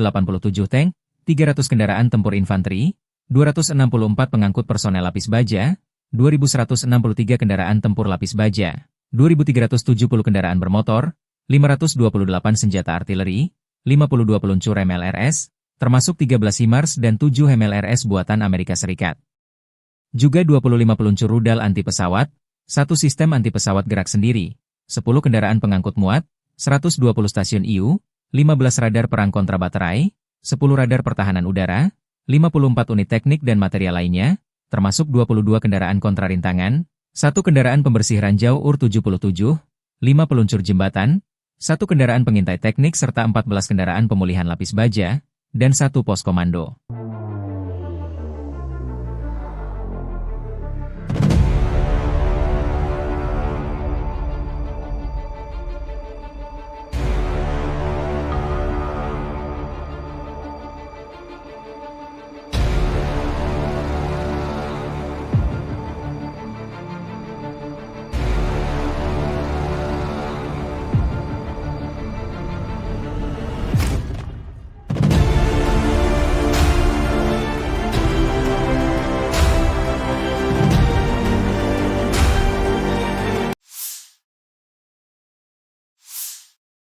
tank, 300 kendaraan tempur infanteri, 264 pengangkut personel lapis baja, 2.163 kendaraan tempur lapis baja, 2.370 kendaraan bermotor, 528 senjata artileri, 52 peluncur MLRS, termasuk 13 HIMARS dan 7 MLRS buatan Amerika Serikat. Juga 25 peluncur rudal anti-pesawat, 1 sistem anti-pesawat gerak sendiri, 10 kendaraan pengangkut muat, 120 stasiun IU, 15 radar perang kontra baterai, 10 radar pertahanan udara, 54 unit teknik dan material lainnya, termasuk 22 kendaraan kontra rintangan, 1 kendaraan pembersih ranjau UR-77, 5 peluncur jembatan, 1 kendaraan pengintai teknik serta 14 kendaraan pemulihan lapis baja, dan 1 pos komando.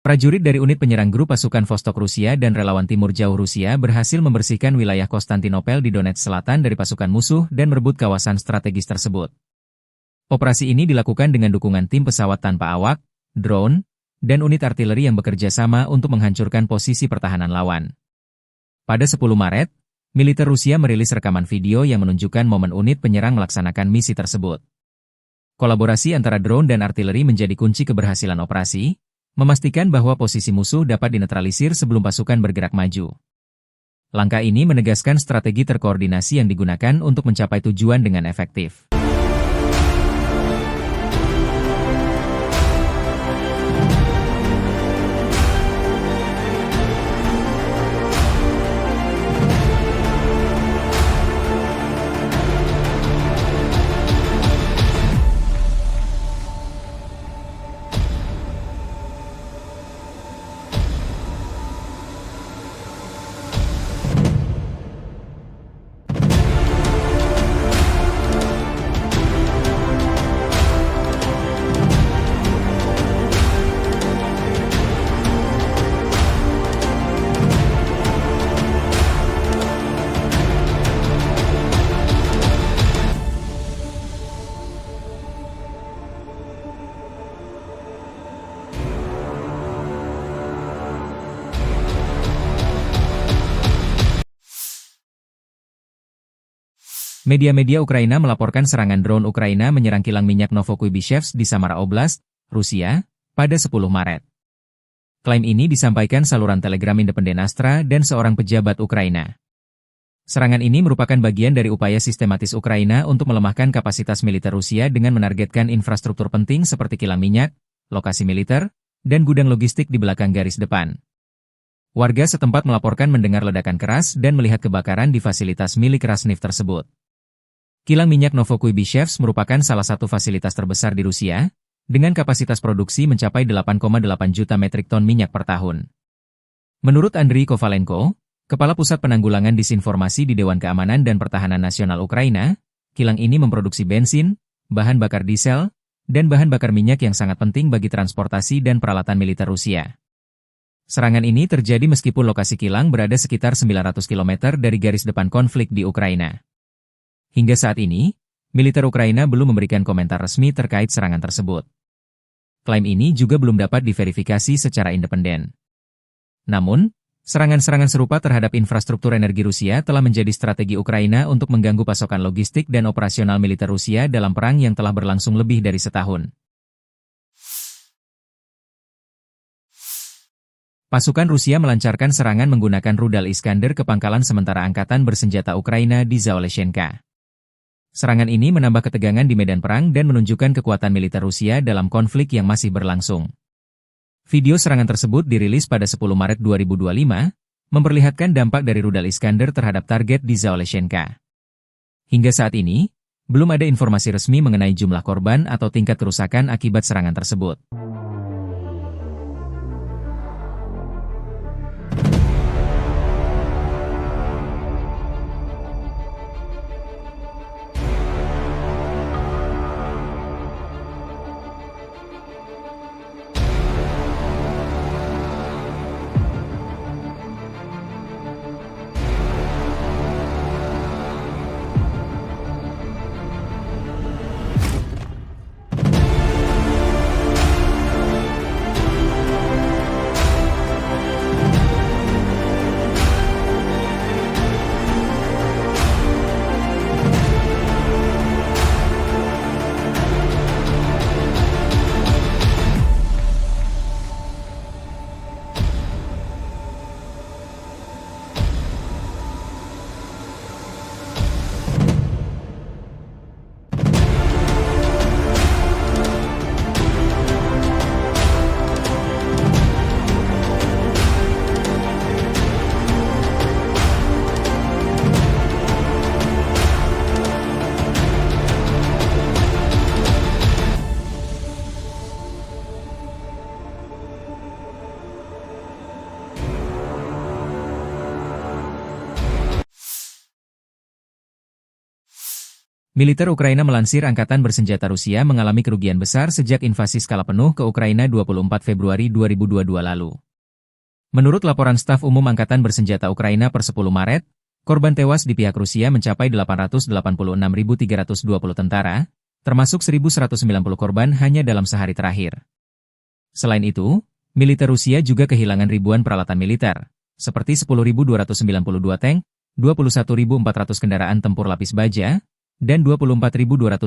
Prajurit dari unit penyerang grup pasukan Vostok Rusia dan relawan Timur Jauh Rusia berhasil membersihkan wilayah Konstantinopel di Donetsk Selatan dari pasukan musuh dan merebut kawasan strategis tersebut. Operasi ini dilakukan dengan dukungan tim pesawat tanpa awak, drone, dan unit artileri yang bekerja sama untuk menghancurkan posisi pertahanan lawan. Pada 10 Maret, militer Rusia merilis rekaman video yang menunjukkan momen unit penyerang melaksanakan misi tersebut. Kolaborasi antara drone dan artileri menjadi kunci keberhasilan operasi, memastikan bahwa posisi musuh dapat dinetralisir sebelum pasukan bergerak maju. Langkah ini menegaskan strategi terkoordinasi yang digunakan untuk mencapai tujuan dengan efektif. Media-media Ukraina melaporkan serangan drone Ukraina menyerang kilang minyak Novokuybishevsk di Samara Oblast, Rusia, pada 10 Maret. Klaim ini disampaikan saluran Telegram independen Astra dan seorang pejabat Ukraina. Serangan ini merupakan bagian dari upaya sistematis Ukraina untuk melemahkan kapasitas militer Rusia dengan menargetkan infrastruktur penting seperti kilang minyak, lokasi militer, dan gudang logistik di belakang garis depan. Warga setempat melaporkan mendengar ledakan keras dan melihat kebakaran di fasilitas milik Rasneft tersebut. Kilang minyak Novokuybishevsk merupakan salah satu fasilitas terbesar di Rusia, dengan kapasitas produksi mencapai 8,8 juta metrik ton minyak per tahun. Menurut Andriy Kovalenko, Kepala Pusat Penanggulangan Disinformasi di Dewan Keamanan dan Pertahanan Nasional Ukraina, kilang ini memproduksi bensin, bahan bakar diesel, dan bahan bakar minyak yang sangat penting bagi transportasi dan peralatan militer Rusia. Serangan ini terjadi meskipun lokasi kilang berada sekitar 900 km dari garis depan konflik di Ukraina. Hingga saat ini, militer Ukraina belum memberikan komentar resmi terkait serangan tersebut. Klaim ini juga belum dapat diverifikasi secara independen. Namun, serangan-serangan serupa terhadap infrastruktur energi Rusia telah menjadi strategi Ukraina untuk mengganggu pasokan logistik dan operasional militer Rusia dalam perang yang telah berlangsung lebih dari setahun. Pasukan Rusia melancarkan serangan menggunakan rudal Iskander ke pangkalan sementara angkatan bersenjata Ukraina di Zaoleshenka. Serangan ini menambah ketegangan di medan perang dan menunjukkan kekuatan militer Rusia dalam konflik yang masih berlangsung. Video serangan tersebut dirilis pada 10 Maret 2025, memperlihatkan dampak dari rudal Iskander terhadap target di Zaoleshenka. Hingga saat ini, belum ada informasi resmi mengenai jumlah korban atau tingkat kerusakan akibat serangan tersebut. Militer Ukraina melansir Angkatan Bersenjata Rusia mengalami kerugian besar sejak invasi skala penuh ke Ukraina 24 Februari 2022 lalu. Menurut laporan Staf Umum Angkatan Bersenjata Ukraina per 10 Maret, korban tewas di pihak Rusia mencapai 886.320 tentara, termasuk 1.190 korban hanya dalam sehari terakhir. Selain itu, militer Rusia juga kehilangan ribuan peralatan militer, seperti 10.292 tank, 21.400 kendaraan tempur lapis baja, dan 24.271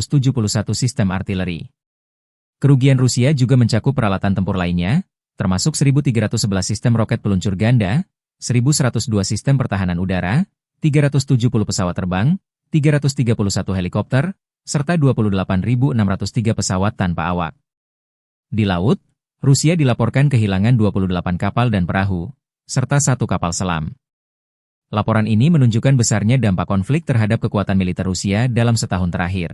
sistem artileri. Kerugian Rusia juga mencakup peralatan tempur lainnya, termasuk 1.311 sistem roket peluncur ganda, 1.102 sistem pertahanan udara, 370 pesawat terbang, 331 helikopter, serta 28.603 pesawat tanpa awak. Di laut, Rusia dilaporkan kehilangan 28 kapal dan perahu, serta 1 kapal selam. Laporan ini menunjukkan besarnya dampak konflik terhadap kekuatan militer Rusia dalam setahun terakhir.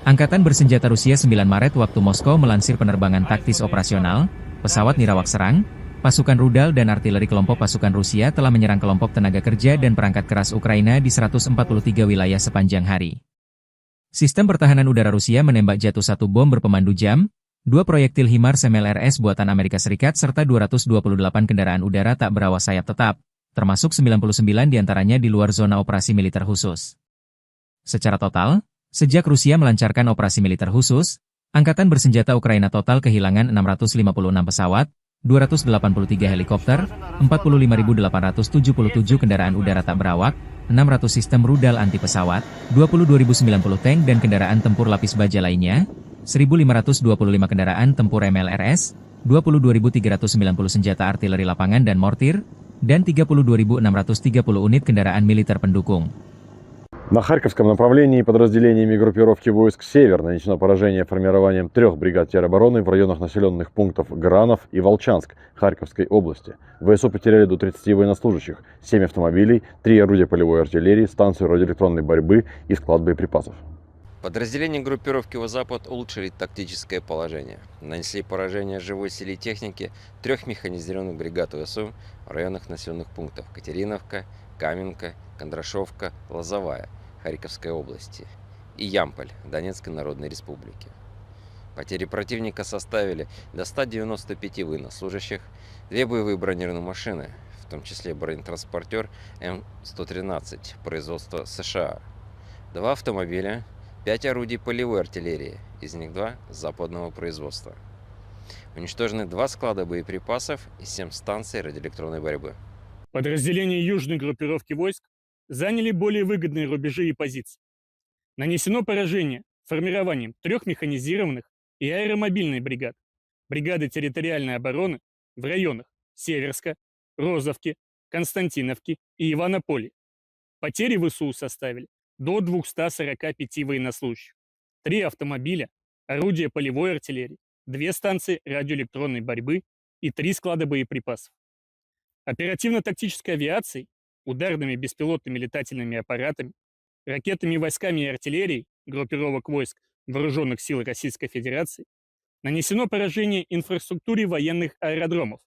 Angkatan Bersenjata Rusia 9 Maret waktu Moskow melansir penerbangan taktis operasional, pesawat nirawak serang, pasukan rudal dan artileri kelompok pasukan Rusia telah menyerang kelompok tenaga kerja dan perangkat keras Ukraina di 143 wilayah sepanjang hari. Sistem pertahanan udara Rusia menembak jatuh 1 bom berpemandu jam, 2 proyektil HIMARS MLRS buatan Amerika Serikat serta 228 kendaraan udara tak berawak sayap tetap, termasuk 99 diantaranya di luar zona operasi militer khusus. Secara total, sejak Rusia melancarkan operasi militer khusus, Angkatan bersenjata Ukraina total kehilangan 656 pesawat, 283 helikopter, 45.877 kendaraan udara tak berawak, 600 sistem rudal anti pesawat, 22.090 tank dan kendaraan tempur lapis baja lainnya, 1.525 kendaraan tempur MLRS, 22.390 senjata artileri lapangan dan mortir, dan 32.630 unit kendaraan militer pendukung. На Харьковском направлении подразделениями группировки войск «Север» нанесено поражение формированием 3 бригад теробороны в районах населенных пунктов Гранов и Волчанск Харьковской области. ВСУ потеряли до 30 военнослужащих, 7 автомобилей, 3 орудия полевой артиллерии, станцию радиоэлектронной борьбы и склад боеприпасов. Подразделения группировки «Запад» улучшили тактическое положение. Нанесли поражение живой силе и технике 3 механизированных бригад ВСУ в районах населенных пунктов Катериновка, Каменка, Кондрашовка, Лозовая Харьковской области и Ямполь Донецкой Народной Республики. Потери противника составили до 195 военнослужащих, 2 боевые бронированные машины, в том числе бронетранспортер М113 производства США, 2 автомобиля, 5 орудий полевой артиллерии, из них 2 западного производства. Уничтожены 2 склада боеприпасов и 7 станций радиоэлектронной борьбы. Подразделения южной группировки войск заняли более выгодные рубежи и позиции. Нанесено поражение формированием 3 механизированных и аэромобильной бригад, бригады территориальной обороны в районах Северска, Розовки, Константиновки и Иванополя. Потери ВСУ составили до 245 военнослужащих, 3 автомобиля, орудия полевой артиллерии, 2 станции радиоэлектронной борьбы и 3 склада боеприпасов. Оперативно-тактической авиацией, ударными беспилотными летательными аппаратами, ракетными войсками и артиллерией группировок войск Вооруженных сил Российской Федерации нанесено поражение инфраструктуре военных аэродромов,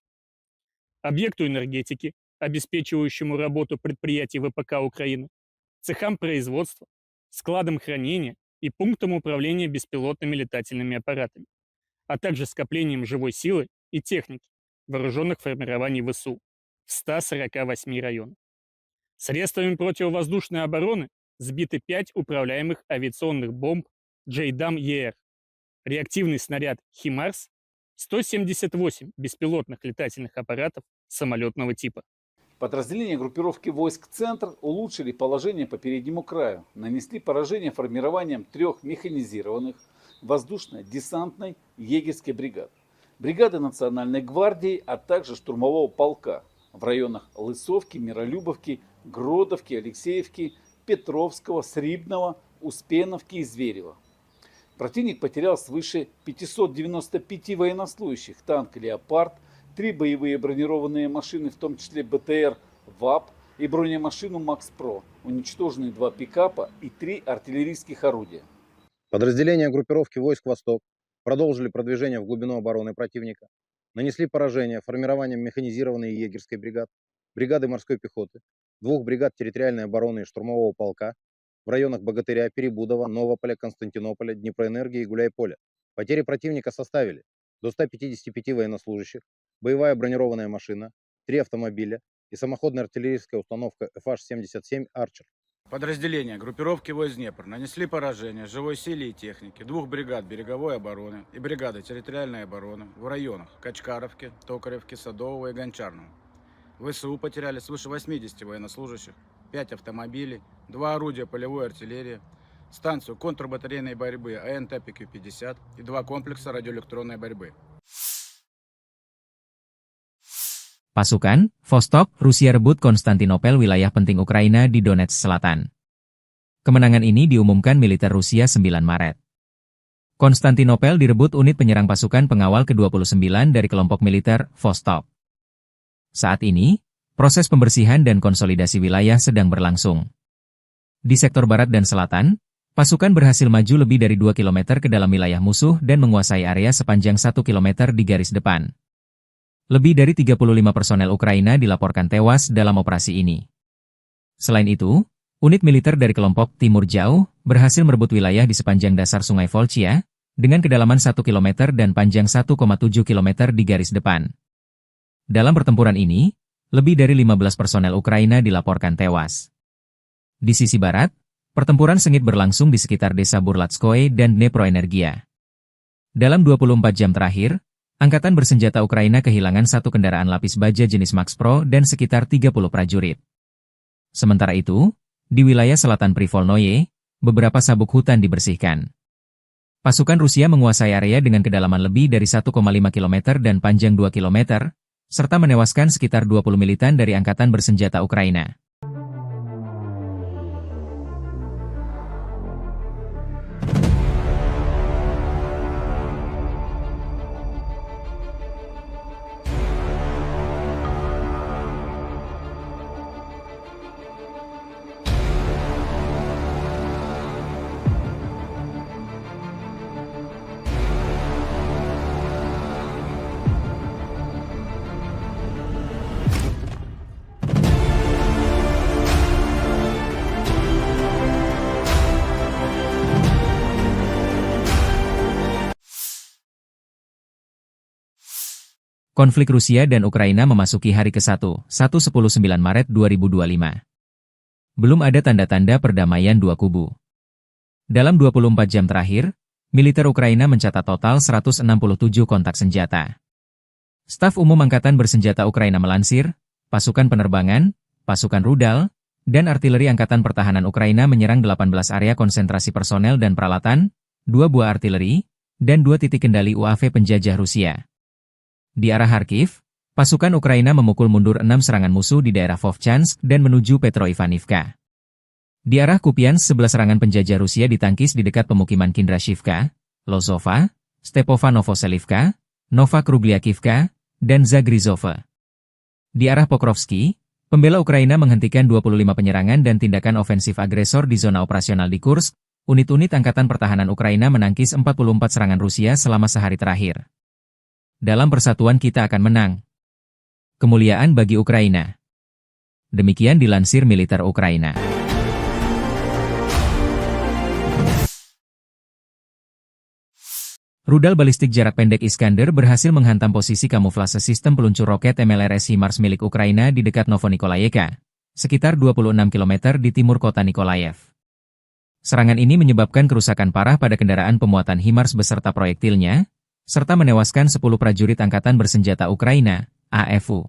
объекту энергетики, обеспечивающему работу предприятий ВПК Украины, цехам производства, складам хранения и пунктам управления беспилотными летательными аппаратами, а также скоплением живой силы и техники вооруженных формирований ВСУ в 148 районах. Средствами противовоздушной обороны сбиты 5 управляемых авиационных бомб JDAM-ER, реактивный снаряд «Химарс», 178 беспилотных летательных аппаратов самолетного типа. Подразделения группировки войск «Центр» улучшили положение по переднему краю, нанесли поражение формированием 3 механизированных воздушно-десантной егерской бригад, бригады Национальной гвардии, а также штурмового полка в районах Лысовки, Миролюбовки, Гродовки, Алексеевки, Петровского, Срибного, Успеновки и Зверева. Противник потерял свыше 595 военнослужащих, танк «Леопард», 3 боевые бронированные машины, в том числе БТР ВАП и бронемашину «Макс-Про», уничтожены 2 пикапа и 3 артиллерийских орудия. Подразделения группировки войск «Восток» продолжили продвижение в глубину обороны противника, нанесли поражение формированием механизированной егерской бригад, бригады морской пехоты, 2 бригад территориальной обороны и штурмового полка в районах Богатыря, Перебудова, Новополя, Константинополя, Днепроэнергии и Гуляйполя. Потери противника составили до 155 военнослужащих, боевая бронированная машина, 3 автомобиля и самоходная артиллерийская установка FH-77 «Арчер». Подразделения группировки войск Днепр нанесли поражение живой силе и технике 2 бригад береговой обороны и бригады территориальной обороны в районах Качкаровки, Токаревки, Садового и Гончарного. ВСУ потеряли свыше 80 военнослужащих, 5 автомобилей, 2 орудия полевой артиллерии, станцию контрбатарейной борьбы АНТ-ПК-50 и 2 комплекса радиоэлектронной борьбы. Pasukan, Vostok, Rusia rebut Konstantinopel, wilayah penting Ukraina di Donetsk Selatan. Kemenangan ini diumumkan militer Rusia 9 Maret. Konstantinopel direbut unit penyerang pasukan pengawal ke-29 dari kelompok militer Vostok. Saat ini, proses pembersihan dan konsolidasi wilayah sedang berlangsung. Di sektor barat dan selatan, pasukan berhasil maju lebih dari 2 km ke dalam wilayah musuh dan menguasai area sepanjang 1 km di garis depan. Lebih dari 35 personel Ukraina dilaporkan tewas dalam operasi ini. Selain itu, unit militer dari kelompok Timur Jauh berhasil merebut wilayah di sepanjang dasar Sungai Volchia, dengan kedalaman 1 km dan panjang 1,7 km di garis depan. Dalam pertempuran ini, lebih dari 15 personel Ukraina dilaporkan tewas. Di sisi barat, pertempuran sengit berlangsung di sekitar desa Burlatskoye dan Dneproenergia. Dalam 24 jam terakhir, Angkatan Bersenjata Ukraina kehilangan satu kendaraan lapis baja jenis Max Pro dan sekitar 30 prajurit. Sementara itu, di wilayah selatan Privolnoye, beberapa sabuk hutan dibersihkan. Pasukan Rusia menguasai area dengan kedalaman lebih dari 1,5 km dan panjang 2 km, serta menewaskan sekitar 20 militan dari Angkatan Bersenjata Ukraina. Konflik Rusia dan Ukraina memasuki hari ke-1, 19 Maret 2025. Belum ada tanda-tanda perdamaian dua kubu. Dalam 24 jam terakhir, militer Ukraina mencatat total 167 kontak senjata. Staf Umum Angkatan Bersenjata Ukraina melansir, pasukan penerbangan, pasukan rudal, dan artileri Angkatan Pertahanan Ukraina menyerang 18 area konsentrasi personel dan peralatan, 2 buah artileri, dan 2 titik kendali UAV penjajah Rusia. Di arah Kharkiv, pasukan Ukraina memukul mundur 6 serangan musuh di daerah Vovchansk dan menuju Petroivanivka. Di arah Kupiansk 11 serangan penjajah Rusia ditangkis di dekat pemukiman Kindrashivka, Lozova, Stepova Novoselivka, Nova Krugliakivka, dan Zagrizova. Di arah Pokrovsky, pembela Ukraina menghentikan 25 penyerangan dan tindakan ofensif agresor di zona operasional di Kursk. Unit-unit Angkatan Pertahanan Ukraina menangkis 44 serangan Rusia selama sehari terakhir. Dalam persatuan kita akan menang. Kemuliaan bagi Ukraina. Demikian dilansir militer Ukraina. Rudal balistik jarak pendek Iskander berhasil menghantam posisi kamuflase sistem peluncur roket MLRS HIMARS milik Ukraina di dekat Novonikolayevka, sekitar 26 km di timur kota Nikolaev. Serangan ini menyebabkan kerusakan parah pada kendaraan pemuatan HIMARS beserta proyektilnya, serta menewaskan 10 prajurit Angkatan Bersenjata Ukraina, AFU.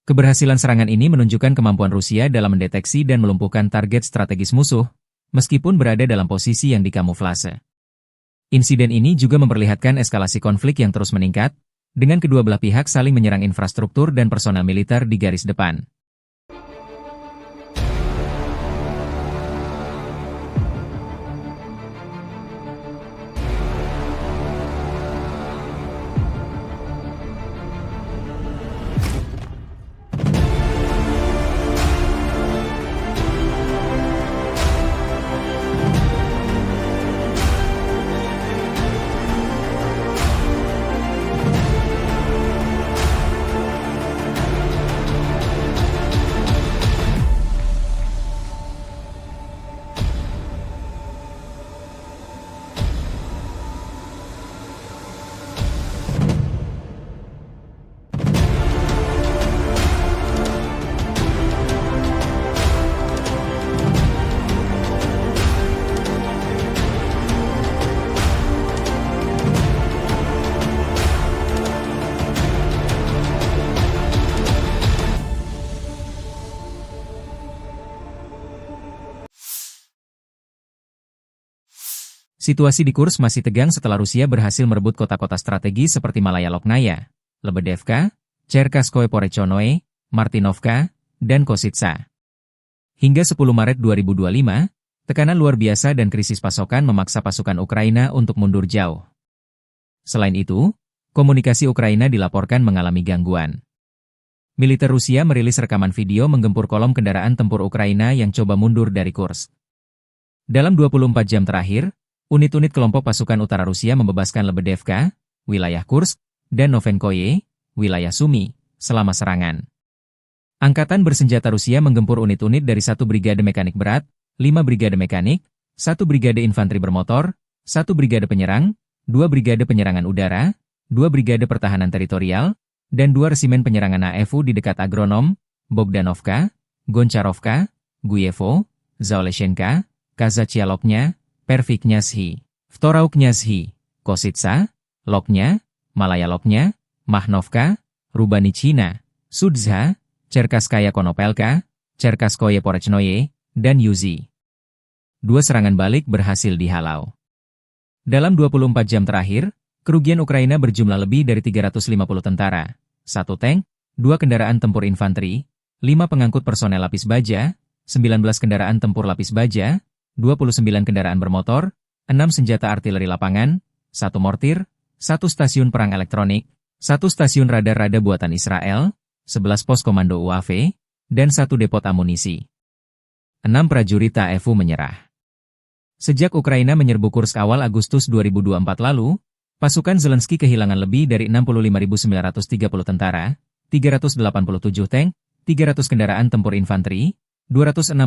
Keberhasilan serangan ini menunjukkan kemampuan Rusia dalam mendeteksi dan melumpuhkan target strategis musuh, meskipun berada dalam posisi yang dikamuflase. Insiden ini juga memperlihatkan eskalasi konflik yang terus meningkat, dengan kedua belah pihak saling menyerang infrastruktur dan personel militer di garis depan. Situasi di Kursk masih tegang setelah Rusia berhasil merebut kota-kota strategi seperti Malaya Loknaya, Lebedevka, Cherkaskoye Porechonoe, Martinovka, dan Kositsa. Hingga 10 Maret 2025, tekanan luar biasa dan krisis pasokan memaksa pasukan Ukraina untuk mundur jauh. Selain itu, komunikasi Ukraina dilaporkan mengalami gangguan. Militer Rusia merilis rekaman video menggempur kolom kendaraan tempur Ukraina yang coba mundur dari Kursk. Dalam 24 jam terakhir, unit-unit kelompok pasukan utara Rusia membebaskan Lebedevka, wilayah Kursk, dan Novenkoye, wilayah Sumy, selama serangan. Angkatan Bersenjata Rusia menggempur unit-unit dari 1 brigade mekanik berat, 5 brigade mekanik, 1 brigade infanteri bermotor, 1 brigade penyerang, 2 brigade penyerangan udara, 2 brigade pertahanan teritorial, dan 2 resimen penyerangan AFU di dekat Agronom, Bogdanovka, Goncharovka, Guyevo, Zaoleshenka, Kazachialoknya, Perviknyazhi, Vtorauknyazhi, Kosytsa, Loknya, Malaya Loknya, Mahnovka, Rubanichina, Sudza, Cherkasskaya Konopelka, Cherkasskoye Porechnoye, dan Yuzi. 2 serangan balik berhasil dihalau. Dalam 24 jam terakhir, kerugian Ukraina berjumlah lebih dari 350 tentara, 1 tank, 2 kendaraan tempur infanteri, 5 pengangkut personel lapis baja, 19 kendaraan tempur lapis baja, 29 kendaraan bermotor, 6 senjata artileri lapangan, 1 mortir, 1 stasiun perang elektronik, 1 stasiun radar-rada buatan Israel, 11 pos komando UAV, dan 1 depot amunisi. 6 prajurit TAEFU menyerah. Sejak Ukraina menyerbu Kursk awal Agustus 2024 lalu, pasukan Zelensky kehilangan lebih dari 65.930 tentara, 387 tank, 300 kendaraan tempur infanteri, 264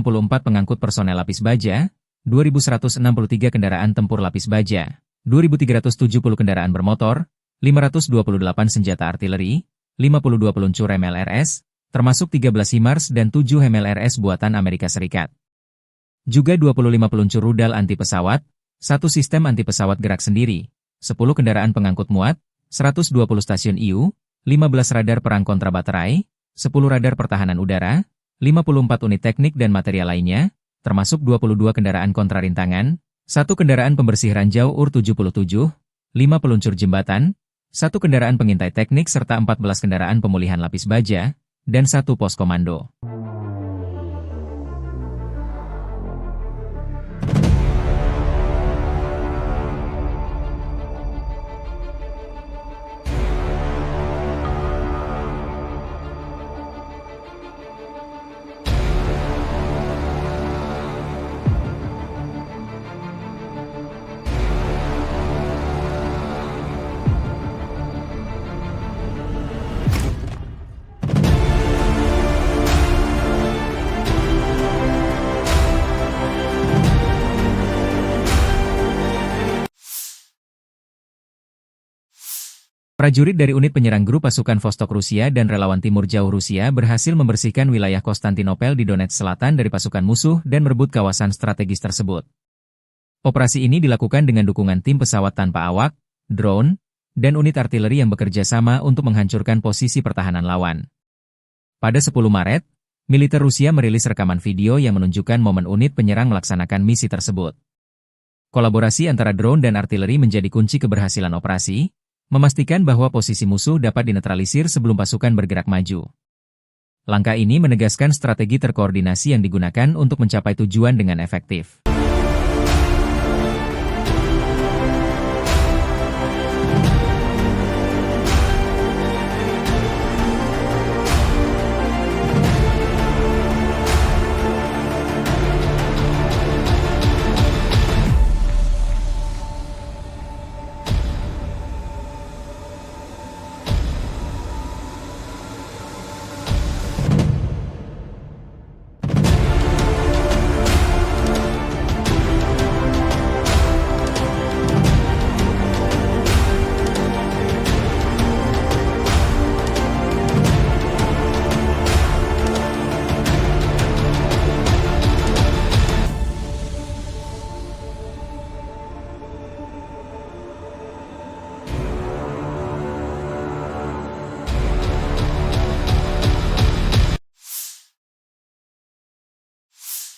pengangkut personel lapis baja, 2.163 kendaraan tempur lapis baja, 2.370 kendaraan bermotor, 528 senjata artileri, 52 peluncur MLRS, termasuk 13 HIMARS dan 7 MLRS buatan Amerika Serikat. Juga 25 peluncur rudal anti-pesawat, 1 sistem anti-pesawat gerak sendiri, 10 kendaraan pengangkut muat, 120 stasiun IU, 15 radar perang kontrabaterai, 10 radar pertahanan udara, 54 unit teknik dan material lainnya, termasuk 22 kendaraan kontrarintangan, 1 kendaraan pembersih ranjau UR-77, 5 peluncur jembatan, 1 kendaraan pengintai teknik serta 14 kendaraan pemulihan lapis baja, dan 1 pos komando. Prajurit dari unit penyerang grup pasukan Vostok Rusia dan relawan Timur Jauh Rusia berhasil membersihkan wilayah Konstantinopel di Donetsk Selatan dari pasukan musuh dan merebut kawasan strategis tersebut. Operasi ini dilakukan dengan dukungan tim pesawat tanpa awak, drone, dan unit artileri yang bekerja sama untuk menghancurkan posisi pertahanan lawan. Pada 10 Maret, militer Rusia merilis rekaman video yang menunjukkan momen unit penyerang melaksanakan misi tersebut. Kolaborasi antara drone dan artileri menjadi kunci keberhasilan operasi, memastikan bahwa posisi musuh dapat dinetralisir sebelum pasukan bergerak maju. Langkah ini menegaskan strategi terkoordinasi yang digunakan untuk mencapai tujuan dengan efektif.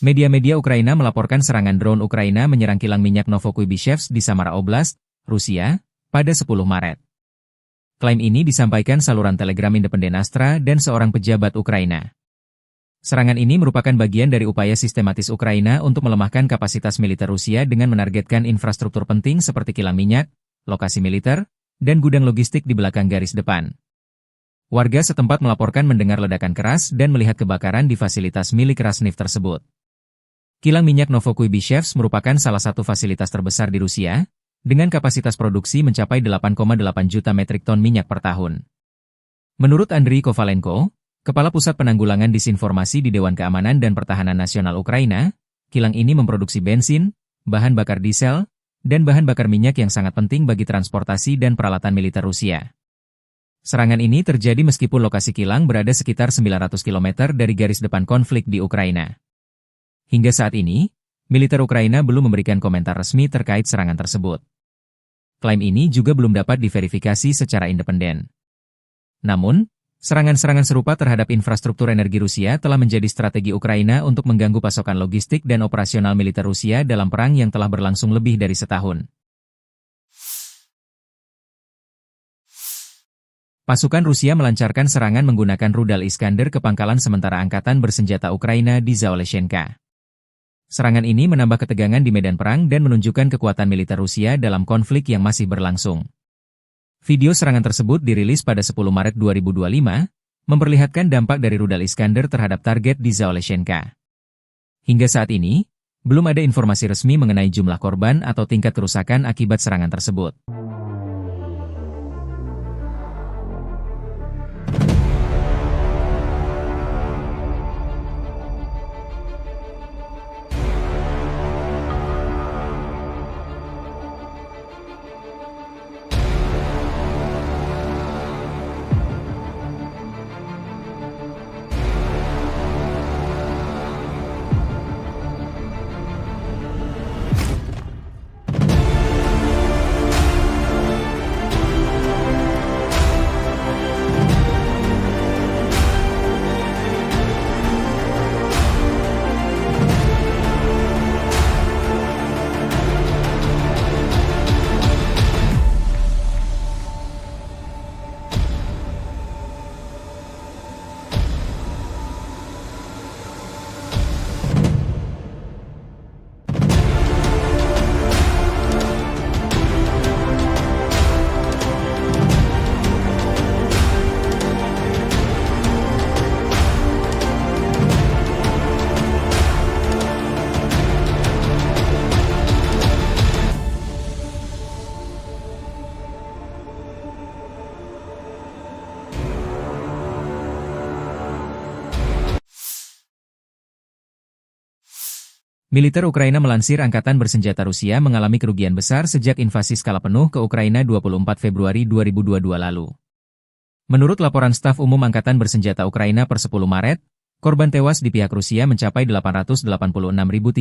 Media-media Ukraina melaporkan serangan drone Ukraina menyerang kilang minyak Novokuibishevsk di Samara Oblast, Rusia, pada 10 Maret. Klaim ini disampaikan saluran Telegram independen Astra dan seorang pejabat Ukraina. Serangan ini merupakan bagian dari upaya sistematis Ukraina untuk melemahkan kapasitas militer Rusia dengan menargetkan infrastruktur penting seperti kilang minyak, lokasi militer, dan gudang logistik di belakang garis depan. Warga setempat melaporkan mendengar ledakan keras dan melihat kebakaran di fasilitas milik Rasneft tersebut. Kilang minyak Novokuibishevsk merupakan salah satu fasilitas terbesar di Rusia, dengan kapasitas produksi mencapai 8,8 juta metrik ton minyak per tahun. Menurut Andriy Kovalenko, Kepala Pusat Penanggulangan Disinformasi di Dewan Keamanan dan Pertahanan Nasional Ukraina, kilang ini memproduksi bensin, bahan bakar diesel, dan bahan bakar minyak yang sangat penting bagi transportasi dan peralatan militer Rusia. Serangan ini terjadi meskipun lokasi kilang berada sekitar 900 km dari garis depan konflik di Ukraina. Hingga saat ini, militer Ukraina belum memberikan komentar resmi terkait serangan tersebut. Klaim ini juga belum dapat diverifikasi secara independen. Namun, serangan-serangan serupa terhadap infrastruktur energi Rusia telah menjadi strategi Ukraina untuk mengganggu pasokan logistik dan operasional militer Rusia dalam perang yang telah berlangsung lebih dari setahun. Pasukan Rusia melancarkan serangan menggunakan rudal Iskander ke pangkalan sementara angkatan bersenjata Ukraina di Zaoleshenka. Serangan ini menambah ketegangan di medan perang dan menunjukkan kekuatan militer Rusia dalam konflik yang masih berlangsung. Video serangan tersebut dirilis pada 10 Maret 2025, memperlihatkan dampak dari rudal Iskander terhadap target di Zaoleshenka. Hingga saat ini, belum ada informasi resmi mengenai jumlah korban atau tingkat kerusakan akibat serangan tersebut. Militer Ukraina melansir angkatan bersenjata Rusia mengalami kerugian besar sejak invasi skala penuh ke Ukraina 24 Februari 2022 lalu. Menurut laporan staf umum Angkatan Bersenjata Ukraina per 10 Maret, korban tewas di pihak Rusia mencapai 886.320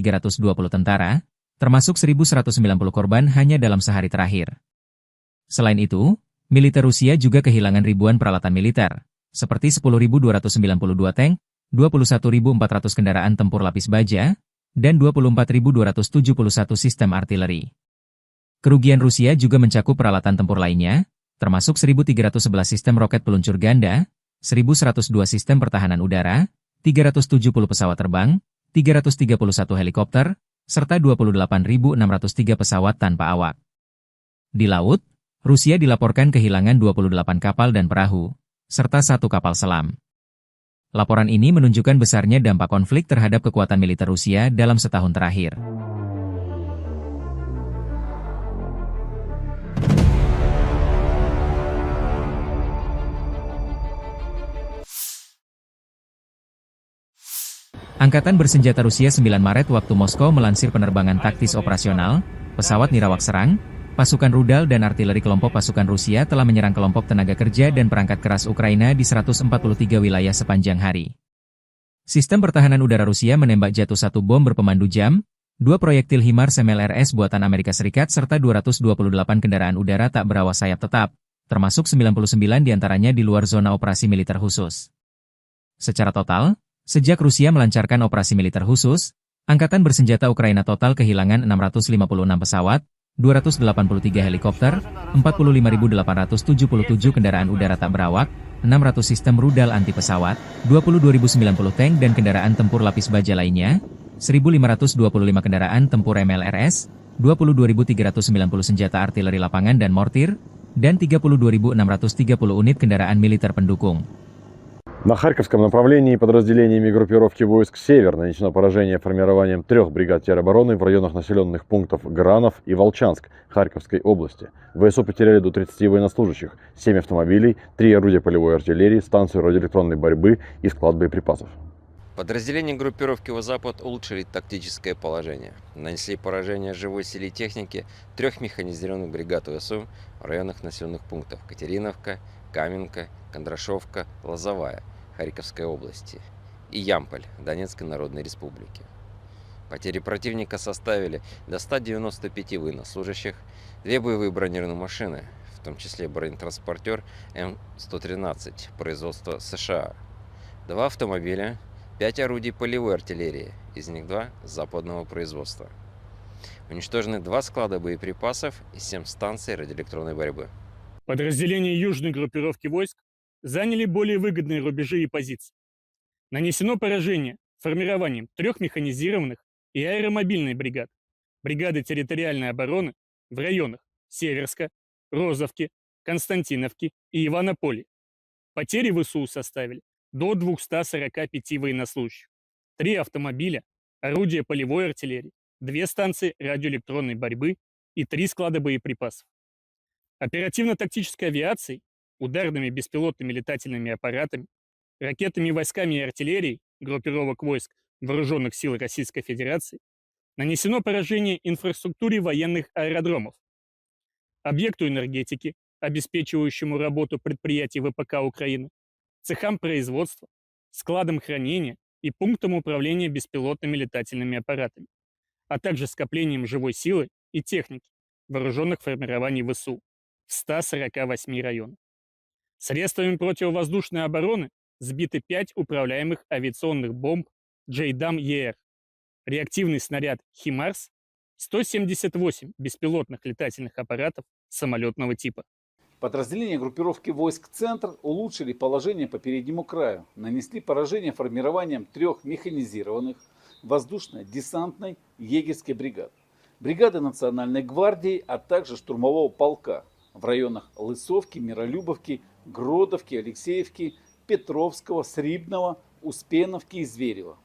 tentara, termasuk 1.190 korban hanya dalam sehari terakhir. Selain itu, militer Rusia juga kehilangan ribuan peralatan militer, seperti 10.292 tank, 21.400 kendaraan tempur lapis baja, dan 24.271 sistem artileri. Kerugian Rusia juga mencakup peralatan tempur lainnya, termasuk 1.311 sistem roket peluncur ganda, 1.102 sistem pertahanan udara, 370 pesawat terbang, 331 helikopter, serta 28.603 pesawat tanpa awak. Di laut, Rusia dilaporkan kehilangan 28 kapal dan perahu, serta 1 kapal selam. Laporan ini menunjukkan besarnya dampak konflik terhadap kekuatan militer Rusia dalam setahun terakhir. Angkatan Bersenjata Rusia 9 Maret waktu Moskow melansir penerbangan taktis operasional, pesawat nirawak serang, pasukan rudal dan artileri kelompok pasukan Rusia telah menyerang kelompok tenaga kerja dan perangkat keras Ukraina di 143 wilayah sepanjang hari. Sistem pertahanan udara Rusia menembak jatuh 1 bom berpemandu jam, 2 proyektil HIMARS MLRS buatan Amerika Serikat serta 228 kendaraan udara tak berawak sayap tetap, termasuk 99 diantaranya di luar zona operasi militer khusus. Secara total, sejak Rusia melancarkan operasi militer khusus, Angkatan Bersenjata Ukraina total kehilangan 656 pesawat, 283 helikopter, 45.877 kendaraan udara tak berawak, 600 sistem rudal anti pesawat, 22.090 tank dan kendaraan tempur lapis baja lainnya, 1.525 kendaraan tempur MLRS, 22.390 senjata artileri lapangan dan mortir, dan 32.630 unit kendaraan militer pendukung. На Харьковском направлении подразделениями группировки войск «Север» нанесено поражение формированием 3 бригад теробороны в районах населенных пунктов Гранов и Волчанск Харьковской области. ВСУ потеряли до 30 военнослужащих, 7 автомобилей, 3 орудия полевой артиллерии, станцию радиоэлектронной борьбы и склад боеприпасов. Подразделения группировки «Запад» улучшили тактическое положение. Нанесли поражение живой силе и технике 3 механизированных бригад ВСУ в районах населенных пунктов Катериновка, Каменка, Кондрашовка, Лозовая Харьковской области и Ямполь Донецкой Народной Республики. Потери противника составили до 195 военнослужащих, 2 боевые бронированные машины, в том числе бронетранспортер М113 производства США, 2 автомобиля, 5 орудий полевой артиллерии, из них 2 западного производства. Уничтожены 2 склада боеприпасов и 7 станций радиоэлектронной борьбы. Подразделения южной группировки войск заняли более выгодные рубежи и позиции. Нанесено поражение формированием 3 механизированных и аэромобильной бригад, бригады территориальной обороны в районах Северска, Розовки, Константиновки и Иванополя. Потери ВСУ составили до 245 военнослужащих, 3 автомобиля, орудия полевой артиллерии, 2 станции радиоэлектронной борьбы и 3 склада боеприпасов. Оперативно-тактической авиацией, ударными беспилотными летательными аппаратами, ракетными войсками и артиллерией группировок войск Вооруженных сил Российской Федерации нанесено поражение инфраструктуре военных аэродромов, объекту энергетики, обеспечивающему работу предприятий ВПК Украины, цехам производства, складам хранения и пунктам управления беспилотными летательными аппаратами, а также скоплением живой силы и техники вооруженных формирований ВСУ в 148 районах. Средствами противовоздушной обороны сбиты 5 управляемых авиационных бомб JDAM-ER, реактивный снаряд «Химарс», 178 беспилотных летательных аппаратов самолетного типа. Подразделения группировки войск «Центр» улучшили положение по переднему краю, нанесли поражение формированием 3 механизированных воздушно-десантной егерской бригад, бригады Национальной гвардии, а также штурмового полка в районах Лысовки, Миролюбовки, Гродовки, Алексеевки, Петровского, Срибного, Успеновки и Зверева.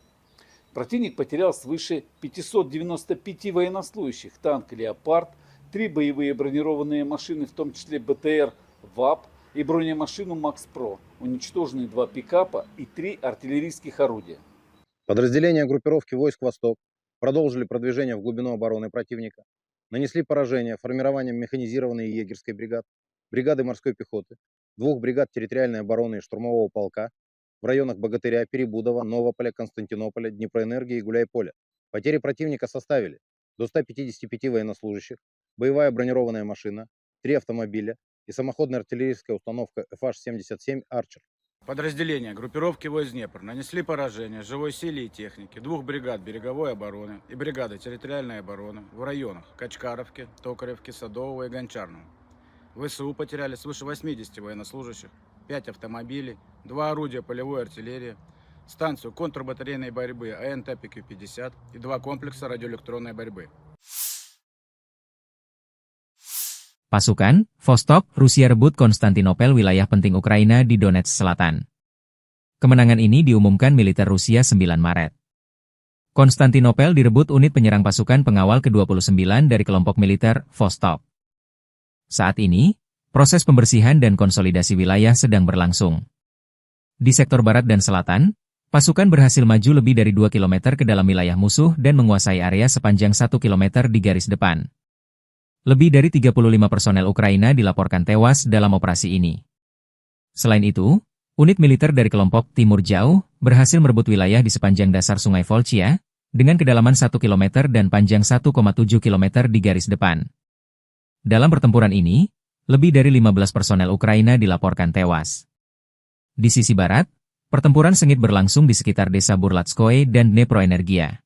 Противник потерял свыше 595 военнослужащих, танк «Леопард», 3 боевые бронированные машины, в том числе БТР ВАП и бронемашину МАКС-ПРО, уничтожены 2 пикапа и 3 артиллерийских орудия. Подразделения группировки войск «Восток» продолжили продвижение в глубину обороны противника, нанесли поражение формированием механизированной и егерской бригад, бригады морской пехоты, 2 бригад территориальной обороны и штурмового полка в районах Богатыря, Перебудова, Новополя, Константинополя, Днепроэнергии и Гуляйполя. Потери противника составили до 155 военнослужащих, боевая бронированная машина, 3 автомобиля и самоходная артиллерийская установка FH-77 «Арчер». Подразделения группировки войск Днепр нанесли поражение живой силе и технике 2 бригад береговой обороны и бригады территориальной обороны в районах Качкаровки, Токаревки, Садового и Гончарного. ВСУ потеряли свыше 80 военнослужащих, 5 автомобилей, 2 орудия полевой артиллерии, станцию контрбатарейной борьбы АНТ-ПК-50 и 2 комплекса радиоэлектронной борьбы. Pasukan, Vostok, Rusia rebut Konstantinopel, wilayah penting Ukraina di Donetsk Selatan. Kemenangan ini diumumkan militer Rusia 9 Maret. Konstantinopel direbut unit penyerang pasukan pengawal ke-29 dari kelompok militer Vostok. Saat ini, proses pembersihan dan konsolidasi wilayah sedang berlangsung. Di sektor barat dan selatan, pasukan berhasil maju lebih dari 2 km ke dalam wilayah musuh dan menguasai area sepanjang 1 km di garis depan. Lebih dari 35 personel Ukraina dilaporkan tewas dalam operasi ini. Selain itu, unit militer dari kelompok Timur Jauh berhasil merebut wilayah di sepanjang dasar Sungai Volchia dengan kedalaman 1 km dan panjang 1,7 km di garis depan. Dalam pertempuran ini, lebih dari 15 personel Ukraina dilaporkan tewas. Di sisi barat, pertempuran sengit berlangsung di sekitar desa Burlatskoye dan Dneproenergia.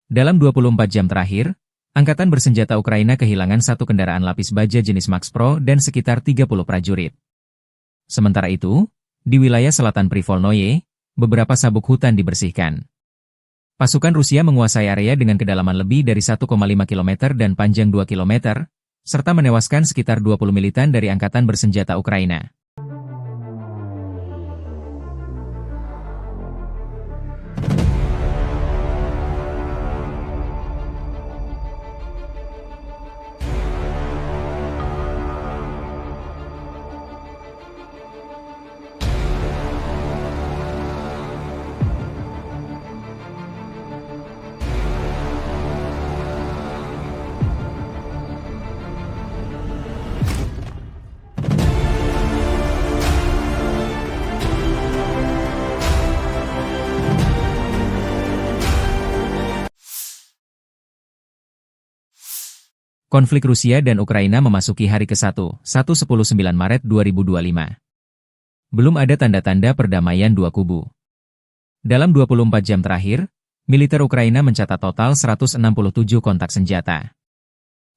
Dalam 24 jam terakhir, Angkatan bersenjata Ukraina kehilangan 1 kendaraan lapis baja jenis MAX-PRO dan sekitar 30 prajurit. Sementara itu, di wilayah selatan Privolnoye, beberapa sabuk hutan dibersihkan. Pasukan Rusia menguasai area dengan kedalaman lebih dari 1,5 km dan panjang 2 km, serta menewaskan sekitar 20 militan dari Angkatan bersenjata Ukraina. Konflik Rusia dan Ukraina memasuki hari ke-1, 19 Maret 2025. Belum ada tanda-tanda perdamaian dua kubu. Dalam 24 jam terakhir, militer Ukraina mencatat total 167 kontak senjata.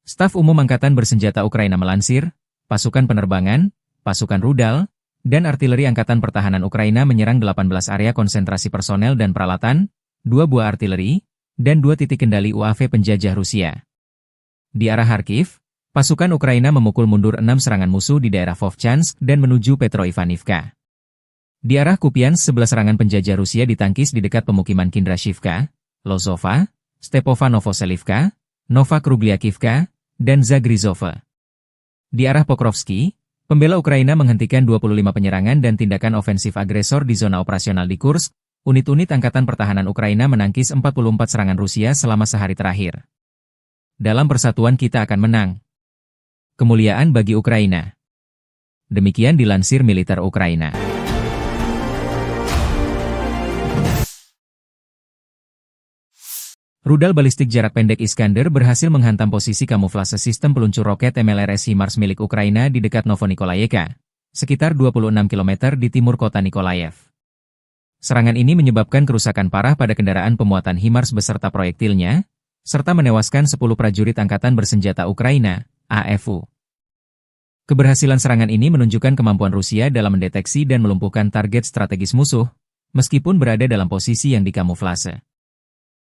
Staf Umum Angkatan Bersenjata Ukraina melansir, pasukan penerbangan, pasukan rudal, dan artileri Angkatan Pertahanan Ukraina menyerang 18 area konsentrasi personel dan peralatan, 2 buah artileri, dan 2 titik kendali UAV penjajah Rusia. Di arah Kharkiv, pasukan Ukraina memukul mundur 6 serangan musuh di daerah Vovchansk dan menuju Petroivanivka. Di arah Kupiansk 11 serangan penjajah Rusia ditangkis di dekat pemukiman Kindrashivka, Lozova, Stepova Novoselivka, Nova Krugliakivka, dan Zagrizova. Di arah Pokrovsky, pembela Ukraina menghentikan 25 penyerangan dan tindakan ofensif agresor di zona operasional di Kursk. Unit-unit Angkatan Pertahanan Ukraina menangkis 44 serangan Rusia selama sehari terakhir. Dalam persatuan kita akan menang. Kemuliaan bagi Ukraina. Demikian dilansir militer Ukraina. Rudal balistik jarak pendek Iskander berhasil menghantam posisi kamuflase sistem peluncur roket MLRS HIMARS milik Ukraina di dekat Novonikolayevka, sekitar 26 km di timur kota Nikolaev. Serangan ini menyebabkan kerusakan parah pada kendaraan pemuatan HIMARS beserta proyektilnya, serta menewaskan 10 prajurit Angkatan Bersenjata Ukraina, AFU. Keberhasilan serangan ini menunjukkan kemampuan Rusia dalam mendeteksi dan melumpuhkan target strategis musuh, meskipun berada dalam posisi yang dikamuflase.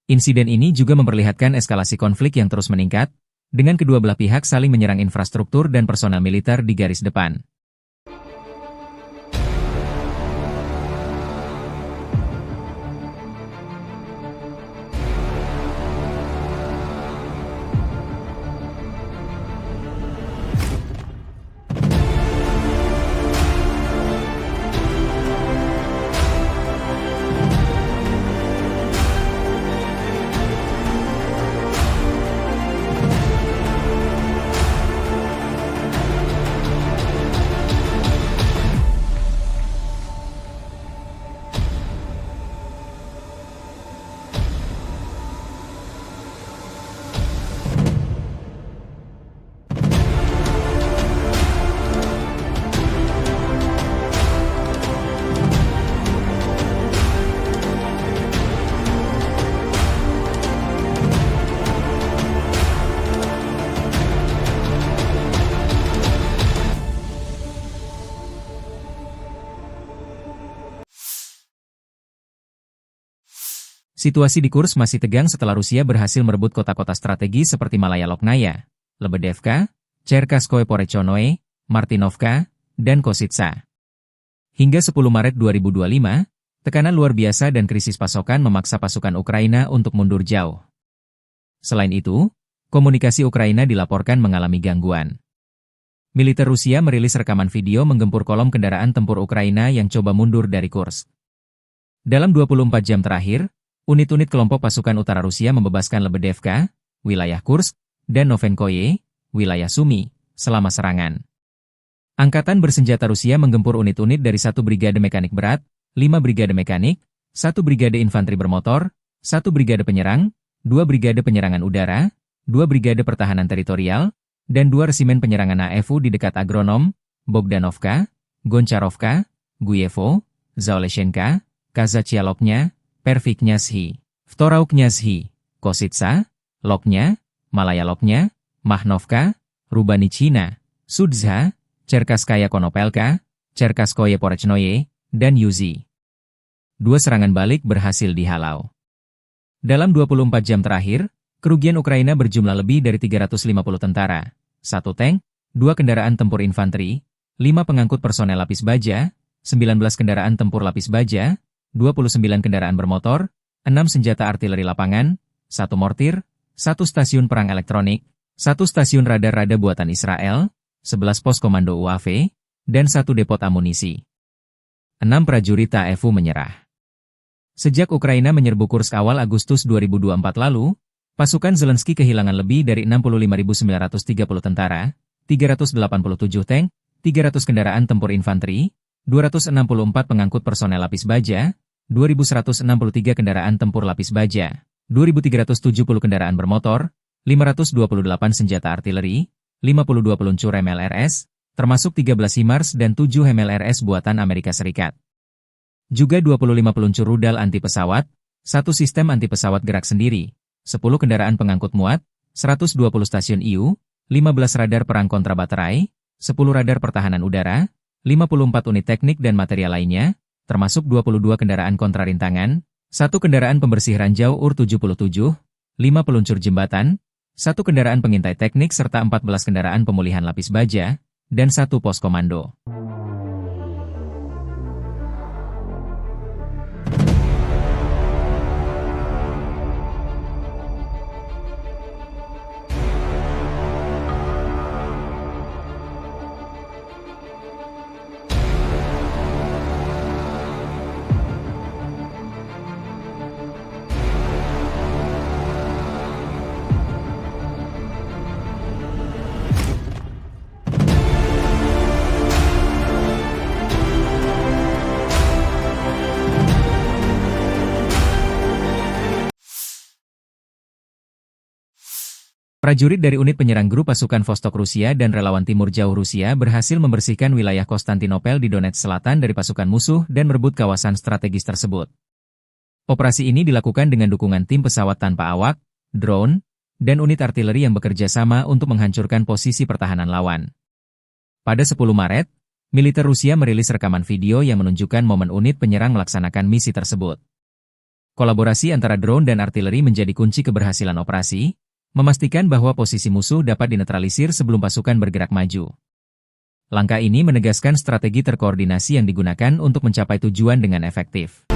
Insiden ini juga memperlihatkan eskalasi konflik yang terus meningkat, dengan kedua belah pihak saling menyerang infrastruktur dan personel militer di garis depan. Situasi di Kursk masih tegang setelah Rusia berhasil merebut kota-kota strategi seperti Malaya Loknaya, Lebedevka, Cherkaskoye Porechonoye, Martinovka, dan Kositsa. Hingga 10 Maret 2025, tekanan luar biasa dan krisis pasokan memaksa pasukan Ukraina untuk mundur jauh. Selain itu, komunikasi Ukraina dilaporkan mengalami gangguan. Militer Rusia merilis rekaman video menggempur kolom kendaraan tempur Ukraina yang coba mundur dari Kursk. Dalam 24 jam terakhir, unit-unit kelompok pasukan utara Rusia membebaskan Lebedevka, wilayah Kursk, dan Novenkoye, wilayah Sumy, selama serangan. Angkatan Bersenjata Rusia menggempur unit-unit dari 1 brigade mekanik berat, 5 brigade mekanik, 1 brigade infanteri bermotor, 1 brigade penyerang, 2 brigade penyerangan udara, 2 brigade pertahanan teritorial, dan 2 resimen penyerangan AFU di dekat Agronom, Bogdanovka, Goncharovka, Guyevo, Zaoleshenka, Kazachialoknya, Perviknyazhi, Vtorauknyazhi, Kositsa, Loknya, Malaya Loknya, Mahnovka, Rubanichina, Sudzha, Cherkaskaya Konopelka, Cherkaskoye Porechnoye, dan Yuzi. 2 serangan balik berhasil dihalau. Dalam 24 jam terakhir, kerugian Ukraina berjumlah lebih dari 350 tentara, 1 tank, 2 kendaraan tempur infanteri, 5 pengangkut personel lapis baja, 19 kendaraan tempur lapis baja, 29 kendaraan bermotor, 6 senjata artileri lapangan, 1 mortir, 1 stasiun perang elektronik, 1 stasiun radar-rada buatan Israel, 11 pos komando UAV, dan 1 depot amunisi. 6 prajurit AFU menyerah. Sejak Ukraina menyerbu Kursk awal Agustus 2024 lalu, pasukan Zelensky kehilangan lebih dari 65.930 tentara, 387 tank, 300 kendaraan tempur infanteri, 264 pengangkut personel lapis baja, 2.163 kendaraan tempur lapis baja, 2.370 kendaraan bermotor, 528 senjata artileri, 52 peluncur MLRS, termasuk 13 HIMARS dan 7 MLRS buatan Amerika Serikat. Juga 25 peluncur rudal anti-pesawat, 1 sistem anti-pesawat gerak sendiri, 10 kendaraan pengangkut muat, 120 stasiun IU, 15 radar perang kontra baterai, 10 radar pertahanan udara, 54 unit teknik dan material lainnya, termasuk 22 kendaraan kontra rintangan, 1 kendaraan pembersih ranjau UR-77, 5 peluncur jembatan, 1 kendaraan pengintai teknik serta 14 kendaraan pemulihan lapis baja, dan 1 pos komando. Prajurit dari unit penyerang grup pasukan Vostok Rusia dan relawan Timur Jauh Rusia berhasil membersihkan wilayah Konstantinopel di Donetsk Selatan dari pasukan musuh dan merebut kawasan strategis tersebut. Operasi ini dilakukan dengan dukungan tim pesawat tanpa awak, drone, dan unit artileri yang bekerja sama untuk menghancurkan posisi pertahanan lawan. Pada 10 Maret, militer Rusia merilis rekaman video yang menunjukkan momen unit penyerang melaksanakan misi tersebut. Kolaborasi antara drone dan artileri menjadi kunci keberhasilan operasi, memastikan bahwa posisi musuh dapat dinetralisir sebelum pasukan bergerak maju. Langkah ini menegaskan strategi terkoordinasi yang digunakan untuk mencapai tujuan dengan efektif.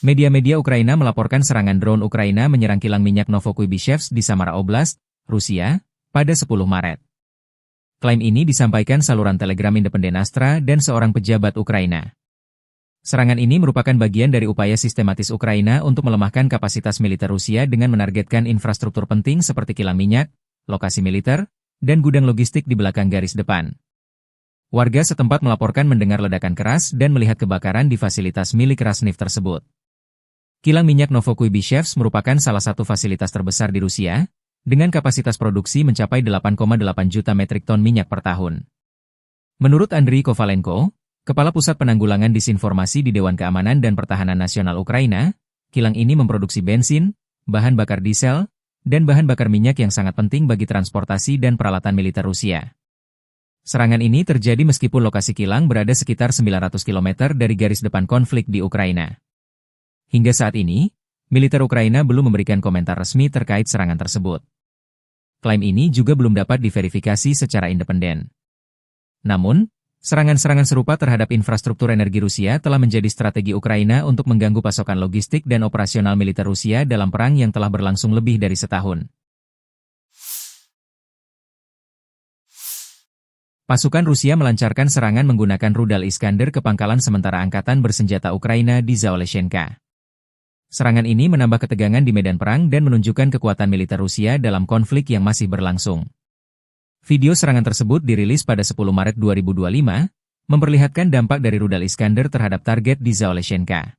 Media-media Ukraina melaporkan serangan drone Ukraina menyerang kilang minyak Novokuibishevsk di Samara Oblast, Rusia, pada 10 Maret. Klaim ini disampaikan saluran Telegram independen Astra dan seorang pejabat Ukraina. Serangan ini merupakan bagian dari upaya sistematis Ukraina untuk melemahkan kapasitas militer Rusia dengan menargetkan infrastruktur penting seperti kilang minyak, lokasi militer, dan gudang logistik di belakang garis depan. Warga setempat melaporkan mendengar ledakan keras dan melihat kebakaran di fasilitas milik Rasneft tersebut. Kilang minyak Novokuibishevsk merupakan salah satu fasilitas terbesar di Rusia, dengan kapasitas produksi mencapai 8,8 juta metrik ton minyak per tahun. Menurut Andriy Kovalenko, Kepala Pusat Penanggulangan Disinformasi di Dewan Keamanan dan Pertahanan Nasional Ukraina, kilang ini memproduksi bensin, bahan bakar diesel, dan bahan bakar minyak yang sangat penting bagi transportasi dan peralatan militer Rusia. Serangan ini terjadi meskipun lokasi kilang berada sekitar 900 km dari garis depan konflik di Ukraina. Hingga saat ini, militer Ukraina belum memberikan komentar resmi terkait serangan tersebut. Klaim ini juga belum dapat diverifikasi secara independen. Namun, serangan-serangan serupa terhadap infrastruktur energi Rusia telah menjadi strategi Ukraina untuk mengganggu pasokan logistik dan operasional militer Rusia dalam perang yang telah berlangsung lebih dari setahun. Pasukan Rusia melancarkan serangan menggunakan rudal Iskander ke pangkalan sementara angkatan bersenjata Ukraina di Zaoleshenka. Serangan ini menambah ketegangan di medan perang dan menunjukkan kekuatan militer Rusia dalam konflik yang masih berlangsung. Video serangan tersebut dirilis pada 10 Maret 2025, memperlihatkan dampak dari rudal Iskander terhadap target di Zaoleshenka.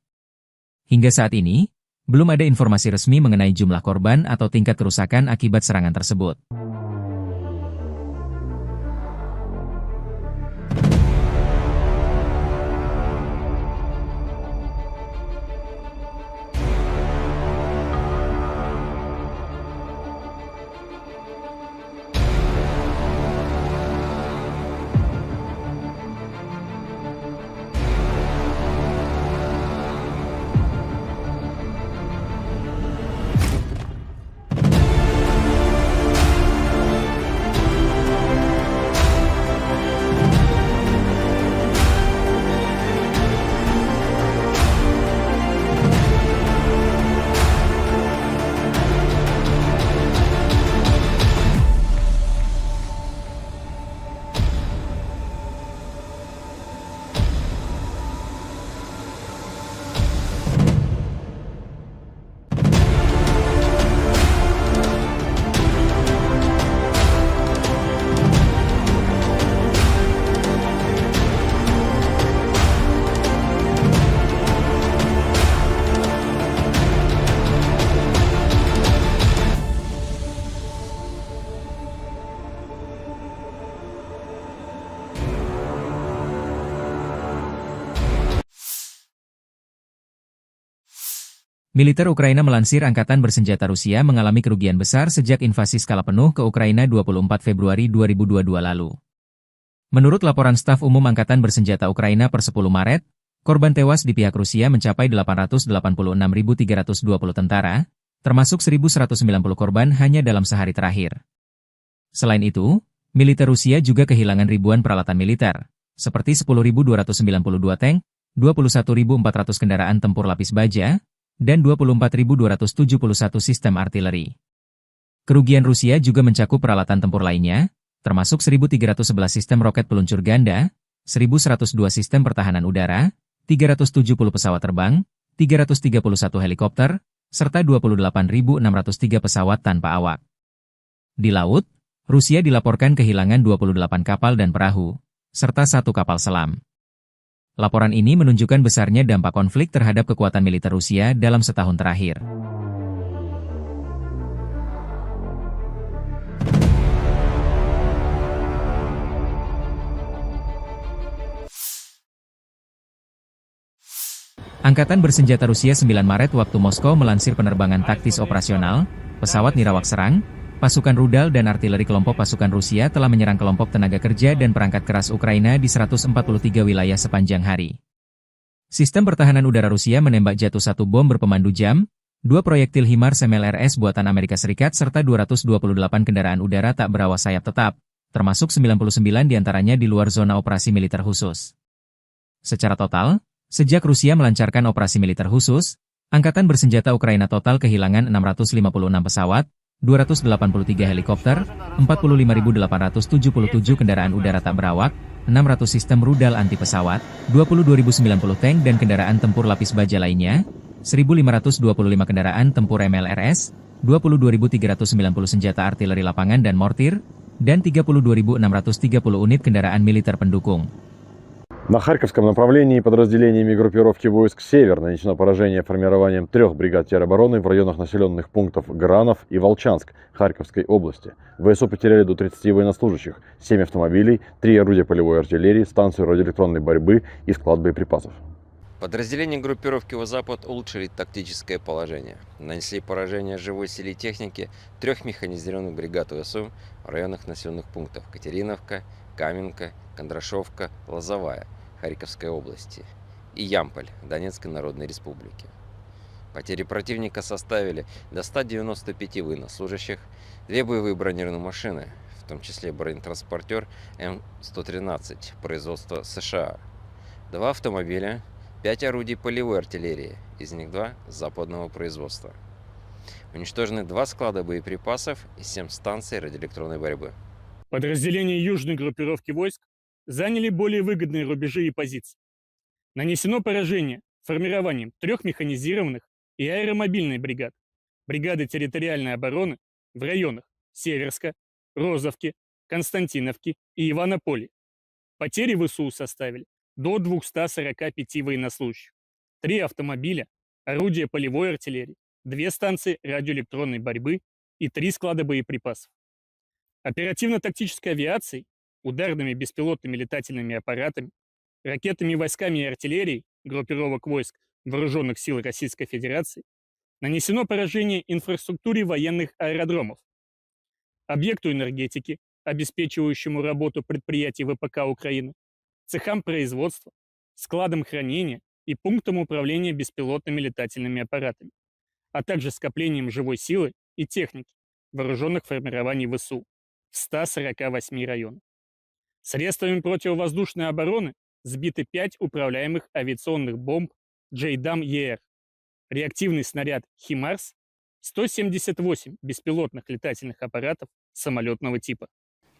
Hingga saat ini, belum ada informasi resmi mengenai jumlah korban atau tingkat kerusakan akibat serangan tersebut. Militer Ukraina melansir Angkatan Bersenjata Rusia mengalami kerugian besar sejak invasi skala penuh ke Ukraina 24 Februari 2022 lalu. Menurut laporan staf umum Angkatan Bersenjata Ukraina per 10 Maret, korban tewas di pihak Rusia mencapai 886.320 tentara, termasuk 1.190 korban hanya dalam sehari terakhir. Selain itu, militer Rusia juga kehilangan ribuan peralatan militer, seperti 10.292 tank, 21.400 kendaraan tempur lapis baja, dan 24.271 sistem artileri. Kerugian Rusia juga mencakup peralatan tempur lainnya, termasuk 1.311 sistem roket peluncur ganda, 1.102 sistem pertahanan udara, 370 pesawat terbang, 331 helikopter, serta 28.603 pesawat tanpa awak. Di laut, Rusia dilaporkan kehilangan 28 kapal dan perahu, serta 1 kapal selam. Laporan ini menunjukkan besarnya dampak konflik terhadap kekuatan militer Rusia dalam setahun terakhir. Angkatan Bersenjata Rusia 9 Maret waktu Moskow melansir penerbangan taktis operasional, pesawat nirawak serang, pasukan rudal dan artileri kelompok pasukan Rusia telah menyerang kelompok tenaga kerja dan perangkat keras Ukraina di 143 wilayah sepanjang hari. Sistem pertahanan udara Rusia menembak jatuh 1 bom berpemandu jam, 2 proyektil HIMARS MLRS buatan Amerika Serikat serta 228 kendaraan udara tak berawak sayap tetap, termasuk 99 diantaranya di luar zona operasi militer khusus. Secara total, sejak Rusia melancarkan operasi militer khusus, Angkatan Bersenjata Ukraina total kehilangan 656 pesawat, 283 helikopter, 45.877 kendaraan udara tak berawak, 600 sistem rudal anti pesawat, 22.090 tank dan kendaraan tempur lapis baja lainnya, 1.525 kendaraan tempur MLRS, 22.390 senjata artileri lapangan dan mortir, dan 32.630 unit kendaraan militer pendukung. На Харьковском направлении подразделениями группировки войск «Север» нанесено поражение формированием 3 бригад теробороны в районах населенных пунктов Гранов и Волчанск Харьковской области. ВСУ потеряли до 30 военнослужащих, 7 автомобилей, 3 орудия полевой артиллерии, станцию радиоэлектронной борьбы и склад боеприпасов. Подразделения группировки «Запад» улучшили тактическое положение. Нанесли поражение живой силе и технике 3 механизированных бригад ВСУ в районах населенных пунктов Катериновка, Каменка, Кондрашовка, Лозовая Харьковской области и Ямполь Донецкой Народной Республики. Потери противника составили до 195 военнослужащих, 2 боевые бронированные машины, в том числе бронетранспортер М113 производства США, 2 автомобиля, 5 орудий полевой артиллерии, из них 2 западного производства. Уничтожены 2 склада боеприпасов и 7 станций радиоэлектронной борьбы. Подразделения южной группировки войск заняли более выгодные рубежи и позиции. Нанесено поражение формированием 3 механизированных и аэромобильной бригад, бригады территориальной обороны в районах Северска, Розовки, Константиновки и Иванополя. Потери ВСУ составили до 245 военнослужащих, 3 автомобиля, орудия полевой артиллерии, 2 станции радиоэлектронной борьбы и 3 склада боеприпасов. Оперативно-тактической авиацией, ударными беспилотными летательными аппаратами, ракетными войсками и артиллерией группировок войск Вооруженных сил Российской Федерации нанесено поражение инфраструктуре военных аэродромов, объекту энергетики, обеспечивающему работу предприятий ВПК Украины, цехам производства, складам хранения и пунктам управления беспилотными летательными аппаратами, а также скоплением живой силы и техники вооруженных формирований ВСУ в 148 районах. Средствами противовоздушной обороны сбиты 5 управляемых авиационных бомб JDAM-ER, реактивный снаряд HIMARS, 178 беспилотных летательных аппаратов самолетного типа.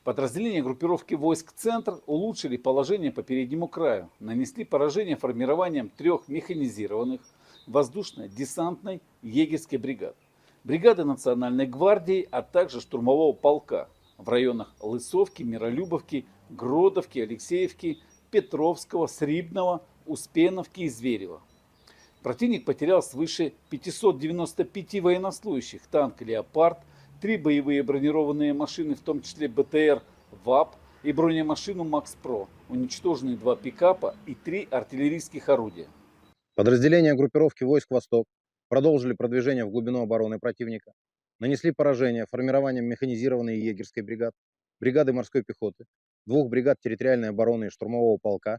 Подразделения группировки войск «Центр» улучшили положение по переднему краю, нанесли поражение формированием 3 механизированных воздушно-десантной егерской бригад, бригады Национальной гвардии, а также штурмового полка в районах Лысовки, Миролюбовки, Гродовки, Алексеевки, Петровского, Срибного, Успеновки и Зверева. Противник потерял свыше 595 военнослужащих, танк «Леопард», 3 боевые бронированные машины, в том числе БТР ВАП и бронемашину МАКС-ПРО, уничтожены 2 пикапа и 3 артиллерийских орудия. Подразделения группировки войск «Восток» продолжили продвижение в глубину обороны противника, нанесли поражение формированием механизированной егерской бригад, бригады морской пехоты, 2 бригад территориальной обороны и штурмового полка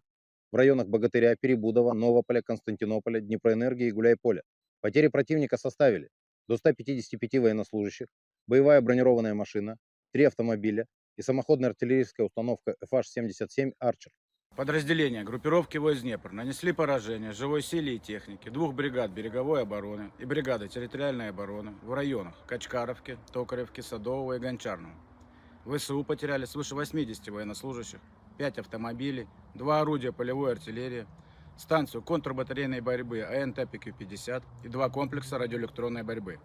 в районах Богатыря, Перебудова, Новополя, Константинополя, Днепроэнергии и Гуляйполя. Потери противника составили до 155 военнослужащих, боевая бронированная машина, 3 автомобиля и самоходная артиллерийская установка FH-77 «Арчер». Подразделения группировки войск Днепр нанесли поражение живой силе и технике 2 бригад береговой обороны и бригады территориальной обороны в районах Качкаровки, Токаревки, Садового и Гончарного. ВСУ потеряли свыше 80 военнослужащих, 5 автомобилей, 2 орудия полевой артиллерии, станцию контрбатарейной борьбы АНТ-ПК-50 и 2 комплекса радиоэлектронной борьбы.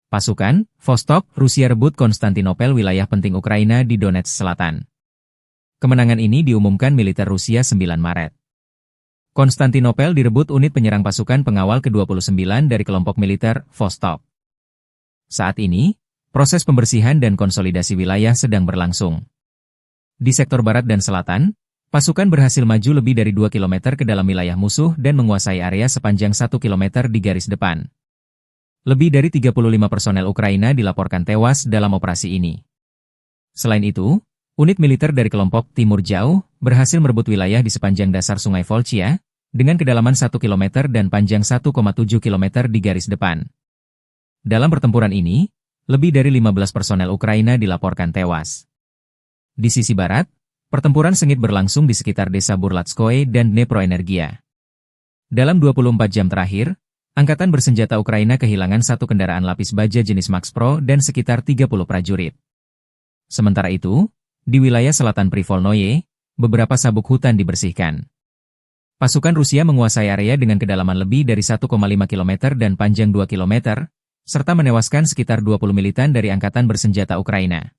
Pasukan, Vostok, Rusia rebut Konstantinopel, wilayah penting Ukraina di Donetsk Selatan. Kemenangan ini diumumkan militer Rusia 9 Maret. Konstantinopel direbut unit penyerang pasukan pengawal ke-29 dari kelompok militer Vostok. Saat ini, proses pembersihan dan konsolidasi wilayah sedang berlangsung. Di sektor barat dan selatan, pasukan berhasil maju lebih dari 2 km ke dalam wilayah musuh dan menguasai area sepanjang 1 km di garis depan. Lebih dari 35 personel Ukraina dilaporkan tewas dalam operasi ini. Selain itu, unit militer dari kelompok Timur Jauh berhasil merebut wilayah di sepanjang dasar Sungai Volchia dengan kedalaman 1 km dan panjang 1,7 km di garis depan. Dalam pertempuran ini, lebih dari 15 personel Ukraina dilaporkan tewas. Di sisi barat, pertempuran sengit berlangsung di sekitar desa Burlatskoye dan Dneproenergia. Dalam 24 jam terakhir, Angkatan bersenjata Ukraina kehilangan 1 kendaraan lapis baja jenis Max Pro dan sekitar 30 prajurit. Sementara itu, di wilayah selatan Privolnoye, beberapa sabuk hutan dibersihkan. Pasukan Rusia menguasai area dengan kedalaman lebih dari 1,5 km dan panjang 2 km, serta menewaskan sekitar 20 militan dari Angkatan bersenjata Ukraina.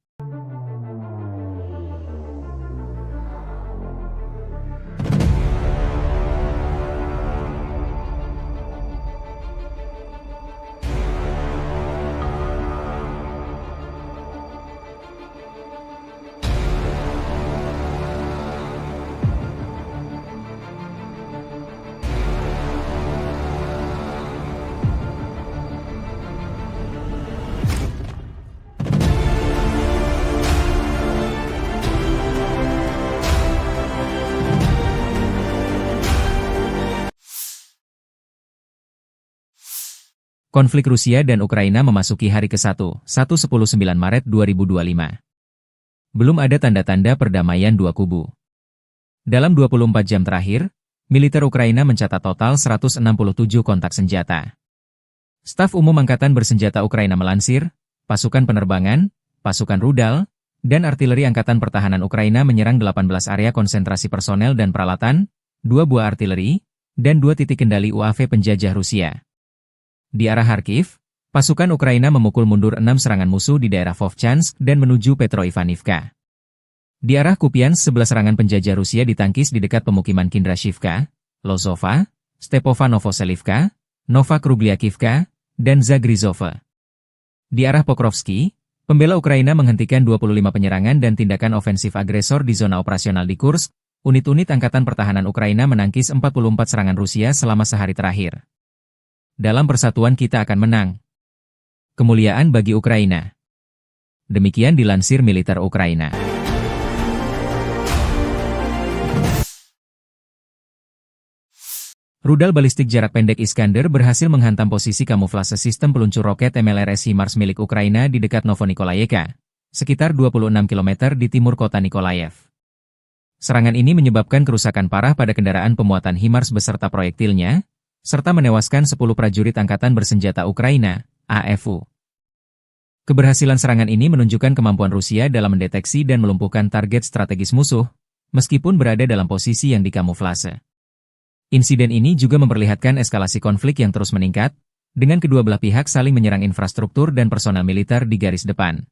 Konflik Rusia dan Ukraina memasuki hari ke-1, 1-10-9 Maret 2025. Belum ada tanda-tanda perdamaian dua kubu. Dalam 24 jam terakhir, militer Ukraina mencatat total 167 kontak senjata. Staf Umum Angkatan Bersenjata Ukraina melansir, pasukan penerbangan, pasukan rudal, dan artileri Angkatan Pertahanan Ukraina menyerang 18 area konsentrasi personel dan peralatan, 2 buah artileri, dan 2 titik kendali UAV penjajah Rusia. Di arah Kharkiv, pasukan Ukraina memukul mundur 6 serangan musuh di daerah Vovchansk dan menuju Petroivanivka. Di arah Kupiansk 11 serangan penjajah Rusia ditangkis di dekat pemukiman Kindrashivka, Lozova, Stepova Novoselivka, Nova Krugliakivka, dan Zagrizova. Di arah Pokrovsky, pembela Ukraina menghentikan 25 penyerangan dan tindakan ofensif agresor di zona operasional di Kursk. Unit-unit Angkatan Pertahanan Ukraina menangkis 44 serangan Rusia selama sehari terakhir. Dalam persatuan kita akan menang. Kemuliaan bagi Ukraina. Demikian dilansir militer Ukraina. Rudal balistik jarak pendek Iskander berhasil menghantam posisi kamuflase sistem peluncur roket MLRS HIMARS milik Ukraina di dekat Novonikolayevka, sekitar 26 km di timur kota Nikolaev. Serangan ini menyebabkan kerusakan parah pada kendaraan pemuatan HIMARS beserta proyektilnya, serta menewaskan 10 prajurit Angkatan Bersenjata Ukraina, AFU. Keberhasilan serangan ini menunjukkan kemampuan Rusia dalam mendeteksi dan melumpuhkan target strategis musuh, meskipun berada dalam posisi yang dikamuflase. Insiden ini juga memperlihatkan eskalasi konflik yang terus meningkat, dengan kedua belah pihak saling menyerang infrastruktur dan personel militer di garis depan.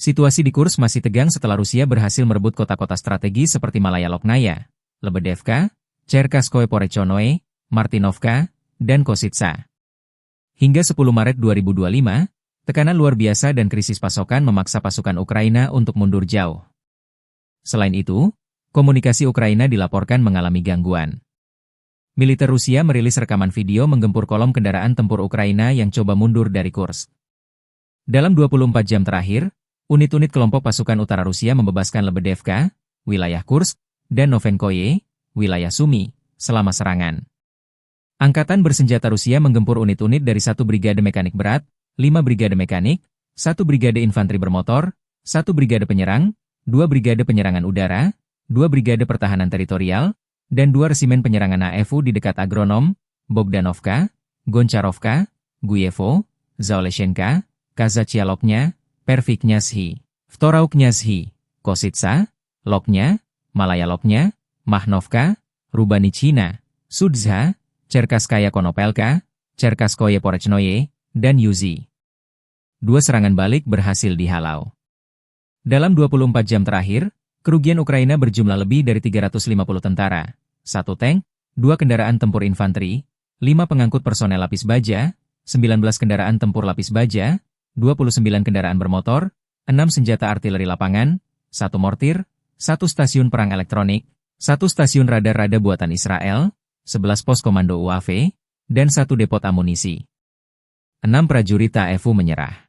Situasi di Kursk masih tegang setelah Rusia berhasil merebut kota-kota strategi seperti Malaya Loknaya, Lebedevka, Cherkasskoye Porechnoye, Martinovka, dan Kositsa. Hingga 10 Maret 2025, tekanan luar biasa dan krisis pasokan memaksa pasukan Ukraina untuk mundur jauh. Selain itu, komunikasi Ukraina dilaporkan mengalami gangguan. Militer Rusia merilis rekaman video menggempur kolom kendaraan tempur Ukraina yang coba mundur dari Kursk. Dalam 24 jam terakhir, unit-unit kelompok pasukan utara Rusia membebaskan Lebedevka, wilayah Kursk, dan Novenkoye, wilayah Sumy, selama serangan. Angkatan bersenjata Rusia menggempur unit-unit dari 1 brigade mekanik berat, 5 brigade mekanik, 1 brigade infanteri bermotor, 1 brigade penyerang, 2 brigade penyerangan udara, 2 brigade pertahanan teritorial, dan 2 resimen penyerangan AFU di dekat Agronom, Bogdanovka, Goncharovka, Guyevo, Zaoleshenka, Kazakia Loknya, Perviknyazhi, Vtorauknyazhi, Kositsa, Loknya, Malaya Loknya, Mahnovka, Rubanichina, Sudzha, Cherkasskaya Konopelka, Cherkasskoye Porechnoye, dan Yuzi. 2 serangan balik berhasil dihalau. Dalam 24 jam terakhir, kerugian Ukraina berjumlah lebih dari 350 tentara, 1 tank, 2 kendaraan tempur infanteri, 5 pengangkut personel lapis baja, 19 kendaraan tempur lapis baja, 29 kendaraan bermotor, 6 senjata artileri lapangan, 1 mortir, 1 stasiun perang elektronik, 1 stasiun radar-rada buatan Israel, 11 pos komando UAV, dan 1 depot amunisi. 6 prajurit AFU menyerah.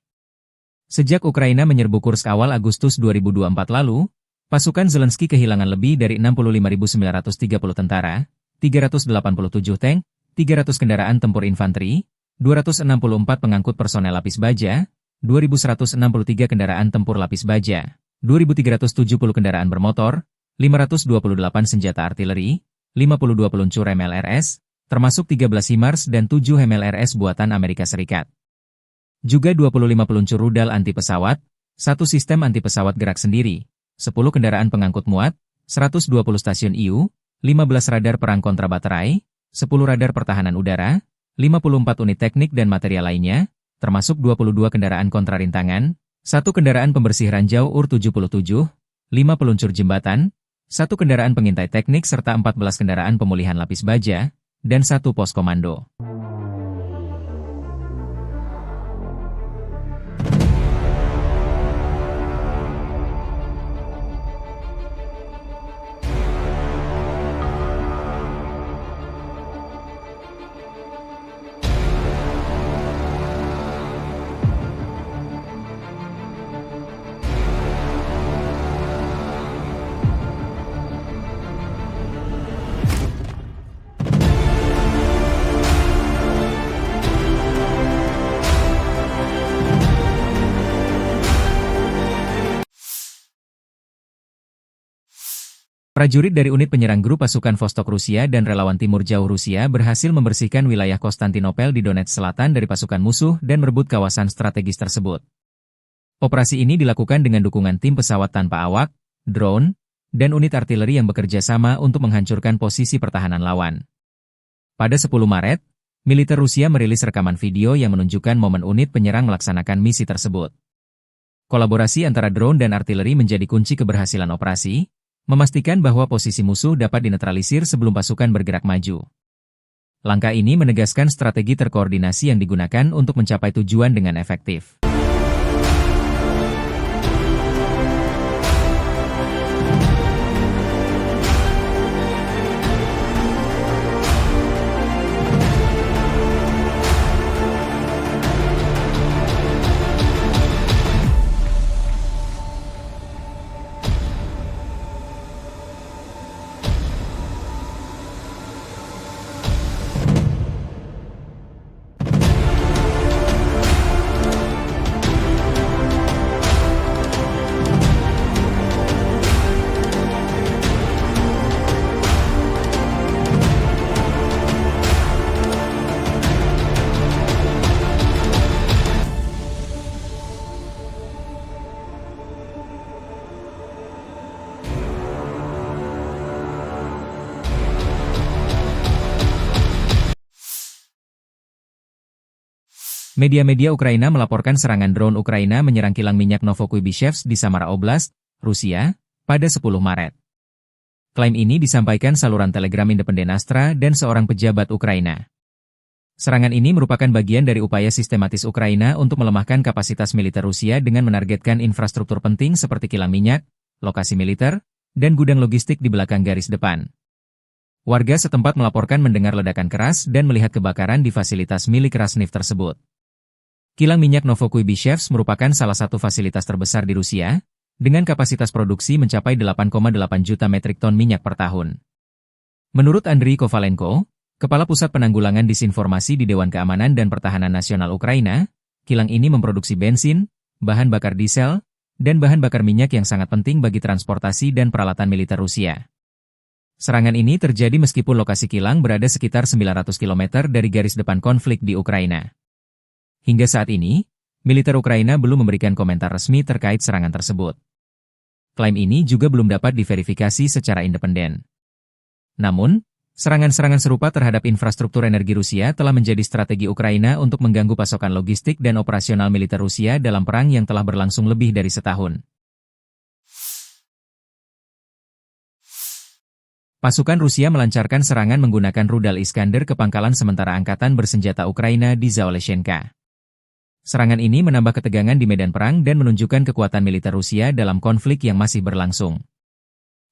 Sejak Ukraina menyerbu Kursk awal Agustus 2024 lalu, pasukan Zelensky kehilangan lebih dari 65.930 tentara, 387 tank, 300 kendaraan tempur infanteri, 264 pengangkut personel lapis baja, 2.163 kendaraan tempur lapis baja, 2.370 kendaraan bermotor, 528 senjata artileri, 52 peluncur MLRS, termasuk 13 HIMARS dan 7 MLRS buatan Amerika Serikat. Juga 25 peluncur rudal anti-pesawat, 1 sistem anti-pesawat gerak sendiri, 10 kendaraan pengangkut muat, 120 stasiun IU, 15 radar perang kontra baterai, 10 radar pertahanan udara, 54 unit teknik dan material lainnya, termasuk 22 kendaraan kontra rintangan, 1 kendaraan pembersih ranjau UR-77, 5 peluncur jembatan, 1 kendaraan pengintai teknik serta 14 kendaraan pemulihan lapis baja, dan 1 pos komando. Prajurit dari unit penyerang grup pasukan Vostok Rusia dan relawan Timur Jauh Rusia berhasil membersihkan wilayah Konstantinopel di Donetsk Selatan dari pasukan musuh dan merebut kawasan strategis tersebut. Operasi ini dilakukan dengan dukungan tim pesawat tanpa awak, drone, dan unit artileri yang bekerja sama untuk menghancurkan posisi pertahanan lawan. Pada 10 Maret, militer Rusia merilis rekaman video yang menunjukkan momen unit penyerang melaksanakan misi tersebut. Kolaborasi antara drone dan artileri menjadi kunci keberhasilan operasi, memastikan bahwa posisi musuh dapat dinetralisir sebelum pasukan bergerak maju. Langkah ini menegaskan strategi terkoordinasi yang digunakan untuk mencapai tujuan dengan efektif. Media-media Ukraina melaporkan serangan drone Ukraina menyerang kilang minyak Novokuibishevsk di Samara Oblast, Rusia, pada 10 Maret. Klaim ini disampaikan saluran Telegram independen Astra dan seorang pejabat Ukraina. Serangan ini merupakan bagian dari upaya sistematis Ukraina untuk melemahkan kapasitas militer Rusia dengan menargetkan infrastruktur penting seperti kilang minyak, lokasi militer, dan gudang logistik di belakang garis depan. Warga setempat melaporkan mendengar ledakan keras dan melihat kebakaran di fasilitas milik Rasneft tersebut. Kilang minyak Novokuibishevsk merupakan salah satu fasilitas terbesar di Rusia, dengan kapasitas produksi mencapai 8,8 juta metrik ton minyak per tahun. Menurut Andriy Kovalenko, Kepala Pusat Penanggulangan Disinformasi di Dewan Keamanan dan Pertahanan Nasional Ukraina, kilang ini memproduksi bensin, bahan bakar diesel, dan bahan bakar minyak yang sangat penting bagi transportasi dan peralatan militer Rusia. Serangan ini terjadi meskipun lokasi kilang berada sekitar 900 km dari garis depan konflik di Ukraina. Hingga saat ini, militer Ukraina belum memberikan komentar resmi terkait serangan tersebut. Klaim ini juga belum dapat diverifikasi secara independen. Namun, serangan-serangan serupa terhadap infrastruktur energi Rusia telah menjadi strategi Ukraina untuk mengganggu pasokan logistik dan operasional militer Rusia dalam perang yang telah berlangsung lebih dari setahun. Pasukan Rusia melancarkan serangan menggunakan rudal Iskander ke pangkalan sementara angkatan bersenjata Ukraina di Zaoleshenka. Serangan ini menambah ketegangan di medan perang dan menunjukkan kekuatan militer Rusia dalam konflik yang masih berlangsung.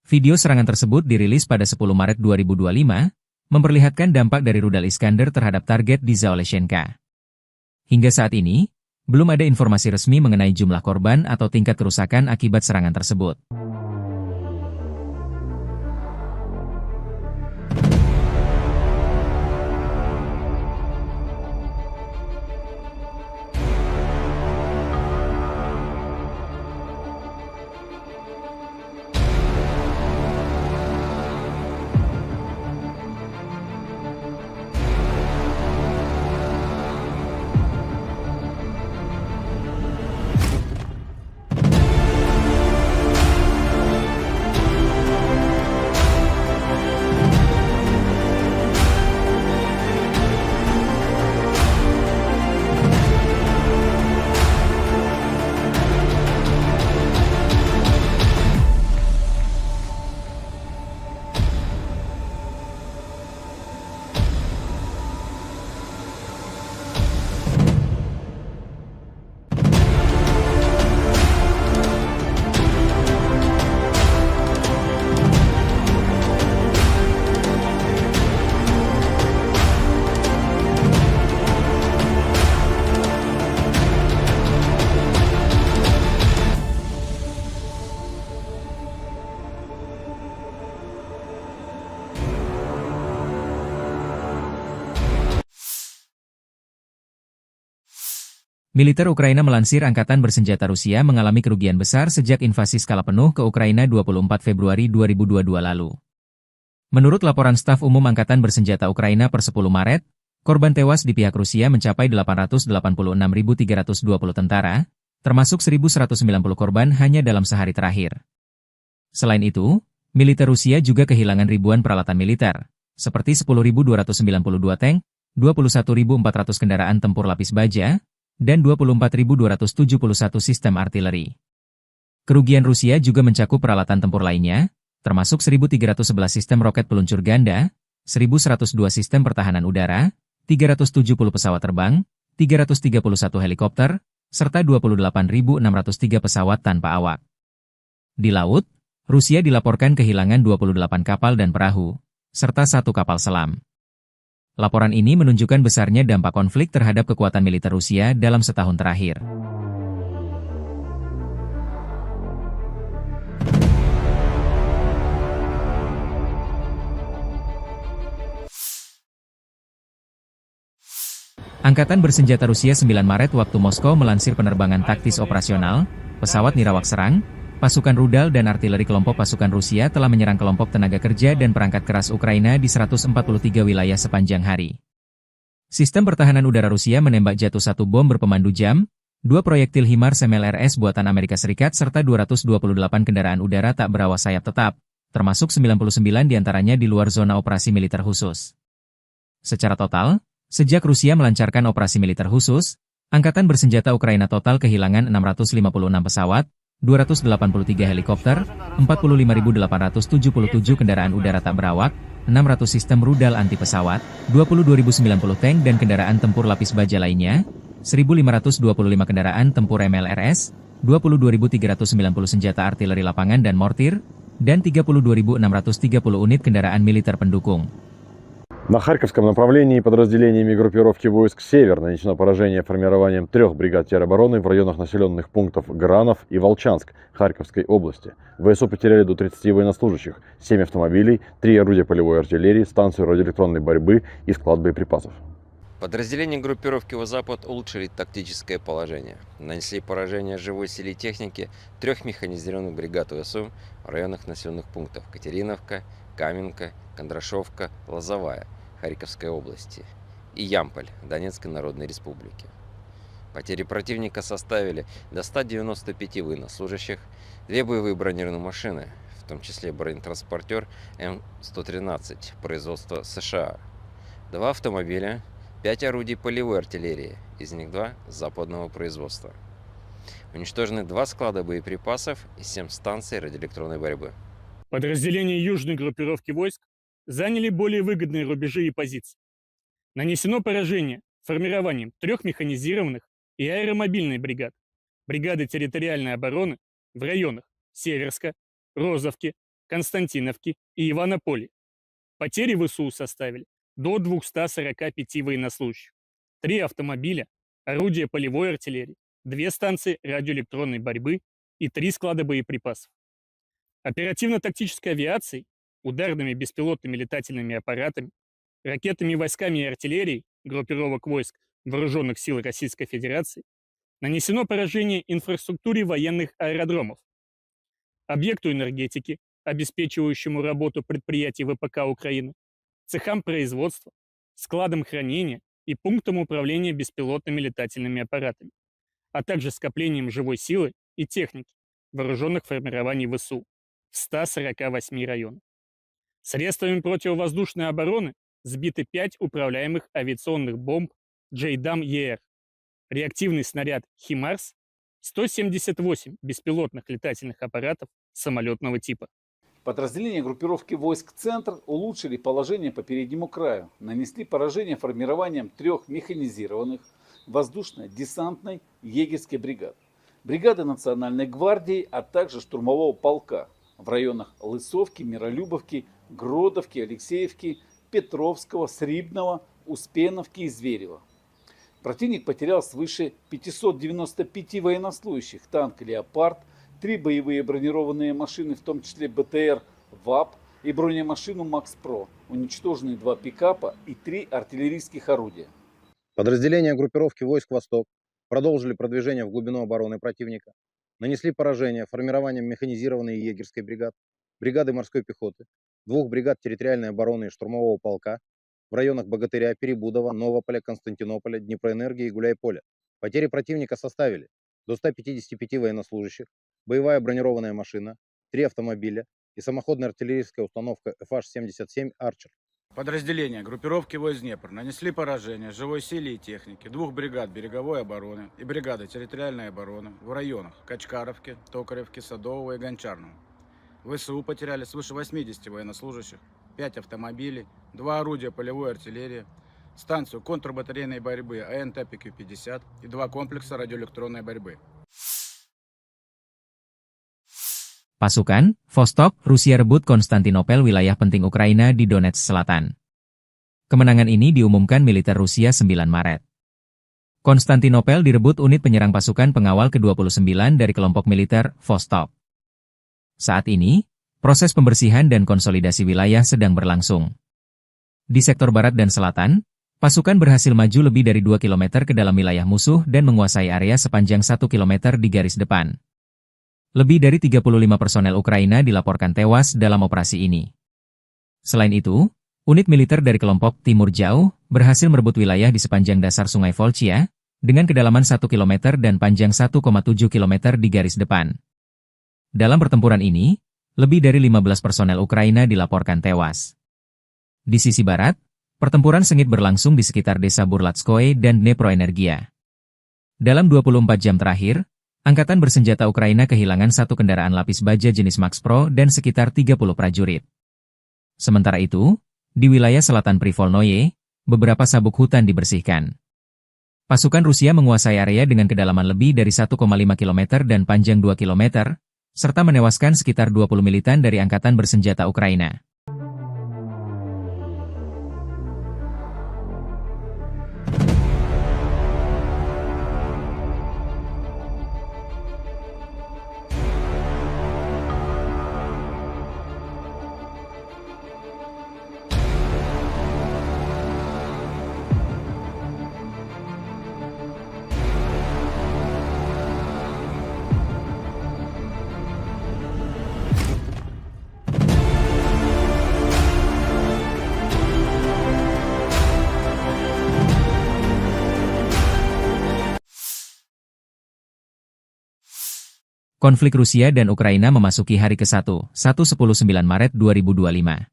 Video serangan tersebut dirilis pada 10 Maret 2025, memperlihatkan dampak dari rudal Iskander terhadap target di Zaoleshenka. Hingga saat ini, belum ada informasi resmi mengenai jumlah korban atau tingkat kerusakan akibat serangan tersebut. Militer Ukraina melansir Angkatan Bersenjata Rusia mengalami kerugian besar sejak invasi skala penuh ke Ukraina 24 Februari 2022 lalu. Menurut laporan Staf Umum Angkatan Bersenjata Ukraina per 10 Maret, korban tewas di pihak Rusia mencapai 886.320 tentara, termasuk 1.190 korban hanya dalam sehari terakhir. Selain itu, militer Rusia juga kehilangan ribuan peralatan militer, seperti 10.292 tank, 21.400 kendaraan tempur lapis baja, dan 24.271 sistem artileri. Kerugian Rusia juga mencakup peralatan tempur lainnya, termasuk 1.311 sistem roket peluncur ganda, 1.102 sistem pertahanan udara, 370 pesawat terbang, 331 helikopter, serta 28.603 pesawat tanpa awak. Di laut, Rusia dilaporkan kehilangan 28 kapal dan perahu, serta 1 kapal selam. Laporan ini menunjukkan besarnya dampak konflik terhadap kekuatan militer Rusia dalam setahun terakhir. Angkatan Bersenjata Rusia 9 Maret waktu Moskow melansir penerbangan taktis operasional, pesawat nirawak serang, pasukan rudal dan artileri kelompok pasukan Rusia telah menyerang kelompok tenaga kerja dan perangkat keras Ukraina di 143 wilayah sepanjang hari. Sistem pertahanan udara Rusia menembak jatuh 1 bom berpemandu jam, 2 proyektil HIMARS MLRS buatan Amerika Serikat serta 228 kendaraan udara tak berawak sayap tetap, termasuk 99 diantaranya di luar zona operasi militer khusus. Secara total, sejak Rusia melancarkan operasi militer khusus, Angkatan bersenjata Ukraina total kehilangan 656 pesawat, 283 helikopter, 45.877 kendaraan udara tak berawak, 600 sistem rudal anti pesawat, 22.090 tank dan kendaraan tempur lapis baja lainnya, 1.525 kendaraan tempur MLRS, 22.390 senjata artileri lapangan dan mortir, dan 32.630 unit kendaraan militer pendukung. На Харьковском направлении подразделениями группировки войск «Север» нанесено поражение формированием 3 бригад теробороны в районах населенных пунктов Гранов и Волчанск Харьковской области. ВСУ потеряли до 30 военнослужащих, 7 автомобилей, 3 орудия полевой артиллерии, станцию радиоэлектронной борьбы и склад боеприпасов. Подразделения группировки «Запад» улучшили тактическое положение. Нанесли поражение живой силе и технике 3 механизированных бригад ВСУ в районах населенных пунктов Катериновка, Каменка, Кондрашовка, Лозовая Харьковской области и Ямполь Донецкой Народной Республики. Потери противника составили до 195 военнослужащих, 2 боевые бронированные машины, в том числе бронетранспортер М113 производства США, 2 автомобиля, 5 орудий полевой артиллерии, из них 2 западного производства. Уничтожены 2 склада боеприпасов и 7 станций радиоэлектронной борьбы. Подразделения южной группировки войск заняли более выгодные рубежи и позиции. Нанесено поражение формированием 3 механизированных и аэромобильной бригад, бригады территориальной обороны в районах Северска, Розовки, Константиновки и Иванополя. Потери ВСУ составили до 245 военнослужащих, 3 автомобиля, орудия полевой артиллерии, 2 станции радиоэлектронной борьбы и 3 склада боеприпасов. Оперативно-тактической авиацией, ударными беспилотными летательными аппаратами, ракетными войсками и артиллерией группировок войск Вооруженных сил Российской Федерации нанесено поражение инфраструктуре военных аэродромов, объекту энергетики, обеспечивающему работу предприятий ВПК Украины, цехам производства, складам хранения и пунктам управления беспилотными летательными аппаратами, а также скоплением живой силы и техники вооруженных формирований ВСУ в 148 районах. Средствами противовоздушной обороны сбиты 5 управляемых авиационных бомб JDAM-ER, реактивный снаряд «Химарс», 178 беспилотных летательных аппаратов самолетного типа. Подразделения группировки войск «Центр» улучшили положение по переднему краю, нанесли поражение формированием 3 механизированных воздушно-десантной егерской бригад, бригады Национальной гвардии, а также штурмового полка в районах Лысовки, Миролюбовки, Гродовки, Алексеевки, Петровского, Срибного, Успеновки и Зверева. Противник потерял свыше 595 военнослужащих, танк «Леопард», 3 боевые бронированные машины, в том числе БТР ВАП и бронемашину «Макс-Про», уничтожены 2 пикапа и 3 артиллерийских орудия. Подразделения группировки войск «Восток» продолжили продвижение в глубину обороны противника, нанесли поражение формированием механизированной егерской бригад, бригады морской пехоты, 2 бригад территориальной обороны и штурмового полка в районах Богатыря, Перебудова, Новополя, Константинополя, Днепроэнергии и Гуляйполя. Потери противника составили до 155 военнослужащих, боевая бронированная машина, 3 автомобиля и самоходная артиллерийская установка FH-77 «Арчер». Подразделения группировки войск Днепр нанесли поражение живой силе и технике 2 бригад береговой обороны и бригады территориальной обороны в районах Качкаровки, Токаревки, Садового и Гончарного. ВСУ потеряли свыше 80 военнослужащих, 5 автомобилей, 2 орудия полевой артиллерии, станцию контрбатарейной борьбы АНТ-ПК-50 и 2 комплекса радиоэлектронной борьбы. Pasukan, Vostok, Rusia rebut Konstantinopel, wilayah penting Ukraina di Donetsk Selatan. Kemenangan ini diumumkan militer Rusia 9 Maret. Konstantinopel direbut unit penyerang pasukan pengawal ke-29 dari kelompok militer Vostok. Saat ini, proses pembersihan dan konsolidasi wilayah sedang berlangsung. Di sektor barat dan selatan, pasukan berhasil maju lebih dari 2 km ke dalam wilayah musuh dan menguasai area sepanjang 1 km di garis depan. Lebih dari 35 personel Ukraina dilaporkan tewas dalam operasi ini. Selain itu, unit militer dari kelompok Timur Jauh berhasil merebut wilayah di sepanjang dasar Sungai Volchia, dengan kedalaman 1 km dan panjang 1,7 km di garis depan. Dalam pertempuran ini, lebih dari 15 personel Ukraina dilaporkan tewas. Di sisi barat, pertempuran sengit berlangsung di sekitar desa Burlatskoye dan Dneproenergia. Dalam 24 jam terakhir, Angkatan Bersenjata Ukraina kehilangan satu kendaraan lapis baja jenis Max Pro dan sekitar 30 prajurit. Sementara itu, di wilayah selatan Privolnoye, beberapa sabuk hutan dibersihkan. Pasukan Rusia menguasai area dengan kedalaman lebih dari 1,5 km dan panjang 2 km, serta menewaskan sekitar 20 militan dari Angkatan Bersenjata Ukraina. Konflik Rusia dan Ukraina memasuki hari ke-1, 19 Maret 2025.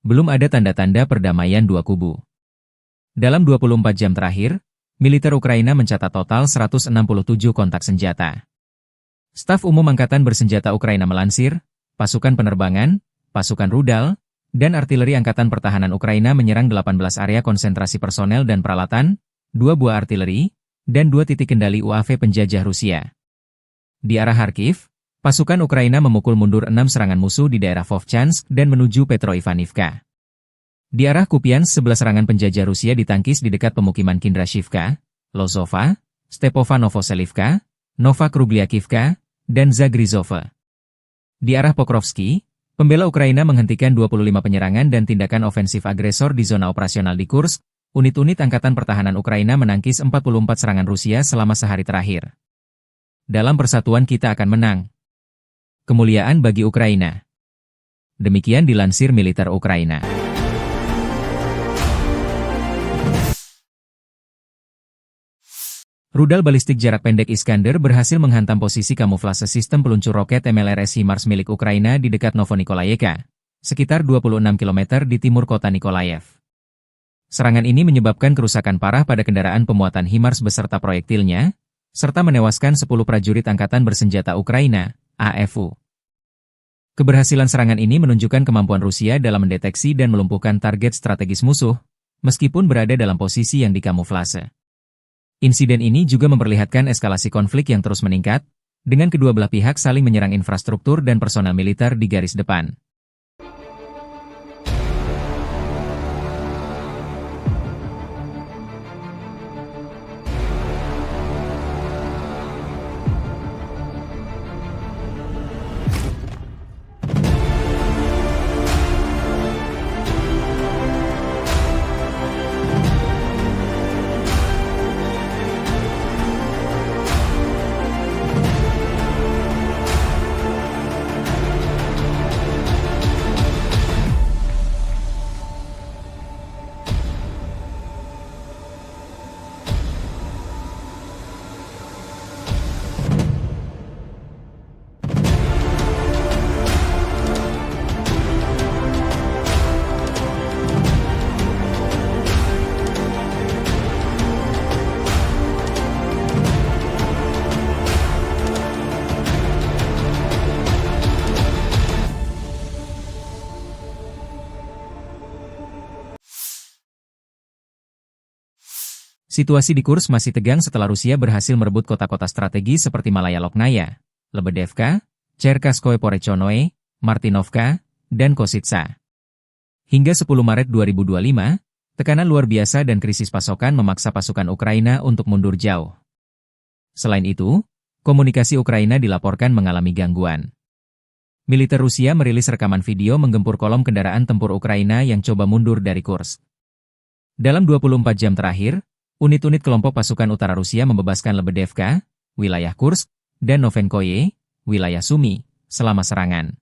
Belum ada tanda-tanda perdamaian dua kubu. Dalam 24 jam terakhir, militer Ukraina mencatat total 167 kontak senjata. Staf Umum Angkatan Bersenjata Ukraina melansir, pasukan penerbangan, pasukan rudal, dan artileri Angkatan Pertahanan Ukraina menyerang 18 area konsentrasi personel dan peralatan, 2 buah artileri, dan 2 titik kendali UAV penjajah Rusia. Di arah Kharkiv, pasukan Ukraina memukul mundur 6 serangan musuh di daerah Vovchansk dan menuju Petroivanivka. Di arah Kupiansk 11 serangan penjajah Rusia ditangkis di dekat pemukiman Kindrashivka, Lozova, Stepova Novoselivka, Nova Krugliakivka, dan Zagrizova. Di arah Pokrovsky, pembela Ukraina menghentikan 25 penyerangan dan tindakan ofensif agresor di zona operasional di Kursk. Unit-unit Angkatan Pertahanan Ukraina menangkis 44 serangan Rusia selama sehari terakhir. Dalam persatuan kita akan menang. Kemuliaan bagi Ukraina. Demikian dilansir militer Ukraina. Rudal balistik jarak pendek Iskander berhasil menghantam posisi kamuflase sistem peluncur roket MLRS HIMARS milik Ukraina di dekat Novonikolayevka, sekitar 26 km di timur kota Nikolaev. Serangan ini menyebabkan kerusakan parah pada kendaraan pemuatan HIMARS beserta proyektilnya, serta menewaskan 10 prajurit Angkatan Bersenjata Ukraina, AFU. Keberhasilan serangan ini menunjukkan kemampuan Rusia dalam mendeteksi dan melumpuhkan target strategis musuh, meskipun berada dalam posisi yang dikamuflase. Insiden ini juga memperlihatkan eskalasi konflik yang terus meningkat, dengan kedua belah pihak saling menyerang infrastruktur dan personel militer di garis depan. Situasi di Kursk masih tegang setelah Rusia berhasil merebut kota-kota strategi seperti Malaya Loknaya, Lebedevka, Cherkaskoye Porechonoe, Martinovka, dan Kositsa. Hingga 10 Maret 2025, tekanan luar biasa dan krisis pasokan memaksa pasukan Ukraina untuk mundur jauh. Selain itu, komunikasi Ukraina dilaporkan mengalami gangguan. Militer Rusia merilis rekaman video menggempur kolom kendaraan tempur Ukraina yang coba mundur dari Kursk. Dalam 24 jam terakhir, unit-unit kelompok pasukan utara Rusia membebaskan Lebedevka, wilayah Kursk, dan Novenkoye, wilayah Sumy, selama serangan.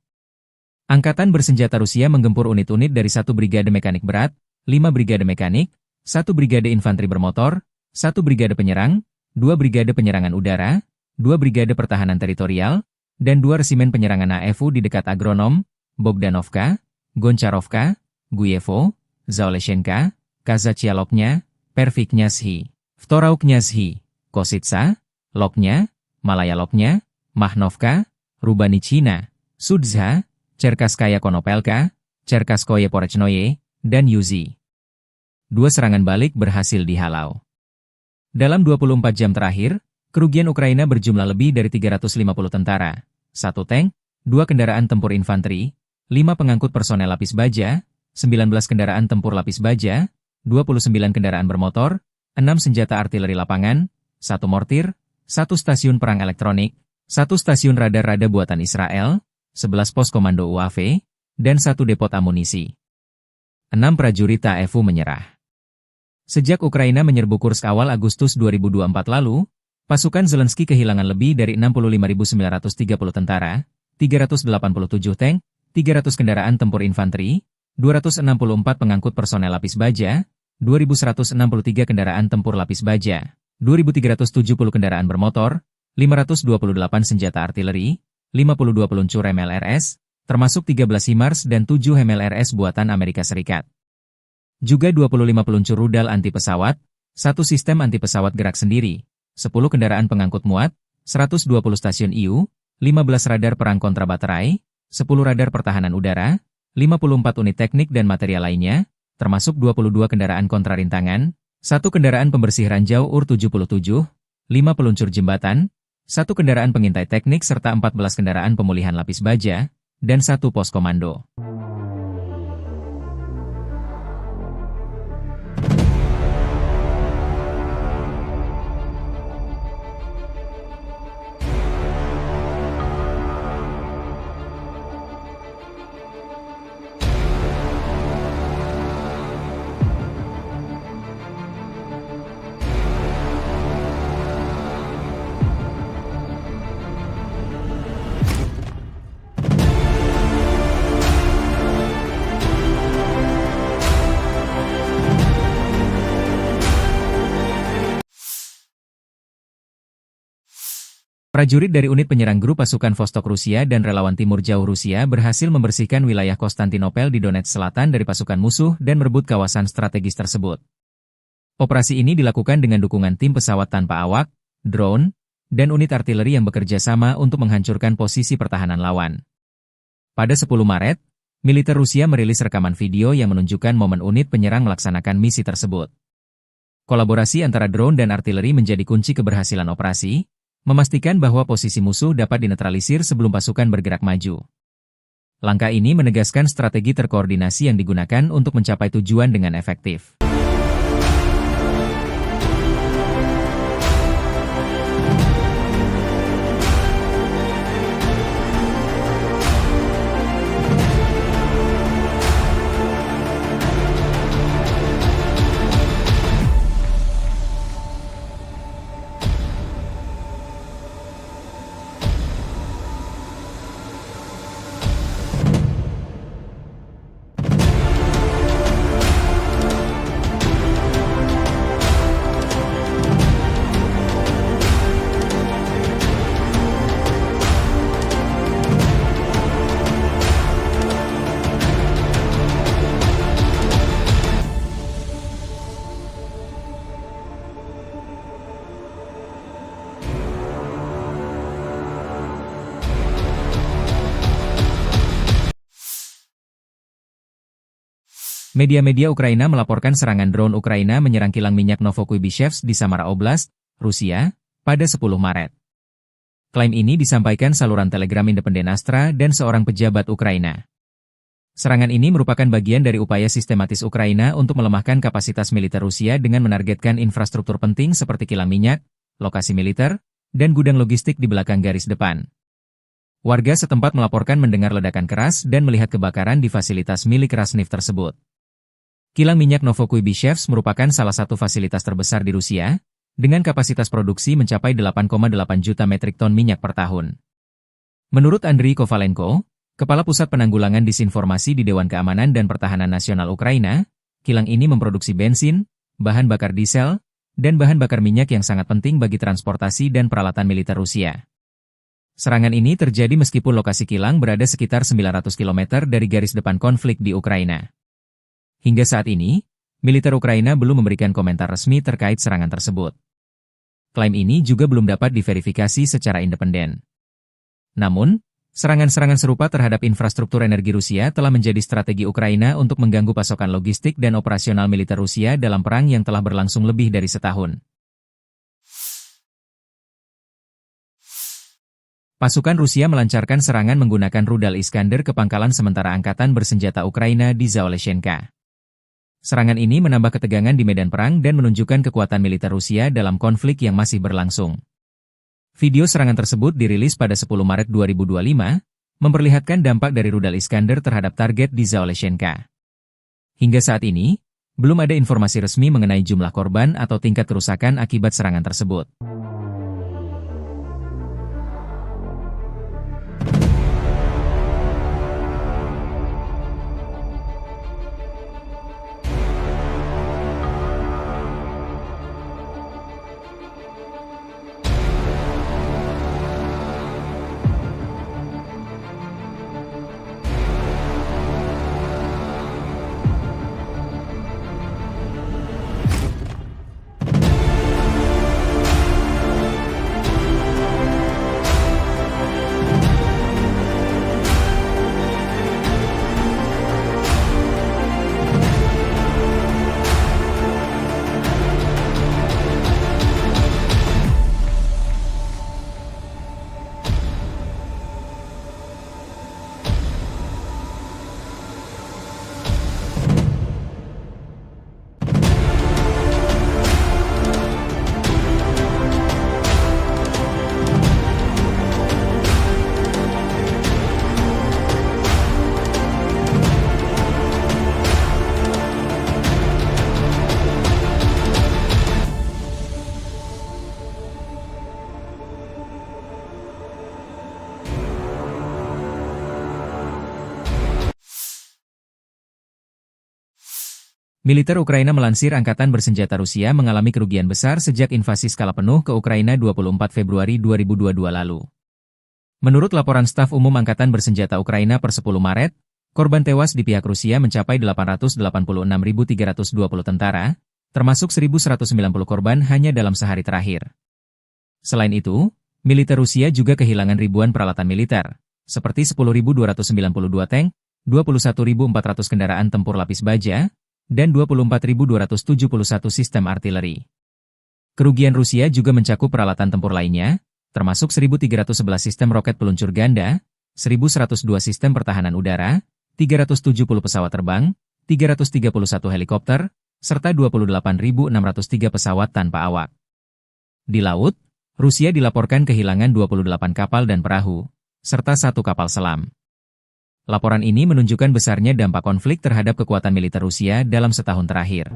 Angkatan Bersenjata Rusia menggempur unit-unit dari 1 brigade mekanik berat, 5 brigade mekanik, 1 brigade infanteri bermotor, 1 brigade penyerang, 2 brigade penyerangan udara, 2 brigade pertahanan teritorial, dan 2 resimen penyerangan AFU di dekat Agronom, Bogdanovka, Goncharovka, Guyevo, Zaoleshenka, Kazachialoknya, Perviknyazhi, Vtorauknyazhi, Kosytsa, Loknya, Malaya Loknya, Mahnovka, Rubanichina, Sudza, Cherkasskaya Konopelka, Cherkasskoye Porechnoye, dan Yuzi. 2 serangan balik berhasil dihalau. Dalam 24 jam terakhir, kerugian Ukraina berjumlah lebih dari 350 tentara, 1 tank, 2 kendaraan tempur infanteri, 5 pengangkut personel lapis baja, 19 kendaraan tempur lapis baja, 29 kendaraan bermotor, 6 senjata artileri lapangan, 1 mortir, 1 stasiun perang elektronik, 1 stasiun radar-rada buatan Israel, 11 pos komando UAV, dan 1 depot amunisi. 6 prajurit TAEFU menyerah. Sejak Ukraina menyerbu Kursk awal Agustus 2024 lalu, pasukan Zelensky kehilangan lebih dari 65.930 tentara, 387 tank, 300 kendaraan tempur infanteri, 264 pengangkut personel lapis baja, 2.163 kendaraan tempur lapis baja, 2.370 kendaraan bermotor, 528 senjata artileri, 52 peluncur MLRS, termasuk 13 HIMARS dan 7 MLRS buatan Amerika Serikat. Juga 25 peluncur rudal anti-pesawat, 1 sistem anti-pesawat gerak sendiri, 10 kendaraan pengangkut muat, 120 stasiun IU, 15 radar perang kontra baterai, 10 radar pertahanan udara, 54 unit teknik dan material lainnya, termasuk 22 kendaraan kontrarintangan, 1 kendaraan pembersih ranjau UR-77, 5 peluncur jembatan, 1 kendaraan pengintai teknik serta 14 kendaraan pemulihan lapis baja, dan 1 pos komando. Prajurit dari unit penyerang grup pasukan Vostok Rusia dan relawan Timur Jauh Rusia berhasil membersihkan wilayah Konstantinopel di Donetsk Selatan dari pasukan musuh dan merebut kawasan strategis tersebut. Operasi ini dilakukan dengan dukungan tim pesawat tanpa awak, drone, dan unit artileri yang bekerja sama untuk menghancurkan posisi pertahanan lawan. Pada 10 Maret, militer Rusia merilis rekaman video yang menunjukkan momen unit penyerang melaksanakan misi tersebut. Kolaborasi antara drone dan artileri menjadi kunci keberhasilan operasi, memastikan bahwa posisi musuh dapat dinetralisir sebelum pasukan bergerak maju. Langkah ini menegaskan strategi terkoordinasi yang digunakan untuk mencapai tujuan dengan efektif. Media-media Ukraina melaporkan serangan drone Ukraina menyerang kilang minyak Novokuibishevsk di Samara Oblast, Rusia, pada 10 Maret. Klaim ini disampaikan saluran Telegram independen Astra dan seorang pejabat Ukraina. Serangan ini merupakan bagian dari upaya sistematis Ukraina untuk melemahkan kapasitas militer Rusia dengan menargetkan infrastruktur penting seperti kilang minyak, lokasi militer, dan gudang logistik di belakang garis depan. Warga setempat melaporkan mendengar ledakan keras dan melihat kebakaran di fasilitas milik Rasneft tersebut. Kilang minyak Novokuibishevsk merupakan salah satu fasilitas terbesar di Rusia, dengan kapasitas produksi mencapai 8,8 juta metrik ton minyak per tahun. Menurut Andriy Kovalenko, Kepala Pusat Penanggulangan Disinformasi di Dewan Keamanan dan Pertahanan Nasional Ukraina, kilang ini memproduksi bensin, bahan bakar diesel, dan bahan bakar minyak yang sangat penting bagi transportasi dan peralatan militer Rusia. Serangan ini terjadi meskipun lokasi kilang berada sekitar 900 km dari garis depan konflik di Ukraina. Hingga saat ini, militer Ukraina belum memberikan komentar resmi terkait serangan tersebut. Klaim ini juga belum dapat diverifikasi secara independen. Namun, serangan-serangan serupa terhadap infrastruktur energi Rusia telah menjadi strategi Ukraina untuk mengganggu pasokan logistik dan operasional militer Rusia dalam perang yang telah berlangsung lebih dari setahun. Pasukan Rusia melancarkan serangan menggunakan rudal Iskander ke pangkalan sementara angkatan bersenjata Ukraina di Zaoleshenka. Serangan ini menambah ketegangan di medan perang dan menunjukkan kekuatan militer Rusia dalam konflik yang masih berlangsung. Video serangan tersebut dirilis pada 10 Maret 2025, memperlihatkan dampak dari rudal Iskander terhadap target di Zaoleshenka. Hingga saat ini, belum ada informasi resmi mengenai jumlah korban atau tingkat kerusakan akibat serangan tersebut. Militer Ukraina melansir angkatan bersenjata Rusia mengalami kerugian besar sejak invasi skala penuh ke Ukraina 24 Februari 2022 lalu. Menurut laporan staf umum Angkatan Bersenjata Ukraina per 10 Maret, korban tewas di pihak Rusia mencapai 886.320 tentara, termasuk 1.190 korban hanya dalam sehari terakhir. Selain itu, militer Rusia juga kehilangan ribuan peralatan militer, seperti 10.292 tank, 21.400 kendaraan tempur lapis baja, dan 24.271 sistem artileri. Kerugian Rusia juga mencakup peralatan tempur lainnya, termasuk 1.311 sistem roket peluncur ganda, 1.102 sistem pertahanan udara, 370 pesawat terbang, 331 helikopter, serta 28.603 pesawat tanpa awak. Di laut, Rusia dilaporkan kehilangan 28 kapal dan perahu, serta 1 kapal selam. Laporan ini menunjukkan besarnya dampak konflik terhadap kekuatan militer Rusia dalam setahun terakhir.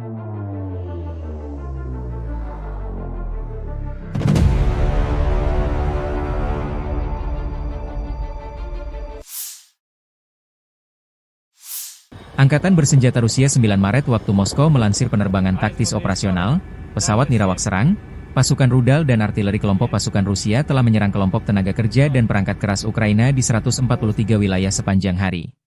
Angkatan Bersenjata Rusia 9 Maret waktu Moskow melansir penerbangan taktis operasional, pesawat nirawak serang, pasukan rudal dan artileri kelompok pasukan Rusia telah menyerang kelompok tenaga kerja dan perangkat keras Ukraina di 143 wilayah sepanjang hari.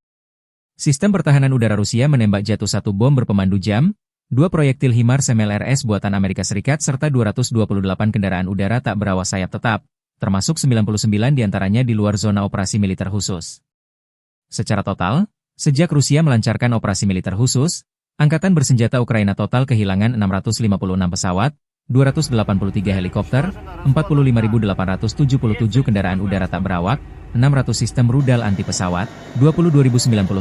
Sistem pertahanan udara Rusia menembak jatuh 1 bom berpemandu jam, 2 proyektil HIMARS MLRS buatan Amerika Serikat serta 228 kendaraan udara tak berawak sayap tetap, termasuk 99 diantaranya di luar zona operasi militer khusus. Secara total, sejak Rusia melancarkan operasi militer khusus, Angkatan Bersenjata Ukraina total kehilangan 656 pesawat, 283 helikopter, 45.877 kendaraan udara tak berawak, 600 sistem rudal anti pesawat, 22.090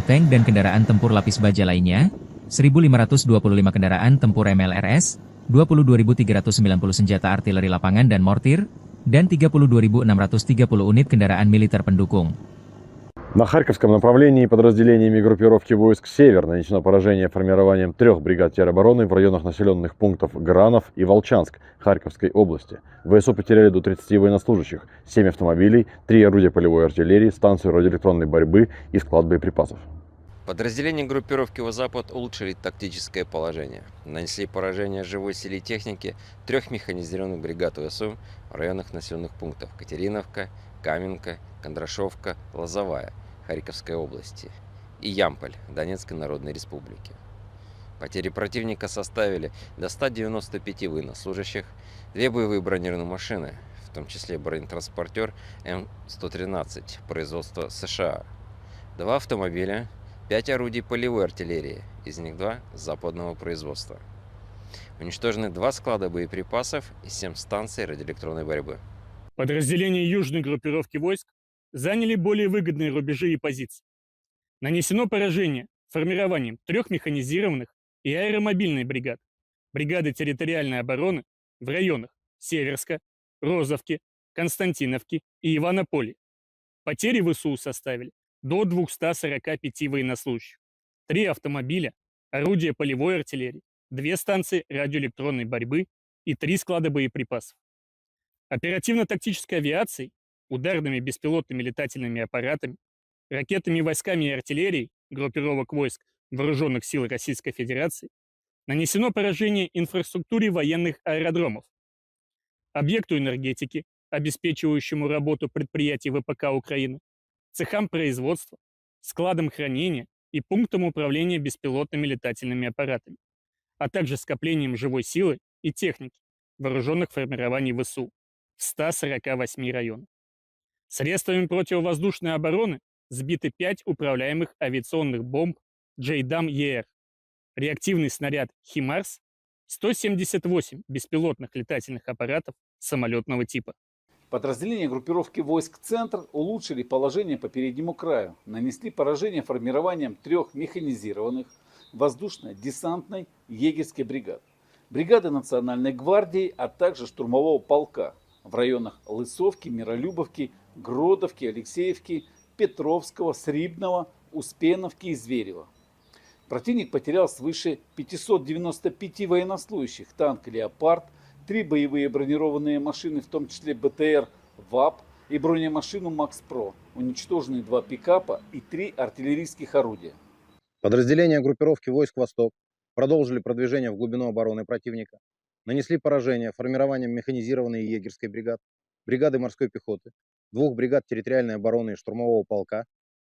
tank dan kendaraan tempur lapis baja lainnya, 1.525 kendaraan tempur MLRS, 22.390 senjata artileri lapangan dan mortir, dan 32.630 unit kendaraan militer pendukung. На Харьковском направлении подразделениями группировки войск «Север» нанесено поражение формированием 3 бригад теробороны в районах населенных пунктов Гранов и Волчанск Харьковской области. ВСУ потеряли до 30 военнослужащих, 7 автомобилей, 3 орудия полевой артиллерии, станцию радиоэлектронной борьбы и склад боеприпасов. Подразделения группировки «Запад» улучшили тактическое положение. Нанесли поражение живой силе и технике 3 механизированных бригад ВСУ в районах населенных пунктов Катериновка, Каменка, Кондрашовка, Лозовая Харьковской области и Ямполь Донецкой Народной Республики. Потери противника составили до 195 военнослужащих, 2 боевые бронированные машины, в том числе бронетранспортер М113 производства США, 2 автомобиля, 5 орудий полевой артиллерии, из них 2 западного производства. Уничтожены 2 склада боеприпасов и 7 станций радиоэлектронной борьбы. Подразделения южной группировки войск заняли более выгодные рубежи и позиции. Нанесено поражение формированием 3 механизированных и аэромобильной бригад, бригады территориальной обороны в районах Северска, Розовки, Константиновки и Иванополя. Потери ВСУ составили до 245 военнослужащих, 3 автомобиля, орудия полевой артиллерии, 2 станции радиоэлектронной борьбы и 3 склада боеприпасов. Оперативно-тактической авиацией, ударными беспилотными летательными аппаратами, ракетными войсками и артиллерией группировок войск Вооруженных сил Российской Федерации нанесено поражение инфраструктуре военных аэродромов, объекту энергетики, обеспечивающему работу предприятий ВПК Украины, цехам производства, складам хранения и пунктам управления беспилотными летательными аппаратами, а также скоплением живой силы и техники вооруженных формирований ВСУ в 148 районах. Средствами противовоздушной обороны сбиты 5 управляемых авиационных бомб JDAM-ER, реактивный снаряд «Химарс», 178 беспилотных летательных аппаратов самолетного типа. Подразделения группировки войск «Центр» улучшили положение по переднему краю, нанесли поражение формированием 3 механизированных воздушно-десантной егерской бригад, бригады Национальной гвардии, а также штурмового полка в районах Лысовки, Миролюбовки, Гродовки, Алексеевки, Петровского, Срибного, Успеновки и Зверева. Противник потерял свыше 595 военнослужащих, танк «Леопард», 3 боевые бронированные машины, в том числе БТР ВАП и бронемашину МАКС-ПРО, уничтожены 2 пикапа и 3 артиллерийских орудия. Подразделения группировки войск «Восток» продолжили продвижение в глубину обороны противника, нанесли поражение формированием механизированной и егерской бригад, бригады морской пехоты, 2 бригад территориальной обороны и штурмового полка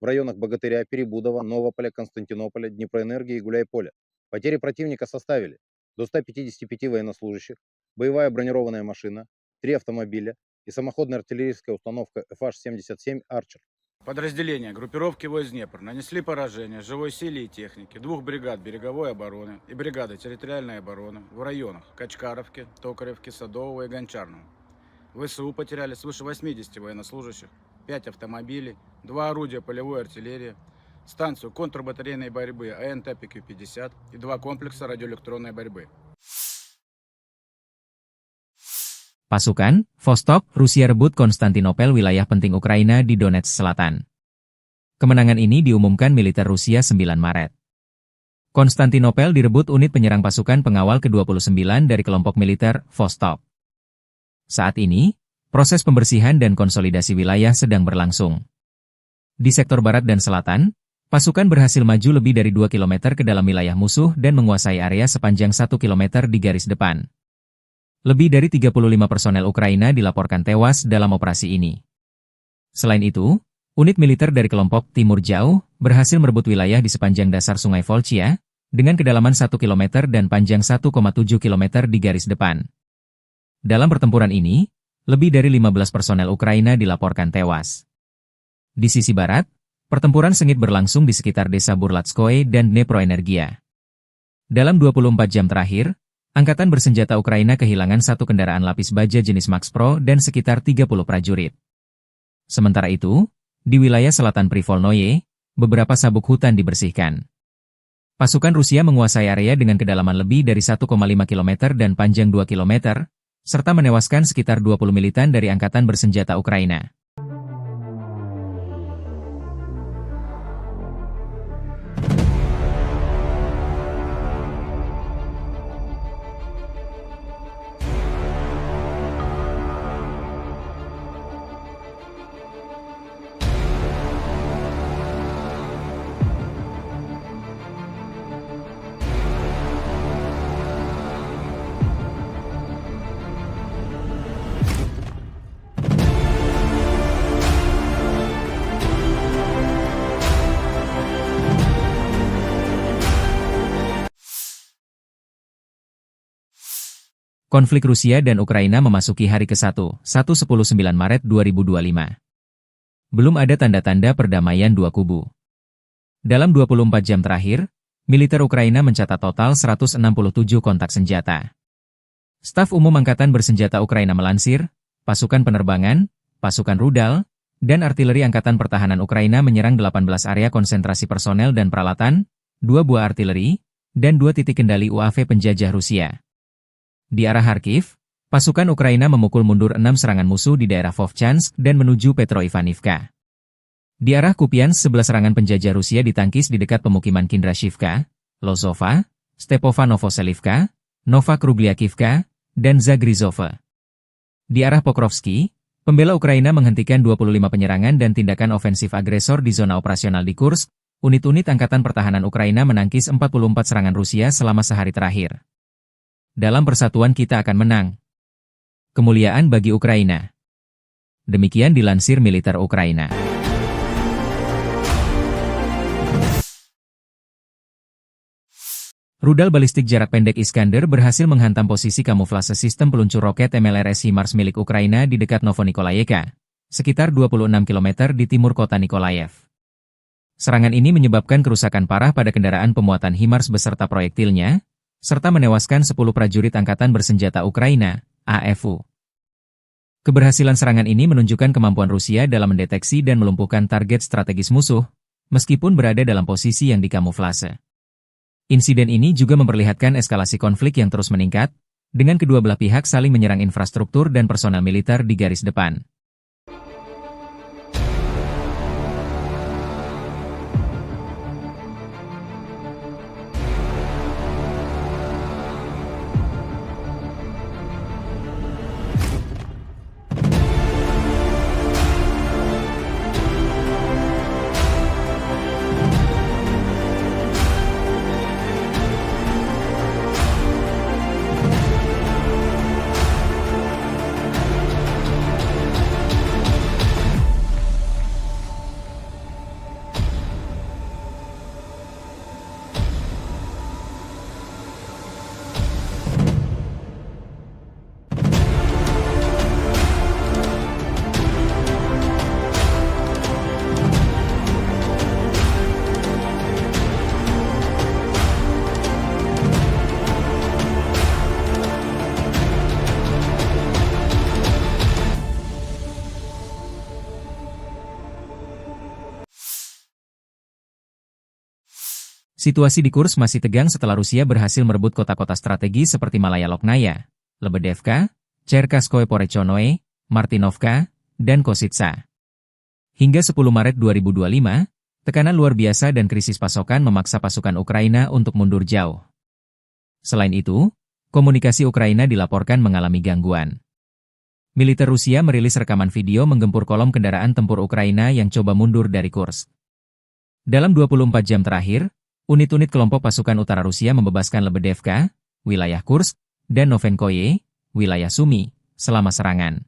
в районах Богатыря, Перебудова, Новополя, Константинополя, Днепроэнергии и Гуляйполя. Потери противника составили до 155 военнослужащих, боевая бронированная машина, 3 автомобиля и самоходная артиллерийская установка FH-77 «Арчер». Подразделения группировки войск Днепр нанесли поражение живой силе и технике 2 бригад береговой обороны и бригады территориальной обороны в районах Качкаровки, Токаревки, Садового и Гончарного. ВСУ потеряли свыше 80 военнослужащих, 5 автомобилей, 2 орудия полевой артиллерии, станцию контрбатарейной борьбы АНТ-ПК-50 и 2 комплекса радиоэлектронной борьбы. Pasukan, Vostok, Rusia rebut Konstantinopel, wilayah penting Ukraina di Donetsk Selatan. Kemenangan ini diumumkan militer Rusia 9 Maret. Konstantinopel direbut unit penyerang pasukan pengawal ke-29 dari kelompok militer Vostok. Saat ini, proses pembersihan dan konsolidasi wilayah sedang berlangsung. Di sektor barat dan selatan, pasukan berhasil maju lebih dari 2 km ke dalam wilayah musuh dan menguasai area sepanjang 1 km di garis depan. Lebih dari 35 personel Ukraina dilaporkan tewas dalam operasi ini. Selain itu, unit militer dari kelompok Timur Jauh berhasil merebut wilayah di sepanjang dasar Sungai Volchia dengan kedalaman 1 km dan panjang 1,7 km di garis depan. Dalam pertempuran ini, lebih dari 15 personel Ukraina dilaporkan tewas. Di sisi barat, pertempuran sengit berlangsung di sekitar desa Burlatskoye dan Dneproenergia. Dalam 24 jam terakhir, Angkatan bersenjata Ukraina kehilangan 1 kendaraan lapis baja jenis MAX-PRO dan sekitar 30 prajurit. Sementara itu, di wilayah selatan Privolnoye, beberapa sabuk hutan dibersihkan. Pasukan Rusia menguasai area dengan kedalaman lebih dari 1,5 km dan panjang 2 km, serta menewaskan sekitar 20 militan dari Angkatan bersenjata Ukraina. Konflik Rusia dan Ukraina memasuki hari ke-1, 19 Maret 2025. Belum ada tanda-tanda perdamaian dua kubu. Dalam 24 jam terakhir, militer Ukraina mencatat total 167 kontak senjata. Staf Umum Angkatan Bersenjata Ukraina melansir, pasukan penerbangan, pasukan rudal, dan artileri Angkatan Pertahanan Ukraina menyerang 18 area konsentrasi personel dan peralatan, 2 buah artileri, dan 2 titik kendali UAV penjajah Rusia. Di arah Kharkiv, pasukan Ukraina memukul mundur 6 serangan musuh di daerah Vovchansk dan menuju Petroivanivka. Di arah Kupiansk 11 serangan penjajah Rusia ditangkis di dekat pemukiman Kindrashivka, Lozova, Stepova Novoselivka, Nova Krugliakivka, dan Zagrizova. Di arah Pokrovsky, pembela Ukraina menghentikan 25 penyerangan dan tindakan ofensif agresor di zona operasional di Kursk. Unit-unit Angkatan Pertahanan Ukraina menangkis 44 serangan Rusia selama sehari terakhir. Dalam persatuan kita akan menang. Kemuliaan bagi Ukraina. Demikian dilansir militer Ukraina. Rudal balistik jarak pendek Iskander berhasil menghantam posisi kamuflase sistem peluncur roket MLRS HIMARS milik Ukraina di dekat Novonikolayevka, sekitar 26 km di timur kota Nikolaev. Serangan ini menyebabkan kerusakan parah pada kendaraan pemuatan HIMARS beserta proyektilnya, serta menewaskan 10 prajurit Angkatan Bersenjata Ukraina, AFU. Keberhasilan serangan ini menunjukkan kemampuan Rusia dalam mendeteksi dan melumpuhkan target strategis musuh, meskipun berada dalam posisi yang dikamuflase. Insiden ini juga memperlihatkan eskalasi konflik yang terus meningkat, dengan kedua belah pihak saling menyerang infrastruktur dan personel militer di garis depan. Situasi di Kursk masih tegang setelah Rusia berhasil merebut kota-kota strategi seperti Malaya Loknaya, Lebedevka, Cherkaskoye Porechonoe, Martinovka, dan Kositsa. Hingga 10 Maret 2025, tekanan luar biasa dan krisis pasokan memaksa pasukan Ukraina untuk mundur jauh. Selain itu, komunikasi Ukraina dilaporkan mengalami gangguan. Militer Rusia merilis rekaman video menggempur kolom kendaraan tempur Ukraina yang coba mundur dari Kursk. Dalam 24 jam terakhir, unit-unit kelompok pasukan utara Rusia membebaskan Lebedevka, wilayah Kursk, dan Novenkoye, wilayah Sumy, selama serangan.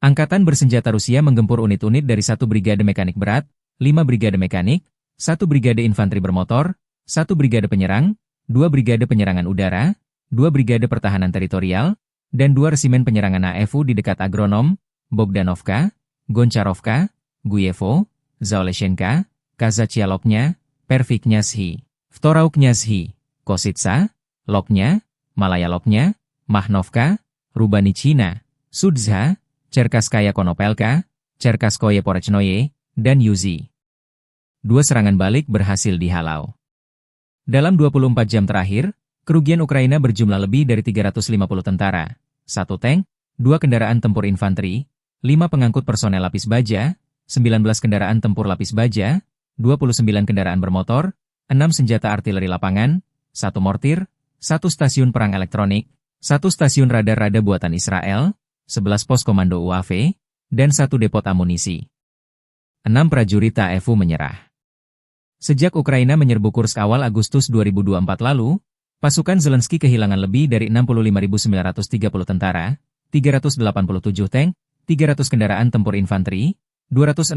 Angkatan Bersenjata Rusia menggempur unit-unit dari 1 brigade mekanik berat, 5 brigade mekanik, 1 brigade infanteri bermotor, 1 brigade penyerang, 2 brigade penyerangan udara, 2 brigade pertahanan teritorial, dan 2 resimen penyerangan AFU di dekat Agronom, Bogdanovka, Goncharovka, Guyevo, Zaoleshenka, Kazachialoknya, Perviknyazhi, Vtorauknyazhi, Kositsa, Loknya, Malaya Loknya, Mahnovka, Rubanichina, Sudzha, Cherkaskaya Konopelka, Cherkaskoye Porechnoye, dan Yuzi. 2 serangan balik berhasil dihalau. Dalam 24 jam terakhir, kerugian Ukraina berjumlah lebih dari 350 tentara, 1 tank, 2 kendaraan tempur infanteri, 5 pengangkut personel lapis baja, 19 kendaraan tempur lapis baja, 29 kendaraan bermotor, 6 senjata artileri lapangan, 1 mortir, 1 stasiun perang elektronik, 1 stasiun radar-rada buatan Israel, 11 pos komando UAV, dan 1 depot amunisi. 6 prajurit AFU menyerah. Sejak Ukraina menyerbu Kursk awal Agustus 2024 lalu, pasukan Zelensky kehilangan lebih dari 65.930 tentara, 387 tank, 300 kendaraan tempur infanteri, 264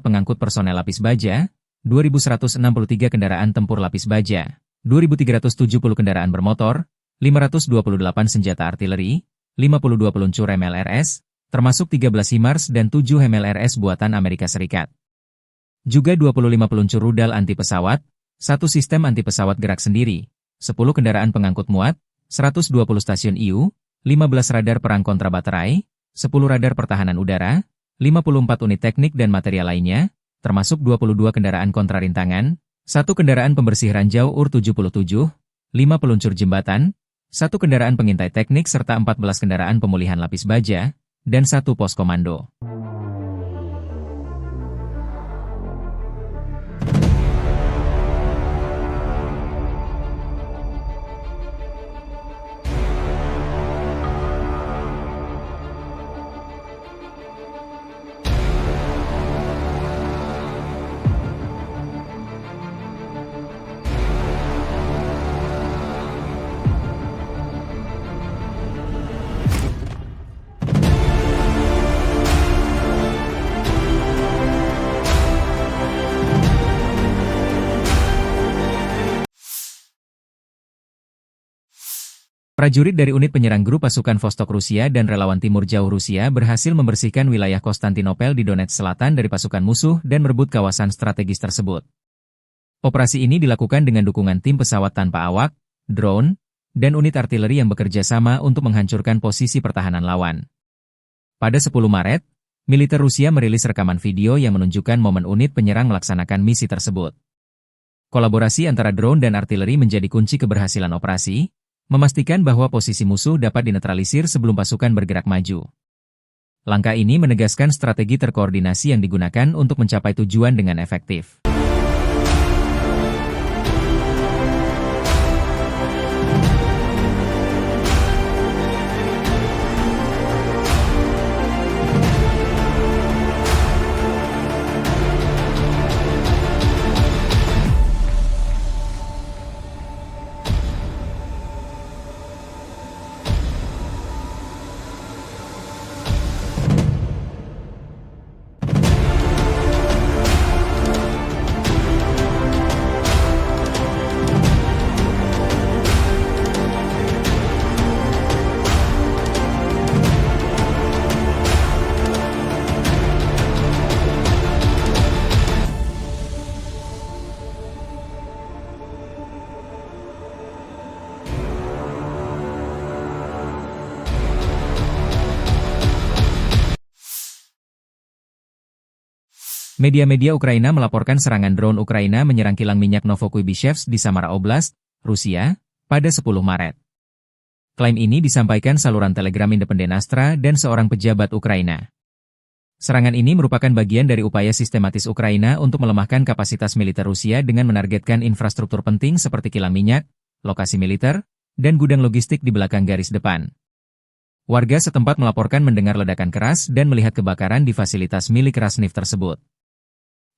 pengangkut personel lapis baja, 2.163 kendaraan tempur lapis baja, 2.370 kendaraan bermotor, 528 senjata artileri, 52 peluncur MLRS, termasuk 13 HIMARS dan 7 MLRS buatan Amerika Serikat. Juga 25 peluncur rudal anti-pesawat, 1 sistem anti-pesawat gerak sendiri, 10 kendaraan pengangkut muat, 120 stasiun IU, 15 radar perang kontra baterai, 10 radar pertahanan udara, 54 unit teknik dan material lainnya, termasuk 22 kendaraan kontra rintangan, 1 kendaraan pembersih ranjau UR-77, 5 peluncur jembatan, 1 kendaraan pengintai teknik serta 14 kendaraan pemulihan lapis baja, dan 1 pos komando. Prajurit dari unit penyerang grup pasukan Vostok Rusia dan relawan Timur Jauh Rusia berhasil membersihkan wilayah Konstantinopel di Donetsk Selatan dari pasukan musuh dan merebut kawasan strategis tersebut. Operasi ini dilakukan dengan dukungan tim pesawat tanpa awak, drone, dan unit artileri yang bekerja sama untuk menghancurkan posisi pertahanan lawan. Pada 10 Maret, militer Rusia merilis rekaman video yang menunjukkan momen unit penyerang melaksanakan misi tersebut. Kolaborasi antara drone dan artileri menjadi kunci keberhasilan operasi, memastikan bahwa posisi musuh dapat dinetralisir sebelum pasukan bergerak maju. Langkah ini menegaskan strategi terkoordinasi yang digunakan untuk mencapai tujuan dengan efektif. Media-media Ukraina melaporkan serangan drone Ukraina menyerang kilang minyak Novokuybishevsk di Samara Oblast, Rusia, pada 10 Maret. Klaim ini disampaikan saluran Telegram independen Astra dan seorang pejabat Ukraina. Serangan ini merupakan bagian dari upaya sistematis Ukraina untuk melemahkan kapasitas militer Rusia dengan menargetkan infrastruktur penting seperti kilang minyak, lokasi militer, dan gudang logistik di belakang garis depan. Warga setempat melaporkan mendengar ledakan keras dan melihat kebakaran di fasilitas milik Rasneft tersebut.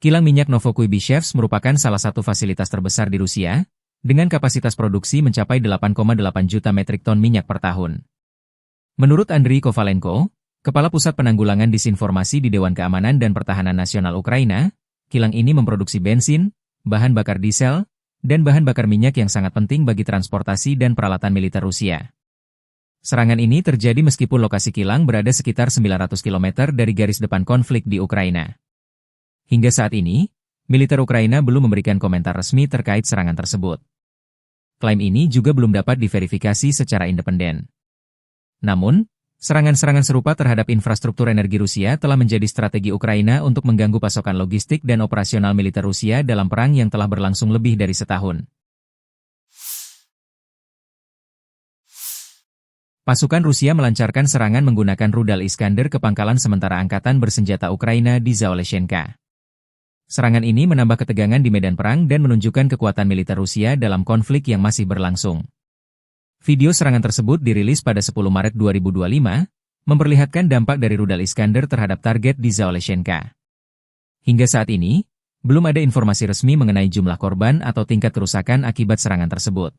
Kilang minyak Novokuybishevsk merupakan salah satu fasilitas terbesar di Rusia, dengan kapasitas produksi mencapai 8,8 juta metrik ton minyak per tahun. Menurut Andriy Kovalenko, Kepala Pusat Penanggulangan Disinformasi di Dewan Keamanan dan Pertahanan Nasional Ukraina, kilang ini memproduksi bensin, bahan bakar diesel, dan bahan bakar minyak yang sangat penting bagi transportasi dan peralatan militer Rusia. Serangan ini terjadi meskipun lokasi kilang berada sekitar 900 km dari garis depan konflik di Ukraina. Hingga saat ini, militer Ukraina belum memberikan komentar resmi terkait serangan tersebut. Klaim ini juga belum dapat diverifikasi secara independen. Namun, serangan-serangan serupa terhadap infrastruktur energi Rusia telah menjadi strategi Ukraina untuk mengganggu pasokan logistik dan operasional militer Rusia dalam perang yang telah berlangsung lebih dari setahun. Pasukan Rusia melancarkan serangan menggunakan rudal Iskander ke pangkalan sementara angkatan bersenjata Ukraina di Zaoleshenka. Serangan ini menambah ketegangan di medan perang dan menunjukkan kekuatan militer Rusia dalam konflik yang masih berlangsung. Video serangan tersebut dirilis pada 10 Maret 2025, memperlihatkan dampak dari rudal Iskander terhadap target di Zaoleshenka. Hingga saat ini, belum ada informasi resmi mengenai jumlah korban atau tingkat kerusakan akibat serangan tersebut.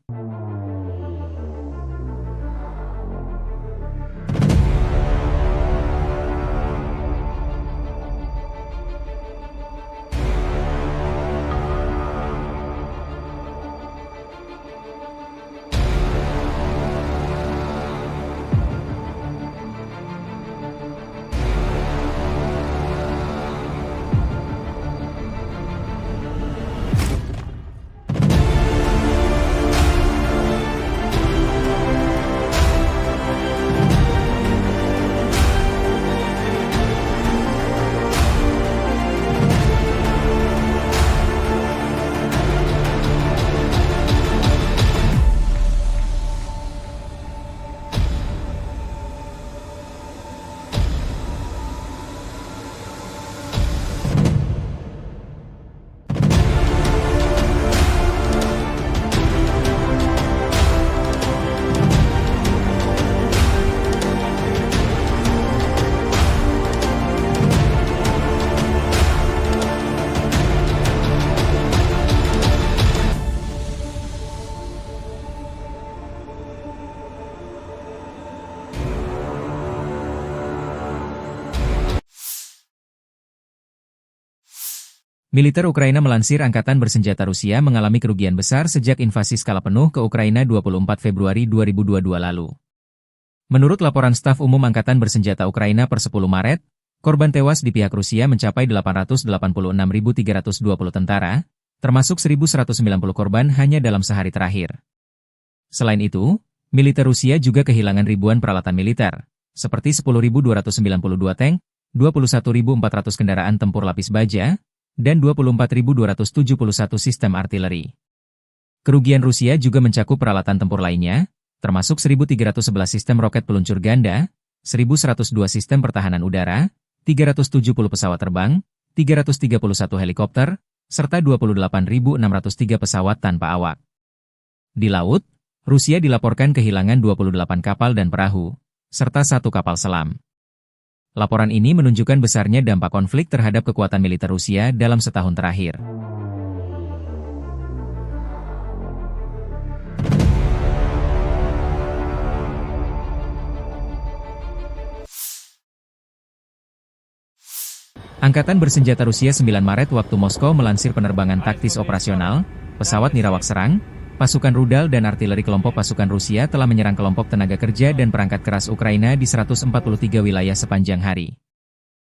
Militer Ukraina melansir Angkatan Bersenjata Rusia mengalami kerugian besar sejak invasi skala penuh ke Ukraina 24 Februari 2022 lalu. Menurut laporan staf umum Angkatan Bersenjata Ukraina per 10 Maret, korban tewas di pihak Rusia mencapai 886.320 tentara, termasuk 1.190 korban hanya dalam sehari terakhir. Selain itu, militer Rusia juga kehilangan ribuan peralatan militer, seperti 10.292 tank, 21.400 kendaraan tempur lapis baja, dan 24.271 sistem artileri. Kerugian Rusia juga mencakup peralatan tempur lainnya, termasuk 1.311 sistem roket peluncur ganda, 1.102 sistem pertahanan udara, 370 pesawat terbang, 331 helikopter, serta 28.603 pesawat tanpa awak. Di laut, Rusia dilaporkan kehilangan 28 kapal dan perahu, serta 1 kapal selam. Laporan ini menunjukkan besarnya dampak konflik terhadap kekuatan militer Rusia dalam setahun terakhir. Angkatan Bersenjata Rusia 9 Maret waktu Moskow melansir penerbangan taktis operasional, pesawat nirawak serang, pasukan rudal dan artileri kelompok pasukan Rusia telah menyerang kelompok tenaga kerja dan perangkat keras Ukraina di 143 wilayah sepanjang hari.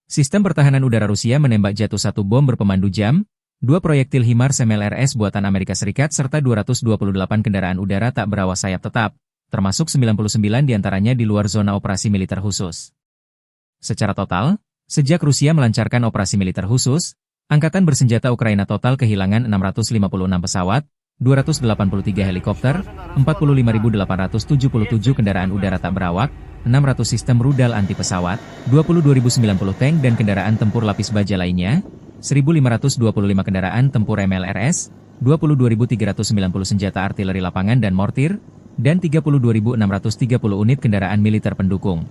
Sistem pertahanan udara Rusia menembak jatuh 1 bom berpemandu jam, 2 proyektil HIMARS MLRS buatan Amerika Serikat serta 228 kendaraan udara tak berawak sayap tetap, termasuk 99 diantaranya di luar zona operasi militer khusus. Secara total, sejak Rusia melancarkan operasi militer khusus, Angkatan Bersenjata Ukraina total kehilangan 656 pesawat, 283 helikopter, 45.877 kendaraan udara tak berawak, 600 sistem rudal anti pesawat, 22.090 tank dan kendaraan tempur lapis baja lainnya, 1.525 kendaraan tempur MLRS, 22.390 senjata artileri lapangan dan mortir, dan 32.630 unit kendaraan militer pendukung.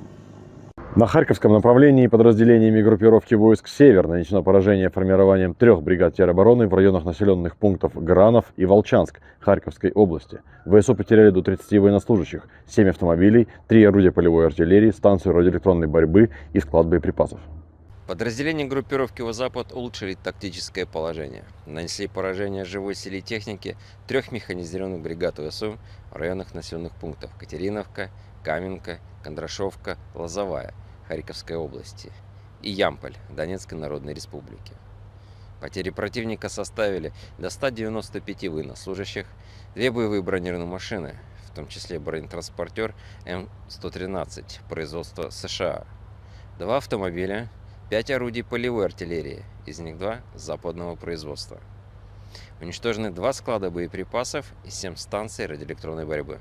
На Харьковском направлении подразделениями группировки войск «Север» нанесено поражение формированием 3 бригад теробороны в районах населенных пунктов Гранов и Волчанск Харьковской области. ВСУ потеряли до 30 военнослужащих, 7 автомобилей, 3 орудия полевой артиллерии, станцию радиоэлектронной борьбы и склад боеприпасов. Подразделения группировки «Запад» улучшили тактическое положение. Нанесли поражение живой силе и технике 3 механизированных бригад ВСУ в районах населенных пунктов Катериновка, Каменка, Кондрашовка, Лозовая Харьковской области и Ямполь Донецкой Народной Республики. Потери противника составили до 195 военнослужащих, 2 боевые бронированные машины, в том числе бронетранспортер М113 производства США, 2 автомобиля, 5 орудий полевой артиллерии, из них 2 западного производства. Уничтожены 2 склада боеприпасов и 7 станций радиоэлектронной борьбы.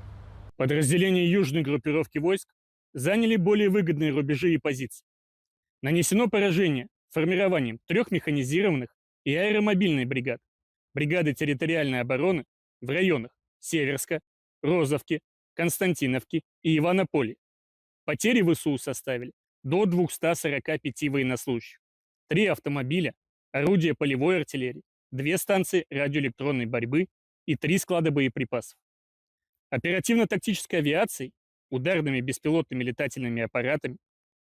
Подразделения южной группировки войск заняли более выгодные рубежи и позиции. Нанесено поражение формированием 3 механизированных и аэромобильной бригад, бригады территориальной обороны в районах Северска, Розовки, Константиновки и Иванополя. Потери ВСУ составили до 245 военнослужащих, 3 автомобиля, орудия полевой артиллерии, 2 станции радиоэлектронной борьбы и 3 склада боеприпасов. Оперативно-тактической авиацией, ударными беспилотными летательными аппаратами,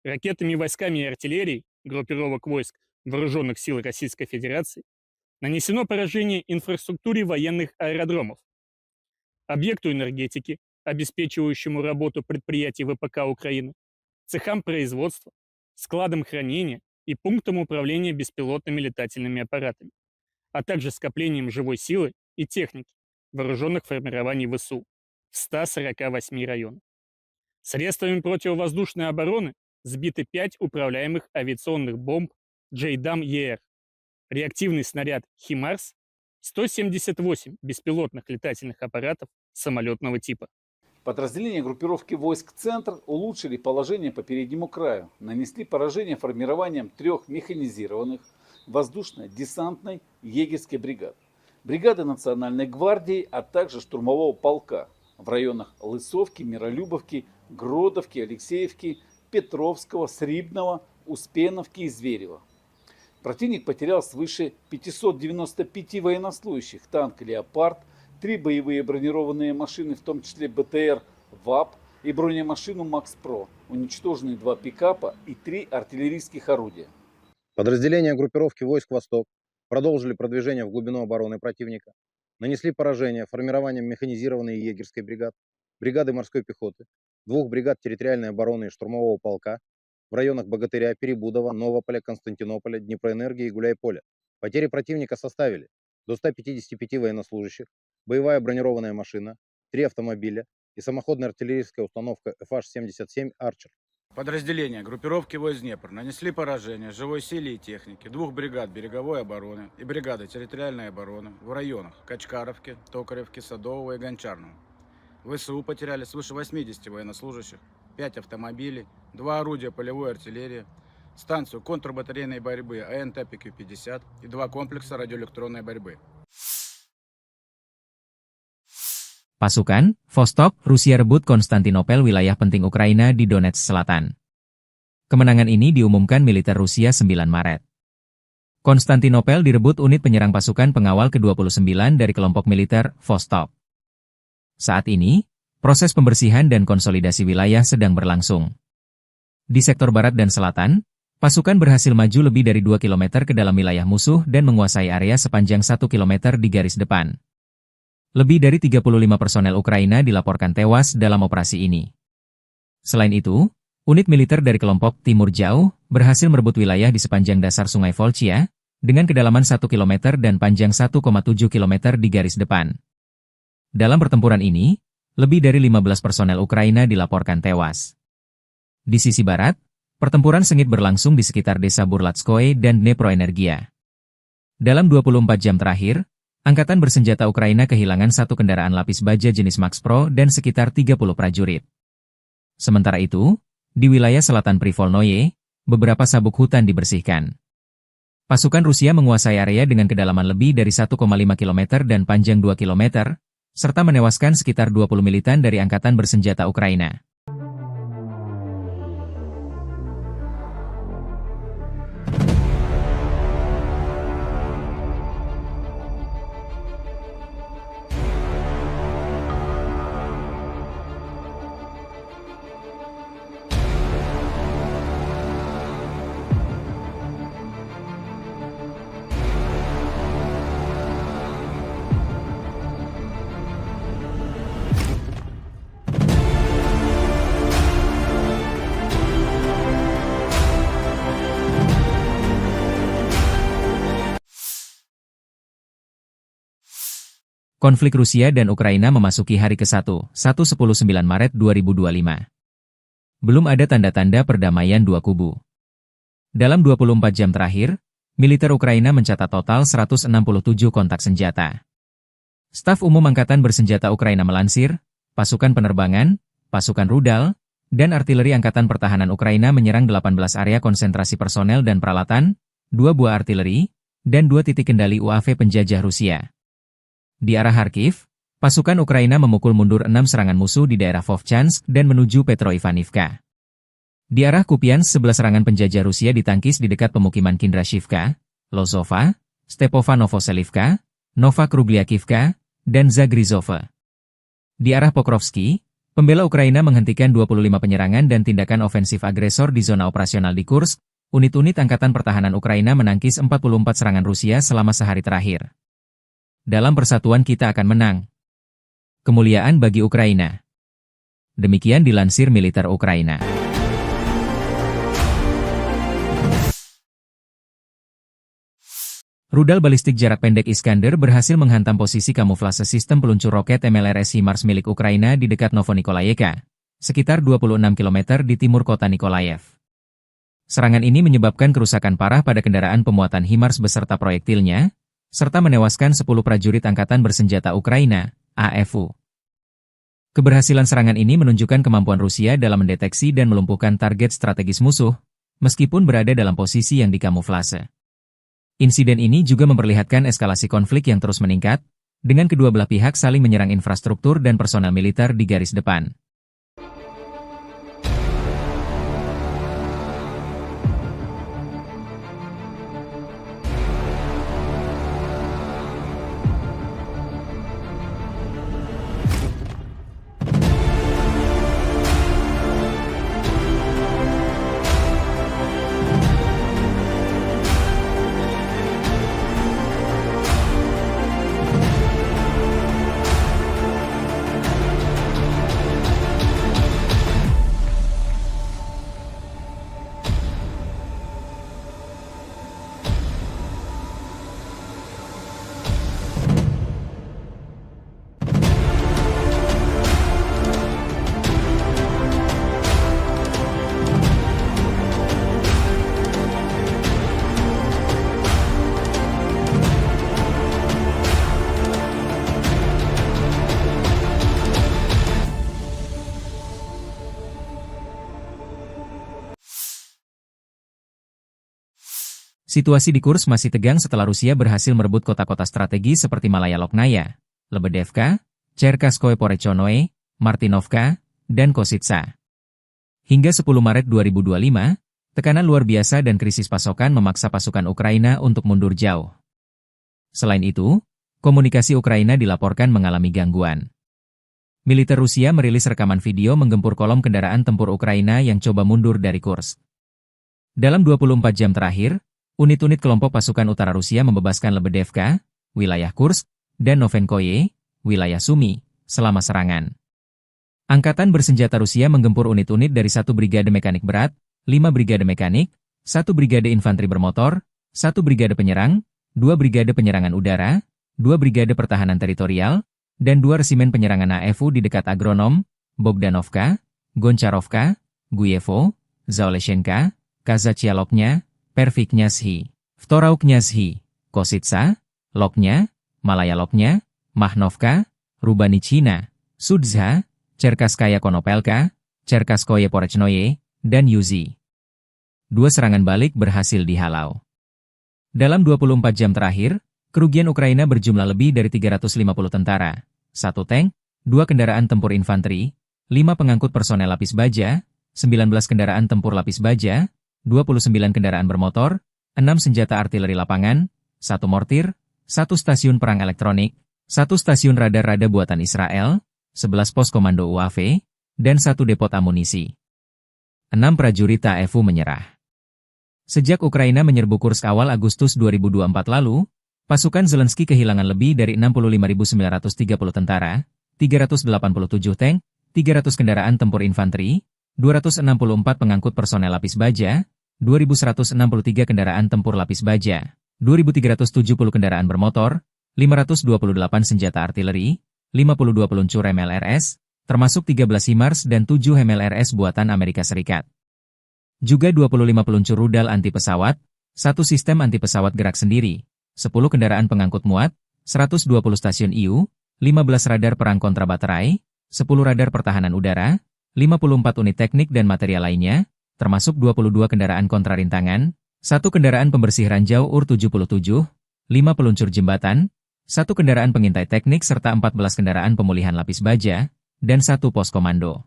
ракетными войсками и артиллерией группировок войск Вооруженных сил Российской Федерации нанесено поражение инфраструктуре военных аэродромов, объекту энергетики, обеспечивающему работу предприятий ВПК Украины, цехам производства, складам хранения и пунктам управления беспилотными летательными аппаратами, а также скоплением живой силы и техники вооруженных формирований ВСУ в 148 районах. Средствами противовоздушной обороны сбиты 5 управляемых авиационных бомб JDAM-ER, реактивный снаряд HIMARS, 178 беспилотных летательных аппаратов самолетного типа. Подразделения группировки войск «Центр» улучшили положение по переднему краю, нанесли поражение формированием 3 механизированных воздушно-десантной егерской бригад, бригады Национальной гвардии, а также штурмового полка в районах Лысовки, Миролюбовки, Гродовки, Алексеевки, Петровского, Срибного, Успеновки и Зверева. Противник потерял свыше 595 военнослужащих, танк «Леопард», 3 боевые бронированные машины, в том числе БТР ВАП и бронемашину «Макс-Про», уничтожены 2 пикапа и 3 артиллерийских орудия. Подразделения группировки войск «Восток» продолжили продвижение в глубину обороны противника, нанесли поражение формированием механизированной егерской бригад, бригады морской пехоты, 2 бригад территориальной обороны и штурмового полка в районах Богатыря, Перебудова, Новополя, Константинополя, Днепроэнергии и Гуляйполя. Потери противника составили до 155 военнослужащих, боевая бронированная машина, 3 автомобиля и самоходная артиллерийская установка FH-77 «Арчер». Подразделения группировки войск Днепр нанесли поражение живой силе и технике 2 бригад береговой обороны и бригады территориальной обороны в районах Качкаровки, Токаревки, Садового и Гончарного. ВСУ потеряли свыше 80 военнослужащих, 5 автомобилей, 2 орудия полевой артиллерии, станцию контрбатарейной борьбы АНТ-ПК-50 и 2 комплекса радиоэлектронной борьбы. Pasukan, Vostok, Rusia rebut Konstantinopel, wilayah penting Ukraina di Donetsk Selatan. Kemenangan ini diumumkan militer Rusia 9 Maret. Konstantinopel direbut unit penyerang pasukan pengawal ke-29 dari kelompok militer Vostok. Saat ini, proses pembersihan dan konsolidasi wilayah sedang berlangsung. Di sektor barat dan selatan, pasukan berhasil maju lebih dari 2 km ke dalam wilayah musuh dan menguasai area sepanjang 1 km di garis depan. Lebih dari 35 personel Ukraina dilaporkan tewas dalam operasi ini. Selain itu, unit militer dari kelompok Timur Jauh berhasil merebut wilayah di sepanjang dasar Sungai Volchia dengan kedalaman 1 km dan panjang 1,7 km di garis depan. Dalam pertempuran ini, lebih dari 15 personel Ukraina dilaporkan tewas. Di sisi barat, pertempuran sengit berlangsung di sekitar desa Burlatskoye dan Dneproenergia. Dalam 24 jam terakhir, Angkatan bersenjata Ukraina kehilangan 1 kendaraan lapis baja jenis Max Pro dan sekitar 30 prajurit. Sementara itu, di wilayah selatan Privolnoye, beberapa sabuk hutan dibersihkan. Pasukan Rusia menguasai area dengan kedalaman lebih dari 1,5 km dan panjang 2 km, serta menewaskan sekitar 20 militan dari Angkatan bersenjata Ukraina. Konflik Rusia dan Ukraina memasuki hari ke-1, 1-10-9 Maret 2025. Belum ada tanda-tanda perdamaian dua kubu. Dalam 24 jam terakhir, militer Ukraina mencatat total 167 kontak senjata. Staf Umum Angkatan Bersenjata Ukraina melansir, pasukan penerbangan, pasukan rudal, dan artileri Angkatan Pertahanan Ukraina menyerang 18 area konsentrasi personel dan peralatan, 2 buah artileri, dan 2 titik kendali UAV penjajah Rusia. Di arah Kharkiv, pasukan Ukraina memukul mundur 6 serangan musuh di daerah Vovchansk dan menuju Petroivanivka. Di arah Kupiansk 11 serangan penjajah Rusia ditangkis di dekat pemukiman Kindrashivka, Lozova, Stepova Novoselivka, Nova Krugliakivka, dan Zagrizova. Di arah Pokrovsky, pembela Ukraina menghentikan 25 penyerangan dan tindakan ofensif agresor di zona operasional di Kursk. Unit-unit Angkatan Pertahanan Ukraina menangkis 44 serangan Rusia selama sehari terakhir. Dalam persatuan kita akan menang. Kemuliaan bagi Ukraina. Demikian dilansir militer Ukraina. Rudal balistik jarak pendek Iskander berhasil menghantam posisi kamuflase sistem peluncur roket MLRS HIMARS milik Ukraina di dekat Novonikolayevka, sekitar 26 km di timur kota Nikolaev. Serangan ini menyebabkan kerusakan parah pada kendaraan pemuatan HIMARS beserta proyektilnya, serta menewaskan 10 prajurit Angkatan Bersenjata Ukraina, AFU. Keberhasilan serangan ini menunjukkan kemampuan Rusia dalam mendeteksi dan melumpuhkan target strategis musuh, meskipun berada dalam posisi yang dikamuflase. Insiden ini juga memperlihatkan eskalasi konflik yang terus meningkat, dengan kedua belah pihak saling menyerang infrastruktur dan personel militer di garis depan. Situasi di Kursk masih tegang setelah Rusia berhasil merebut kota-kota strategi seperti Malaya Loknaya, Lebedevka, Cherkasskoye Porechnoye, Martinovka, dan Kositsa. Hingga 10 Maret 2025, tekanan luar biasa dan krisis pasokan memaksa pasukan Ukraina untuk mundur jauh. Selain itu, komunikasi Ukraina dilaporkan mengalami gangguan. Militer Rusia merilis rekaman video menggempur kolom kendaraan tempur Ukraina yang coba mundur dari Kursk. Dalam 24 jam terakhir, unit-unit kelompok pasukan utara Rusia membebaskan Lebedevka, wilayah Kursk, dan Novenkoye, wilayah Sumy, selama serangan. Angkatan bersenjata Rusia menggempur unit-unit dari 1 brigade mekanik berat, 5 brigade mekanik, 1 brigade infanteri bermotor, 1 brigade penyerang, 2 brigade penyerangan udara, 2 brigade pertahanan teritorial, dan 2 resimen penyerangan AFU di dekat Agronom, Bogdanovka, Goncharovka, Guyevo, Zaoleshenka, Kazakia Loknya, Perviknyazhi, Vtorauknyazhi, Kositsa, Loknya, Malaya Loknya, Mahnovka, Rubanichina, Sudzha, Cherkasskaya Konopelka, Cherkasskoye Porechnoye, dan Yuzi. 2 serangan balik berhasil dihalau. Dalam 24 jam terakhir, kerugian Ukraina berjumlah lebih dari 350 tentara, 1 tank, 2 kendaraan tempur infanteri, 5 pengangkut personel lapis baja, 19 kendaraan tempur lapis baja, 29 kendaraan bermotor, 6 senjata artileri lapangan, 1 mortir, 1 stasiun perang elektronik, 1 stasiun radar-rada buatan Israel, 11 pos komando UAV, dan 1 depot amunisi. 6 prajurit AFU menyerah. Sejak Ukraina menyerbu Kursk awal Agustus 2024 lalu, pasukan Zelensky kehilangan lebih dari 65.930 tentara, 387 tank, 300 kendaraan tempur infanteri, 264 pengangkut personel lapis baja, 2.163 kendaraan tempur lapis baja, 2.370 kendaraan bermotor, 528 senjata artileri, 52 peluncur MLRS, termasuk 13 HIMARS dan 7 MLRS buatan Amerika Serikat. Juga 25 peluncur rudal anti-pesawat, 1 sistem anti-pesawat gerak sendiri, 10 kendaraan pengangkut muat, 120 stasiun IU, 15 radar perang kontra baterai, 10 radar pertahanan udara, 54 unit teknik dan material lainnya, termasuk 22 kendaraan kontrarintangan, 1 kendaraan pembersih ranjau UR-77, 5 peluncur jembatan, 1 kendaraan pengintai teknik serta 14 kendaraan pemulihan lapis baja, dan 1 pos komando.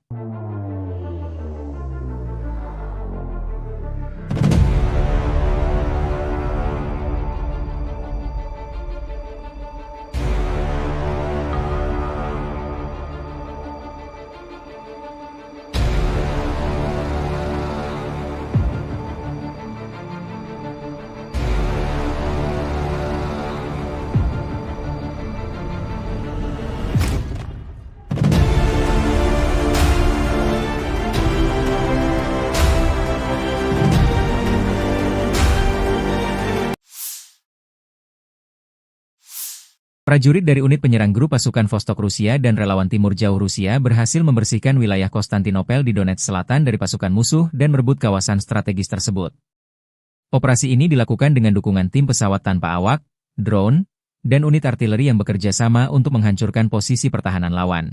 Prajurit dari unit penyerang grup pasukan Vostok Rusia dan relawan Timur Jauh Rusia berhasil membersihkan wilayah Konstantinopel di Donetsk Selatan dari pasukan musuh dan merebut kawasan strategis tersebut. Operasi ini dilakukan dengan dukungan tim pesawat tanpa awak, drone, dan unit artileri yang bekerja sama untuk menghancurkan posisi pertahanan lawan.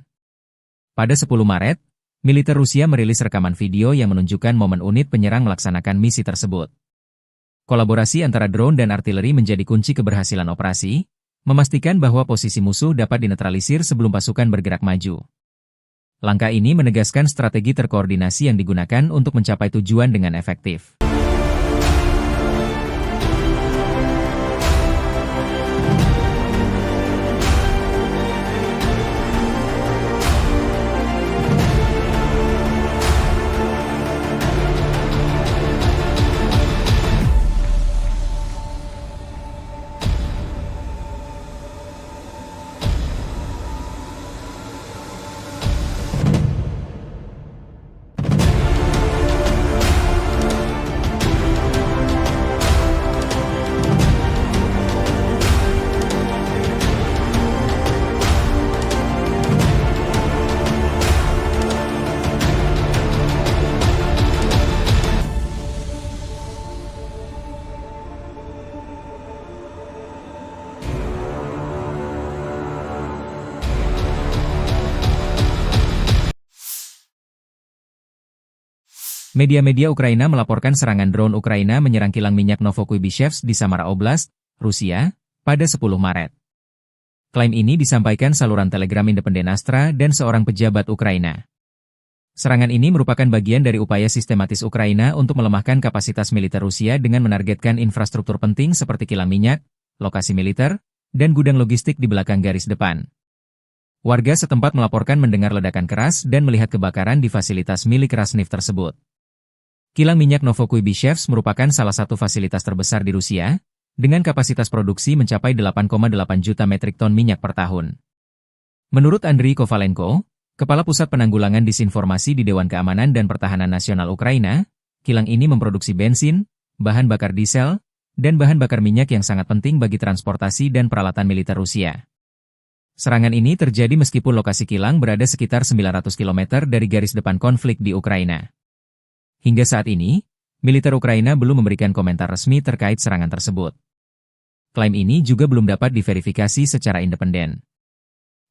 Pada 10 Maret, militer Rusia merilis rekaman video yang menunjukkan momen unit penyerang melaksanakan misi tersebut. Kolaborasi antara drone dan artileri menjadi kunci keberhasilan operasi, memastikan bahwa posisi musuh dapat dinetralisir sebelum pasukan bergerak maju. Langkah ini menegaskan strategi terkoordinasi yang digunakan untuk mencapai tujuan dengan efektif. Media-media Ukraina melaporkan serangan drone Ukraina menyerang kilang minyak Novokuybishevsk di Samara Oblast, Rusia, pada 10 Maret. Klaim ini disampaikan saluran Telegram independen Astra dan seorang pejabat Ukraina. Serangan ini merupakan bagian dari upaya sistematis Ukraina untuk melemahkan kapasitas militer Rusia dengan menargetkan infrastruktur penting seperti kilang minyak, lokasi militer, dan gudang logistik di belakang garis depan. Warga setempat melaporkan mendengar ledakan keras dan melihat kebakaran di fasilitas milik Rasneft tersebut. Kilang minyak Novokuybishevsk merupakan salah satu fasilitas terbesar di Rusia, dengan kapasitas produksi mencapai 8,8 juta metrik ton minyak per tahun. Menurut Andriy Kovalenko, Kepala Pusat Penanggulangan Disinformasi di Dewan Keamanan dan Pertahanan Nasional Ukraina, kilang ini memproduksi bensin, bahan bakar diesel, dan bahan bakar minyak yang sangat penting bagi transportasi dan peralatan militer Rusia. Serangan ini terjadi meskipun lokasi kilang berada sekitar 900 km dari garis depan konflik di Ukraina. Hingga saat ini, militer Ukraina belum memberikan komentar resmi terkait serangan tersebut. Klaim ini juga belum dapat diverifikasi secara independen.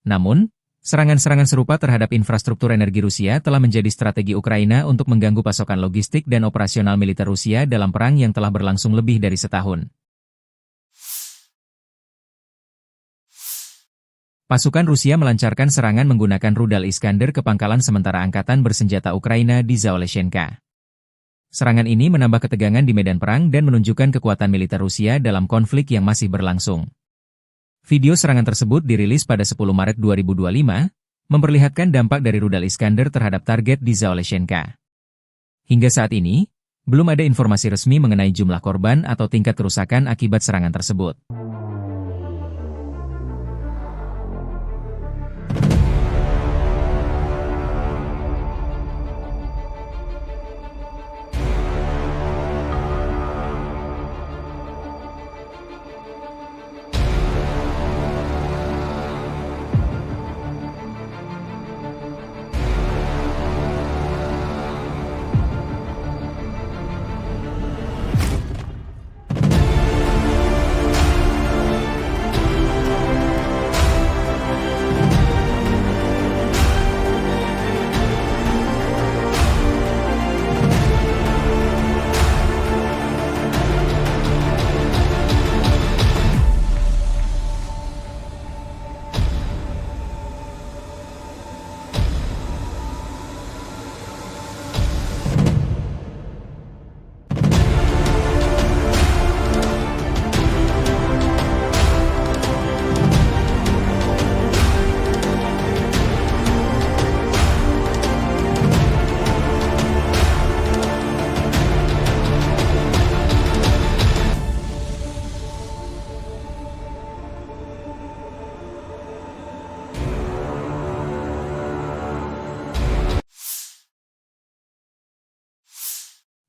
Namun, serangan-serangan serupa terhadap infrastruktur energi Rusia telah menjadi strategi Ukraina untuk mengganggu pasokan logistik dan operasional militer Rusia dalam perang yang telah berlangsung lebih dari setahun. Pasukan Rusia melancarkan serangan menggunakan rudal Iskander ke pangkalan sementara angkatan bersenjata Ukraina di Zaoleshenka. Serangan ini menambah ketegangan di medan perang dan menunjukkan kekuatan militer Rusia dalam konflik yang masih berlangsung. Video serangan tersebut dirilis pada 10 Maret 2025, memperlihatkan dampak dari rudal Iskander terhadap target di Zaoleshenka. Hingga saat ini, belum ada informasi resmi mengenai jumlah korban atau tingkat kerusakan akibat serangan tersebut.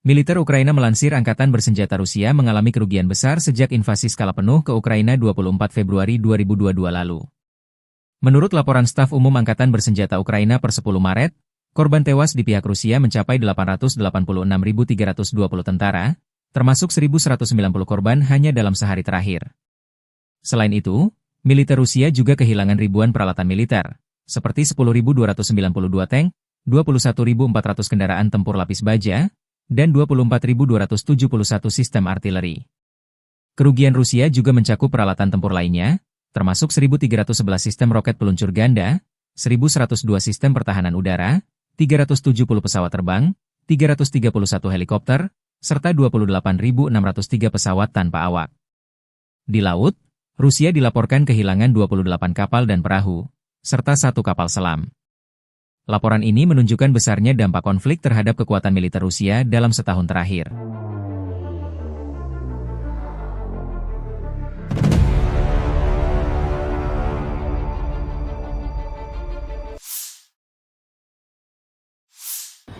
Militer Ukraina melansir Angkatan Bersenjata Rusia mengalami kerugian besar sejak invasi skala penuh ke Ukraina 24 Februari 2022 lalu. Menurut laporan Staf Umum Angkatan Bersenjata Ukraina per 10 Maret, korban tewas di pihak Rusia mencapai 886.320 tentara, termasuk 1.190 korban hanya dalam sehari terakhir. Selain itu, militer Rusia juga kehilangan ribuan peralatan militer, seperti 10.292 tank, 21.400 kendaraan tempur lapis baja, dan 24.271 sistem artileri. Kerugian Rusia juga mencakup peralatan tempur lainnya, termasuk 1.311 sistem roket peluncur ganda, 1.102 sistem pertahanan udara, 370 pesawat terbang, 331 helikopter, serta 28.603 pesawat tanpa awak. Di laut, Rusia dilaporkan kehilangan 28 kapal dan perahu, serta 1 kapal selam. Laporan ini menunjukkan besarnya dampak konflik terhadap kekuatan militer Rusia dalam setahun terakhir.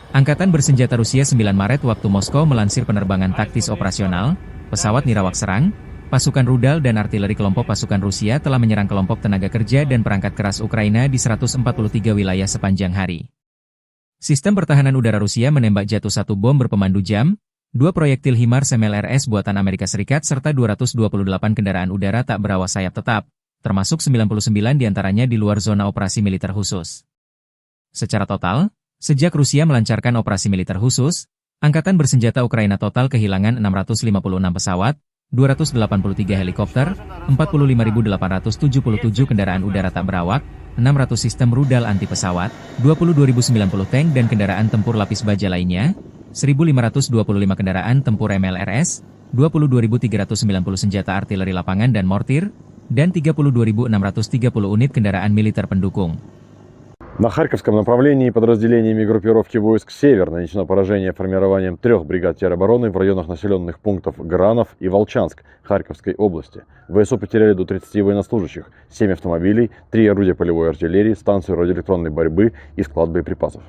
Angkatan Bersenjata Rusia 9 Maret waktu Moskow melansir penerbangan taktis operasional, pesawat nirawak serang, pasukan rudal dan artileri kelompok pasukan Rusia telah menyerang kelompok tenaga kerja dan perangkat keras Ukraina di 143 wilayah sepanjang hari. Sistem pertahanan udara Rusia menembak jatuh 1 bom berpemandu jam, 2 proyektil HIMARS MLRS buatan Amerika Serikat serta 228 kendaraan udara tak berawak sayap tetap, termasuk 99 diantaranya di luar zona operasi militer khusus. Secara total, sejak Rusia melancarkan operasi militer khusus, Angkatan bersenjata Ukraina total kehilangan 656 pesawat, 283 helikopter, 45.877 kendaraan udara tak berawak, 600 sistem rudal anti pesawat, 22.090 tank dan kendaraan tempur lapis baja lainnya, 1.525 kendaraan tempur MLRS, 22.390 senjata artileri lapangan dan mortir, dan 32.630 unit kendaraan militer pendukung. На Харьковском направлении подразделениями группировки войск «Север» нанесено поражение формированием 3 бригад теробороны в районах населенных пунктов Гранов и Волчанск Харьковской области. ВСУ потеряли до 30 военнослужащих, 7 автомобилей, 3 орудия полевой артиллерии, станцию радиоэлектронной борьбы и склад боеприпасов.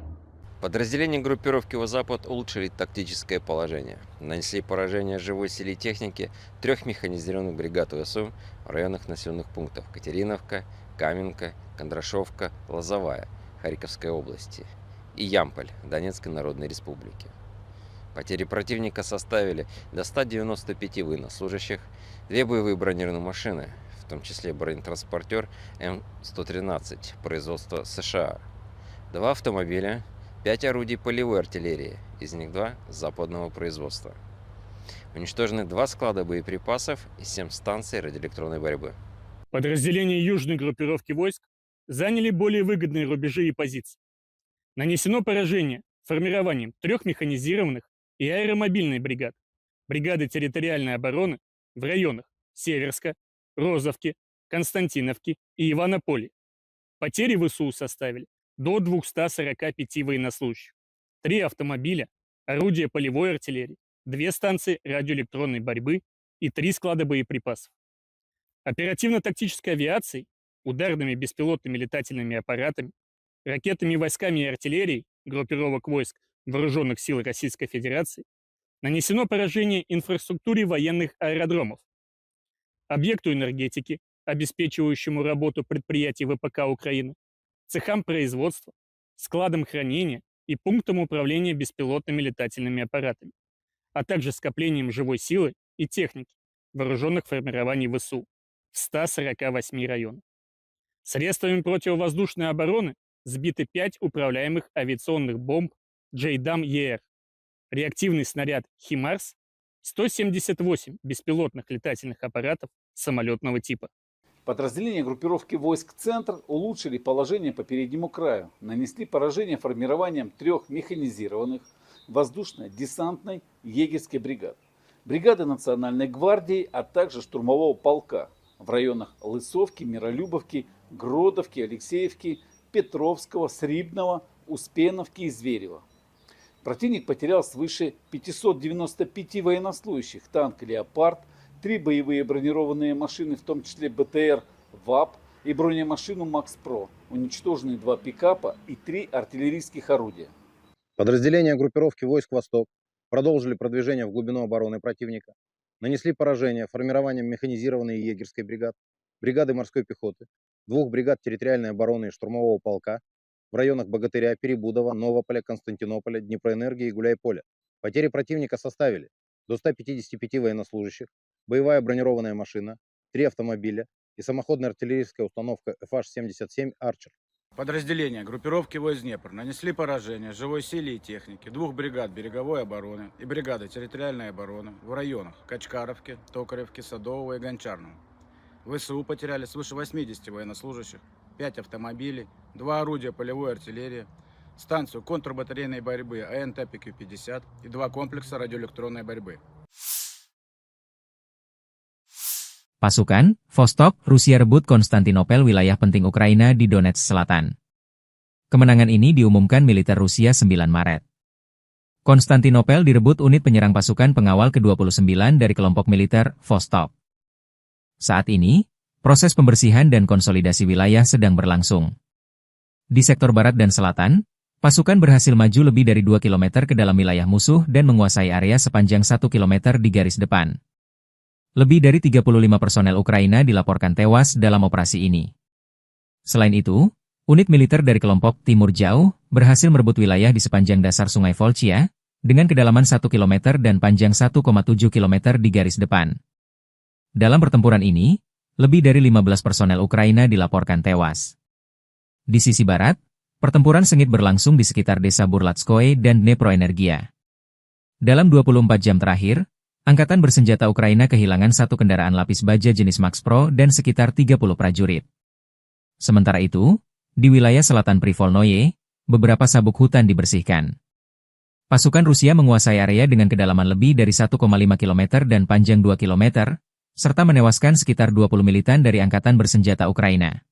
Подразделения группировки «Запад» улучшили тактическое положение. Нанесли поражение живой силе и технике 3 механизированных бригад ВСУ в районах населенных пунктов Катериновка, Каменка, Кондрашовка, Лозовая Харьковской области и Ямполь Донецкой Народной Республики. Потери противника составили до 195 военнослужащих, 2 боевые бронированные машины, в том числе бронетранспортер М113 производства США, 2 автомобиля, 5 орудий полевой артиллерии, из них 2 западного производства. Уничтожены 2 склада боеприпасов и 7 станций радиоэлектронной борьбы. Подразделения южной группировки войск заняли более выгодные рубежи и позиции. Нанесено поражение формированием 3 механизированных и аэромобильной бригад, бригады территориальной обороны в районах Северска, Розовки, Константиновки и Иванополя. Потери ВСУ составили до 245 военнослужащих, 3 автомобиля, орудия полевой артиллерии, 2 станции радиоэлектронной борьбы и 3 склада боеприпасов. Оперативно-тактической авиацией, ударными беспилотными летательными аппаратами, ракетными войсками и артиллерией группировок войск Вооруженных сил Российской Федерации нанесено поражение инфраструктуре военных аэродромов, объекту энергетики, обеспечивающему работу предприятий ВПК Украины, цехам производства, складам хранения и пунктам управления беспилотными летательными аппаратами, а также скоплением живой силы и техники вооруженных формирований ВСУ в 148 районах. Средствами противовоздушной обороны сбиты 5 управляемых авиационных бомб JDAM-ER, реактивный снаряд «Химарс», 178 беспилотных летательных аппаратов самолетного типа. Подразделения группировки войск «Центр» улучшили положение по переднему краю, нанесли поражение формированием 3 механизированных воздушно-десантной егерской бригад, бригады Национальной гвардии, а также штурмового полка в районах Лысовки, Миролюбовки, Гродовки, Алексеевки, Петровского, Срибного, Успеновки и Зверева. Противник потерял свыше 595 военнослужащих, танк «Леопард», 3 боевые бронированные машины, в том числе БТР ВАП и бронемашину МАКС-ПРО, уничтожены 2 пикапа и 3 артиллерийских орудия. Подразделения группировки войск «Восток» продолжили продвижение в глубину обороны противника, нанесли поражение формированием механизированной егерской бригад, бригады морской пехоты, 2 бригад территориальной обороны и штурмового полка в районах Богатыря, Перебудова, Новополя, Константинополя, Днепроэнергии и Гуляйполя. Потери противника составили до 155 военнослужащих, боевая бронированная машина, 3 автомобиля и самоходная артиллерийская установка FH-77 «Арчер». Подразделения группировки войск Днепр нанесли поражение живой силе и технике 2 бригад береговой обороны и бригады территориальной обороны в районах Качкаровки, Токаревки, Садового и Гончарного. ВСУ потеряли свыше 80 военнослужащих, 5 автомобилей, 2 орудия полевой артиллерии, станцию контрбатарейной борьбы АНТ-ПК-50 и 2 комплекса радиоэлектронной борьбы. Pasukan, Vostok, Rusia rebut Konstantinopel, wilayah penting Ukraina di Donetsk Selatan. Kemenangan ini diumumkan militer Rusia 9 Maret. Konstantinopel direbut unit penyerang pasukan pengawal ke-29 dari kelompok militer Vostok. Saat ini, proses pembersihan dan konsolidasi wilayah sedang berlangsung. Di sektor barat dan selatan, pasukan berhasil maju lebih dari 2 km ke dalam wilayah musuh dan menguasai area sepanjang 1 km di garis depan. Lebih dari 35 personel Ukraina dilaporkan tewas dalam operasi ini. Selain itu, unit militer dari kelompok Timur Jauh berhasil merebut wilayah di sepanjang dasar Sungai Volchia, dengan kedalaman 1 km dan panjang 1,7 km di garis depan. Dalam pertempuran ini, lebih dari 15 personel Ukraina dilaporkan tewas. Di sisi barat, pertempuran sengit berlangsung di sekitar desa Burlatskoye dan Dneproenergia. Dalam 24 jam terakhir, Angkatan Bersenjata Ukraina kehilangan satu kendaraan lapis baja jenis Max Pro dan sekitar 30 prajurit. Sementara itu, di wilayah selatan Privolnoye, beberapa sabuk hutan dibersihkan. Pasukan Rusia menguasai area dengan kedalaman lebih dari 1,5 km dan panjang 2 km, serta menewaskan sekitar 20 militan dari Angkatan Bersenjata Ukraina.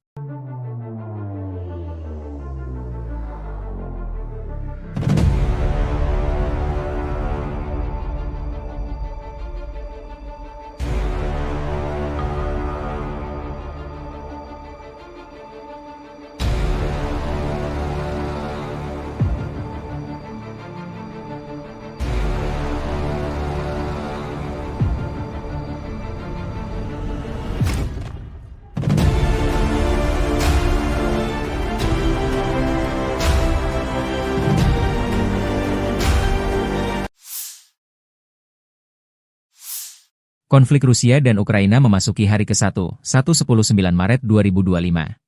Konflik Rusia dan Ukraina memasuki hari ke-1, 19 Maret 2025.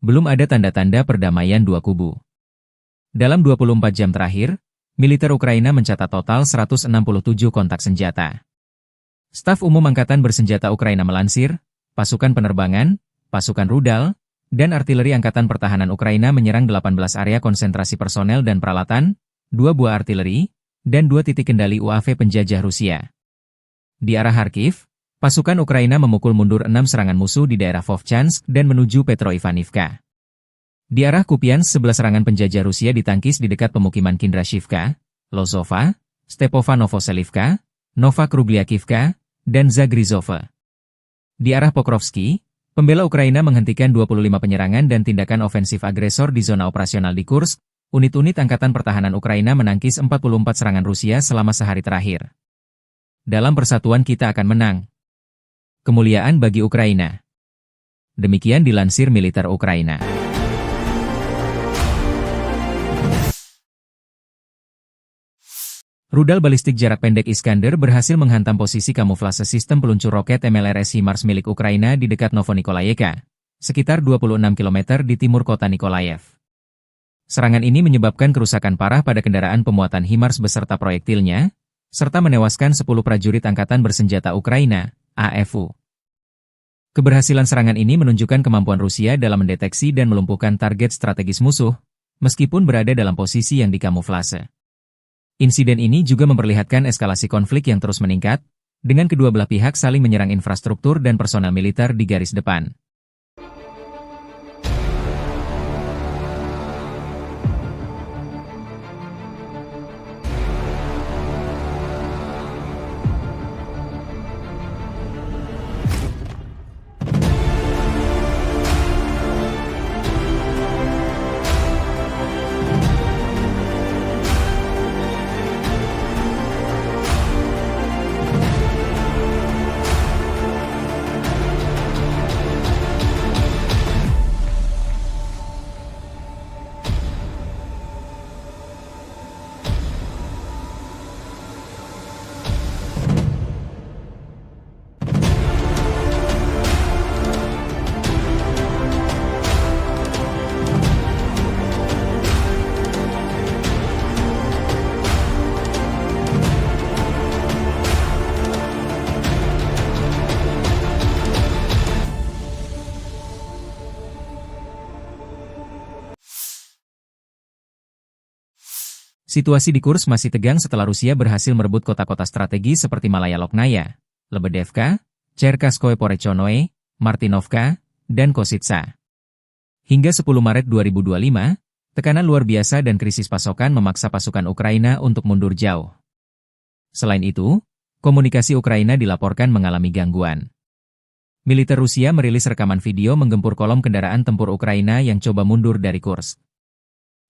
Belum ada tanda-tanda perdamaian dua kubu. Dalam 24 jam terakhir, militer Ukraina mencatat total 167 kontak senjata. Staf Umum Angkatan Bersenjata Ukraina melansir, pasukan penerbangan, pasukan rudal, dan artileri Angkatan Pertahanan Ukraina menyerang 18 area konsentrasi personel dan peralatan, 2 buah artileri, dan 2 titik kendali UAV penjajah Rusia. Di arah Kharkiv, pasukan Ukraina memukul mundur 6 serangan musuh di daerah Vovchansk dan menuju Petroivanivka. Di arah Kupiansk 11 serangan penjajah Rusia ditangkis di dekat pemukiman Kindrashivka, Lozova, Stepova Novoselivka, Nova Krugliakivka, dan Zagrizova. Di arah Pokrovsky, pembela Ukraina menghentikan 25 penyerangan dan tindakan ofensif agresor di zona operasional di Kursk. Unit-unit Angkatan Pertahanan Ukraina menangkis 44 serangan Rusia selama sehari terakhir. Dalam persatuan kita akan menang. Kemuliaan bagi Ukraina. Demikian dilansir militer Ukraina. Rudal balistik jarak pendek Iskander berhasil menghantam posisi kamuflase sistem peluncur roket MLRS HIMARS milik Ukraina di dekat Novonikolayevka, sekitar 26 km di timur kota Nikolaev. Serangan ini menyebabkan kerusakan parah pada kendaraan pemuatan HIMARS beserta proyektilnya, serta menewaskan 10 prajurit Angkatan Bersenjata Ukraina, AFU. Keberhasilan serangan ini menunjukkan kemampuan Rusia dalam mendeteksi dan melumpuhkan target strategis musuh, meskipun berada dalam posisi yang dikamuflase. Insiden ini juga memperlihatkan eskalasi konflik yang terus meningkat, dengan kedua belah pihak saling menyerang infrastruktur dan personel militer di garis depan. Situasi di Kursk masih tegang setelah Rusia berhasil merebut kota-kota strategi seperti Malaya Loknaya, Lebedevka, Cherkaskoye Porechonoe, Martinovka, dan Kositsa. Hingga 10 Maret 2025, tekanan luar biasa dan krisis pasokan memaksa pasukan Ukraina untuk mundur jauh. Selain itu, komunikasi Ukraina dilaporkan mengalami gangguan. Militer Rusia merilis rekaman video menggempur kolom kendaraan tempur Ukraina yang coba mundur dari Kursk.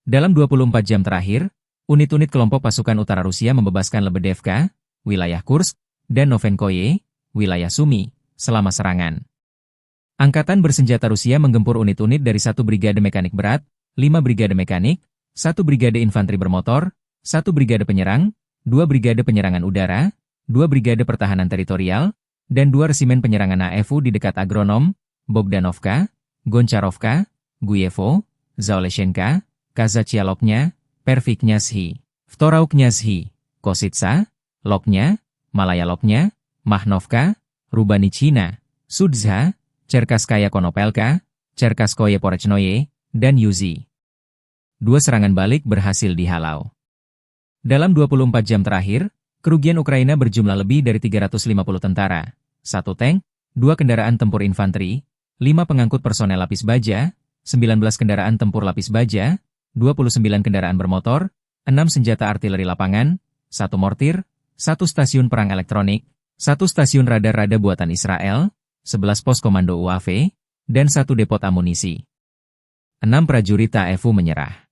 Dalam 24 jam terakhir, unit-unit kelompok pasukan utara Rusia membebaskan Lebedevka, wilayah Kursk, dan Novenkoye, wilayah Sumy, selama serangan. Angkatan Bersenjata Rusia menggempur unit-unit dari 1 brigade mekanik berat, 5 brigade mekanik, 1 brigade infanteri bermotor, 1 brigade penyerang, 2 brigade penyerangan udara, 2 brigade pertahanan teritorial, dan 2 resimen penyerangan AFU di dekat Agronom, Bogdanovka, Goncharovka, Guyevo, Zaoleshenka, Kazachialoknya, Perviknyazhi, Vtorauknyazhi, Kosytsa, Loknya, Malaya Loknya, Mahnovka, Rubanichina, Sudza, Cherkasskaya Konopelka, Cherkasskoye Porechnoye, dan Yuzi. 2 serangan balik berhasil dihalau. Dalam 24 jam terakhir, kerugian Ukraina berjumlah lebih dari 350 tentara, 1 tank, 2 kendaraan tempur infanteri, 5 pengangkut personel lapis baja, 19 kendaraan tempur lapis baja, 29 kendaraan bermotor, 6 senjata artileri lapangan, 1 mortir, 1 stasiun perang elektronik, 1 stasiun radar-rada buatan Israel, 11 pos komando UAV, dan 1 depot amunisi. 6 prajurit TAEFU menyerah.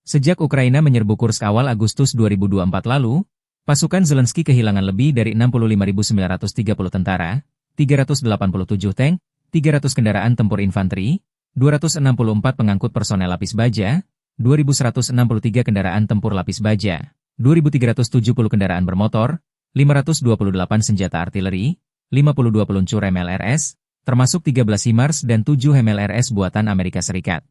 Sejak Ukraina menyerbu Kursk awal Agustus 2024 lalu, pasukan Zelensky kehilangan lebih dari 65.930 tentara, 387 tank, 300 kendaraan tempur infanteri, 264 pengangkut personel lapis baja, 2.163 kendaraan tempur lapis baja, 2.370 kendaraan bermotor, 528 senjata artileri, 52 peluncur MLRS, termasuk 13 HIMARS dan 7 MLRS buatan Amerika Serikat.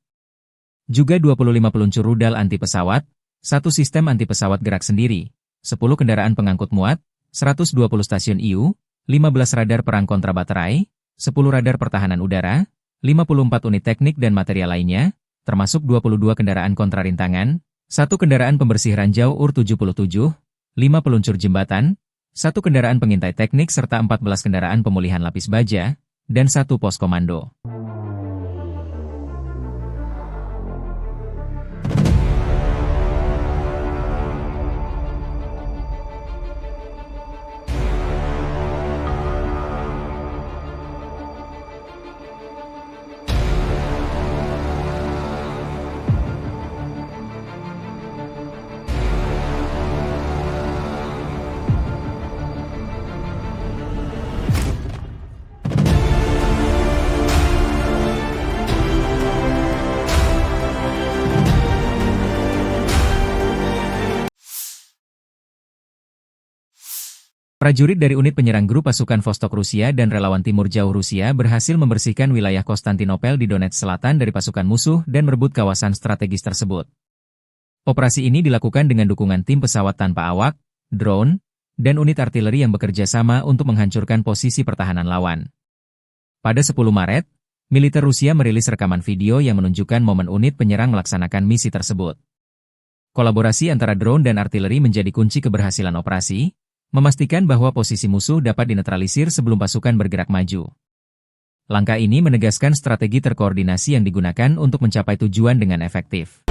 Juga 25 peluncur rudal anti-pesawat, 1 sistem anti-pesawat gerak sendiri, 10 kendaraan pengangkut muat, 120 stasiun IU, 15 radar perang kontra baterai, 10 radar pertahanan udara, 54 unit teknik dan material lainnya, termasuk 22 kendaraan kontrarintangan, 1 kendaraan pembersih ranjau UR-77, 5 peluncur jembatan, 1 kendaraan pengintai teknik serta 14 kendaraan pemulihan lapis baja, dan 1 pos komando. Prajurit dari unit penyerang grup pasukan Vostok Rusia dan relawan Timur Jauh Rusia berhasil membersihkan wilayah Konstantinopel di Donetsk Selatan dari pasukan musuh dan merebut kawasan strategis tersebut. Operasi ini dilakukan dengan dukungan tim pesawat tanpa awak, drone, dan unit artileri yang bekerja sama untuk menghancurkan posisi pertahanan lawan. Pada 10 Maret, militer Rusia merilis rekaman video yang menunjukkan momen unit penyerang melaksanakan misi tersebut. Kolaborasi antara drone dan artileri menjadi kunci keberhasilan operasi, memastikan bahwa posisi musuh dapat dinetralisir sebelum pasukan bergerak maju. Langkah ini menegaskan strategi terkoordinasi yang digunakan untuk mencapai tujuan dengan efektif.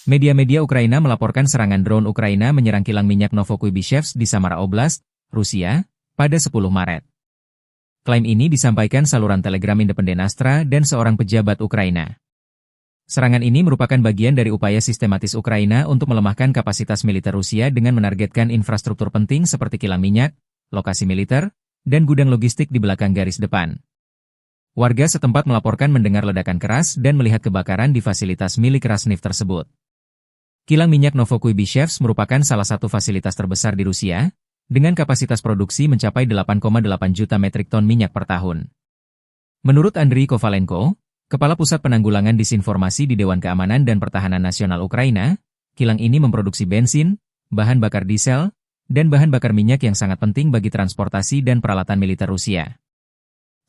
Media-media Ukraina melaporkan serangan drone Ukraina menyerang kilang minyak Novokuibishevsk di Samara Oblast, Rusia, pada 10 Maret. Klaim ini disampaikan saluran Telegram independen Astra dan seorang pejabat Ukraina. Serangan ini merupakan bagian dari upaya sistematis Ukraina untuk melemahkan kapasitas militer Rusia dengan menargetkan infrastruktur penting seperti kilang minyak, lokasi militer, dan gudang logistik di belakang garis depan. Warga setempat melaporkan mendengar ledakan keras dan melihat kebakaran di fasilitas milik Rasneft tersebut. Kilang minyak Novokuibishevsk merupakan salah satu fasilitas terbesar di Rusia, dengan kapasitas produksi mencapai 8,8 juta metrik ton minyak per tahun. Menurut Andriy Kovalenko, Kepala Pusat Penanggulangan Disinformasi di Dewan Keamanan dan Pertahanan Nasional Ukraina, kilang ini memproduksi bensin, bahan bakar diesel, dan bahan bakar minyak yang sangat penting bagi transportasi dan peralatan militer Rusia.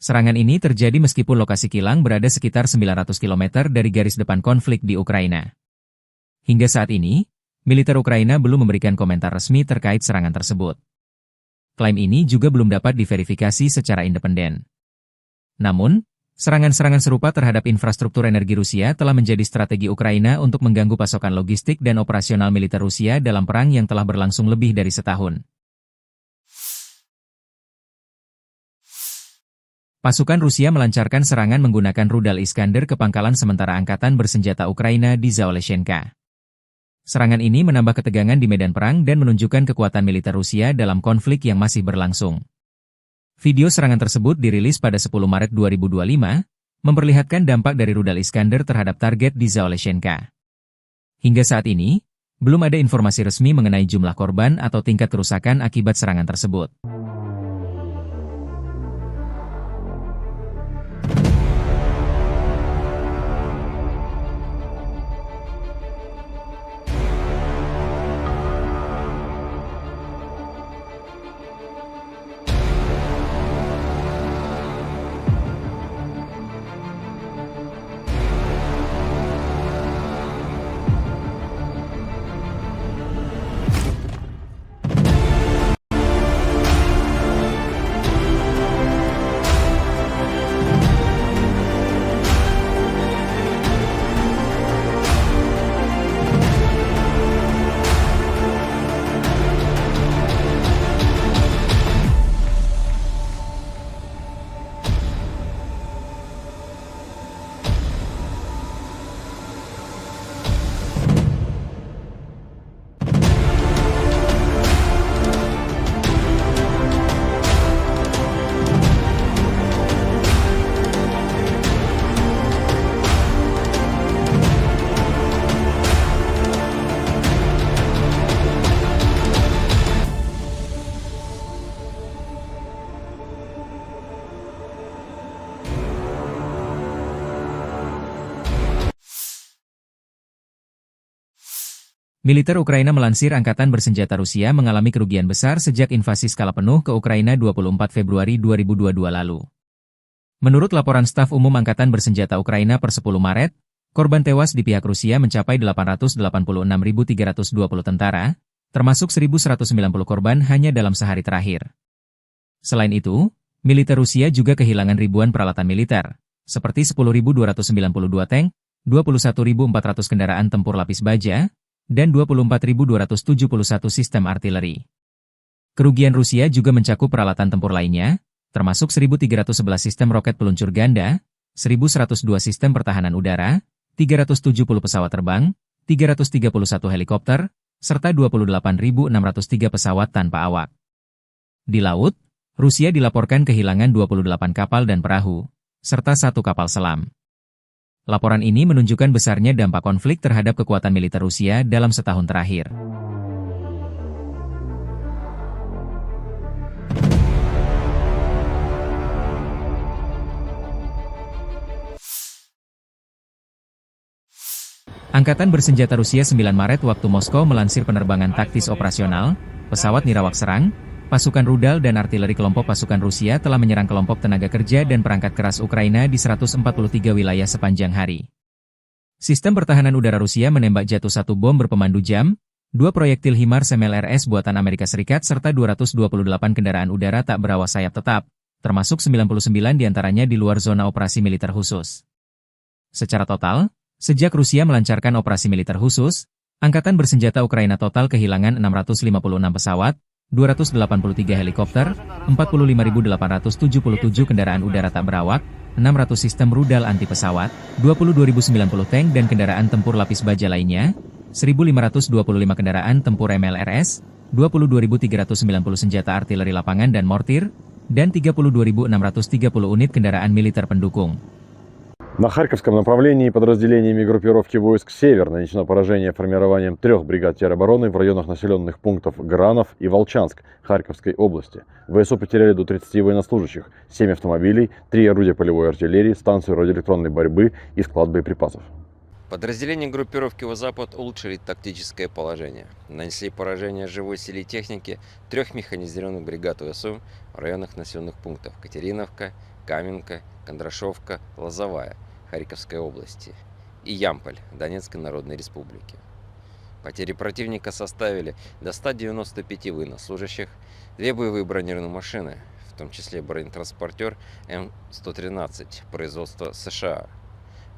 Serangan ini terjadi meskipun lokasi kilang berada sekitar 900 km dari garis depan konflik di Ukraina. Hingga saat ini, militer Ukraina belum memberikan komentar resmi terkait serangan tersebut. Klaim ini juga belum dapat diverifikasi secara independen. Namun, serangan-serangan serupa terhadap infrastruktur energi Rusia telah menjadi strategi Ukraina untuk mengganggu pasokan logistik dan operasional militer Rusia dalam perang yang telah berlangsung lebih dari setahun. Pasukan Rusia melancarkan serangan menggunakan rudal Iskander ke pangkalan sementara angkatan bersenjata Ukraina di Zaoleshenka. Serangan ini menambah ketegangan di medan perang dan menunjukkan kekuatan militer Rusia dalam konflik yang masih berlangsung. Video serangan tersebut dirilis pada 10 Maret 2025, memperlihatkan dampak dari rudal Iskander terhadap target di Zaoleshenka. Hingga saat ini, belum ada informasi resmi mengenai jumlah korban atau tingkat kerusakan akibat serangan tersebut. Militer Ukraina melansir Angkatan Bersenjata Rusia mengalami kerugian besar sejak invasi skala penuh ke Ukraina 24 Februari 2022 lalu. Menurut laporan Staf Umum Angkatan Bersenjata Ukraina per 10 Maret, korban tewas di pihak Rusia mencapai 886.320 tentara, termasuk 1.190 korban hanya dalam sehari terakhir. Selain itu, militer Rusia juga kehilangan ribuan peralatan militer, seperti 10.292 tank, 21.400 kendaraan tempur lapis baja, dan 24.271 sistem artileri. Kerugian Rusia juga mencakup peralatan tempur lainnya, termasuk 1.311 sistem roket peluncur ganda, 1.102 sistem pertahanan udara, 370 pesawat terbang, 331 helikopter, serta 28.603 pesawat tanpa awak. Di laut, Rusia dilaporkan kehilangan 28 kapal dan perahu, serta 1 kapal selam. Laporan ini menunjukkan besarnya dampak konflik terhadap kekuatan militer Rusia dalam setahun terakhir. Angkatan Bersenjata Rusia 9 Maret waktu Moskow melansir penerbangan taktis operasional, pesawat nirawak serang, pasukan rudal dan artileri kelompok pasukan Rusia telah menyerang kelompok tenaga kerja dan perangkat keras Ukraina di 143 wilayah sepanjang hari. Sistem pertahanan udara Rusia menembak jatuh 1 bom berpemandu jam, 2 proyektil HIMARS MLRS buatan Amerika Serikat serta 228 kendaraan udara tak berawak sayap tetap, termasuk 99 diantaranya di luar zona operasi militer khusus. Secara total, sejak Rusia melancarkan operasi militer khusus, Angkatan Bersenjata Ukraina total kehilangan 656 pesawat, 283 helikopter, 45.877 kendaraan udara tak berawak, 600 sistem rudal anti pesawat, 22.090 tank dan kendaraan tempur lapis baja lainnya, 1.525 kendaraan tempur MLRS, 22.390 senjata artileri lapangan dan mortir, dan 32.630 unit kendaraan militer pendukung. На Харьковском направлении подразделениями группировки войск «Север» нанесено поражение формированием 3 бригад теробороны в районах населенных пунктов Гранов и Волчанск Харьковской области. ВСУ потеряли до 30 военнослужащих, 7 автомобилей, 3 орудия полевой артиллерии, станцию радиоэлектронной борьбы и склад боеприпасов. Подразделения группировки «Запад» улучшили тактическое положение. Нанесли поражение живой силе техники 3 механизированных бригад ВСУ в районах населенных пунктов Катериновка, Каменка, Кондрашовка, Лозовая Харьковской области и Ямполь Донецкой Народной Республики. Потери противника составили до 195 военнослужащих, 2 боевые бронированные машины, в том числе бронетранспортер М113 производства США,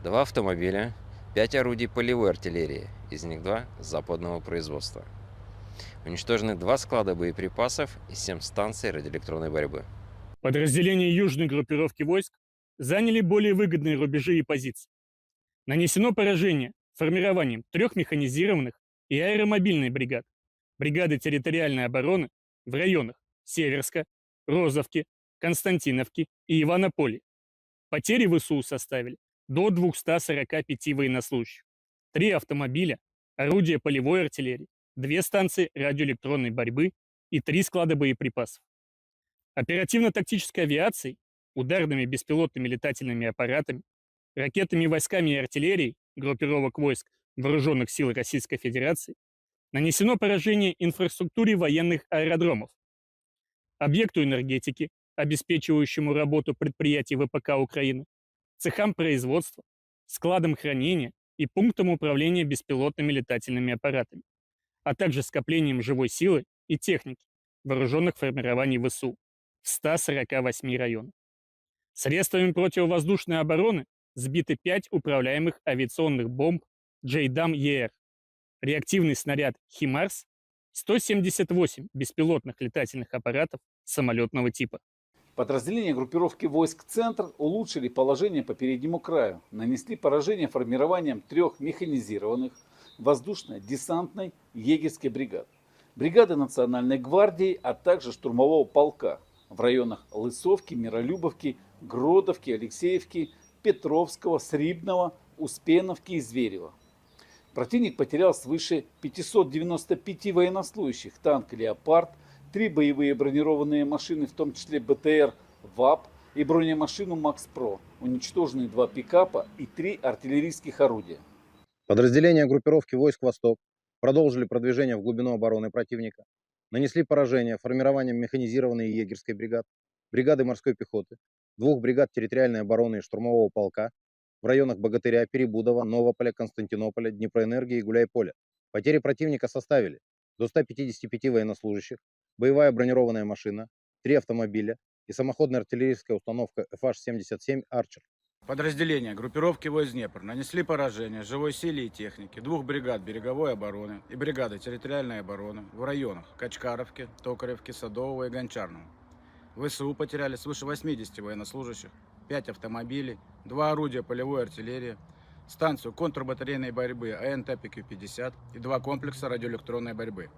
2 автомобиля, 5 орудий полевой артиллерии, из них 2 западного производства. Уничтожены 2 склада боеприпасов и 7 станций радиоэлектронной борьбы. Подразделения южной группировки войск заняли более выгодные рубежи и позиции. Нанесено поражение формированием 3 механизированных и аэромобильной бригад, бригады территориальной обороны в районах Северска, Розовки, Константиновки и Иванополя. Потери ВСУ составили до 245 военнослужащих, 3 автомобиля, орудия полевой артиллерии, 2 станции радиоэлектронной борьбы и 3 склада боеприпасов. Оперативно-тактической авиацией, ударными беспилотными летательными аппаратами, ракетными войсками и артиллерией группировок войск Вооруженных сил Российской Федерации нанесено поражение инфраструктуре военных аэродромов, объекту энергетики, обеспечивающему работу предприятий ВПК Украины, цехам производства, складам хранения и пунктам управления беспилотными летательными аппаратами, а также скоплением живой силы и техники вооруженных формирований ВСУ в 148 районах. Средствами противовоздушной обороны сбиты 5 управляемых авиационных бомб JDAM-ER, реактивный снаряд «Химарс», 178 беспилотных летательных аппаратов самолетного типа. Подразделения группировки войск «Центр» улучшили положение по переднему краю, нанесли поражение формированием 3 механизированных воздушно-десантной егерской бригад, бригады Национальной гвардии, а также штурмового полка в районах Лысовки, Миролюбовки, Гродовки, Алексеевки, Петровского, Срибного, Успеновки и Зверева. Противник потерял свыше 595 военнослужащих, танк «Леопард», 3 боевые бронированные машины, в том числе БТР ВАП и бронемашину МАКС-ПРО, уничтожены 2 пикапа и 3 артиллерийских орудия. Подразделения группировки войск «Восток» продолжили продвижение в глубину обороны противника, нанесли поражение формированием механизированной егерской бригад, бригады морской пехоты, 2 бригад территориальной обороны и штурмового полка в районах Богатыря, Перебудова, Новополя, Константинополя, Днепроэнергии и Гуляйполя. Потери противника составили до 155 военнослужащих, боевая бронированная машина, 3 автомобиля и самоходная артиллерийская установка FH-77 «Арчер». Подразделения группировки войск Днепр нанесли поражение живой силе и технике 2 бригад береговой обороны и бригады территориальной обороны в районах Качкаровки, Токаревки, Садового и Гончарного. ВСУ потеряли свыше 80 военнослужащих, 5 автомобилей, 2 орудия полевой артиллерии, станцию контрбатарейной борьбы АНТ-ПК-50 и 2 комплекса радиоэлектронной борьбы.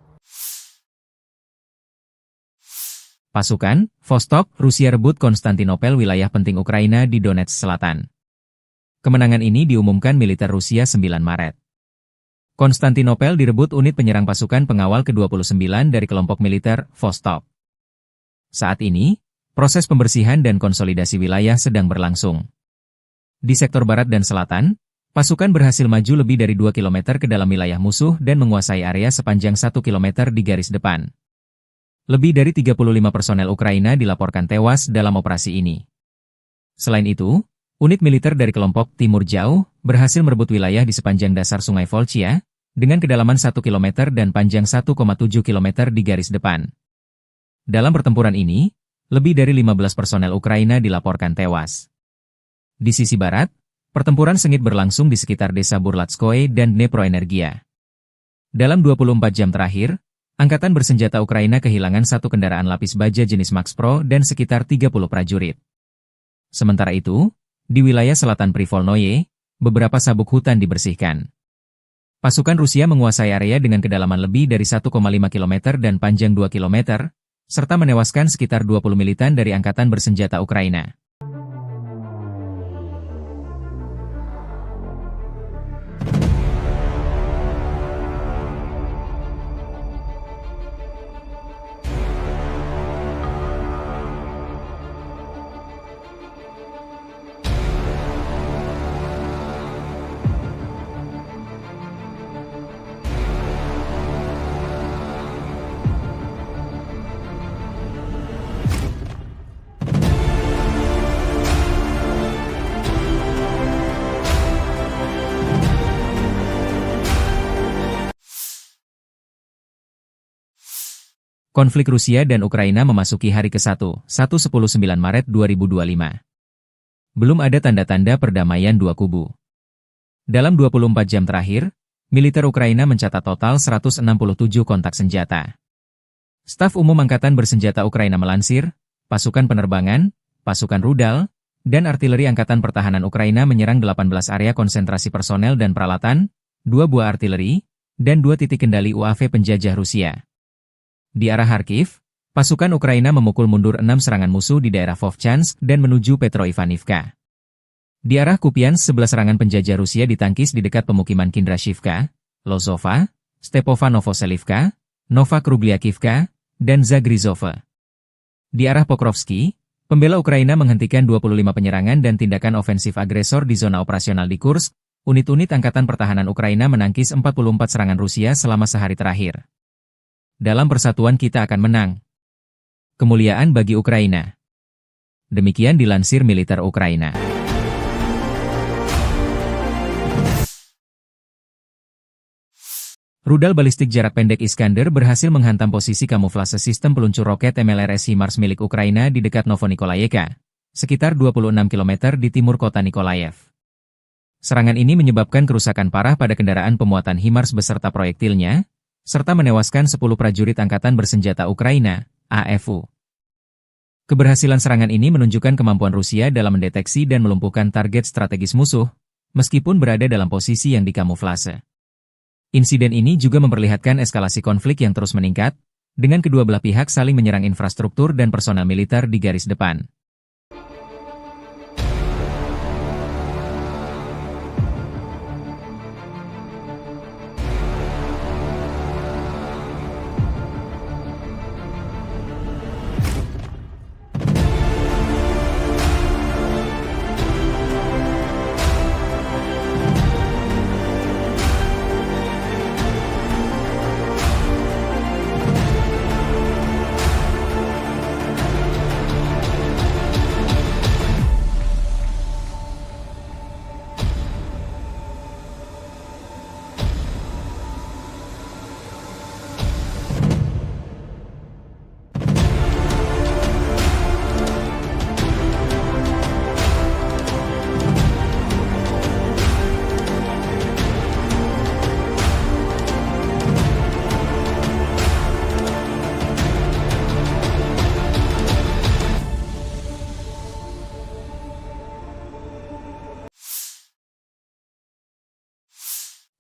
Pasukan, Vostok, Rusia rebut Konstantinopel, wilayah penting Ukraina di Donetsk Selatan. Kemenangan ini diumumkan militer Rusia 9 Maret. Konstantinopel direbut unit penyerang pasukan pengawal ke-29 dari kelompok militer Vostok. Saat ini, proses pembersihan dan konsolidasi wilayah sedang berlangsung. Di sektor barat dan selatan, pasukan berhasil maju lebih dari 2 km ke dalam wilayah musuh dan menguasai area sepanjang 1 km di garis depan. Lebih dari 35 personel Ukraina dilaporkan tewas dalam operasi ini. Selain itu, unit militer dari kelompok Timur Jauh berhasil merebut wilayah di sepanjang dasar Sungai Volchia, dengan kedalaman 1 km dan panjang 1,7 km di garis depan. Dalam pertempuran ini, lebih dari 15 personel Ukraina dilaporkan tewas. Di sisi barat, pertempuran sengit berlangsung di sekitar desa Burlatskoye dan Dneproenergia. Dalam 24 jam terakhir, Angkatan bersenjata Ukraina kehilangan 1 kendaraan lapis baja jenis MAX-PRO dan sekitar 30 prajurit. Sementara itu, di wilayah selatan Privolnoye, beberapa sabuk hutan dibersihkan. Pasukan Rusia menguasai area dengan kedalaman lebih dari 1,5 km dan panjang 2 km, serta menewaskan sekitar 20 militan dari Angkatan bersenjata Ukraina. Konflik Rusia dan Ukraina memasuki hari ke-1, 19 Maret 2025. Belum ada tanda-tanda perdamaian dua kubu. Dalam 24 jam terakhir, militer Ukraina mencatat total 167 kontak senjata. Staf Umum Angkatan Bersenjata Ukraina melansir, pasukan penerbangan, pasukan rudal, dan artileri Angkatan Pertahanan Ukraina menyerang 18 area konsentrasi personel dan peralatan, 2 buah artileri, dan 2 titik kendali UAV penjajah Rusia. Di arah Kharkiv, pasukan Ukraina memukul mundur 6 serangan musuh di daerah Vovchansk dan menuju Petroivanivka. Di arah Kupiansk 11 serangan penjajah Rusia ditangkis di dekat pemukiman Kindrashivka, Lozova, Stepova Novoselivka, Nova Krugliakivka, dan Zagrizova. Di arah Pokrovsky, pembela Ukraina menghentikan 25 penyerangan dan tindakan ofensif agresor di zona operasional di Kursk. Unit-unit Angkatan Pertahanan Ukraina menangkis 44 serangan Rusia selama sehari terakhir. Dalam persatuan kita akan menang. Kemuliaan bagi Ukraina. Demikian dilansir militer Ukraina. Rudal balistik jarak pendek Iskander berhasil menghantam posisi kamuflase sistem peluncur roket MLRS HIMARS milik Ukraina di dekat Novonikolayevka, sekitar 26 km di timur kota Nikolaev. Serangan ini menyebabkan kerusakan parah pada kendaraan pemuatan HIMARS beserta proyektilnya, serta menewaskan 10 prajurit Angkatan Bersenjata Ukraina, AFU. Keberhasilan serangan ini menunjukkan kemampuan Rusia dalam mendeteksi dan melumpuhkan target strategis musuh, meskipun berada dalam posisi yang dikamuflase. Insiden ini juga memperlihatkan eskalasi konflik yang terus meningkat, dengan kedua belah pihak saling menyerang infrastruktur dan personel militer di garis depan.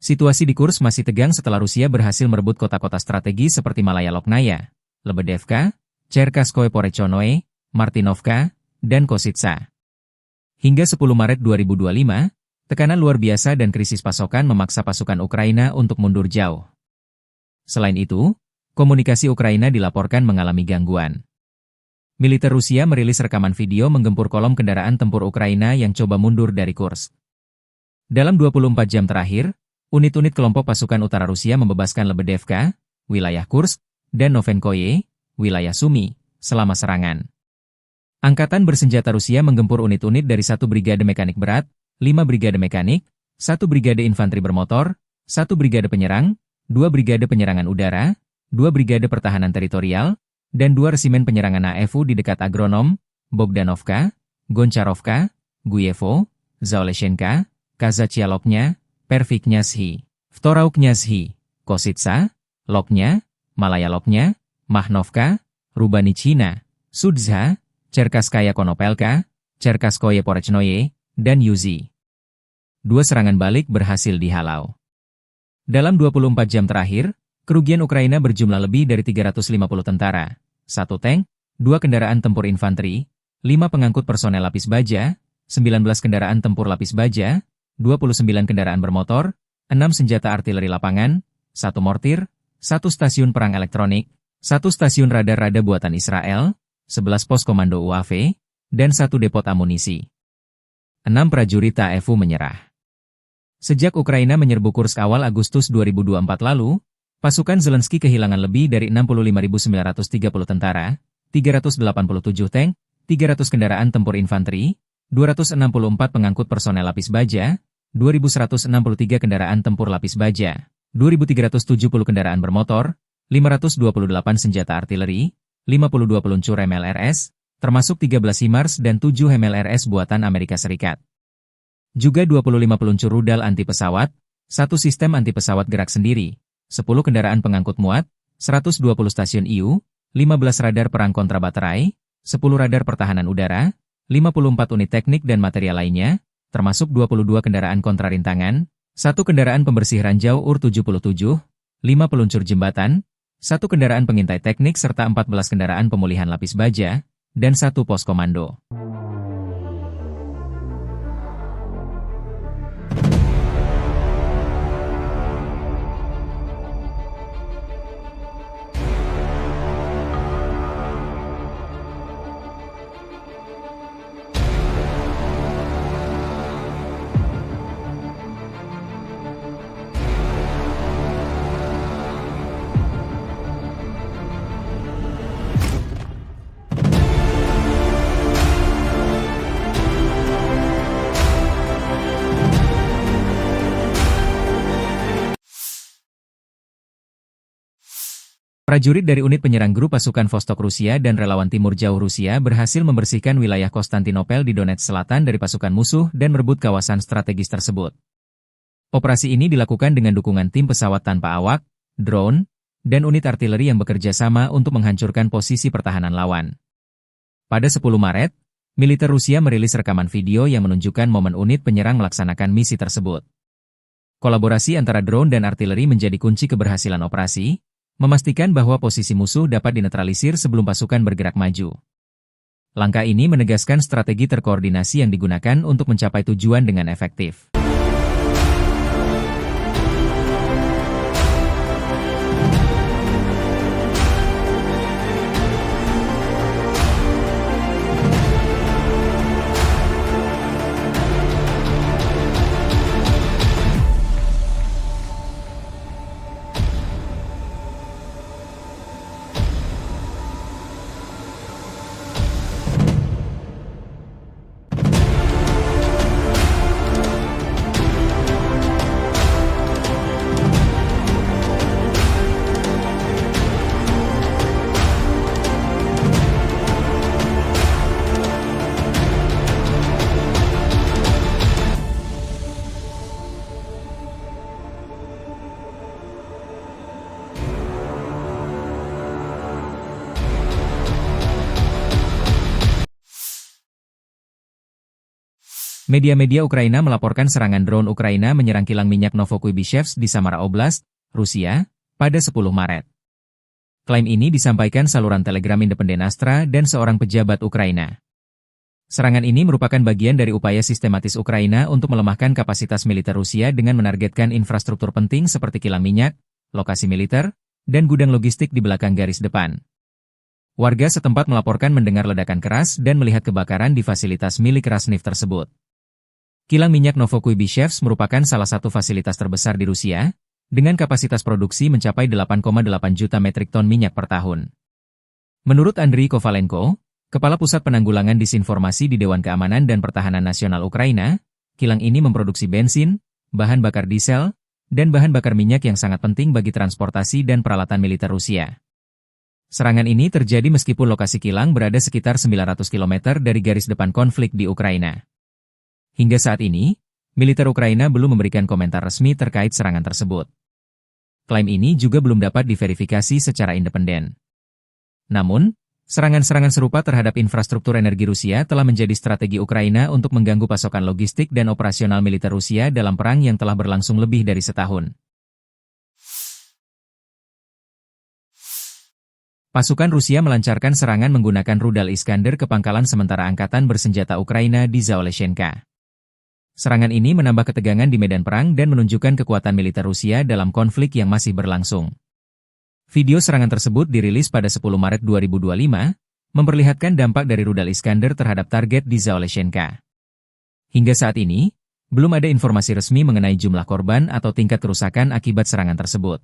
Situasi di Kursk masih tegang setelah Rusia berhasil merebut kota-kota strategi seperti Malaya Loknaya, Lebedevka, Cherkaskoye Porechonoye, Martinovka, dan Kositsa. Hingga 10 Maret 2025, tekanan luar biasa dan krisis pasokan memaksa pasukan Ukraina untuk mundur jauh. Selain itu, komunikasi Ukraina dilaporkan mengalami gangguan. Militer Rusia merilis rekaman video menggempur kolom kendaraan tempur Ukraina yang coba mundur dari Kursk. Dalam 24 jam terakhir, unit-unit kelompok pasukan utara Rusia membebaskan Lebedevka, wilayah Kursk, dan Novenkoye, wilayah Sumy, selama serangan. Angkatan Bersenjata Rusia menggempur unit-unit dari 1 Brigade Mekanik Berat, 5 Brigade Mekanik, 1 Brigade Infanteri Bermotor, 1 Brigade Penyerang, 2 Brigade Penyerangan Udara, 2 Brigade Pertahanan Teritorial, dan 2 Resimen Penyerangan AFU di dekat Agronom, Bogdanovka, Goncharovka, Guyevo, Zaoleshenka, Kazachialoknya, Perviknyazhi, Vtorauknyazhi, Kositsa, Loknya, Malaya Loknya, Mahnovka, Rubanichina, Sudzha, Cherkaskaya Konopelka, Cherkaskoye Porechnoye, dan Yuzi. 2 serangan balik berhasil dihalau. Dalam 24 jam terakhir, kerugian Ukraina berjumlah lebih dari 350 tentara, 1 tank, 2 kendaraan tempur infanteri, 5 pengangkut personel lapis baja, 19 kendaraan tempur lapis baja, 29 kendaraan bermotor, 6 senjata artileri lapangan, 1 mortir, 1 stasiun perang elektronik, 1 stasiun radar-rada buatan Israel, 11 pos komando UAV, dan 1 depot amunisi. 6 prajurit AFU menyerah. Sejak Ukraina menyerbu Kursk awal Agustus 2024 lalu, pasukan Zelensky kehilangan lebih dari 65.930 tentara, 387 tank, 300 kendaraan tempur infanteri, 264 pengangkut personel lapis baja, 2.163 kendaraan tempur lapis baja, 2.370 kendaraan bermotor, 528 senjata artileri, 52 peluncur MLRS, termasuk 13 HIMARS dan 7 MLRS buatan Amerika Serikat. Juga 25 peluncur rudal anti pesawat, 1 sistem anti pesawat gerak sendiri, 10 kendaraan pengangkut muat, 120 stasiun IU, 15 radar perang kontra baterai, 10 radar pertahanan udara, 54 unit teknik dan material lainnya, termasuk 22 kendaraan kontrarintangan, 1 kendaraan pembersih ranjau UR-77, 5 peluncur jembatan, 1 kendaraan pengintai teknik serta 14 kendaraan pemulihan lapis baja, dan 1 pos komando. Prajurit dari unit penyerang grup pasukan Vostok Rusia dan relawan timur jauh Rusia berhasil membersihkan wilayah Konstantinopel di Donetsk Selatan dari pasukan musuh dan merebut kawasan strategis tersebut. Operasi ini dilakukan dengan dukungan tim pesawat tanpa awak, drone, dan unit artileri yang bekerja sama untuk menghancurkan posisi pertahanan lawan. Pada 10 Maret, militer Rusia merilis rekaman video yang menunjukkan momen unit penyerang melaksanakan misi tersebut. Kolaborasi antara drone dan artileri menjadi kunci keberhasilan operasi, memastikan bahwa posisi musuh dapat dinetralisir sebelum pasukan bergerak maju. Langkah ini menegaskan strategi terkoordinasi yang digunakan untuk mencapai tujuan dengan efektif. Media-media Ukraina melaporkan serangan drone Ukraina menyerang kilang minyak Novokuibishevsk di Samara Oblast, Rusia, pada 10 Maret. Klaim ini disampaikan saluran Telegram Independen Astra dan seorang pejabat Ukraina. Serangan ini merupakan bagian dari upaya sistematis Ukraina untuk melemahkan kapasitas militer Rusia dengan menargetkan infrastruktur penting seperti kilang minyak, lokasi militer, dan gudang logistik di belakang garis depan. Warga setempat melaporkan mendengar ledakan keras dan melihat kebakaran di fasilitas milik Rasneft tersebut. Kilang minyak Novokuibishevsk merupakan salah satu fasilitas terbesar di Rusia, dengan kapasitas produksi mencapai 8,8 juta metrik ton minyak per tahun. Menurut Andriy Kovalenko, Kepala Pusat Penanggulangan Disinformasi di Dewan Keamanan dan Pertahanan Nasional Ukraina, kilang ini memproduksi bensin, bahan bakar diesel, dan bahan bakar minyak yang sangat penting bagi transportasi dan peralatan militer Rusia. Serangan ini terjadi meskipun lokasi kilang berada sekitar 900 km dari garis depan konflik di Ukraina. Hingga saat ini, militer Ukraina belum memberikan komentar resmi terkait serangan tersebut. Klaim ini juga belum dapat diverifikasi secara independen. Namun, serangan-serangan serupa terhadap infrastruktur energi Rusia telah menjadi strategi Ukraina untuk mengganggu pasokan logistik dan operasional militer Rusia dalam perang yang telah berlangsung lebih dari setahun. Pasukan Rusia melancarkan serangan menggunakan rudal Iskander ke pangkalan sementara angkatan bersenjata Ukraina di Zaoleshenka. Serangan ini menambah ketegangan di medan perang dan menunjukkan kekuatan militer Rusia dalam konflik yang masih berlangsung. Video serangan tersebut dirilis pada 10 Maret 2025, memperlihatkan dampak dari rudal Iskander terhadap target di Zaoleshenka. Hingga saat ini, belum ada informasi resmi mengenai jumlah korban atau tingkat kerusakan akibat serangan tersebut.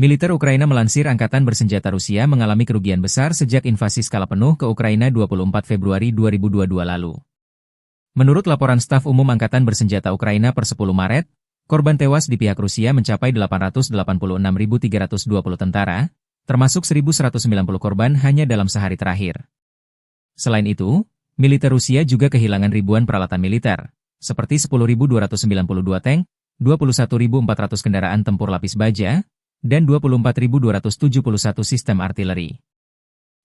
Militer Ukraina melansir Angkatan Bersenjata Rusia mengalami kerugian besar sejak invasi skala penuh ke Ukraina 24 Februari 2022 lalu. Menurut laporan Staf Umum Angkatan Bersenjata Ukraina per 10 Maret, korban tewas di pihak Rusia mencapai 886.320 tentara, termasuk 1.190 korban hanya dalam sehari terakhir. Selain itu, militer Rusia juga kehilangan ribuan peralatan militer, seperti 10.292 tank, 21.400 kendaraan tempur lapis baja, dan 24.271 sistem artileri.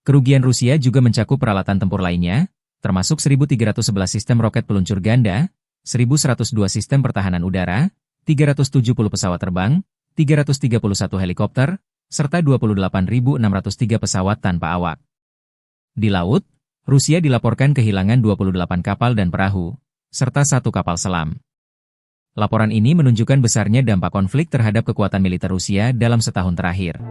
Kerugian Rusia juga mencakup peralatan tempur lainnya, termasuk 1.311 sistem roket peluncur ganda, 1.102 sistem pertahanan udara, 370 pesawat terbang, 331 helikopter, serta 28.603 pesawat tanpa awak. Di laut, Rusia dilaporkan kehilangan 28 kapal dan perahu, serta 1 kapal selam. Laporan ini menunjukkan besarnya dampak konflik terhadap kekuatan militer Rusia dalam setahun terakhir.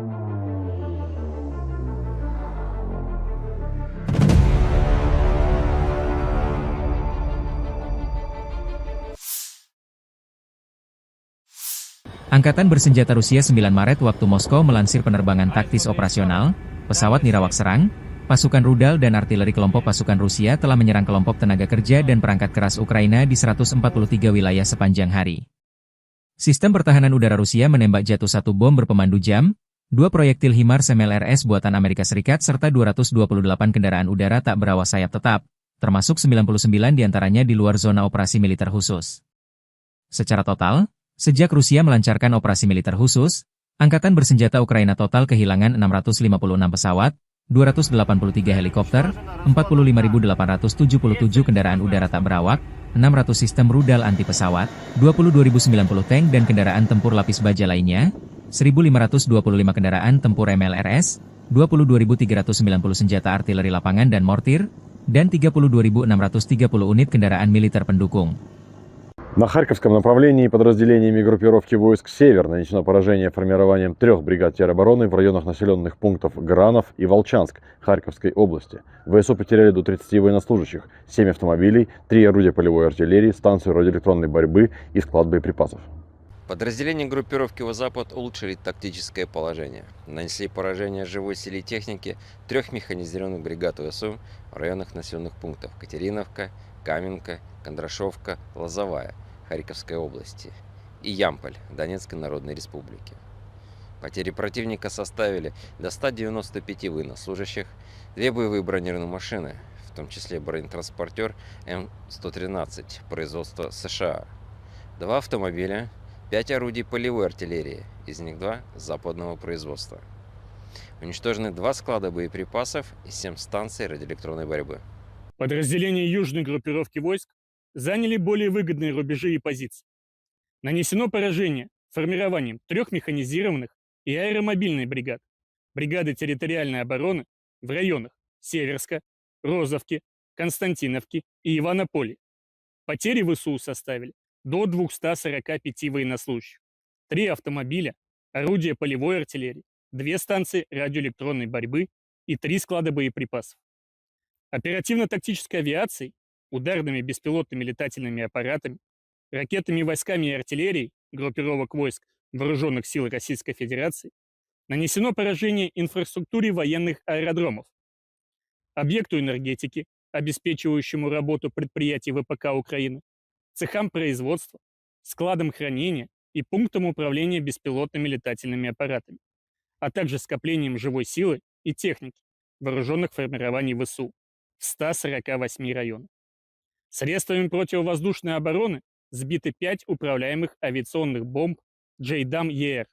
Angkatan Bersenjata Rusia 9 Maret waktu Moskow melansir penerbangan taktis operasional, pesawat nirawak serang, pasukan rudal dan artileri kelompok pasukan Rusia telah menyerang kelompok tenaga kerja dan perangkat keras Ukraina di 143 wilayah sepanjang hari. Sistem pertahanan udara Rusia menembak jatuh 1 bom berpemandu jam, 2 proyektil HIMARS MLRS buatan Amerika Serikat serta 228 kendaraan udara tak berawak sayap tetap, termasuk 99 diantaranya di luar zona operasi militer khusus. Secara total, sejak Rusia melancarkan operasi militer khusus, Angkatan Bersenjata Ukraina total kehilangan 656 pesawat, 283 helikopter, 45.877 kendaraan udara tak berawak, 600 sistem rudal anti pesawat, 22.090 tank dan kendaraan tempur lapis baja lainnya, 1.525 kendaraan tempur MLRS, 22.390 senjata artileri lapangan dan mortir, dan 32.630 unit kendaraan militer pendukung. На Харьковском направлении подразделениями группировки войск «Север» нанесено поражение формированием 3 бригад теробороны в районах населенных пунктов Гранов и Волчанск Харьковской области. ВСУ потеряли до 30 военнослужащих, 7 автомобилей, 3 орудия полевой артиллерии, станцию радиоэлектронной борьбы и склад боеприпасов. Подразделения группировки «Запад» улучшили тактическое положение. Нанесли поражение живой силе техники 3 механизированных бригад ВСУ в районах населенных пунктов Катериновка, Каменка, Кондрашовка, Лозовая Харьковской области и Ямполь Донецкой Народной Республики. Потери противника составили до 195 военнослужащих, 2 боевые бронированные машины, в том числе бронетранспортер М113 производства США, 2 автомобиля, 5 орудий полевой артиллерии, из них 2 западного производства. Уничтожены 2 склада боеприпасов и 7 станций радиоэлектронной борьбы. Подразделения южной группировки войск заняли более выгодные рубежи и позиции. Нанесено поражение формированием 3 механизированных и аэромобильной бригад, бригады территориальной обороны в районах Северска, Розовки, Константиновки и Иванополя. Потери ВСУ составили до 245 военнослужащих, 3 автомобиля, орудия полевой артиллерии, 2 станции радиоэлектронной борьбы и 3 склада боеприпасов. Оперативно-тактической авиацией, ударными беспилотными летательными аппаратами, ракетными войсками и артиллерией группировок войск Вооруженных сил Российской Федерации нанесено поражение инфраструктуре военных аэродромов, объекту энергетики, обеспечивающему работу предприятий ВПК Украины, цехам производства, складам хранения и пунктам управления беспилотными летательными аппаратами, а также скоплением живой силы и техники вооруженных формирований ВСУ в 148 районах. Средствами противовоздушной обороны сбиты 5 управляемых авиационных бомб JDAM-ER,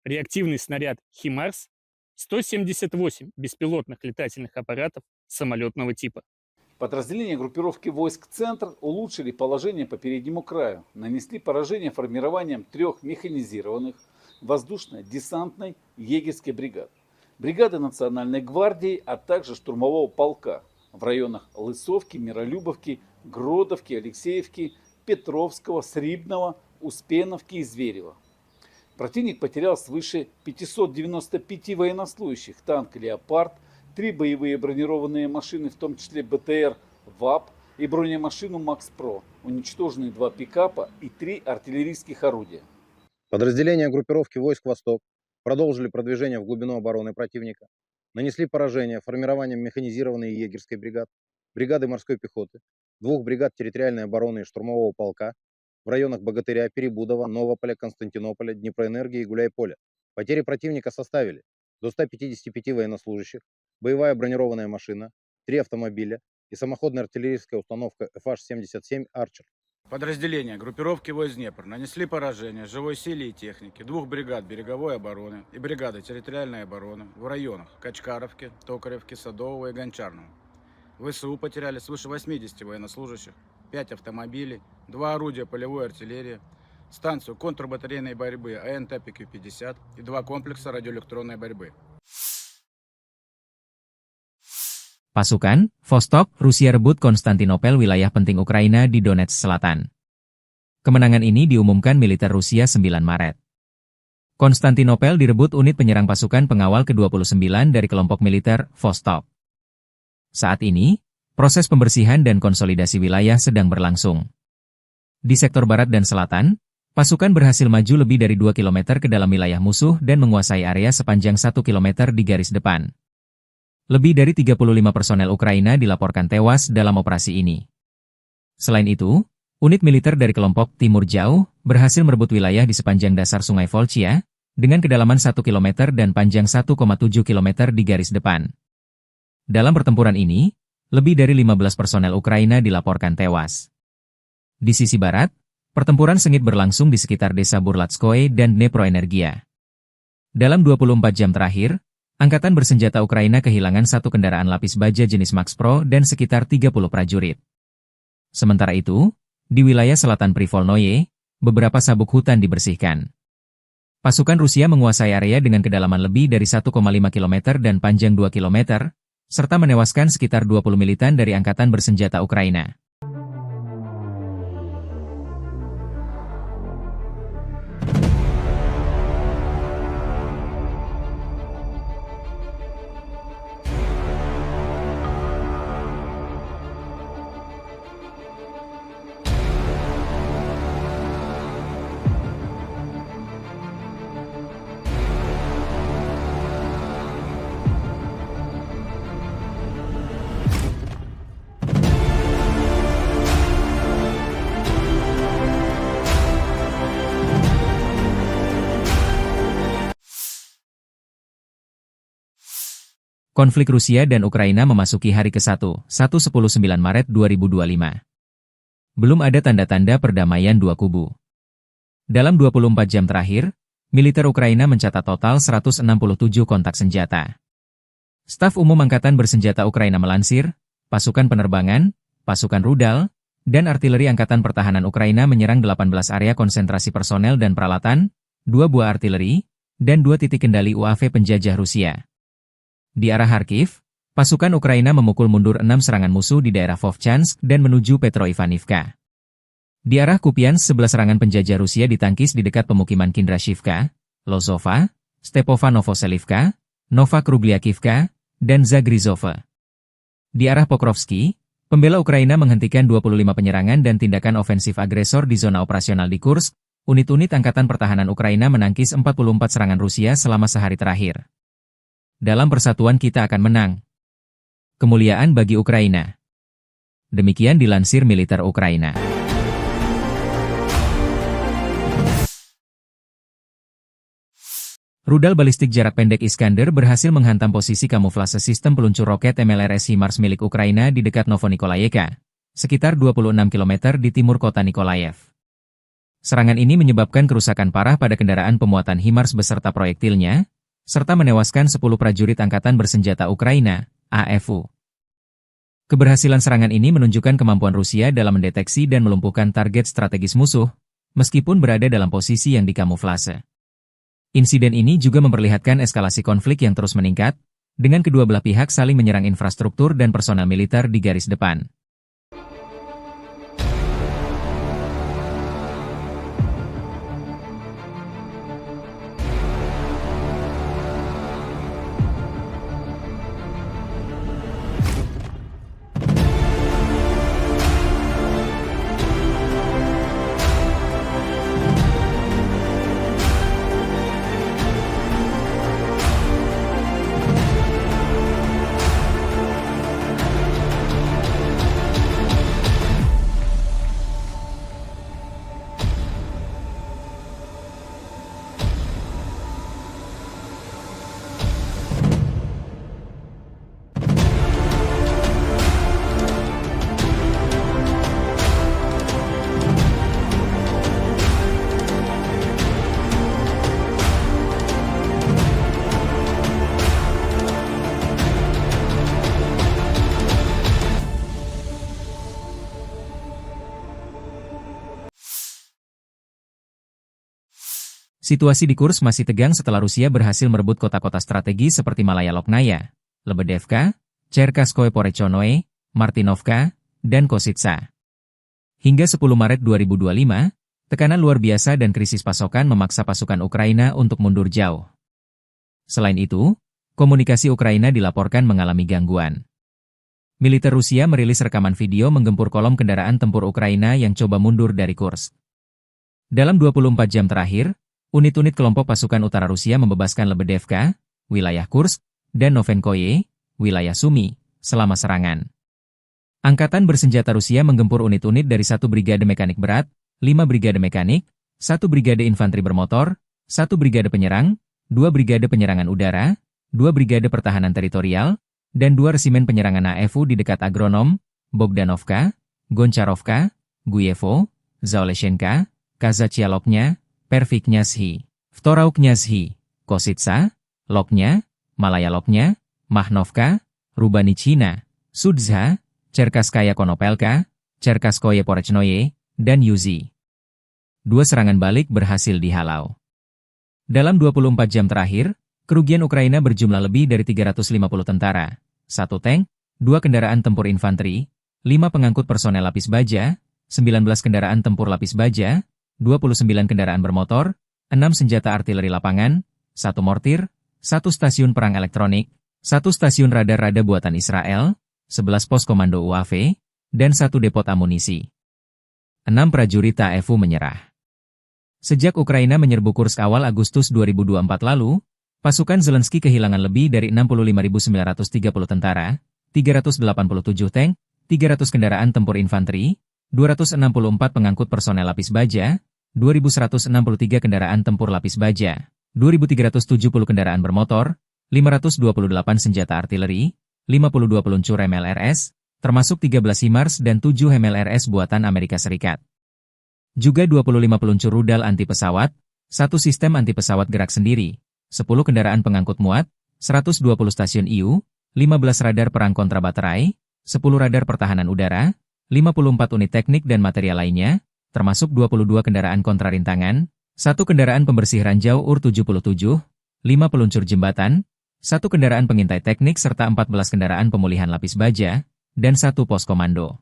реактивный снаряд HIMARS, 178 беспилотных летательных аппаратов самолетного типа. Подразделения группировки войск «Центр» улучшили положение по переднему краю, нанесли поражение формированием 3 механизированных воздушно-десантной егерской бригад, бригады Национальной гвардии, а также штурмового полка в районах Лысовки, Миролюбовки, Гродовки, Алексеевки, Петровского, Срибного, Успеновки и Зверева. Противник потерял свыше 595 военнослужащих, танк «Леопард», 3 боевые бронированные машины, в том числе БТР ВАП и бронемашину МАКС-ПРО, уничтожены 2 пикапа и 3 артиллерийских орудия. Подразделения группировки войск «Восток» продолжили продвижение в глубину обороны противника, нанесли поражение формированием механизированной егерской бригад, бригады морской пехоты, 2 бригад территориальной обороны и штурмового полка в районах Богатыря, Перебудова, Новополя, Константинополя, Днепроэнергии и Гуляйполя. Потери противника составили до 155 военнослужащих, боевая бронированная машина, 3 автомобиля и самоходная артиллерийская установка FH-77 «Арчер». Подразделения группировки войск Днепр нанесли поражение живой силе и технике 2 бригад береговой обороны и бригады территориальной обороны в районах Качкаровки, Токаревки, Садового и Гончарного. ВСУ потеряли свыше 80 военнослужащих, 5 автомобилей, 2 орудия полевой артиллерии, станцию контрбатарейной борьбы АНТ-ПК-50 и 2 комплекса радиоэлектронной борьбы. Pasukan, Vostok, Rusia rebut Konstantinopel, wilayah penting Ukraina di Donetsk Selatan. Kemenangan ini diumumkan militer Rusia 9 Maret. Konstantinopel direbut unit penyerang pasukan pengawal ke-29 dari kelompok militer Vostok. Saat ini, proses pembersihan dan konsolidasi wilayah sedang berlangsung. Di sektor barat dan selatan, pasukan berhasil maju lebih dari 2 km ke dalam wilayah musuh dan menguasai area sepanjang 1 km di garis depan. Lebih dari 35 personel Ukraina dilaporkan tewas dalam operasi ini. Selain itu, unit militer dari kelompok Timur Jauh berhasil merebut wilayah di sepanjang dasar Sungai Volchia dengan kedalaman 1 km dan panjang 1,7 km di garis depan. Dalam pertempuran ini, lebih dari 15 personel Ukraina dilaporkan tewas. Di sisi barat, pertempuran sengit berlangsung di sekitar desa Burlatskoye dan Dneproenergia. Dalam 24 jam terakhir, Angkatan bersenjata Ukraina kehilangan 1 kendaraan lapis baja jenis Max Pro dan sekitar 30 prajurit. Sementara itu, di wilayah selatan Privolnoye, beberapa sabuk hutan dibersihkan. Pasukan Rusia menguasai area dengan kedalaman lebih dari 1,5 km dan panjang 2 km, serta menewaskan sekitar 20 militan dari Angkatan bersenjata Ukraina. Konflik Rusia dan Ukraina memasuki hari ke-1, 19 Maret 2025. Belum ada tanda-tanda perdamaian dua kubu. Dalam 24 jam terakhir, militer Ukraina mencatat total 167 kontak senjata. Staf Umum Angkatan Bersenjata Ukraina melansir, pasukan penerbangan, pasukan rudal, dan artileri Angkatan Pertahanan Ukraina menyerang 18 area konsentrasi personel dan peralatan, 2 buah artileri, dan 2 titik kendali UAV penjajah Rusia. Di arah Kharkiv, pasukan Ukraina memukul mundur 6 serangan musuh di daerah Vovchansk dan menuju Petroivanivka. Di arah Kupiansk 11 serangan penjajah Rusia ditangkis di dekat pemukiman Kindrashivka, Lozova, Stepova Novoselivka, Nova Krugliakivka, dan Zagrizova. Di arah Pokrovsky, pembela Ukraina menghentikan 25 penyerangan dan tindakan ofensif agresor di zona operasional di Kursk. Unit-unit Angkatan Pertahanan Ukraina menangkis 44 serangan Rusia selama sehari terakhir. Dalam persatuan kita akan menang. Kemuliaan bagi Ukraina. Demikian dilansir militer Ukraina. Rudal balistik jarak pendek Iskander berhasil menghantam posisi kamuflase sistem peluncur roket MLRS HIMARS milik Ukraina di dekat Novonikolayevka, sekitar 26 km di timur kota Nikolaev. Serangan ini menyebabkan kerusakan parah pada kendaraan pemuatan HIMARS beserta proyektilnya, serta menewaskan 10 prajurit Angkatan Bersenjata Ukraina, AFU. Keberhasilan serangan ini menunjukkan kemampuan Rusia dalam mendeteksi dan melumpuhkan target strategis musuh, meskipun berada dalam posisi yang dikamuflase. Insiden ini juga memperlihatkan eskalasi konflik yang terus meningkat, dengan kedua belah pihak saling menyerang infrastruktur dan personel militer di garis depan. Situasi di Kursk masih tegang setelah Rusia berhasil merebut kota-kota strategi seperti Malaya Loknaya, Lebedevka, Cherkasskoye Porechonoye, Martinovka, dan Kositsa. Hingga 10 Maret 2025, tekanan luar biasa dan krisis pasokan memaksa pasukan Ukraina untuk mundur jauh. Selain itu, komunikasi Ukraina dilaporkan mengalami gangguan. Militer Rusia merilis rekaman video menggempur kolom kendaraan tempur Ukraina yang coba mundur dari Kursk. Dalam 24 jam terakhir, unit-unit kelompok pasukan utara Rusia membebaskan Lebedevka, wilayah Kursk, dan Novenkoye, wilayah Sumy, selama serangan. Angkatan bersenjata Rusia menggempur unit-unit dari 1 brigade mekanik berat, 5 brigade mekanik, 1 brigade infanteri bermotor, 1 brigade penyerang, 2 brigade penyerangan udara, 2 brigade pertahanan teritorial, dan 2 resimen penyerangan AFU di dekat Agronom, Bogdanovka, Goncharovka, Guyevo, Zaoleshenka, Kazachialoknya, Perviknyazhi, Vtorauknyazhi, Kositsa, Loknya, Malaya Loknya, Mahnovka, Rubanichina, Sudzha, Cherkasskaya Konopelka, Cherkasskoye Porechnoye, dan Yuzi. 2 serangan balik berhasil dihalau. Dalam 24 jam terakhir, kerugian Ukraina berjumlah lebih dari 350 tentara, 1 tank, 2 kendaraan tempur infanteri, 5 pengangkut personel lapis baja, 19 kendaraan tempur lapis baja, 29 kendaraan bermotor, 6 senjata artileri lapangan, 1 mortir, 1 stasiun perang elektronik, 1 stasiun radar-rada buatan Israel, 11 pos komando UAV, dan 1 depot amunisi. 6 prajurit AFU menyerah. Sejak Ukraina menyerbu Kursk awal Agustus 2024 lalu, pasukan Zelensky kehilangan lebih dari 65.930 tentara, 387 tank, 300 kendaraan tempur infanteri, 264 pengangkut personel lapis baja, 2.163 kendaraan tempur lapis baja, 2.370 kendaraan bermotor, 528 senjata artileri, 52 peluncur MLRS, termasuk 13 HIMARS dan 7 MLRS buatan Amerika Serikat. Juga 25 peluncur rudal anti pesawat, 1 sistem anti pesawat gerak sendiri, 10 kendaraan pengangkut muat, 120 stasiun IU, 15 radar perang kontra baterai, 10 radar pertahanan udara, 54 unit teknik dan material lainnya, termasuk 22 kendaraan kontrarintangan, 1 kendaraan pembersih ranjau UR-77, 5 peluncur jembatan, 1 kendaraan pengintai teknik serta 14 kendaraan pemulihan lapis baja, dan 1 pos komando.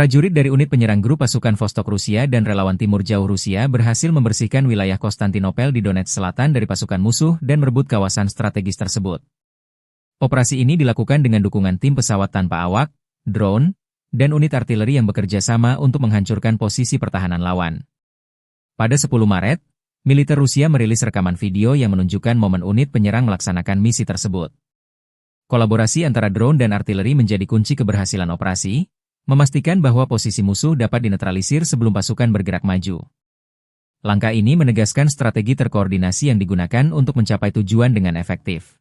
Prajurit dari unit penyerang grup pasukan Vostok Rusia dan relawan Timur Jauh Rusia berhasil membersihkan wilayah Konstantinopel di Donetsk Selatan dari pasukan musuh dan merebut kawasan strategis tersebut. Operasi ini dilakukan dengan dukungan tim pesawat tanpa awak, drone, dan unit artileri yang bekerja sama untuk menghancurkan posisi pertahanan lawan. Pada 10 Maret, militer Rusia merilis rekaman video yang menunjukkan momen unit penyerang melaksanakan misi tersebut. Kolaborasi antara drone dan artileri menjadi kunci keberhasilan operasi, memastikan bahwa posisi musuh dapat dinetralisir sebelum pasukan bergerak maju. Langkah ini menegaskan strategi terkoordinasi yang digunakan untuk mencapai tujuan dengan efektif.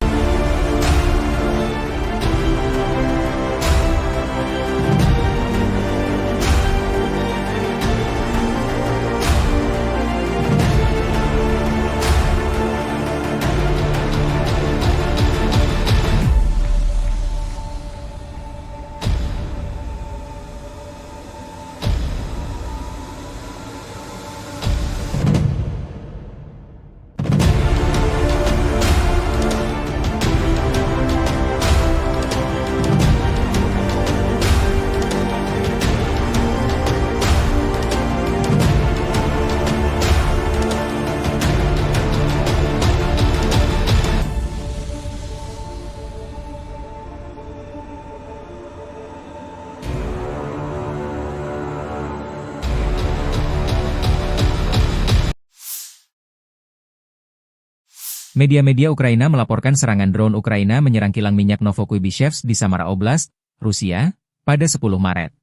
Media-media Ukraina melaporkan serangan drone Ukraina menyerang kilang minyak Novokuybishevsk di Samara Oblast, Rusia, pada 10 Maret.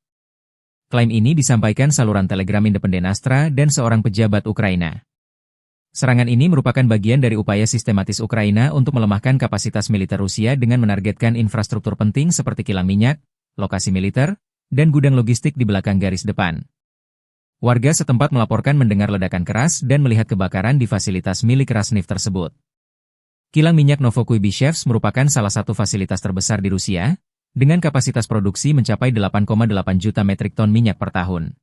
Klaim ini disampaikan saluran Telegram independen Astra dan seorang pejabat Ukraina. Serangan ini merupakan bagian dari upaya sistematis Ukraina untuk melemahkan kapasitas militer Rusia dengan menargetkan infrastruktur penting seperti kilang minyak, lokasi militer, dan gudang logistik di belakang garis depan. Warga setempat melaporkan mendengar ledakan keras dan melihat kebakaran di fasilitas milik Rasneft tersebut. Kilang minyak Novokuybishevsk merupakan salah satu fasilitas terbesar di Rusia, dengan kapasitas produksi mencapai 8,8 juta metrik ton minyak per tahun.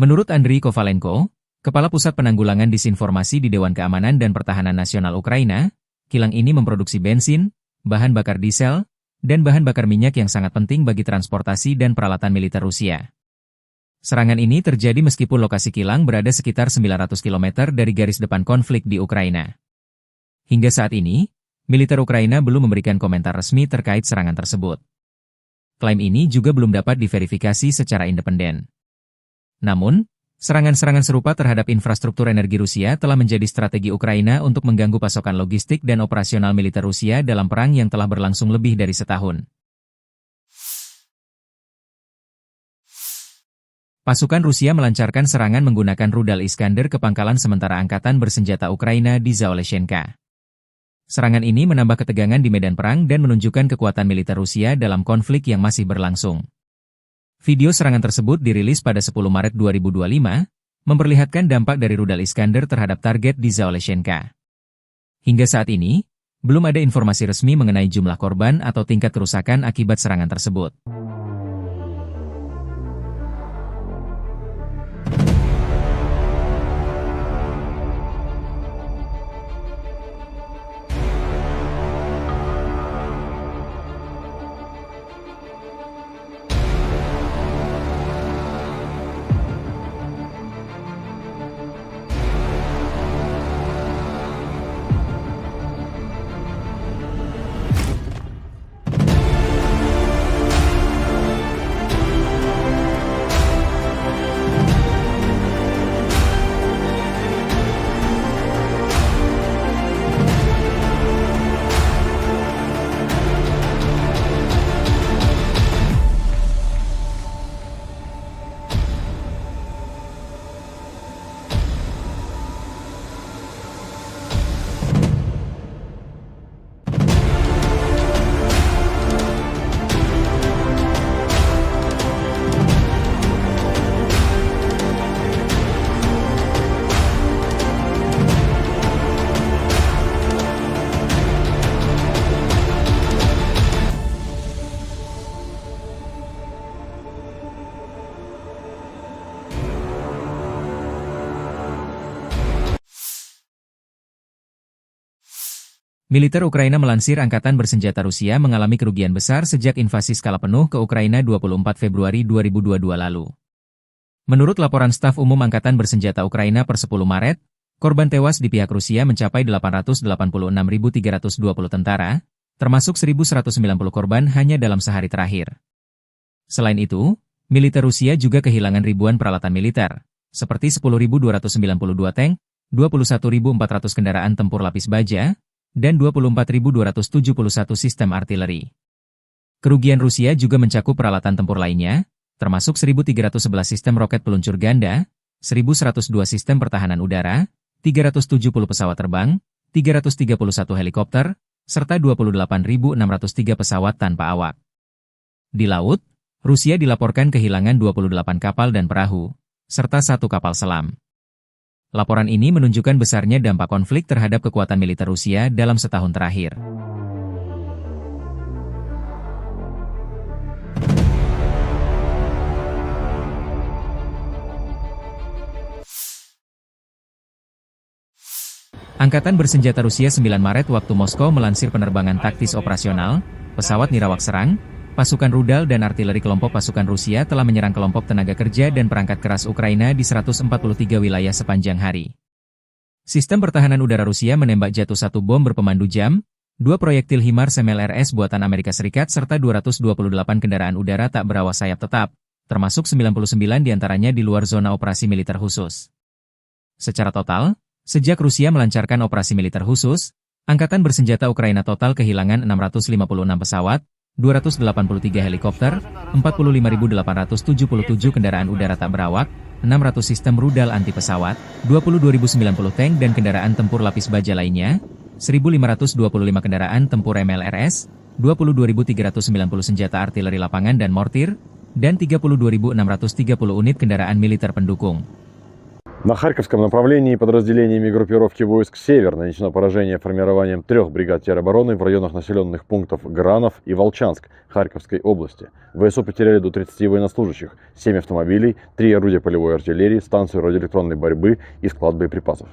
Menurut Andriy Kovalenko, Kepala Pusat Penanggulangan Disinformasi di Dewan Keamanan dan Pertahanan Nasional Ukraina, kilang ini memproduksi bensin, bahan bakar diesel, dan bahan bakar minyak yang sangat penting bagi transportasi dan peralatan militer Rusia. Serangan ini terjadi meskipun lokasi kilang berada sekitar 900 km dari garis depan konflik di Ukraina. Hingga saat ini, militer Ukraina belum memberikan komentar resmi terkait serangan tersebut. Klaim ini juga belum dapat diverifikasi secara independen. Namun, serangan-serangan serupa terhadap infrastruktur energi Rusia telah menjadi strategi Ukraina untuk mengganggu pasokan logistik dan operasional militer Rusia dalam perang yang telah berlangsung lebih dari setahun. Pasukan Rusia melancarkan serangan menggunakan rudal Iskander ke pangkalan sementara angkatan bersenjata Ukraina di Zaoleshenka. Serangan ini menambah ketegangan di medan perang dan menunjukkan kekuatan militer Rusia dalam konflik yang masih berlangsung. Video serangan tersebut dirilis pada 10 Maret 2025, memperlihatkan dampak dari rudal Iskander terhadap target di Zaoleshenka. Hingga saat ini, belum ada informasi resmi mengenai jumlah korban atau tingkat kerusakan akibat serangan tersebut. Militer Ukraina melansir Angkatan Bersenjata Rusia mengalami kerugian besar sejak invasi skala penuh ke Ukraina 24 Februari 2022 lalu. Menurut laporan Staf Umum Angkatan Bersenjata Ukraina per 10 Maret, korban tewas di pihak Rusia mencapai 886.320 tentara, termasuk 1.190 korban hanya dalam sehari terakhir. Selain itu, militer Rusia juga kehilangan ribuan peralatan militer, seperti 10.292 tank, 21.400 kendaraan tempur lapis baja, dan 24.271 sistem artileri. Kerugian Rusia juga mencakup peralatan tempur lainnya, termasuk 1.311 sistem roket peluncur ganda, 1.102 sistem pertahanan udara, 370 pesawat terbang, 331 helikopter, serta 28.603 pesawat tanpa awak. Di laut, Rusia dilaporkan kehilangan 28 kapal dan perahu, serta 1 kapal selam. Laporan ini menunjukkan besarnya dampak konflik terhadap kekuatan militer Rusia dalam setahun terakhir. Angkatan Bersenjata Rusia 9 Maret waktu Moskow melansir penerbangan taktis operasional, pesawat nirawak serang, pasukan rudal dan artileri kelompok pasukan Rusia telah menyerang kelompok tenaga kerja dan perangkat keras Ukraina di 143 wilayah sepanjang hari. Sistem pertahanan udara Rusia menembak jatuh 1 bom berpemandu jam, 2 proyektil HIMARS MLRS buatan Amerika Serikat serta 228 kendaraan udara tak berawak sayap tetap, termasuk 99 diantaranya di luar zona operasi militer khusus. Secara total, sejak Rusia melancarkan operasi militer khusus, Angkatan bersenjata Ukraina total kehilangan 656 pesawat, 283 helikopter, 45.877 kendaraan udara tak berawak, 600 sistem rudal anti pesawat, 22.090 tank dan kendaraan tempur lapis baja lainnya, 1.525 kendaraan tempur MLRS, 22.390 senjata artileri lapangan dan mortir, dan 32.630 unit kendaraan militer pendukung. На Харьковском направлении подразделениями группировки войск «Север» нанесено поражение формированием 3 бригад теробороны в районах населенных пунктов Гранов и Волчанск Харьковской области. ВСУ потеряли до 30 военнослужащих, 7 автомобилей, 3 орудия полевой артиллерии, станцию радиоэлектронной борьбы и склад боеприпасов.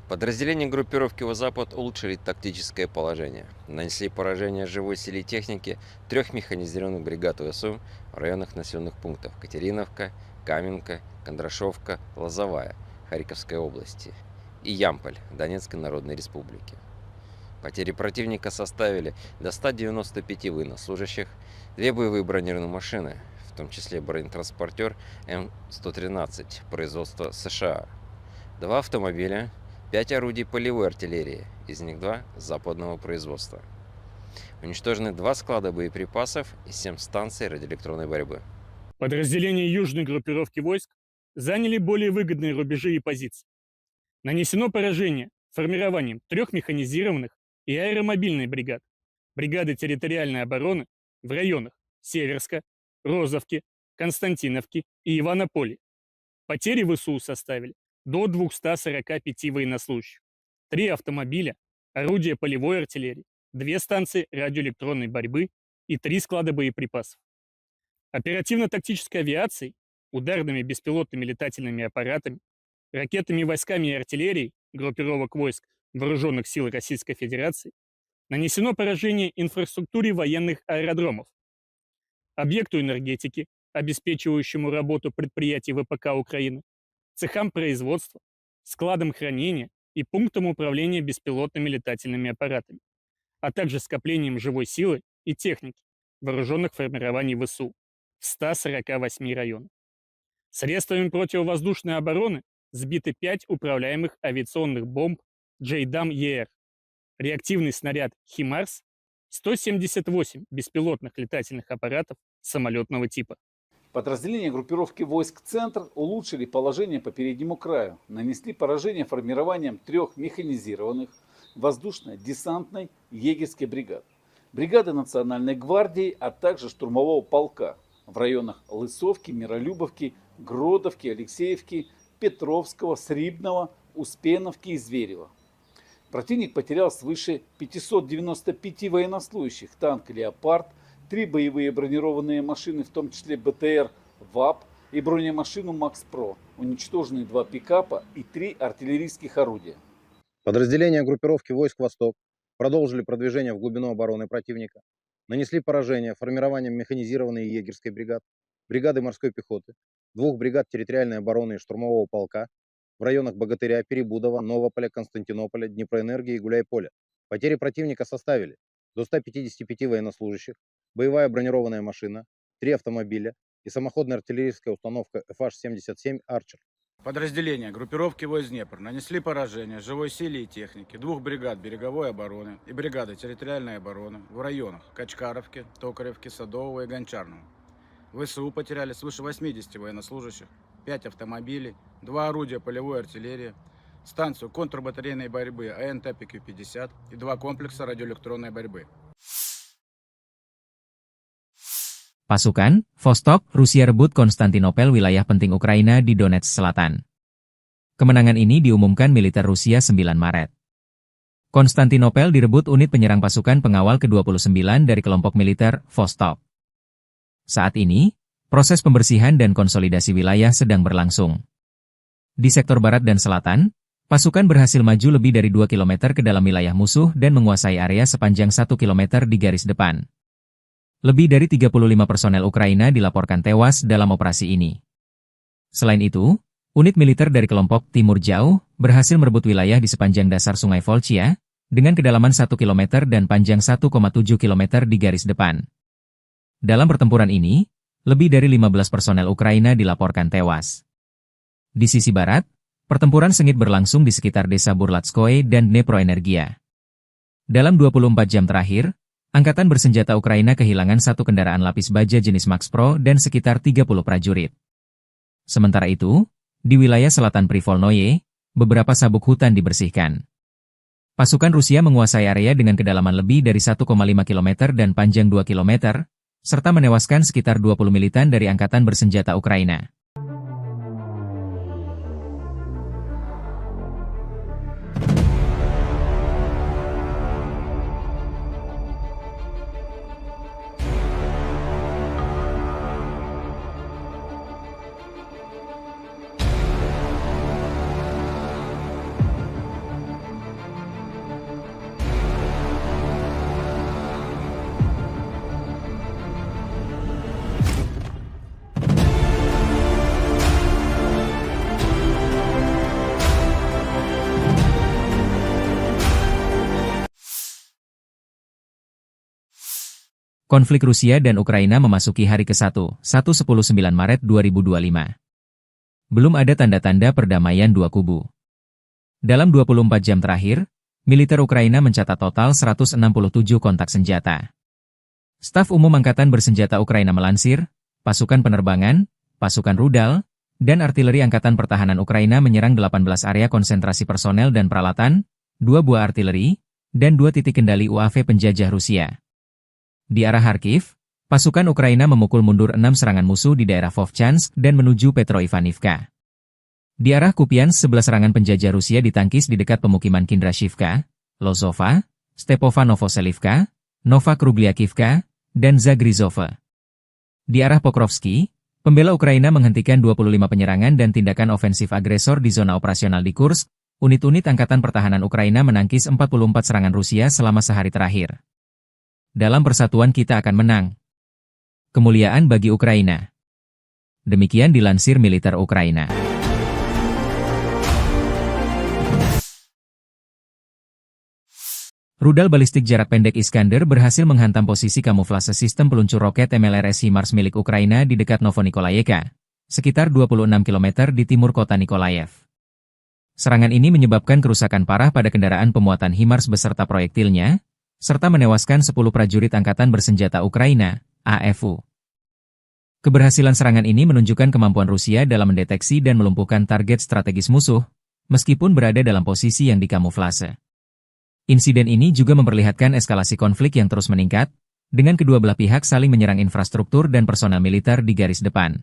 Подразделения группировки «Запад» улучшили тактическое положение. Нанесли поражение живой силе и технике 3 механизированных бригад ВСУ в районах населенных пунктов Катериновка, Каменка, Кондрашовка, Лозовая Харьковской области и Ямполь Донецкой Народной Республики. Потери противника составили до 195 военнослужащих, 2 боевые бронированные машины, в том числе бронетранспортер М113 производства США, 2 автомобиля, 5 орудий полевой артиллерии, из них 2 западного производства. Уничтожены 2 склада боеприпасов и 7 станций радиоэлектронной борьбы. Подразделения южной группировки войск заняли более выгодные рубежи и позиции. Нанесено поражение формированием 3 механизированных и аэромобильной бригад, бригады территориальной обороны в районах Северска, Розовки, Константиновки и Иванополя. Потери ВСУ составили до 245 военнослужащих, 3 автомобиля, орудия полевой артиллерии, 2 станции радиоэлектронной борьбы и 3 склада боеприпасов. Оперативно-тактической авиацией, ударными беспилотными летательными аппаратами, ракетными войсками и артиллерией группировок войск Вооруженных сил Российской Федерации нанесено поражение инфраструктуре военных аэродромов, объекту энергетики, обеспечивающему работу предприятий ВПК Украины, цехам производства, складам хранения и пунктам управления беспилотными летательными аппаратами, а также скоплением живой силы и техники вооруженных формирований ВСУ в 148 районах. Средствами противовоздушной обороны сбиты 5 управляемых авиационных бомб JDAM-ER, реактивный снаряд «Химарс», 178 беспилотных летательных аппаратов самолетного типа. Подразделения группировки войск «Центр» улучшили положение по переднему краю, нанесли поражение формированием 3 механизированных воздушно-десантной егерской бригад, бригады Национальной гвардии, а также штурмового полка в районах Лысовки, Миролюбовки, Гродовки, Алексеевки, Петровского, Срибного, Успеновки и Зверева. Противник потерял свыше 595 военнослужащих, танк «Леопард», 3 боевые бронированные машины, в том числе БТР ВАП и бронемашину МАКС-ПРО, уничтожены 2 пикапа и 3 артиллерийских орудия. Подразделения группировки войск «Восток» продолжили продвижение в глубину обороны противника, нанесли поражение формированием механизированной егерской бригад, бригады морской пехоты, 2 бригад территориальной обороны и штурмового полка в районах Богатыря, Перебудова, Новополя, Константинополя, Днепроэнергии и Гуляйполя. Потери противника составили до 155 военнослужащих, боевая бронированная машина, 3 автомобиля и самоходная артиллерийская установка FH-77 «Арчер». Подразделения группировки войск Днепр нанесли поражение живой силе и технике 2 бригад береговой обороны и бригады территориальной обороны в районах Качкаровки, Токаревки, Садового и Гончарного. ВСУ потеряли свыше 80 военнослужащих, 5 автомобилей, 2 орудия полевой артиллерии, станцию контрбатарейной борьбы АНТ-ПК-50 и 2 комплекса радиоэлектронной борьбы. Pasukan, Vostok, Rusia rebut Konstantinopel, wilayah penting Ukraina di Donetsk Selatan. Kemenangan ini diumumkan militer Rusia 9 Maret. Konstantinopel direbut unit penyerang pasukan pengawal ke-29 dari kelompok militer Vostok. Saat ini, proses pembersihan dan konsolidasi wilayah sedang berlangsung. Di sektor barat dan selatan, pasukan berhasil maju lebih dari 2 km ke dalam wilayah musuh dan menguasai area sepanjang 1 km di garis depan. Lebih dari 35 personel Ukraina dilaporkan tewas dalam operasi ini. Selain itu, unit militer dari kelompok Timur Jauh berhasil merebut wilayah di sepanjang dasar Sungai Volchia, dengan kedalaman 1 km dan panjang 1,7 km di garis depan. Dalam pertempuran ini, lebih dari 15 personel Ukraina dilaporkan tewas. Di sisi barat, pertempuran sengit berlangsung di sekitar desa Burlatskoye dan Dneproenergia. Dalam 24 jam terakhir, Angkatan Bersenjata Ukraina kehilangan satu kendaraan lapis baja jenis Max Pro dan sekitar 30 prajurit. Sementara itu, di wilayah selatan Privolnoye, beberapa sabuk hutan dibersihkan. Pasukan Rusia menguasai area dengan kedalaman lebih dari 1,5 km dan panjang 2 km, serta menewaskan sekitar 20 militan dari Angkatan Bersenjata Ukraina. Konflik Rusia dan Ukraina memasuki hari ke-1, 19 Maret 2025. Belum ada tanda-tanda perdamaian dua kubu. Dalam 24 jam terakhir, militer Ukraina mencatat total 167 kontak senjata. Staf Umum Angkatan Bersenjata Ukraina melansir, pasukan penerbangan, pasukan rudal, dan artileri Angkatan Pertahanan Ukraina menyerang 18 area konsentrasi personel dan peralatan, 2 buah artileri, dan 2 titik kendali UAV penjajah Rusia. Di arah Kharkiv, pasukan Ukraina memukul mundur 6 serangan musuh di daerah Vovchansk dan menuju Petroivanivka. Di arah Kupiansk 11 serangan penjajah Rusia ditangkis di dekat pemukiman Kindrashivka, Lozova, Stepova Novoselivka, Nova Krugliakivka, dan Zagrizova. Di arah Pokrovsky, pembela Ukraina menghentikan 25 penyerangan dan tindakan ofensif agresor di zona operasional di Kursk. Unit-unit Angkatan Pertahanan Ukraina menangkis 44 serangan Rusia selama sehari terakhir. Dalam persatuan kita akan menang. Kemuliaan bagi Ukraina. Demikian dilansir militer Ukraina. Rudal balistik jarak pendek Iskander berhasil menghantam posisi kamuflase sistem peluncur roket MLRS HIMARS milik Ukraina di dekat Novonikolayevka, sekitar 26 km di timur kota Nikolaev. Serangan ini menyebabkan kerusakan parah pada kendaraan pemuatan HIMARS beserta proyektilnya, serta menewaskan 10 prajurit Angkatan Bersenjata Ukraina, AFU. Keberhasilan serangan ini menunjukkan kemampuan Rusia dalam mendeteksi dan melumpuhkan target strategis musuh, meskipun berada dalam posisi yang dikamuflase. Insiden ini juga memperlihatkan eskalasi konflik yang terus meningkat, dengan kedua belah pihak saling menyerang infrastruktur dan personel militer di garis depan.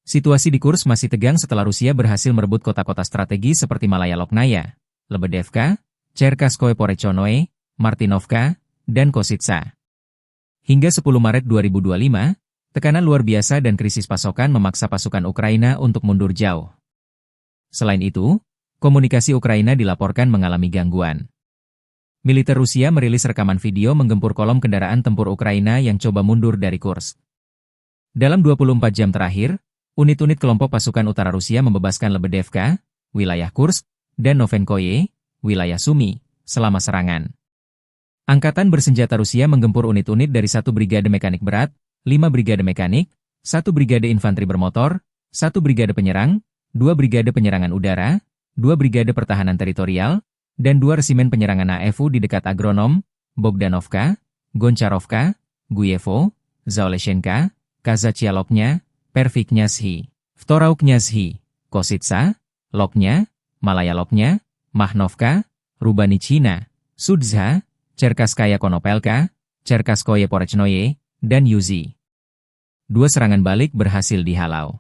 Situasi di Kursk masih tegang setelah Rusia berhasil merebut kota-kota strategi seperti Malaya Loknaya, Lebedevka, Cherkaskoye Porechonoe, Martinovka, dan Kositsa. Hingga 10 Maret 2025, tekanan luar biasa dan krisis pasokan memaksa pasukan Ukraina untuk mundur jauh. Selain itu, komunikasi Ukraina dilaporkan mengalami gangguan. Militer Rusia merilis rekaman video menggempur kolom kendaraan tempur Ukraina yang coba mundur dari Kursk. Dalam 24 jam terakhir, unit-unit kelompok pasukan utara Rusia membebaskan Lebedevka, wilayah Kursk, dan Novenkoye, wilayah Sumy, selama serangan. Angkatan Bersenjata Rusia menggempur unit-unit dari 1 brigade mekanik berat, 5 brigade mekanik, 1 brigade infanteri bermotor, 1 brigade penyerang, 2 brigade penyerangan udara, 2 brigade pertahanan teritorial, dan 2 resimen penyerangan AFU di dekat Agronom, Bogdanovka, Goncharovka, Guyevo, Zaoleshenka, Kazachialoknya, Perviknyazhi, Vtorauknyazhi, Kositsa, Loknya, Malaya Loknya, Mahnovka, Rubanichina, Sudza, Cherkasskaya Konopelka, Cherkasskoye Porechnoye, dan Yuzi. 2 serangan balik berhasil dihalau.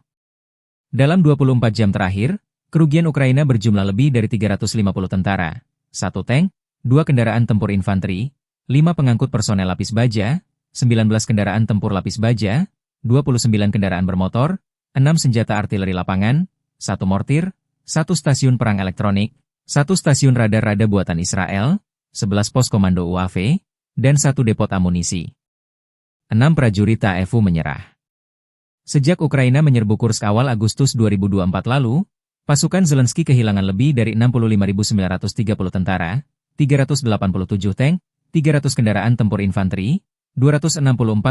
Dalam 24 jam terakhir, kerugian Ukraina berjumlah lebih dari 350 tentara, 1 tank, 2 kendaraan tempur infanteri, 5 pengangkut personel lapis baja, 19 kendaraan tempur lapis baja, 29 kendaraan bermotor, 6 senjata artileri lapangan, 1 mortir, 1 stasiun perang elektronik, 1 stasiun radar rada buatan Israel, 11 pos komando UAV, dan 1 depot amunisi. 6 prajurit TAEFU menyerah. Sejak Ukraina menyerbu Kursk awal Agustus 2024 lalu, pasukan Zelensky kehilangan lebih dari 65.930 tentara, 387 tank, 300 kendaraan tempur infanteri, 264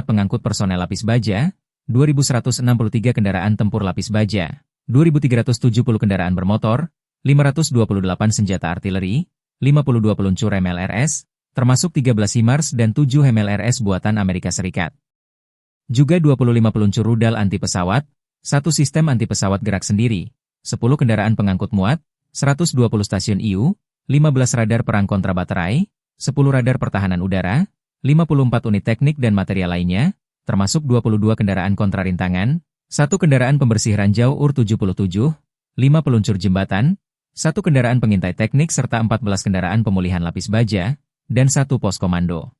pengangkut personel lapis baja, 2.163 kendaraan tempur lapis baja, 2.370 kendaraan bermotor, 528 senjata artileri, 52 peluncur MLRS, termasuk 13 HIMARS dan 7 MLRS buatan Amerika Serikat. Juga 25 peluncur rudal anti-pesawat, 1 sistem anti-pesawat gerak sendiri, 10 kendaraan pengangkut muat, 120 stasiun IU, 15 radar perang kontra baterai, 10 radar pertahanan udara, 54 unit teknik dan material lainnya, termasuk 22 kendaraan kontrarintangan, 1 kendaraan pembersih ranjau UR-77, 5 peluncur jembatan, 1 kendaraan pengintai teknik serta 14 kendaraan pemulihan lapis baja, dan 1 pos komando.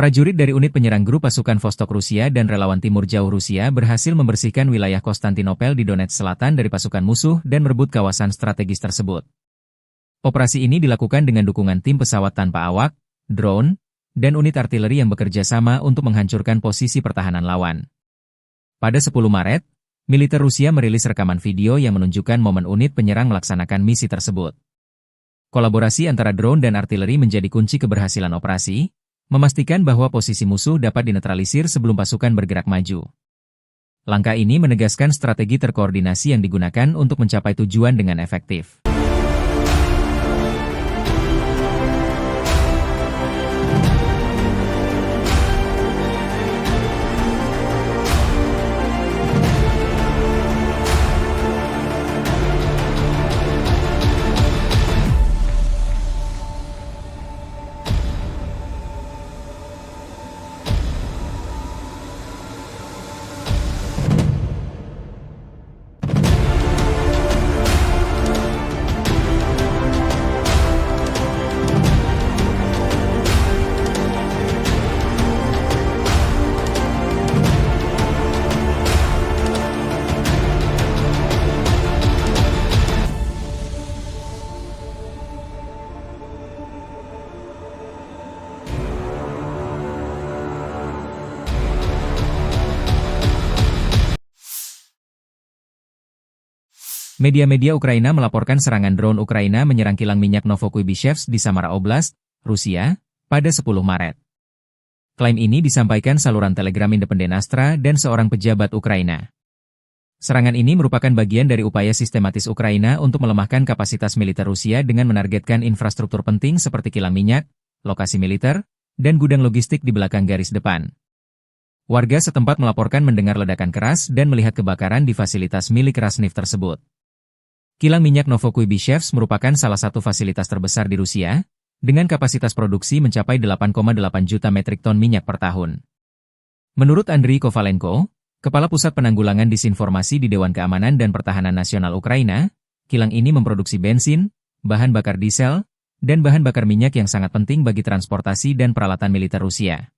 Prajurit dari unit penyerang grup pasukan Vostok Rusia dan relawan Timur Jauh Rusia berhasil membersihkan wilayah Konstantinopel di Donetsk Selatan dari pasukan musuh dan merebut kawasan strategis tersebut. Operasi ini dilakukan dengan dukungan tim pesawat tanpa awak, drone, dan unit artileri yang bekerja sama untuk menghancurkan posisi pertahanan lawan. Pada 10 Maret, militer Rusia merilis rekaman video yang menunjukkan momen unit penyerang melaksanakan misi tersebut. Kolaborasi antara drone dan artileri menjadi kunci keberhasilan operasi, memastikan bahwa posisi musuh dapat dinetralisir sebelum pasukan bergerak maju. Langkah ini menegaskan strategi terkoordinasi yang digunakan untuk mencapai tujuan dengan efektif. Media-media Ukraina melaporkan serangan drone Ukraina menyerang kilang minyak Novokuibishevsk di Samara Oblast, Rusia, pada 10 Maret. Klaim ini disampaikan saluran Telegram Independen Astra dan seorang pejabat Ukraina. Serangan ini merupakan bagian dari upaya sistematis Ukraina untuk melemahkan kapasitas militer Rusia dengan menargetkan infrastruktur penting seperti kilang minyak, lokasi militer, dan gudang logistik di belakang garis depan. Warga setempat melaporkan mendengar ledakan keras dan melihat kebakaran di fasilitas milik Rasneft tersebut. Kilang minyak Novokuibishevsk merupakan salah satu fasilitas terbesar di Rusia, dengan kapasitas produksi mencapai 8,8 juta metrik ton minyak per tahun. Menurut Andriy Kovalenko, Kepala Pusat Penanggulangan Disinformasi di Dewan Keamanan dan Pertahanan Nasional Ukraina, kilang ini memproduksi bensin, bahan bakar diesel, dan bahan bakar minyak yang sangat penting bagi transportasi dan peralatan militer Rusia.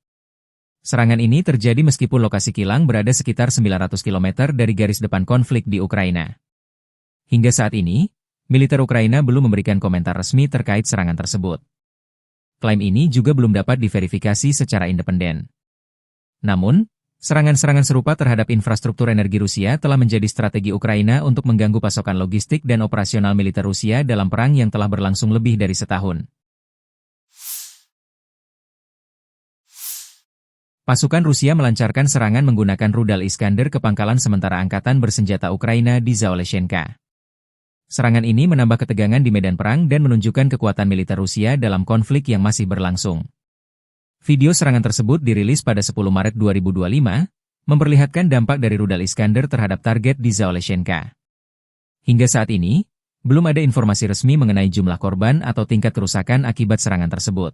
Serangan ini terjadi meskipun lokasi kilang berada sekitar 900 km dari garis depan konflik di Ukraina. Hingga saat ini, militer Ukraina belum memberikan komentar resmi terkait serangan tersebut. Klaim ini juga belum dapat diverifikasi secara independen. Namun, serangan-serangan serupa terhadap infrastruktur energi Rusia telah menjadi strategi Ukraina untuk mengganggu pasokan logistik dan operasional militer Rusia dalam perang yang telah berlangsung lebih dari setahun. Pasukan Rusia melancarkan serangan menggunakan rudal Iskander ke pangkalan sementara angkatan bersenjata Ukraina di Zaoleshenka. Serangan ini menambah ketegangan di medan perang dan menunjukkan kekuatan militer Rusia dalam konflik yang masih berlangsung. Video serangan tersebut dirilis pada 10 Maret 2025, memperlihatkan dampak dari rudal Iskander terhadap target di Zaoleshenka. Hingga saat ini, belum ada informasi resmi mengenai jumlah korban atau tingkat kerusakan akibat serangan tersebut.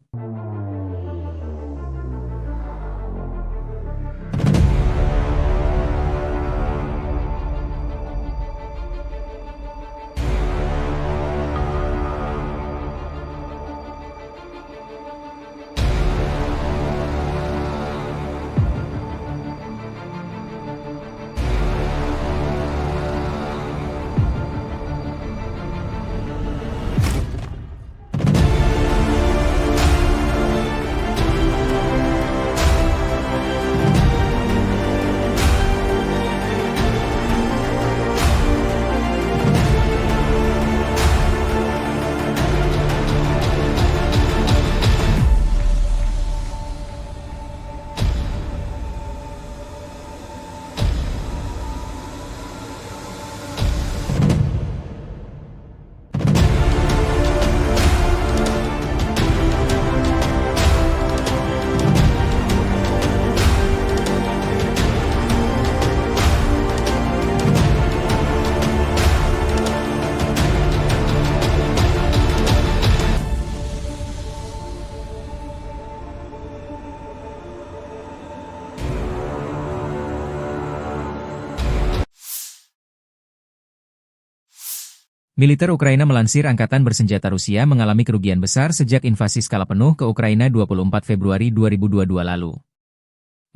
Militer Ukraina melansir angkatan bersenjata Rusia mengalami kerugian besar sejak invasi skala penuh ke Ukraina 24 Februari 2022 lalu.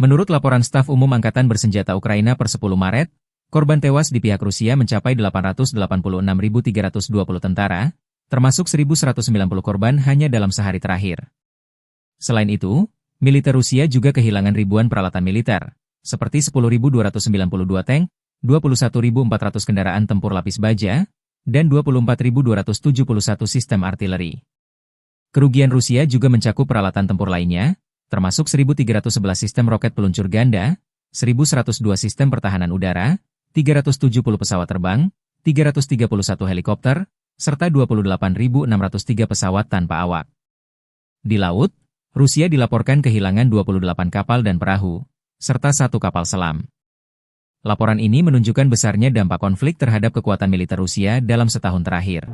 Menurut laporan staf umum Angkatan Bersenjata Ukraina per 10 Maret, korban tewas di pihak Rusia mencapai 886.320 tentara, termasuk 1.190 korban hanya dalam sehari terakhir. Selain itu, militer Rusia juga kehilangan ribuan peralatan militer, seperti 10.292 tank, 21.400 kendaraan tempur lapis baja, dan 24.271 sistem artileri. Kerugian Rusia juga mencakup peralatan tempur lainnya, termasuk 1.311 sistem roket peluncur ganda, 1.102 sistem pertahanan udara, 370 pesawat terbang, 331 helikopter, serta 28.603 pesawat tanpa awak. Di laut, Rusia dilaporkan kehilangan 28 kapal dan perahu, serta 1 kapal selam. Laporan ini menunjukkan besarnya dampak konflik terhadap kekuatan militer Rusia dalam setahun terakhir.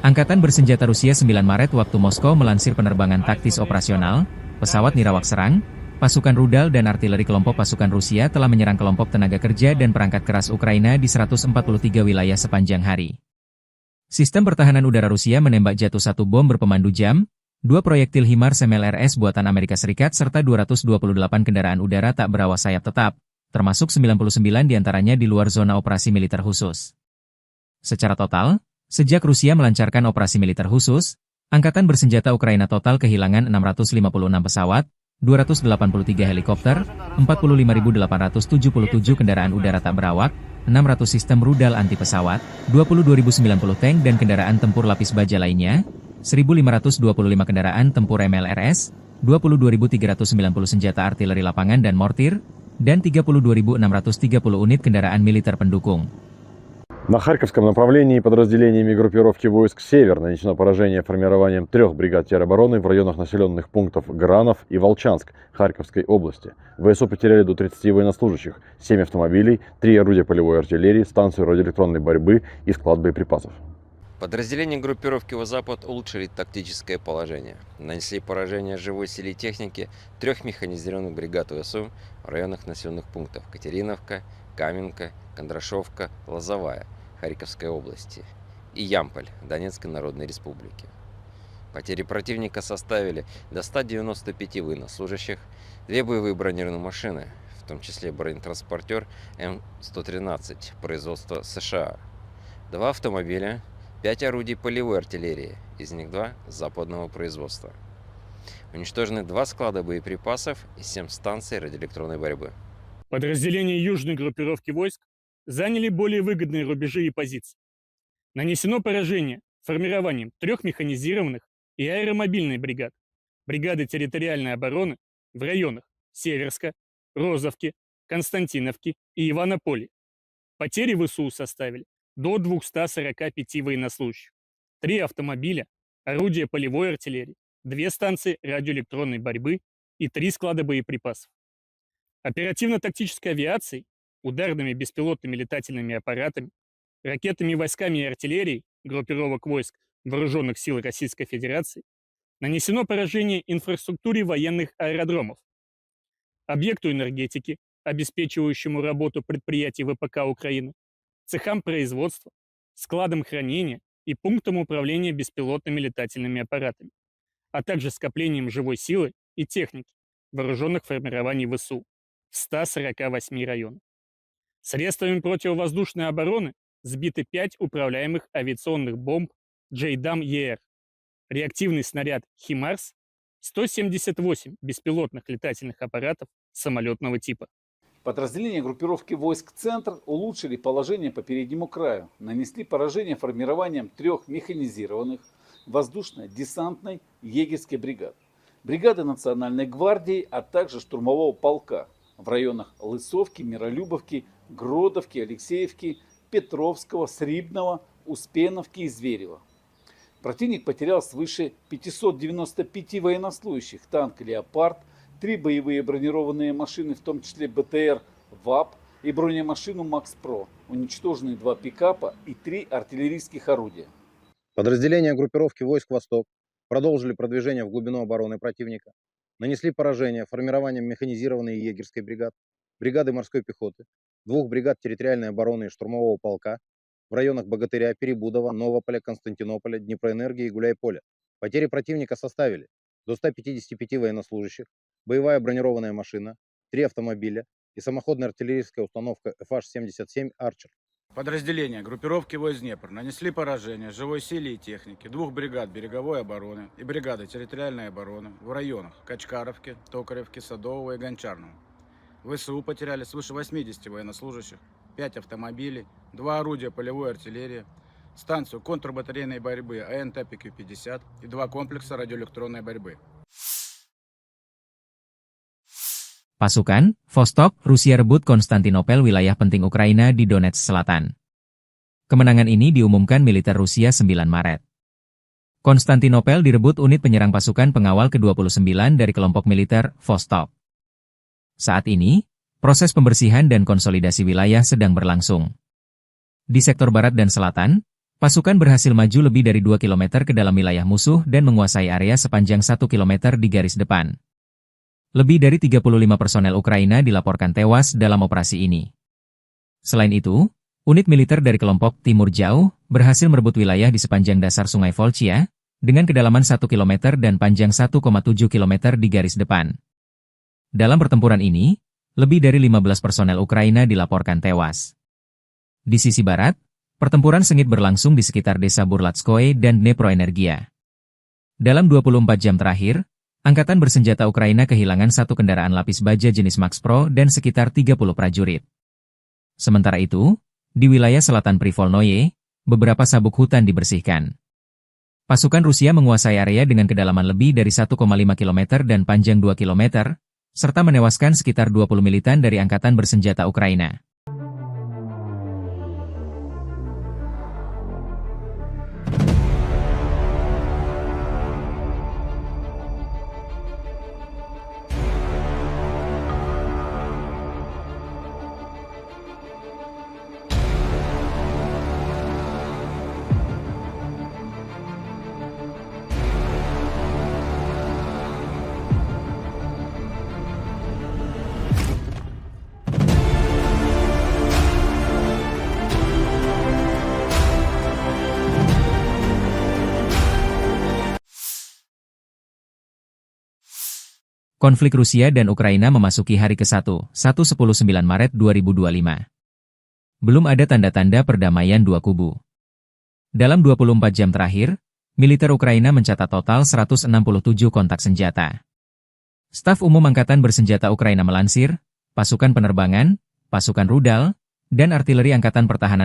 Angkatan Bersenjata Rusia 9 Maret waktu Moskow melansir penerbangan taktis operasional, pesawat nirawak serang, pasukan rudal dan artileri kelompok pasukan Rusia telah menyerang kelompok tenaga kerja dan perangkat keras Ukraina di 143 wilayah sepanjang hari. Sistem pertahanan udara Rusia menembak jatuh 1 bom berpemandu jam, 2 proyektil HIMARS MLRS buatan Amerika Serikat serta 228 kendaraan udara tak berawak sayap tetap, termasuk 99 diantaranya di luar zona operasi militer khusus. Secara total, sejak Rusia melancarkan operasi militer khusus, Angkatan Bersenjata Ukraina total kehilangan 656 pesawat, 283 helikopter, 45.877 kendaraan udara tak berawak, 600 sistem rudal anti pesawat, 22.090 tank dan kendaraan tempur lapis baja lainnya, 1.525 kendaraan tempur MLRS, 22.390 senjata artileri lapangan dan mortir, dan 32.630 unit kendaraan militer pendukung. На Харьковском направлении подразделениями группировки войск «Север» нанесено поражение формированием 3 бригад теробороны в районах населенных пунктов Гранов и Волчанск Харьковской области. ВСУ потеряли до 30 военнослужащих, 7 автомобилей, 3 орудия полевой артиллерии, станцию радиоэлектронной борьбы и склад боеприпасов. Подразделения группировки «Запад» улучшили тактическое положение. Нанесли поражение живой силе техники 3 механизированных бригад ВСУ в районах населенных пунктов Катериновка, Каменка, Кондрашовка, Лозовая Харьковской области и Ямполь Донецкой Народной Республики. Потери противника составили до 195 военнослужащих, 2 боевые бронированные машины, в том числе бронетранспортер М113 производства США, 2 автомобиля, 5 орудий полевой артиллерии, из них 2 западного производства. Уничтожены 2 склада боеприпасов и 7 станций радиоэлектронной борьбы. Подразделения южной группировки войск заняли более выгодные рубежи и позиции. Нанесено поражение формированием 3 механизированных и аэромобильной бригад, бригады территориальной обороны в районах Северска, Розовки, Константиновки и Иванополя. Потери ВСУ составили до 245 военнослужащих, 3 автомобиля, орудия полевой артиллерии, 2 станции радиоэлектронной борьбы и 3 склада боеприпасов. Оперативно-тактической авиацией, ударными беспилотными летательными аппаратами, ракетными войсками и артиллерией группировок войск Вооруженных сил Российской Федерации нанесено поражение инфраструктуре военных аэродромов, объекту энергетики, обеспечивающему работу предприятий ВПК Украины, цехам производства, складам хранения и пунктам управления беспилотными летательными аппаратами, а также скоплением живой силы и техники вооруженных формирований ВСУ в 148 районах. Средствами противовоздушной обороны сбиты 5 управляемых авиационных бомб JDAM-ER, реактивный снаряд «Химарс», 178 беспилотных летательных аппаратов самолетного типа. Подразделения группировки войск «Центр» улучшили положение по переднему краю, нанесли поражение формированием 3 механизированных воздушно-десантной егерской бригад, бригады Национальной гвардии, а также штурмового полка в районах Лысовки, Миролюбовки, Гродовки, Алексеевки, Петровского, Срибного, Успеновки и Зверева. Противник потерял свыше 595 военнослужащих, танк «Леопард», 3 боевые бронированные машины, в том числе БТР ВАП и бронемашину МАКС-ПРО, уничтожены 2 пикапа и 3 артиллерийских орудия. Подразделения группировки войск «Восток» продолжили продвижение в глубину обороны противника, нанесли поражение формированием механизированной егерской бригад, бригады морской пехоты, 2 бригад территориальной обороны и штурмового полка в районах Богатыря, Перебудова, Новополя, Константинополя, Днепроэнергии и Гуляйполя. Потери противника составили до 155 военнослужащих, боевая бронированная машина, 3 автомобиля и самоходная артиллерийская установка FH-77 «Арчер». Подразделения группировки войск Днепр нанесли поражение живой силе и технике 2 бригад береговой обороны и бригады территориальной обороны в районах Качкаровки, Токаревки, Садового и Гончарного. ВСУ потеряли свыше 80 военнослужащих, 5 автомобилей, 2 орудия полевой артиллерии, станцию контрбатарейной борьбы АНТ-ПК-50 и 2 комплекса радиоэлектронной борьбы. Pasukan, Vostok, Rusia rebut Konstantinopel, wilayah penting Ukraina di Donetsk Selatan. Kemenangan ini diumumkan militer Rusia 9 Maret. Konstantinopel direbut unit penyerang pasukan pengawal ke-29 dari kelompok militer Vostok. Saat ini, proses pembersihan dan konsolidasi wilayah sedang berlangsung. Di sektor barat dan selatan, pasukan berhasil maju lebih dari 2 km ke dalam wilayah musuh dan menguasai area sepanjang 1 km di garis depan. Lebih dari 35 personel Ukraina dilaporkan tewas dalam operasi ini. Selain itu, unit militer dari kelompok Timur Jauh berhasil merebut wilayah di sepanjang dasar Sungai Volchia, dengan kedalaman 1 km dan panjang 1,7 km di garis depan. Dalam pertempuran ini, lebih dari 15 personel Ukraina dilaporkan tewas. Di sisi barat, pertempuran sengit berlangsung di sekitar desa Burlatskoye dan Dneproenergia. Dalam 24 jam terakhir, Angkatan bersenjata Ukraina kehilangan 1 kendaraan lapis baja jenis MAX-PRO dan sekitar 30 prajurit. Sementara itu, di wilayah selatan Privolnoye, beberapa sabuk hutan dibersihkan. Pasukan Rusia menguasai area dengan kedalaman lebih dari 1,5 km dan panjang 2 km, serta menewaskan sekitar 20 militan dari Angkatan bersenjata Ukraina. Konflik Rusia dan Ukraina memasuki hari ke-1, 19 Maret 2025. Belum ada tanda-tanda perdamaian dua kubu. Dalam 24 jam terakhir, militer Ukraina mencatat total 167 kontak senjata. Staf Umum Angkatan Bersenjata Ukraina melansir, pasukan penerbangan, pasukan rudal, dan artileri Angkatan Pertahanan